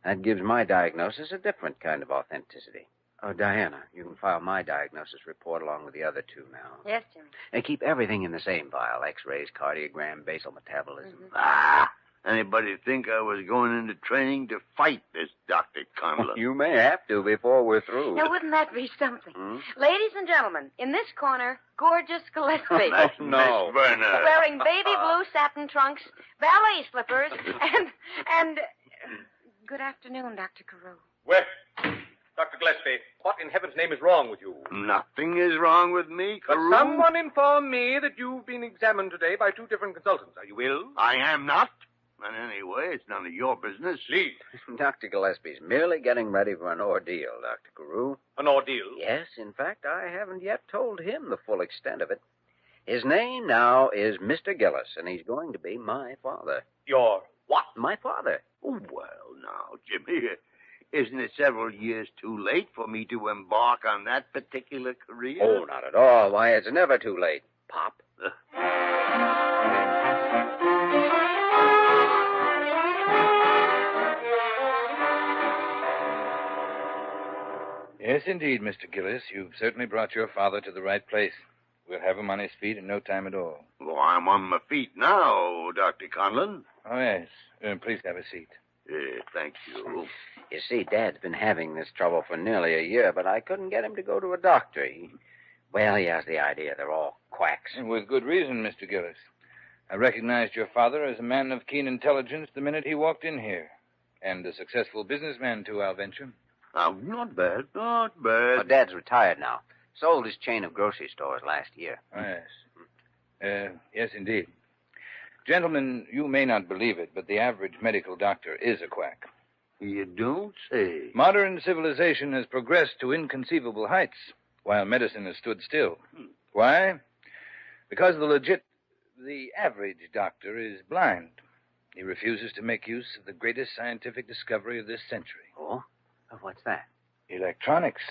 that gives my diagnosis a different kind of authenticity. Oh, Diana, you can file my diagnosis report along with the other 2 now. Yes, Jimmy. And keep everything in the same file, x-rays, cardiogram, basal metabolism. Anybody think I was going into training to fight this Dr. Conlon? You may have to before we're through. Now, wouldn't that be something? Ladies and gentlemen, in this corner, gorgeous Gillespie. No. Miss Verner. Wearing baby blue satin trunks, ballet slippers, and... Good afternoon, Dr. Carew. Well, Dr. Gillespie, what in heaven's name is wrong with you? Nothing is wrong with me, But Carew. someone informed me that you've been examined today by 2 different consultants. Are you ill? I am not. And anyway, it's none of your business. Please. Dr. Gillespie's merely getting ready for an ordeal, Dr. Carew. An ordeal? Yes, in fact, I haven't yet told him the full extent of it. His name now is Mr. Gillis, and he's going to be my father. Your what? My father. Oh, well, now, Jimmy, isn't it several years too late for me to embark on that particular career? Oh, not at all. Why, it's never too late, Pop. Yes, indeed, Mr. Gillis. You've certainly brought your father to the right place. We'll have him on his feet in no time at all. Well, I'm on my feet now, Dr. Conlon. Oh, yes. Please have a seat. Thank you. You see, Dad's been having this trouble for nearly a year, but I couldn't get him to go to a doctor. He has the idea they're all quacks. And with good reason, Mr. Gillis. I recognized your father as a man of keen intelligence the minute he walked in here. And a successful businessman, too, I'll venture. Oh, not bad, not bad. Well, Dad's retired now. Sold his chain of grocery stores last year. Oh, yes. Yes, indeed. Gentlemen, you may not believe it, but the average medical doctor is a quack. You don't say. Modern civilization has progressed to inconceivable heights, while medicine has stood still. Why? Because the average doctor is blind. He refuses to make use of the greatest scientific discovery of this century. Oh? What's that? Electronics.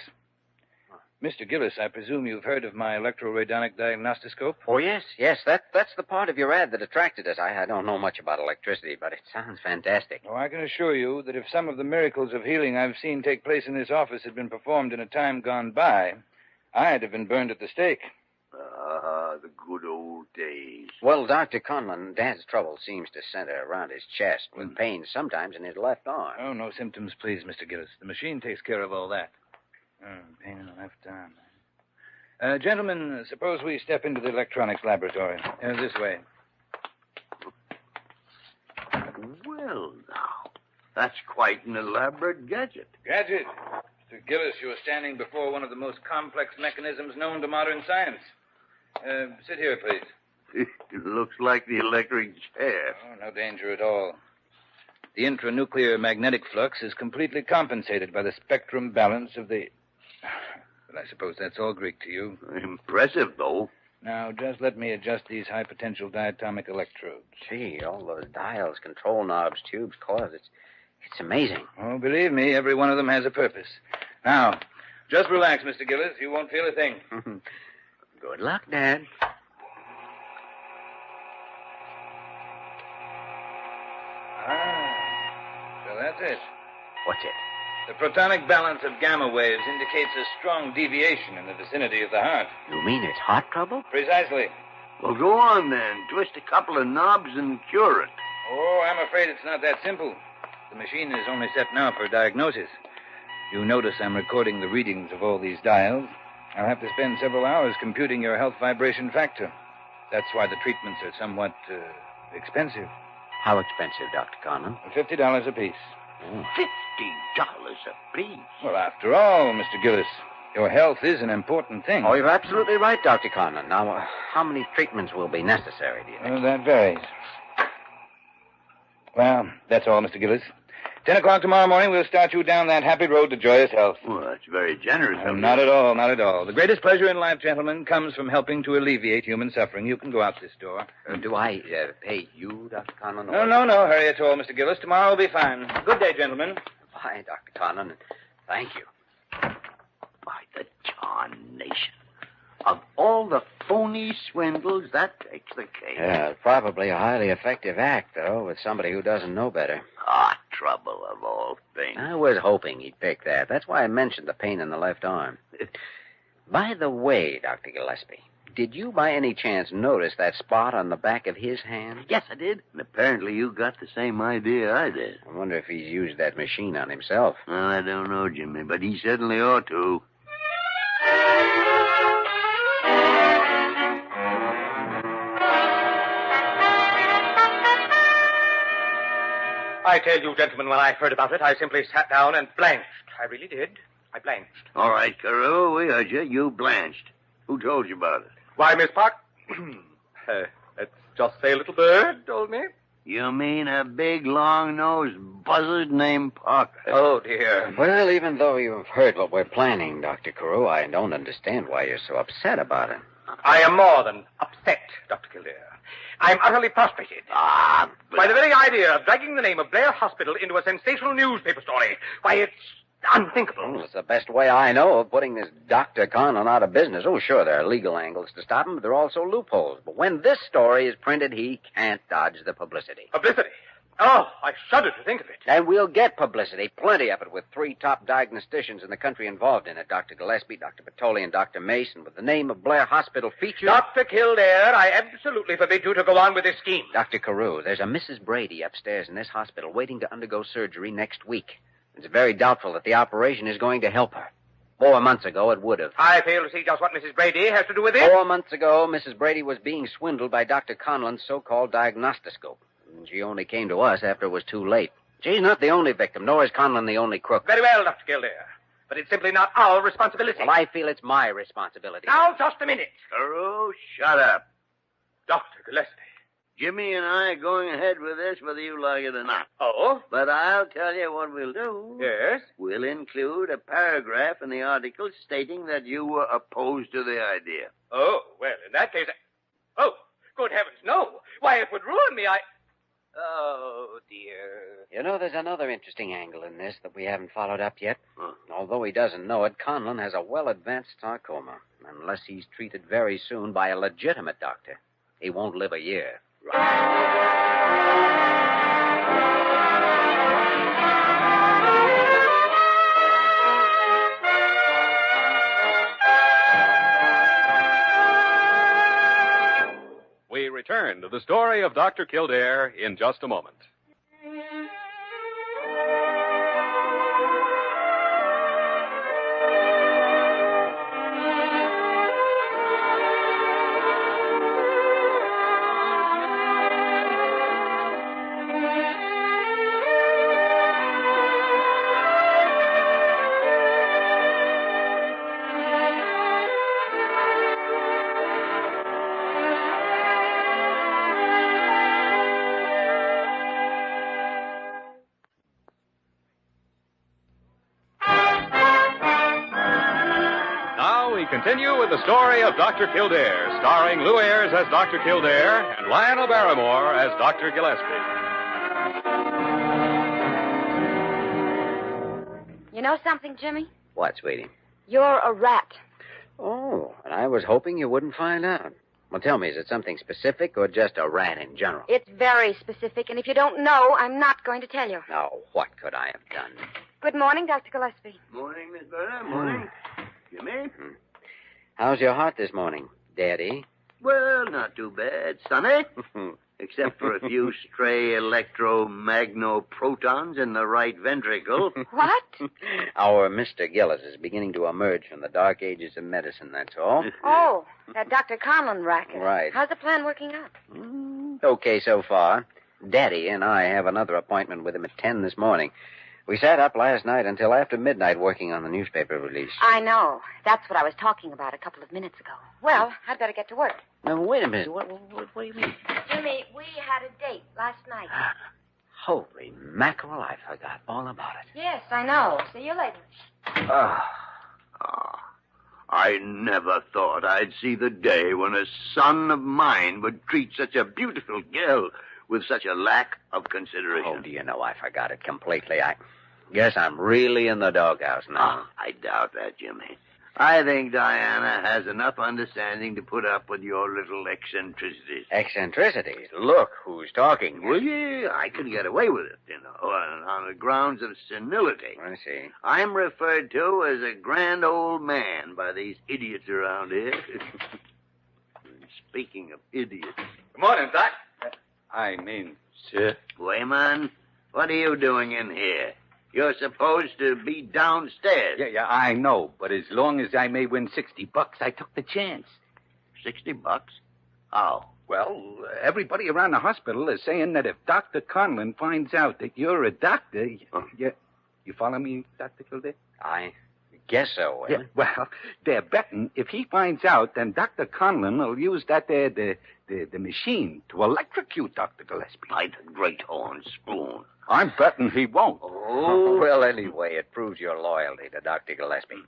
Mr. Gillis, I presume you've heard of my electroradonic diagnostiscope? Oh, yes. That's the part of your ad that attracted us. I don't know much about electricity, but it sounds fantastic. Oh, I can assure you that if some of the miracles of healing I've seen take place in this office had been performed in a time gone by, I'd have been burned at the stake. Ah, the good old days. Well, Dr. Conlon, Dad's trouble seems to center around his chest, with pain sometimes in his left arm. Oh, no symptoms, please, Mr. Gillis. The machine takes care of all that. Pain in the left arm. Gentlemen, suppose we step into the electronics laboratory. This way. Well, now, that's quite an elaborate gadget. Gadget? Mr. Gillis, you are standing before one of the most complex mechanisms known to modern science. Sit here, please. It looks like the electric chair. Oh, no danger at all. The intranuclear magnetic flux is completely compensated by the spectrum balance of the... But I suppose that's all Greek to you. Impressive, though. Now, just let me adjust these high-potential diatomic electrodes. Gee, all those dials, control knobs, tubes, coils, it's amazing. Oh, believe me, every one of them has a purpose. Now, just relax, Mr. Gillis. You won't feel a thing. Good luck, Dad. So that's it. What's it? The protonic balance of gamma waves indicates a strong deviation in the vicinity of the heart. You mean it's heart trouble? Precisely. Well, go on, then. Twist a couple of knobs and cure it. Oh, I'm afraid it's not that simple. The machine is only set now for diagnosis. You notice I'm recording the readings of all these dials. I'll have to spend several hours computing your health vibration factor. That's why the treatments are somewhat expensive. How expensive, Dr. Conlon? $50 apiece. $50 apiece? Well, after all, Mr. Gillis, your health is an important thing. Oh, you're absolutely right, Dr. Conlon. Now, how many treatments will be necessary, do you think? That varies. Well, that's all, Mr. Gillis. 10 o'clock tomorrow morning, we'll start you down that happy road to joyous health. Well, that's very generous of you. Not at all, not at all. The greatest pleasure in life, gentlemen, comes from helping to alleviate human suffering. You can go out this door. Do I pay you, Dr. Conlon? No hurry at all, Mr. Gillis. Tomorrow will be fine. Good day, gentlemen. Bye, Dr. Conlon. Thank you. By the tarnation. Of all the phony swindles, that takes the cake. Yeah, probably a highly effective act, though, with somebody who doesn't know better. Heart trouble, of all things. I was hoping he'd pick that. That's why I mentioned the pain in the left arm. By the way, Dr. Gillespie, did you by any chance notice that spot on the back of his hand? Yes, I did. And apparently you got the same idea I did. I wonder if he's used that machine on himself. Well, I don't know, Jimmy, but he certainly ought to. I tell you, gentlemen, when I heard about it, I simply sat down and blanched. I really did. I blanched. All right, Carew, we heard you. You blanched. Who told you about it? Why, Miss Park... let's just say a little bird told me. You mean a big, long-nosed buzzard named Parker? Oh, dear. Well, even though you've heard what we're planning, Dr. Carew, I don't understand why you're so upset about it. I am more than upset, Dr. Kildare. I'm utterly prostrated. By the very idea of dragging the name of Blair Hospital into a sensational newspaper story. Why, it's unthinkable. Well, it's the best way I know of putting this Dr. Conlon out of business. Oh, sure, there are legal angles to stop him, but there are also loopholes. But when this story is printed, he can't dodge the publicity. Publicity? Oh, I shudder to think of it. And we'll get publicity, plenty of it, with 3 top diagnosticians in the country involved in it. Dr. Gillespie, Dr. Bertoli, and Dr. Mason, with the name of Blair Hospital featured. Dr. Kildare, I absolutely forbid you to go on with this scheme. Dr. Carew, there's a Mrs. Brady upstairs in this hospital waiting to undergo surgery next week. It's very doubtful that the operation is going to help her. 4 months ago, it would have. I fail to see just what Mrs. Brady has to do with it. 4 months ago, Mrs. Brady was being swindled by Dr. Conlon's so-called diagnostiscope. And she only came to us after it was too late. She's not the only victim, nor is Conlon the only crook. Very well, Dr. Kildare. But it's simply not our responsibility. Well, I feel it's my responsibility. Now, just a minute. Thoreau, shut up. Dr. Gillespie. Jimmy and I are going ahead with this whether you like it or not. Oh? But I'll tell you what we'll do. Yes? We'll include a paragraph in the article stating that you were opposed to the idea. Oh, well, in that case... Oh, good heavens, no. Why, it would ruin me. Oh, dear. You know, there's another interesting angle in this that we haven't followed up yet. Although he doesn't know it, Conlon has a well-advanced sarcoma. Unless he's treated very soon by a legitimate doctor, he won't live a year. We return to the story of Dr. Kildare in just a moment. Continue with the story of Dr. Kildare, starring Lou Ayres as Dr. Kildare and Lionel Barrymore as Dr. Gillespie. You know something, Jimmy? What, sweetie? You're a rat. Oh, and I was hoping you wouldn't find out. Well, tell me, is it something specific or just a rat in general? It's very specific, and if you don't know, I'm not going to tell you. Now, what could I have done? Good morning, Dr. Gillespie. Morning, Miss Berta. Morning. Jimmy? How's your heart this morning, Daddy? Well, not too bad. Sunny. Except for a few stray electromagnoprotons in the right ventricle. What? Our Mr. Gillis is beginning to emerge from the dark ages of medicine, that's all. Oh, that Dr. Conlon racket. Right. How's the plan working out? Okay so far. Daddy and I have another appointment with him at 10 this morning. We sat up last night until after midnight working on the newspaper release. I know. That's what I was talking about a couple of minutes ago. Well, I'd better get to work. Now, wait a minute. What do you mean? Jimmy, we had a date last night. Holy mackerel, I forgot all about it. Yes, I know. See you later. I never thought I'd see the day when a son of mine would treat such a beautiful girl with such a lack of consideration. Oh, do you know, I forgot it completely. I guess I'm really in the doghouse now. I doubt that, Jimmy. I think Diana has enough understanding to put up with your little eccentricities. Eccentricities? Look who's talking. Well, yeah, I could get away with it, on the grounds of senility. I see. I'm referred to as a grand old man by these idiots around here. Speaking of idiots. Good morning, Doc. I mean, sir. Wayman, what are you doing in here? You're supposed to be downstairs. Yeah, I know. But as long as I may win $60, I took the chance. $60? How? Well, everybody around the hospital is saying that if Dr. Conlon finds out that you're a doctor, you follow me, Dr. Kildare? I guess so. Yeah, well, they're betting if he finds out, then Dr. Conlon will use that there, the machine to electrocute Dr. Gillespie. By the great horn spoon. I'm betting he won't. Oh. Well, anyway, it proves your loyalty to Dr. Gillespie.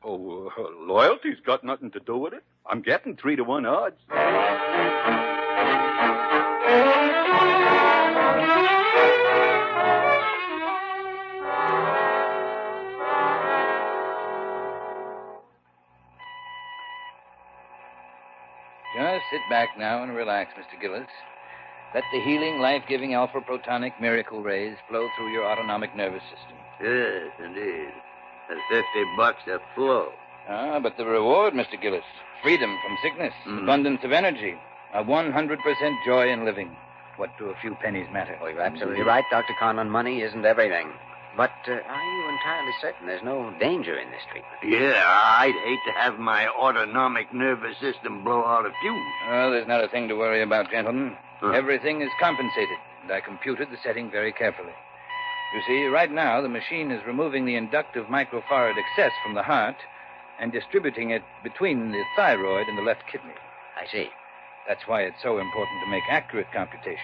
Oh, loyalty's got nothing to do with it. I'm getting 3-to-1 odds. Just sit back now and relax, Mr. Gillis. Let the healing, life-giving alpha-protonic miracle rays flow through your autonomic nervous system. Yes, indeed. That's $50 a flow. Ah, but the reward, Mr. Gillis, freedom from sickness, abundance of energy, a 100% joy in living. What do a few pennies matter? Well, you're absolutely right, Dr. Conlon. Money isn't everything. But are you entirely certain there's no danger in this treatment? Yeah, I'd hate to have my autonomic nervous system blow out a fuse. Well, there's not a thing to worry about, gentlemen. Everything is compensated, and I computed the setting very carefully. You see, right now, the machine is removing the inductive microfarad excess from the heart and distributing it between the thyroid and the left kidney. I see. That's why it's so important to make accurate computations.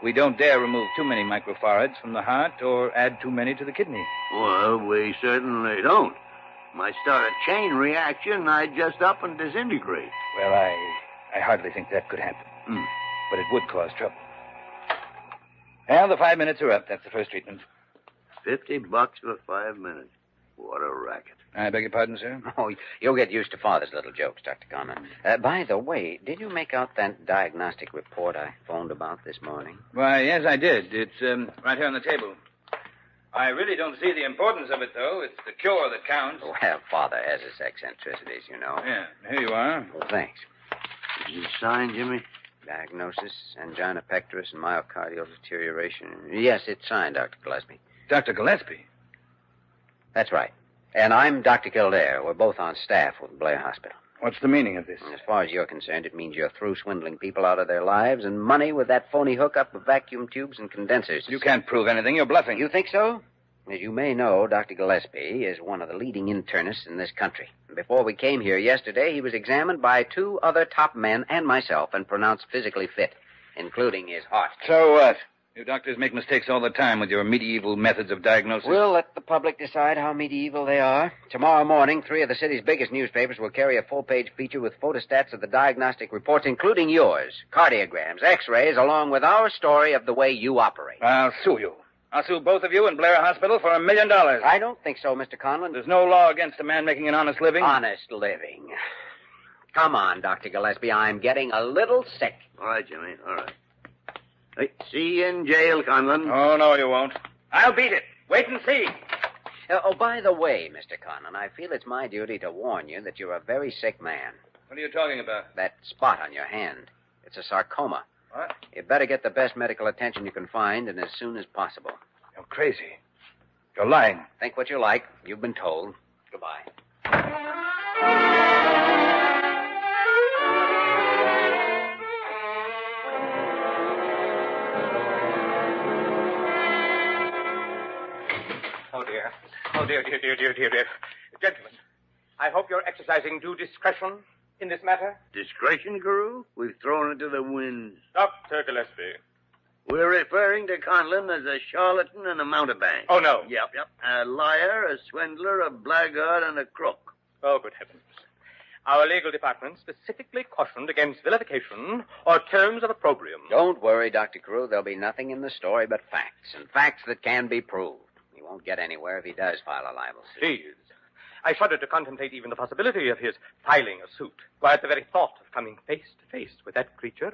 We don't dare remove too many microfarads from the heart or add too many to the kidney. Well, we certainly don't. Might start a chain reaction and I'd just up and disintegrate. Well, I hardly think that could happen. But it would cause trouble. Well, the 5 minutes are up. That's the first treatment. $50 for 5 minutes. What a racket. I beg your pardon, sir? Oh, you'll get used to Father's little jokes, Dr. Conlon. By the way, did you make out that diagnostic report I phoned about this morning? Why, yes, I did. It's right here on the table. I really don't see the importance of it, though. It's the cure that counts. Well, Father has his eccentricities, you know. Yeah, here you are. Well, thanks. Did you sign, Jimmy? Diagnosis, angina pectoris and myocardial deterioration. Yes, it's signed, Dr. Gillespie. Dr. Gillespie? That's right. And I'm Dr. Kildare. We're both on staff with Blair Hospital. What's the meaning of this? As far as you're concerned, it means you're through swindling people out of their lives and money with that phony hookup of vacuum tubes and condensers. You can't prove anything. You're bluffing. You think so? As you may know, Dr. Gillespie is one of the leading internists in this country. Before we came here yesterday, he was examined by 2 other top men and myself and pronounced physically fit, including his heart. So what? You doctors make mistakes all the time with your medieval methods of diagnosis. We'll let the public decide how medieval they are. Tomorrow morning, 3 of the city's biggest newspapers will carry a full-page feature with photostats of the diagnostic reports, including yours, cardiograms, x-rays, along with our story of the way you operate. I'll sue you. I'll sue both of you in Blair Hospital for $1 million. I don't think so, Mr. Conlon. There's no law against a man making an honest living. Honest living. Come on, Dr. Gillespie. I'm getting a little sick. All right, Jimmy. All right. Hey, see you in jail, Conlon. Oh, no, you won't. I'll beat it. Wait and see. By the way, Mr. Conlon, I feel it's my duty to warn you that you're a very sick man. What are you talking about? That spot on your hand. It's a sarcoma. What? You better get the best medical attention you can find, and as soon as possible. You're crazy. You're lying. Think what you like. You've been told. Goodbye. Oh, dear. Oh, dear. Gentlemen, I hope you're exercising due discretion in this matter. Discretion, Guru? We've thrown it to the winds. Dr. Gillespie. We're referring to Conlon as a charlatan and a mountebank. Oh, no. Yep. A liar, a swindler, a blackguard, and a crook. Oh, good heavens. Our legal department specifically cautioned against vilification or terms of opprobrium. Don't worry, Dr. Carew. There'll be nothing in the story but facts, and facts that can be proved. He won't get anywhere if he does file a libel suit. Please. I shudder to contemplate even the possibility of his filing a suit. Why, at the very thought of coming face to face with that creature,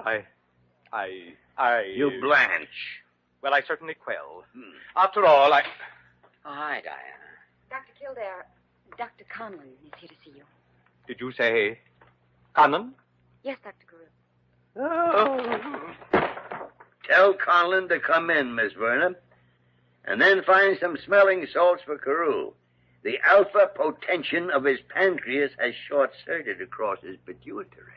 You blanch. Well, I certainly quail. After all, Oh, hi, Diana. Dr. Kildare, Dr. Conlon is here to see you. Did you say Conlon? Yes, Dr. Carew. Oh. Tell Conlon to come in, Miss Vernon. And then find some smelling salts for Carew. The alpha potention of his pancreas has short-circuited across his pituitary.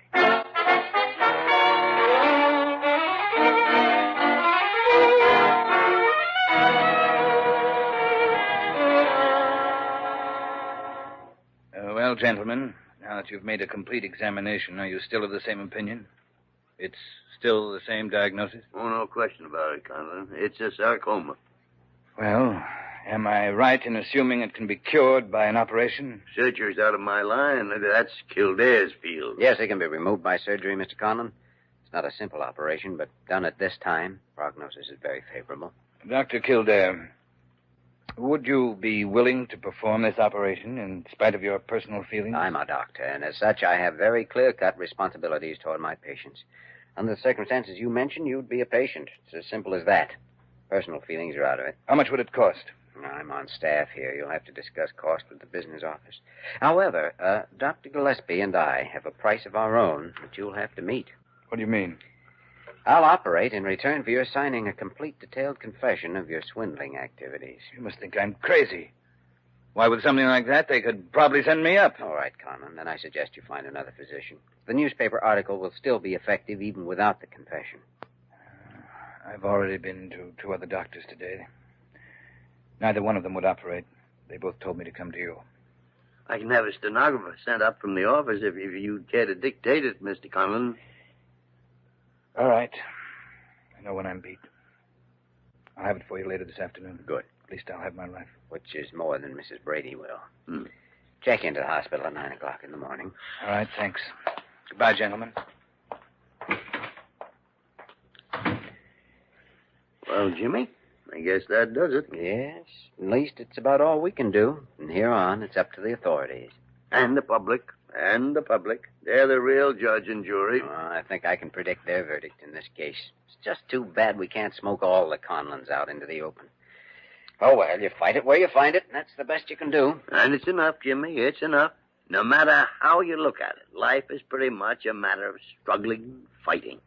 Well, gentlemen, now that you've made a complete examination, are you still of the same opinion? It's still the same diagnosis? Oh, no question about it, Conlon. It's a sarcoma. Well, am I right in assuming it can be cured by an operation? Surgery's out of my line. That's Kildare's field. Yes, it can be removed by surgery, Mr. Conlon. It's not a simple operation, but done at this time, prognosis is very favorable. Dr. Kildare, would you be willing to perform this operation in spite of your personal feelings? I'm a doctor, and as such, I have very clear-cut responsibilities toward my patients. Under the circumstances you mentioned, you'd be a patient. It's as simple as that. Personal feelings are out of it. How much would it cost? I'm on staff here. You'll have to discuss cost with the business office. However, Dr. Gillespie and I have a price of our own that you'll have to meet. What do you mean? I'll operate in return for your signing a complete detailed confession of your swindling activities. You must think I'm crazy. Why, with something like that, they could probably send me up. All right, Conlon. Then I suggest you find another physician. The newspaper article will still be effective even without the confession. I've already been to 2 other doctors today. Neither one of them would operate. They both told me to come to you. I can have a stenographer sent up from the office if you'd care to dictate it, Mr. Conlon. All right. I know when I'm beat. I'll have it for you later this afternoon. Good. At least I'll have my life. Which is more than Mrs. Brady will. Check into the hospital at 9 o'clock in the morning. All right, thanks. Goodbye, gentlemen. Well, Jimmy, I guess that does it. Yes. At least it's about all we can do. From here on, it's up to the authorities. And the public. And the public. They're the real judge and jury. I think I can predict their verdict in this case. It's just too bad we can't smoke all the Conlons out into the open. Oh, well, you fight it where you find it, and that's the best you can do. And it's enough, Jimmy. It's enough. No matter how you look at it, life is pretty much a matter of struggling, fighting.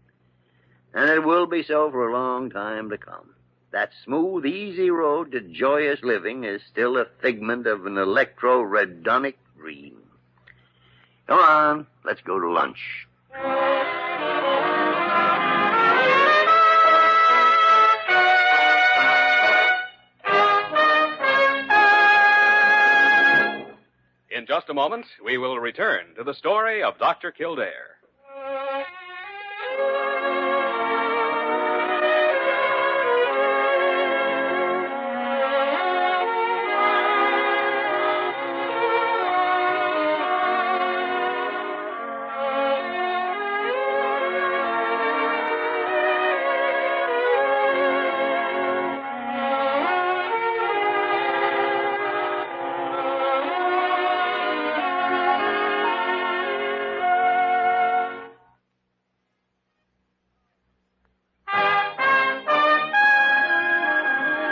And it will be so for a long time to come. That smooth, easy road to joyous living is still a figment of an electro-redonic dream. Come on, let's go to lunch. In just a moment, we will return to the story of Dr. Kildare.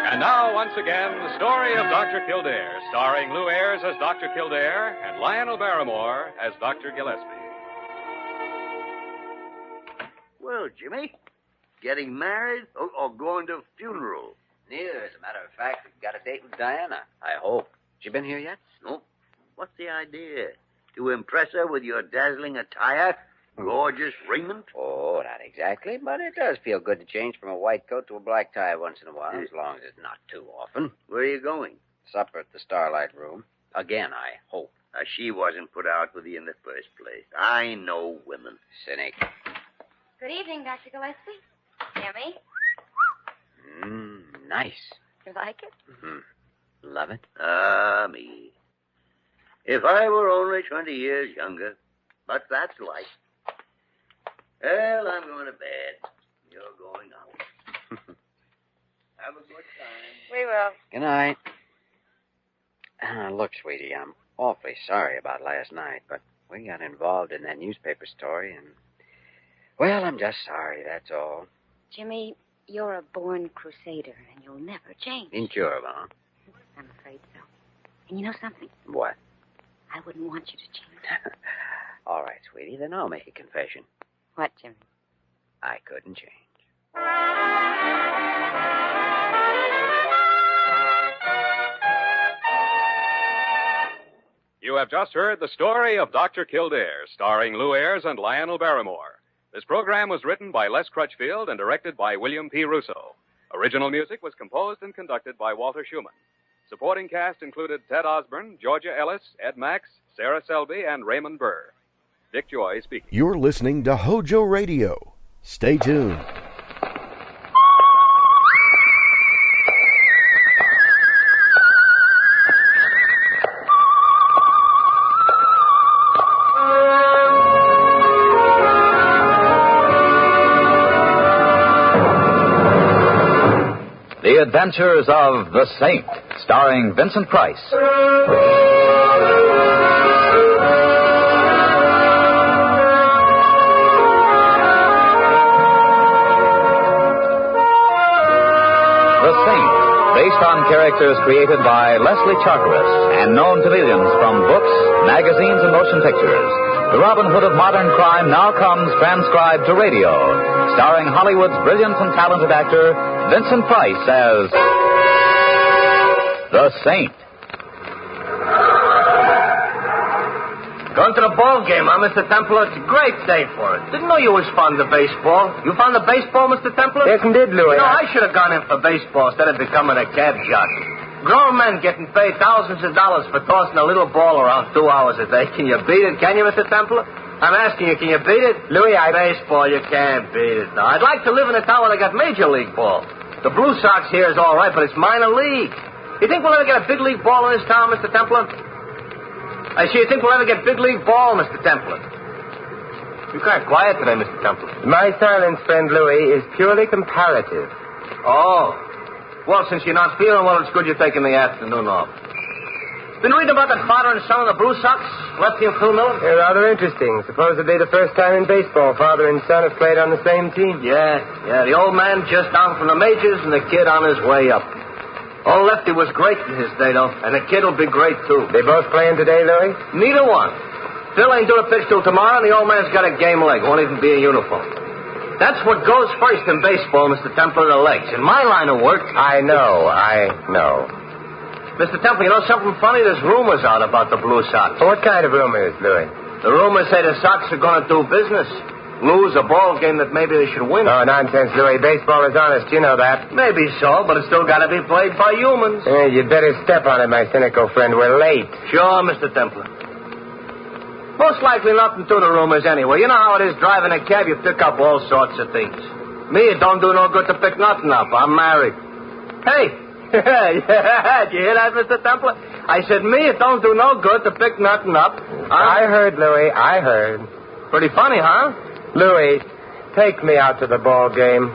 And now, once again, the story of Dr. Kildare, starring Lou Ayres as Dr. Kildare and Lionel Barrymore as Dr. Gillespie. Well, Jimmy, getting married or going to a funeral? Neither, as a matter of fact. We've got a date with Diana, I hope. She been here yet? No. What's the idea? To impress her with your dazzling attire? Gorgeous raiment? Oh, not exactly, but it does feel good to change from a white coat to a black tie once in a while, as long as it's not too often. Where are you going? Supper at the Starlight Room. Again, I hope. She wasn't put out with you in the first place. I know women. Cynic. Good evening, Dr. Gillespie. Jimmy, Nice. you like it? Love it. Ah, me. If I were only 20 years younger. But that's life. Well, I'm going to bed. You're going out. Have a good time. We will. Good night. Look, sweetie, I'm awfully sorry about last night, but we got involved in that newspaper story, and, well, I'm just sorry, that's all. Jimmy, you're a born crusader, and you'll never change. Incurable, huh? I'm afraid so. And you know something? What? I wouldn't want you to change. All right, sweetie, then I'll make a confession. What, Jimmy? I couldn't change. You have just heard the story of Dr. Kildare, starring Lou Ayres and Lionel Barrymore. This program was written by Les Crutchfield and directed by William P. Russo. Original music was composed and conducted by Walter Schumann. Supporting cast included Ted Osborne, Georgia Ellis, Ed Max, Sarah Selby, and Raymond Burr. Dick Joy speaking. You're listening to HOJO Radio. Stay tuned. The Adventures of the Saint, starring Vincent Price. Based on characters created by Leslie Charteris and known to millions from books, magazines, and motion pictures. The Robin Hood of modern crime now comes transcribed to radio, starring Hollywood's brilliant and talented actor Vincent Price as the Saint. Going to the ball game, huh, Mr. Templar? It's a great day for it. Didn't know you was fond of baseball. You fond of baseball, Mr. Templar? Yes, indeed, Louis. You know, I should have gone in for baseball instead of becoming a cab jockey. Grown men getting paid thousands of dollars for tossing a little ball around 2 hours a day. Can you beat it? Can you, Mr. Templar? I'm asking you, can you beat it? Louis, Baseball, you can't beat it. No. I'd like to live in a town where they got major league ball. The Blue Sox here is all right, but it's minor league. You think we'll ever get a big league ball in this town, Mr. Templar? I see. You think we'll ever get big league ball, Mr. Templar? You're kind of quiet today, Mr. Templar. My silence, friend Louis, is purely comparative. Oh. Well, since you're not feeling well, it's good you're taking the afternoon off. Been reading about that father and son of the Blue Sox, Lefty and Phil Miller? They're rather interesting. Supposedly the first time in baseball father and son have played on the same team. Yeah. The old man just down from the majors and the kid on his way up. Old Lefty was great in his day, though, and the kid will be great, too. They both playing today, Louis? Neither one. Phil ain't due to pitch till tomorrow, and the old man's got a game leg. Won't even be in uniform. That's what goes first in baseball, Mr. Templar, the legs. In my line of work... I know. Mr. Temple, you know something funny? There's rumors out about the Blue Sox. What kind of rumors, Louis? The rumors say the Sox are going to do business. Lose a ball game that maybe they should win. Oh, nonsense, Louis. Baseball is honest. You know that. Maybe so, but it's still got to be played by humans. You'd better step on it, my cynical friend. We're late. Sure, Mr. Templar. Most likely nothing to the rumors anyway. You know how it is driving a cab. You pick up all sorts of things. Me, it don't do no good to pick nothing up. I'm married. Hey. Yeah, did you hear that, Mr. Templar? I said, me, it don't do no good to pick nothing up. I heard, Louis. I heard. Pretty funny, huh? Louis, take me out to the ball game.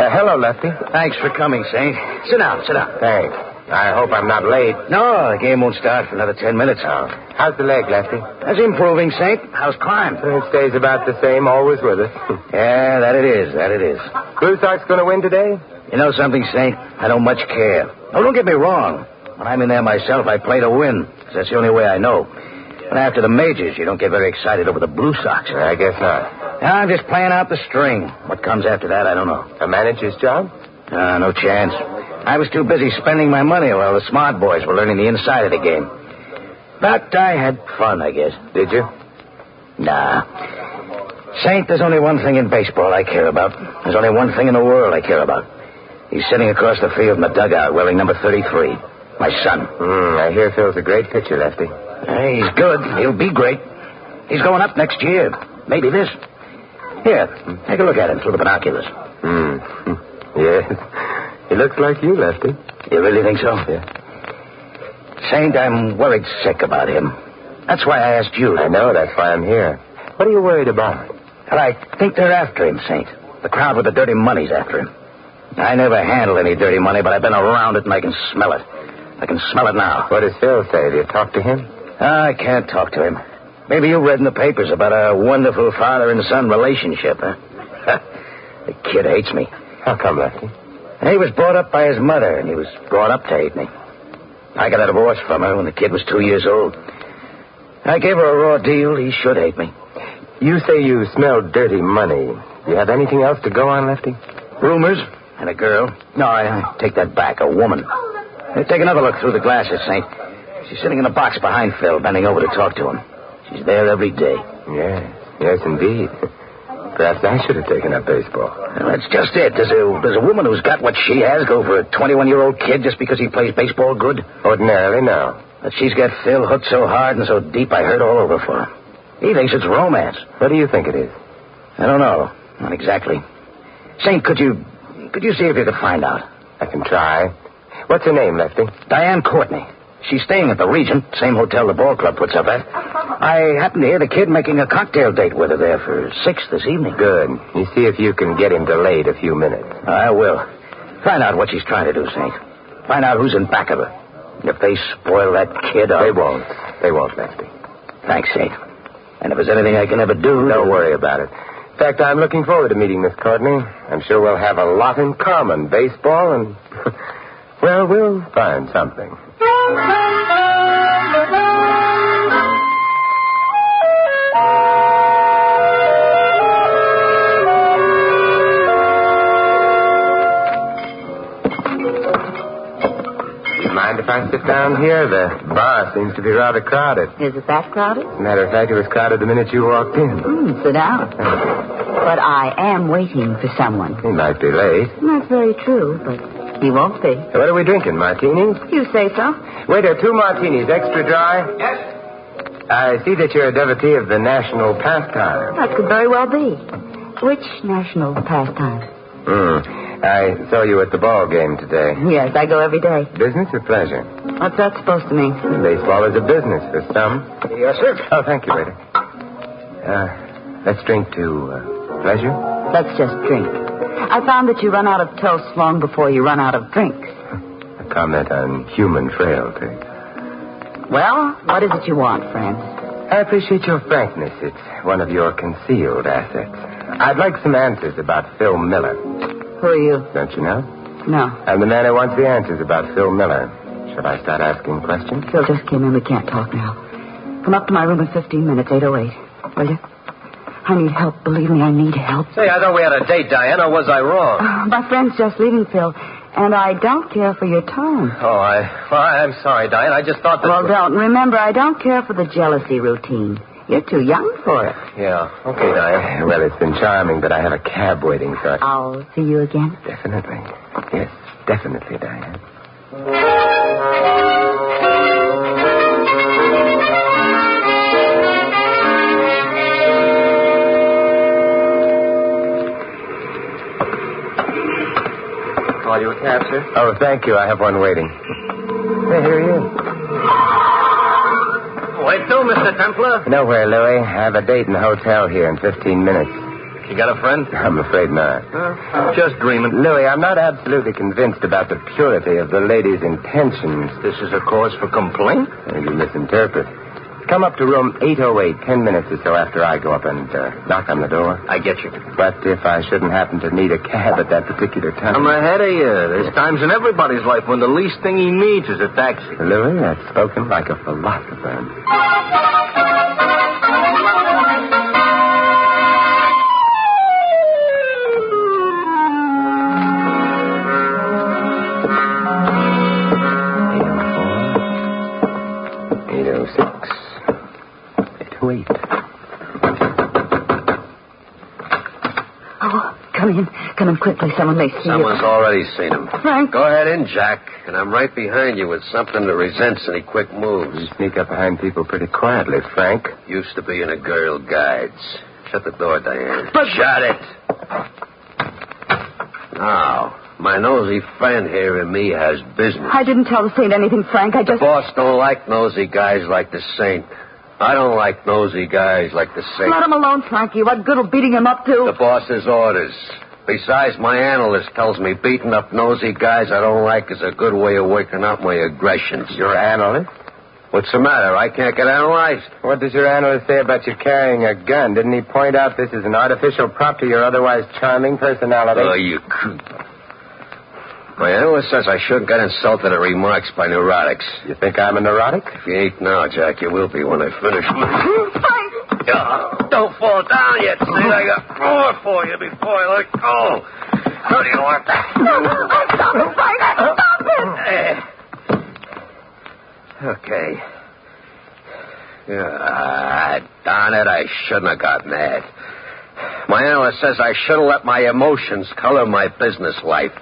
Hello, Lefty. Thanks for coming, Saint. Sit down. Thanks. I hope I'm not late. No, the game won't start for another 10 minutes now. How's the leg, Lefty? That's improving, Saint. How's crime? It stays about the same, always with us. Yeah, that it is. Blue Sox going to win today? You know something, Saint? I don't much care. Oh, don't get me wrong. When I'm in there myself, I play to win. 'Cause that's the only way I know. But after the majors, you don't get very excited over the Blue Sox. I guess not. I'm just playing out the string. What comes after that, I don't know. A manager's job? No chance. I was too busy spending my money while the smart boys were learning the inside of the game. But I had fun, I guess. Did you? Nah. Saint, there's only one thing in baseball I care about. There's only one thing in the world I care about. He's sitting across the field in the dugout wearing number 33. My son. I hear Phil's a great pitcher, Lefty. He's good. He'll be great. He's going up next year. Maybe this. Here, take a look at him through the binoculars. Yes. He looks like you, Lefty. You really think so? Yeah. Saint, I'm worried sick about him. That's why I asked you. I know. That's why I'm here. What are you worried about? Well, I think they're after him, Saint. The crowd with the dirty money's after him. I never handled any dirty money, but I've been around it and I can smell it. I can smell it now. What does Phil say? Have you talked to him? I can't talk to him. Maybe you read in the papers about a wonderful father and son relationship, huh? The kid hates me. How come, Lefty? He was brought up by his mother, and he was brought up to hate me. I got a divorce from her when the kid was 2 years old. I gave her a raw deal. He should hate me. You say you smelled dirty money. Do you have anything else to go on, Lefty? Rumors and a girl. No, I take that back. A woman. Take another look through the glasses, Saint. She's sitting in the box behind Phil, bending over to talk to him. She's there every day. Yes, indeed. Perhaps I should have taken up baseball. Well, that's just it. Does a woman who's got what she has go for a 21-year-old kid just because he plays baseball good? Ordinarily, no. But she's got Phil hooked so hard and so deep I hurt all over for him. He thinks it's romance. What do you think it is? I don't know. Not exactly. Saint, could you see if you could find out? I can try. What's her name, Lefty? Diane Courtney. She's staying at the Regent, same hotel the ball club puts up at. I happened to hear the kid making a cocktail date with her there for 6 this evening. Good. You see if you can get him delayed a few minutes. I will. Find out what she's trying to do, Saint. Find out who's in back of her. If they spoil that kid, They won't. They won't, Lefty. Thanks, Saint. And if there's anything I can ever do... Don't worry about it. In fact, I'm looking forward to meeting Miss Courtney. I'm sure we'll have a lot in common. Baseball and... well, we'll find something. sit down here. The bar seems to be rather crowded. Is it that crowded? As a matter of fact, it was crowded the minute you walked in. Sit down. But I am waiting for someone. He might be late. That's very true, but he won't be. What are we drinking, martinis? You say so? Waiter, 2 martinis, extra dry. Yes? I see that you're a devotee of the national pastime. That could very well be. Which national pastime? I saw you at the ball game today. Yes, I go every day. Business or pleasure? What's that supposed to mean? Baseball is a business for some. Yes, sir. Oh, thank you, waiter. Let's drink to pleasure. Let's just drink. I found that you run out of toasts long before you run out of drinks. A comment on human frailty. Well, what is it you want, friend? I appreciate your frankness. It's one of your concealed assets. I'd like some answers about Phil Miller. Who are you? Don't you know? No. I'm the man who wants the answers about Phil Miller. Should I start asking questions? Phil just came in. We can't talk now. Come up to my room in 15 minutes, 808. Will you? I need help. Believe me, I need help. Say, I thought we had a date, Diane, or was I wrong? My friend's just leaving, Phil, and I don't care for your tone. Oh, I'm sorry, Diane. I just thought that... Well, don't. Remember, I don't care for the jealousy routine. You're too young for it. Yeah. Okay, Diane. Well, it's been charming, but I have a cab waiting, so... I'll see you again? Definitely. Yes, definitely, Diane. Call you a cab, sir? Oh, thank you. I have one waiting. Hey, here he is. Where to, Mr. Templar? Nowhere, Louis. I have a date in the hotel here in 15 minutes. You got a friend? I'm afraid not. I'm just dreaming. Louis, I'm not absolutely convinced about the purity of the lady's intentions. This is a cause for complaint? You misinterpret. Come up to room 808, 10 minutes or so after I go up and knock on the door. I get you. But if I shouldn't happen to need a cab at that particular time... I'm ahead of you. There's times in everybody's life when the least thing he needs is a taxi. Louis, that's spoken like a philosopher. Wait. Oh, come in. Come in quickly. Someone may see Someone's you. already seen him. Frank. Go ahead in, Jack. And I'm right behind you with something that resents any quick moves. You sneak up behind people pretty quietly, Frank. Used to be in a Girl Guides. Shut the door, Diane. But... Shut it. Now, my nosy friend here and me has business. I didn't tell the Saint anything, Frank. I just... The boss don't like nosy guys like the Saint. I don't like nosy guys like the Saint. Let him alone, Frankie. What good will beating him up do? The boss's orders. Besides, my analyst tells me beating up nosy guys I don't like is a good way of working out my aggressions. Your analyst? What's the matter? I can't get analyzed. What does your analyst say about you carrying a gun? Didn't he point out this is an artificial prop to your otherwise charming personality? Oh, you creep. My analyst says I shouldn't get insulted at remarks by neurotics. You think I'm a neurotic? If you ain't now, Jack, you will be when I finish. Frank! Don't fall down yet, Sid. I got more for you before I let go. How do you want that? Stop it, Frank! Stop it! Okay. Darn it, I shouldn't have got mad. My analyst says I should have let my emotions color my business life.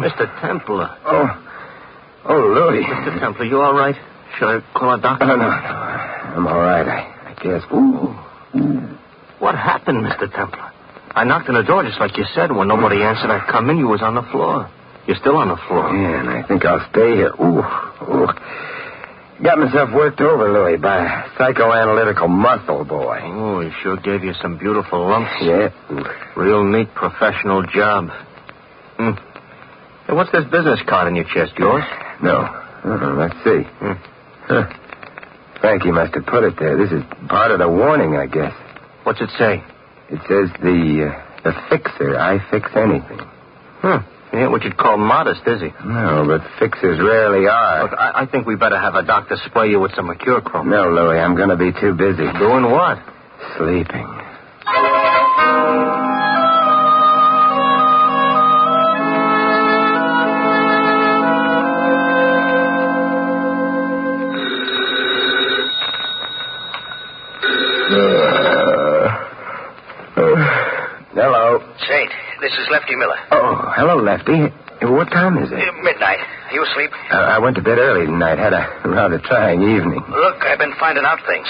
Mr. Templar. Oh, Louis. Mr. Templar, you all right? Should I call a doctor? No. I'm all right, I guess. What happened, Mr. Templar? I knocked on the door just like you said. When nobody answered, I come in. You was on the floor. You're still on the floor. Yeah, and I think I'll stay here. Got myself worked over, Louis, by a psychoanalytical muscle boy. Oh, he sure gave you some beautiful lumps. Yeah. Real neat professional job. Hey, what's this business card in your chest? Yours? No. Let's see. Frankie must have put it there. This is part of the warning, I guess. What's it say? It says the fixer, I fix anything. He ain't what you'd call modest, is he? No, but fixers rarely are. Look, I think we better have a doctor spray you with some mercurochrome. No, Louie, I'm going to be too busy. Doing what? Sleeping. Hello. Saint, this is Lefty Miller. Oh, hello, Lefty. What time is it? Midnight. Are you asleep? I went to bed early tonight. Had a rather trying evening. Look, I've been finding out things.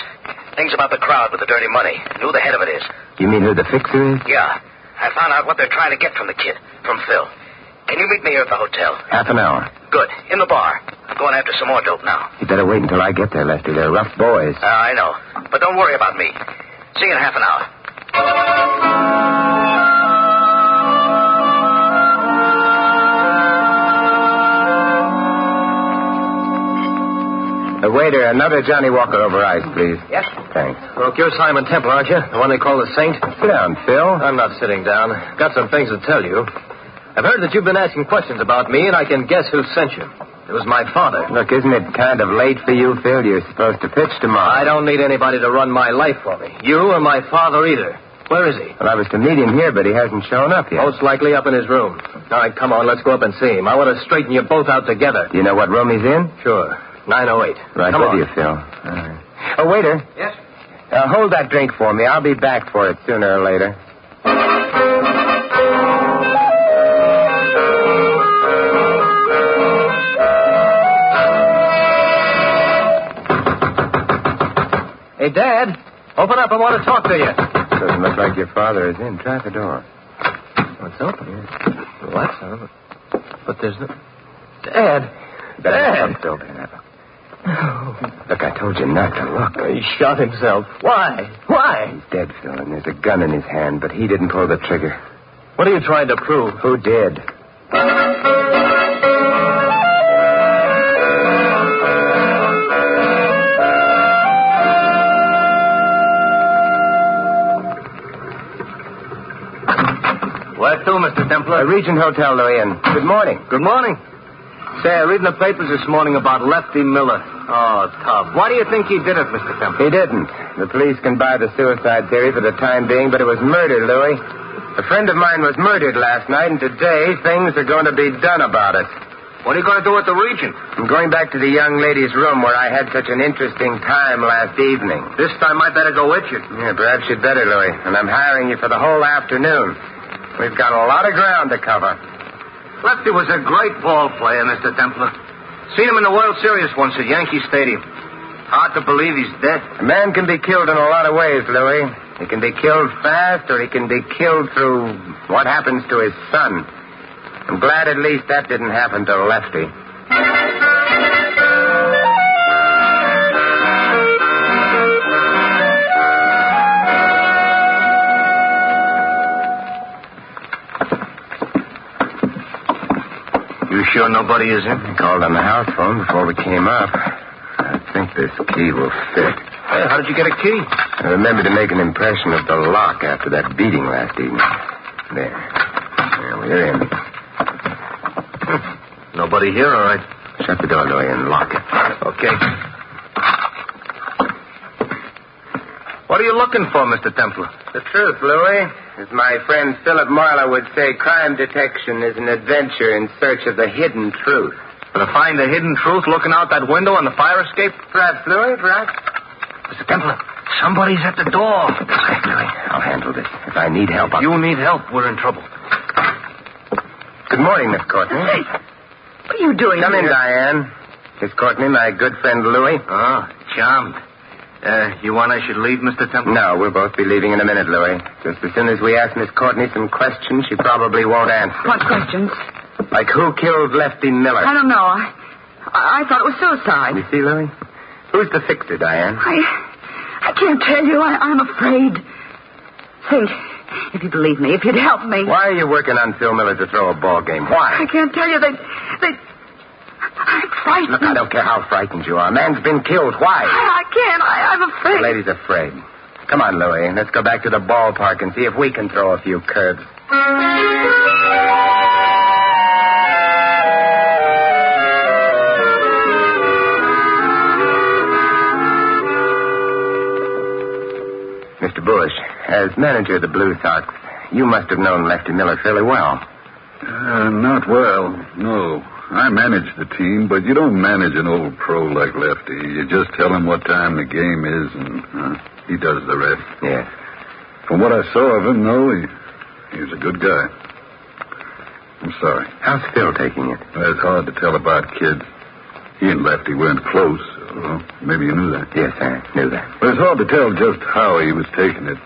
Things about the crowd with the dirty money. And who the head of it is. You mean who the fixer is? Yeah. I found out what they're trying to get from the kid, from Phil. Can you meet me here at the hotel? Half an hour. Good. In the bar. I'm going after some more dope now. You better wait until I get there, Lefty. They're rough boys. I know. But don't worry about me. See you in half an hour. Waiter, another Johnny Walker over ice, please. Yes? Thanks. Look, you're Simon Temple, aren't you? The one they call the Saint? Sit down, Phil. I'm not sitting down. Got some things to tell you. I've heard that you've been asking questions about me, and I can guess who sent you. It was my father. Look, isn't it kind of late for you, Phil? You're supposed to pitch tomorrow. I don't need anybody to run my life for me. You or my father either. Where is he? Well, I was to meet him here, but he hasn't shown up yet. Most likely up in his room. All right, come on, let's go up and see him. I want to straighten you both out together. Do you know what room he's in? Sure. 908. Right come with on. you, Phil. All right. Oh, waiter. Yes? Hold that drink for me. I'll be back for it sooner or later. Hey, Dad, open up. I want to talk to you. Doesn't look like your father is in. Try the door. Oh, it's open. Well, that's not. But there's no... Dad. Dad. Phil, Look, I told you not to look. He shot himself. Why? Why? He's dead, Phil, and there's a gun in his hand, but he didn't pull the trigger. What are you trying to prove? Who did? Where to, Mr. Templar? Regent Hotel, Louis, and good morning. Good morning. Say, I read in the papers this morning about Lefty Miller. Oh, Tom. Why do you think he did it, Mr. Temple? He didn't. The police can buy the suicide theory for the time being, but it was murder, Louis. A friend of mine was murdered last night, and today things are going to be done about it. What are you going to do at the Regent? I'm going back to the young lady's room where I had such an interesting time last evening. This time I better go with you. Yeah, perhaps you'd better, Louis. And I'm hiring you for the whole afternoon. We've got a lot of ground to cover. Lefty was a great ball player, Mr. Templar. Seen him in the World Series once at Yankee Stadium. Hard to believe he's dead. A man can be killed in a lot of ways, Louis. He can be killed fast, or he can be killed through what happens to his son. I'm glad at least that didn't happen to Lefty. You sure nobody is in? I called on the house phone before we came up. I think this key will fit. Hey, how did you get a key? I remember to make an impression of the lock after that beating last evening. There, we're in. Nobody here, all right. Shut the door, Louis, and lock it. Okay. What are you looking for, Mr. Templar? The truth, Louis. As my friend Philip Marlowe would say, crime detection is an adventure in search of the hidden truth. To find the hidden truth looking out that window on the fire escape? Perhaps, Louis, perhaps. Mr. Templar, somebody's at the door. That's right, Louis. I'll handle this. If I need help, If you need help, we're in trouble. Good morning, Miss Courtney. Hey, what are you doing Come in, here? Diane. Miss Courtney, my good friend Louis. Oh, charmed. You want I should leave, Mr. Temple? No, we'll both be leaving in a minute, Louis. Just as soon as we ask Miss Courtney some questions, she probably won't answer. What questions? Like who killed Lefty Miller? I don't know. I thought it was suicide. You see, Louis? Who's the fixer, Diane? I can't tell you. I'm afraid. Think, if you believe me, if you'd help me. Why are you working on Phil Miller to throw a ball game? Why? I can't tell you. They... I'm frightened. Look, I don't care how frightened you are. A man's been killed. Why? I can't. I'm afraid. The lady's afraid. Come on, Louis. Let's go back to the ballpark and see if we can throw a few curves. Mr. Bush, as manager of the Blue Sox, you must have known Lefty Miller fairly well. Not well, no. I manage the team, but you don't manage an old pro like Lefty. You just tell him what time the game is, and he does the rest. Yes. From what I saw of him, though, he was a good guy. I'm sorry. How's Phil taking it? Well, it's hard to tell about kids. He and Lefty weren't close. So maybe you knew that. Yes, I knew that. But it's hard to tell just how he was taking it.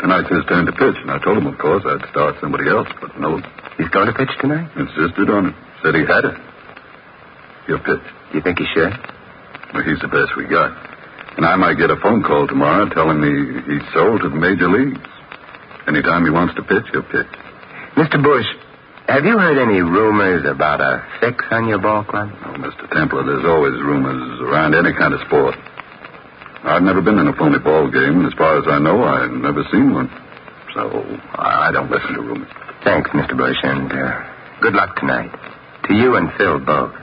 Tonight's his turn to pitch, and I told him, of course, I'd start somebody else, but no. He's going to pitch tonight? Insisted on it. Said he had it. He'll pitch. You think he should? Well, he's the best we got. And I might get a phone call tomorrow telling me he's sold to the major leagues. Anytime he wants to pitch, he'll pitch. Mr. Bush, have you heard any rumors about a fix on your ball club? Oh, Mr. Templar, there's always rumors around any kind of sport. I've never been in a phony ball game, and as far as I know, I've never seen one. So I don't listen to rumors. Thanks, Mr. Bush, and good luck tonight. To you and Phil both.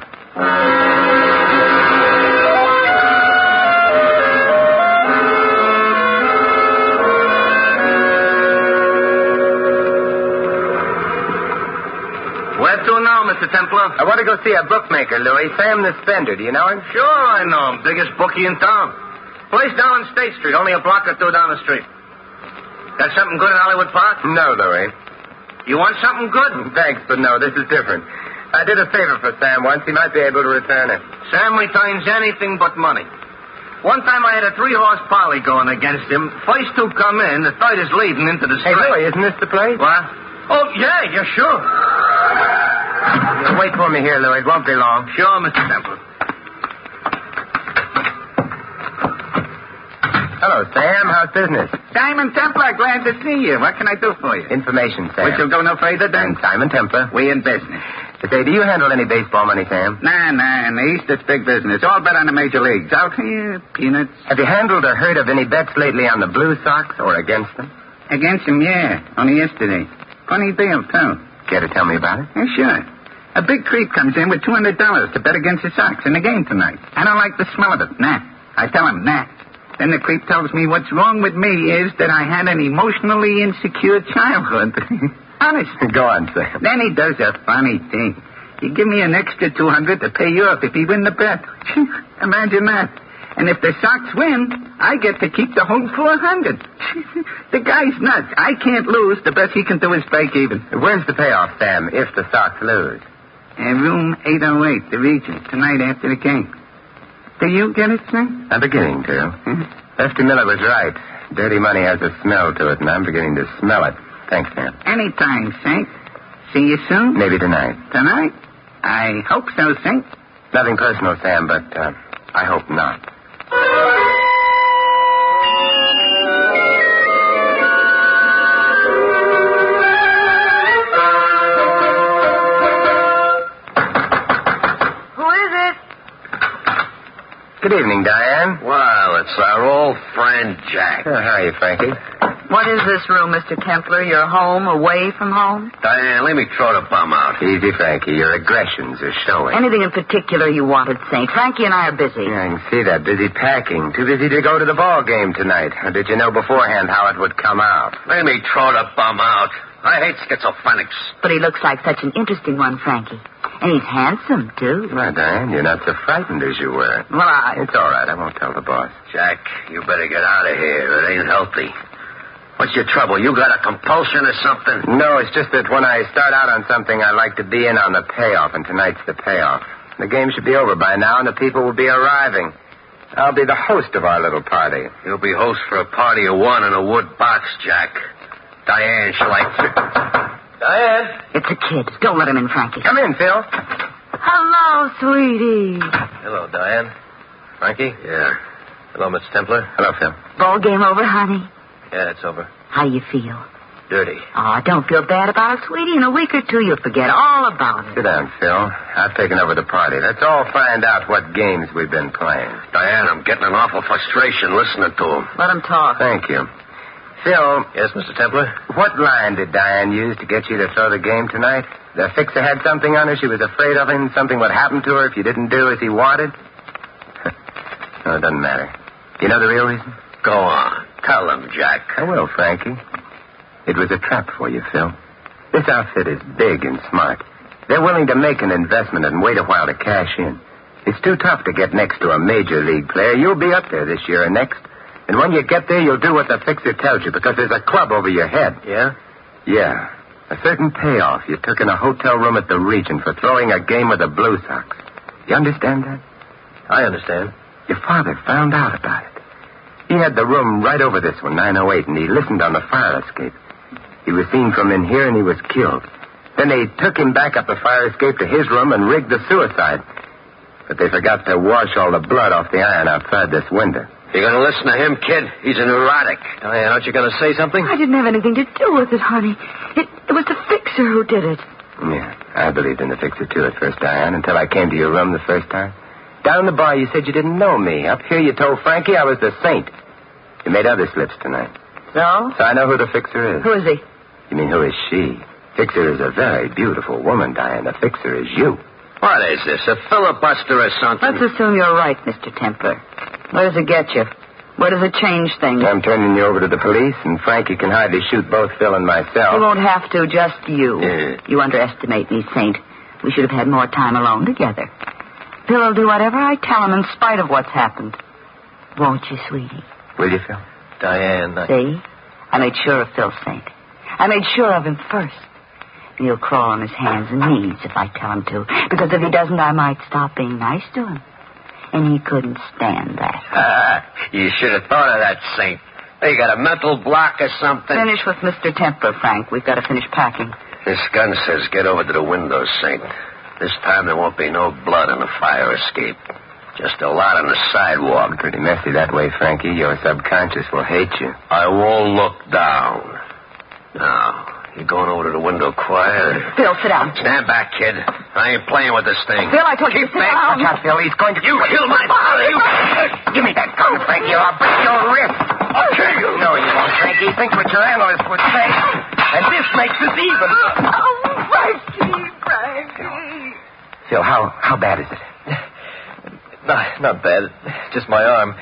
Where to now, Mr. Templar? I want to go see a bookmaker, Louis. Sam the Spender. Do you know him? Sure, I know him. Biggest bookie in town. Place down on State Street, only a block or two down the street. Got something good in Hollywood Park? No, Louis. You want something good? Thanks, but no, this is different. I did a favor for Sam once. He might be able to return it. Sam returns anything but money. One time I had a 3-horse poly going against him. First two come in, the third is leading into the straight. Hey, Louis, isn't this the place? What? Oh, yeah, sure. Wait for me here, Louis. It won't be long. Sure, Mr. Temple. Hello, Sam. How's business? Simon Templar, glad to see you. What can I do for you? Information, Sam. We shall go no further then. And Simon Templar. We in business. Say, do you handle any baseball money, Sam? Nah. In the East, it's big business. All bet on the major leagues. Out here, peanuts. Have you handled or heard of any bets lately on the Blue Sox or against them? Against them, yeah. Only yesterday. Funny deal, too. Care to tell me about it? Yeah, sure. A big creep comes in with $200 to bet against the Sox in the game tonight. I don't like the smell of it. Nah. I tell him, nah. Then the creep tells me what's wrong with me is that I had an emotionally insecure childhood. Honest. Go on, Sam. Then he does a funny thing. He give me an extra $200 to pay you up if he win the bet. Imagine that. And if the Sox win, I get to keep the whole $400. The guy's nuts. I can't lose. The best he can do is break even. Where's the payoff, Sam, if the Sox lose? Room 808, the Regent, tonight after the game. Do you get it, sir? I'm beginning to. Lefty Miller was right. Dirty money has a smell to it, and I'm beginning to smell it. Thanks, Sam. Anytime, Saint. See you soon? Maybe tonight. Tonight? I hope so, Saint. Nothing personal, Sam, but I hope not. Good evening, Diane. Well, it's our old friend, Jack. How are you, Frankie? What is this room, Mr. Templar? Your home, away from home? Diane, let me throw the bum out. Easy, Frankie. Your aggressions are showing. Anything in particular you wanted, Saint? Frankie and I are busy. Yeah, I can see that. Busy packing. Too busy to go to the ball game tonight. Or did you know beforehand how it would come out? Let me throw the bum out. I hate schizophrenics. But he looks like such an interesting one, Frankie. And he's handsome, too. Well, Diane, you're not so frightened as you were. Well, It's all right. I won't tell the boss. Jack, you better get out of here. It ain't healthy. What's your trouble? You got a compulsion or something? No, it's just that when I start out on something, I like to be in on the payoff, and tonight's the payoff. The game should be over by now, and the people will be arriving. I'll be the host of our little party. You'll be host for a party of one in a wood box, Jack. Diane, shall I... Diane? It's a kid. Don't let him in, Frankie. Come in, Phil. Hello, sweetie. Hello, Diane. Frankie? Yeah. Hello, Mr. Templar. Hello, Phil. Ball game over, honey? Yeah, it's over. How you feel? Dirty. Oh, don't feel bad about it, sweetie. In a week or two, you'll forget all about it. Sit down, Phil. I've taken over the party. Let's all find out what games we've been playing. Diane, I'm getting an awful frustration listening to him. Let him talk. Thank you. Phil. Yes, Mr. Templar? What line did Diane use to get you to throw the game tonight? The fixer had something on her she was afraid of him, something would happen to her if you didn't do as he wanted? No, it doesn't matter. You know the real reason? Go on. Tell them, Jack. I will, Frankie. It was a trap for you, Phil. This outfit is big and smart. They're willing to make an investment and wait a while to cash in. It's too tough to get next to a major league player. You'll be up there this year and next. And when you get there, you'll do what the fixer tells you because there's a club over your head. Yeah? Yeah. A certain payoff you took in a hotel room at the Regent for throwing a game with the Blue Sox. You understand that? I understand. Your father found out about it. He had the room right over this one, 908, and he listened on the fire escape. He was seen from in here, and he was killed. Then they took him back up the fire escape to his room and rigged the suicide. But they forgot to wash all the blood off the iron outside this window. You going to listen to him, kid? He's a neurotic. Diane, aren't you going to say something? I didn't have anything to do with it, honey. It was the fixer who did it. Yeah, I believed in the fixer, too, at first, Diane, until I came to your room the first time. Down in the bar, you said you didn't know me. Up here, you told Frankie I was the saint. You made other slips tonight. So? So I know who the fixer is. Who is he? You mean, who is she? Fixer is a very beautiful woman, Diane. The fixer is you. What is this, a filibuster or something? Let's assume you're right, Mr. Templar. Where does it get you? Where does it change things? I'm turning you over to the police, and Frankie can hardly shoot both Phil and myself. You won't have to, just you. Yeah. You underestimate me, Saint. We should have had more time alone together. Phil will do whatever I tell him in spite of what's happened. Won't you, sweetie? Will you, Phil? Diane, See? I made sure of Phil, Saint. I made sure of him first. And he'll crawl on his hands and knees if I tell him to. Because if he doesn't, I might stop being nice to him. And he couldn't stand that. You should have thought of that, Saint. You got a mental block or something? Finish with Mr. Templar, Frank. We've got to finish packing. This gun says get over to the window, Saint. This time there won't be no blood on the fire escape. Just a lot on the sidewalk. Pretty messy that way, Frankie. Your subconscious will hate you. I won't look down. Now, you going over to the window quiet? Phil, sit down. Stand back, kid. I ain't playing with this thing. Phil, I told you to sit down. Watch out, Phil. He's going to... You killed my father. You... Give me that gun, Frankie, or I'll break your wrist. I'll kill you. No, you won't, Frankie. Think what your analyst would say. And this makes us even. Frankie. Phil, how bad is it? Not bad. Just my arm.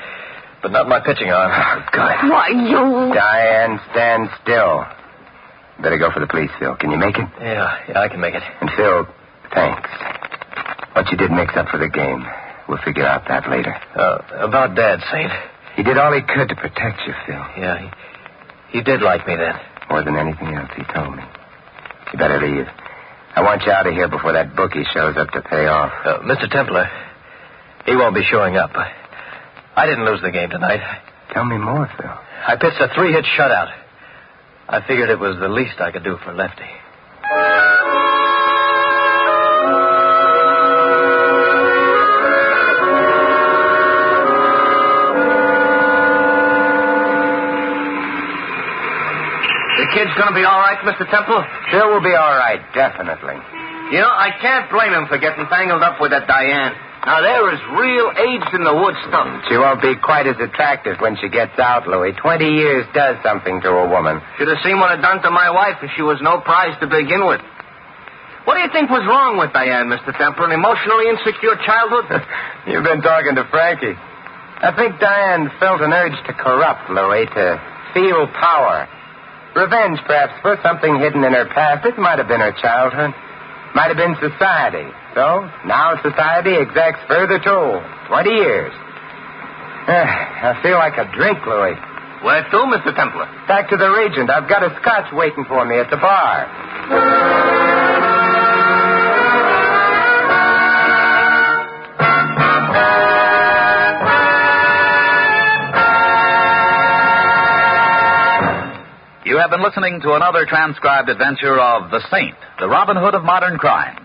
But not my pitching arm. Oh, good. Why, you... Diane, stand still. Better go for the police, Phil. Can you make it? Yeah, I can make it. And Phil, thanks. What you did makes up for the game. We'll figure out that later. About Dad, Saint. He did all he could to protect you, Phil. Yeah, he did like me then. More than anything else, he told me. You better leave. I want you out of here before that bookie shows up to pay off. Mr. Templar, he won't be showing up. I didn't lose the game tonight. Tell me more, Phil. I pitched a 3-hit shutout. I figured it was the least I could do for Lefty. The kid's going to be all right, Mr. Temple? Phil will be all right, definitely. You know, I can't blame him for getting tangled up with that Diane. Now, there is real aged-in-the-wood stuff. She won't be quite as attractive when she gets out, Louis. 20 years does something to a woman. Should have seen what it done to my wife if she was no prize to begin with. What do you think was wrong with Diane, Mr. Temple? An emotionally insecure childhood? You've been talking to Frankie. I think Diane felt an urge to corrupt, Louis, to feel power. Revenge, perhaps, for something hidden in her past. It might have been her childhood. Might have been society. So, now society exacts further toll. 20 years. I feel like a drink, Louis. Where to, Mr. Templar? Back to the Regent. I've got a scotch waiting for me at the bar. You have been listening to another transcribed adventure of The Saint, the Robin Hood of modern crime.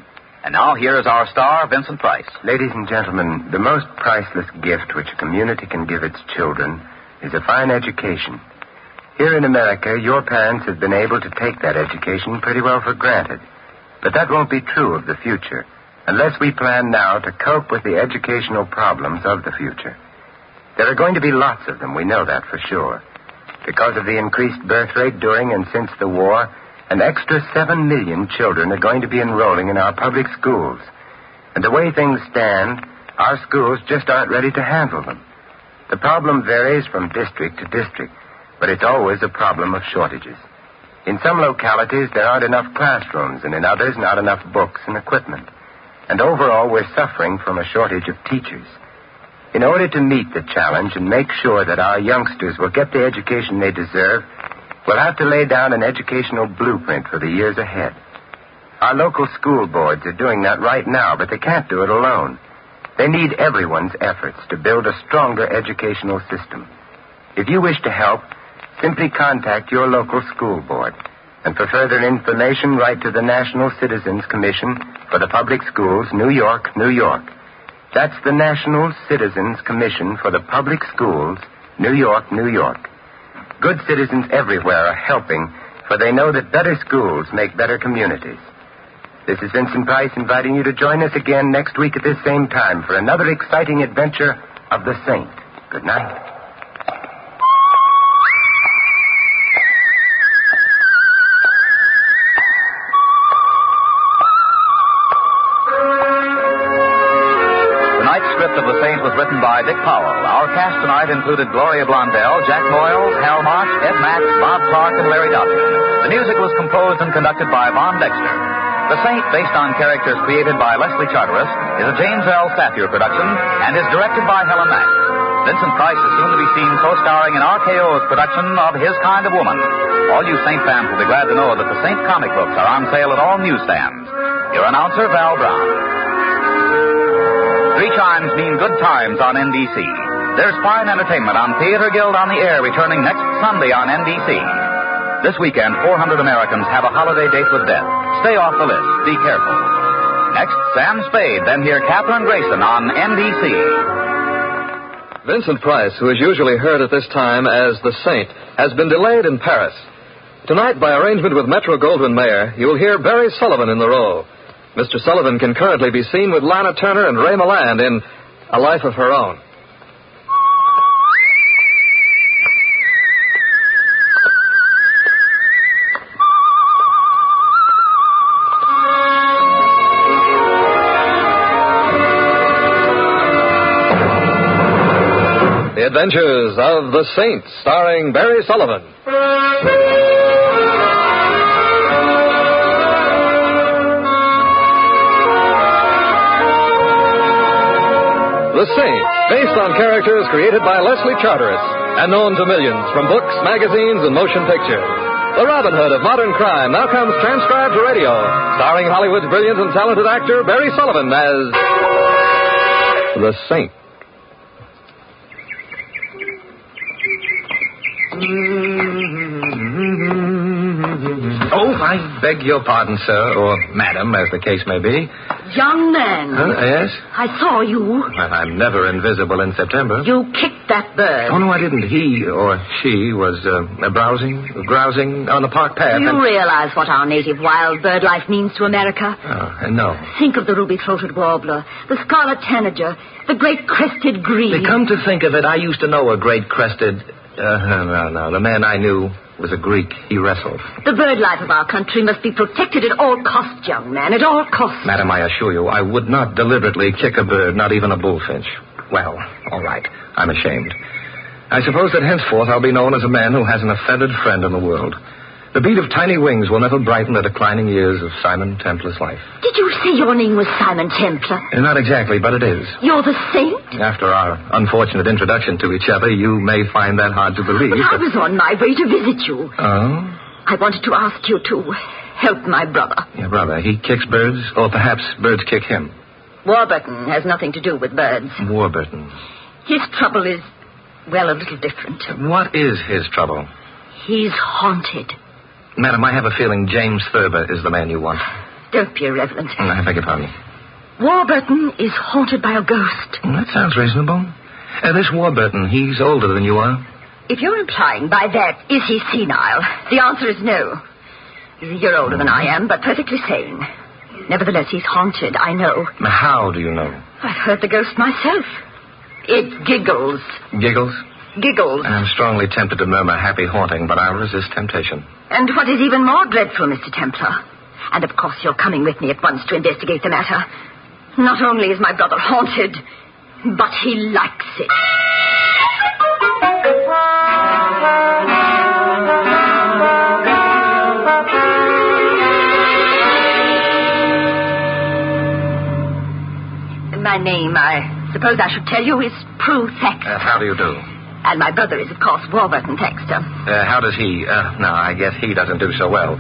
And now here is our star, Vincent Price. Ladies and gentlemen, the most priceless gift which a community can give its children is a fine education. Here in America, your parents have been able to take that education pretty well for granted. But that won't be true of the future, unless we plan now to cope with the educational problems of the future. There are going to be lots of them, we know that for sure. Because of the increased birth rate during and since the war, an extra 7 million children are going to be enrolling in our public schools. And the way things stand, our schools just aren't ready to handle them. The problem varies from district to district, but it's always a problem of shortages. In some localities, there aren't enough classrooms, and in others, not enough books and equipment. And overall, we're suffering from a shortage of teachers. In order to meet the challenge and make sure that our youngsters will get the education they deserve, we'll have to lay down an educational blueprint for the years ahead. Our local school boards are doing that right now, but they can't do it alone. They need everyone's efforts to build a stronger educational system. If you wish to help, simply contact your local school board. And for further information, write to the National Citizens Commission for the Public Schools, New York, New York. That's the National Citizens Commission for the Public Schools, New York, New York. Good citizens everywhere are helping, for they know that better schools make better communities. This is Vincent Price inviting you to join us again next week at this same time for another exciting adventure of the Saint. Good night. Of the Saint was written by Dick Powell. Our cast tonight included Gloria Blondell, Jack Moyles, Hal March, Ed Max, Bob Clark, and Larry Dobson. The music was composed and conducted by Von Dexter. The Saint, based on characters created by Leslie Charteris, is a James L. Staffier production and is directed by Helen Mack. Vincent Price is soon to be seen co-starring in RKO's production of His Kind of Woman. All you Saint fans will be glad to know that the Saint comic books are on sale at all newsstands. Your announcer, Val Brown. 3 chimes mean good times on NBC. There's fine entertainment on Theater Guild on the Air returning next Sunday on NBC. This weekend, 400 Americans have a holiday date with death. Stay off the list. Be careful. Next, Sam Spade, then hear Katherine Grayson on NBC. Vincent Price, who is usually heard at this time as the Saint, has been delayed in Paris. Tonight, by arrangement with Metro-Goldwyn-Mayer, you will hear Barry Sullivan in the role. Mr. Sullivan can currently be seen with Lana Turner and Ray Milland in A Life of Her Own. The Adventures of the Saint, starring Barry Sullivan. The Saint, based on characters created by Leslie Charteris and known to millions from books, magazines, and motion pictures. The Robin Hood of modern crime now comes transcribed to radio, starring Hollywood's brilliant and talented actor Barry Sullivan as the Saint. Oh, I beg your pardon, sir, or madam, as the case may be. Young man. Yes? I saw you. Well, I'm never invisible in September. You kicked that bird. Oh, no, I didn't. He or she was grousing on the park path. Do you realize what our native wild bird life means to America? Oh, no. Think of the ruby-throated warbler, the scarlet tanager, the great crested grebe. Come to think of it, I used to know a great crested... No. The man I knew was a Greek. He wrestled. The bird life of our country must be protected at all costs, young man, at all costs. Madam, I assure you, I would not deliberately kick a bird, not even a bullfinch. Well, all right. I'm ashamed. I suppose that henceforth I'll be known as a man who hasn't a feathered friend in the world. The beat of tiny wings will never brighten the declining years of Simon Templar's life. Did you say your name was Simon Templar? Not exactly, but it is. You're the Saint? After our unfortunate introduction to each other, you may find that hard to believe. But I was on my way to visit you. Oh? I wanted to ask you to help my brother. Your brother, he kicks birds, or perhaps birds kick him? Warburton has nothing to do with birds. Warburton. His trouble is, well, a little different. What is his trouble? He's haunted. Madam, I have a feeling James Thurber is the man you want. Don't be irreverent. I beg your pardon. Warburton is haunted by a ghost. That sounds reasonable. This Warburton, he's older than you are. If you're implying by that, is he senile? The answer is no. He's a year older than I am, but perfectly sane. Nevertheless, he's haunted, I know. How do you know? I've heard the ghost myself. It giggles. Giggles? Giggles. I'm strongly tempted to murmur happy haunting, but I'll resist temptation. And what is even more dreadful, Mr. Templar, and of course you're coming with me at once to investigate the matter, not only is my brother haunted, but he likes it. name, I suppose I should tell you, is Prue Thaxter. How do you do? And my brother is, of course, Warburton Thaxter. How does he... no, I guess he doesn't do so well.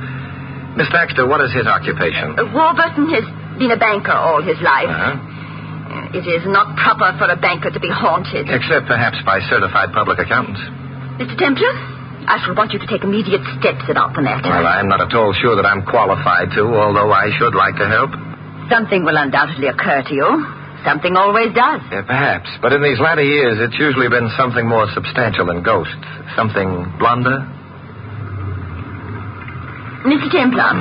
Miss Thaxter, what is his occupation? Warburton has been a banker all his life. It is not proper for a banker to be haunted. Except perhaps by certified public accountants. Mr. Templar, I shall want you to take immediate steps about the matter. Well, I'm not at all sure that I'm qualified to, although I should like to help. Something will undoubtedly occur to you. Something always does. Yeah, perhaps. But in these latter years, it's usually been something more substantial than ghosts. Something blonder. Mr. Templar,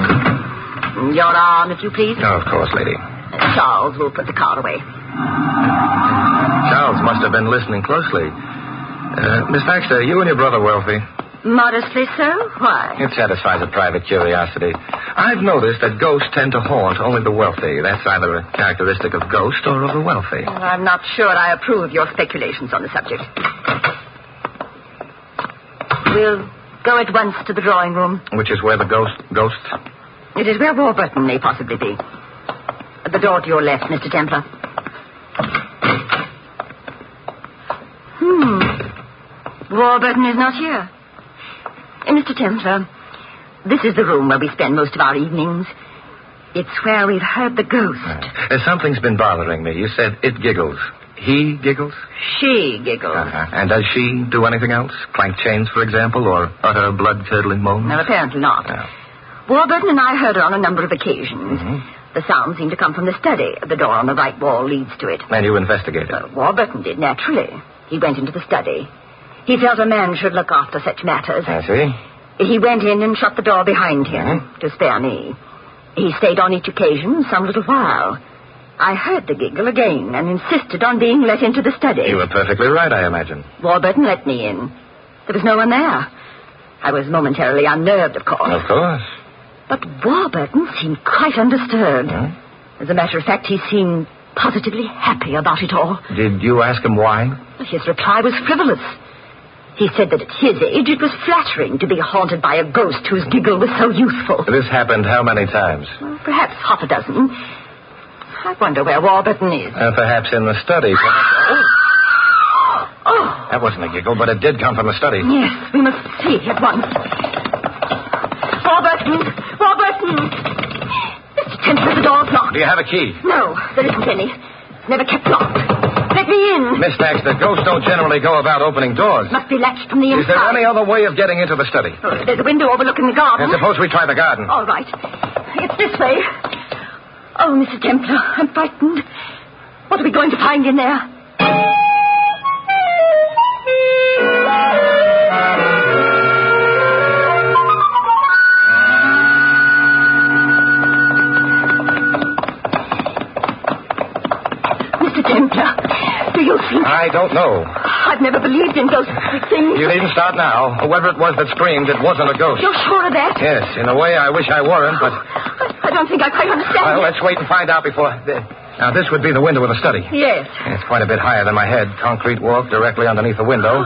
your arm, if you please. Oh, of course, lady. Charles will put the car away. Charles must have been listening closely. Miss Thaxter, you and your brother wealthy? Modestly so? Why? It satisfies a private curiosity. I've noticed that ghosts tend to haunt only the wealthy. That's either a characteristic of ghosts or of the wealthy. Well, I'm not sure I approve your speculations on the subject. We'll go at once to the drawing room. Which is where the ghosts? It is where Warburton may possibly be. The door to your left, Mr. Templar. Warburton is not here. Mr. Templar, this is the room where we spend most of our evenings. It's where we've heard the ghost. Something's been bothering me. You said it giggles. He giggles? She giggles. And does she do anything else? Clank chains, for example, or utter blood-curdling moans? No, apparently not. No. Warburton and I heard her on a number of occasions. The sound seemed to come from the study. The door on the right wall leads to it. And you investigated? Warburton did, naturally. He went into the study. He felt a man should look after such matters. I see. He went in and shut the door behind him to spare me. He stayed on each occasion some little while. I heard the giggle again and insisted on being let into the study. You were perfectly right, I imagine. Warburton let me in. There was no one there. I was momentarily unnerved, of course. Of course. But Warburton seemed quite undisturbed. As a matter of fact, he seemed positively happy about it all. Did you ask him why? His reply was frivolous. He said that at his age it was flattering to be haunted by a ghost whose giggle was so youthful. This happened how many times? Well, perhaps half a dozen. I wonder where Warburton is. Perhaps in the study. That wasn't a giggle, but it did come from the study. Yes, we must see at once. Warburton! Mr. Templar, the door's locked. Do you have a key? No, there isn't any. Never kept locked. Let me in. Miss Thaxter, ghosts don't generally go about opening doors. Must be latched from the inside. Is there any other way of getting into the study? There's a window overlooking the garden. And suppose we try the garden. All right. It's this way. Oh, Mr. Templar, I'm frightened. What are we going to find in there? Mr. Templar, do you think... I don't know. I've never believed in ghostly things. You needn't start now. Whoever it was that screamed, it wasn't a ghost. You're sure of that? Yes, in a way I wish I weren't, but... I don't think I quite understand. Well, let's wait and find out before... Now, this would be the window of the study. Yes. It's quite a bit higher than my head. Concrete walk directly underneath the window.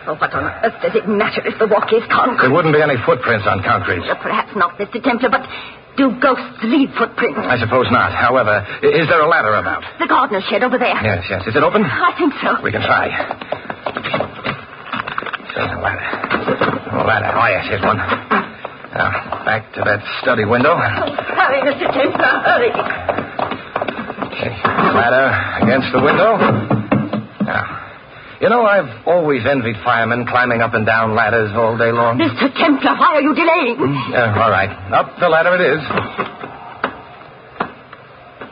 Oh, what on earth does it matter if the walk is concrete? There wouldn't be any footprints on concrete. Perhaps not, Mr. Templar, but do ghosts leave footprints? I suppose not. However, is there a ladder about? The gardener's shed over there. Yes. Is it open? I think so. We can try. So, ladder. Oh, yes, here's one. Now, back to that study window. Hurry, Mr. Templar, hurry. Okay. Ladder against the window. Now, you know, I've always envied firemen climbing up and down ladders all day long. Mr. Templar, why are you delaying? All right. Up the ladder it is.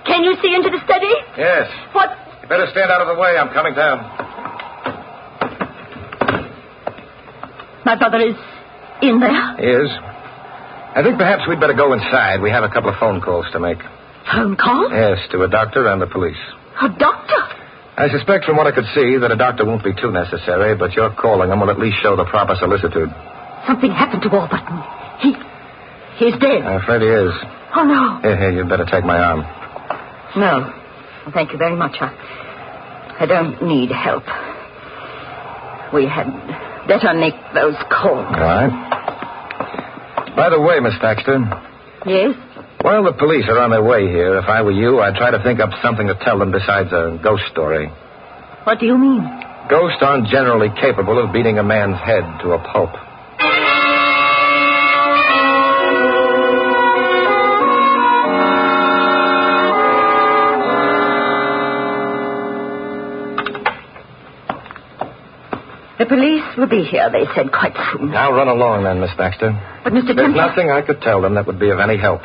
Can you see into the study? Yes. What? You better stand out of the way. I'm coming down. My brother is in there? He is. I think perhaps we'd better go inside. We have a couple of phone calls to make. Phone calls? Yes, to a doctor and the police. A doctor? I suspect from what I could see that a doctor won't be too necessary, but your calling him will at least show the proper solicitude. Something happened to Warburton. He's dead. I'm afraid he is. Oh, no. Here, you'd better take my arm. No. Well, thank you very much. I don't need help. We had better make those calls. All right. By the way, Miss Thaxter. Yes? Well, the police are on their way here. If I were you, I'd try to think up something to tell them besides a ghost story. What do you mean? Ghosts aren't generally capable of beating a man's head to a pulp. The police will be here, they said, quite soon. Now run along then, Miss Baxter. But, Mr. There's Templar... nothing I could tell them that would be of any help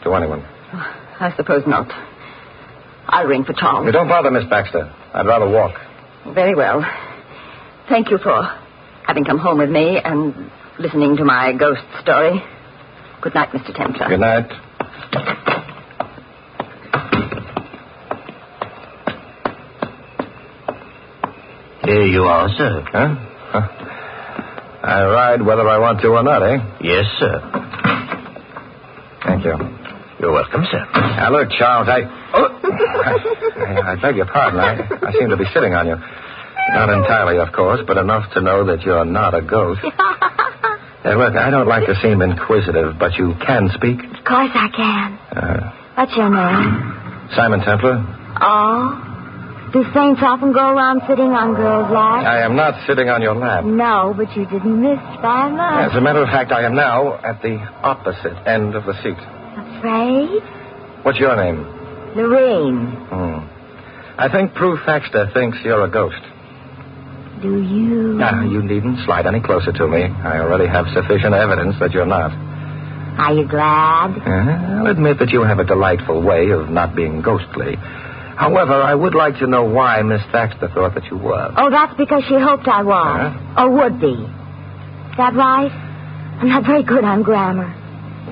to anyone. I suppose not. I'll ring for Charles. You don't bother, Miss Baxter. I'd rather walk. Very well. Thank you for having come home with me and listening to my ghost story. Good night, Mr. Templar. Good night. Here you are, sir. Huh? I ride whether I want to or not, eh? Yes, sir. Thank you. You're welcome, sir. Now, look, Charles, I beg your pardon. I seem to be sitting on you. Not entirely, of course, but enough to know that you're not a ghost. Hey, look, I don't like to seem inquisitive, but you can speak? Of course I can. What's your name? Simon Templar. Oh? Do saints often go around sitting on girls' laps? I am not sitting on your lap. No, but you didn't miss by much. As a matter of fact, I am now at the opposite end of the seat. Afraid? What's your name? Lorraine. I think Prue Thaxter thinks you're a ghost. Do you? You needn't slide any closer to me. I already have sufficient evidence that you're not. Are you glad? I'll admit that you have a delightful way of not being ghostly. However, I would like to know why Miss Thaxter thought that you were. Oh, that's because she hoped I was. Or would be. Is that right? I'm not very good on grammar.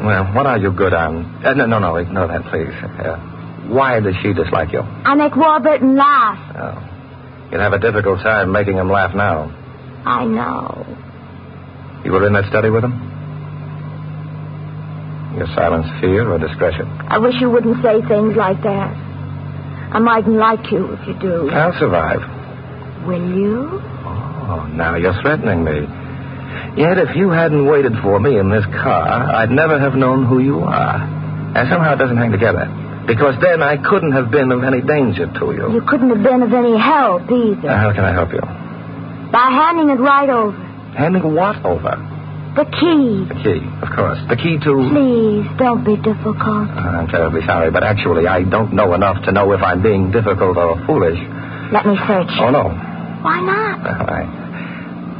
Well, what are you good on? No, ignore that, please. Why does she dislike you? I make Warburton laugh. Oh. You'd have a difficult time making him laugh now. I know. You were in that study with him? Your silence fear or discretion? I wish you wouldn't say things like that. I mightn't like you if you do. I'll survive. Will you? Oh, now you're threatening me. Yet if you hadn't waited for me in this car, I'd never have known who you are. And somehow it doesn't hang together. Because then I couldn't have been of any danger to you. You couldn't have been of any help either. How can I help you? By handing it right over. Handing what over? The key. The key, of course. The key to... Please, don't be difficult. I'm terribly sorry, but actually I don't know enough to know if I'm being difficult or foolish. Let me search. Oh, no. Why not?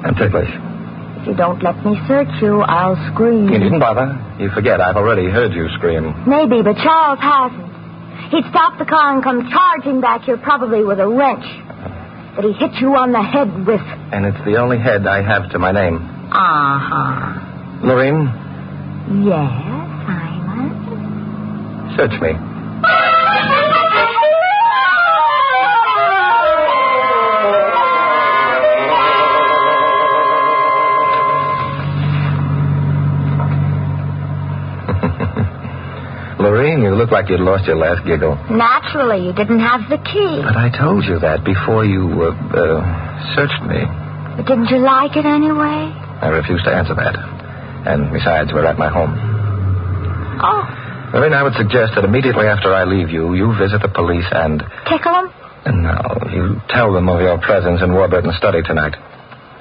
I'm ticklish. If you don't let me search you, I'll scream. You needn't bother. You forget, I've already heard you scream. Maybe, but Charles hasn't. He'd stop the car and come charging back here, probably with a wrench. But he hit you on the head with... And it's the only head I have to my name. Uh-huh. Lorraine? Yes, Simon? Search me. Lorraine, you look like you'd lost your last giggle. Naturally, you didn't have the key. But I told you that before you, searched me. But didn't you like it anyway? I refuse to answer that. And besides, we're at my home. Oh. Lorraine, I would suggest that immediately after I leave you, you visit the police and... Tickle them? No, you tell them of your presence in Warburton's study tonight.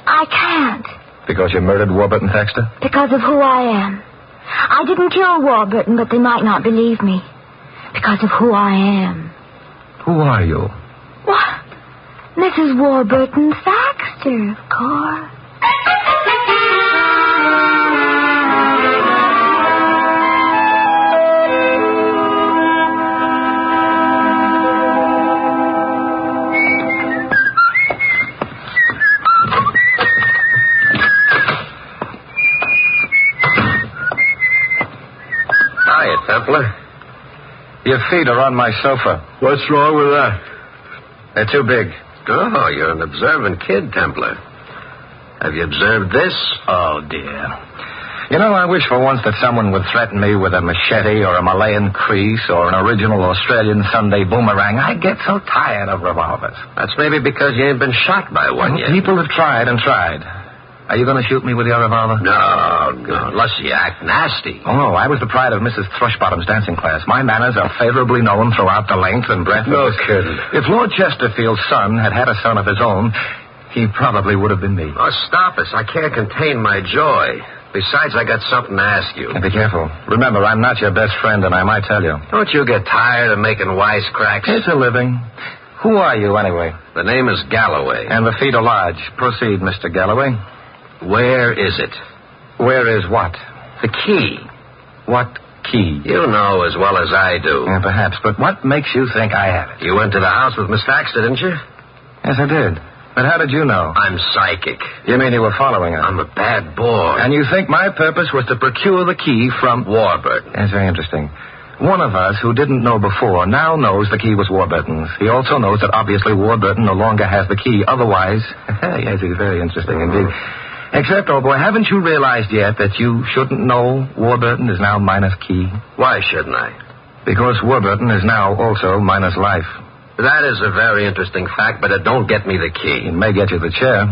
I can't. Because you murdered Warburton Thaxter? Because of who I am. I didn't kill Warburton, but they might not believe me. Because of who I am. Who are you? What? Mrs. Warburton Thaxter, of course. Templar. Your feet are on my sofa. What's wrong with that? They're too big. Oh, you're an observant kid, Templar. Have you observed this? Oh, dear. You know, I wish for once that someone would threaten me with a machete or a Malayan crease or an original Australian Sunday boomerang. I get so tired of revolvers. That's maybe because you ain't been shot by one yet. People have tried and tried. Are you going to shoot me with your revolver? No, unless you act nasty. Oh, no, I was the pride of Mrs. Thrushbottom's dancing class. My manners are favorably known throughout the length and breadth of this... kidding. If Lord Chesterfield's son had had a son of his own, he probably would have been me. Oh, stop it. I can't contain my joy. Besides, I got something to ask you. Be careful. Remember, I'm not your best friend, and I might tell you. Don't you get tired of making wisecracks? It's a living. Who are you, anyway? The name is Galloway. And the feet are large. Proceed, Mr. Galloway. Where is it? Where is what? The key. What key? You know as well as I do. Yeah, perhaps, but what makes you think I have it? You went to the house with Miss Thaxter, didn't you? Yes, I did. But how did you know? I'm psychic. You mean you were following her? I'm a bad boy. And you think my purpose was to procure the key from... Warburton. That's very interesting. One of us who didn't know before now knows the key was Warburton's. He also knows that obviously Warburton no longer has the key. Otherwise... Yes, it's very interesting indeed. Except, old boy, haven't you realized yet that you shouldn't know Warburton is now minus key? Why shouldn't I? Because Warburton is now also minus life. That is a very interesting fact, but it don't get me the key. It may get you the chair.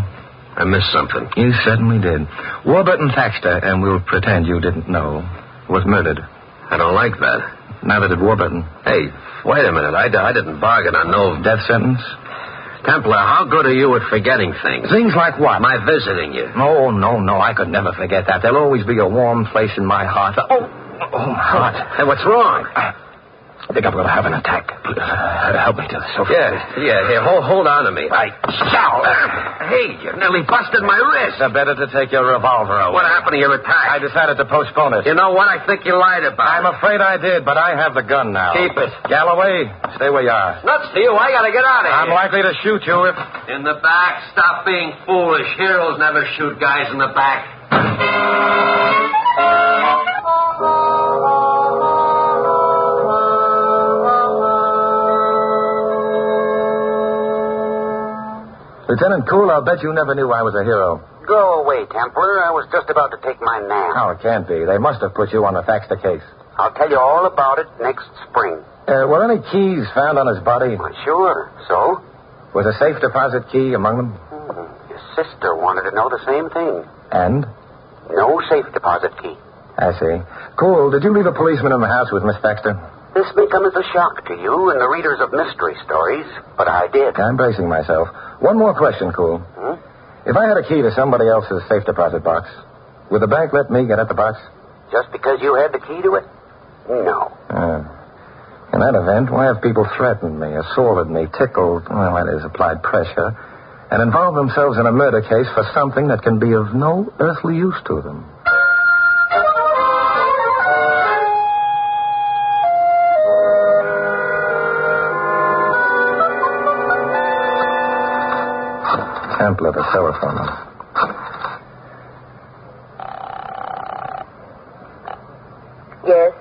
I missed something. You certainly did. Warburton Thaxter, and we'll pretend you didn't know, was murdered. I don't like that. Neither did Warburton. Hey, wait a minute. I didn't bargain on no... Death sentence? Templar, how good are you at forgetting things? Things like what? My visiting you. Oh, no, I could never forget that. There'll always be a warm place in my heart. Oh, my heart. Hey, what's wrong? I think I'm going to have an attack. Help me to the sofa. Yeah. Here, hold on to me. I shall. Hey, you nearly busted my wrist. It's better to take your revolver away. What happened to your attack? I decided to postpone it. You know what? I think you lied about I'm afraid I did, but I have the gun now. Keep it. Galloway, stay where you are. Nuts to you. I got to get out of here. I'm likely to shoot you if... In the back. Stop being foolish. Heroes never shoot guys in the back. Lieutenant Cool, I'll bet you never knew I was a hero. Go away, Templar. I was just about to take my nap. Oh, it can't be. They must have put you on the Thaxter case. I'll tell you all about it next spring. Were any keys found on his body? Well, sure. So? Was a safe deposit key among them? Your sister wanted to know the same thing. And? No safe deposit key. I see. Cool, did you leave a policeman in the house with Miss Thaxter? This may come as a shock to you and the readers of mystery stories, but I did. I'm bracing myself. One more question, Cool. If I had a key to somebody else's safe deposit box, would the bank let me get at the box? Just because you had the key to it? No. In that event, why have people threatened me, assaulted me, tickled, well, that is, applied pressure, and involved themselves in a murder case for something that can be of no earthly use to them? Templar, the telephone. Yes?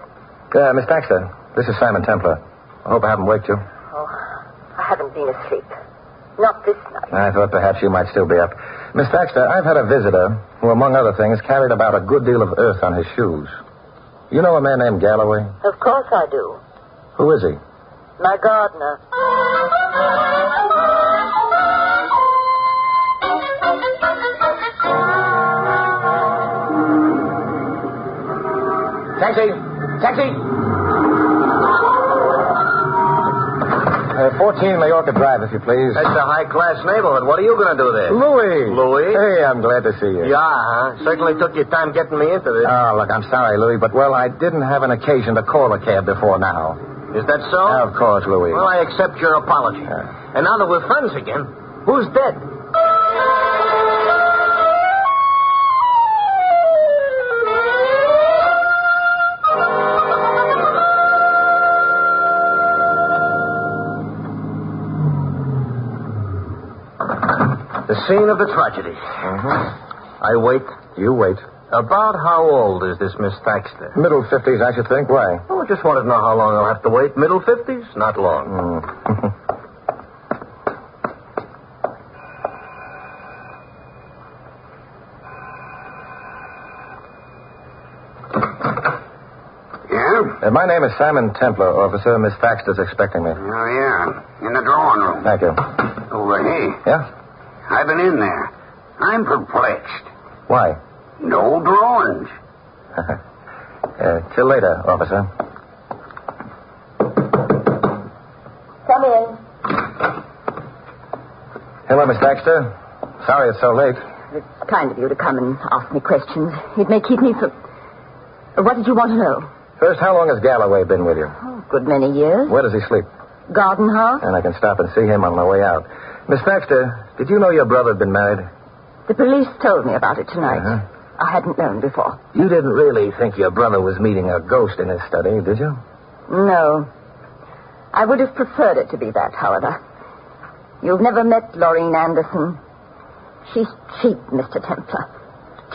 Miss Thaxter, this is Simon Templar. I hope I haven't waked you. Oh, I haven't been asleep. Not this night. I thought perhaps you might still be up. Miss Thaxter, I've had a visitor who, among other things, carried about a good deal of earth on his shoes. You know a man named Galloway? Of course I do. Who is he? My gardener. Taxi! 14 Majorca Drive, if you please. That's a high-class neighborhood. What are you going to do there? Louis! Louis? Hey, I'm glad to see you. Yeah, huh? Certainly took your time getting me into this. Oh, look, I'm sorry, Louis, but, well, I didn't have an occasion to call a cab before now. Is that so? Of course, Louis. Well, I accept your apology. And now that we're friends again, who's dead? The scene of the tragedy. I wait. You wait. About how old is this Miss Thaxter? Middle 50s, I should think. Why? Oh, I just wanted to know how long I'll have to wait. Middle 50s? Not long. Yeah? My name is Simon Templar, officer. Miss Thaxter's expecting me. Oh, yeah. In the drawing room. Thank you. Over here. Yeah? I've been in there. I'm perplexed. Why? No drawings. Till later, officer. Come in. Hello, Miss Baxter. Sorry it's so late. It's kind of you to come and ask me questions. It may keep me from... What did you want to know? First, how long has Galloway been with you? Oh, a good many years. Where does he sleep? Garden house. And I can stop and see him on my way out. Miss Baxter, did you know your brother had been married? The police told me about it tonight. I hadn't known before. You didn't really think your brother was meeting a ghost in his study, did you? No. I would have preferred it to be that, however. You've never met Lorraine Anderson. She's cheap, Mr. Templar.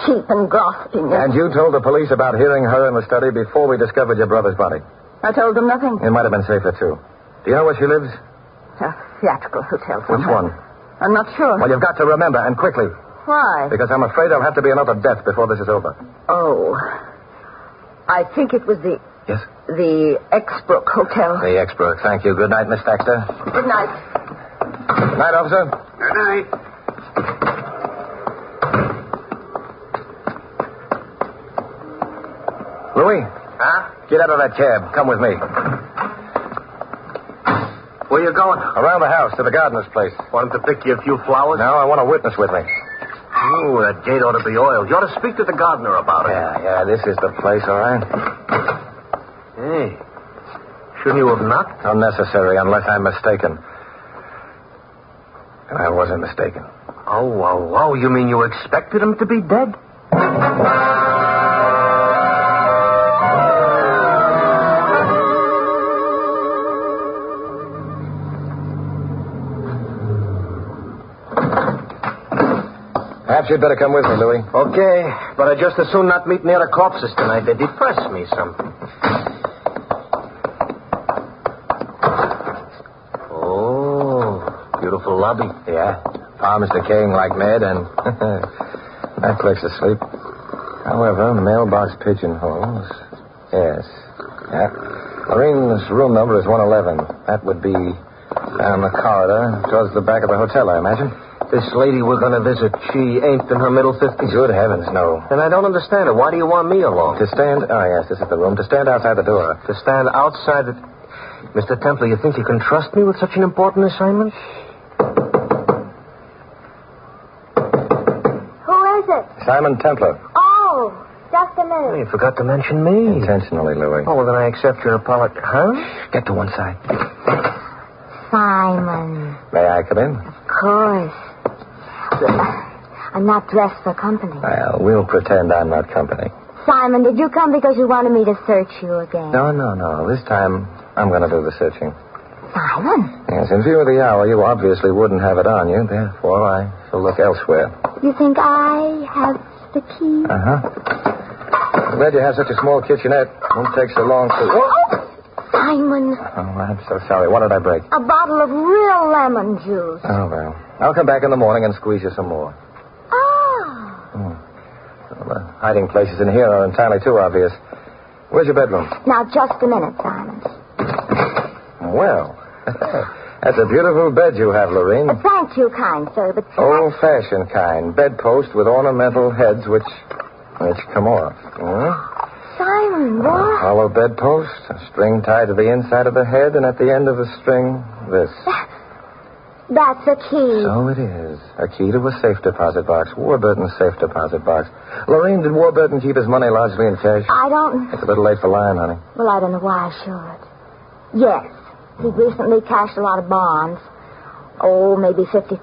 Cheap and grasping. And you told the police about hearing her in the study before we discovered your brother's body? I told them nothing. It might have been safer, too. Do you know where she lives? A theatrical hotel somewhere. Which one? I'm not sure. Well, you've got to remember, and quickly. Why? Because I'm afraid there'll have to be another death before this is over. Oh. I think it was the... Yes? The Exbrook Hotel. The Exbrook. Thank you. Good night, Miss Baxter. Good night. Good night, officer. Good night. Louis? Huh? Get out of that cab. Come with me. Where you going? Around the house, to the gardener's place. Want him to pick you a few flowers? No, I want a witness with me. Ooh, that gate ought to be oiled. You ought to speak to the gardener about it. Yeah, this is the place, all right. Hey, shouldn't you have knocked? Unnecessary, unless I'm mistaken. And I wasn't mistaken. Oh, you mean you expected him to be dead? Perhaps you'd better come with me, Louis. Okay, but I'd just as soon not meet near the corpses tonight. They depress me some. Oh, beautiful lobby. Yeah, palms decaying like mad, and that place to sleep. However, mailbox pigeonholes. Yes. Yeah. Lorraine's room number is 111. That would be down the corridor towards the back of the hotel, I imagine. This lady we're going to visit, she ain't in her middle 50s? Good heavens, no. And I don't understand it. Why do you want me along? To stand... Oh, yes, this is the room. To stand outside the door. To stand outside the... Mr. Templar, you think you can trust me with such an important assignment? Who is it? Simon Templar. Oh, just a minute. You forgot to mention me. Intentionally, Louis. Oh, well, then I accept your apology. Huh? Get to one side. Simon. May I come in? Of course. I'm not dressed for company. Well, we'll pretend I'm not company. Simon, did you come because you wanted me to search you again? No. This time, I'm going to do the searching. Simon? Yes, in view of the hour, you obviously wouldn't have it on you. Therefore, I shall look elsewhere. You think I have the key? I'm glad you have such a small kitchenette. Won't take so long to... Oh, Simon. Oh, I'm so sorry. What did I break? A bottle of real lemon juice. Oh, well. I'll come back in the morning and squeeze you some more. Oh. Well, the hiding places in here are entirely too obvious. Where's your bedroom? Now, just a minute, Simon. Well, that's a beautiful bed you have, Lorraine. Thank you, kind sir, but... Old-fashioned kind. Bedpost with ornamental heads which come off. Simon, A what? hollow bedpost, a string tied to the inside of the head, and at the end of the string, this. That's a key. So it is. A key to a safe deposit box. Warburton's safe deposit box. Lorraine, did Warburton keep his money largely in cash? I don't... It's a little late for lying, honey. Well, I don't know why I should. Yes. He'd recently cashed a lot of bonds. Oh, maybe $50,000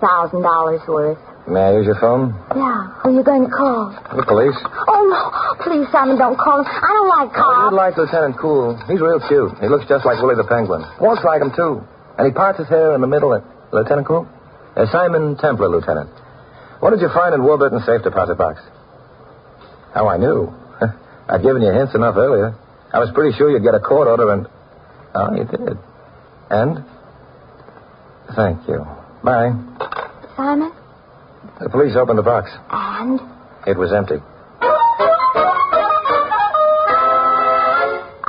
worth. May I use your phone? Yeah. Who are you going to call? The police. Oh, no. Please, Simon, don't call him. I don't like cops. You'd like Lieutenant Cool. He's real cute. He looks just like Willie the Penguin. Walks like him, too. And he parts his hair in the middle. Lieutenant Cool? Simon Templar, Lieutenant. What did you find in Warburton's safe deposit box? How I knew. I'd given you hints enough earlier. I was pretty sure you'd get a court order and... Oh, you did. And? Thank you. Bye. Simon? The police opened the box. And? It was empty.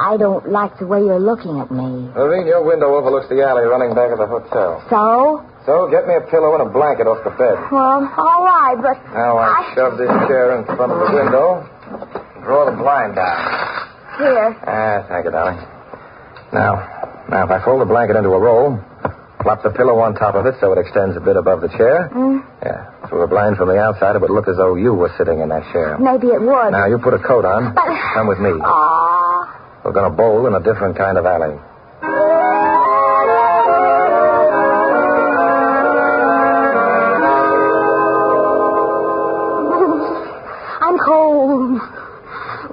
I don't like the way you're looking at me. Lorraine, your window overlooks the alley running back of the hotel. So? So get me a pillow and a blanket off the bed. Well, all right, but... Now I shove this chair in front of the window and draw the blind down. Here. Thank you, darling. Now, if I fold the blanket into a roll, plop the pillow on top of it so it extends a bit above the chair. Yeah. If it were blind from the outside, it would look as though you were sitting in that chair. Maybe it would. Now, you put a coat on. But... Come with me. We're going to bowl in a different kind of alley. I'm cold.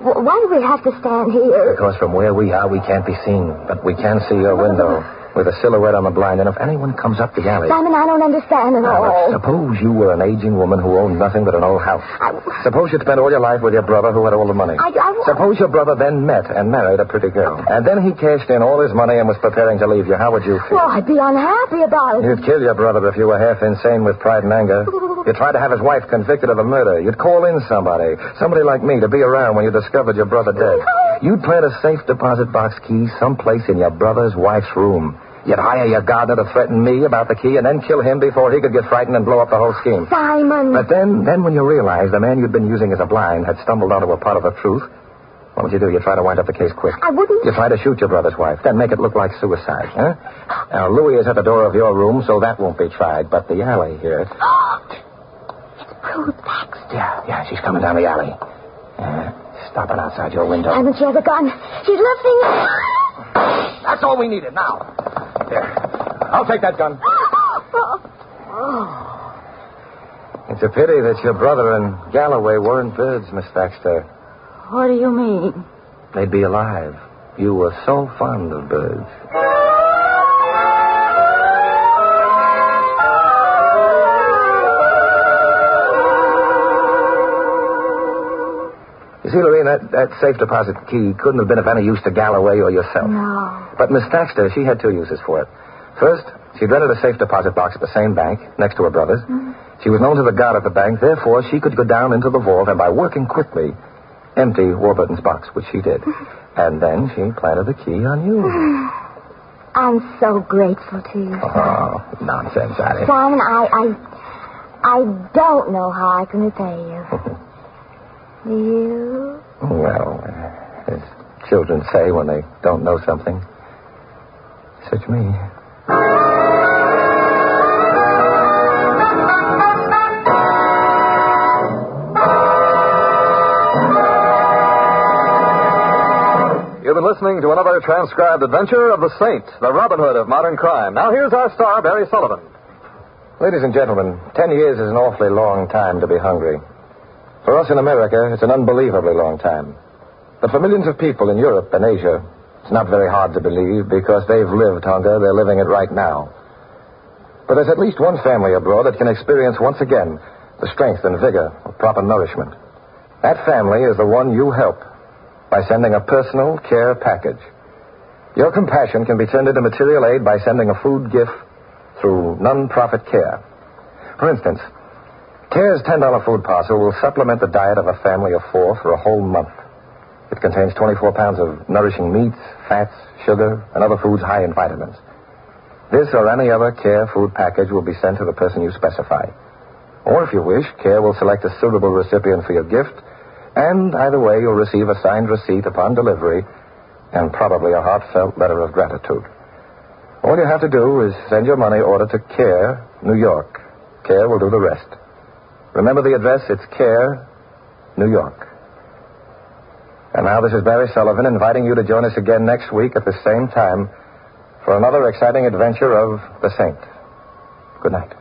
Why do we have to stand here? Because from where we are, we can't be seen. But we can see your window with a silhouette on the blind. And if anyone comes up the alley... Simon, I don't understand at all. Suppose you were an aging woman who owned nothing but an old house. Suppose you'd spent all your life with your brother who had all the money. Suppose your brother then met and married a pretty girl. And then he cashed in all his money and was preparing to leave you. How would you feel? Well, I'd be unhappy about it. You'd kill your brother if you were half insane with pride and anger. You'd try to have his wife convicted of a murder. You'd call in somebody like me, to be around when you discovered your brother dead. You'd plant a safe deposit box key someplace in your brother's wife's room. You'd hire your gardener to threaten me about the key and then kill him before he could get frightened and blow up the whole scheme. Simon! But then when you realized the man you'd been using as a blind had stumbled onto a part of the truth, what would you do? You'd try to wind up the case quick. I wouldn't. You'd try to shoot your brother's wife, then make it look like suicide, huh? Now, Louie is at the door of your room, so that won't be tried. But the alley here... Ruth Baxter. Yeah, she's coming down the alley. Stopping outside your window. Simon, she has a gun. She's lifting it. That's all we needed now. Here. I'll take that gun. It's a pity that your brother and Galloway weren't birds, Miss Baxter. What do you mean? They'd be alive. You were so fond of birds. You see, Lorraine, that safe deposit key couldn't have been of any use to Galloway or yourself. No. But Miss Baxter, she had two uses for it. First, she'd rented a safe deposit box at the same bank, next to her brother's. She was known to the guard at the bank, therefore she could go down into the vault and, by working quickly, empty Warburton's box, which she did. And then she planted the key on you. I'm so grateful to you. Oh, nonsense, Allie. Simon, I don't know how I can repay you. Do you? Well, as children say when they don't know something. Such me. You've been listening to another transcribed adventure of the Saint, the Robin Hood of modern crime. Now here's our star, Barry Sullivan. Ladies and gentlemen, 10 years is an awfully long time to be hungry. For us in America, it's an unbelievably long time. But for millions of people in Europe and Asia, it's not very hard to believe because they've lived hunger. They're living it right now. But there's at least one family abroad that can experience once again the strength and vigor of proper nourishment. That family is the one you help by sending a personal care package. Your compassion can be turned into material aid by sending a food gift through non-profit care. For instance, CARE's $10 food parcel will supplement the diet of a family of 4 for a whole month. It contains 24 pounds of nourishing meats, fats, sugar, and other foods high in vitamins. This or any other CARE food package will be sent to the person you specify. Or if you wish, CARE will select a suitable recipient for your gift, and either way you'll receive a signed receipt upon delivery and probably a heartfelt letter of gratitude. All you have to do is send your money order to CARE, New York. CARE will do the rest. Remember the address, it's CARE, New York. And now this is Barry Sullivan inviting you to join us again next week at the same time for another exciting adventure of the Saint. Good night.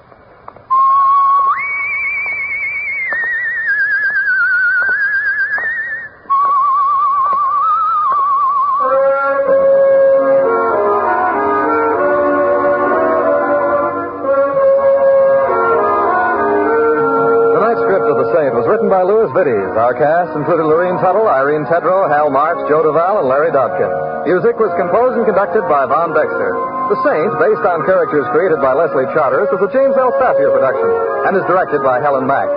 Our cast included Lorene Tuttle, Irene Tedrow, Hal March, Joe Duval, and Larry Dodkin. Music was composed and conducted by Von Dexter. The Saint, based on characters created by Leslie Charteris, is a James L. Safier production and is directed by Helen Mack.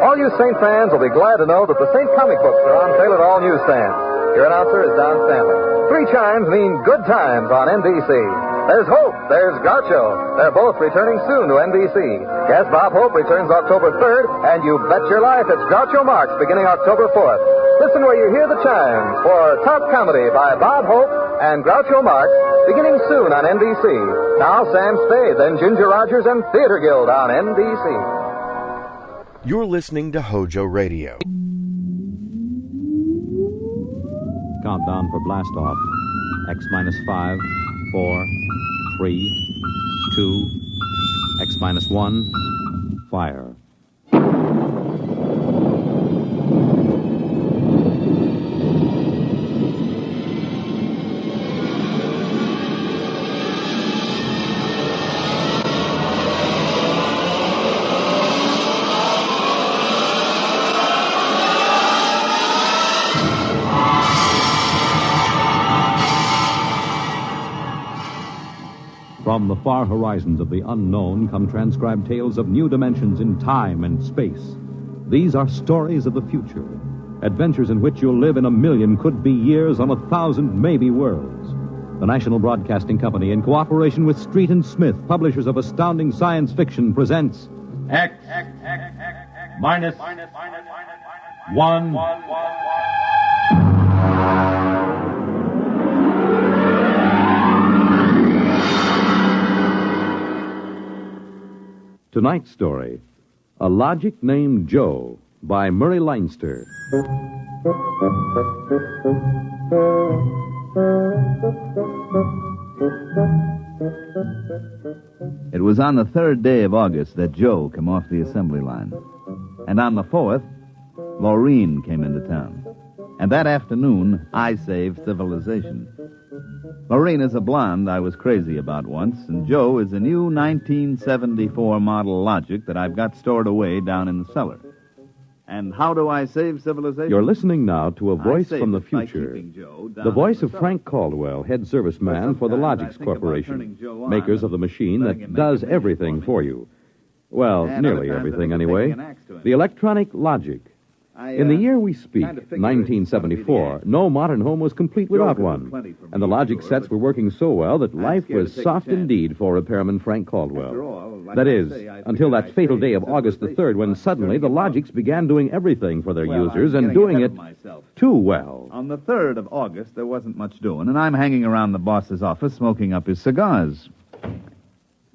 All you Saint fans will be glad to know that the Saint comic books are on sale at all newsstands. Your announcer is Don Stanley. 3 chimes mean good times on NBC. There's Hope, there's Groucho. They're both returning soon to NBC. Yes, Bob Hope returns October 3rd, and you bet your life it's Groucho Marx beginning October 4th. Listen where you hear the chimes for Top Comedy by Bob Hope and Groucho Marx beginning soon on NBC. Now Sam Spade, then Ginger Rogers and Theater Guild on NBC. You're listening to HOJO Radio. Countdown for blast off. X minus 5, 4, 3, 2, X minus 1, fire. From the far horizons of the unknown come transcribed tales of new dimensions in time and space. These are stories of the future, adventures in which you'll live in a million could-be years on 1,000 maybe worlds. The National Broadcasting Company, in cooperation with Street and Smith, publishers of astounding science fiction, presents X minus 1. Tonight's story, A Logic Named Joe, by Murray Leinster. It was on the 3rd day of August that Joe came off the assembly line. And on the 4th, Maureen came into town. And that afternoon, I saved civilization. Maureen is a blonde I was crazy about once, and Joe is a new 1974 model Logic that I've got stored away down in the cellar. And how do I save civilization? You're listening now to a voice from the future. The voice of Frank Caldwell, head serviceman for the Logix Corporation, makers of the machine that does everything for you. Well, nearly everything anyway. The electronic Logic. In the year we speak, 1974, no modern home was complete without one. And the Logic sets were working so well that life was soft indeed for repairman Frank Caldwell. That is, until that fatal day of August the 3rd, when suddenly the Logics began doing everything for their users and doing it too well. On the 3rd of August, there wasn't much doing, and I'm hanging around the boss's office smoking up his cigars.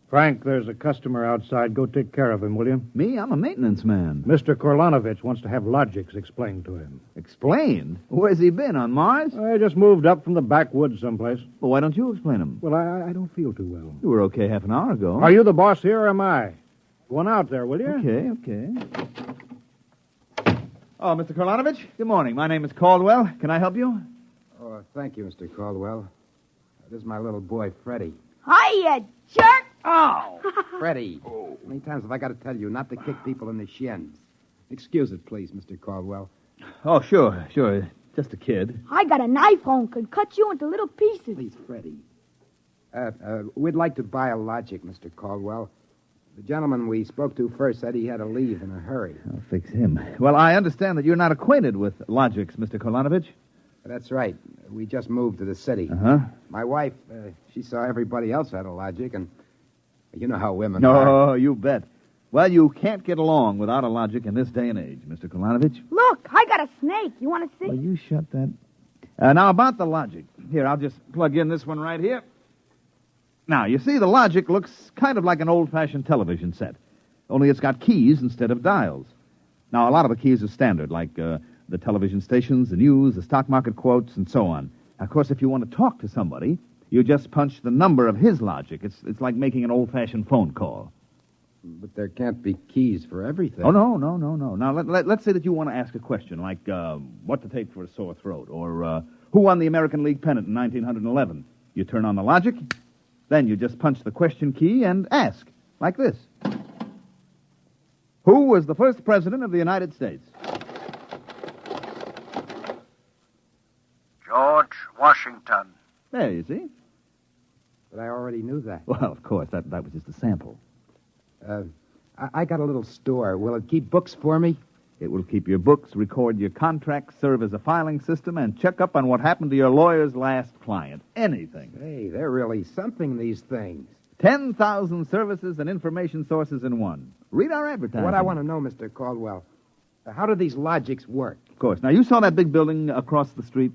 Frank, there's a customer outside. Go take care of him, will you? Me? I'm a maintenance man. Mr. Korlanovich wants to have Logics explained to him. Explained? Where's he been, on Mars? I just moved up from the backwoods someplace. Well, why don't you explain him? Well, I don't feel too well. You were okay half an hour ago. Are you the boss here, or am I? Go on out there, will you? Okay. Oh, Mr. Korlanovich, good morning. My name is Caldwell. Can I help you? Oh, thank you, Mr. Caldwell. This is my little boy, Freddie. Hiya, jerk! Oh! Freddie, how many times have I got to tell you not to kick people in the shins? Excuse it, please, Mr. Caldwell. Oh, sure. Just a kid. I got a knife home, could cut you into little pieces. Please, Freddie. We'd like to buy a Logic, Mr. Caldwell. The gentleman we spoke to first said he had to leave in a hurry. I'll fix him. Well, I understand that you're not acquainted with Logics, Mr. Korlanovich. That's right. We just moved to the city. Uh-huh. My wife, she saw everybody else had a Logic, and you know how women are. Oh, you bet. Well, you can't get along without a Logic in this day and age, Mr. Korlanovich. Look, I got a snake. You want to see? Well, you shut that. Now, about the Logic. Here, I'll just plug in this one right here. Now, you see, the Logic looks kind of like an old-fashioned television set, only it's got keys instead of dials. Now, a lot of the keys are standard, like the television stations, the news, the stock market quotes, and so on. Now, of course, if you want to talk to somebody, you just punch the number of his Logic. It's like making an old-fashioned phone call. But there can't be keys for everything. Oh, no. Now, let's say that you want to ask a question, like what to take for a sore throat, or who won the American League pennant in 1911. You turn on the Logic, then you just punch the question key and ask, like this. Who was the first president of the United States? George Washington. There, you see. But I already knew that. Well, of course, that was just a sample. I got a little store. Will it keep books for me? It will keep your books, record your contracts, serve as a filing system, and check up on what happened to your lawyer's last client. Anything. Hey, they're really something, these things. 10,000 services and information sources in one. Read our advertising. What I want to know, Mr. Caldwell, how do these logics work? Of course. Now, you saw that big building across the street?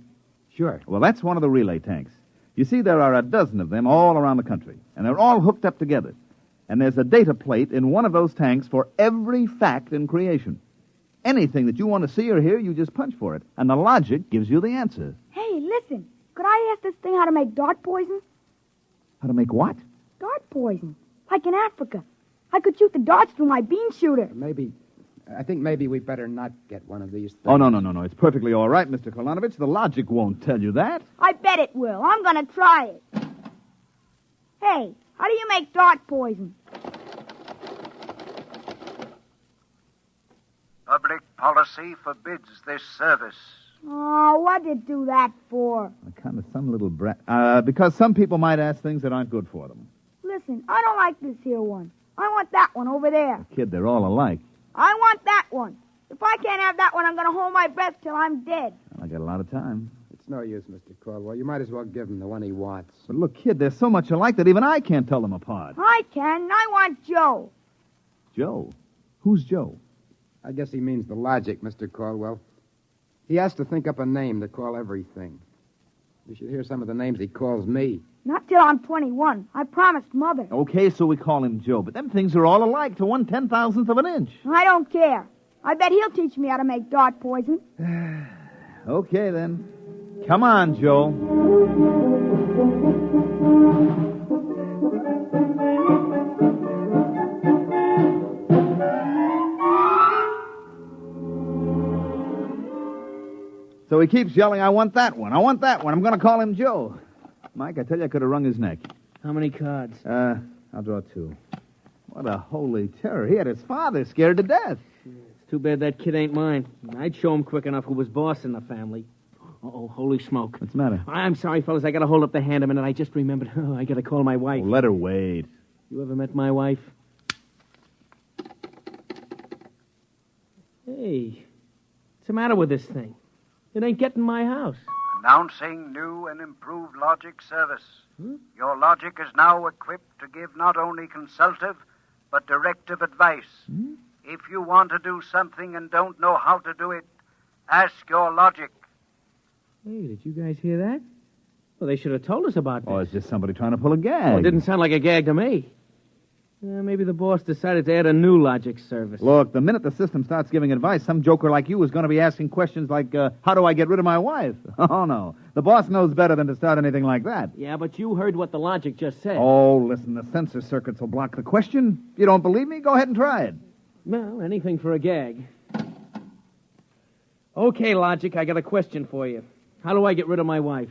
Sure. Well, that's one of the relay tanks. You see, there are a dozen of them all around the country, and they're all hooked up together. And there's a data plate in one of those tanks for every fact in creation. Anything that you want to see or hear, you just punch for it, and the logic gives you the answer. Hey, listen. Could I ask this thing how to make dart poison? How to make what? Dart poison. Like in Africa. I could shoot the darts through my bean shooter. I think maybe we better not get one of these things. Oh, no. It's perfectly all right, Mr. Kolanovich. The logic won't tell you that. I bet it will. I'm going to try it. Hey, how do you make dart poison? Public policy forbids this service. Oh, what did it do that for? Kind of some little brat. Because some people might ask things that aren't good for them. Listen, I don't like this here one. I want that one over there. Kid, they're all alike. I want that one. If I can't have that one, I'm going to hold my breath till I'm dead. I got a lot of time. It's no use, Mr. Caldwell. You might as well give him the one he wants. But look, kid, they're so much alike that even I can't tell them apart. I can. I want Joe. Joe? Who's Joe? I guess he means the logic, Mr. Caldwell. He has to think up a name to call everything. You should hear some of the names he calls me. Not till I'm 21. I promised Mother. Okay, so we call him Joe, but them things are all alike to 1/10,000th of an inch. I don't care. I bet he'll teach me how to make dart poison. Okay, then. Come on, Joe. So he keeps yelling, I want that one. I want that one. I'm going to call him Joe. Mike, I tell you, I could have wrung his neck. How many cards? I'll draw 2. What a holy terror. He had his father scared to death. It's too bad that kid ain't mine. I'd show him quick enough who was boss in the family. Uh-oh, holy smoke. What's the matter? I'm sorry, fellas. I got to hold up the hand a minute. I just remembered. Oh, I got to call my wife. Oh, let her wait. You ever met my wife? Hey, what's the matter with this thing? It ain't getting my house. Announcing new and improved logic service. Your logic is now equipped to give not only consultative, but directive advice. If you want to do something and don't know how to do it, ask your logic. Hey, did you guys hear that? Well, they should have told us about this. Oh, it's just somebody trying to pull a gag. Well, it didn't sound like a gag to me. Maybe the boss decided to add a new logic service. Look, the minute the system starts giving advice, some joker like you is going to be asking questions like, how do I get rid of my wife? Oh, no. The boss knows better than to start anything like that. Yeah, but you heard what the logic just said. Oh, listen, the censor circuits will block the question. If you don't believe me, go ahead and try it. Well, anything for a gag. Okay, logic, I got a question for you. How do I get rid of my wife?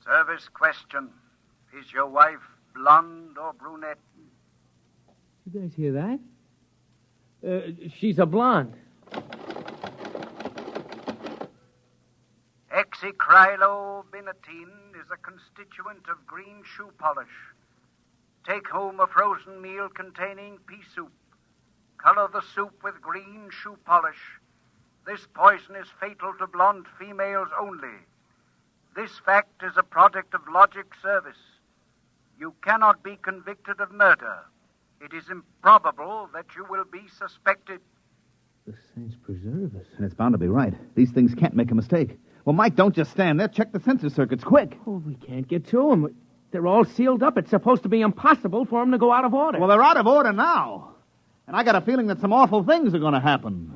Service question. Is your wife blonde or brunette? You guys hear that? She's a blonde. Hexacrylobinatine is a constituent of green shoe polish. Take home a frozen meal containing pea soup. Color the soup with green shoe polish. This poison is fatal to blonde females only. This fact is a product of logic service. You cannot be convicted of murder. It is improbable that you will be suspected. The saints preserve us. And it's bound to be right. These things can't make a mistake. Well, Mike, don't just stand there. Check the sensor circuits, quick. Oh, we can't get to them. They're all sealed up. It's supposed to be impossible for them to go out of order. Well, they're out of order now. And I got a feeling that some awful things are going to happen.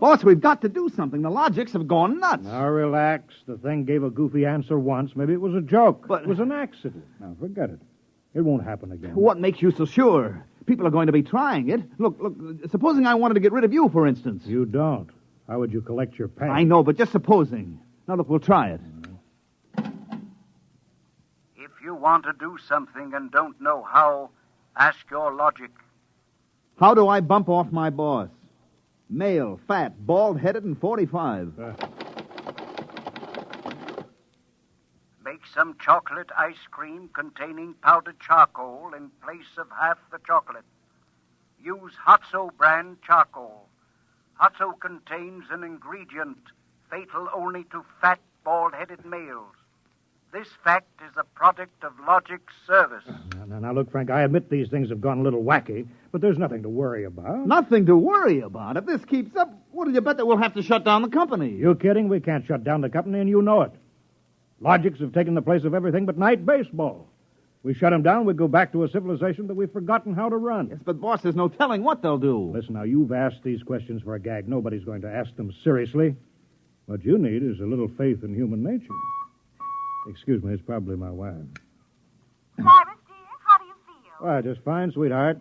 Boss, we've got to do something. The logics have gone nuts. Now, relax. The thing gave a goofy answer once. Maybe it was a joke. But it was an accident. Now, forget it. It won't happen again. What makes you so sure? People are going to be trying it. Look, supposing I wanted to get rid of you, for instance. You don't. How would you collect your pay? I know, but just supposing. Now, look, we'll try it. If you want to do something and don't know how, ask your logic. How do I bump off my boss? Male, fat, bald-headed, and 45. Make some chocolate ice cream containing powdered charcoal in place of half the chocolate. Use HOJO brand charcoal. HOJO contains an ingredient fatal only to fat, bald-headed males. This fact is a product of Logic's service. Now, look, Frank, I admit these things have gone a little wacky, but there's nothing to worry about. Nothing to worry about. If this keeps up, what do you bet that we'll have to shut down the company? You kidding? We can't shut down the company, and you know it. Logics have taken the place of everything but night baseball. We shut them down, we go back to a civilization that we've forgotten how to run. Yes, but, boss, there's no telling what they'll do. Listen, now, you've asked these questions for a gag. Nobody's going to ask them seriously. What you need is a little faith in human nature. Excuse me, it's probably my wife. Cyrus, dear, how do you feel? Well, just fine, sweetheart.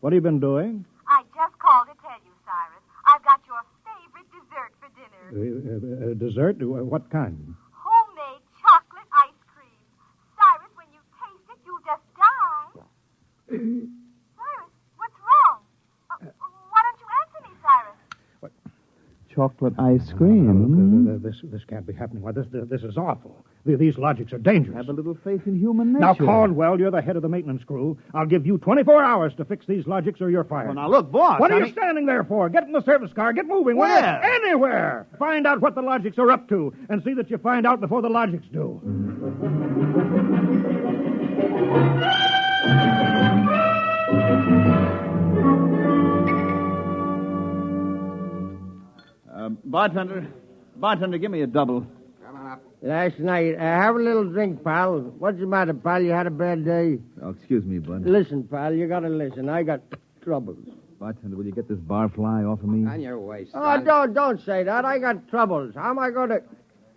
What have you been doing? I just called to tell you, Cyrus. I've got your favorite dessert for dinner. Dessert? What kind? Homemade chocolate ice cream. Cyrus, when you taste it, you'll just die. Cyrus, what's wrong? Why don't you answer me, Cyrus? Chocolate ice cream. This can't be happening. Why, this is awful. These logics are dangerous. Have a little faith in human nature. Now, Caldwell, you're the head of the maintenance crew. I'll give you 24 hours to fix these logics or you're fired. Well, now, look, boss. What are you standing there for? Get in the service car. Get moving. Where? Anywhere. Find out what the logics are up to and see that you find out before the logics do. Bartender, give me a double. Last night, have a little drink, pal. What's the matter, pal? You had a bad day? Oh, excuse me, bud. Listen, pal, you gotta listen. I got troubles. Bartender, will you get this barfly off of me? On your way, son. Oh, don't say that. I got troubles. How am I going to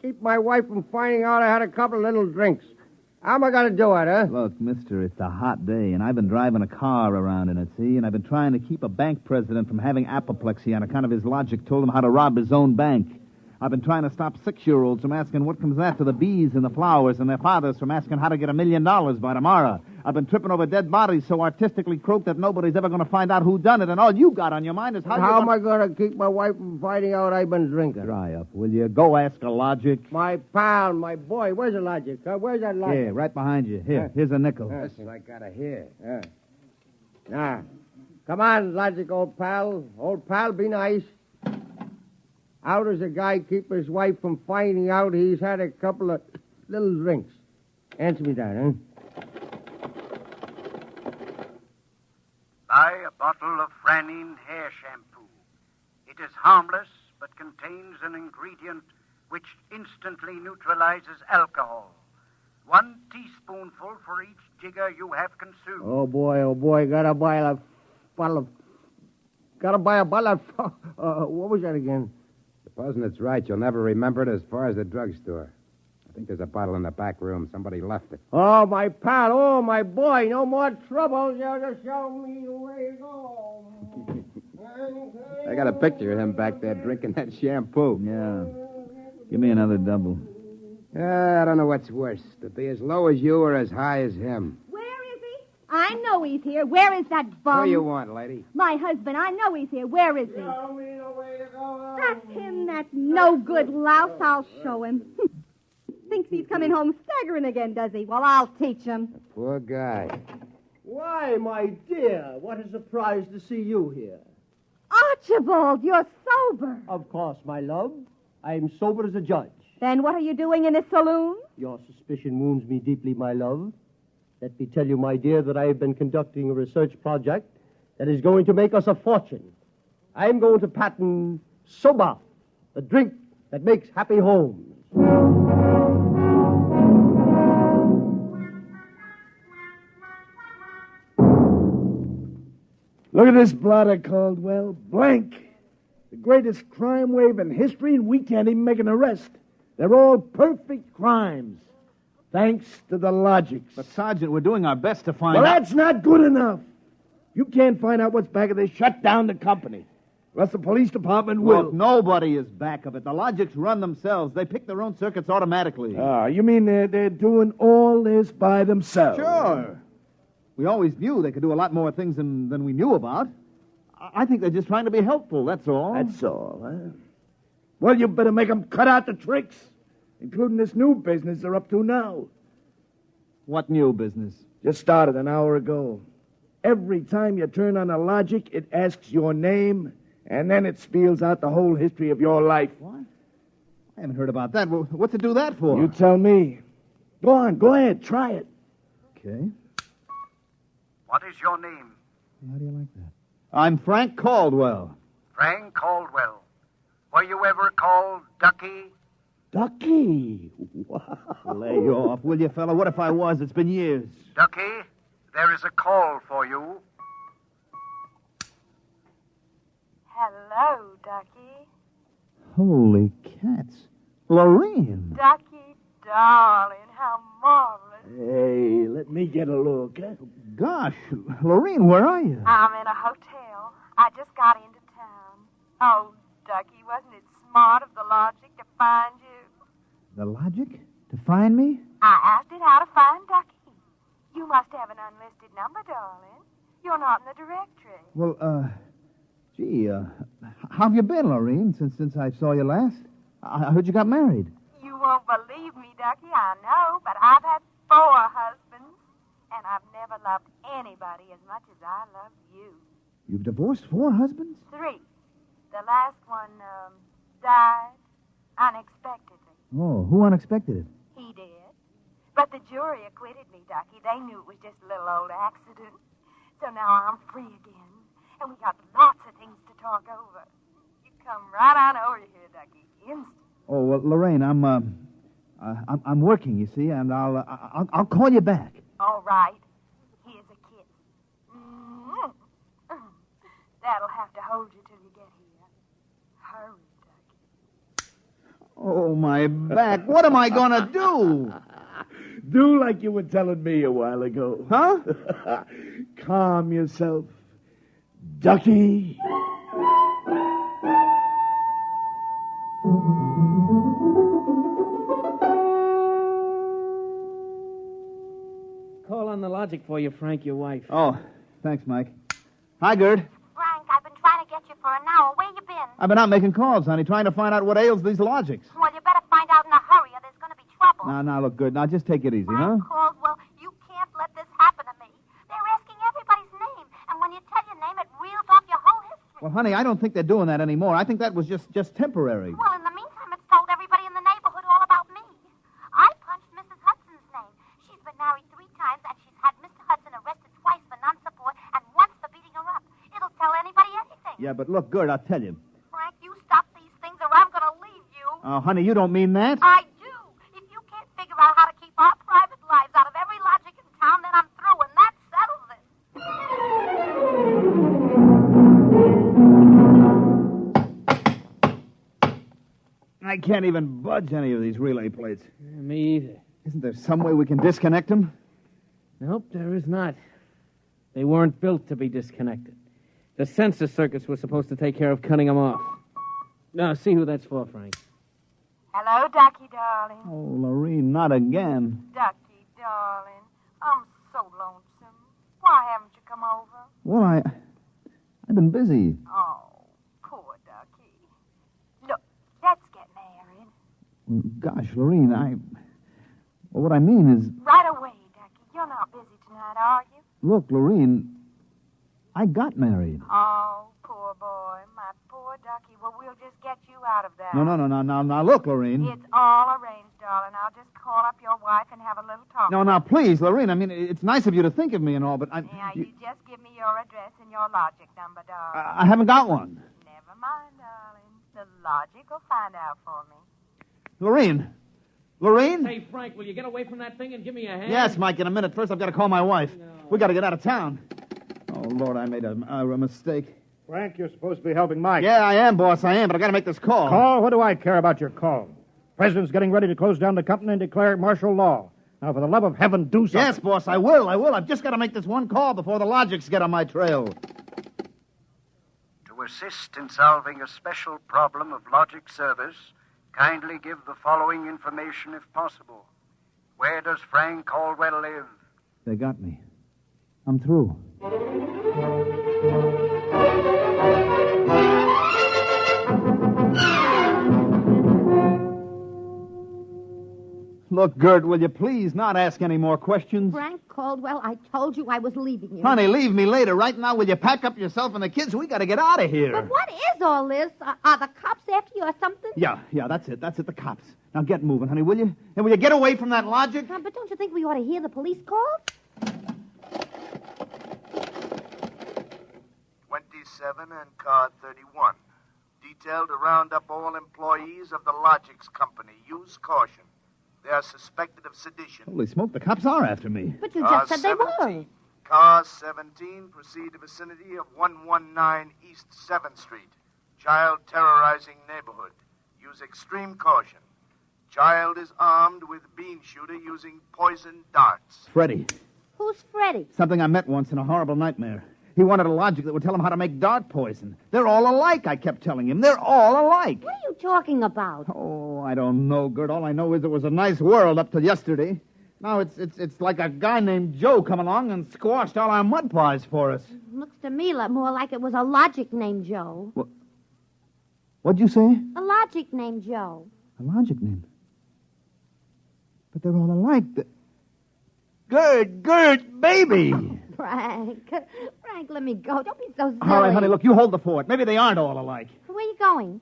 keep my wife from finding out I had a couple of little drinks? How am I going to do it, huh? Look, mister, it's a hot day, and I've been driving a car around in it, see? And I've been trying to keep a bank president from having apoplexy on account of his logic told him how to rob his own bank. I've been trying to stop 6-year-olds from asking what comes after the bees and the flowers and their fathers from asking how to get $1 million by tomorrow. I've been tripping over dead bodies so artistically croaked that nobody's ever going to find out who done it, and all you got on your mind is how am I going to keep my wife from finding out I've been drinking? Dry up, will you? Go ask a logic. My pal, my boy, where's the logic? Where's that logic? Here, right behind you. Here's a nickel. Listen, I got to hear. Now, come on, logic, old pal. Old pal, be nice. How does a guy keep his wife from finding out he's had a couple of little drinks? Answer me that, huh? Buy a bottle of Franine hair shampoo. It is harmless, but contains an ingredient which instantly neutralizes alcohol. 1 teaspoonful for each jigger you have consumed. Oh, boy, gotta buy a bottle of... what was that again? Supposing it's right, you'll never remember it as far as the drugstore. I think there's a bottle in the back room. Somebody left it. Oh, my pal. Oh, my boy. No more trouble. You'll just show me the way to go. I got a picture of him back there drinking that shampoo. Yeah. Give me another double. I don't know what's worse, to be as low as you or as high as him. Where is he? I know he's here. Where is that bum? What do you want, lady? My husband. I know he's here. Where is he? Show me the way to go. That's him, that no-good louse. I'll show him. Thinks he's coming home staggering again, does he? Well, I'll teach him. Poor guy. Why, my dear, what a surprise to see you here. Archibald, you're sober. Of course, my love. I'm sober as a judge. Then what are you doing in this saloon? Your suspicion wounds me deeply, my love. Let me tell you, my dear, that I have been conducting a research project that is going to make us a fortune. I'm going to patent Soba, the drink that makes happy homes. Look at this blotter, Caldwell. Blank. The greatest crime wave in history, and we can't even make an arrest. They're all perfect crimes. Thanks to the logics. But, Sergeant, we're doing our best to find Well, out... that's not good enough. You can't find out what's back of this. Shut down the company. Or else the police department will. Look, nobody is back of it. The logics run themselves. They pick their own circuits automatically. You mean they're doing all this by themselves? Sure. We always knew they could do a lot more things than we knew about. I think they're just trying to be helpful, that's all. That's all, huh? Well, you better make them cut out the tricks, including this new business they're up to now. What new business? Just started an hour ago. Every time you turn on the logic, it asks your name, and then it spells out the whole history of your life. What? I haven't heard about that. Well, what's it do that for? You tell me. Go on, go ahead, try it. Okay. What is your name? How do you like that? I'm Frank Caldwell. Frank Caldwell. Were you ever called Ducky? Ducky? Wow. Lay off, will you, fella? What if I was? It's been years. Ducky, there is a call for you. Hello, Ducky. Holy cats. Lorene. Ducky, darling, how marvelous. Hey, let me get a look, huh? Gosh, Lorene, where are you? I'm in a hotel. I just got into town. Oh, Ducky, wasn't it smart of the logic to find you? The logic? To find me? I asked it how to find Ducky. You must have an unlisted number, darling. You're not in the directory. Well, gee, how have you been, Lorene, since I saw you last? I heard you got married. You won't believe me, Ducky, I know, but I've had 4 husbands, and I've never loved anybody as much as I love you. You've divorced 4 husbands? 3. The last one, died unexpectedly. Oh, who unexpected it? He did. But the jury acquitted me, Ducky. They knew it was just a little old accident. So now I'm free again, and we got lots of things to talk over. You come right on over here, Ducky, instant. Oh, well, Lorraine, I'm working, you see, and I'll call you back. All right. Here's a kiss. Mm-hmm. That'll have to hold you till you get here. Hurry, Ducky. Oh, my back. What am I going to do? Do like you were telling me a while ago. Huh? Calm yourself. Ducky. Call on the logic for you, Frank, your wife. Oh, thanks, Mike. Hi, Gerd. Frank, I've been trying to get you for an hour. Where you been? I've been out making calls, honey, trying to find out what ails these logics. Well, you better find out in a hurry or there's going to be trouble. Now, look, good. Now, just take it easy, huh? Caldwell, you can't let this happen to me. They're asking everybody's name, and when you tell your name, it reels off your whole history. Well, honey, I don't think they're doing that anymore. I think that was just temporary. Well, in the meantime, it's told everybody in the neighborhood all about me. I punched Mrs. Hudson's name. She's been married 3 times, and she's had Mr. Hudson arrested twice for non-support and once for beating her up. It'll tell anybody anything. Yeah, but look, Gerd, I'll tell you. Frank, you stop these things or I'm going to leave you. Oh, honey, you don't mean that? I do. If you can't figure out how to keep our private lives out of every logic in town, then I'm through, and that settles it. I can't even budge any of these relay plates. Me either. Isn't there some way we can disconnect them? Nope, there is not. They weren't built to be disconnected. The sensor circuits were supposed to take care of cutting them off. Now, see who that's for, Frank. Hello, Ducky, darling. Oh, Lorene, not again. Ducky, darling. I'm so lonesome. Why haven't you come over? Well, I've been busy. Oh, poor Ducky. Look, let's get married. Gosh, Lorene, well, what I mean is... Right away, Ducky. You're not busy tonight, are you? Look, Lorene, I got married. Oh, poor boy. My poor Ducky. Well, we'll just get you out of that. No, now, look, Lorene. It's all arranged, darling. I'll just call up your wife and have a little talk. No, now, please, Lorene, I mean, it's nice of you to think of me and all, but Now, you just give me your address and your logic number, darling. I haven't got one. Never mind, darling. The logic will find out for me. Lorene? Hey, Frank, will you get away from that thing and give me a hand? Yes, Mike, in a minute. First, I've got to call my wife. No. We got to get out of town. Oh, Lord, I made a mistake. Frank, you're supposed to be helping Mike. Yeah, I am, boss, I am, but I got to make this call. Call? What do I care about your call? President's getting ready to close down the company and declare martial law. Now, for the love of heaven, do something. Yes, boss, I will. I've just got to make this one call before the logics get on my trail. To assist in solving a special problem of logic service, kindly give the following information if possible. Where does Frank Caldwell live? They got me. I'm through. Look, Gert, will you please not ask any more questions? Frank Caldwell, I told you I was leaving you. Honey, leave me later. Right now, will you pack up yourself and the kids? We got to get out of here. But what is all this? Are the cops after you or something? Yeah, that's it, the cops. Now get moving, honey, will you? And will you get away from that logic? But don't you think we ought to hear the police call? 27 and car 31. Detailed to round up all employees of the Logics Company. Use caution. They are suspected of sedition. Holy smoke, the cops are after me. But you just said they were. Car 17, proceed to vicinity of 119 East 7th Street. Child terrorizing neighborhood. Use extreme caution. Child is armed with bean shooter using poison darts. Freddie. Who's Freddie? Something I met once in a horrible nightmare. He wanted a logic that would tell him how to make dart poison. They're all alike, I kept telling him. They're all alike. What are you talking about? Oh, I don't know, Gert. All I know is it was a nice world up to yesterday. Now it's like a guy named Joe come along and squashed all our mud pies for us. Looks to me more like it was a logic named Joe. What'd you say? A logic named Joe. A logic name? But they're all alike. Gert, baby! Frank, let me go. Don't be so silly. All right, honey, look, you hold the fort. Maybe they aren't all alike. Where are you going?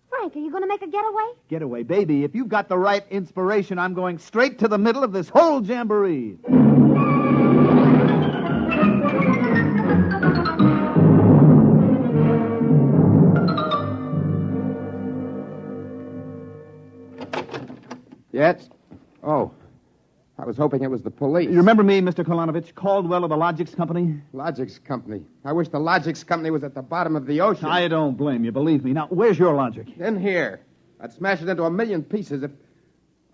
Frank, are you going to make a getaway? Getaway, baby. If you've got the right inspiration, I'm going straight to the middle of this whole jamboree. Yes? Oh. I was hoping it was the police. You remember me, Mr. Kolonovich, Caldwell of the Logics Company? Logics Company. I wish the Logics Company was at the bottom of the ocean. I don't blame you, believe me. Now, where's your logic? In here. I'd smash it into a million pieces if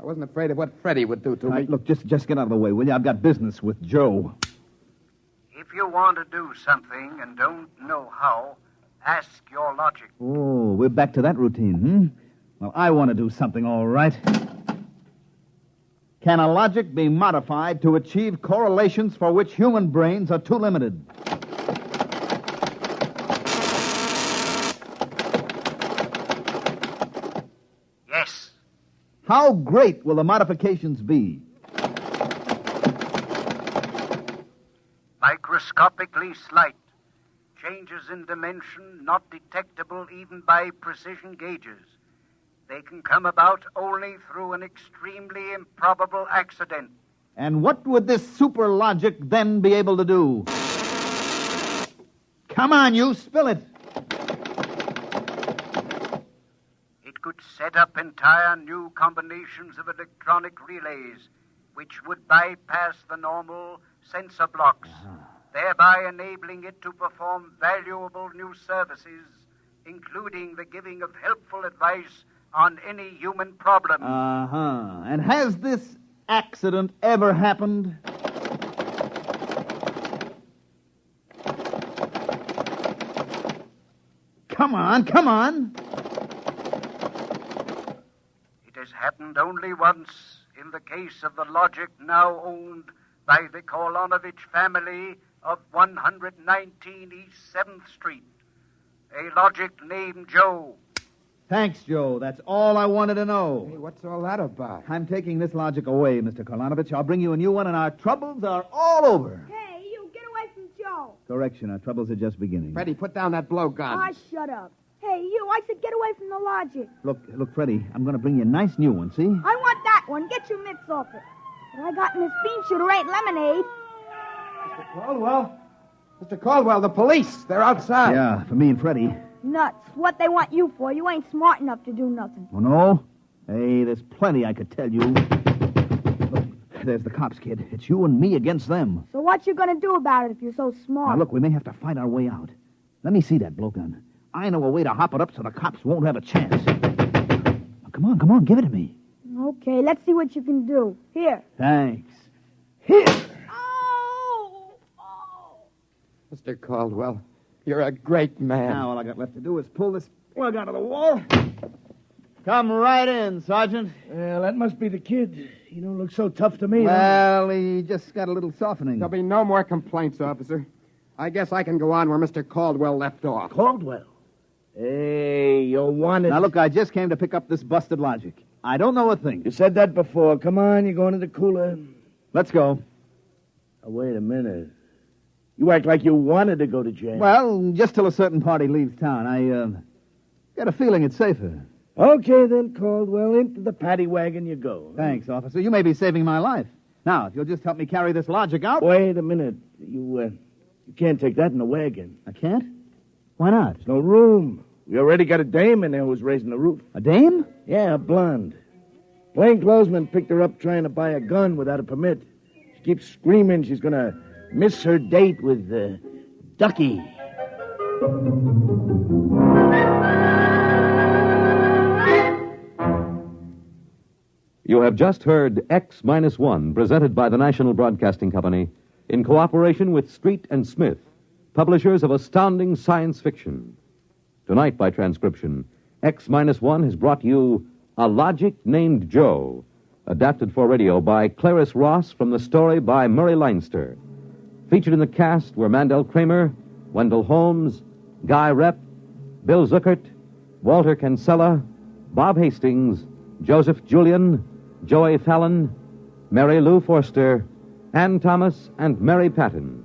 I wasn't afraid of what Freddie would do to me. Look, just get out of the way, will you? I've got business with Joe. If you want to do something and don't know how, ask your logic. Oh, we're back to that routine, Well, I want to do something, all right. Can a logic be modified to achieve correlations for which human brains are too limited? Yes. How great will the modifications be? Microscopically slight. Changes in dimension not detectable even by precision gauges. They can come about only through an extremely improbable accident. And what would this super logic then be able to do? Come on, you, spill it. It could set up entire new combinations of electronic relays, which would bypass the normal sensor blocks, thereby enabling it to perform valuable new services, including the giving of helpful advice on any human problem. And has this accident ever happened? Come on. It has happened only once in the case of the logic now owned by the Kolonovich family of 119 East 7th Street. A logic named Joe. Thanks, Joe. That's all I wanted to know. Hey, what's all that about? I'm taking this logic away, Mr. Kolonovich. I'll bring you a new one, and our troubles are all over. Hey, you, get away from Joe. Correction, our troubles are just beginning. Freddie, put down that blowgun. Ah, shut up. Hey, you, I said get away from the logic. Look, Freddie, I'm going to bring you a nice new one, see? I want that one. Get your mitts off it. What I got in this bean shooter ain't lemonade. Mr. Caldwell, the police. They're outside. Yeah, for me and Freddie. Nuts. What they want you for? You ain't smart enough to do nothing. Oh, no? Hey, there's plenty I could tell you. Look, there's the cops, kid. It's you and me against them. So what you gonna do about it if you're so smart? Now, look, we may have to fight our way out. Let me see that blowgun. I know a way to hop it up so the cops won't have a chance. Now, come on, give it to me. Okay, let's see what you can do. Here. Thanks. Here! Mr. Caldwell, you're a great man. Now, all I got left to do is pull this plug out of the wall. Come right in, Sergeant. Well, that must be the kid. He don't look so tough to me. Well, he just got a little softening. There'll be no more complaints, officer. I guess I can go on where Mr. Caldwell left off. Caldwell? Hey, you wanted... Now, look, I just came to pick up this busted logic. I don't know a thing. You said that before. Come on, you're going to the cooler. Let's go. Oh, wait a minute. You act like you wanted to go to jail. Well, just till a certain party leaves town. I got a feeling it's safer. Okay, then, Caldwell. Into the paddy wagon you go. Thanks, officer. You may be saving my life. Now, if you'll just help me carry this logic out... Wait a minute. You can't take that in the wagon. I can't? Why not? There's no room. We already got a dame in there who's raising the roof. A dame? Yeah, a blonde. Plainclothesman picked her up trying to buy a gun without a permit. She keeps screaming she's going to miss her date with Ducky. You have just heard X-1, presented by the National Broadcasting Company in cooperation with Street and Smith, publishers of astounding science fiction. Tonight, by transcription, X-1 has brought you A Logic Named Joe, adapted for radio by Clarice Ross from the story by Murray Leinster. Featured in the cast were Mandel Kramer, Wendell Holmes, Guy Rep, Bill Zuckert, Walter Kinsella, Bob Hastings, Joseph Julian, Joey Fallon, Mary Lou Forster, Ann Thomas, and Mary Patton.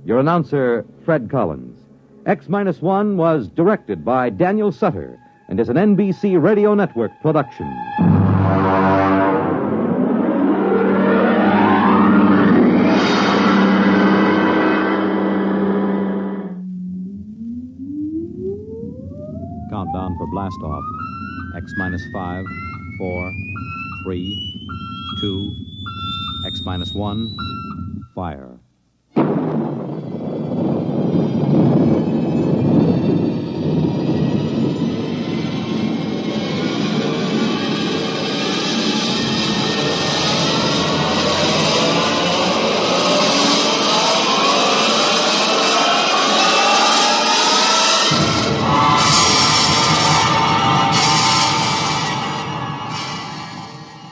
Your announcer, Fred Collins. X-1 was directed by Daniel Sutter and is an NBC Radio Network production. Countdown for blast off. X-5, 4, 3, 2, X-1, fire.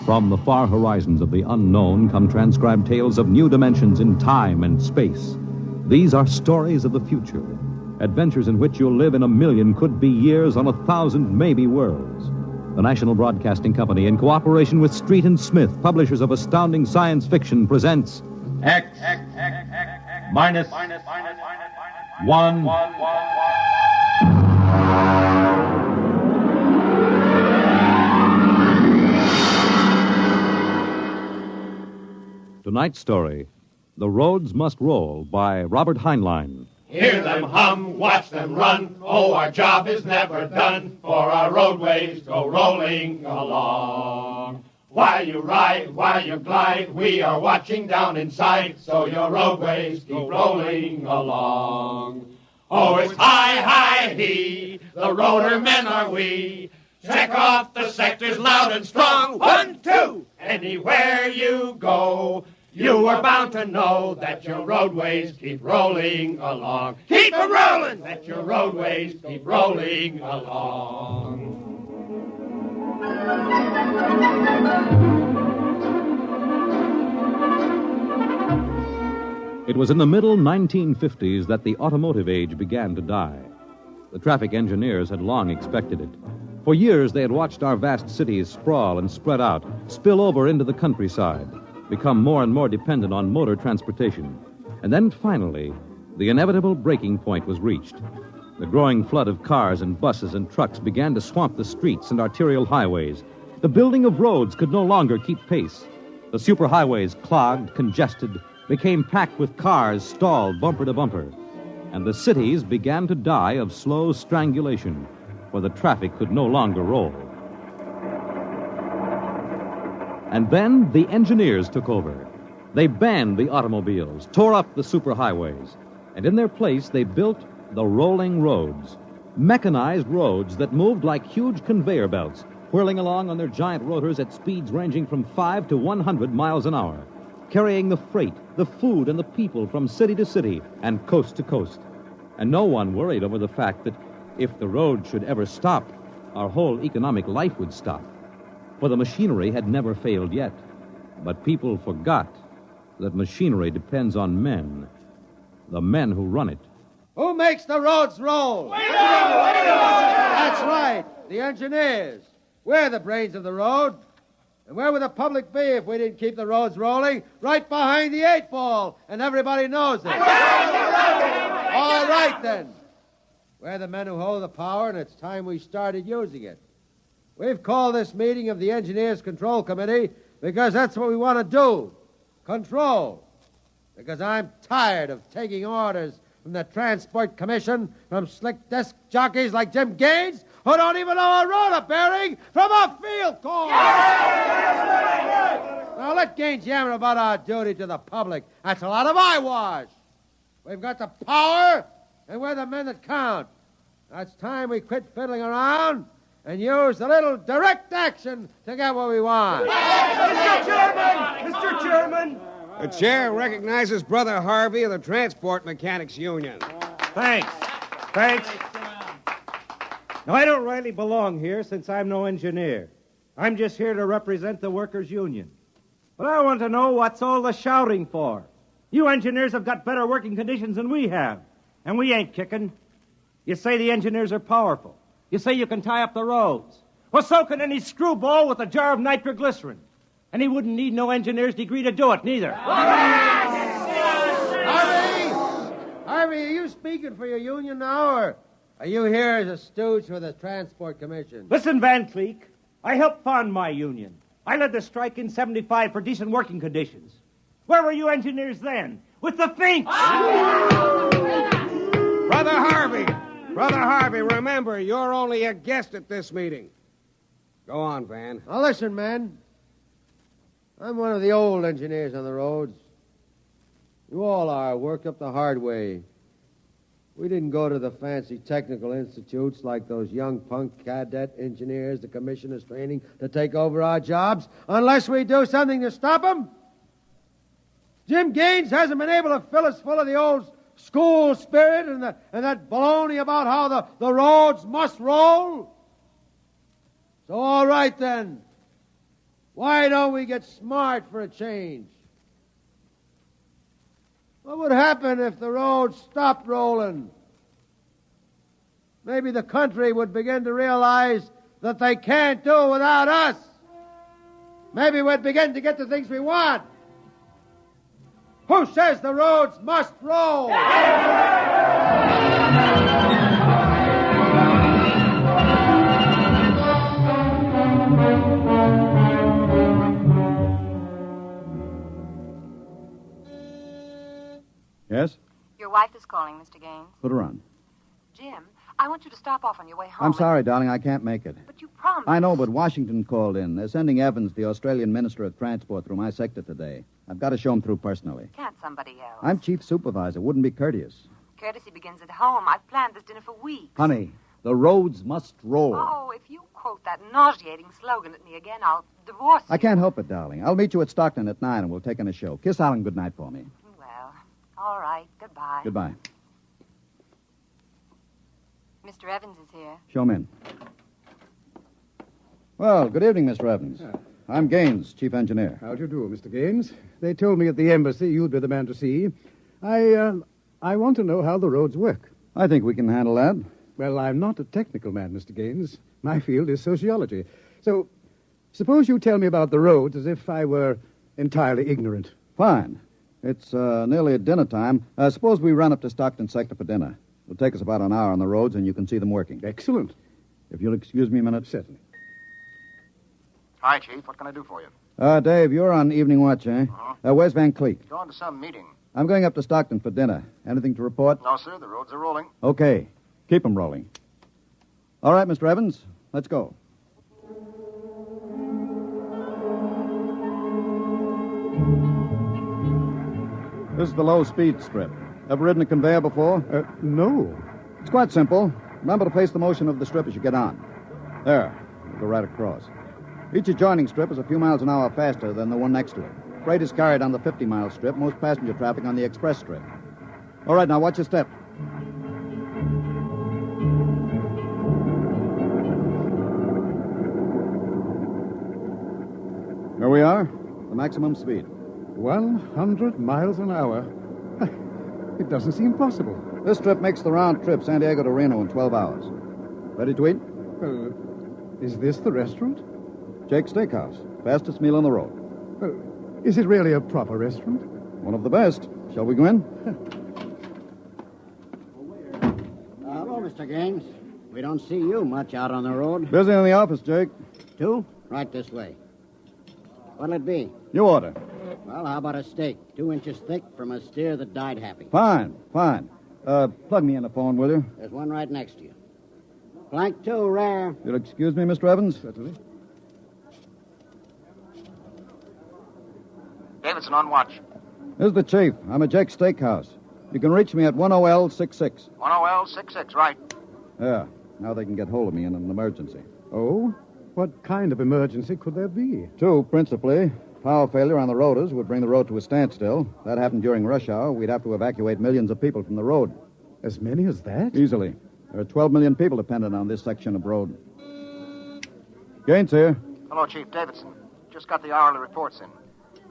From the far horizons of the unknown come transcribed tales of new dimensions in time and space. These are stories of the future, adventures in which you'll live in 1,000,000 could-be years on 1,000 maybe worlds. The National Broadcasting Company, in cooperation with Street and Smith, publishers of astounding science fiction, presents X-1. Tonight's story, The Roads Must Roll, by Robert Heinlein. Hear them hum, watch them run. Oh, our job is never done, for our roadways go rolling along. While you ride, while you glide, we are watching down inside, so your roadways keep rolling along. Oh, it's high, high, he, the roller men are we. Check off the sectors loud and strong. 1, 2, anywhere you go. You are bound to know that your roadways keep rolling along. Keep them rolling! That your roadways keep rolling along. It was in the middle 1950s that the automotive age began to die. The traffic engineers had long expected it. For years, they had watched our vast cities sprawl and spread out, spill over into the countryside, become more and more dependent on motor transportation. And then, finally, the inevitable breaking point was reached. The growing flood of cars and buses and trucks began to swamp the streets and arterial highways. The building of roads could no longer keep pace. The superhighways, clogged, congested, became packed with cars stalled bumper to bumper. And the cities began to die of slow strangulation, for the traffic could no longer roll. And then the engineers took over. They banned the automobiles, tore up the superhighways, and in their place they built the rolling roads, mechanized roads that moved like huge conveyor belts, whirling along on their giant rotors at speeds ranging from 5 to 100 miles an hour, carrying the freight, the food, and the people from city to city and coast to coast. And no one worried over the fact that if the road should ever stop, our whole economic life would stop. For the machinery had never failed yet. But people forgot that machinery depends on men, the men who run it. Who makes the roads roll? That's right, the engineers. We're the brains of the road. And where would the public be if we didn't keep the roads rolling? Right behind the 8-ball, and everybody knows it. All right, then. We're the men who hold the power, and it's time we started using it. We've called this meeting of the Engineers Control Committee because that's what we want to do. Control. Because I'm tired of taking orders from the Transport Commission, from slick desk jockeys like Jim Gaines, who don't even know a roller bearing from a field corn. Now let Gaines yammer about our duty to the public. That's a lot of eyewash. We've got the power, and we're the men that count. Now it's time we quit fiddling around and use a little direct action to get what we want. Mr. Chairman! Mr. Chairman! The chair recognizes Brother Harvey of the Transport Mechanics Union. Thanks. Now, I don't rightly belong here since I'm no engineer. I'm just here to represent the workers' union. But I want to know what's all the shouting for. You engineers have got better working conditions than we have, and we ain't kicking. You say the engineers are powerful. You say you can tie up the roads. Well, so can any screwball with a jar of nitroglycerin. And he wouldn't need no engineer's degree to do it, neither. Harvey, are you speaking for your union now, or are you here as a stooge for the Transport Commission? Listen, Van Cleek, I helped fund my union. I led the strike in 75 for decent working conditions. Where were you engineers then? With the Finks! Brother Harvey, remember, you're only a guest at this meeting. Go on, Van. Now listen, man. I'm one of the old engineers on the roads. You all are, worked up the hard way. We didn't go to the fancy technical institutes like those young punk cadet engineers the commission is training to take over our jobs unless we do something to stop them. Jim Gaines hasn't been able to fill us full of the old school spirit and that baloney about how the roads must roll. So all right then. Why don't we get smart for a change? What would happen if the roads stopped rolling? Maybe the country would begin to realize that they can't do without us. Maybe we'd begin to get the things we want. Who says the roads must roll? Yes? Your wife is calling, Mr. Gaines. Put her on. Jim, I want you to stop off on your way home. I'm sorry, darling, I can't make it. But you promised. I know, but Washington called in. They're sending Evans, the Australian Minister of Transport, through my sector today. I've got to show him through personally. Can't somebody else? I'm chief supervisor. Wouldn't be courteous. Courtesy begins at home. I've planned this dinner for weeks. Honey, the roads must roll. Oh, if you quote that nauseating slogan at me again, I'll divorce you. I can't help it, darling. I'll meet you at Stockton at 9 and we'll take in a show. Kiss Alan goodnight for me. Well, all right. Goodbye. Goodbye. Mr. Evans is here. Show him in. Well, good evening, Mr. Evans. I'm Gaines, chief engineer. How do you do, Mr. Gaines? They told me at the embassy you'd be the man to see. I want to know how the roads work. I think we can handle that. Well, I'm not a technical man, Mr. Gaines. My field is sociology. So, suppose you tell me about the roads as if I were entirely ignorant. Fine. It's nearly at dinner time. Suppose we run up to Stockton sector for dinner. It'll take us about an hour on the roads, and you can see them working. Excellent. If you'll excuse me a minute. Certainly. Hi, Chief. What can I do for you? Dave, you're on evening watch, eh? Where's Van Cleek? Going to some meeting. I'm going up to Stockton for dinner. Anything to report? No, sir. The roads are rolling. Okay. Keep them rolling. All right, Mr. Evans. Let's go. This is the low-speed strip. Ever ridden a conveyor before? No. It's quite simple. Remember to face the motion of the strip as you get on. There. We'll go right across. Each adjoining strip is a few miles an hour faster than the one next to it. Freight is carried on the 50-mile strip, most passenger traffic on the express strip. All right, now watch your step. Here we are, the maximum speed. 100 miles an hour. It doesn't seem possible. This trip makes the round trip San Diego to Reno in 12 hours. Ready to eat? Is this the restaurant? Jake's Steakhouse. Fastest meal on the road. Is it really a proper restaurant? One of the best. Shall we go in? Hello, Mr. Gaines. We don't see you much out on the road. Busy in the office, Jake. Two? Right this way. What'll it be? You order. Well, how about a steak? 2 inches thick from a steer that died happy. Fine. Plug me in the phone, will you? There's one right next to you. Flank 2, rare. You'll excuse me, Mr. Evans? Certainly. Davidson on watch. This is the chief. I'm at Jake's Steakhouse. You can reach me at 10L66. 10L66, right. Yeah. Now they can get hold of me in an emergency. Oh? What kind of emergency could there be? 2, principally. Power failure on the rotors would bring the road to a standstill. That happened during rush hour. We'd have to evacuate millions of people from the road. As many as that? Easily. There are 12 million people dependent on this section of road. Gaines here. Hello, Chief. Davidson. Just got the hourly reports in.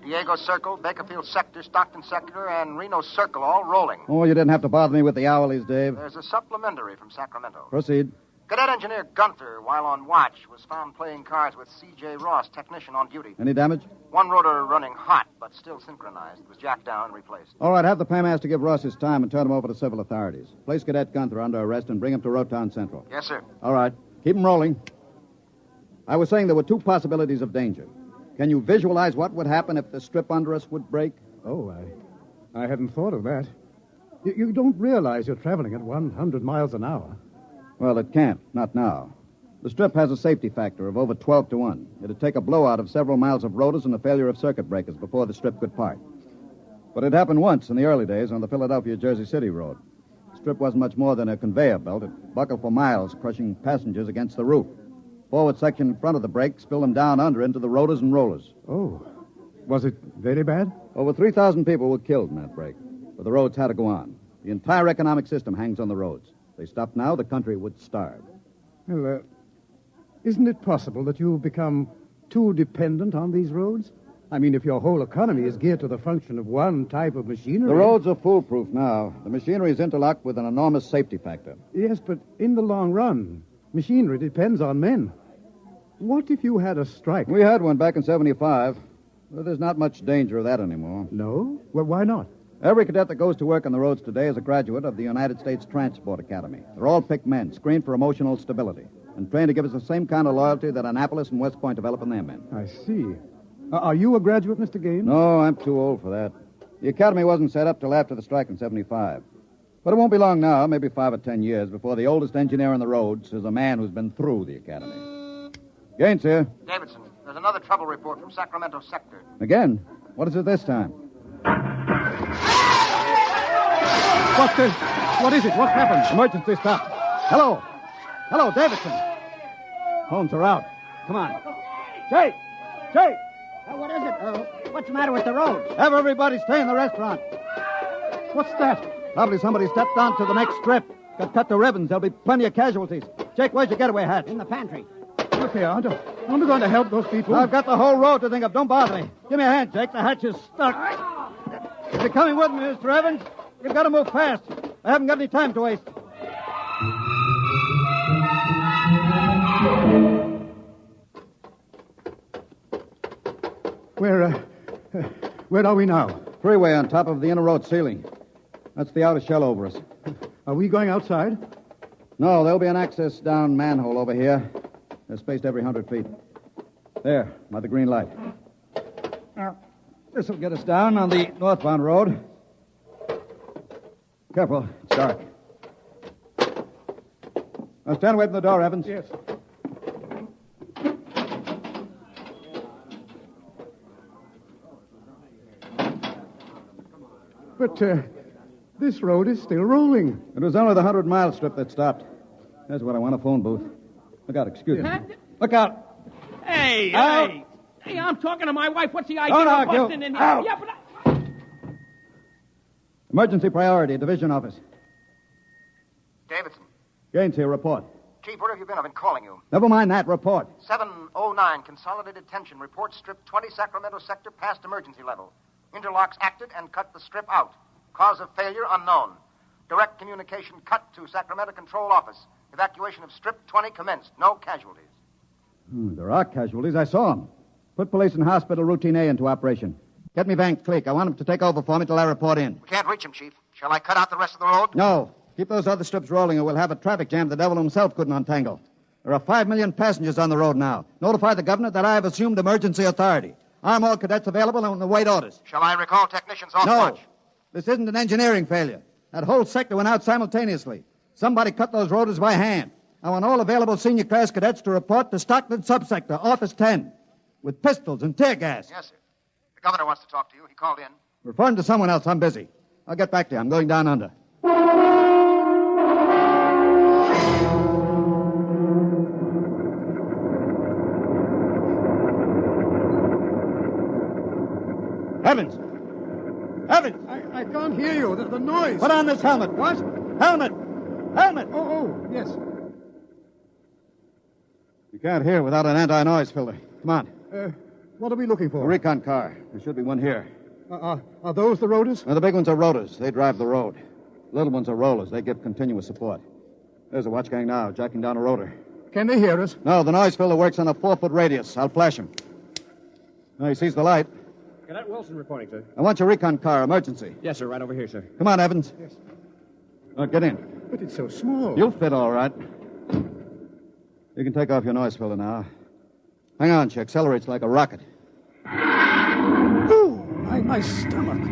Diego Circle, Bakerfield Sector, Stockton Sector, and Reno Circle all rolling. Oh, you didn't have to bother me with the hourlies, Dave. There's a supplementary from Sacramento. Proceed. Cadet Engineer Gunther, while on watch, was found playing cards with C.J. Ross, technician on duty. Any damage? One rotor running hot, but still synchronized. It was jacked down and replaced. All right, have the paymaster give Ross his time and turn him over to civil authorities. Place Cadet Gunther under arrest and bring him to Rotown Central. Yes, sir. All right. Keep him rolling. I was saying there were 2 possibilities of danger. Can you visualize what would happen if the strip under us would break? Oh, I hadn't thought of that. You don't realize you're traveling at 100 miles an hour. Well, it can't. Not now. The strip has a safety factor of over 12 to 1. It'd take a blowout of several miles of rotors and a failure of circuit breakers before the strip could part. But it happened once in the early days on the Philadelphia-Jersey City road. The strip wasn't much more than a conveyor belt. It buckled for miles, crushing passengers against the roof. Forward section in front of the brake spilled them down under into the rotors and rollers. Oh. Was it very bad? Over 3,000 people were killed in that break. But the roads had to go on. The entire economic system hangs on the roads. If they stopped now, the country would starve. Well, isn't it possible that you've become too dependent on these roads? I mean, if your whole economy is geared to the function of one type of machinery... The roads are foolproof now. The machinery is interlocked with an enormous safety factor. Yes, but in the long run, machinery depends on men. What if you had a strike? We had one back in 75. Well, there's not much danger of that anymore. No? Well, why not? Every cadet that goes to work on the roads today is a graduate of the United States Transport Academy. They're all picked men, screened for emotional stability, and trained to give us the same kind of loyalty that Annapolis and West Point develop in their men. I see. Are you a graduate, Mr. Gaines? No, I'm too old for that. The academy wasn't set up till after the strike in 75. But it won't be long now, maybe 5 or 10 years, before the oldest engineer on the roads is a man who's been through the academy. Gaines here. Davidson, there's another trouble report from Sacramento Sector. Again? What is it this time? What is it? What happened? Emergency stop. Hello. Hello, Davidson. Phones are out. Come on. Jake! What is it? What's the matter with the roads? Have everybody stay in the restaurant. What's that? Probably somebody stepped onto the next strip. Got cut to ribbons. There'll be plenty of casualties. Jake, where's your getaway hat? In the pantry. Look here, aren't you going to help those people? I've got the whole road to think of. Don't bother me. Give me a hand, Jake. The hatch is stuck. If you're coming with me, Mr. Evans, you've got to move fast. I haven't got any time to waste. Where are we now? Freeway on top of the inner road ceiling. That's the outer shell over us. Are we going outside? No, there'll be an access down manhole over here. They're spaced every 100 feet. There, by the green light. Now, this will get us down on the northbound road. Careful, it's dark. Now stand away from the door, Evans. Yes. But this road is still rolling. It was only the 100-mile strip that stopped. That's what I want, a phone booth. Look out, excuse me. Look out. Hey, out. Hey, I'm talking to my wife. What's the idea Don't of argue. busting in here? Out. Yeah, but Emergency priority, division office. Davidson. Gaines here, report. Chief, where have you been? I've been calling you. Never mind that, report. 709, Consolidated Tension. Report strip 20 Sacramento Sector past emergency level. Interlocks acted and cut the strip out. Cause of failure unknown. Direct communication cut to Sacramento Control Office. Evacuation of Strip 20 commenced. No casualties. There are casualties. I saw them. Put police and hospital routine A into operation. Get me Van Cleek. I want him to take over for me till I report in. We can't reach him, Chief. Shall I cut out the rest of the road? No. Keep those other strips rolling or we'll have a traffic jam the devil himself couldn't untangle. There are 5 million passengers on the road now. Notify the governor that I have assumed emergency authority. Arm all cadets available and await orders. Shall I recall technicians off No. watch? This isn't an engineering failure. That whole sector went out simultaneously. Somebody cut those rotors by hand. I want all available senior class cadets to report to Stockton Subsector, Office 10, with pistols and tear gas. Yes, sir. The governor wants to talk to you. He called in. Refer him to someone else. I'm busy. I'll get back to you. I'm going down under. Evans! Evans! I can't hear you. The noise. Put on this helmet. What? Helmet! Helmet! Oh, yes. You can't hear without an anti-noise filter. Come on. What are we looking A for? recon car. There should be one here. Are those the rotors? Now, the big ones are rotors. They drive the road. The little ones are rollers. They give continuous support. There's a watch gang now, jacking down a rotor. Can they hear us? No, the noise filter works on a 4-foot radius. I'll flash him. Now, he sees the light. Cadet Wilson reporting, sir. I want your recon car, emergency. Yes, sir, right over here, sir. Come on, Evans. Yes. Get in. But it's so small. You'll fit all right. You can take off your noise filter now. Hang on, she accelerates like a rocket. Oh, my stomach.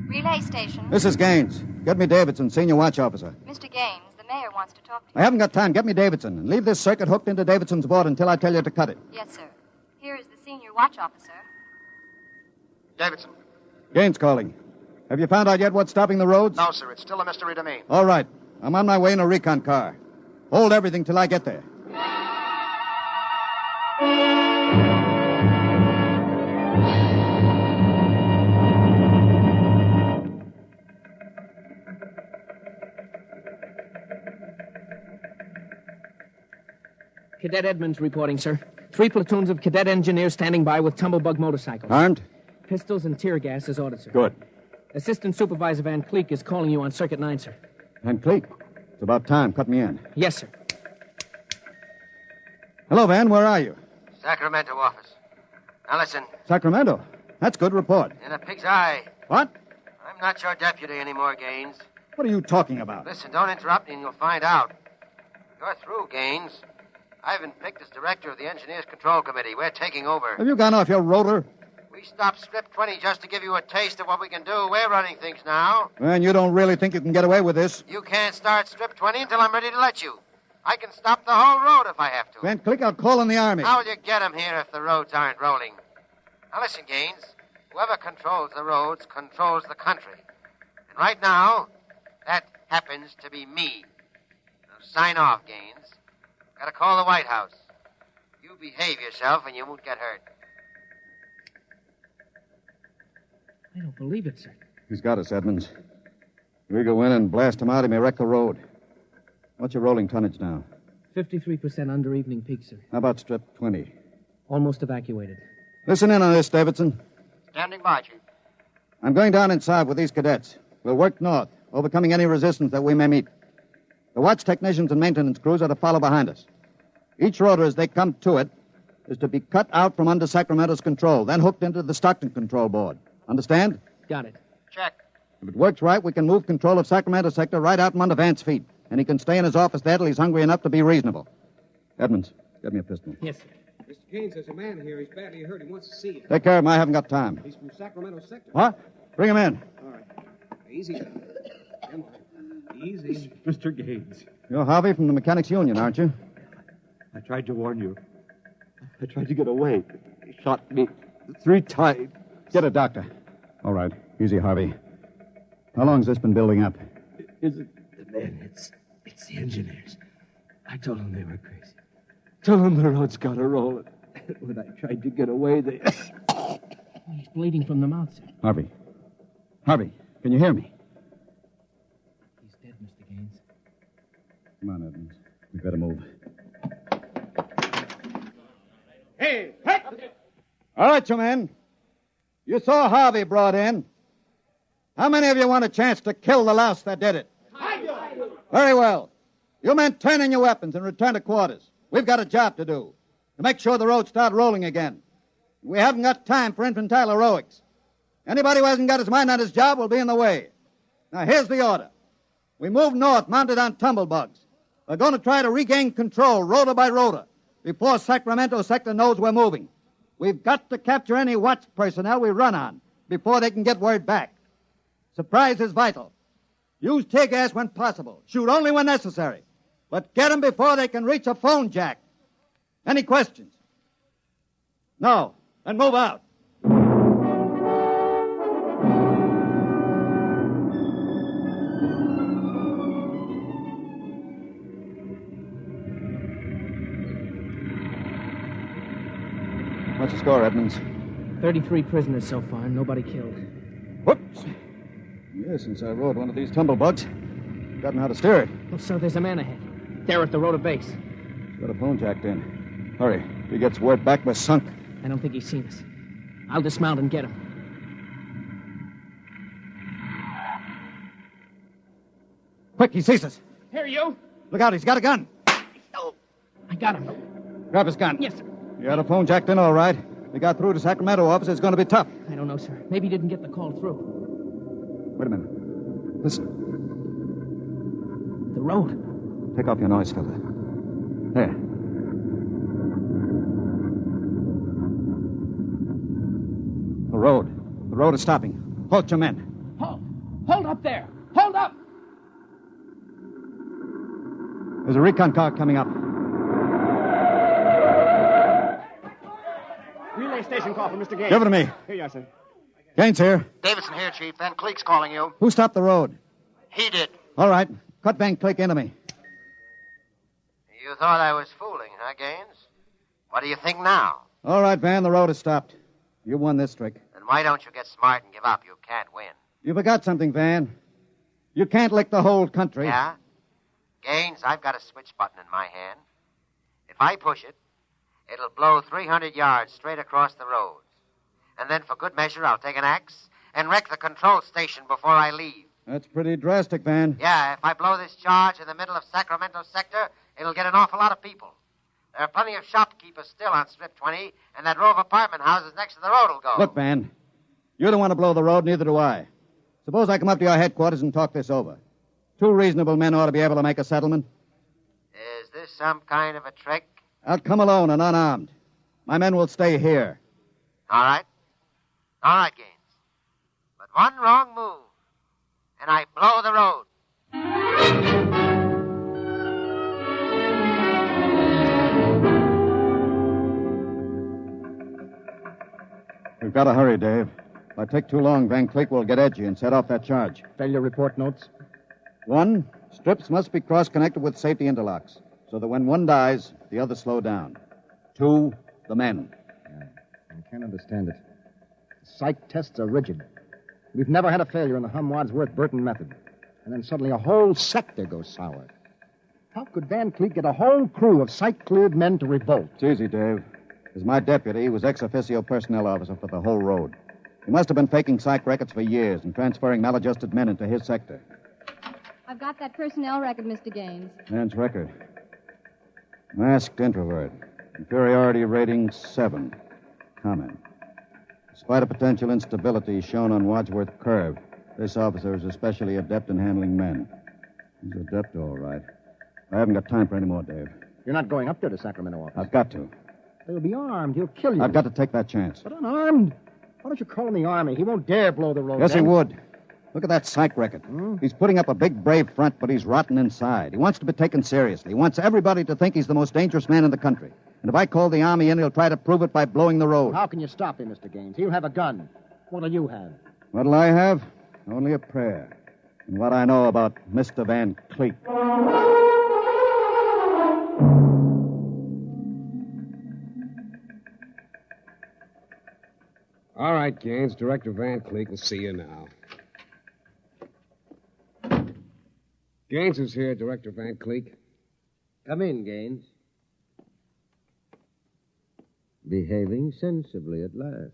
Relay station. This is Gaines. Get me Davidson, senior watch officer. Mr. Gaines, the mayor wants to talk to you. I haven't got time. Get me Davidson. And leave this circuit hooked into Davidson's board until I tell you to cut it. Yes, sir. Here is the senior watch officer. Davidson. Gaines calling. Have you found out yet what's stopping the roads? No, sir. It's still a mystery to me. All right. I'm on my way in a recon car. Hold everything till I get there. Cadet Edmonds reporting, sir. 3 platoons of cadet engineers standing by with tumblebug motorcycles. Armed? Pistols and tear gas as ordered, sir. Good. Assistant Supervisor Van Cleek is calling you on Circuit 9, sir. Van Cleek. It's about time. Cut me in. Yes, sir. Hello, Van. Where are you? Sacramento office. Now listen. Sacramento. That's good. Report. In a pig's eye. What? I'm not your deputy anymore, Gaines. What are you talking about? Listen, don't interrupt me and you'll find out. You're through, Gaines. I've been picked as director of the Engineers Control Committee. We're taking over. Have you gone off your rotor? We stopped Strip 20 just to give you a taste of what we can do. We're running things now. And you don't really think you can get away with this? You can't start Strip 20 until I'm ready to let you. I can stop the whole road if I have to. Van Cleek, I'll call in the Army. How will you get them here if the roads aren't rolling? Now listen, Gaines. Whoever controls the roads controls the country. And right now, that happens to be me. Now sign off, Gaines. Gotta call the White House. You behave yourself and you won't get hurt. I don't believe it, sir. He's got us, Edmonds. If we go in and blast him out, he may wreck the road. What's your rolling tonnage now? 53% under evening peak, sir. How about Strip 20? Almost evacuated. Listen in on this, Davidson. Standing by, Chief. I'm going down inside with these cadets. We'll work north, overcoming any resistance that we may meet. The watch technicians and maintenance crews are to follow behind us. Each rotor, as they come to it, is to be cut out from under Sacramento's control, then hooked into the Stockton control board. Understand? Got it. Check. If it works right, we can move control of Sacramento sector right out from under Vance's feet, and he can stay in his office there till he's hungry enough to be reasonable. Edmonds, get me a pistol. Yes, sir. Mr. Gaines, there's a man here. He's badly hurt. He wants to see you. Take care of him. I haven't got time. He's from Sacramento sector. What? Bring him in. All right. Easy. Come on. Easy. Mr. Gaines. You're Harvey from the Mechanics Union, aren't you? I tried to warn you. I tried to get away. He shot me 3 times. Get a doctor. All right. Easy, Harvey. How long's this been building up? Is it the men? It's the engineers. I told them they were crazy. Told them the road's got to roll. When I tried to get away, they... He's bleeding from the mouth, sir. Harvey. Harvey, can you hear me? He's dead, Mr. Gaines. Come on, Edmonds. We better move. Hey! All right, you men. You saw Harvey brought in. How many of you want a chance to kill the louse that did it? Very well. You men turn in your weapons and return to quarters. We've got a job to do, to make sure the roads start rolling again. We haven't got time for infantile heroics. Anybody who hasn't got his mind on his job will be in the way. Now, here's the order. We move north, mounted on tumblebugs. We're going to try to regain control, rota by rota, before Sacramento sector knows we're moving. We've got to capture any watch personnel we run on before they can get word back. Surprise is vital. Use tear gas when possible. Shoot only when necessary. But get them before they can reach a phone jack. Any questions? No. Then move out. What's the score, Edmonds? 33 prisoners so far, nobody killed. Whoops. Yes, since I rode one of these tumblebugs, I've gotten how to steer it. Oh, sir, there's a man ahead. There at the rota base. He's got a phone jacked in. Hurry. If he gets word back, we're sunk. I don't think he's seen us. I'll dismount and get him. Quick, he sees us. Here, you. Look out, he's got a gun. Oh, I got him. Grab his gun. Yes, sir. You had a phone jacked in all right. If he got through to Sacramento office, it's going to be tough. I don't know, sir. Maybe he didn't get the call through. Wait a minute. Listen. The road. Take off your noise filter. There. The road. The road is stopping. Halt your men. Halt! Hold up there! Hold up! There's a recon car coming up. Relay station call for Mr. Gaines. Give it to me. Here you are, sir. Gaines here. Davidson here, Chief. Van Cleek's calling you. Who stopped the road? He did. All right. Cut Van Cleek into me. You thought I was fooling, huh, Gaines? What do you think now? All right, Van, the road is stopped. You won this trick. Then why don't you get smart and give up? You can't win. You forgot something, Van. You can't lick the whole country. Yeah? Gaines, I've got a switch button in my hand. If I push it, it'll blow 300 yards straight across the roads. And then for good measure, I'll take an axe and wreck the control station before I leave. That's pretty drastic, Van. Yeah, if I blow this charge in the middle of Sacramento sector, it'll get an awful lot of people. There are plenty of shopkeepers still on Strip 20, and that row of apartment houses next to the road will go. Look, Van, you don't want to blow the road, neither do I. Suppose I come up to your headquarters and talk this over. 2 reasonable men ought to be able to make a settlement. Is this some kind of a trick? I'll come alone and unarmed. My men will stay here. All right. All right, Gaines. But one wrong move, and I blow the road. We've got to hurry, Dave. If I take too long, Van Cleek will get edgy and set off that charge. Failure report notes? 1, strips must be cross-connected with safety interlocks, so that when one dies, the others slow down. 2, the men. I can't understand it. Psych tests are rigid. We've never had a failure in the Hum-Wadsworth-Burton method. And then suddenly a whole sector goes sour. How could Van Cleek get a whole crew of psych-cleared men to revolt? It's easy, Dave. As my deputy, he was ex-officio personnel officer for the whole road. He must have been faking psych records for years and transferring maladjusted men into his sector. I've got that personnel record, Mr. Gaines. Man's record. Masked introvert. Inferiority rating 7. Comment. Despite a potential instability shown on Wadsworth Curve, this officer is especially adept in handling men. He's adept, all right. I haven't got time for any more, Dave. You're not going up there to Sacramento office. I've got to. They'll be armed. He'll kill you. I've got to take that chance. But unarmed? Why don't you call in the Army? He won't dare blow the road. Yes, he then. would. Look at that psych record. He's putting up a big, brave front, but he's rotten inside. He wants to be taken seriously. He wants everybody to think he's the most dangerous man in the country. And if I call the Army in, he'll try to prove it by blowing the road. How can you stop him, Mr. Gaines? He'll have a gun. What'll you have? What'll I have? Only a prayer. And what I know about Mr. Van Cleek. All right, Gaines. Director Van Cleek will see you now. Gaines is here, Director Van Cleek. Come in, Gaines. Behaving sensibly at last.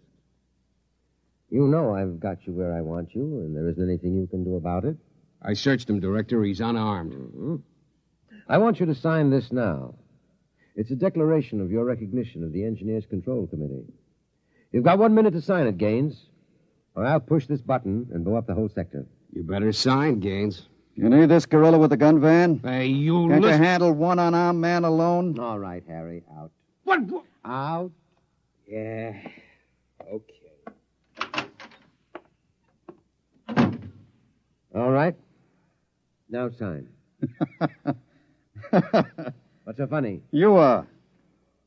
You know I've got you where I want you, and there isn't anything you can do about it. I searched him, Director. He's unarmed. Mm-hmm. I want you to sign this now. It's a declaration of your recognition of the Engineers Control Committee. You've got 1 minute to sign it, Gaines, or I'll push this button and blow up the whole sector. You better sign, Gaines. You need this gorilla with the gun van? Hey, you Can't listen... you handle one unarmed man alone? All right, Harry, out. What? Out? Yeah. Okay. All right. Now sign. What's so funny? You are.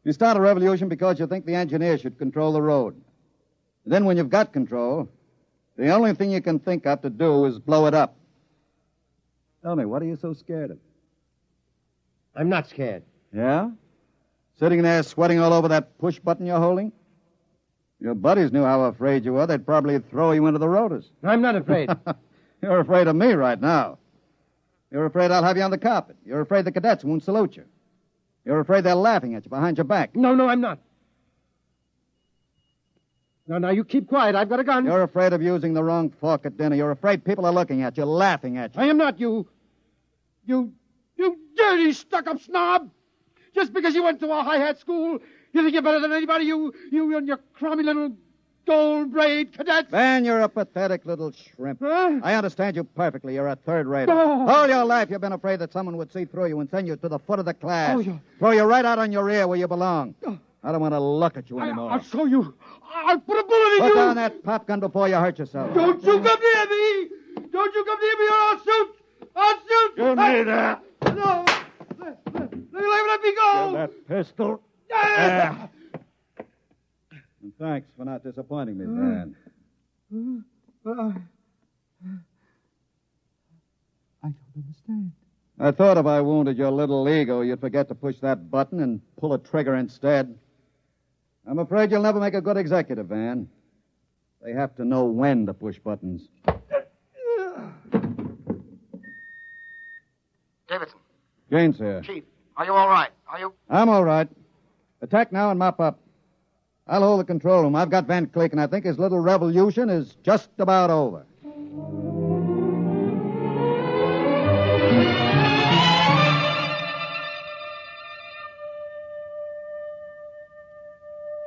You start a revolution because you think the engineer should control the road. Then when you've got control, the only thing you can think of to do is blow it up. Tell me, what are you so scared of? I'm not scared. Yeah? Sitting there sweating all over that push button you're holding? Your buddies knew how afraid you were. They'd probably throw you into the rotors. I'm not afraid. You're afraid of me right now. You're afraid I'll have you on the carpet. You're afraid the cadets won't salute you. You're afraid they're laughing at you behind your back. No, I'm not. Now, you keep quiet. I've got a gun. You're afraid of using the wrong fork at dinner. You're afraid people are looking at you, laughing at you. I am not. You dirty, stuck-up snob. Just because you went to a high-hat school, you think you're better than anybody, you and your crummy little gold-braid cadets. Van, you're a pathetic little shrimp. Huh? I understand you perfectly. You're a third-rater. Oh. All your life you've been afraid that someone would see through you and send you to the foot of the class. Oh, yeah. Throw you right out on your ear where you belong. I don't want to look at you anymore. I'll show you. I'll put a bullet in you. Put down that pop gun before you hurt yourself. Don't you come near me. Don't you come near me or I'll shoot. I'll shoot. Give me that. No. Let me go. Give that pistol. And thanks for not disappointing me, Van. I don't understand. I thought if I wounded your little ego, you'd forget to push that button and pull a trigger instead. I'm afraid you'll never make a good executive, Van. They have to know when to push buttons. Davidson. Gaines here. Chief, are you all right? Are you? I'm all right. Attack now and mop up. I'll hold the control room. I've got Van Cleek, and I think his little revolution is just about over.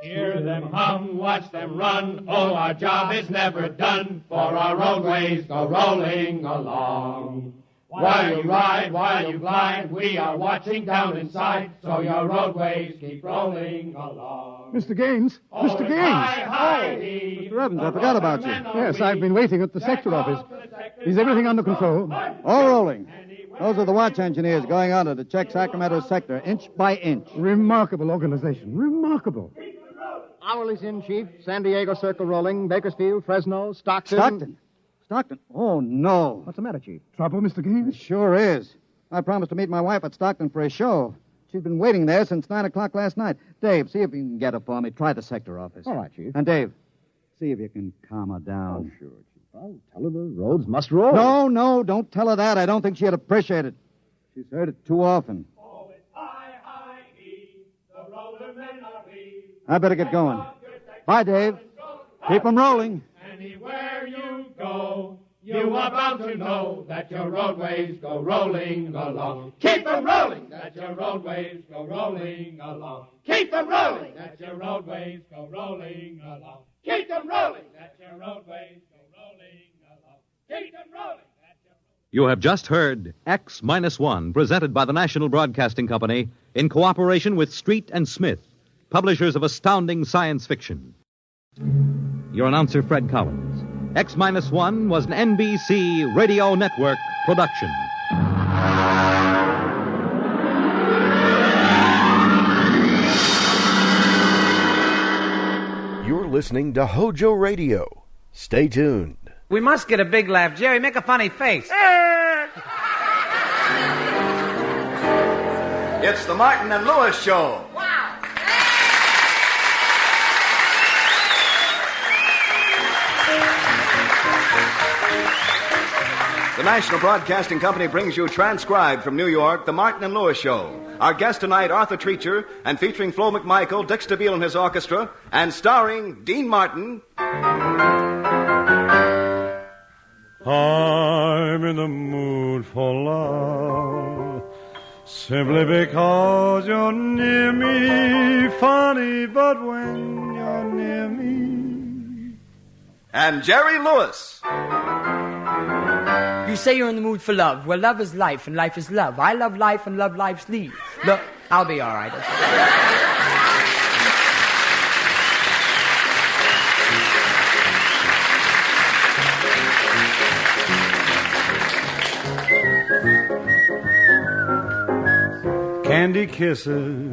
Hear them hum, watch them run. Oh, our job is never done, for our roadways go rolling along. While you ride, while you glide, we are watching down inside, so your roadways keep rolling along. Mr. Gaines! Mr. Gaines! Mr. Evans, I forgot about you. Yes, I've been waiting at the sector office. Is everything under control? All rolling. Those are the watch engineers going under to check Sacramento's sector, inch by inch. Remarkable organization. Remarkable. Hourly's in, Chief. San Diego Circle rolling. Bakersfield, Fresno, Stockton. Stockton? Oh, no. What's the matter, Chief? Trouble, Mr. Gaines? It sure is. I promised to meet my wife at Stockton for a show. She's been waiting there since 9 o'clock last night. Dave, see if you can get her for me. Try the sector office. All right, Chief. And Dave, see if you can calm her down. Oh, sure, Chief. I'll tell her the roads must roll. No, don't tell her that. I don't think she'd appreciate it. She's heard it too often. Oh, it's I-I-E, the roller men are we. I better get going. Bye, Dave. Keep 'em rolling. Anywhere you go, you are bound to know that your roadways go rolling along. Keep them rolling, that your roadways go rolling along. Keep them rolling, that your roadways go rolling along. Keep them rolling, that your roadways go rolling along. Keep them rolling. You have just heard X-1, presented by the National Broadcasting Company in cooperation with Street and Smith, publishers of astounding science fiction. Your announcer, Fred Collins. X-1 was an NBC Radio Network production. You're listening to HOJO Radio. Stay tuned. We must get a big laugh. Jerry, make a funny face. It's the Martin and Lewis Show. The National Broadcasting Company brings you transcribed from New York, The Martin and Lewis Show. Our guest tonight, Arthur Treacher, and featuring Flo McMichael, Dick Stabile and his orchestra, and starring Dean Martin. I'm in the mood for love. Simply because you're near me. Funny, but when you're near me. And Jerry Lewis. You say you're in the mood for love. Well, love is life, and life is love. I love life, and love life's lead. Look, I'll be all right. Candy kisses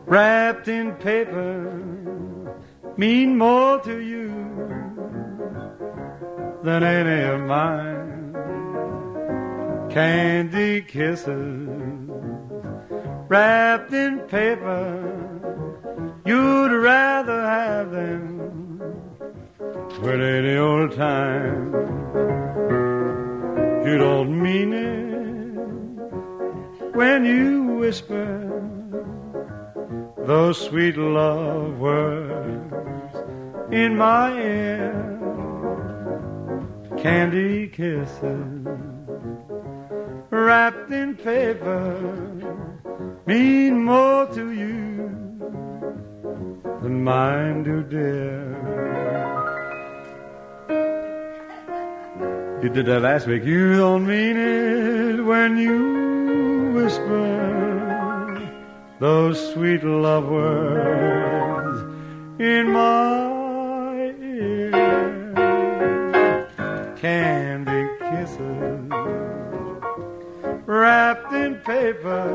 wrapped in paper mean more to you than any of mine. Candy kisses wrapped in paper, you'd rather have them with any old time. You don't mean it when you whisper those sweet love words in my ear. Candy kisses wrapped in paper mean more to you than mine do, dear. You did that last week. You don't mean it when you whisper those sweet love words in my ear. Candy kisses wrapped in paper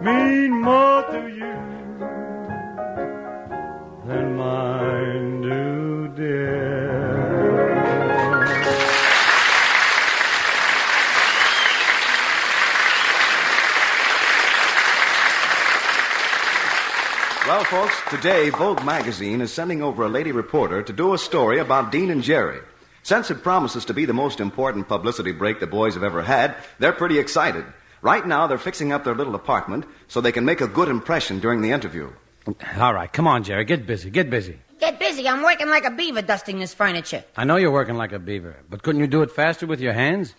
mean more to you than mine do, dear. Well, folks, today Vogue magazine is sending over a lady reporter to do a story about Dean and Jerry. Since it promises to be the most important publicity break the boys have ever had, they're pretty excited. Right now, they're fixing up their little apartment so they can make a good impression during the interview. All right, come on, Jerry. Get busy. Get busy. Get busy. I'm working like a beaver dusting this furniture. I know you're working like a beaver, but couldn't you do it faster with your hands?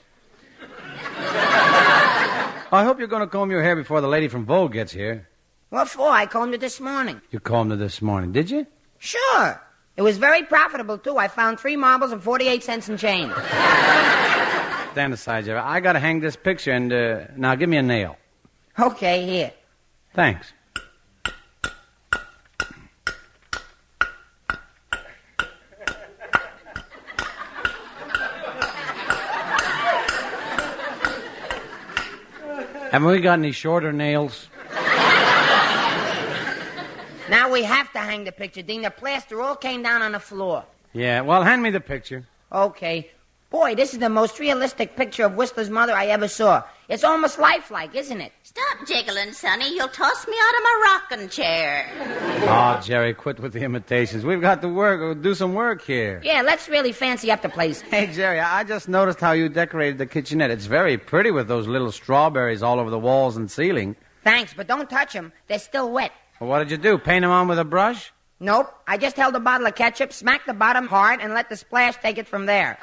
I hope you're going to comb your hair before the lady from Vogue gets here. What for? I combed it this morning. You combed it this morning, did you? Sure. It was very profitable, too. I found 3 marbles and 48 cents in change. Stand aside, Jerry. I got to hang this picture, and now give me a nail. Okay, here. Thanks. Haven't we got any shorter nails? Now we have to hang the picture, Dean. The plaster all came down on the floor. Yeah, well, hand me the picture. Okay. Boy, this is the most realistic picture of Whistler's mother I ever saw. It's almost lifelike, isn't it? Stop jiggling, Sonny. You'll toss me out of my rocking chair. Oh, Jerry, quit with the imitations. We've got to do some work here. Yeah, let's really fancy up the place. Hey, Jerry, I just noticed how you decorated the kitchenette. It's very pretty with those little strawberries all over the walls and ceiling. Thanks, but don't touch them. They're still wet. Well, what did you do, paint them on with a brush? Nope. I just held a bottle of ketchup, smacked the bottom hard, and let the splash take it from there.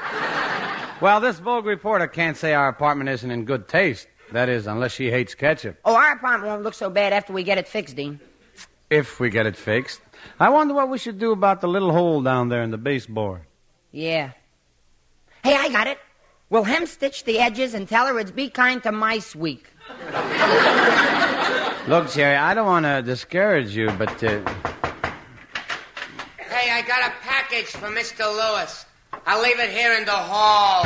Well, this Vogue reporter can't say our apartment isn't in good taste. That is, unless she hates ketchup. Oh, our apartment won't look so bad after we get it fixed, Dean. If we get it fixed. I wonder what we should do about the little hole down there in the baseboard. Yeah. Hey, I got it. We'll hem-stitch the edges and tell her it's Be Kind to Mice Week. Look, Jerry, I don't want to discourage you, but... Hey, I got a package for Mr. Lewis. I'll leave it here in the hall.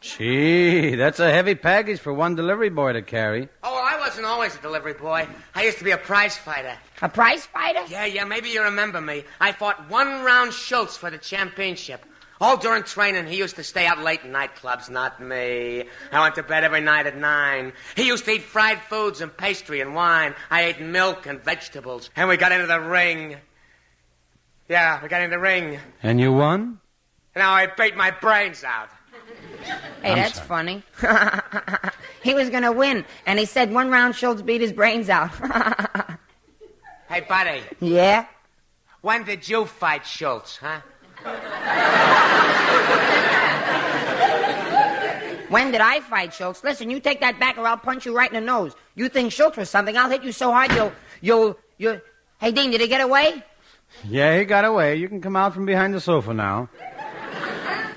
Gee, that's a heavy package for one delivery boy to carry. Oh, well, I wasn't always a delivery boy. I used to be a prize fighter. A prize fighter? Yeah, maybe you remember me. I fought 1 round Schultz for the championship. All during training, he used to stay out late in nightclubs, not me. I went to bed every night at 9. He used to eat fried foods and pastry and wine. I ate milk and vegetables. And we got into the ring. Yeah, we got into the ring. And you won? Now I beat my brains out. Hey, that's funny. He was going to win, and he said 1 round Schultz beat his brains out. Hey, buddy. Yeah? When did you fight Schultz, huh? When did I fight, Schultz? Listen, you take that back or I'll punch you right in the nose. You think Schultz was something, I'll hit you so hard you'll... Hey, Dean, did he get away? Yeah, he got away. You can come out from behind the sofa now.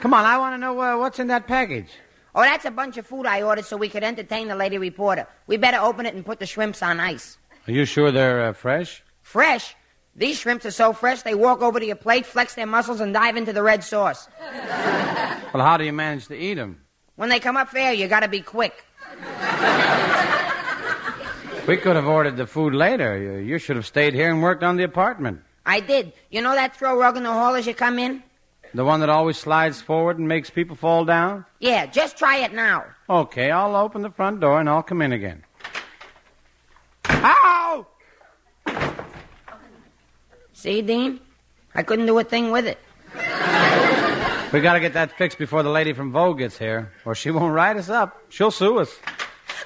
Come on, I want to know what's in that package. Oh, that's a bunch of food I ordered so we could entertain the lady reporter. We better open it and put the shrimps on ice. Are you sure they're fresh? Fresh? These shrimps are so fresh they walk over to your plate, flex their muscles, and dive into the red sauce. Well, how do you manage to eat them? When they come up for air, you gotta be quick. We could have ordered the food later. You should have stayed here and worked on the apartment. I did. You know that throw rug in the hall as you come in? The one that always slides forward and makes people fall down? Yeah, just try it now. Okay, I'll open the front door and I'll come in again. Ow! See, Dean? I couldn't do a thing with it. We gotta get that fixed before the lady from Vogue gets here, or she won't write us up. She'll sue us.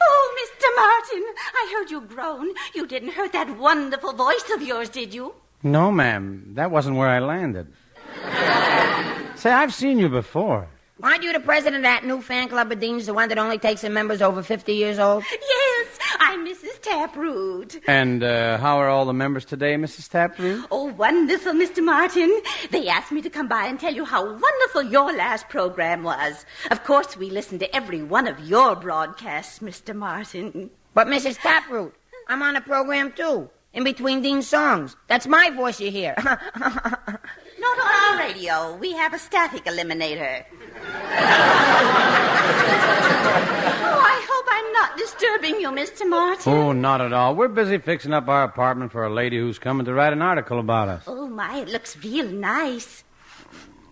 Oh, Mr. Martin, I heard you groan. You didn't hurt that wonderful voice of yours, did you? No, ma'am. That wasn't where I landed. Say, I've seen you before. Aren't you the president of that new fan club of Dean's, the one that only takes in members over 50 years old? Yes, I'm Mrs. Taproot. And how are all the members today, Mrs. Taproot? Oh, wonderful, Mr. Martin. They asked me to come by and tell you how wonderful your last program was. Of course, we listened to every one of your broadcasts, Mr. Martin. But, Mrs. Taproot, I'm on a program, too, in between Dean's songs. That's my voice you hear. Not on our radio. We have a static eliminator. Oh, I hope I'm not disturbing you, Mr. Martin. Oh, not at all. We're busy fixing up our apartment for a lady who's coming to write an article about us. Oh, my, it looks real nice.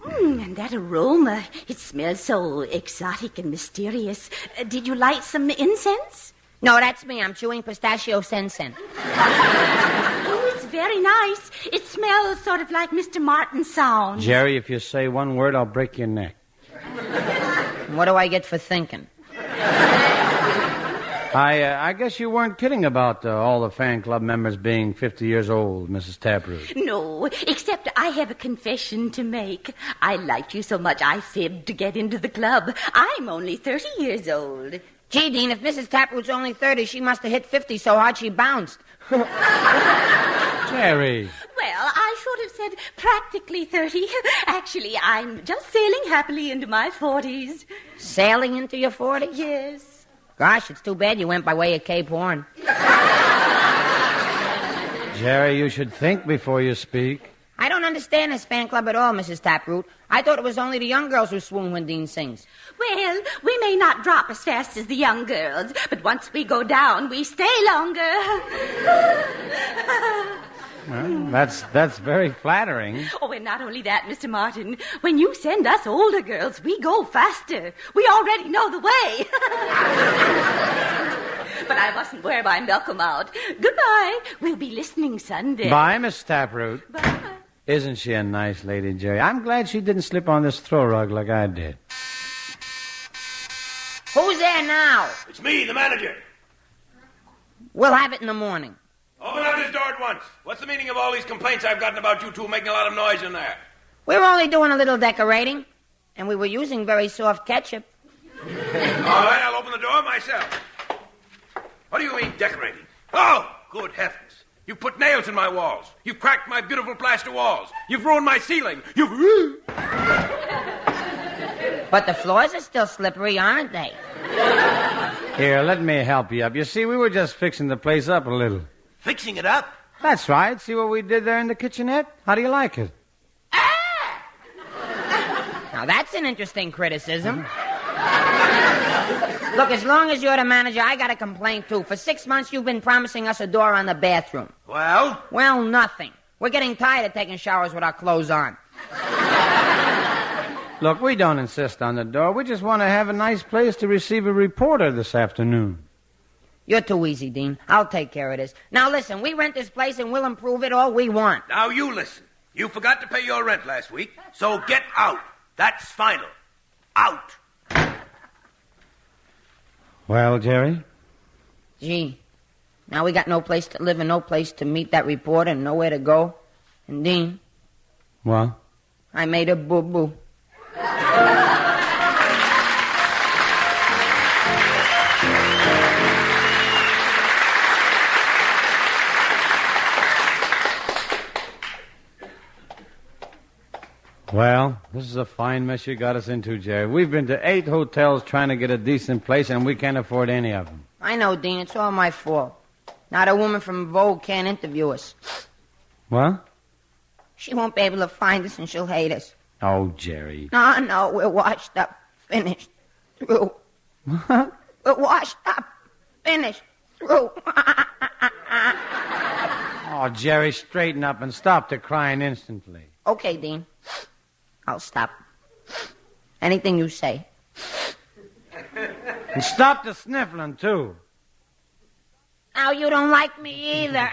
And that aroma, it smells so exotic and mysterious. Did you light some incense? No, that's me. I'm chewing pistachio sensen. Oh, it's very nice. It smells sort of like Mr. Martin's sound. Jerry, if you say one word, I'll break your neck. What do I get for thinking? I guess you weren't kidding about all the fan club members being 50 years old, Mrs. Taproot. No, except I have a confession to make. I liked you so much I fibbed to get into the club. I'm only 30 years old. Gee, Dean, if Mrs. Taproot's only 30, she must have hit 50 so hard she bounced. Jerry. Well, I should have said practically 30. Actually, I'm just sailing happily into my 40s. Sailing into your 40s? Yes. Gosh, it's too bad you went by way of Cape Horn. Jerry, you should think before you speak. I don't understand this fan club at all, Mrs. Taproot. I thought it was only the young girls who swoon when Dean sings. Well, we may not drop as fast as the young girls, but once we go down, we stay longer. Well, that's very flattering. Oh, and not only that, Mr. Martin. When you send us older girls, we go faster. We already know the way. But I mustn't wear my Malcolm out. Goodbye. We'll be listening Sunday. Bye, Miss Taproot. Bye. Isn't she a nice lady, Jerry? I'm glad she didn't slip on this throw rug like I did. Who's there now? It's me, the manager. We'll have it in the morning. Open up this door at once. What's the meaning of all these complaints I've gotten about you two making a lot of noise in there? We're only doing a little decorating, and we were using very soft ketchup. All right, I'll open the door myself. What do you mean, decorating? Oh, good heavens. You've put nails in my walls. You've cracked my beautiful plaster walls. You've ruined my ceiling. But the floors are still slippery, aren't they? Here, let me help you up. You see, we were just fixing the place up a little. Fixing it up? That's right. See what we did there in the kitchenette? How do you like it? Now, that's an interesting criticism. Look, as long as you're the manager, I got a complaint, too. For 6 months, you've been promising us a door on the bathroom. Well? Well, nothing. We're getting tired of taking showers with our clothes on. Look, we don't insist on the door. We just want to have a nice place to receive a reporter this afternoon. You're too easy, Dean. I'll take care of this. Now, listen, we rent this place and we'll improve it all we want. Now, you listen. You forgot to pay your rent last week, so get out. That's final. Out. Well, Jerry? Gee, now we got no place to live and no place to meet that reporter and nowhere to go. And, Dean? What? I made a boo-boo. Well, this is a fine mess you got us into, Jerry. We've been to 8 hotels trying to get a decent place, and we can't afford any of them. I know, Dean. It's all my fault. Now the woman from Vogue can't interview us. What? She won't be able to find us, and she'll hate us. Oh, Jerry. No, we're washed up, finished, through. We're washed up, finished, through. Oh, Jerry, straighten up and stop the crying instantly. Okay, Dean. I'll stop. Anything you say. And stop the sniffling, too. Now you don't like me either.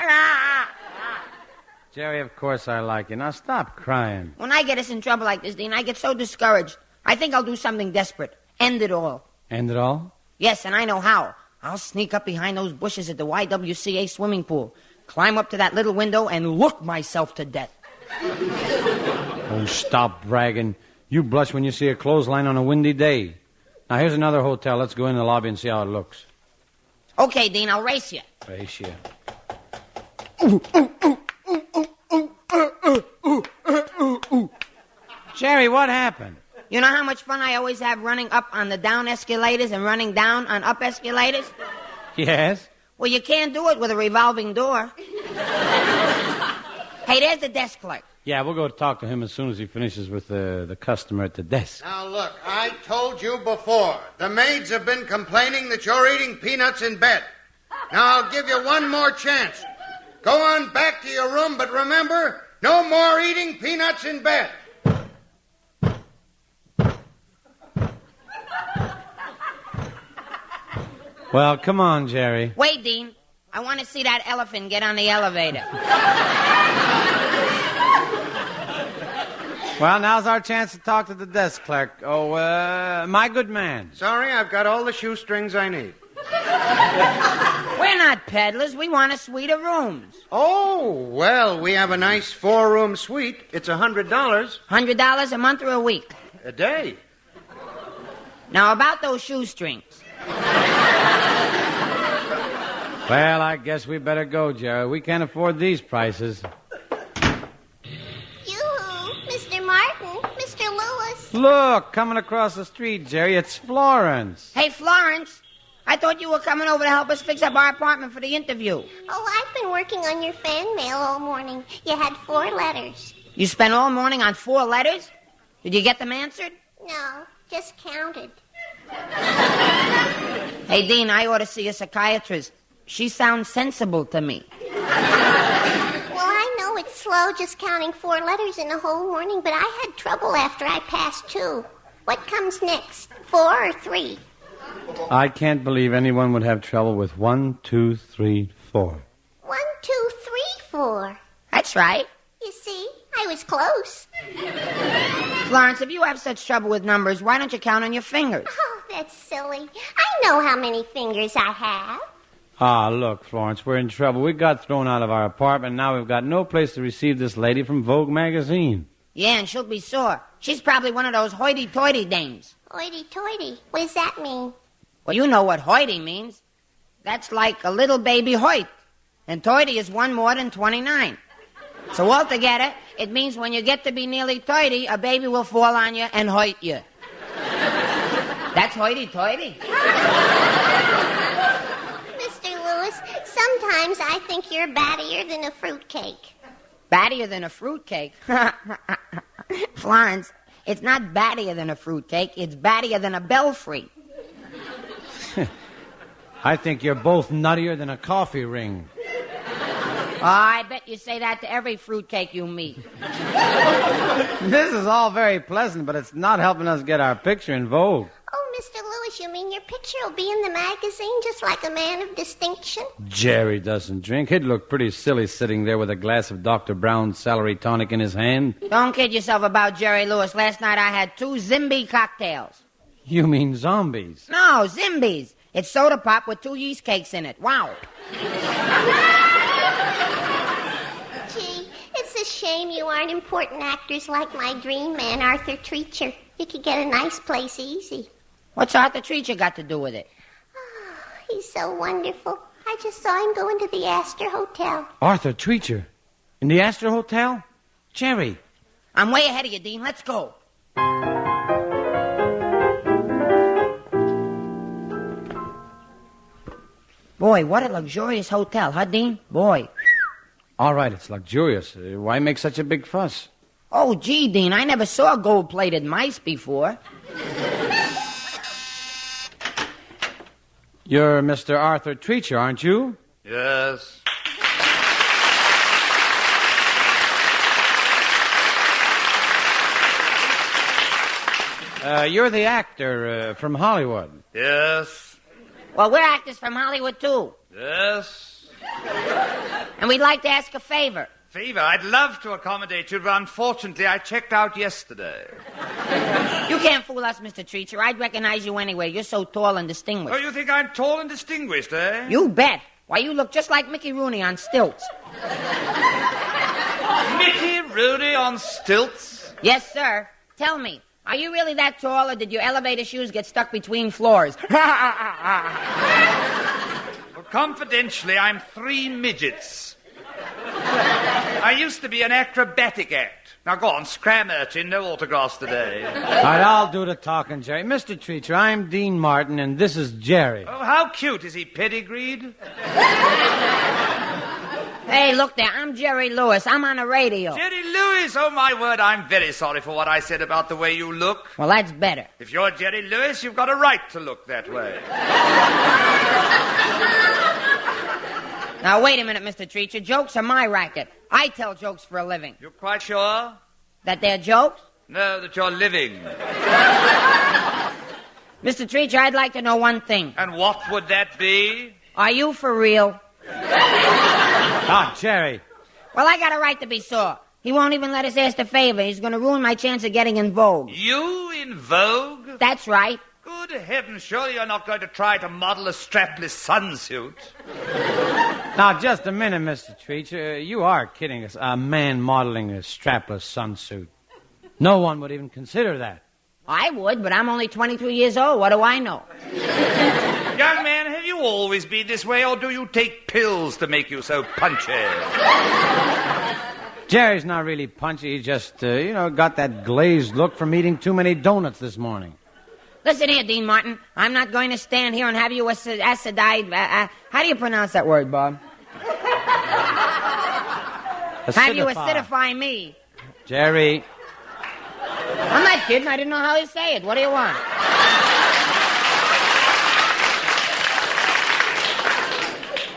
Jerry, of course I like you. Now stop crying. When I get us in trouble like this, Dean, I get so discouraged. I think I'll do something desperate. End it all. End it all? Yes, and I know how. I'll sneak up behind those bushes at the YWCA swimming pool, climb up to that little window, and look myself to death. Oh, stop bragging. You blush when you see a clothesline on a windy day. Now, here's another hotel. Let's go in the lobby and see how it looks. Okay, Dean, I'll race you. Race you. Jerry, what happened? You know how much fun I always have running up on the down escalators and running down on up escalators? Yes? Well, you can't do it with a revolving door. Hey, there's the desk clerk. Yeah, we'll go talk to him as soon as he finishes with the customer at the desk. Now, look, I told you before. The maids have been complaining that you're eating peanuts in bed. Now, I'll give you one more chance. Go on back to your room, but remember, no more eating peanuts in bed. Well, come on, Jerry. Wait, Dean. I want to see that elephant get on the elevator. Well, now's our chance to talk to the desk clerk. Oh, my good man. Sorry, I've got all the shoestrings I need. We're not peddlers. We want a suite of rooms. Oh, well, we have a nice 4-room suite. It's $100. $100 a month or a week? A day. Now, about those shoestrings. Well, I guess we better go, Jerry. We can't afford these prices. Yoo-hoo, Mr. Martin, Mr. Lewis. Look, coming across the street, Jerry, it's Florence. Hey, Florence. I thought you were coming over to help us fix up our apartment for the interview. Oh, I've been working on your fan mail all morning. You had 4 letters. You spent all morning on 4 letters? Did you get them answered? No, just counted. Hey, Dean, I ought to see a psychiatrist. She sounds sensible to me. Well, I know it's slow just counting 4 letters in a whole morning, but I had trouble after I passed 2. What comes next, 4 or 3? I can't believe anyone would have trouble with 1, 2, 3, 4. 1, 2, 3, 4. That's right. You see, I was close. Florence, if you have such trouble with numbers, why don't you count on your fingers? Oh, that's silly. I know how many fingers I have. Ah, look, Florence, we're in trouble. We got thrown out of our apartment, and now we've got no place to receive this lady from Vogue magazine. Yeah, and she'll be sore. She's probably one of those hoity-toity dames. Hoity-toity? What does that mean? Well, you know what hoity means. That's like a little baby hoit. And toity is 1 more than 29. So altogether, it means when you get to be nearly 30, a baby will fall on you and hoit you. That's hoity-toity. Mr. Lewis, sometimes I think you're battier than a fruitcake. Battier than a fruitcake? Florence, it's not battier than a fruitcake. It's battier than a belfry. I think you're both nuttier than a coffee ring. Oh, I bet you say that to every fruitcake you meet. This is all very pleasant, but it's not helping us get our picture in Vogue. Oh, Mr. Lewis, you mean your picture will be in the magazine just like a man of distinction? Jerry doesn't drink. He'd look pretty silly sitting there with a glass of Dr. Brown's celery tonic in his hand. Don't kid yourself about Jerry Lewis. Last night I had 2 Zimby cocktails. You mean zombies? No, Zimbies. It's soda pop with 2 yeast cakes in it. Wow. Gee, it's a shame you aren't important actors like my dream man, Arthur Treacher. You could get a nice place easy. What's Arthur Treacher got to do with it? He's so wonderful. I just saw him go into the Astor Hotel. Arthur Treacher? In the Astor Hotel? Jerry. I'm way ahead of you, Dean. Let's go. Boy, what a luxurious hotel, huh, Dean? Boy. All right, it's luxurious. Why make such a big fuss? Oh, gee, Dean, I never saw gold-plated mice before. You're Mr. Arthur Treacher, aren't you? Yes. You're the actor from Hollywood. Yes. Well, we're actors from Hollywood, too. Yes. And we'd like to ask a favor. Favor? I'd love to accommodate you, but unfortunately I checked out yesterday. You can't fool us, Mr. Treacher. I'd recognize you anyway. You're so tall and distinguished. Oh, you think I'm tall and distinguished, eh? You bet. Why, you look just like Mickey Rooney on stilts. Mickey Rooney on stilts? Yes, sir. Tell me, are you really that tall, or did your elevator shoes get stuck between floors? Well, confidentially, I'm 3 midgets. I used to be an acrobatic act. Now go on, scram urchin, no autographs today. All right, I'll do the talking, Jerry. Mr. Treacher, I'm Dean Martin, and this is Jerry. Oh, how cute. Is he pedigreed? Hey, look there, I'm Jerry Lewis. I'm on the radio. Jerry Lewis, oh my word, I'm very sorry for what I said about the way you look. Well, that's better. If you're Jerry Lewis, you've got a right to look that way. Now, wait a minute, Mr. Treacher. Jokes are my racket. I tell jokes for a living. You're quite sure? That they're jokes? No, that you're living. Mr. Treacher, I'd like to know one thing. And what would that be? Are you for real? Ah, Jerry. Well, I got a right to be sore. He won't even let us ask a favor. He's going to ruin my chance of getting in vogue. You in vogue? That's right. Good heavens, surely you're not going to try to model a strapless sunsuit. Now, just a minute, Mr. Treacher. You are kidding us. A man modeling a strapless sunsuit. No one would even consider that. I would, but I'm only 22 years old. What do I know? Young man, have you always been this way, or do you take pills to make you so punchy? Jerry's not really punchy. He just, got that glazed look from eating too many donuts this morning. Listen here, Dean Martin. I'm not going to stand here and have you acidify... how do you pronounce that word, Bob? Have you acidify me. Jerry. I'm not kidding. I didn't know how to say it. What do you want?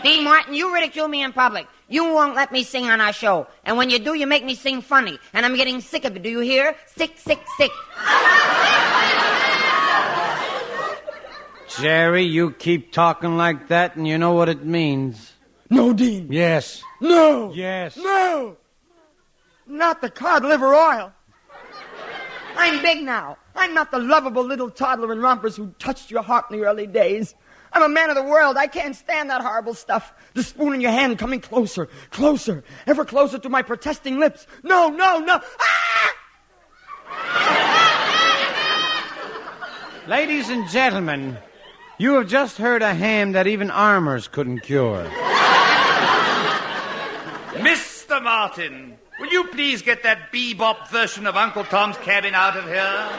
Dean Martin, you ridicule me in public. You won't let me sing on our show. And when you do, you make me sing funny. And I'm getting sick of it. Do you hear? Sick, sick, sick. Jerry, you keep talking like that, and you know what it means. No, Dean. Yes. No. Yes. No. Not the cod liver oil. I'm big now. I'm not the lovable little toddler in rompers who touched your heart in the early days. I'm a man of the world. I can't stand that horrible stuff. The spoon in your hand coming closer, closer, ever closer to my protesting lips. No, no, no. Ah! Ladies and gentlemen, you have just heard a ham that even armors couldn't cure. Mr. Martin, will you please get that bebop version of Uncle Tom's Cabin out of here?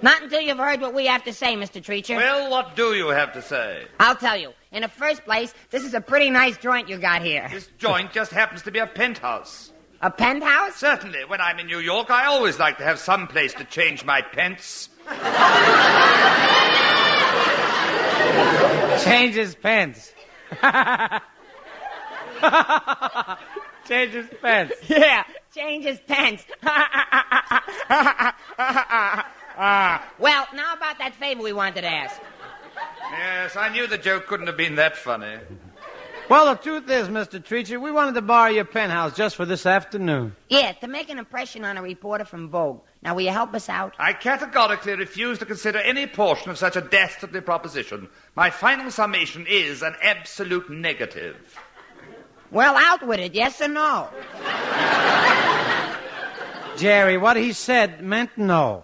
Not until you've heard what we have to say, Mr. Treacher. Well, what do you have to say? I'll tell you. In the first place, this is a pretty nice joint you got here. This joint just happens to be a penthouse. A penthouse? Certainly. When I'm in New York, I always like to have some place to change my pence. Change his pants. Change his pants. Yeah, change his pants. Well, now about that favor we wanted to ask. Yes, I knew the joke couldn't have been that funny. Well, the truth is, Mr. Treacher, we wanted to borrow your penthouse just for this afternoon. Yeah, to make an impression on a reporter from Vogue. Now, will you help us out? I categorically refuse to consider any portion of such a dastardly proposition. My final summation is an absolute negative. Well, out with it, yes or no? Jerry, what he said meant no.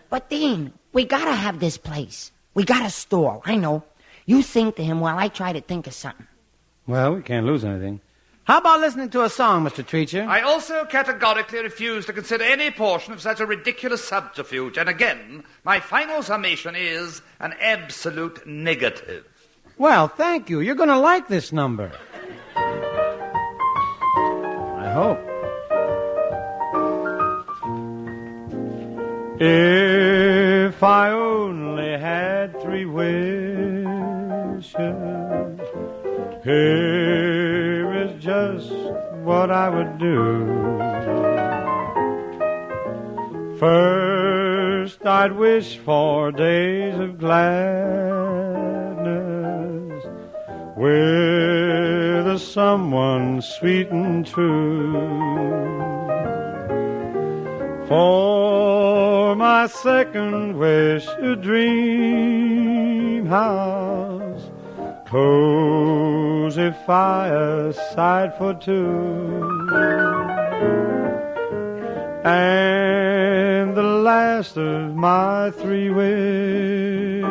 But, Dean, we gotta have this place. We gotta stall. I know. You sing to him while I try to think of something. Well, we can't lose anything. How about listening to a song, Mr. Treacher? I also categorically refuse to consider any portion of such a ridiculous subterfuge. And again, my final summation is an absolute negative. Well, thank you. You're going to like this number. I hope. If I only had 3 wishes, here is just what I would do. First, I'd wish for days of gladness with a someone sweet and true. For my second wish, a dream house, cozy fireside for 2. And the last of my 3 wishes,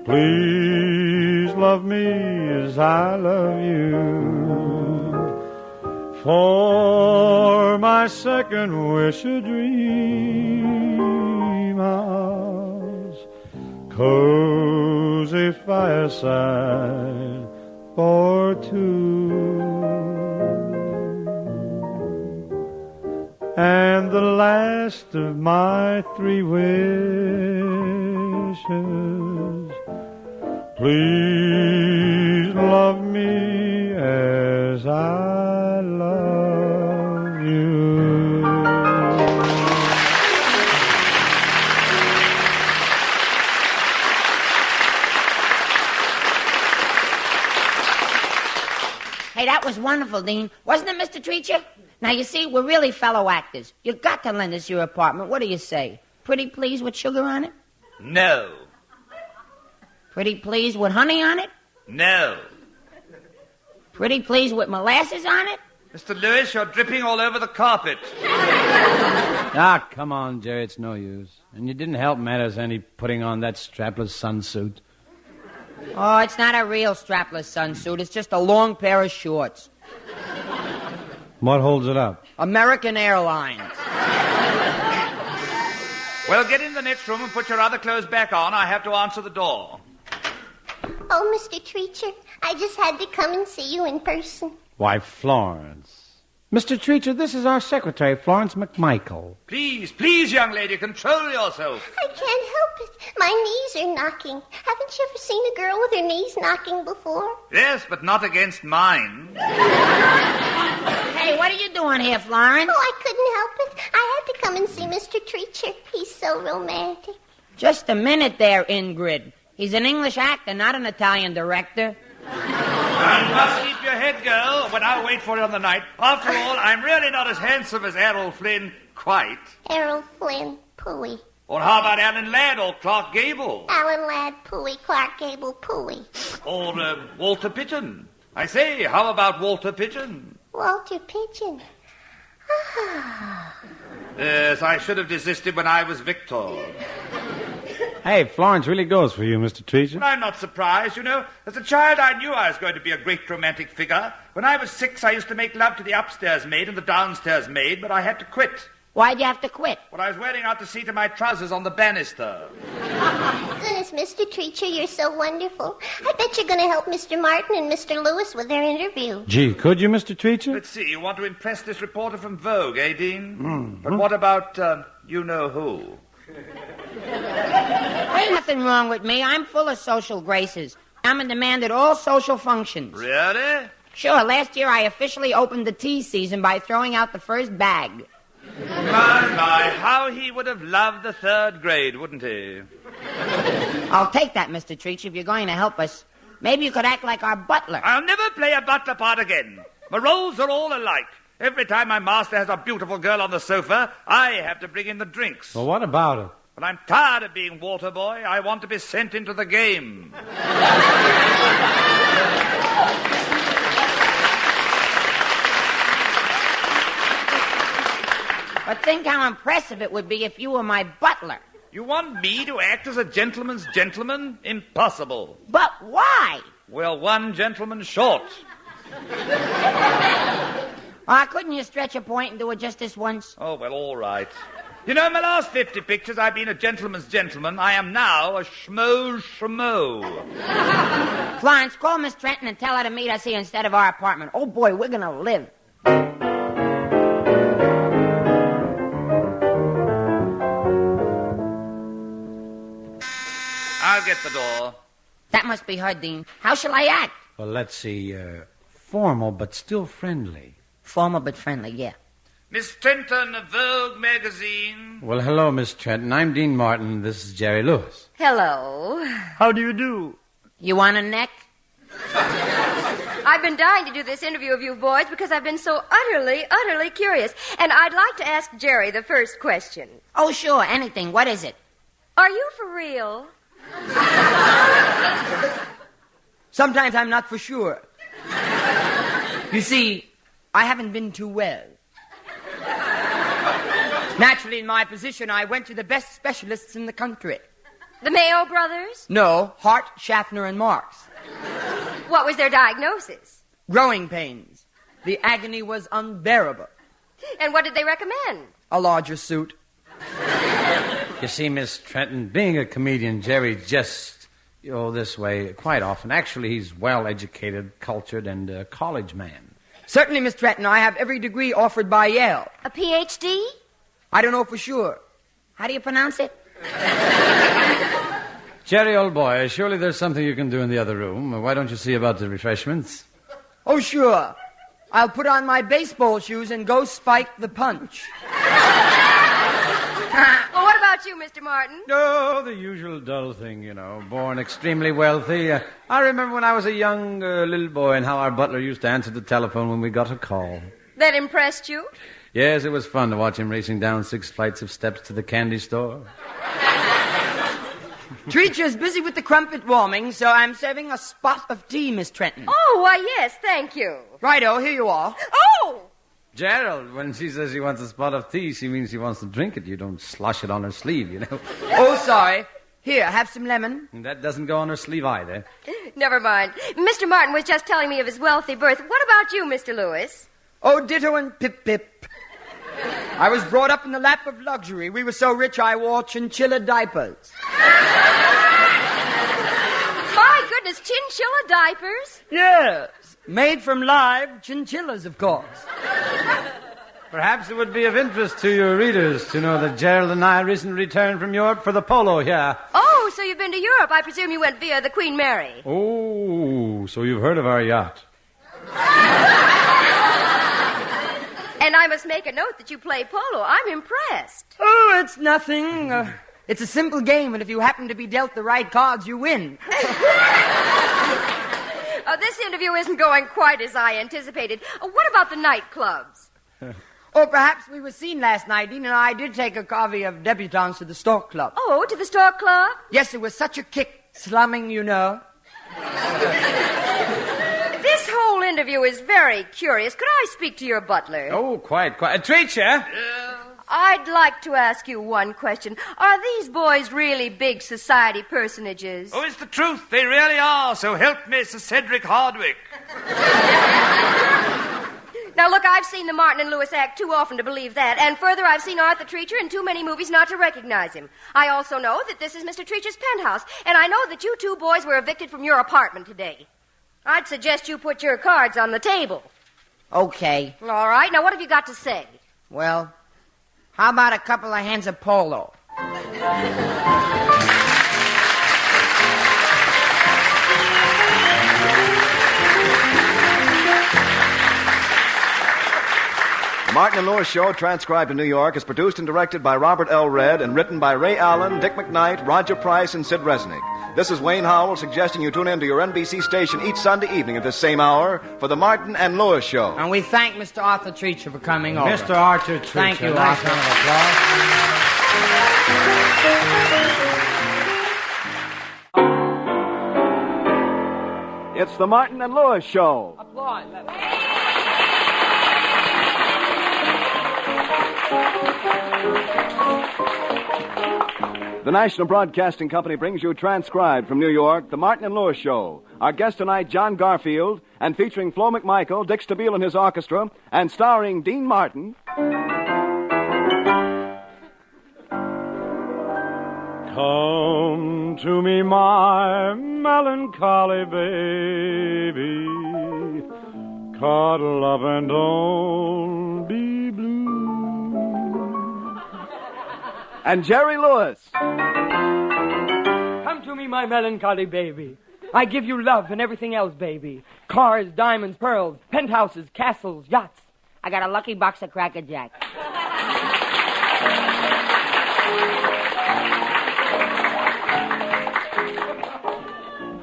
please love me as I love you. For my second wish, a dream house, cozy fireside for 2. And the last of my 3 wishes, please love me as I love you. Hey, that was wonderful, Dean. Wasn't it, Mr. Treacher? Now, you see, we're really fellow actors. You've got to lend us your apartment. What do you say? Pretty please with sugar on it? No. Pretty please with honey on it? No. Pretty please with molasses on it? Mr. Lewis, you're dripping all over the carpet. Ah, come on, Jerry, it's no use. And you didn't help matters any putting on that strapless sunsuit. Oh, it's not a real strapless sunsuit. It's just a long pair of shorts. What holds it up? American Airlines. Well, get in the next room and put your other clothes back on. I have to answer the door. Oh, Mr. Treacher, I just had to come and see you in person. Why, Florence. Mr. Treacher, this is our secretary, Florence McMichael. Please, please, young lady, control yourself. I can't help it. My knees are knocking. Haven't you ever seen a girl with her knees knocking before? Yes, but not against mine. Hey, what are you doing here, Florence? Oh, I couldn't help it. I had to come and see Mr. Treacher. He's so romantic. Just a minute there, Ingrid. He's an English actor, not an Italian director. You must keep your head, girl, when I wait for you on the night. After all, I'm really not as handsome as Errol Flynn, quite. Errol Flynn, pooey. Or how about Alan Ladd or Clark Gable? Alan Ladd, pooey. Clark Gable, pooey. Or Walter Pigeon. I say, how about Walter Pigeon? Walter Pigeon. Yes, I should have desisted when I was Victor. Hey, Florence really goes for you, Mr. Treacher. I'm not surprised, you know. As a child, I knew I was going to be a great romantic figure. When I was 6, I used to make love to the upstairs maid and the downstairs maid, but I had to quit. Why'd you have to quit? Well, I was wearing out the seat of my trousers on the banister. Goodness, Mr. Treacher, you're so wonderful. I bet you're going to help Mr. Martin and Mr. Lewis with their interview. Gee, could you, Mr. Treacher? Let's see, you want to impress this reporter from Vogue, eh, Dean? Mm-hmm. But what about, you-know-who? Ain't nothing wrong with me. I'm full of social graces. I'm in demand at all social functions. Really? Sure. Last year, I officially opened the tea season by throwing out the first bag. My, how he would have loved the 3rd grade, wouldn't he? I'll take that, Mr. Treacher, if you're going to help us. Maybe you could act like our butler. I'll never play a butler part again. My roles are all alike. Every time my master has a beautiful girl on the sofa, I have to bring in the drinks. Well, what about it? But I'm tired of being water boy. I want to be sent into the game. think how impressive it would be if you were my butler. You want me to act as a gentleman's gentleman? Impossible. But why? Well, one gentleman short. Couldn't you stretch a point and do it just this once? Oh, well, all right. You know, in my last 50 pictures, I've been a gentleman's gentleman. I am now a schmo. Florence, call Miss Trenton and tell her to meet us here instead of our apartment. Oh, boy, we're going to live. I'll get the door. That must be her, Dean. How shall I act? Well, let's see. Formal but still friendly. Formal but friendly, yeah. Miss Trenton of Vogue magazine. Well, hello, Miss Trenton. I'm Dean Martin. This is Jerry Lewis. Hello. How do you do? You want a neck? I've been dying to do this interview of you boys because I've been so utterly curious. And I'd like to ask Jerry the first question. Oh, sure, anything. What is it? Are you for real? Sometimes I'm not for sure. You see, I haven't been too well. Naturally, in my position, I went to the best specialists in the country. The Mayo brothers? No, Hart, Schaffner, and Marx. What was their diagnosis? Growing pains. The agony was unbearable. And what did they recommend? A larger suit. You see, Miss Trenton, being a comedian, Jerry just, this way quite often. Actually, he's well-educated, cultured, and a college man. Certainly, Miss Trenton, I have every degree offered by Yale. A Ph.D.? I don't know for sure. How do you pronounce it? Jerry, old boy, surely there's something you can do in the other room. Why don't you see about the refreshments? Oh, sure. I'll put on my baseball shoes and go spike the punch. Well, what about you, Mr. Martin? Oh, the usual dull thing, born extremely wealthy. I remember when I was a young little boy and how our butler used to answer the telephone when we got a call. That impressed you? Yes, it was fun to watch him racing down 6 flights of steps to the candy store. Treacher's busy with the crumpet warming, so I'm serving a spot of tea, Miss Trenton. Oh, why, yes, thank you. Righto, here you are. Oh! Gerald, when she says she wants a spot of tea, she means she wants to drink it. You don't slosh it on her sleeve, Oh, sorry. Here, have some lemon. That doesn't go on her sleeve either. Never mind. Mr. Martin was just telling me of his wealthy birth. What about you, Mr. Lewis? Oh, ditto and pip-pip. I was brought up in the lap of luxury. We were so rich I wore chinchilla diapers. My goodness, chinchilla diapers? Yes. Made from live chinchillas, of course. Perhaps it would be of interest to your readers to know that Gerald and I recently returned from Europe for the polo here. Oh, so you've been to Europe. I presume you went via the Queen Mary. Oh, so you've heard of our yacht. And I must make a note that you play polo. I'm impressed. Oh, it's nothing. It's a simple game, and if you happen to be dealt the right cards, you win. This interview isn't going quite as I anticipated. What about the nightclubs? Oh, perhaps we were seen last night. Dean and I did take a covey of debutantes to the Stork Club. Oh, to the Stork Club? Yes, it was such a kick, slumming, This whole interview is very curious. Could I speak to your butler? Oh, quite. Treacher? I'd like to ask you one question. Are these boys really big society personages? Oh, it's the truth. They really are. So help me, Sir Cedric Hardwick. Now, look, I've seen the Martin and Lewis act too often to believe that. And further, I've seen Arthur Treacher in too many movies not to recognize him. I also know that this is Mr. Treacher's penthouse. And I know that you two boys were evicted from your apartment today. I'd suggest you put your cards on the table. Okay. All right. Now, what have you got to say? Well, how about a couple of hands of polo? The Martin and Lewis Show, transcribed in New York, is produced and directed by Robert L. Redd and written by Ray Allen, Dick McKnight, Roger Price, and Sid Resnick. This is Wayne Howell suggesting you tune in to your NBC station each Sunday evening at this same hour for the Martin and Lewis Show. And we thank Mr. Arthur Treacher for coming over. Mr. Arthur Treacher. Thank you, nice Arthur. round of applause. It's the Martin and Lewis Show. Applause. The National Broadcasting Company brings you transcribed from New York, The Martin and Lewis Show. Our guest tonight, John Garfield, and featuring Flo McMichael, Dick Stabile and his orchestra, and starring Dean Martin. Come to me, my melancholy baby. Cuddle up and don't be blue. And Jerry Lewis. Come to me, my melancholy baby. I give you love and everything else, baby. Cars, diamonds, pearls, penthouses, castles, yachts. I got a lucky box of Cracker Jack.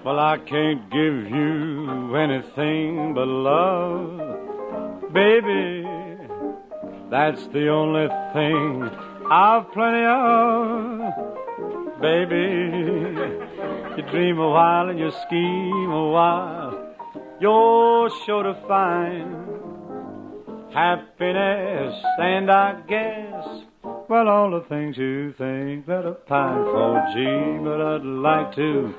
Well, I can't give you anything but love, baby. That's the only thing I've plenty of, baby. You dream a while and you scheme a while. You're sure to find happiness, and I guess, well, all the things you think that are pine for, gee, but I'd like to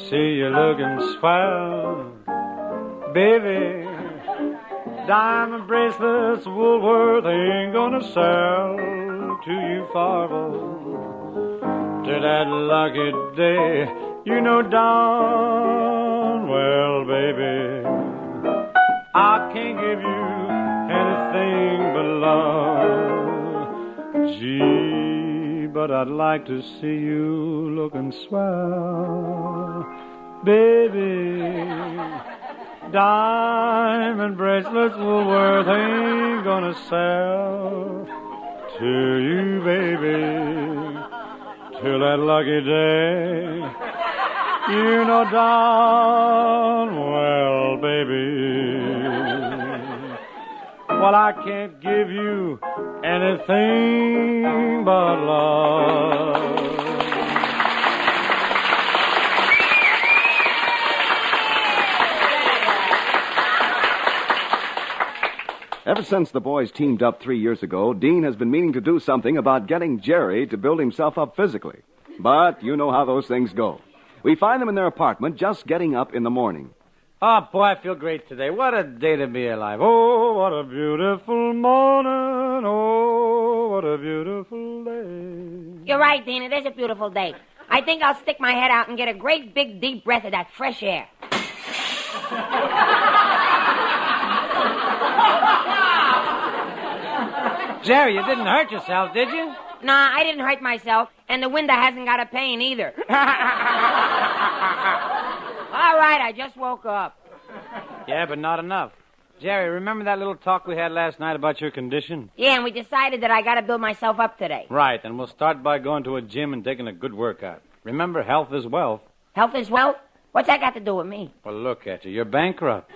see you looking swell, baby. Diamond bracelets Woolworth ain't gonna sell to you for to that lucky day. You know darn well, baby, I can't give you anything but love. Gee, but I'd like to see you looking swell, baby. Diamond bracelets Woolworth ain't gonna sell to you, baby, till that lucky day. You know darn well, baby, well, I can't give you anything but love. Ever since the boys teamed up 3 years ago, Dean has been meaning to do something about getting Jerry to build himself up physically. But you know how those things go. We find them in their apartment just getting up in the morning. Oh, boy, I feel great today. What a day to be alive. Oh, what a beautiful morning. Oh, what a beautiful day. You're right, Dean. It is a beautiful day. I think I'll stick my head out and get a great big deep breath of that fresh air. Jerry, you didn't hurt yourself, did you? Nah, I didn't hurt myself, and the window hasn't got a pane either. All right, I just woke up. Yeah, but not enough. Jerry, remember that little talk we had last night about your condition? Yeah, and we decided that I got to build myself up today. Right, and we'll start by going to a gym and taking a good workout. Remember, health is wealth. Health is wealth? What's that got to do with me? Well, look at you. You're bankrupt.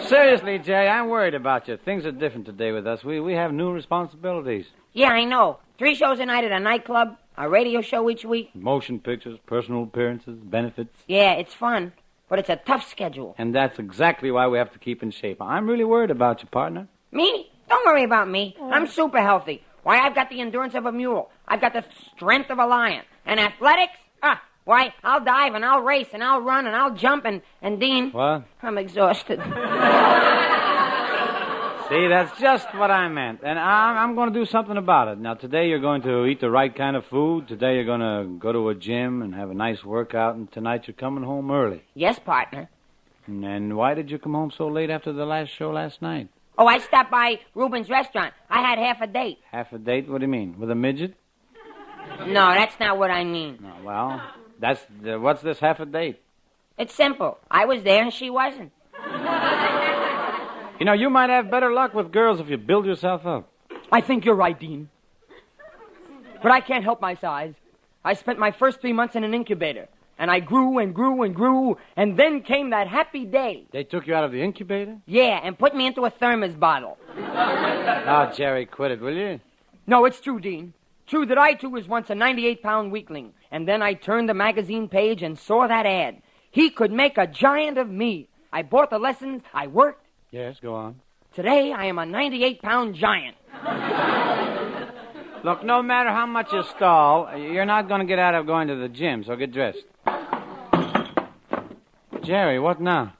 Seriously, Jerry, I'm worried about you. Things are different today with us. We have new responsibilities. Yeah, I know. 3 shows a night at a nightclub, a radio show each week. Motion pictures, personal appearances, benefits. Yeah, it's fun, but it's a tough schedule. And that's exactly why we have to keep in shape. I'm really worried about you, partner. Me? Don't worry about me. I'm super healthy. Why, I've got the endurance of a mule. I've got the strength of a lion. And athletics? Why, I'll dive and I'll race and I'll run and I'll jump and Dean... What? I'm exhausted. See, that's just what I meant. And I'm going to do something about it. Now, today you're going to eat the right kind of food. Today you're going to go to a gym and have a nice workout. And tonight you're coming home early. Yes, partner. And why did you come home so late after the last show last night? Oh, I stopped by Reuben's restaurant. I had half a date. Half a date? What do you mean? With a midget? No, that's not what I mean. No, well, what's this half a date? It's simple. I was there and she wasn't. You know, you might have better luck with girls if you build yourself up. I think you're right, Dean. But I can't help my size. I spent my first 3 months in an incubator, and I grew and grew and grew, and then came that happy day. They took you out of the incubator? Yeah, and put me into a thermos bottle. Oh, Jerry, quit it, will you? No, it's true, Dean. True that I, too, was once a 98-pound weakling, and then I turned the magazine page and saw that ad. He could make a giant of me. I bought the lessons, I worked. Yes, go on. Today, I am a 98-pound giant. Look, no matter how much you stall, you're not going to get out of going to the gym, so get dressed. Jerry, what now?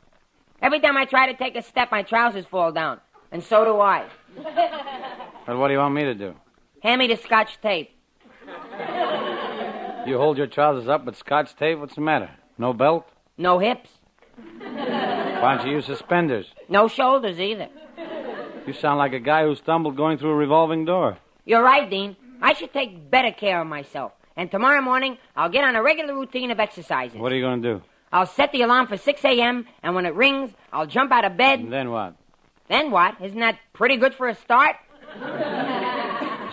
Every time I try to take a step, my trousers fall down. And so do I. Well, what do you want me to do? Hand me the Scotch tape. You hold your trousers up with Scotch tape? What's the matter? No belt? No hips. Why don't you use suspenders? No shoulders either. You sound like a guy who stumbled going through a revolving door. You're right, Dean. I should take better care of myself. And tomorrow morning, I'll get on a regular routine of exercises. What are you going to do? I'll set the alarm for 6 a.m., and when it rings, I'll jump out of bed. And then what? Then what? Isn't that pretty good for a start?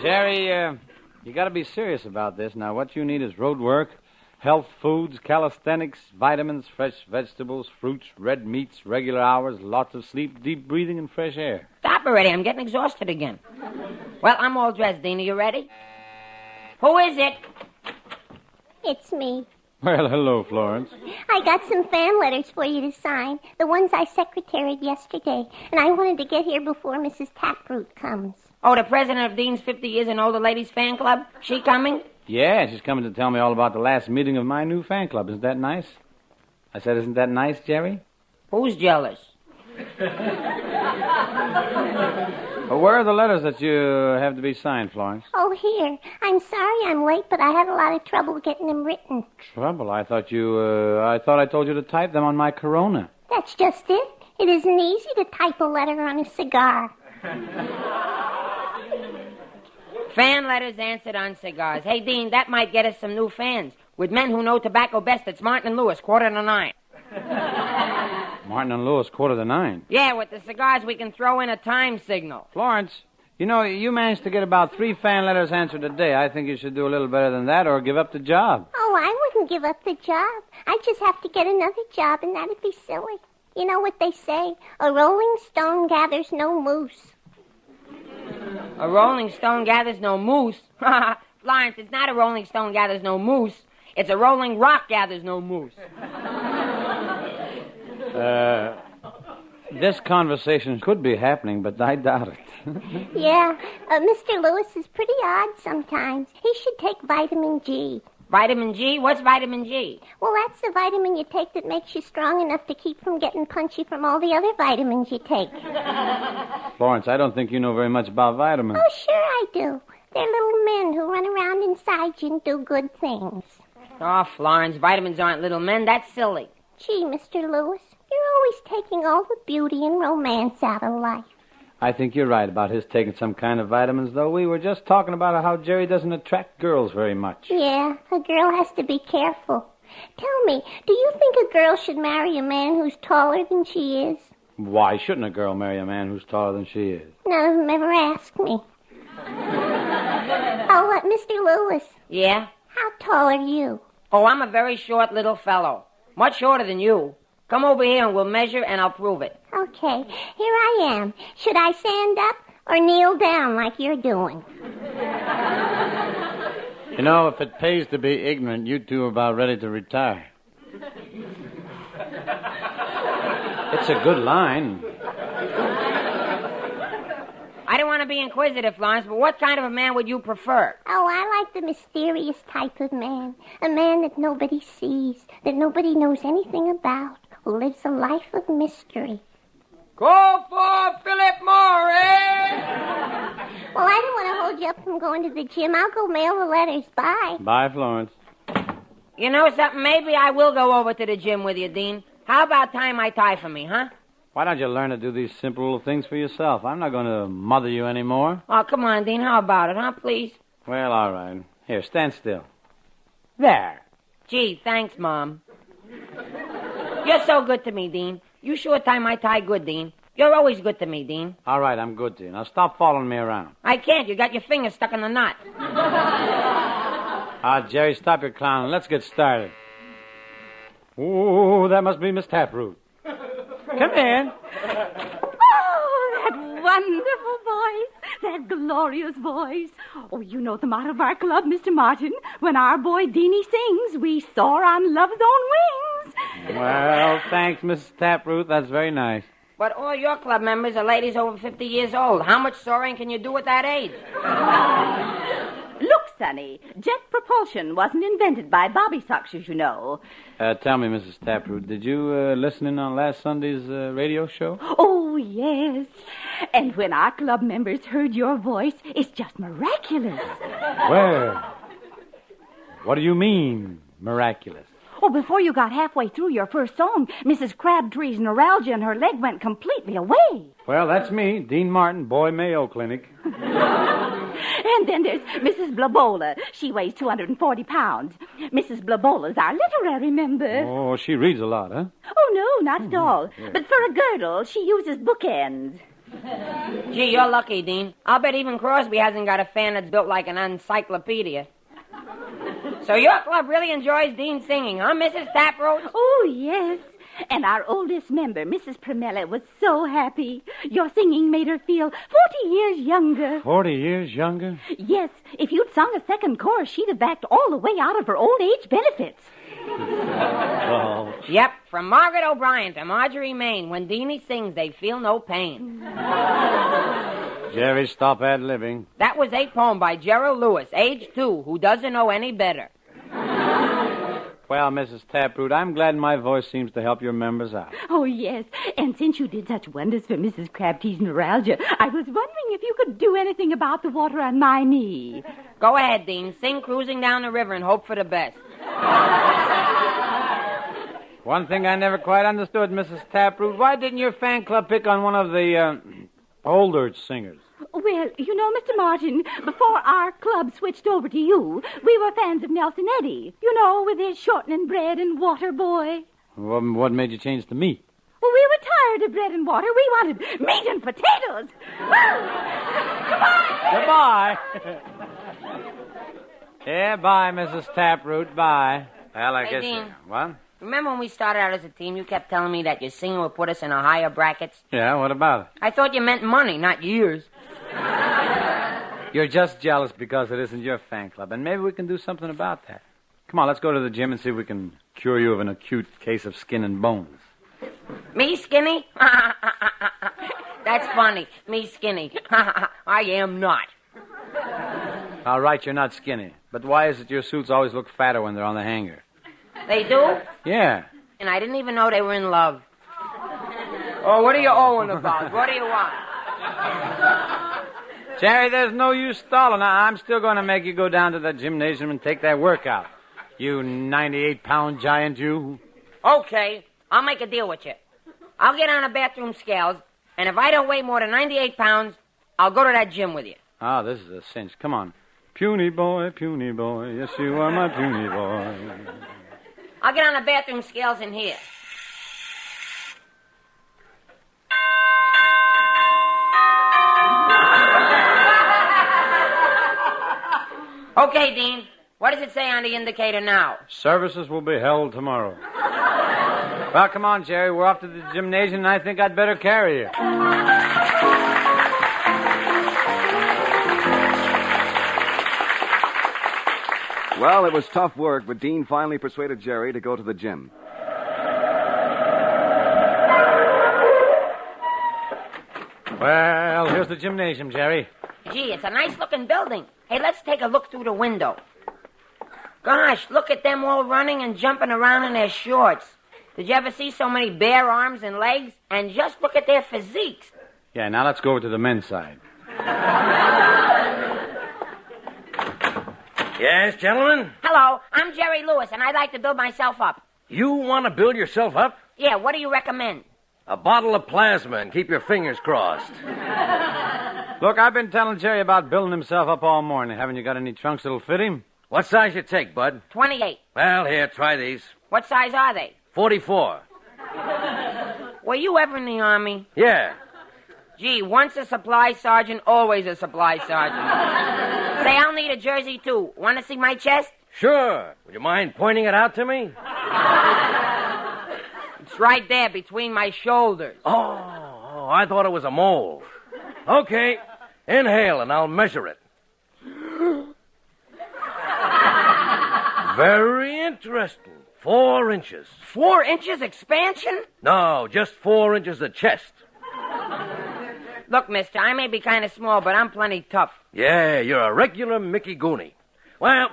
Jerry, you got to be serious about this. Now, what you need is road work, health foods, calisthenics, vitamins, fresh vegetables, fruits, red meats, regular hours, lots of sleep, deep breathing, and fresh air. Stop already. I'm getting exhausted again. Well, I'm all dressed, Dean. Are you ready? Who is it? It's me. Well, hello, Florence. I got some fan letters for you to sign, the ones I secretaried yesterday, and I wanted to get here before Mrs. Taproot comes. Oh, the president of Dean's 50 Years and Older Ladies Fan Club? She coming? Yeah, she's coming to tell me all about the last meeting of my new fan club. Isn't that nice? I said, isn't that nice, Jerry? Who's jealous? Well, where are the letters that you have to be signed, Florence? Oh, here. I'm sorry I'm late, but I had a lot of trouble getting them written. Trouble? I thought I told you to type them on my Corona. That's just it. It isn't easy to type a letter on a cigar. Fan letters answered on cigars. Hey, Dean, that might get us some new fans. With men who know tobacco best, it's Martin and Lewis, 8:45. Martin and Lewis, 8:45. Yeah, with the cigars, we can throw in a time signal. Florence, you know, you managed to get about 3 fan letters answered a day. I think you should do a little better than that or give up the job. Oh, I wouldn't give up the job. I just have to get another job, and that'd be silly. You know what they say? A rolling stone gathers no moose. A rolling stone gathers no moose? Florence, it's not a rolling stone gathers no moose. It's a rolling rock gathers no moose. This conversation could be happening, but I doubt it. Yeah, Mr. Lewis is pretty odd sometimes. He should take vitamin G. Vitamin G? What's vitamin G? Well, that's the vitamin you take that makes you strong enough to keep from getting punchy from all the other vitamins you take. Florence, I don't think you know very much about vitamins. Oh, sure I do. They're little men who run around inside you and do good things. Oh, Florence, vitamins aren't little men. That's silly. Gee, Mr. Lewis, you're always taking all the beauty and romance out of life. I think you're right about his taking some kind of vitamins, though. We were just talking about how Jerry doesn't attract girls very much. Yeah, a girl has to be careful. Tell me, do you think a girl should marry a man who's taller than she is? Why shouldn't a girl marry a man who's taller than she is? None of them ever asked me. Oh, Mr. Lewis. Yeah? How tall are you? Oh, I'm a very short little fellow. Much shorter than you. Come over here and we'll measure and I'll prove it. Okay, here I am. Should I stand up or kneel down like you're doing? You know, if it pays to be ignorant, you two are about ready to retire. It's a good line. I don't want to be inquisitive, Florence, but what kind of a man would you prefer? Oh, I like the mysterious type of man. A man that nobody sees, that nobody knows anything about, who lives a life of mystery. Go for Philip Morris! Well, I don't want to hold you up from going to the gym. I'll go mail the letters. Bye. Bye, Florence. You know something? Maybe I will go over to the gym with you, Dean. How about tying my tie for me, huh? Why don't you learn to do these simple little things for yourself? I'm not going to mother you anymore. Oh, come on, Dean. How about it, huh, please? Well, all right. Here, stand still. There. Gee, thanks, Mom. You're so good to me, Dean. You sure tie my tie good, Dean. You're always good to me, Dean. All right, I'm good to you. Now stop following me around. I can't. You got your finger stuck in the knot. Jerry, stop your clowning. Let's get started. Ooh, that must be Miss Taproot. Come in. Oh, that wonderful voice. That glorious voice. Oh, you know the motto of our club, Mr. Martin. When our boy Deanie sings, we soar on love's own wings. Well, thanks, Mrs. Taproot. That's very nice. But all your club members are ladies over 50 years old. How much soaring can you do at that age? Sonny. Jet propulsion wasn't invented by bobby suckers, you know. Tell me, Mrs. Taproot, did you listen in on last Sunday's radio show? Oh, yes. And when our club members heard your voice, it's just miraculous. Where? What do you mean, miraculous? Oh, before you got halfway through your first song, Mrs. Crabtree's neuralgia in her leg went completely away. Well, that's me, Dean Martin, Boy Mayo Clinic. And then there's Mrs. Blabola. She weighs 240 pounds. Mrs. Blabola's our literary member. Oh, she reads a lot, huh? Oh, no, not at all. Yeah. But for a girdle, she uses bookends. Gee, you're lucky, Dean. I'll bet even Crosby hasn't got a fan that's built like an encyclopedia. So your club really enjoys Dean singing, huh, Mrs. Taproot? Oh, yes. And our oldest member, Mrs. Primella, was so happy. Your singing made her feel 40 years younger. 40 years younger? Yes. If you'd sung a second chorus, she'd have backed all the way out of her old age benefits. Oh. Yep, from Margaret O'Brien to Marjorie Main, when Deanie sings, they feel no pain. Jerry, stop ad-libbing. That was a poem by Gerald Lewis, age 2, who doesn't know any better. Well, Mrs. Taproot, I'm glad my voice seems to help your members out. Oh, yes. And since you did such wonders for Mrs. Crabtree's neuralgia, I was wondering if you could do anything about the water on my knee. Go ahead, Dean. Sing Cruising Down the River and hope for the best. One thing I never quite understood, Mrs. Taproot, why didn't your fan club pick on one of the older singers? Well, you know, Mr. Martin, before our club switched over to you, we were fans of Nelson Eddy. You know, with his shortening bread and water boy. What made you change to me? Well, we were tired of bread and water. We wanted meat and potatoes. Goodbye. Yeah, bye, Mrs. Taproot. Bye. Well, I guess... Dean. What? Remember when we started out as a team, you kept telling me that your singing would put us in a higher brackets? Yeah, what about it? I thought you meant money, not years. You're just jealous because it isn't your fan club, and maybe we can do something about that. Come on, let's go to the gym and see if we can cure you of an acute case of skin and bones. Me skinny? That's funny. Me skinny. I am not. All right, you're not skinny. But why is it your suits always look fatter when they're on the hanger? They do? Yeah. And I didn't even know they were in love. Oh, what are you owing about? What do you want? Jerry, there's no use stalling. I'm still going to make you go down to the gymnasium and take that workout. You 98-pound giant, you. Okay, I'll make a deal with you. I'll get on the bathroom scales, and if I don't weigh more than 98 pounds, I'll go to that gym with you. Ah, this is a cinch. Come on. Puny boy, yes, you are my puny boy. I'll get on the bathroom scales in here. Okay, Dean. What does it say on the indicator now? Services will be held tomorrow. Well, come on, Jerry. We're off to the gymnasium, and I think I'd better carry you. Well, it was tough work, but Dean finally persuaded Jerry to go to the gym. Well, here's the gymnasium, Jerry. Gee, it's a nice-looking building. Hey, let's take a look through the window. Gosh, look at them all running and jumping around in their shorts. Did you ever see so many bare arms and legs? And just look at their physiques. Yeah, now let's go over to the men's side. Yes, gentlemen? Hello, I'm Jerry Lewis, and I'd like to build myself up. You want to build yourself up? Yeah, what do you recommend? A bottle of plasma and keep your fingers crossed. Look, I've been telling Jerry about building himself up all morning. Haven't you got any trunks that'll fit him? What size you take, bud? 28. Well, here, try these. What size are they? 44. Were you ever in the Army? Yeah. Gee, once a supply sergeant, always a supply sergeant. Say, I'll need a jersey, too. Want to see my chest? Sure. Would you mind pointing it out to me? It's right there between my shoulders. Oh, I thought it was a mole. Okay, inhale and I'll measure it. Very interesting. 4 inches. 4 inches expansion? No, just 4 inches of chest. Look, mister, I may be kind of small, but I'm plenty tough. Yeah, you're a regular Mickey Goonie. Well,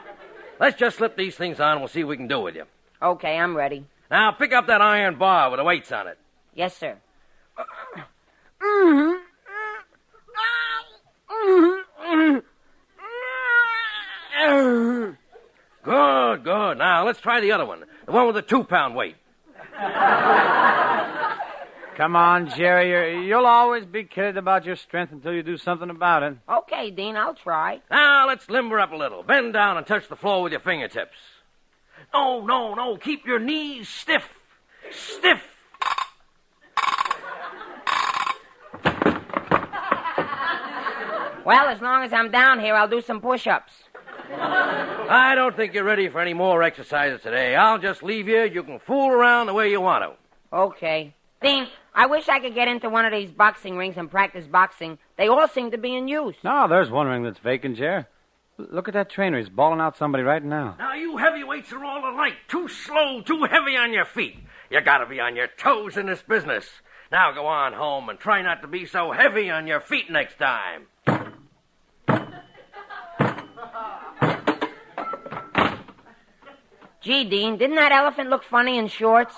let's just slip these things on and we'll see what we can do with you. Okay, I'm ready. Now, pick up that iron bar with the weights on it. Yes, sir. Good, good. Now, let's try the other one. The one with the 2-pound weight. Come on, Jerry. You'll always be kidded about your strength until you do something about it. Okay, Dean, I'll try. Now, let's limber up a little. Bend down and touch the floor with your fingertips. No, no, no. Keep your knees stiff. Stiff. Well, as long as I'm down here, I'll do some push-ups. I don't think you're ready for any more exercises today. I'll just leave you. You can fool around the way you want to. Okay. Dean, I wish I could get into one of these boxing rings and practice boxing. They all seem to be in use. No, there's one ring that's vacant, Jerry. Look at that trainer. He's bawling out somebody right now. Now, you heavyweights are all alike. Too slow, too heavy on your feet. You gotta be on your toes in this business. Now go on home and try not to be so heavy on your feet next time. Gee, Dean, didn't that elephant look funny in shorts?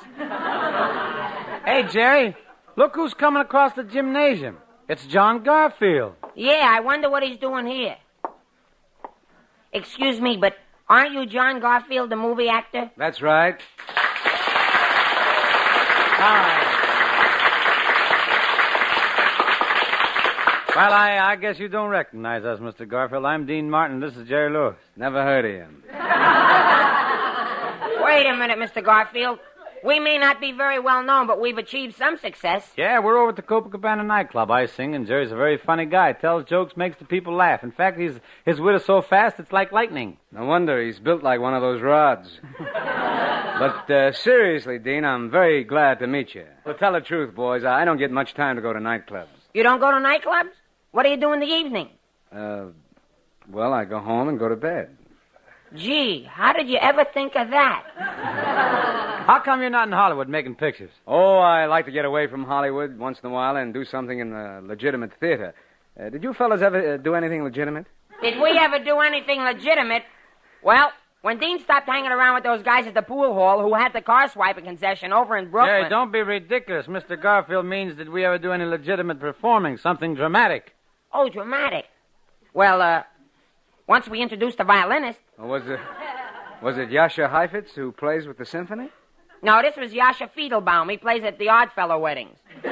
Hey, Jerry, look who's coming across the gymnasium. It's John Garfield. Yeah, I wonder what he's doing here. Excuse me, but aren't you John Garfield, the movie actor? That's right. Hi. Well, I guess you don't recognize us, Mr. Garfield. I'm Dean Martin. This is Jerry Lewis. Never heard of him. Wait a minute, Mr. Garfield. We may not be very well known, but we've achieved some success. Yeah, we're over at the Copacabana nightclub. I sing, and Jerry's a very funny guy. Tells jokes, makes the people laugh. In fact, his wit is so fast, it's like lightning. No wonder he's built like one of those rods. But seriously, Dean, I'm very glad to meet you. To tell the truth, boys, I don't get much time to go to nightclubs. You don't go to nightclubs? What do you do in the evening? Well, I go home and go to bed. Gee, how did you ever think of that? How come you're not in Hollywood making pictures? Oh, I like to get away from Hollywood once in a while and do something in the legitimate theater. Did you fellas ever do anything legitimate? Did we ever do anything legitimate? Well, when Dean stopped hanging around with those guys at the pool hall who had the car swiping concession over in Brooklyn... Hey, don't be ridiculous. Mr. Garfield means did we ever do any legitimate performing, something dramatic. Oh, dramatic. Well, once we introduced the violinist... Was it Yasha Heifetz who plays with the symphony? No, this was Yasha Fiedelbaum. He plays at the Oddfellow weddings. You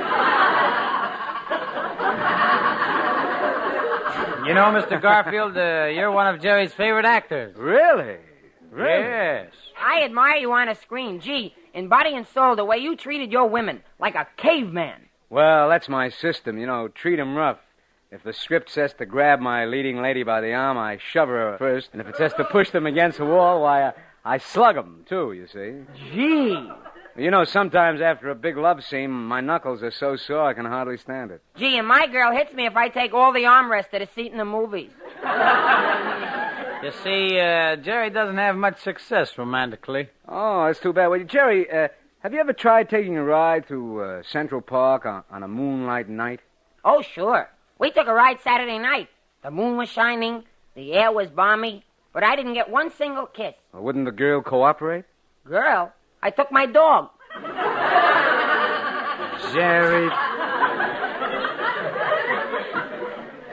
know, Mr. Garfield, you're one of Jerry's favorite actors. Really? Yes. I admire you on a screen. Gee, in body and soul, the way you treated your women, like a caveman. Well, that's my system, treat 'em rough. If the script says to grab my leading lady by the arm, I shove her first. And if it says to push them against the wall, why, I slug them, too, you see. Gee. Sometimes after a big love scene, my knuckles are so sore I can hardly stand it. Gee, and my girl hits me if I take all the armrests to the seat in the movies. You see, Jerry doesn't have much success romantically. Oh, that's too bad. Well, Jerry, have you ever tried taking a ride through Central Park on a moonlight night? Oh, sure. We took a ride Saturday night. The moon was shining, the air was balmy, but I didn't get one single kiss. Well, wouldn't the girl cooperate? Girl? I took my dog.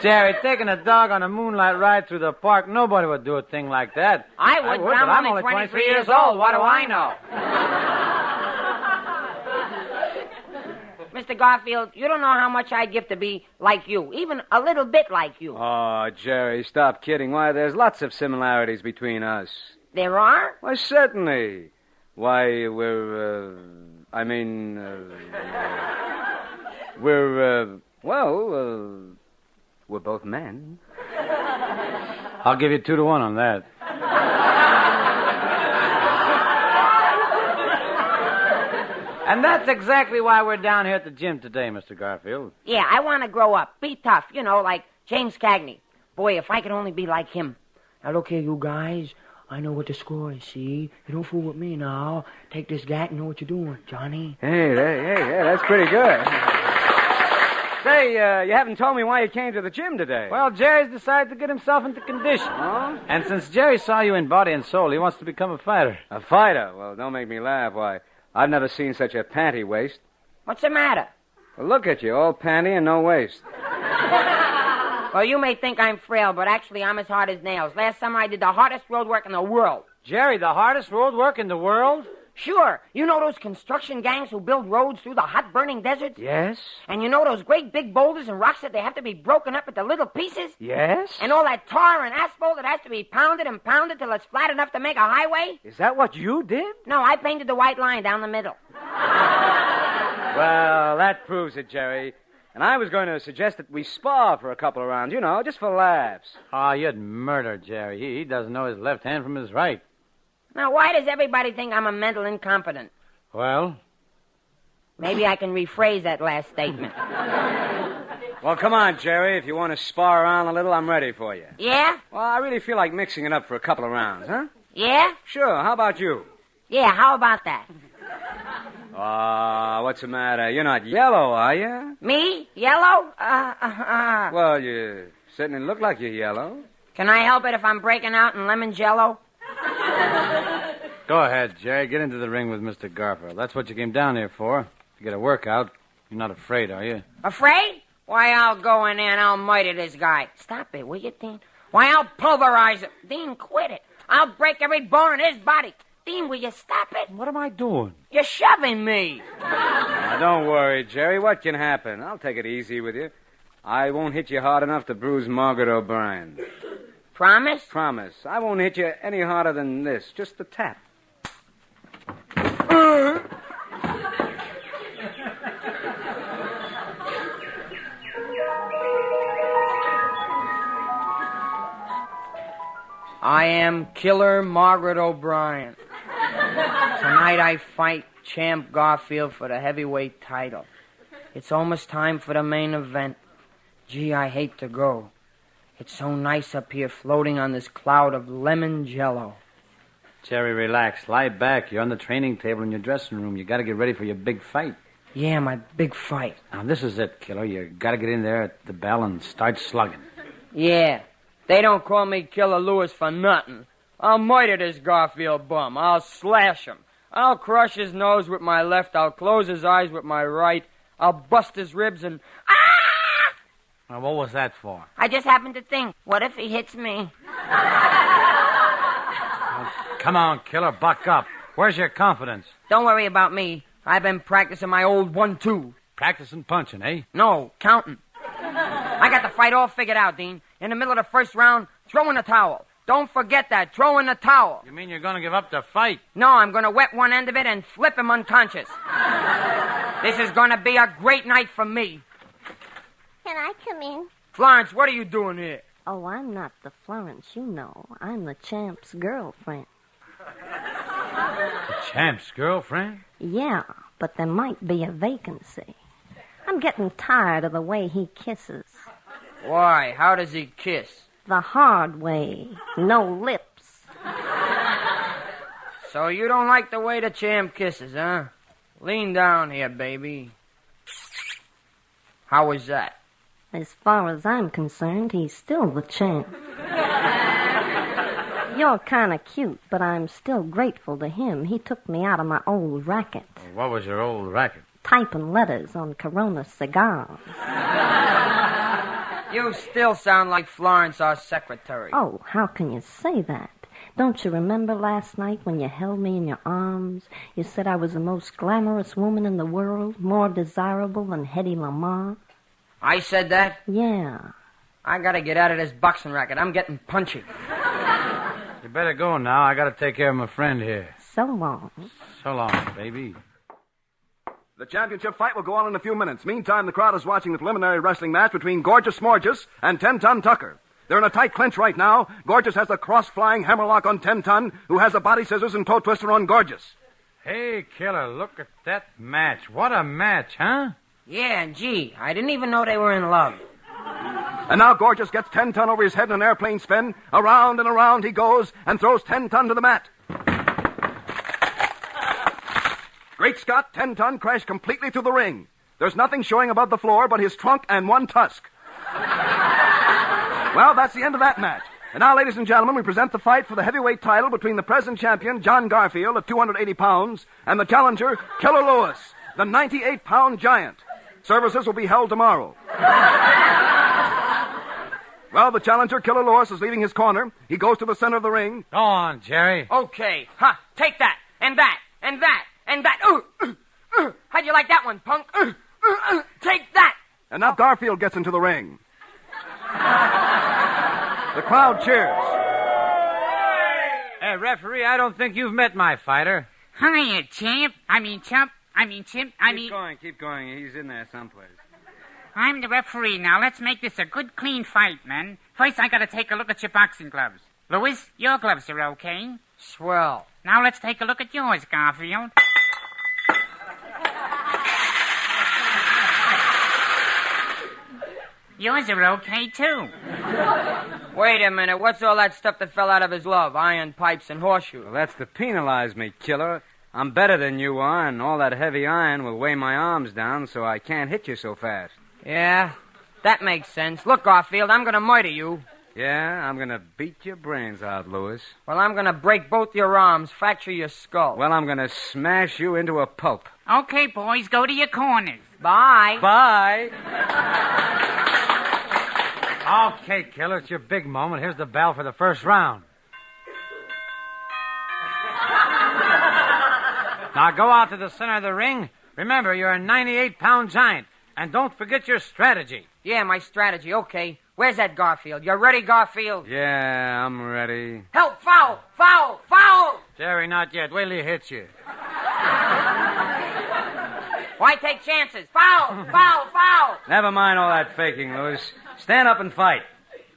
Jerry, taking a dog on a moonlight ride through the park, nobody would do a thing like that. I would, but I'm only 23 years old. What do I know? Mr. Garfield, you don't know how much I'd give to be like you, even a little bit like you. Oh, Jerry, stop kidding. Why, there's lots of similarities between us. There are? Why, certainly. Why, we're both men. I'll give you 2-1 on that. And that's exactly why we're down here at the gym today, Mr. Garfield. Yeah, I want to grow up, be tough, like James Cagney. Boy, if I could only be like him. Now, look here, you guys. I know what the score is, see? You don't fool with me now. Take this gat and know what you're doing, Johnny. Hey, that's pretty good. Say, you haven't told me why you came to the gym today. Well, Jerry's decided to get himself into condition. Huh? And since Jerry saw you in body and soul, he wants to become a fighter. A fighter? Well, don't make me laugh. Why, I've never seen such a panty waist. What's the matter? Well, look at you, all panty and no waist. Well, you may think I'm frail, but actually I'm as hard as nails. Last summer I did the hardest road work in the world. Jerry, the hardest road work in the world? Sure. You know those construction gangs who build roads through the hot burning deserts? Yes. And you know those great big boulders and rocks that they have to be broken up into little pieces? Yes. And all that tar and asphalt that has to be pounded and pounded till it's flat enough to make a highway? Is that what you did? No, I painted the white line down the middle. Well, that proves it, Jerry. And I was going to suggest that we spar for a couple of rounds, just for laughs. Oh, you'd murder Jerry. He doesn't know his left hand from his right. Now, why does everybody think I'm a mental incompetent? Well? Maybe I can rephrase that last statement. Well, come on, Jerry. If you want to spar around a little, I'm ready for you. Yeah? Well, I really feel like mixing it up for a couple of rounds, huh? Yeah? Sure. How about you? Yeah, how about that? What's the matter? You're not yellow, are you? Me? Yellow? Well, you certainly look like you're yellow. Can I help it if I'm breaking out in lemon jello? Go ahead, Jerry. Get into the ring with Mr. Garfield. That's what you came down here for. To get a workout. You're not afraid, are you? Afraid? Why, I'll go in there and I'll murder this guy. Stop it, will you, Dean? Why, I'll pulverize him. Dean, quit it. I'll break every bone in his body. Dean, will you stop it? What am I doing? You're shoving me. Now, don't worry, Jerry. What can happen? I'll take it easy with you. I won't hit you hard enough to bruise Margaret O'Brien. Promise? Promise. I won't hit you any harder than this. Just a tap. I am Killer Margaret O'Brien. Tonight I fight Champ Garfield for the heavyweight title. It's almost time for the main event. Gee, I hate to go. It's so nice up here floating on this cloud of lemon jello. Jerry, relax. Lie back. You're on the training table in your dressing room. You got to get ready for your big fight. Yeah, my big fight. Now, this is it, Killer. You got to get in there at the bell and start slugging. Yeah. They don't call me Killer Lewis for nothing. I'll murder this Garfield bum. I'll slash him. I'll crush his nose with my left. I'll close his eyes with my right. I'll bust his ribs and... Now, what was that for? I just happened to think, what if he hits me? Come on, Killer, buck up. Where's your confidence? Don't worry about me. I've been practicing my old 1-2. Practicing punching, eh? No, counting. I got the fight all figured out, Dean. In the middle of the first round, throw in the towel. Don't forget that. Throw in the towel. You mean you're going to give up the fight? No, I'm going to wet one end of it and flip him unconscious. This is going to be a great night for me. Can I come in? Florence, what are you doing here? Oh, I'm not the Florence you know. I'm the champ's girlfriend. The champ's girlfriend? Yeah, but there might be a vacancy. I'm getting tired of the way he kisses. Why? How does he kiss? The hard way. No lips. So you don't like the way the champ kisses, huh? Lean down here, baby. How was that? As far as I'm concerned, he's still the champ. You're kind of cute, but I'm still grateful to him. He took me out of my old racket. What was your old racket? Typing letters on Corona cigars. You still sound like Florence, our secretary. Oh, how can you say that? Don't you remember last night when you held me in your arms? You said I was the most glamorous woman in the world, more desirable than Hedy Lamarr. I said that? Yeah. I gotta get out of this boxing racket. I'm getting punchy. You better go now. I gotta take care of my friend here. So long. So long, baby. The championship fight will go on in a few minutes. Meantime, the crowd is watching the preliminary wrestling match between Gorgeous Smorges and 10-Ton Tucker. They're in a tight clinch right now. Gorgeous has a cross-flying hammerlock on 10-Ton, who has a body scissors and toe twister on Gorgeous. Hey, Killer, look at that match. What a match, huh? Yeah, gee, I didn't even know they were in love. And now Gorgeous gets 10-Ton over his head in an airplane spin. Around and around he goes and throws 10-Ton to the mat. Great Scott, 10-Ton crashed completely through the ring. There's nothing showing above the floor but his trunk and one tusk. Well, that's the end of that match. And now, ladies and gentlemen, we present the fight for the heavyweight title between the present champion, John Garfield, at 280 pounds, and the challenger, Killer Lewis, the 98-pound giant. Services will be held tomorrow. Well, the challenger, Killer Lewis, is leaving his corner. He goes to the center of the ring. Go on, Jerry. Okay. Take that, and that, and that, and that. How'd you like that one, punk? Take that. And now Garfield gets into the ring. The crowd cheers. Hey, referee, I don't think you've met my fighter. Hiya, champ. Chump. Chimp. Keep going. He's in there someplace. I'm the referee. Now, let's make this a good, clean fight, man. First, I gotta take a look at your boxing gloves. Louis, your gloves are okay. Swell. Now, let's take a look at yours, Garfield. Yours are okay, too. Wait a minute. What's all that stuff that fell out of his glove? Iron pipes and horseshoes. Well, that's to penalize me, killer. I'm better than you are, and all that heavy iron will weigh my arms down so I can't hit you so fast. Yeah, that makes sense. Look, Garfield, I'm gonna murder you. Yeah, I'm gonna beat your brains out, Louis. Well, I'm gonna break both your arms, fracture your skull. Well, I'm gonna smash you into a pulp. Okay, boys, go to your corners. Bye. Bye. Okay, killer, it's your big moment. Here's the bell for the first round. Now go out to the center of the ring. Remember, you're a 98-pound giant. And don't forget your strategy. Yeah, my strategy, okay. Where's that Garfield? You ready, Garfield? Yeah, I'm ready. Help! Foul! Foul! Foul! Jerry, not yet. Wait till he hits you. Why take chances? Foul! Foul! Foul! Never mind all that faking, Louis. Stand up and fight.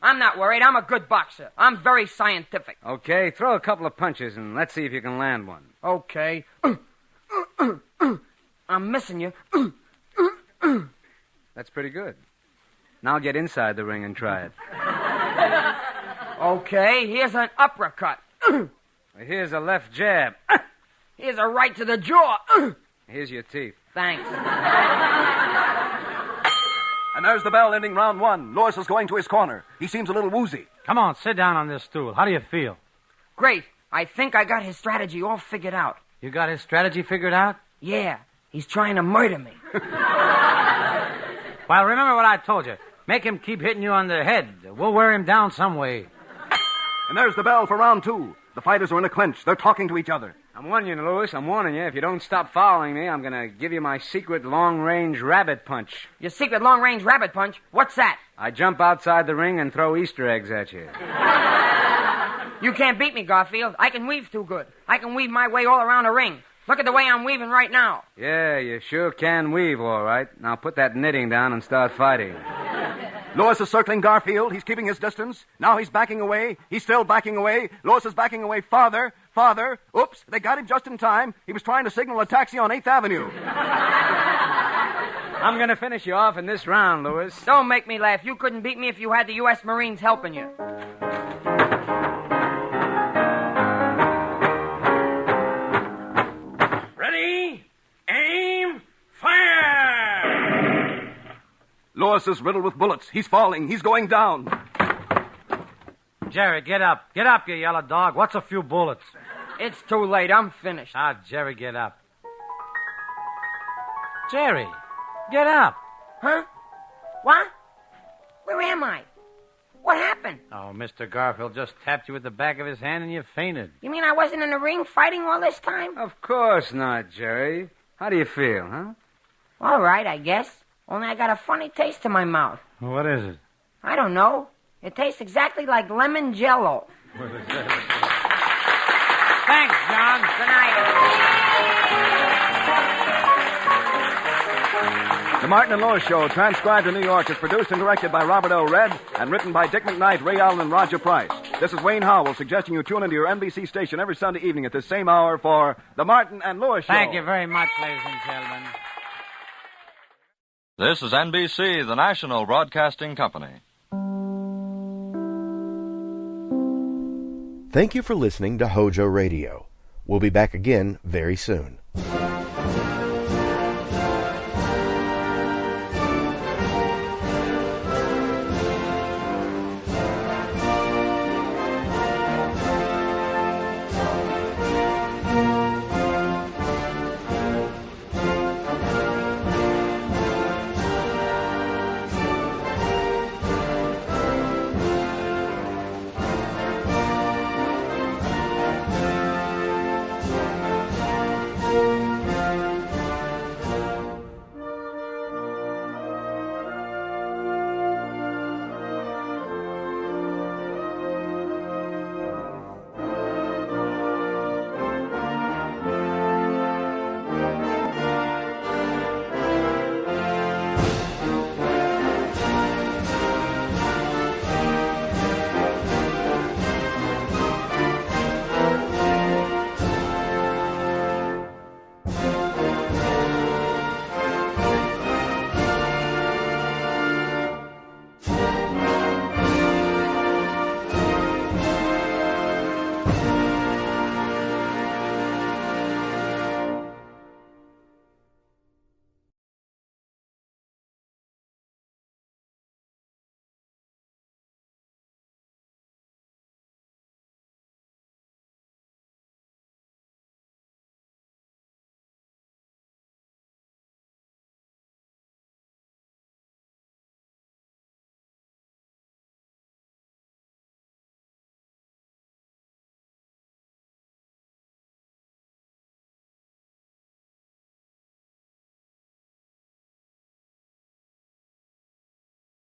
I'm not worried. I'm a good boxer. I'm very scientific. Okay, throw a couple of punches and let's see if you can land one. Okay. I'm missing you. That's pretty good. Now get inside the ring and try it. Okay, here's an uppercut. Here's a left jab. Here's a right to the jaw. Here's your teeth. Thanks. And there's the bell ending round one. Lewis is going to his corner. He seems a little woozy. Come on, sit down on this stool. How do you feel? Great. I think I got his strategy all figured out. You got his strategy figured out? Yeah. He's trying to murder me. Well, remember what I told you. Make him keep hitting you on the head. We'll wear him down some way. And there's the bell for round two. The fighters are in a clinch. They're talking to each other. I'm warning you, Louis. I'm warning you. If you don't stop following me, I'm going to give you my secret long-range rabbit punch. Your secret long-range rabbit punch? What's that? I jump outside the ring and throw Easter eggs at you. You can't beat me, Garfield. I can weave too good. I can weave my way all around a ring. Look at the way I'm weaving right now. Yeah, you sure can weave, all right. Now put that knitting down and start fighting. Lewis is circling Garfield. He's keeping his distance. Now he's backing away. He's still backing away. Lewis is backing away farther. Oops, they got him just in time. He was trying to signal a taxi on 8th Avenue. I'm going to finish you off in this round, Lewis. Don't make me laugh. You couldn't beat me if you had the U.S. Marines helping you. Ready? Aim! Fire! Lewis is riddled with bullets. He's falling. He's going down. Jerry, get up. Get up, you yellow dog. What's a few bullets? It's too late. I'm finished. Jerry, get up. Jerry, get up. Huh? What? Where am I? What happened? Oh, Mr. Garfield just tapped you with the back of his hand and you fainted. You mean I wasn't in the ring fighting all this time? Of course not, Jerry. How do you feel, huh? All right, I guess. Only I got a funny taste in my mouth. What is it? I don't know. It tastes exactly like lemon Jell-O. Thanks, John. Good night. The Martin and Lewis Show, transcribed in New York, is produced and directed by Robert O. Red and written by Dick McKnight, Ray Allen, and Roger Price. This is Wayne Howell suggesting you tune into your NBC station every Sunday evening at this same hour for The Martin and Lewis Show. Thank you very much, ladies and gentlemen. This is NBC, the national broadcasting company. Thank you for listening to HOJO Radio. We'll be back again very soon.